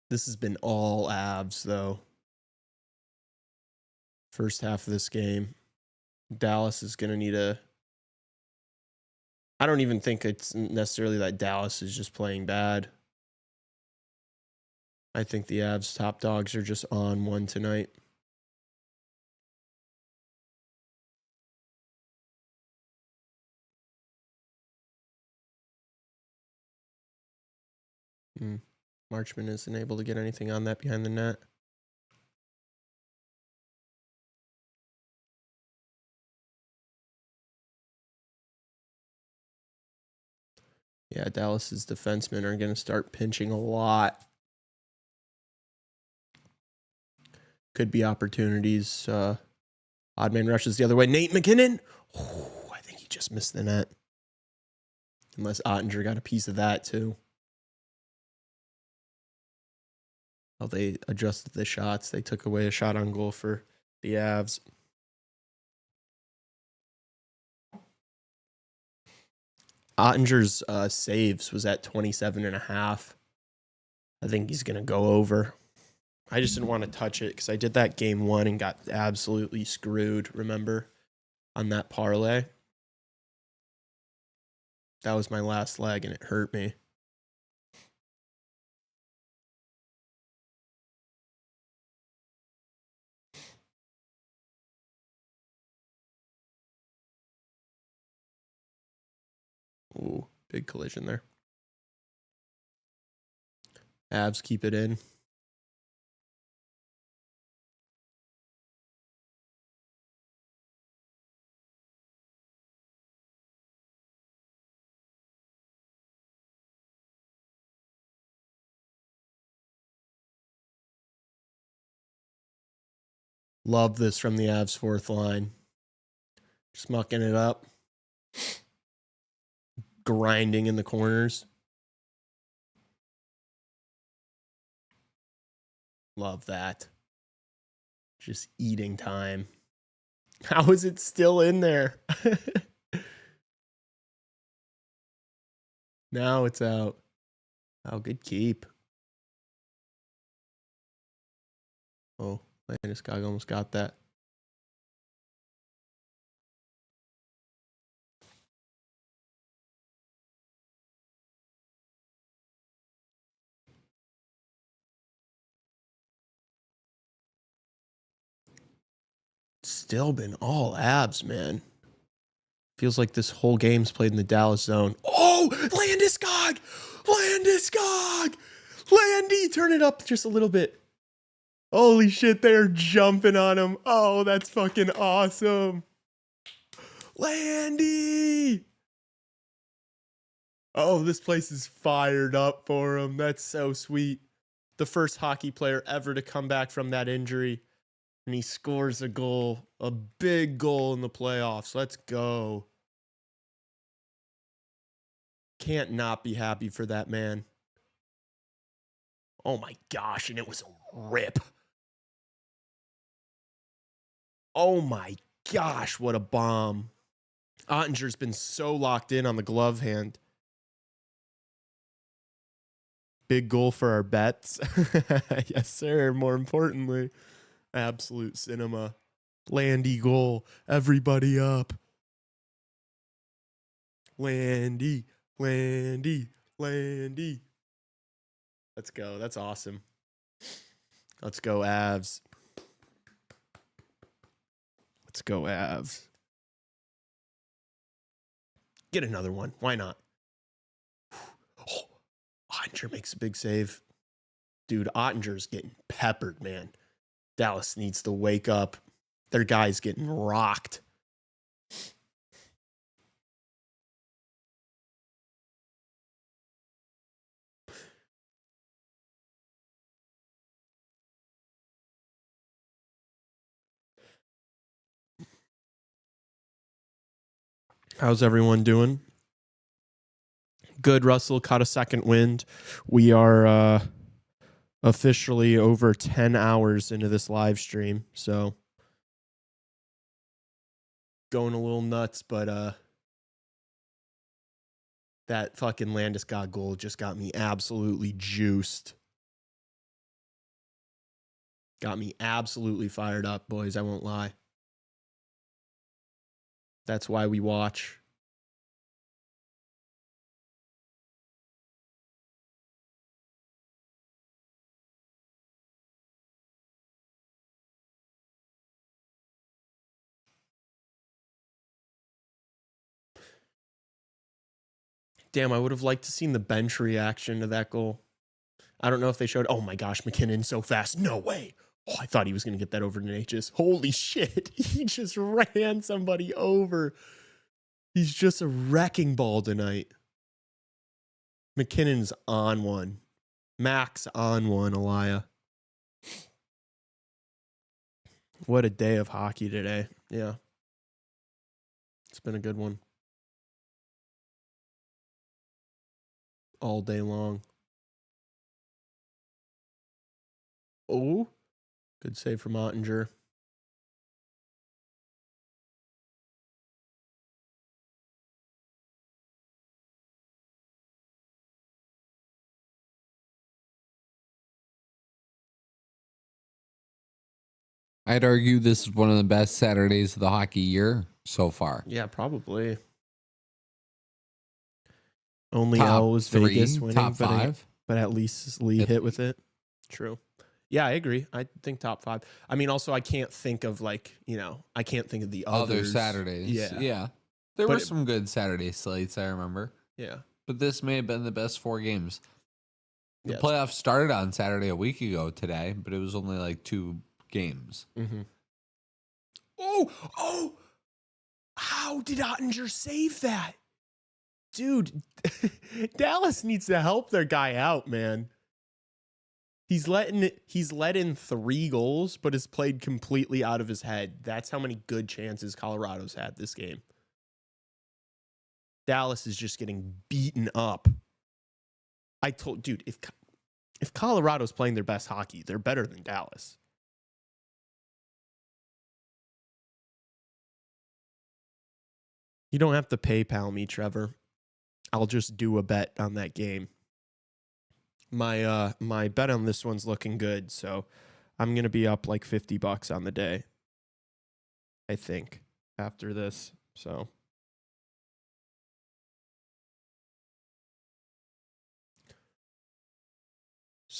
A: This has been all Avs, though. First half of this game. Dallas is going to need a... I don't even think it's necessarily that Dallas is just playing bad. I think the Avs top dogs are just on one tonight. Marchman isn't able to get anything on that behind the net. Yeah, Dallas's defensemen are going to start pinching a lot. Could be opportunities. Odd man rushes the other way. Nate McKinnon. Oh, I think he just missed the net. Unless Ottinger got a piece of that too. Well, they adjusted the shots. They took away a shot on goal for the Avs. Ottinger's saves was at 27.5. I think he's going to go over. I just didn't want to touch it because I did that game 1 and got absolutely screwed, remember, on that parlay. That was my last leg and it hurt me. Ooh, big collision there. Avs keep it in. Love this from the Avs fourth line. Just mucking it up. Grinding in the corners. Love that. Just eating time. How is it still in there? Now it's out. Oh, good keep. Oh, Landeskog almost got that. Still been all Avs, man. Feels like this whole game's played in the Dallas zone. Oh, Landeskog! Landeskog! Landy, turn it up just a little bit. Holy shit, they're jumping on him. Oh, that's fucking awesome. Landy! Oh, this place is fired up for him. That's so sweet. The first hockey player ever to come back from that injury. And he scores a goal, a big goal in the playoffs. Let's go. Can't not be happy for that man. Oh my gosh, and it was a rip. Oh my gosh, what a bomb. Ottinger's been so locked in on the glove hand. Big goal for our bets. Yes, sir. More importantly, absolute cinema. Landy goal. Everybody up. Landy, Landy, Landy. Let's go. That's awesome. Let's go, Avs. Let's go, Avs. Get another one. Why not? Oh, Ottinger makes a big save. Dude, Ottinger's getting peppered, man. Dallas needs to wake up. Their guy's getting rocked. How's everyone doing? Good, Russell. Caught a second wind. We are officially over 10 hours into this live stream, so going a little nuts, but that fucking Landeskog goal just got me absolutely juiced. Got me absolutely fired up, boys. I won't lie. That's why we watch. Damn, I would have liked to seen the bench reaction to that goal. I don't know if they showed. Oh my gosh, McKinnon so fast. No way. Oh, I thought he was going to get that over to Natchez. Holy shit. He just ran somebody over. He's just a wrecking ball tonight. McKinnon's on one. Max on one, Elia. What a day of hockey today. Yeah. It's been a good one. All day long. Oh, good save from Ottinger.
B: I'd argue this is one of the best Saturdays of the hockey year so far.
A: Yeah, probably. Only
B: Top
A: L was
B: three,
A: Vegas winning,
B: top five.
A: but at least Lee hit with it. True. Yeah, I agree. I think top 5. I mean, also, I can't think of I can't think of the
B: Other
A: others.
B: Saturdays.
A: Yeah.
B: There
A: But
B: were
A: it-
B: some good Saturday slates, I remember.
A: Yeah.
B: But this may have been the best 4 games. The
A: Yeah,
B: playoffs started on Saturday a week ago today, but it was only like 2 games.
A: Mm-hmm. Oh! How did Ottinger save that? Dude, Dallas needs to help their guy out, man. He's let in 3 goals, but has played completely out of his head. That's how many good chances Colorado's had this game. Dallas is just getting beaten up. Dude, if Colorado's playing their best hockey, they're better than Dallas. You don't have to PayPal me, Trevor. I'll just do a bet on that game. My bet on this one's looking good, so I'm gonna be up like $50 on the day, I think, after this. So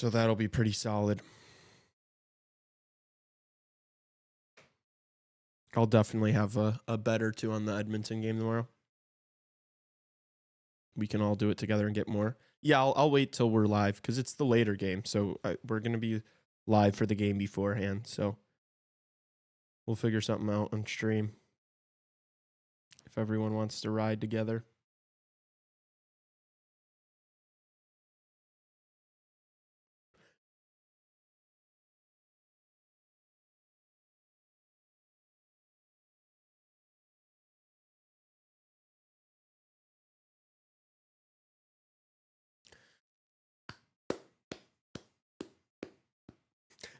A: that'll be pretty solid. I'll definitely have a bet or 2 on the Edmonton game tomorrow. We can all do it together and get more. Yeah, I'll wait till we're live because it's the later game. So we're going to be live for the game beforehand. So we'll figure something out on stream if everyone wants to ride together.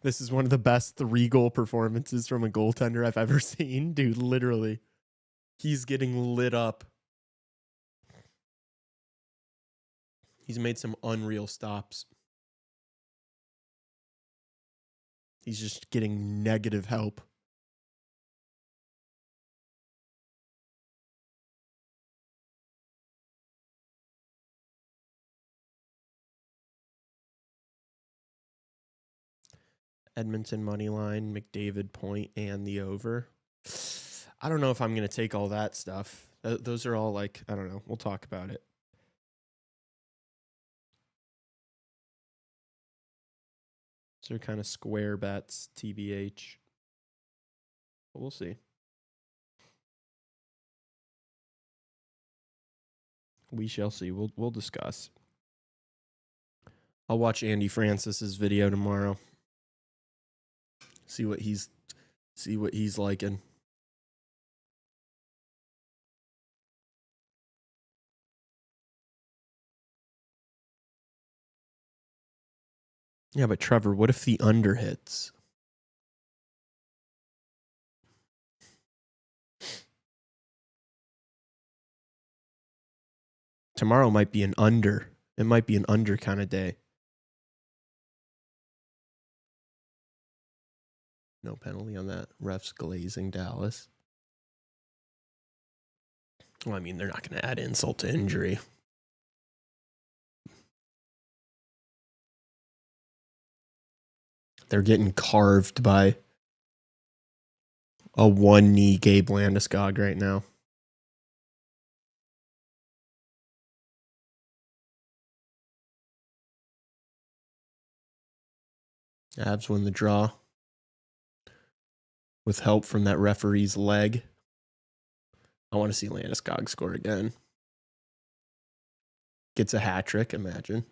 A: This is one of the best 3-goal performances from a goaltender I've ever seen. Dude, literally. He's getting lit up. He's made some unreal stops. He's just getting negative help. Edmonton money line, McDavid point, and the over. I don't know if I'm going to take all that stuff. Those are all I don't know. We'll talk about it. These are kind of square bets, TBH. But we'll see. We shall see. We'll discuss. I'll watch Andy Francis's video tomorrow. See what he's liking. Yeah, but Trevor, what if the under hits? Tomorrow might be an under. It might be an under kind of day. No penalty on that. Refs glazing Dallas. Well, I mean, they're not going to add insult to injury. They're getting carved by a one-knee Gabe Landeskog right now. Avs win the draw with help from that referee's leg. I want to see Landeskog score again. Gets a hat trick, imagine.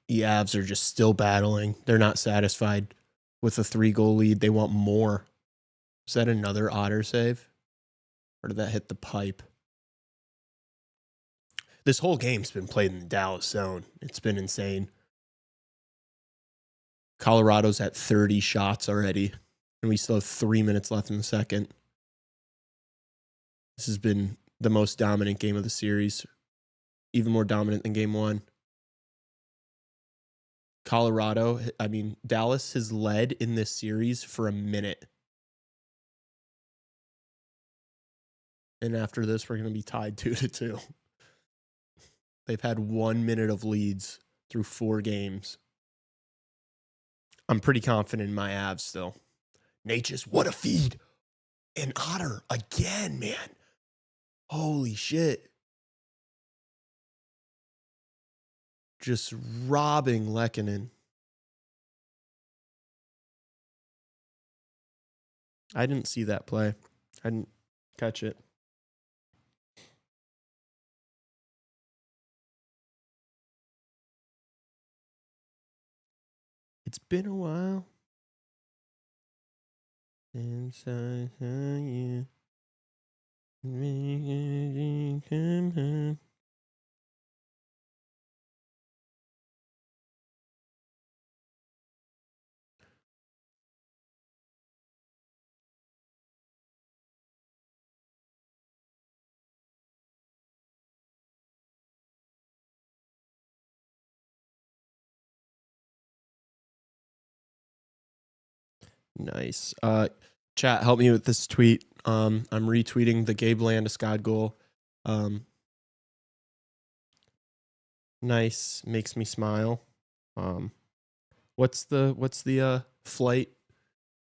A: The Avs are just still battling. They're not satisfied with a 3-goal lead. They want more. Is that another Otter save? Or did that hit the pipe? This whole game's been played in the Dallas zone. It's been insane. Colorado's at 30 shots already, and we still have 3 minutes left in the second. This has been the most dominant game of the series, even more dominant than game one. Dallas has led in this series for a minute. And after this, we're going to be tied 2-2. They've had 1 minute of leads through 4 games. I'm pretty confident in my Avs still. Natchez, what a feed. And Otter again, man. Holy shit. Just robbing Lehkonen. I didn't see that play. I didn't catch it. It's been a while since I saw you. Come home. Nice. Chat, help me with this tweet. I'm retweeting the Gabe Landeskog goal. Nice, makes me smile. What's the flight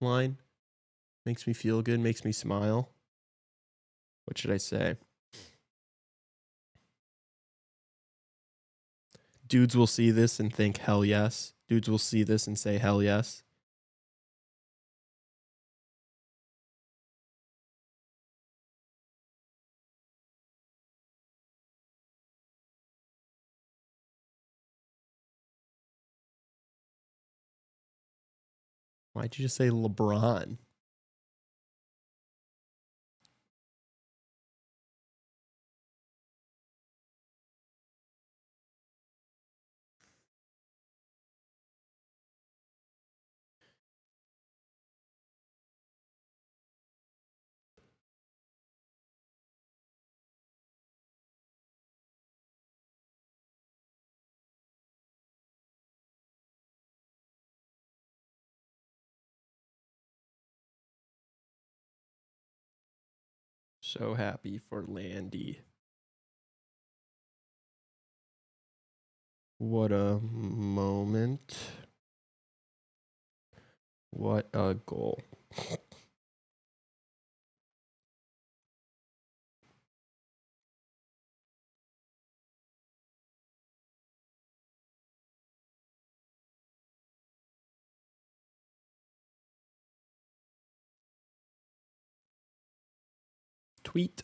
A: line? Makes me feel good, makes me smile. What should I say? Dudes will see this and think hell yes. Dudes will see this and say hell yes. Why'd you just say LeBron? So happy for Landy. What a moment. What a goal. Tweet.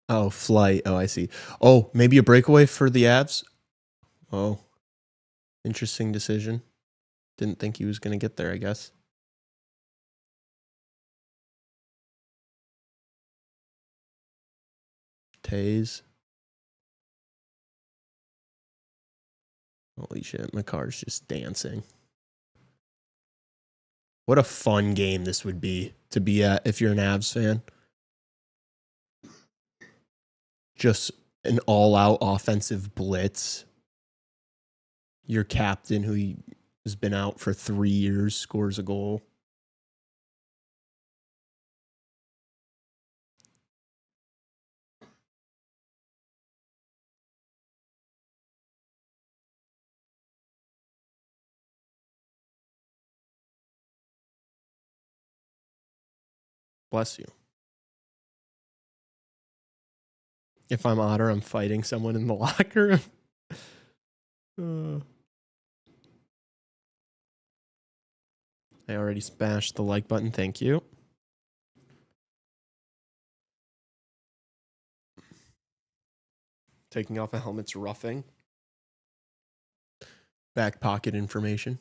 A: Oh, flight. Oh, I see. Oh, maybe a breakaway for the Avs? Oh, interesting decision. Didn't think he was going to get there, I guess. Taze. Holy shit, my car's just dancing. What a fun game this would be to be at if you're an Avs fan. Just an all-out offensive blitz. Your captain, who has been out for 3 years, scores a goal. Bless you. If I'm Otter, I'm fighting someone in the locker room. I already smashed the like button. Thank you. Taking off a helmet's roughing. Back pocket information.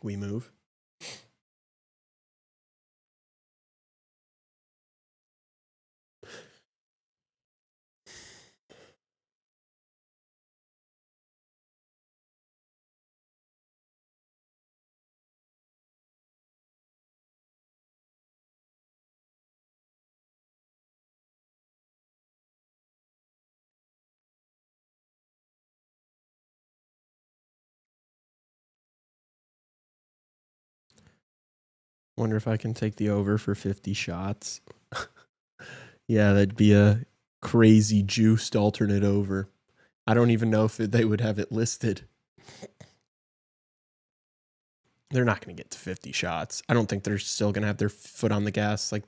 A: We move. Wonder if I can take the over for 50 shots. Yeah, that'd be a crazy juiced alternate over. I don't even know if they would have it listed. They're not going to get to 50 shots. I don't think they're still going to have their foot on the gas like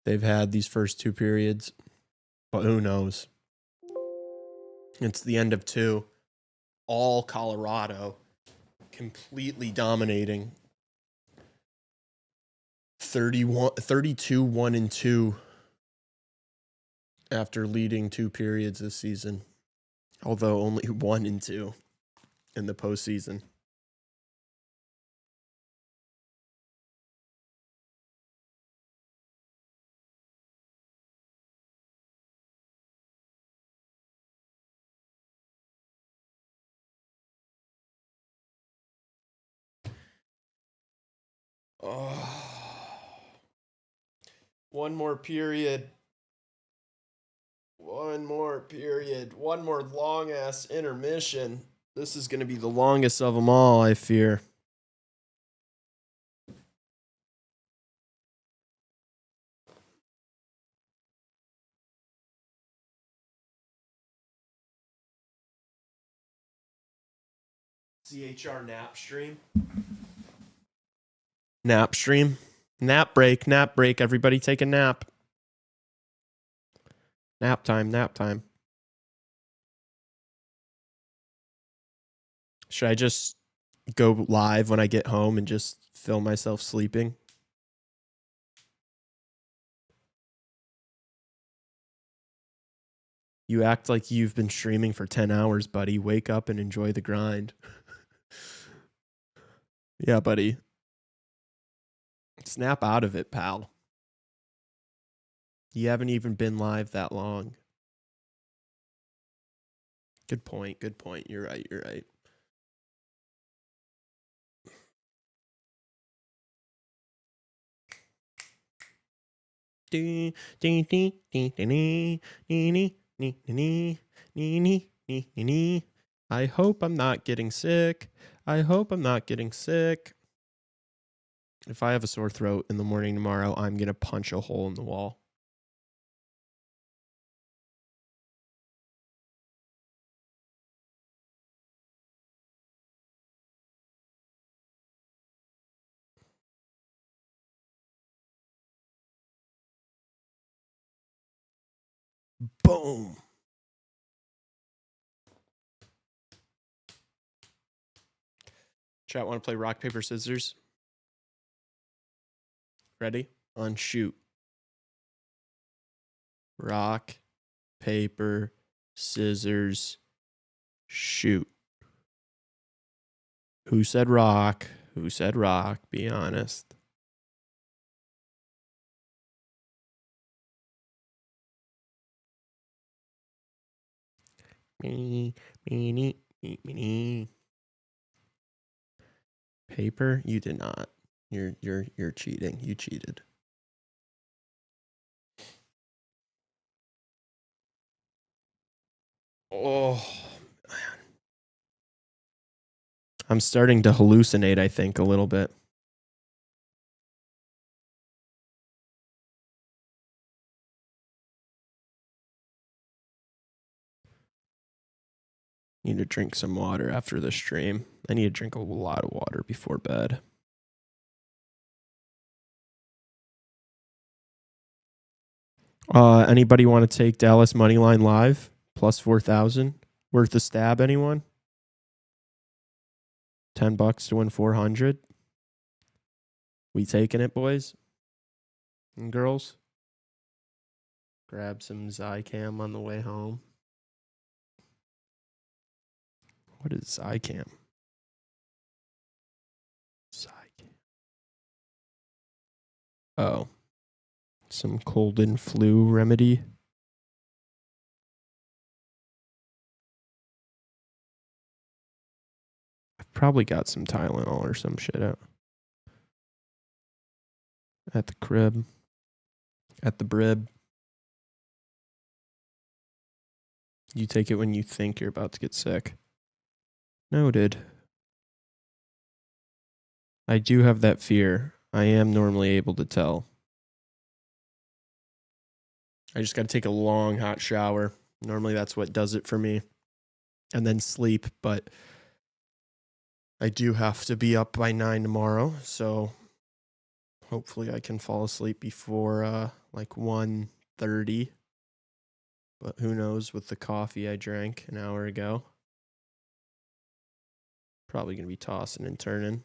A: they've had these first 2 periods. But who knows? It's the end of 2. All Colorado. Completely dominating. 32, 1-2 after leading 2 periods this season. Although only 1-2 in the postseason. Oh. One more period. One more long ass intermission. This is going to be the longest of them all, I fear. CHR nap stream. Nap stream. Nap break. Everybody take a nap. Nap time. Should I just go live when I get home and just film myself sleeping? You act like you've been streaming for 10 hours, buddy. Wake up and enjoy the grind. Yeah, buddy. Snap out of it, pal. You haven't even been live that long. Good point. You're right. I hope I'm not getting sick. I hope I'm not getting sick. If I have a sore throat in the morning tomorrow, I'm going to punch a hole in the wall. Boom. Chat, want to play rock, paper, scissors? Ready? On shoot. Rock, paper, scissors, shoot. Who said rock? Who said rock? Be honest. Me. Paper? You did not. You're cheating. You cheated. Oh man. I'm starting to hallucinate, I think, a little bit. Need to drink some water after the stream. I need to drink a lot of water before bed. Anybody want to take Dallas Moneyline live? Plus 4,000. Worth a stab, anyone? $10 to win 400. We taking it, boys and girls? Grab some Zycam on the way home. What is Zycam? Zycam. Oh. Some cold and flu remedy. I've probably got some Tylenol or some shit out. At the crib. At the brib. You take it when you think you're about to get sick. Noted. I do have that fear. I am normally able to tell. I just got to take a long hot shower. Normally that's what does it for me. And then sleep. But I do have to be up by 9 tomorrow. So hopefully I can fall asleep before like 1:30. But who knows with the coffee I drank an hour ago. Probably going to be tossing and turning.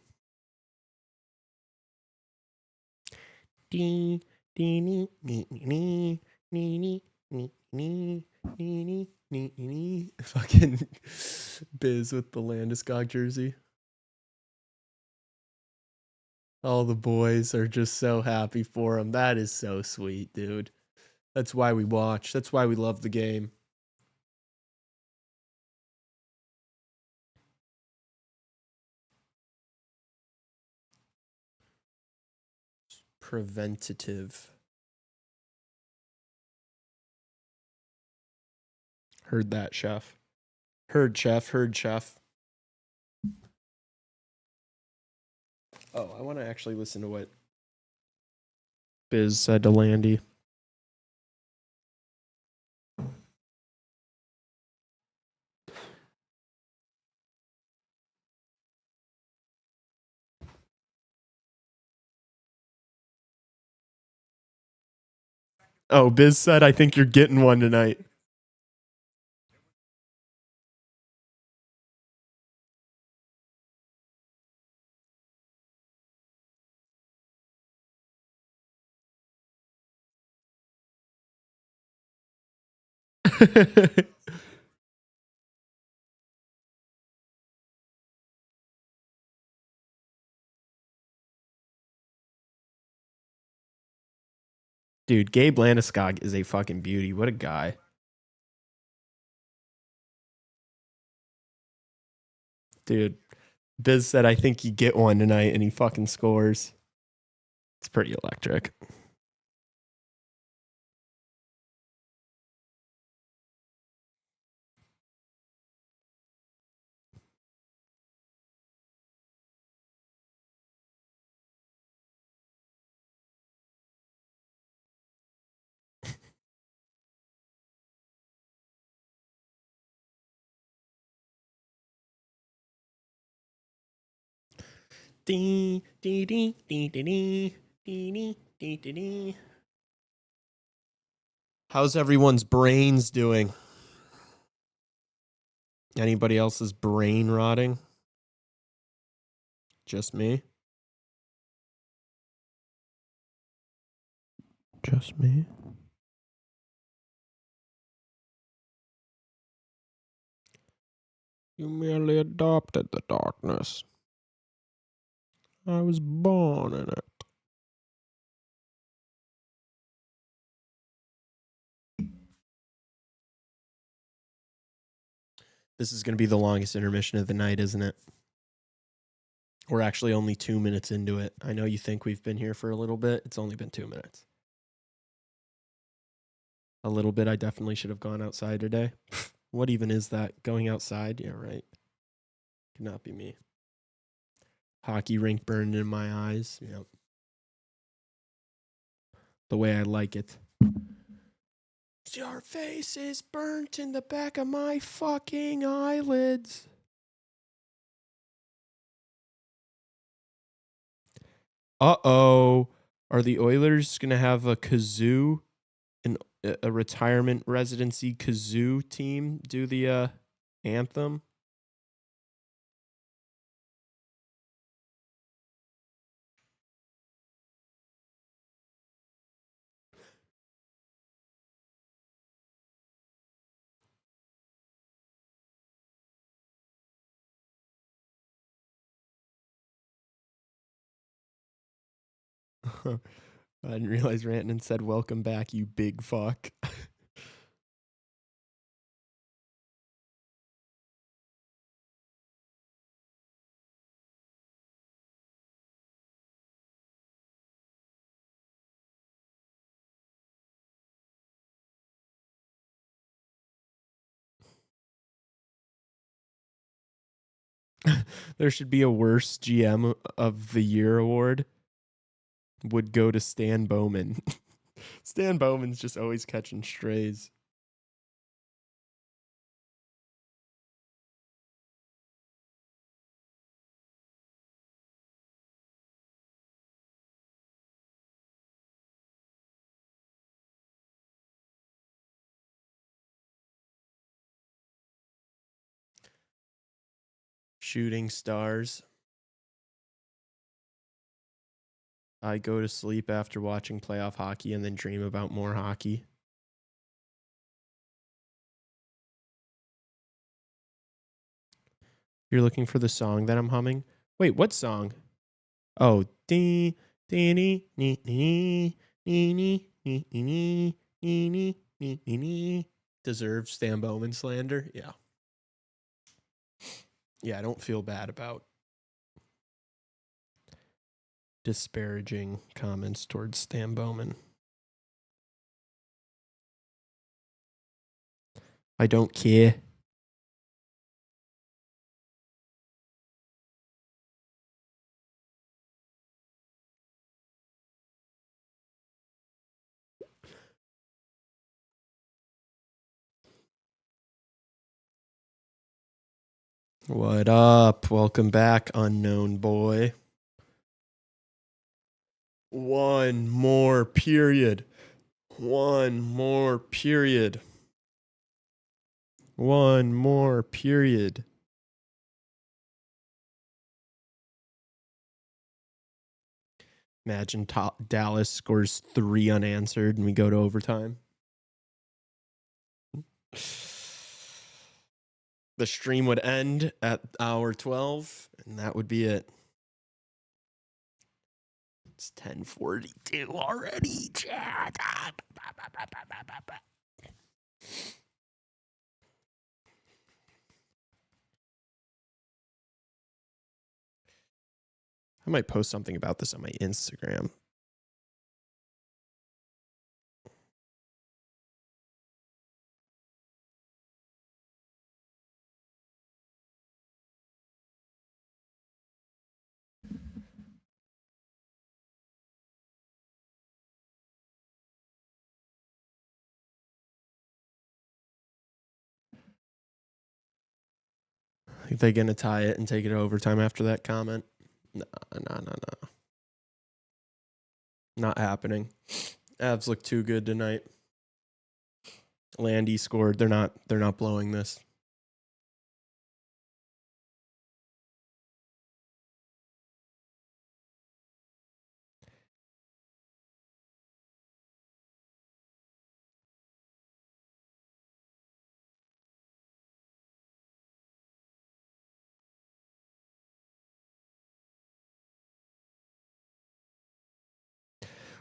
A: Fucking Biz with the Landeskog jersey. All the boys are just so happy for him. That is so sweet, dude. That's why we watch. That's why we love the game. Preventative. Heard that, chef. Heard, chef. Heard, chef. Oh, I want to actually listen to what Biz said to Landy. Oh, Biz said, I think you're getting one tonight. Dude, Gabe Landeskog is a fucking beauty. What a guy. Dude, Biz said, I think you get one tonight, and he fucking scores. It's pretty electric. Dee, dee, dee, dee, dee, dee, dee, dee, dee, dee. How's everyone's brains doing? Anybody else's brain rotting? Just me? Just me? You merely adopted the darkness. I was born in it. This is going to be the longest intermission of the night, isn't it? We're actually only 2 minutes into it. I know you think we've been here for a little bit. It's only been 2 minutes. A little bit. I definitely should have gone outside today. What even is that? Going outside? Yeah, right. Could not be me. Hockey rink burned in my eyes. Yep. The way I like it. Your face is burnt in the back of my fucking eyelids. Uh-oh. Are the Oilers going to have a kazoo, a retirement residency kazoo team do the anthem? I didn't realize Rantanen said, "Welcome back, you big fuck." There should be a worst GM of the year award. Would go to Stan Bowman. Stan Bowman's just always catching strays. Shooting stars. I go to sleep after watching playoff hockey and then dream about more hockey. You're looking for the song that I'm humming? Wait, what song? Oh, dee dee nee nee nee nee nee nee nee nee nee nee. Deserves Stan Bowman slander? Yeah. Yeah, I don't feel bad about disparaging comments towards Stan Bowman. I don't care. What up? Welcome back, unknown boy. One more period. One more period. One more period. Imagine Dallas scores 3 unanswered and we go to overtime. The stream would end at hour 12, and that would be it. It's 10:42 already, Chad. I might post something about this on my Instagram. Are they going to tie it and take it to overtime after that comment? No. Not happening. Avs look too good tonight. Landy scored. They're not blowing this.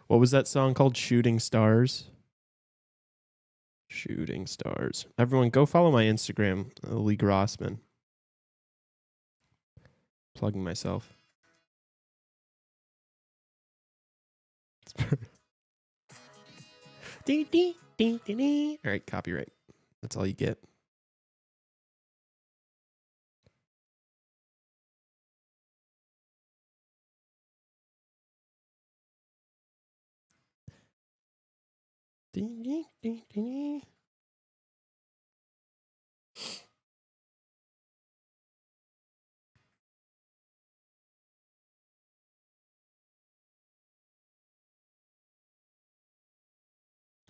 A: What was that song called? Shooting Stars? Shooting Stars. Everyone go follow my Instagram, Lee Grossman. Plugging myself. All right, copyright. That's all you get.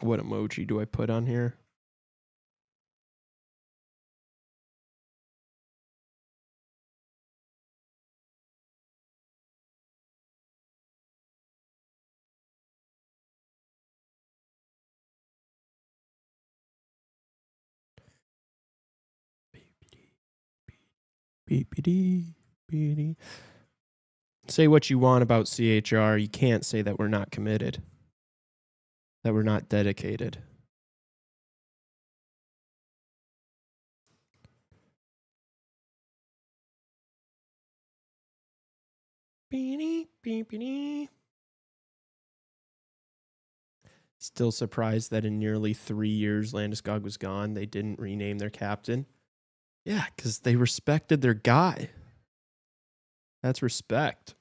A: What emoji do I put on here? Say what you want about CHR. You can't say that we're not committed, that we're not dedicated. Still surprised that in nearly 3 years Landeskog was gone, they didn't rename their captain. Yeah, because they respected their guy. That's respect.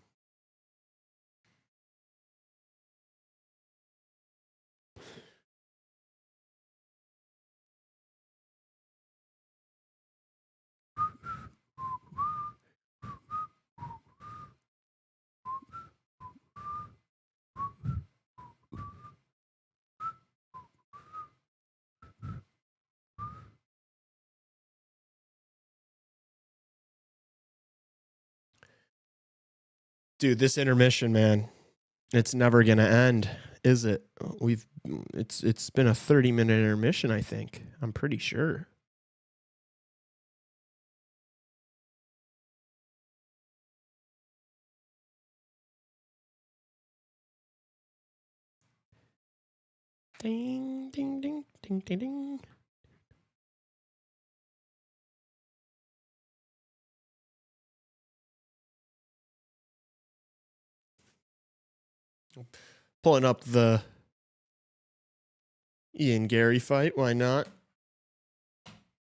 A: Dude, this intermission, man, it's never going to end, is it? It's been a 30-minute intermission, I think. I'm pretty sure. Ding, ding, ding, ding, ding, ding. Pulling up the Ian Gary fight. Why not?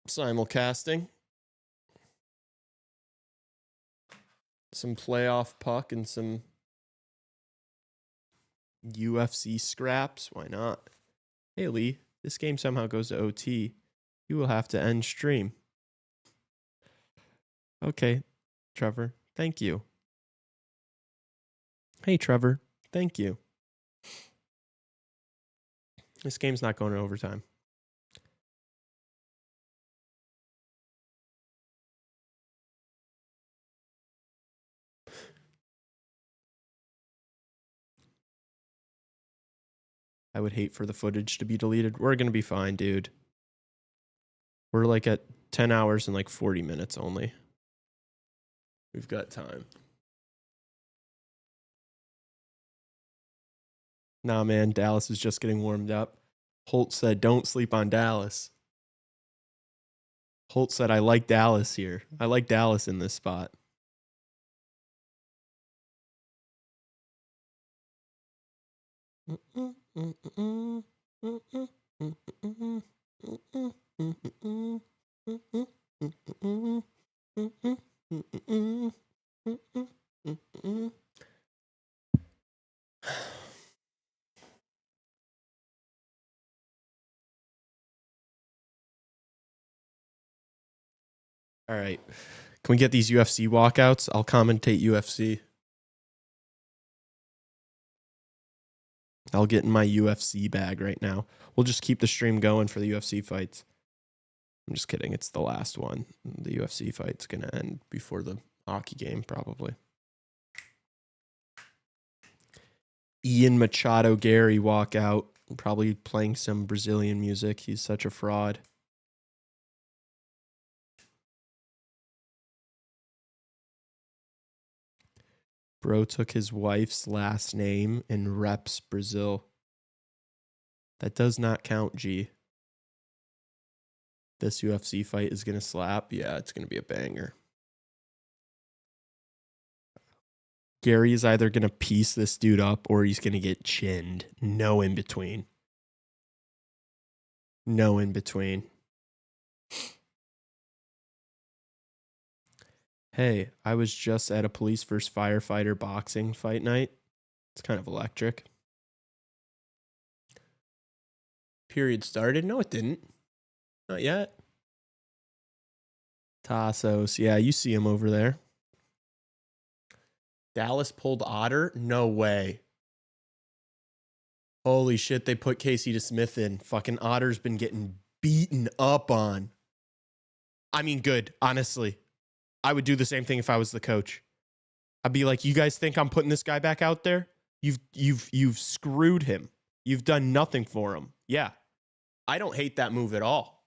A: Simulcasting. Some playoff puck and some UFC scraps. Why not? Hey, Lee, this game somehow goes to OT. You will have to end stream. Okay, Trevor. Thank you. Hey, Trevor. Thank you. This game's not going to overtime. I would hate for the footage to be deleted. We're going to be fine, dude. We're like at 10 hours and like 40 minutes only. We've got time. Nah, man, Dallas is just getting warmed up. Holt said, don't sleep on Dallas. Holt said, I like Dallas here. I like Dallas in this spot. All right. Can we get these UFC walkouts? I'll commentate UFC. I'll get in my UFC bag right now. We'll just keep the stream going for the UFC fights. I'm just kidding. It's the last one. The UFC fight's going to end before the hockey game, probably. Ian Machado Gary walk out, probably playing some Brazilian music. He's such a fraud. Bro took his wife's last name and reps Brazil. That does not count, G. This UFC fight is going to slap. Yeah, it's going to be a banger. Gary is either going to piece this dude up or he's going to get chinned. No in between. No in between. Hey, I was just at a police versus firefighter boxing fight night. It's kind of electric. Period started? No, it didn't. Not yet. Tassos. Yeah, you see him over there. Dallas pulled Otter? No way. Holy shit, they put Casey DeSmith in. Fucking Otter's been getting beaten up on. I mean, good, honestly. I would do the same thing if I was the coach. I'd be like, you guys think I'm putting this guy back out there? You've screwed him. You've done nothing for him. Yeah. I don't hate that move at all.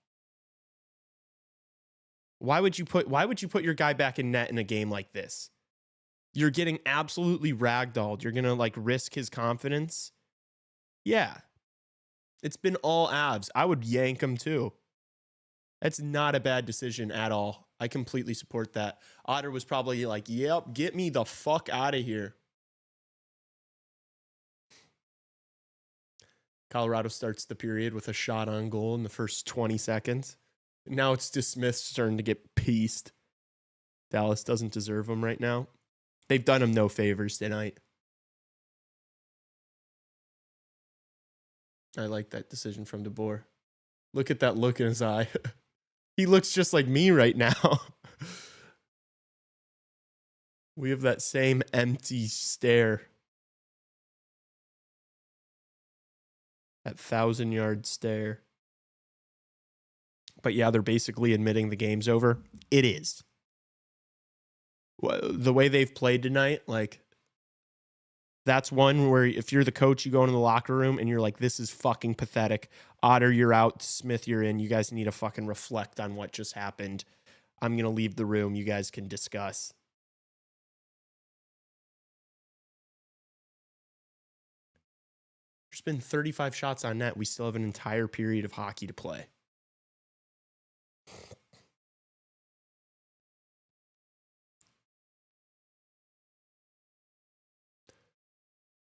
A: Why would you put your guy back in net in a game like this? You're getting absolutely ragdolled. You're going to like risk his confidence. Yeah. It's been all abs. I would yank him too. That's not a bad decision at all. I completely support that. Otter was probably like, yep, get me the fuck out of here. Colorado starts the period with a shot on goal in the first 20 seconds. Now it's DeSmith's turn to get pieced. Dallas doesn't deserve him right now. They've done him no favors tonight. I like that decision from DeBoer. Look at that look in his eye. He looks just like me right now. We have that same empty stare. That 1,000-yard stare. But yeah, they're basically admitting the game's over. It is. The way they've played tonight, like, that's one where if you're the coach, you go into the locker room and you're like, this is fucking pathetic. Otter, you're out. Smith, you're in. You guys need to fucking reflect on what just happened. I'm going to leave the room. You guys can discuss. There's been 35 shots on net. We still have an entire period of hockey to play.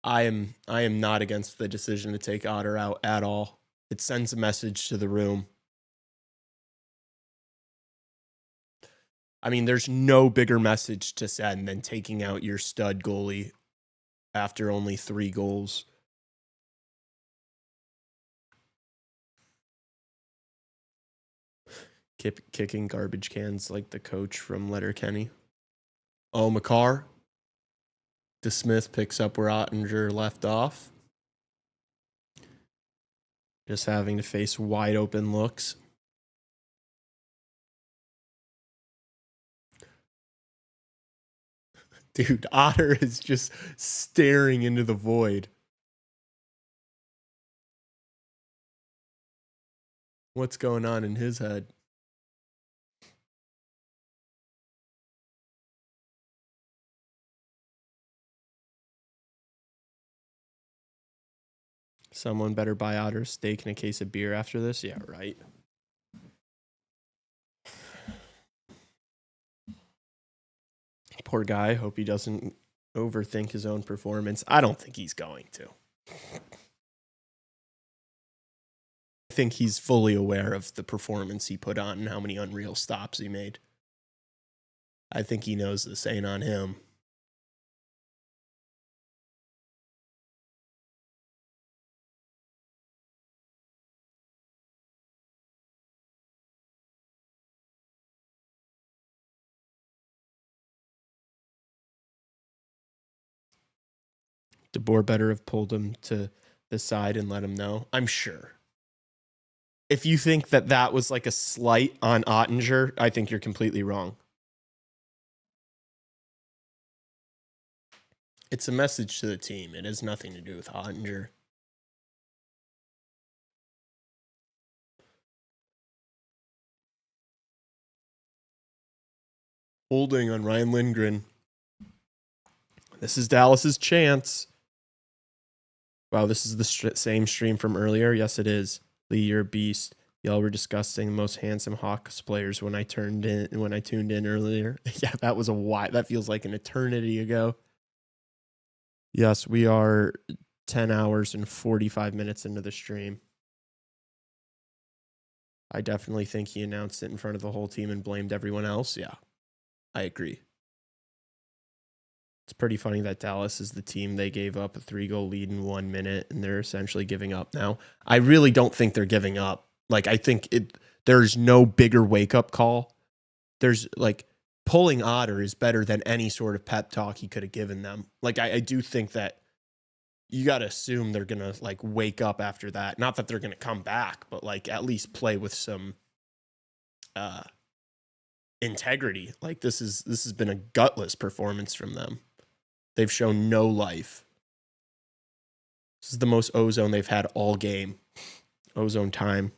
A: I am not against the decision to take Otter out at all. It sends a message to the room. I mean, there's no bigger message to send than taking out your stud goalie after only 3 goals. Kicking garbage cans like the coach from Letterkenny. Oh, McCarr. DeSmith picks up where Ottinger left off. Just having to face wide open looks. Dude, Otter is just staring into the void. What's going on in his head? Someone better buy Otter a steak and a case of beer after this. Yeah, right. Poor guy. Hope he doesn't overthink his own performance. I don't think he's going to. I think he's fully aware of the performance he put on and how many unreal stops he made. I think he knows this ain't on him. DeBoer better have pulled him to this side and let him know. I'm sure. If you think that that was like a slight on Ottinger, I think you're completely wrong. It's a message to the team. It has nothing to do with Ottinger. Holding on Ryan Lindgren. This is Dallas's chance. Wow, this is the same stream from earlier. Yes, it is. Lee, you're a beast. Y'all were discussing the most handsome Hawks players when I tuned in earlier. Yeah, that was that feels like an eternity ago. Yes, we are 10 hours and 45 minutes into the stream. I definitely think he announced it in front of the whole team and blamed everyone else. Yeah, I agree. It's pretty funny that Dallas is the team they gave up a 3-goal lead in 1 minute, and they're essentially giving up now. I really don't think they're giving up. Like, I think there's no bigger wake-up call. There's, like, pulling Otter is better than any sort of pep talk he could have given them. Like, I do think that you got to assume they're going to, like, wake up after that. Not that they're going to come back, but, like, at least play with some integrity. Like, this has been a gutless performance from them. They've shown no life. This is the most ozone they've had all game. Ozone time.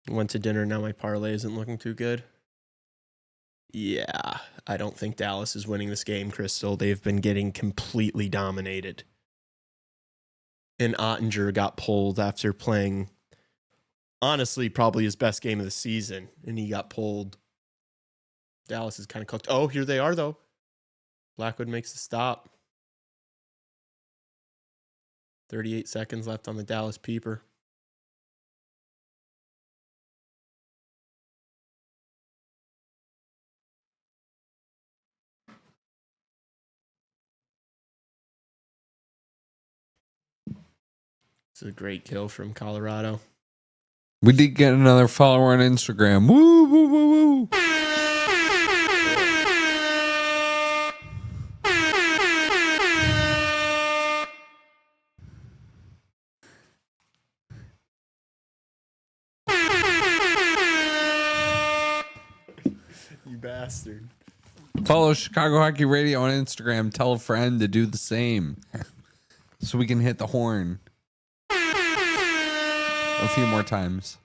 A: Went to dinner, now my parlay isn't looking too good. Yeah, I don't think Dallas is winning this game, Crystal. They've been getting completely dominated. And Ottinger got pulled after playing, honestly, probably his best game of the season, and he got pulled. Dallas is kind of cooked. Oh, here they are, though. Blackwood makes the stop. 38 seconds left on the Dallas Peeper. It's a great kill from Colorado.
B: We did get another follower on Instagram. Woo, woo, woo, woo.
A: You bastard.
B: Follow Chicago Hockey Radio on Instagram. Tell a friend to do the same so we can hit the horn a few more times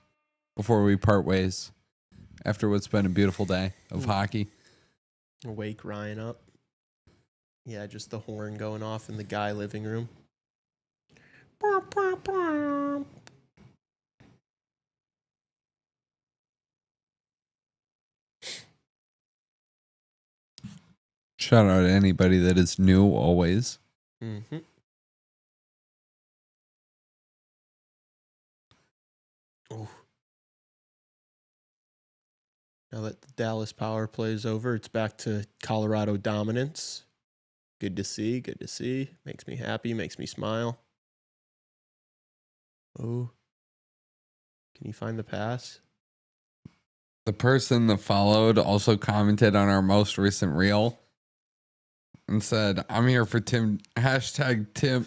B: before we part ways after what's been a beautiful day of hockey.
A: Wake Ryan up. Yeah, just the horn going off in the guy living room.
B: Shout out to anybody that is new always.
A: Mm-hmm. Oh. Now that the Dallas power play is over, it's back to Colorado dominance. Good to see. Good to see. Makes me happy. Makes me smile. Oh. Can you find the pass?
B: The person that followed also commented on our most recent reel and said, I'm here for Tim. Hashtag Tim.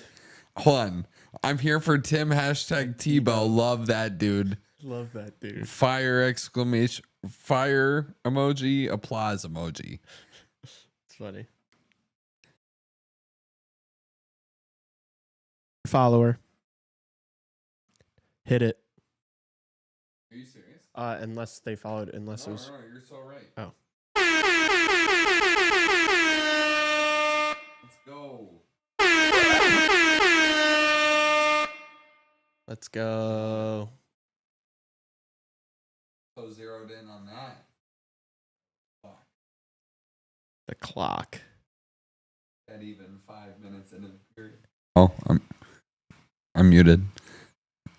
B: Hold on. I'm here for Tim. Hashtag Tebow. Love that dude.
A: Love that dude.
B: Fire exclamation. Fire emoji. Applause emoji.
A: It's funny. Follower. Hit it.
B: Are you serious?
A: Unless they followed, unless it was.
B: No, you're so right.
A: Oh.
B: Let's go.
A: Let's go.
B: So zeroed in on that. Fuck.
A: The clock.
B: At even 5 minutes into the period. Oh, I'm muted.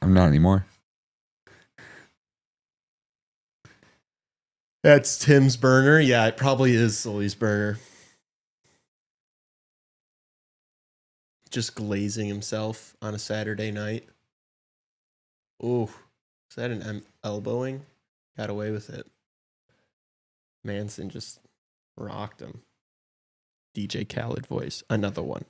B: I'm not anymore.
A: That's Tim's burner. Yeah, it probably is Sully's burner. Just glazing himself on a Saturday night. Ooh, is that an elbowing? Got away with it. Manson just Rocked him. DJ Khaled voice. Another one.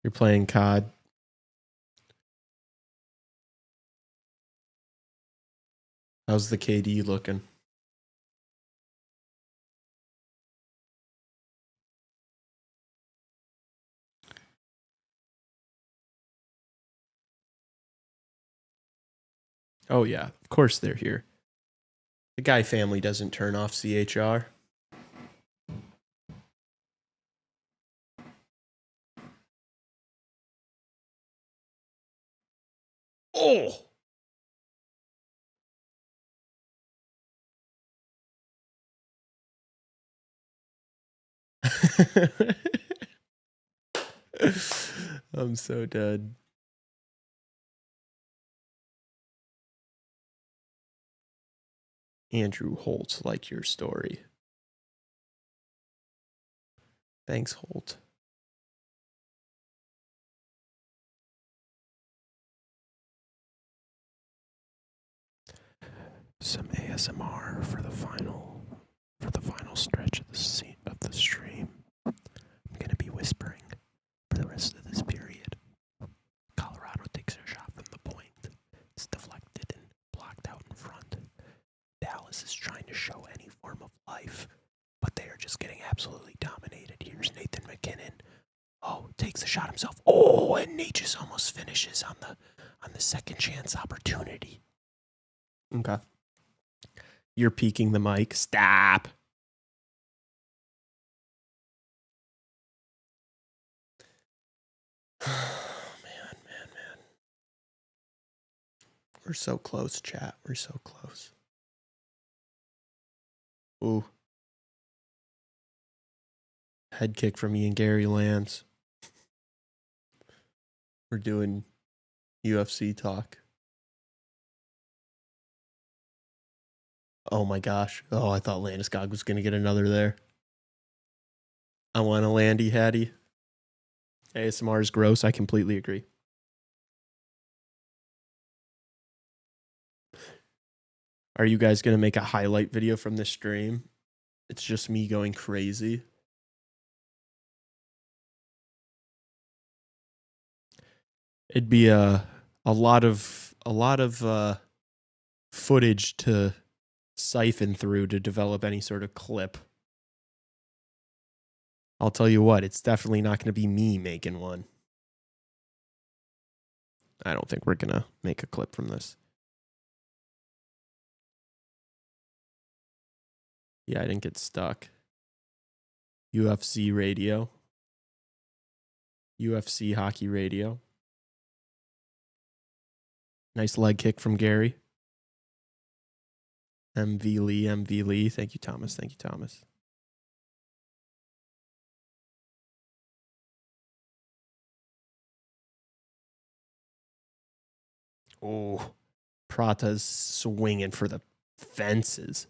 A: You're playing COD. How's the KD looking? Oh, yeah. Of course they're here. The Guy family doesn't turn off CHR. Oh! I'm so dead. Andrew Holt, like your story. Thanks, Holt. Some ASMR for the final stretch of the stream. I'm gonna be whispering for the rest of this period. Colorado takes a shot from the point. It's deflected and blocked out in front. Dallas is trying to show any form of life, but they are just getting absolutely dominated. Here's Nathan McKinnon. Oh, takes the shot himself. Oh, and Nate just almost finishes on the second chance opportunity. Okay. You're peeking the mic. Stop. Man. We're so close, chat. We're so close. Ooh. Head kick from Ian Gary lands. We're doing UFC talk. Oh my gosh. Oh, I thought Landeskog was going to get another there. I want a Landy Hattie. ASMR is gross. I completely agree. Are you guys going to make a highlight video from this stream? It's just me going crazy. It'd be a lot of footage to siphon through to develop any sort of clip. I'll tell you what, it's definitely not going to be me making one. I don't think we're going to make a clip from this. Yeah, I didn't get stuck. UFC radio. UFC hockey radio. Nice leg kick from Gary. MV Lee. Thank you, Thomas. Oh, Prata's swinging for the fences.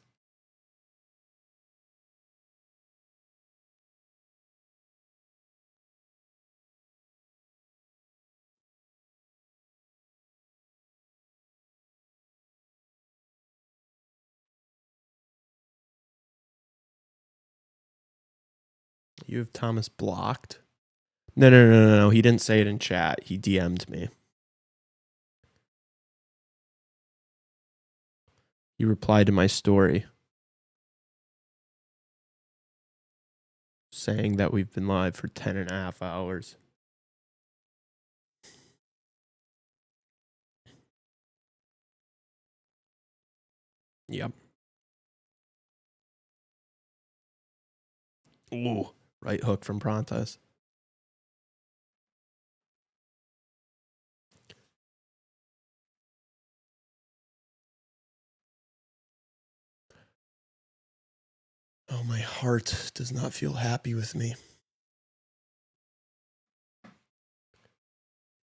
A: You have Thomas blocked? No. He didn't say it in chat. He DM'd me. He replied to my story saying that we've been live for 10.5 hours. Yep. Ooh, right hook from Prantas. Oh, my heart does not feel happy with me.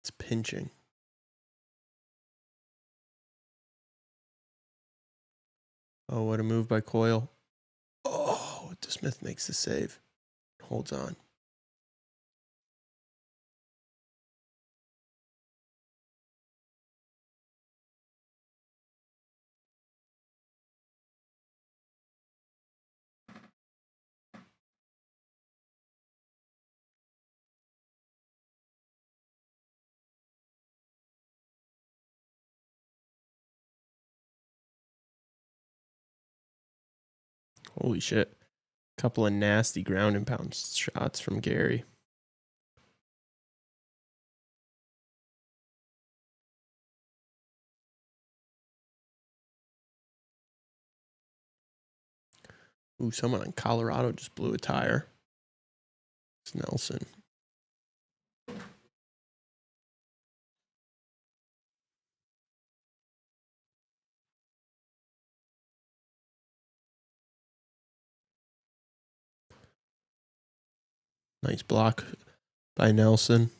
A: It's pinching. Oh, what a move by Coyle. Oh, DeSmith makes the save. Holds on. Holy shit. Couple of nasty ground and pound shots from Gary. Ooh, someone in Colorado just blew a tire. It's Nelson. Nice block by Nelson.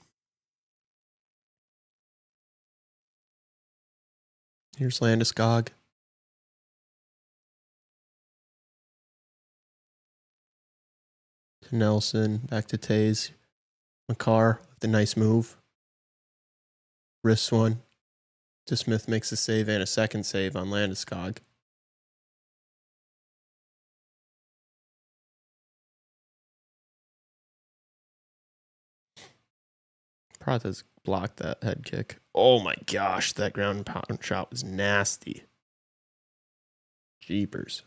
A: Here's Landeskog. To Nelson. Back to Tays. McCarr with a nice move. Wrists one. To Smith makes a save and a second save on Landeskog. Pratas blocked that head kick. Oh my gosh, that ground and pound shot was nasty. Jeepers.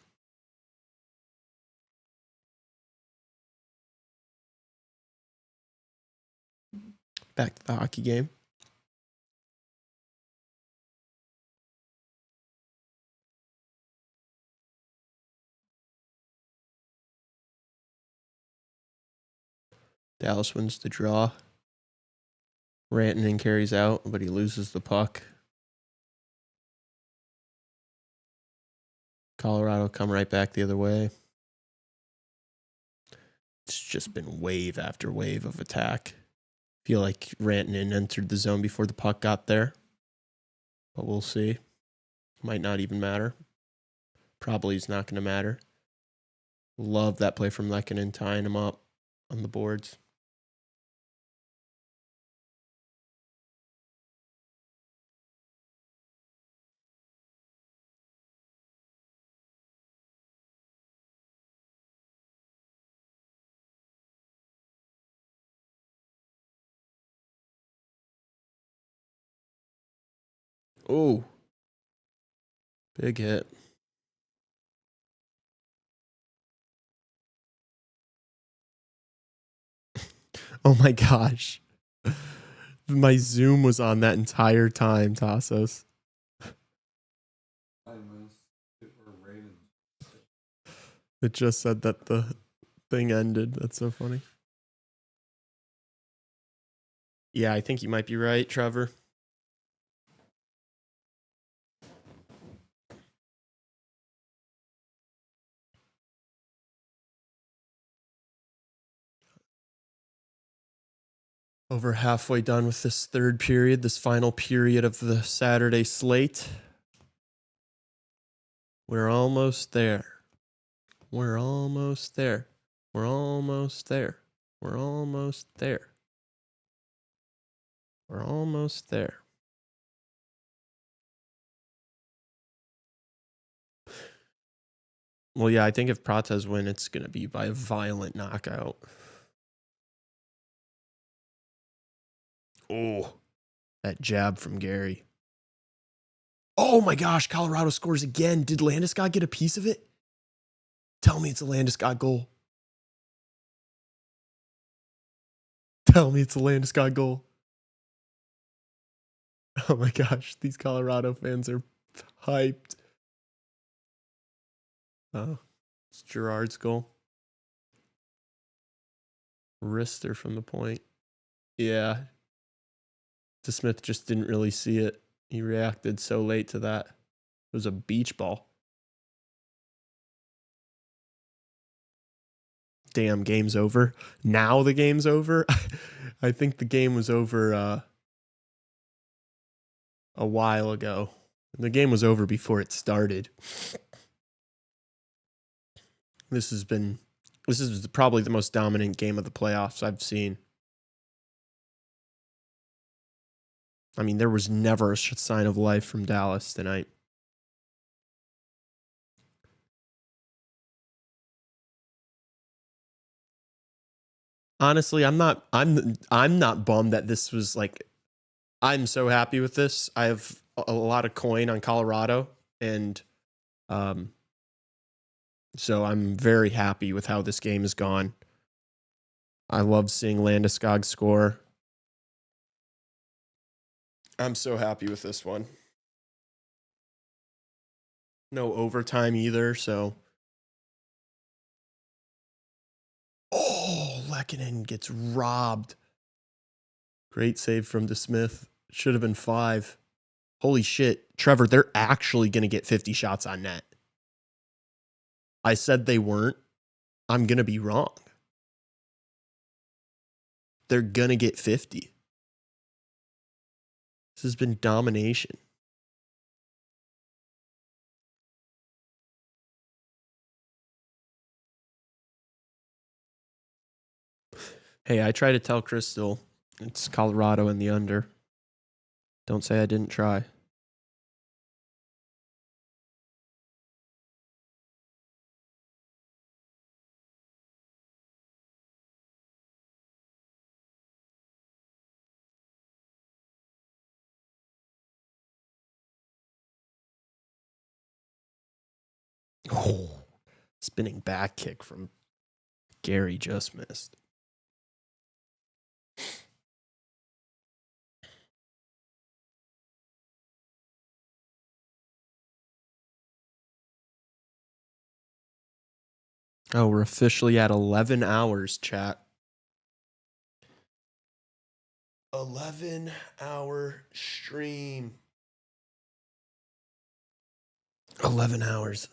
A: Back to the hockey game. Dallas wins the draw. Rantanen carries out, but he loses the puck. Colorado come right back the other way. It's just been wave after wave of attack. Feel like Rantanen entered the zone before the puck got there. But we'll see. Might not even matter. Probably is not going to matter. Love that play from Lehkonen tying him up on the boards. Oh, big hit. Oh my gosh. My Zoom was on that entire time, Tassos. It just said that the thing ended. That's so funny. Yeah, I think you might be right, Trevor. Over halfway done with this third period, this final period of the Saturday slate. We're almost there. We're almost there. We're almost there. We're almost there. We're almost there. Well, yeah, I think if Pratas win, it's going to be by a violent knockout. Oh, that jab from Gary. Oh my gosh, Colorado scores again. Did Landeskog get a piece of it? Tell me it's a Landeskog goal. Tell me it's a Landeskog goal. Oh my gosh, these Colorado fans are hyped. Oh, it's Gerard's goal. Wrister from the point. Yeah. Smith just didn't really see it. He reacted so late to that. It was a beach ball. Damn, game's over. Now the game's over. I think the game was over a while ago. The game was over before it started. This is probably the most dominant game of the playoffs I've seen. I mean, there was never a sign of life from Dallas tonight. Honestly, I'm not bummed that this was like, I'm so happy with this. I have a lot of coin on Colorado, and So I'm very happy with how this game has gone. I love seeing Landeskog score. I'm so happy with this one. No overtime either, so. Oh, Lehkonen gets robbed. Great save from DeSmith. Should have been 5. Holy shit. Trevor, they're actually going to get 50 shots on net. I said they weren't. I'm going to be wrong. They're going to get 50. This has been domination. Hey, I try to tell Crystal it's Colorado in the under. Don't say I didn't try. Oh, spinning back kick from Gary just missed. Oh, we're officially at 11 hours, chat. 11-hour stream. 11 hours.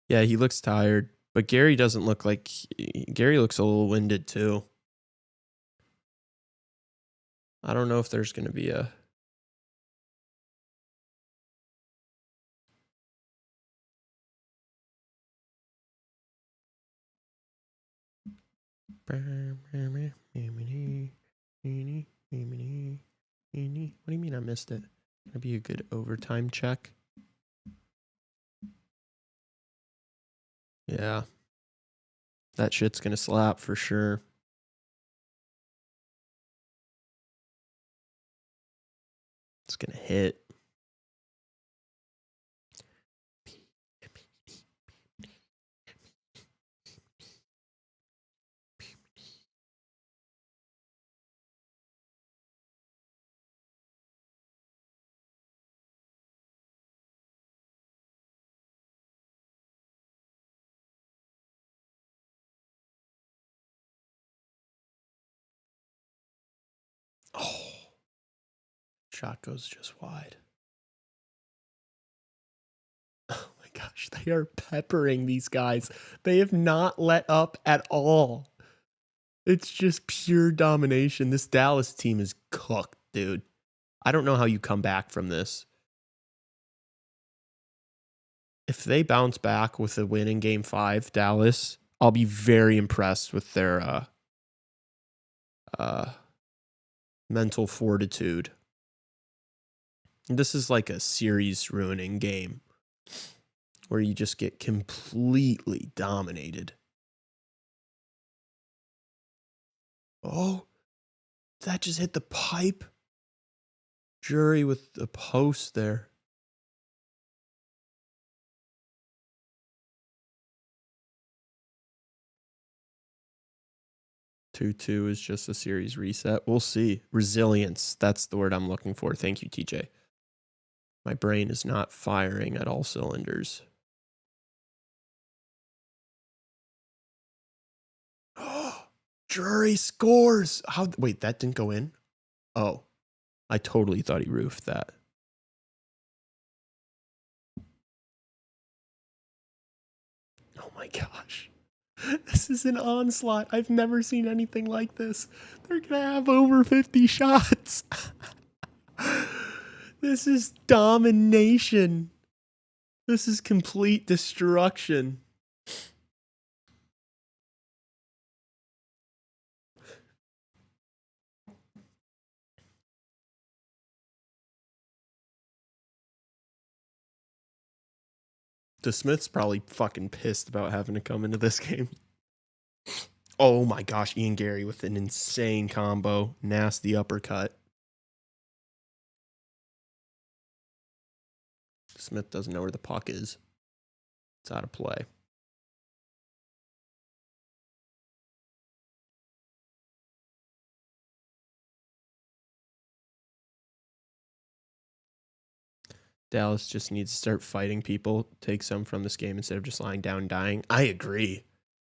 A: Yeah, he looks tired, but Gary doesn't look like... Gary looks a little winded, too. I don't know if there's going to be a... What do you mean I missed it? Gonna be a good overtime check. Yeah. That shit's gonna slap for sure. It's gonna hit. Oh. Shot goes just wide. Oh my gosh, they are peppering these guys. They have not let up at all. It's just pure domination. This Dallas team is cooked, dude. I don't know how you come back from this. If they bounce back with a win in Game 5, Dallas, I'll be very impressed with their mental fortitude. This is like a series-ruining game where you just get completely dominated. Oh, that just hit the pipe. Jury with the post there. Two is just a series reset. We'll see. Resilience. That's the word I'm looking for. Thank you, TJ. My brain is not firing at all cylinders. Jury scores. How? Wait, that didn't go in? Oh, I totally thought he roofed that. Oh my gosh. This is an onslaught. I've never seen anything like this. They're going to have over 50 shots. This is domination. This is complete destruction. DeSmith's probably fucking pissed about having to come into this game. Oh my gosh, Ian Gary with an insane combo. Nasty uppercut. Smith doesn't know where the puck is. It's out of play. Dallas just needs to start fighting people, take some from this game instead of just lying down and dying. I agree.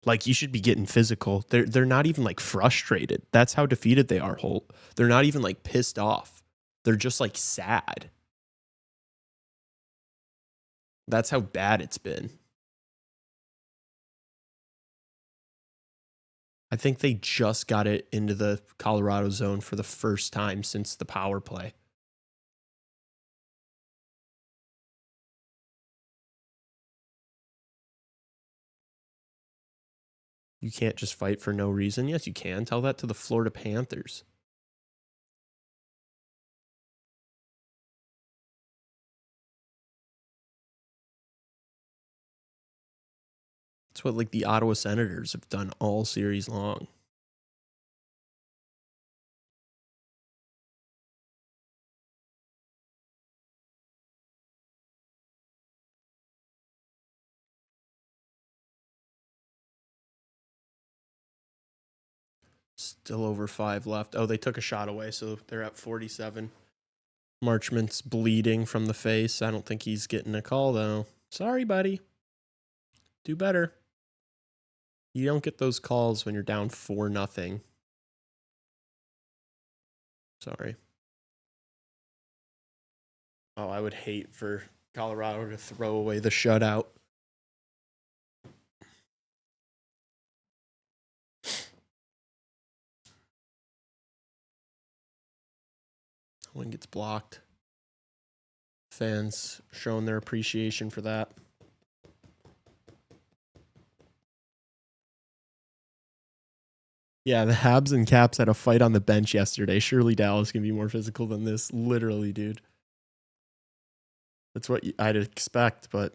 A: Like, you should be getting physical. They're not even, like, frustrated. That's how defeated they are, Holt. They're not even, like, pissed off. They're just, like, sad. That's how bad it's been. I think they just got it into the Colorado zone for the first time since the power play. You can't just fight for no reason. Yes, you can. Tell that to the Florida Panthers. That's what, like, the Ottawa Senators have done all series long. Still over 5 left. Oh, they took a shot away, so they're at 47. Marchment's bleeding from the face. I don't think he's getting a call, though. Sorry, buddy. Do better. You don't get those calls when you're down 4-0. Sorry. Oh, I would hate for Colorado to throw away the shutout. One gets blocked. Fans showing their appreciation for that. Yeah, the Habs and Caps had a fight on the bench yesterday. Surely Dallas can be more physical than this. Literally, dude. That's what I'd expect, but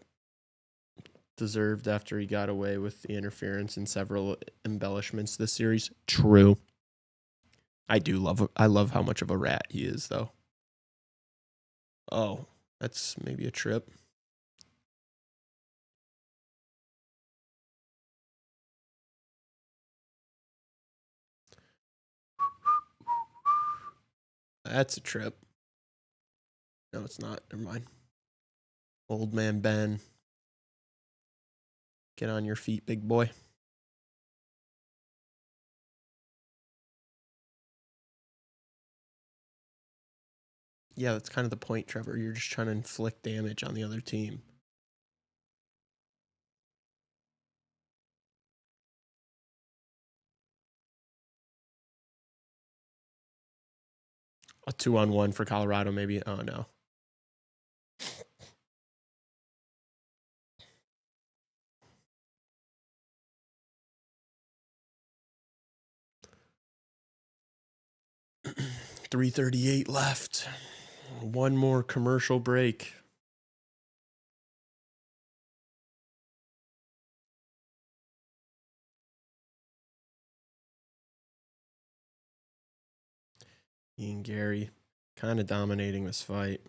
A: deserved after he got away with the interference and several embellishments this series. True. I love how much of a rat he is, though. Oh, that's maybe a trip. That's a trip. No, it's not. Never mind. Old man Ben. Get on your feet, big boy. Yeah, that's kind of the point, Trevor. You're just trying to inflict damage on the other team. A 2-on-1 for Colorado, maybe. Oh, no. .338 left. One more commercial break. Ian Gary kind of dominating this fight.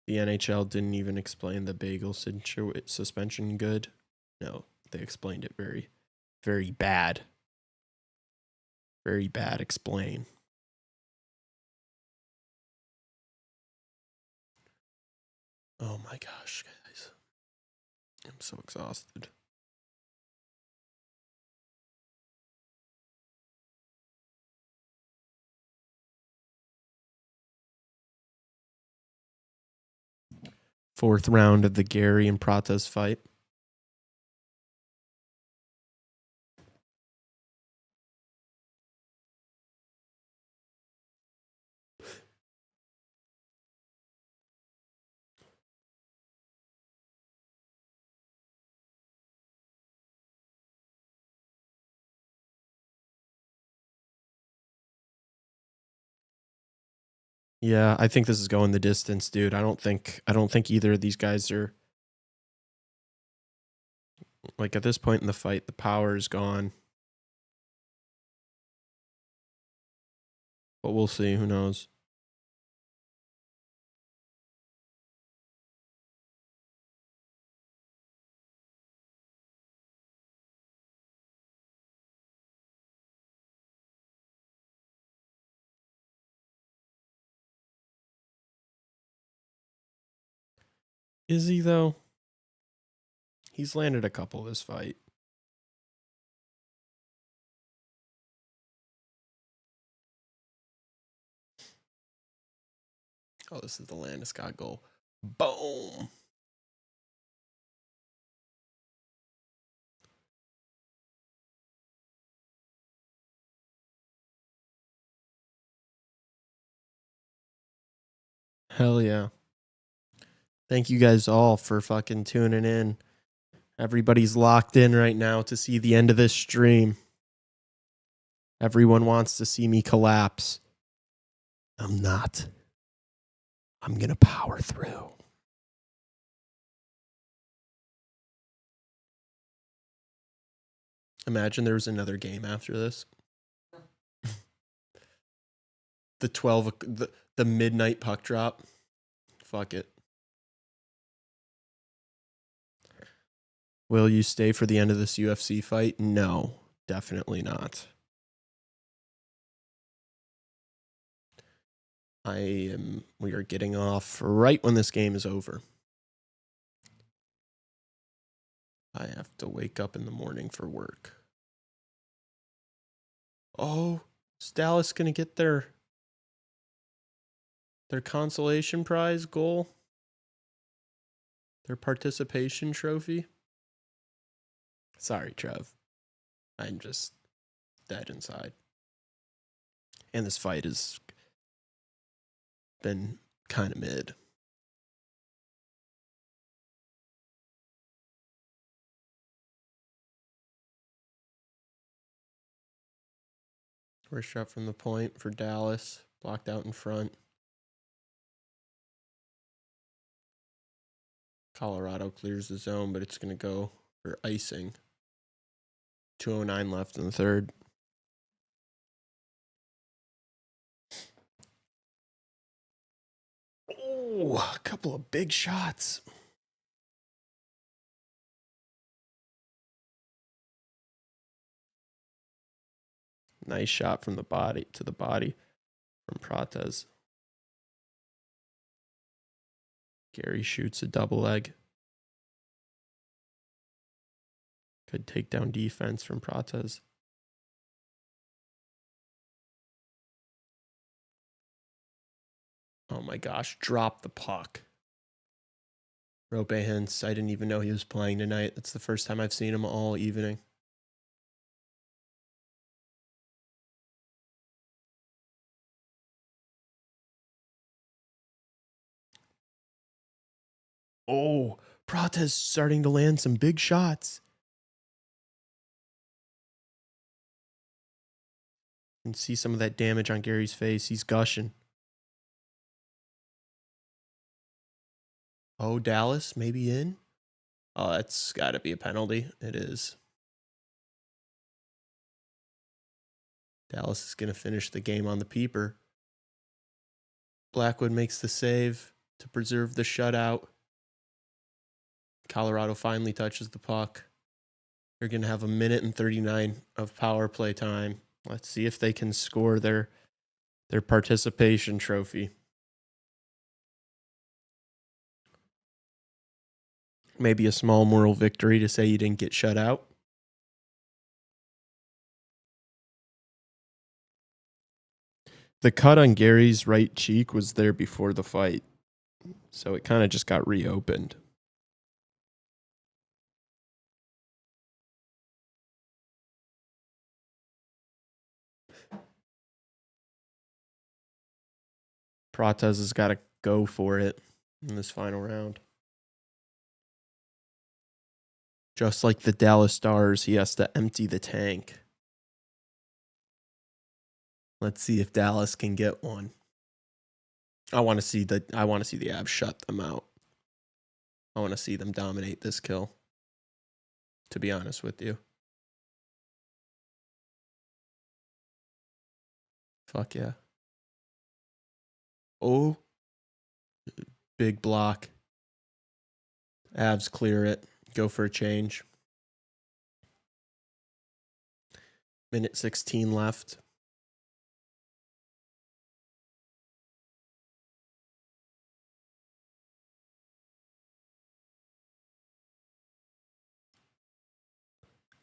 A: The NHL didn't even explain the bagel suspension good. No, they explained it very, very bad. Very bad explain. Oh my gosh, guys. I'm so exhausted. Fourth round of the Gary and Pratas fight. Yeah, I think this is going the distance, dude. I don't think either of these guys are, like, at this point in the fight, the power is gone. But we'll see, who knows. Is he, though? He's landed a couple this fight. Oh, this is the Landeskog goal. Boom. Hell yeah. Thank you guys all for fucking tuning in. Everybody's locked in right now to see the end of this stream. Everyone wants to see me collapse. I'm not. I'm going to power through. Imagine there was another game after this. The midnight puck drop. Fuck it. Will you stay for the end of this UFC fight? No, definitely not. We are getting off right when this game is over. I have to wake up in the morning for work. Oh, is Dallas going to get their consolation prize goal? Their participation trophy? Sorry, Trev. I'm just dead inside. And this fight has been kind of mid. First shot from the point for Dallas. Blocked out in front. Colorado clears the zone, but it's going to go for icing. 2:09 left in the third. Oh, a couple of big shots. Nice shot from the body to the body from Prates. Gary shoots a double leg. Good takedown defense from Prates. Oh my gosh, drop the puck. Rope Hintz, I didn't even know he was playing tonight. That's the first time I've seen him all evening. Oh, Prates starting to land some big shots. You can see some of that damage on Gary's face. He's gushing. Oh, Dallas maybe in? Oh, that's got to be a penalty. It is. Dallas is going to finish the game on the peeper. Blackwood makes the save to preserve the shutout. Colorado finally touches the puck. They're going to have 1:39 of power play time. Let's see if they can score their participation trophy. Maybe a small moral victory to say you didn't get shut out. The cut on Gary's right cheek was there before the fight, so it kind of just got reopened. Prates has got to go for it in this final round. Just like the Dallas Stars, he has to empty the tank. Let's see if Dallas can get one. I want to see the Avs shut them out. I want to see them dominate this kill. To be honest with you. Fuck yeah. Oh. Big block. Avs clear it. Go for a change. Minute 16 left.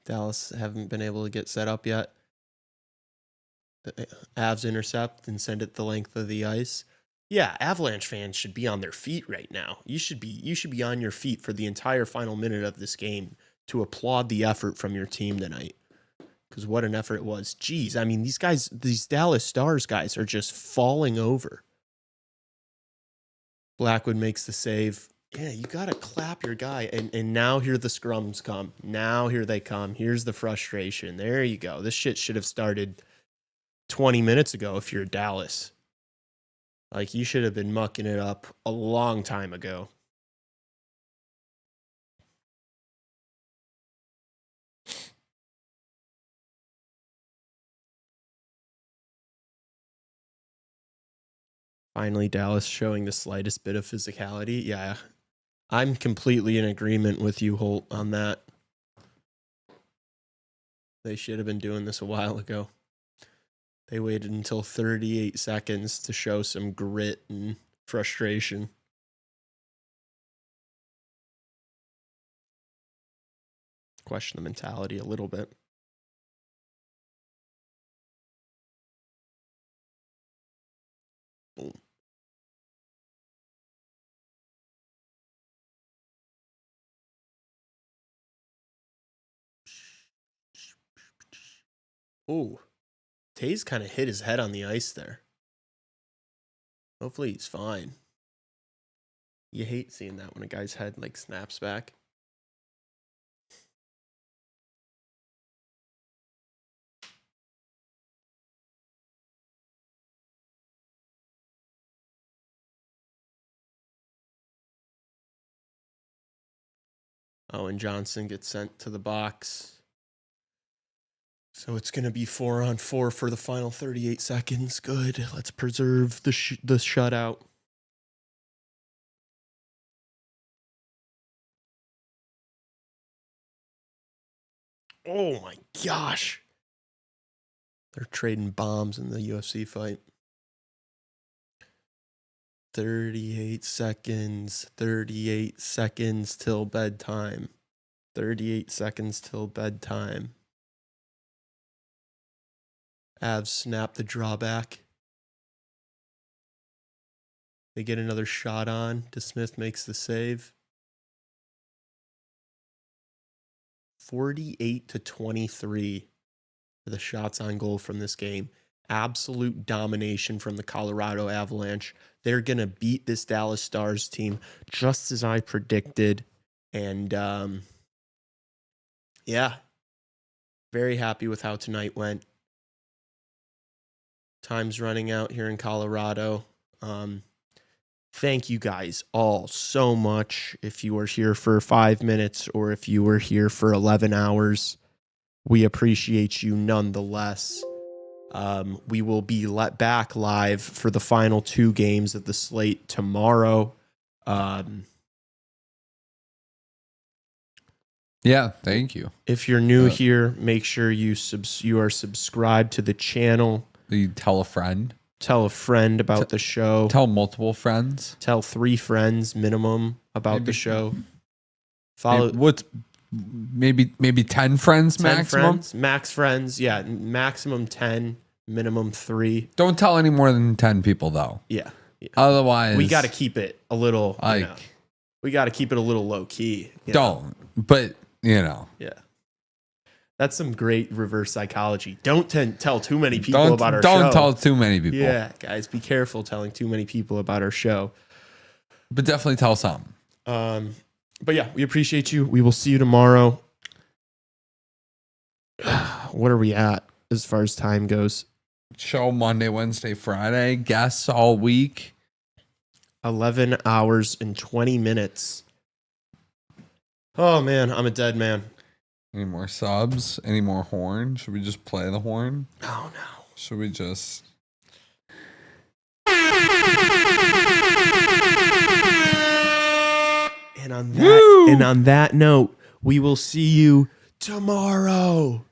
A: Dallas haven't been able to get set up yet. The Avs intercept and send it the length of the ice. Yeah, Avalanche fans should be on their feet right now. You should be on your feet for the entire final minute of this game to applaud the effort from your team tonight. Because what an effort it was. Jeez, I mean, these Dallas Stars guys are just falling over. Blackwood makes the save. Yeah, you got to clap your guy. And now here the scrums come. Now here they come. Here's the frustration. There you go. This shit should have started 20 minutes ago if you're Dallas. Like, you should have been mucking it up a long time ago. Finally, Dallas showing the slightest bit of physicality. Yeah, I'm completely in agreement with you, Holt, on that. They should have been doing this a while ago. They waited until 38 seconds to show some grit and frustration. Question the mentality a little bit. Boom. Oh, Taze kind of hit his head on the ice there. Hopefully he's fine. You hate seeing that when a guy's head like snaps back. Oh, and Johnson gets sent to the box. So it's going to be 4-on-4 for the final 38 seconds. Good. Let's preserve the shutout. Oh my gosh. They're trading bombs in the UFC fight. 38 seconds. 38 seconds till bedtime. 38 seconds till bedtime. Avs snap the drawback. They get another shot on. DeSmith makes the save. 48-23 for the shots on goal from this game. Absolute domination from the Colorado Avalanche. They're going to beat this Dallas Stars team just as I predicted. And yeah, very happy with how tonight went. Time's running out here in Colorado. Thank you guys all so much. If you were here for 5 minutes or if you were here for 11 hours, we appreciate you nonetheless. We will be let back live for the final 2 games of the slate tomorrow.
B: Yeah, thank you.
A: If you're new here, make sure you are subscribed to the channel.
B: You tell a friend.
A: Tell a friend about the show.
B: Tell multiple friends.
A: Tell 3 friends minimum about the show. Follow.
B: What's maybe 10 friends
A: 10
B: maximum?
A: Friends, max friends. Yeah, maximum 10, minimum 3.
B: Don't tell any more than 10 people though.
A: Yeah.
B: Otherwise,
A: we got to keep it a little. We got to keep it a little low key.
B: Don't. But
A: Yeah. That's some great reverse psychology. Don't tell too many people about our show.
B: Don't tell too many people.
A: Yeah, guys, be careful telling too many people about our show.
B: But definitely tell some.
A: But yeah, we appreciate you. We will see you tomorrow. What are we at as far as time goes?
B: Show Monday, Wednesday, Friday. Guests all week.
A: 11 hours and 20 minutes. Oh, man, I'm a dead man.
B: Any more subs? Any more horn? Should we just play the horn?
A: Oh, no.
B: Should we just...
A: And on that note, we will see you tomorrow.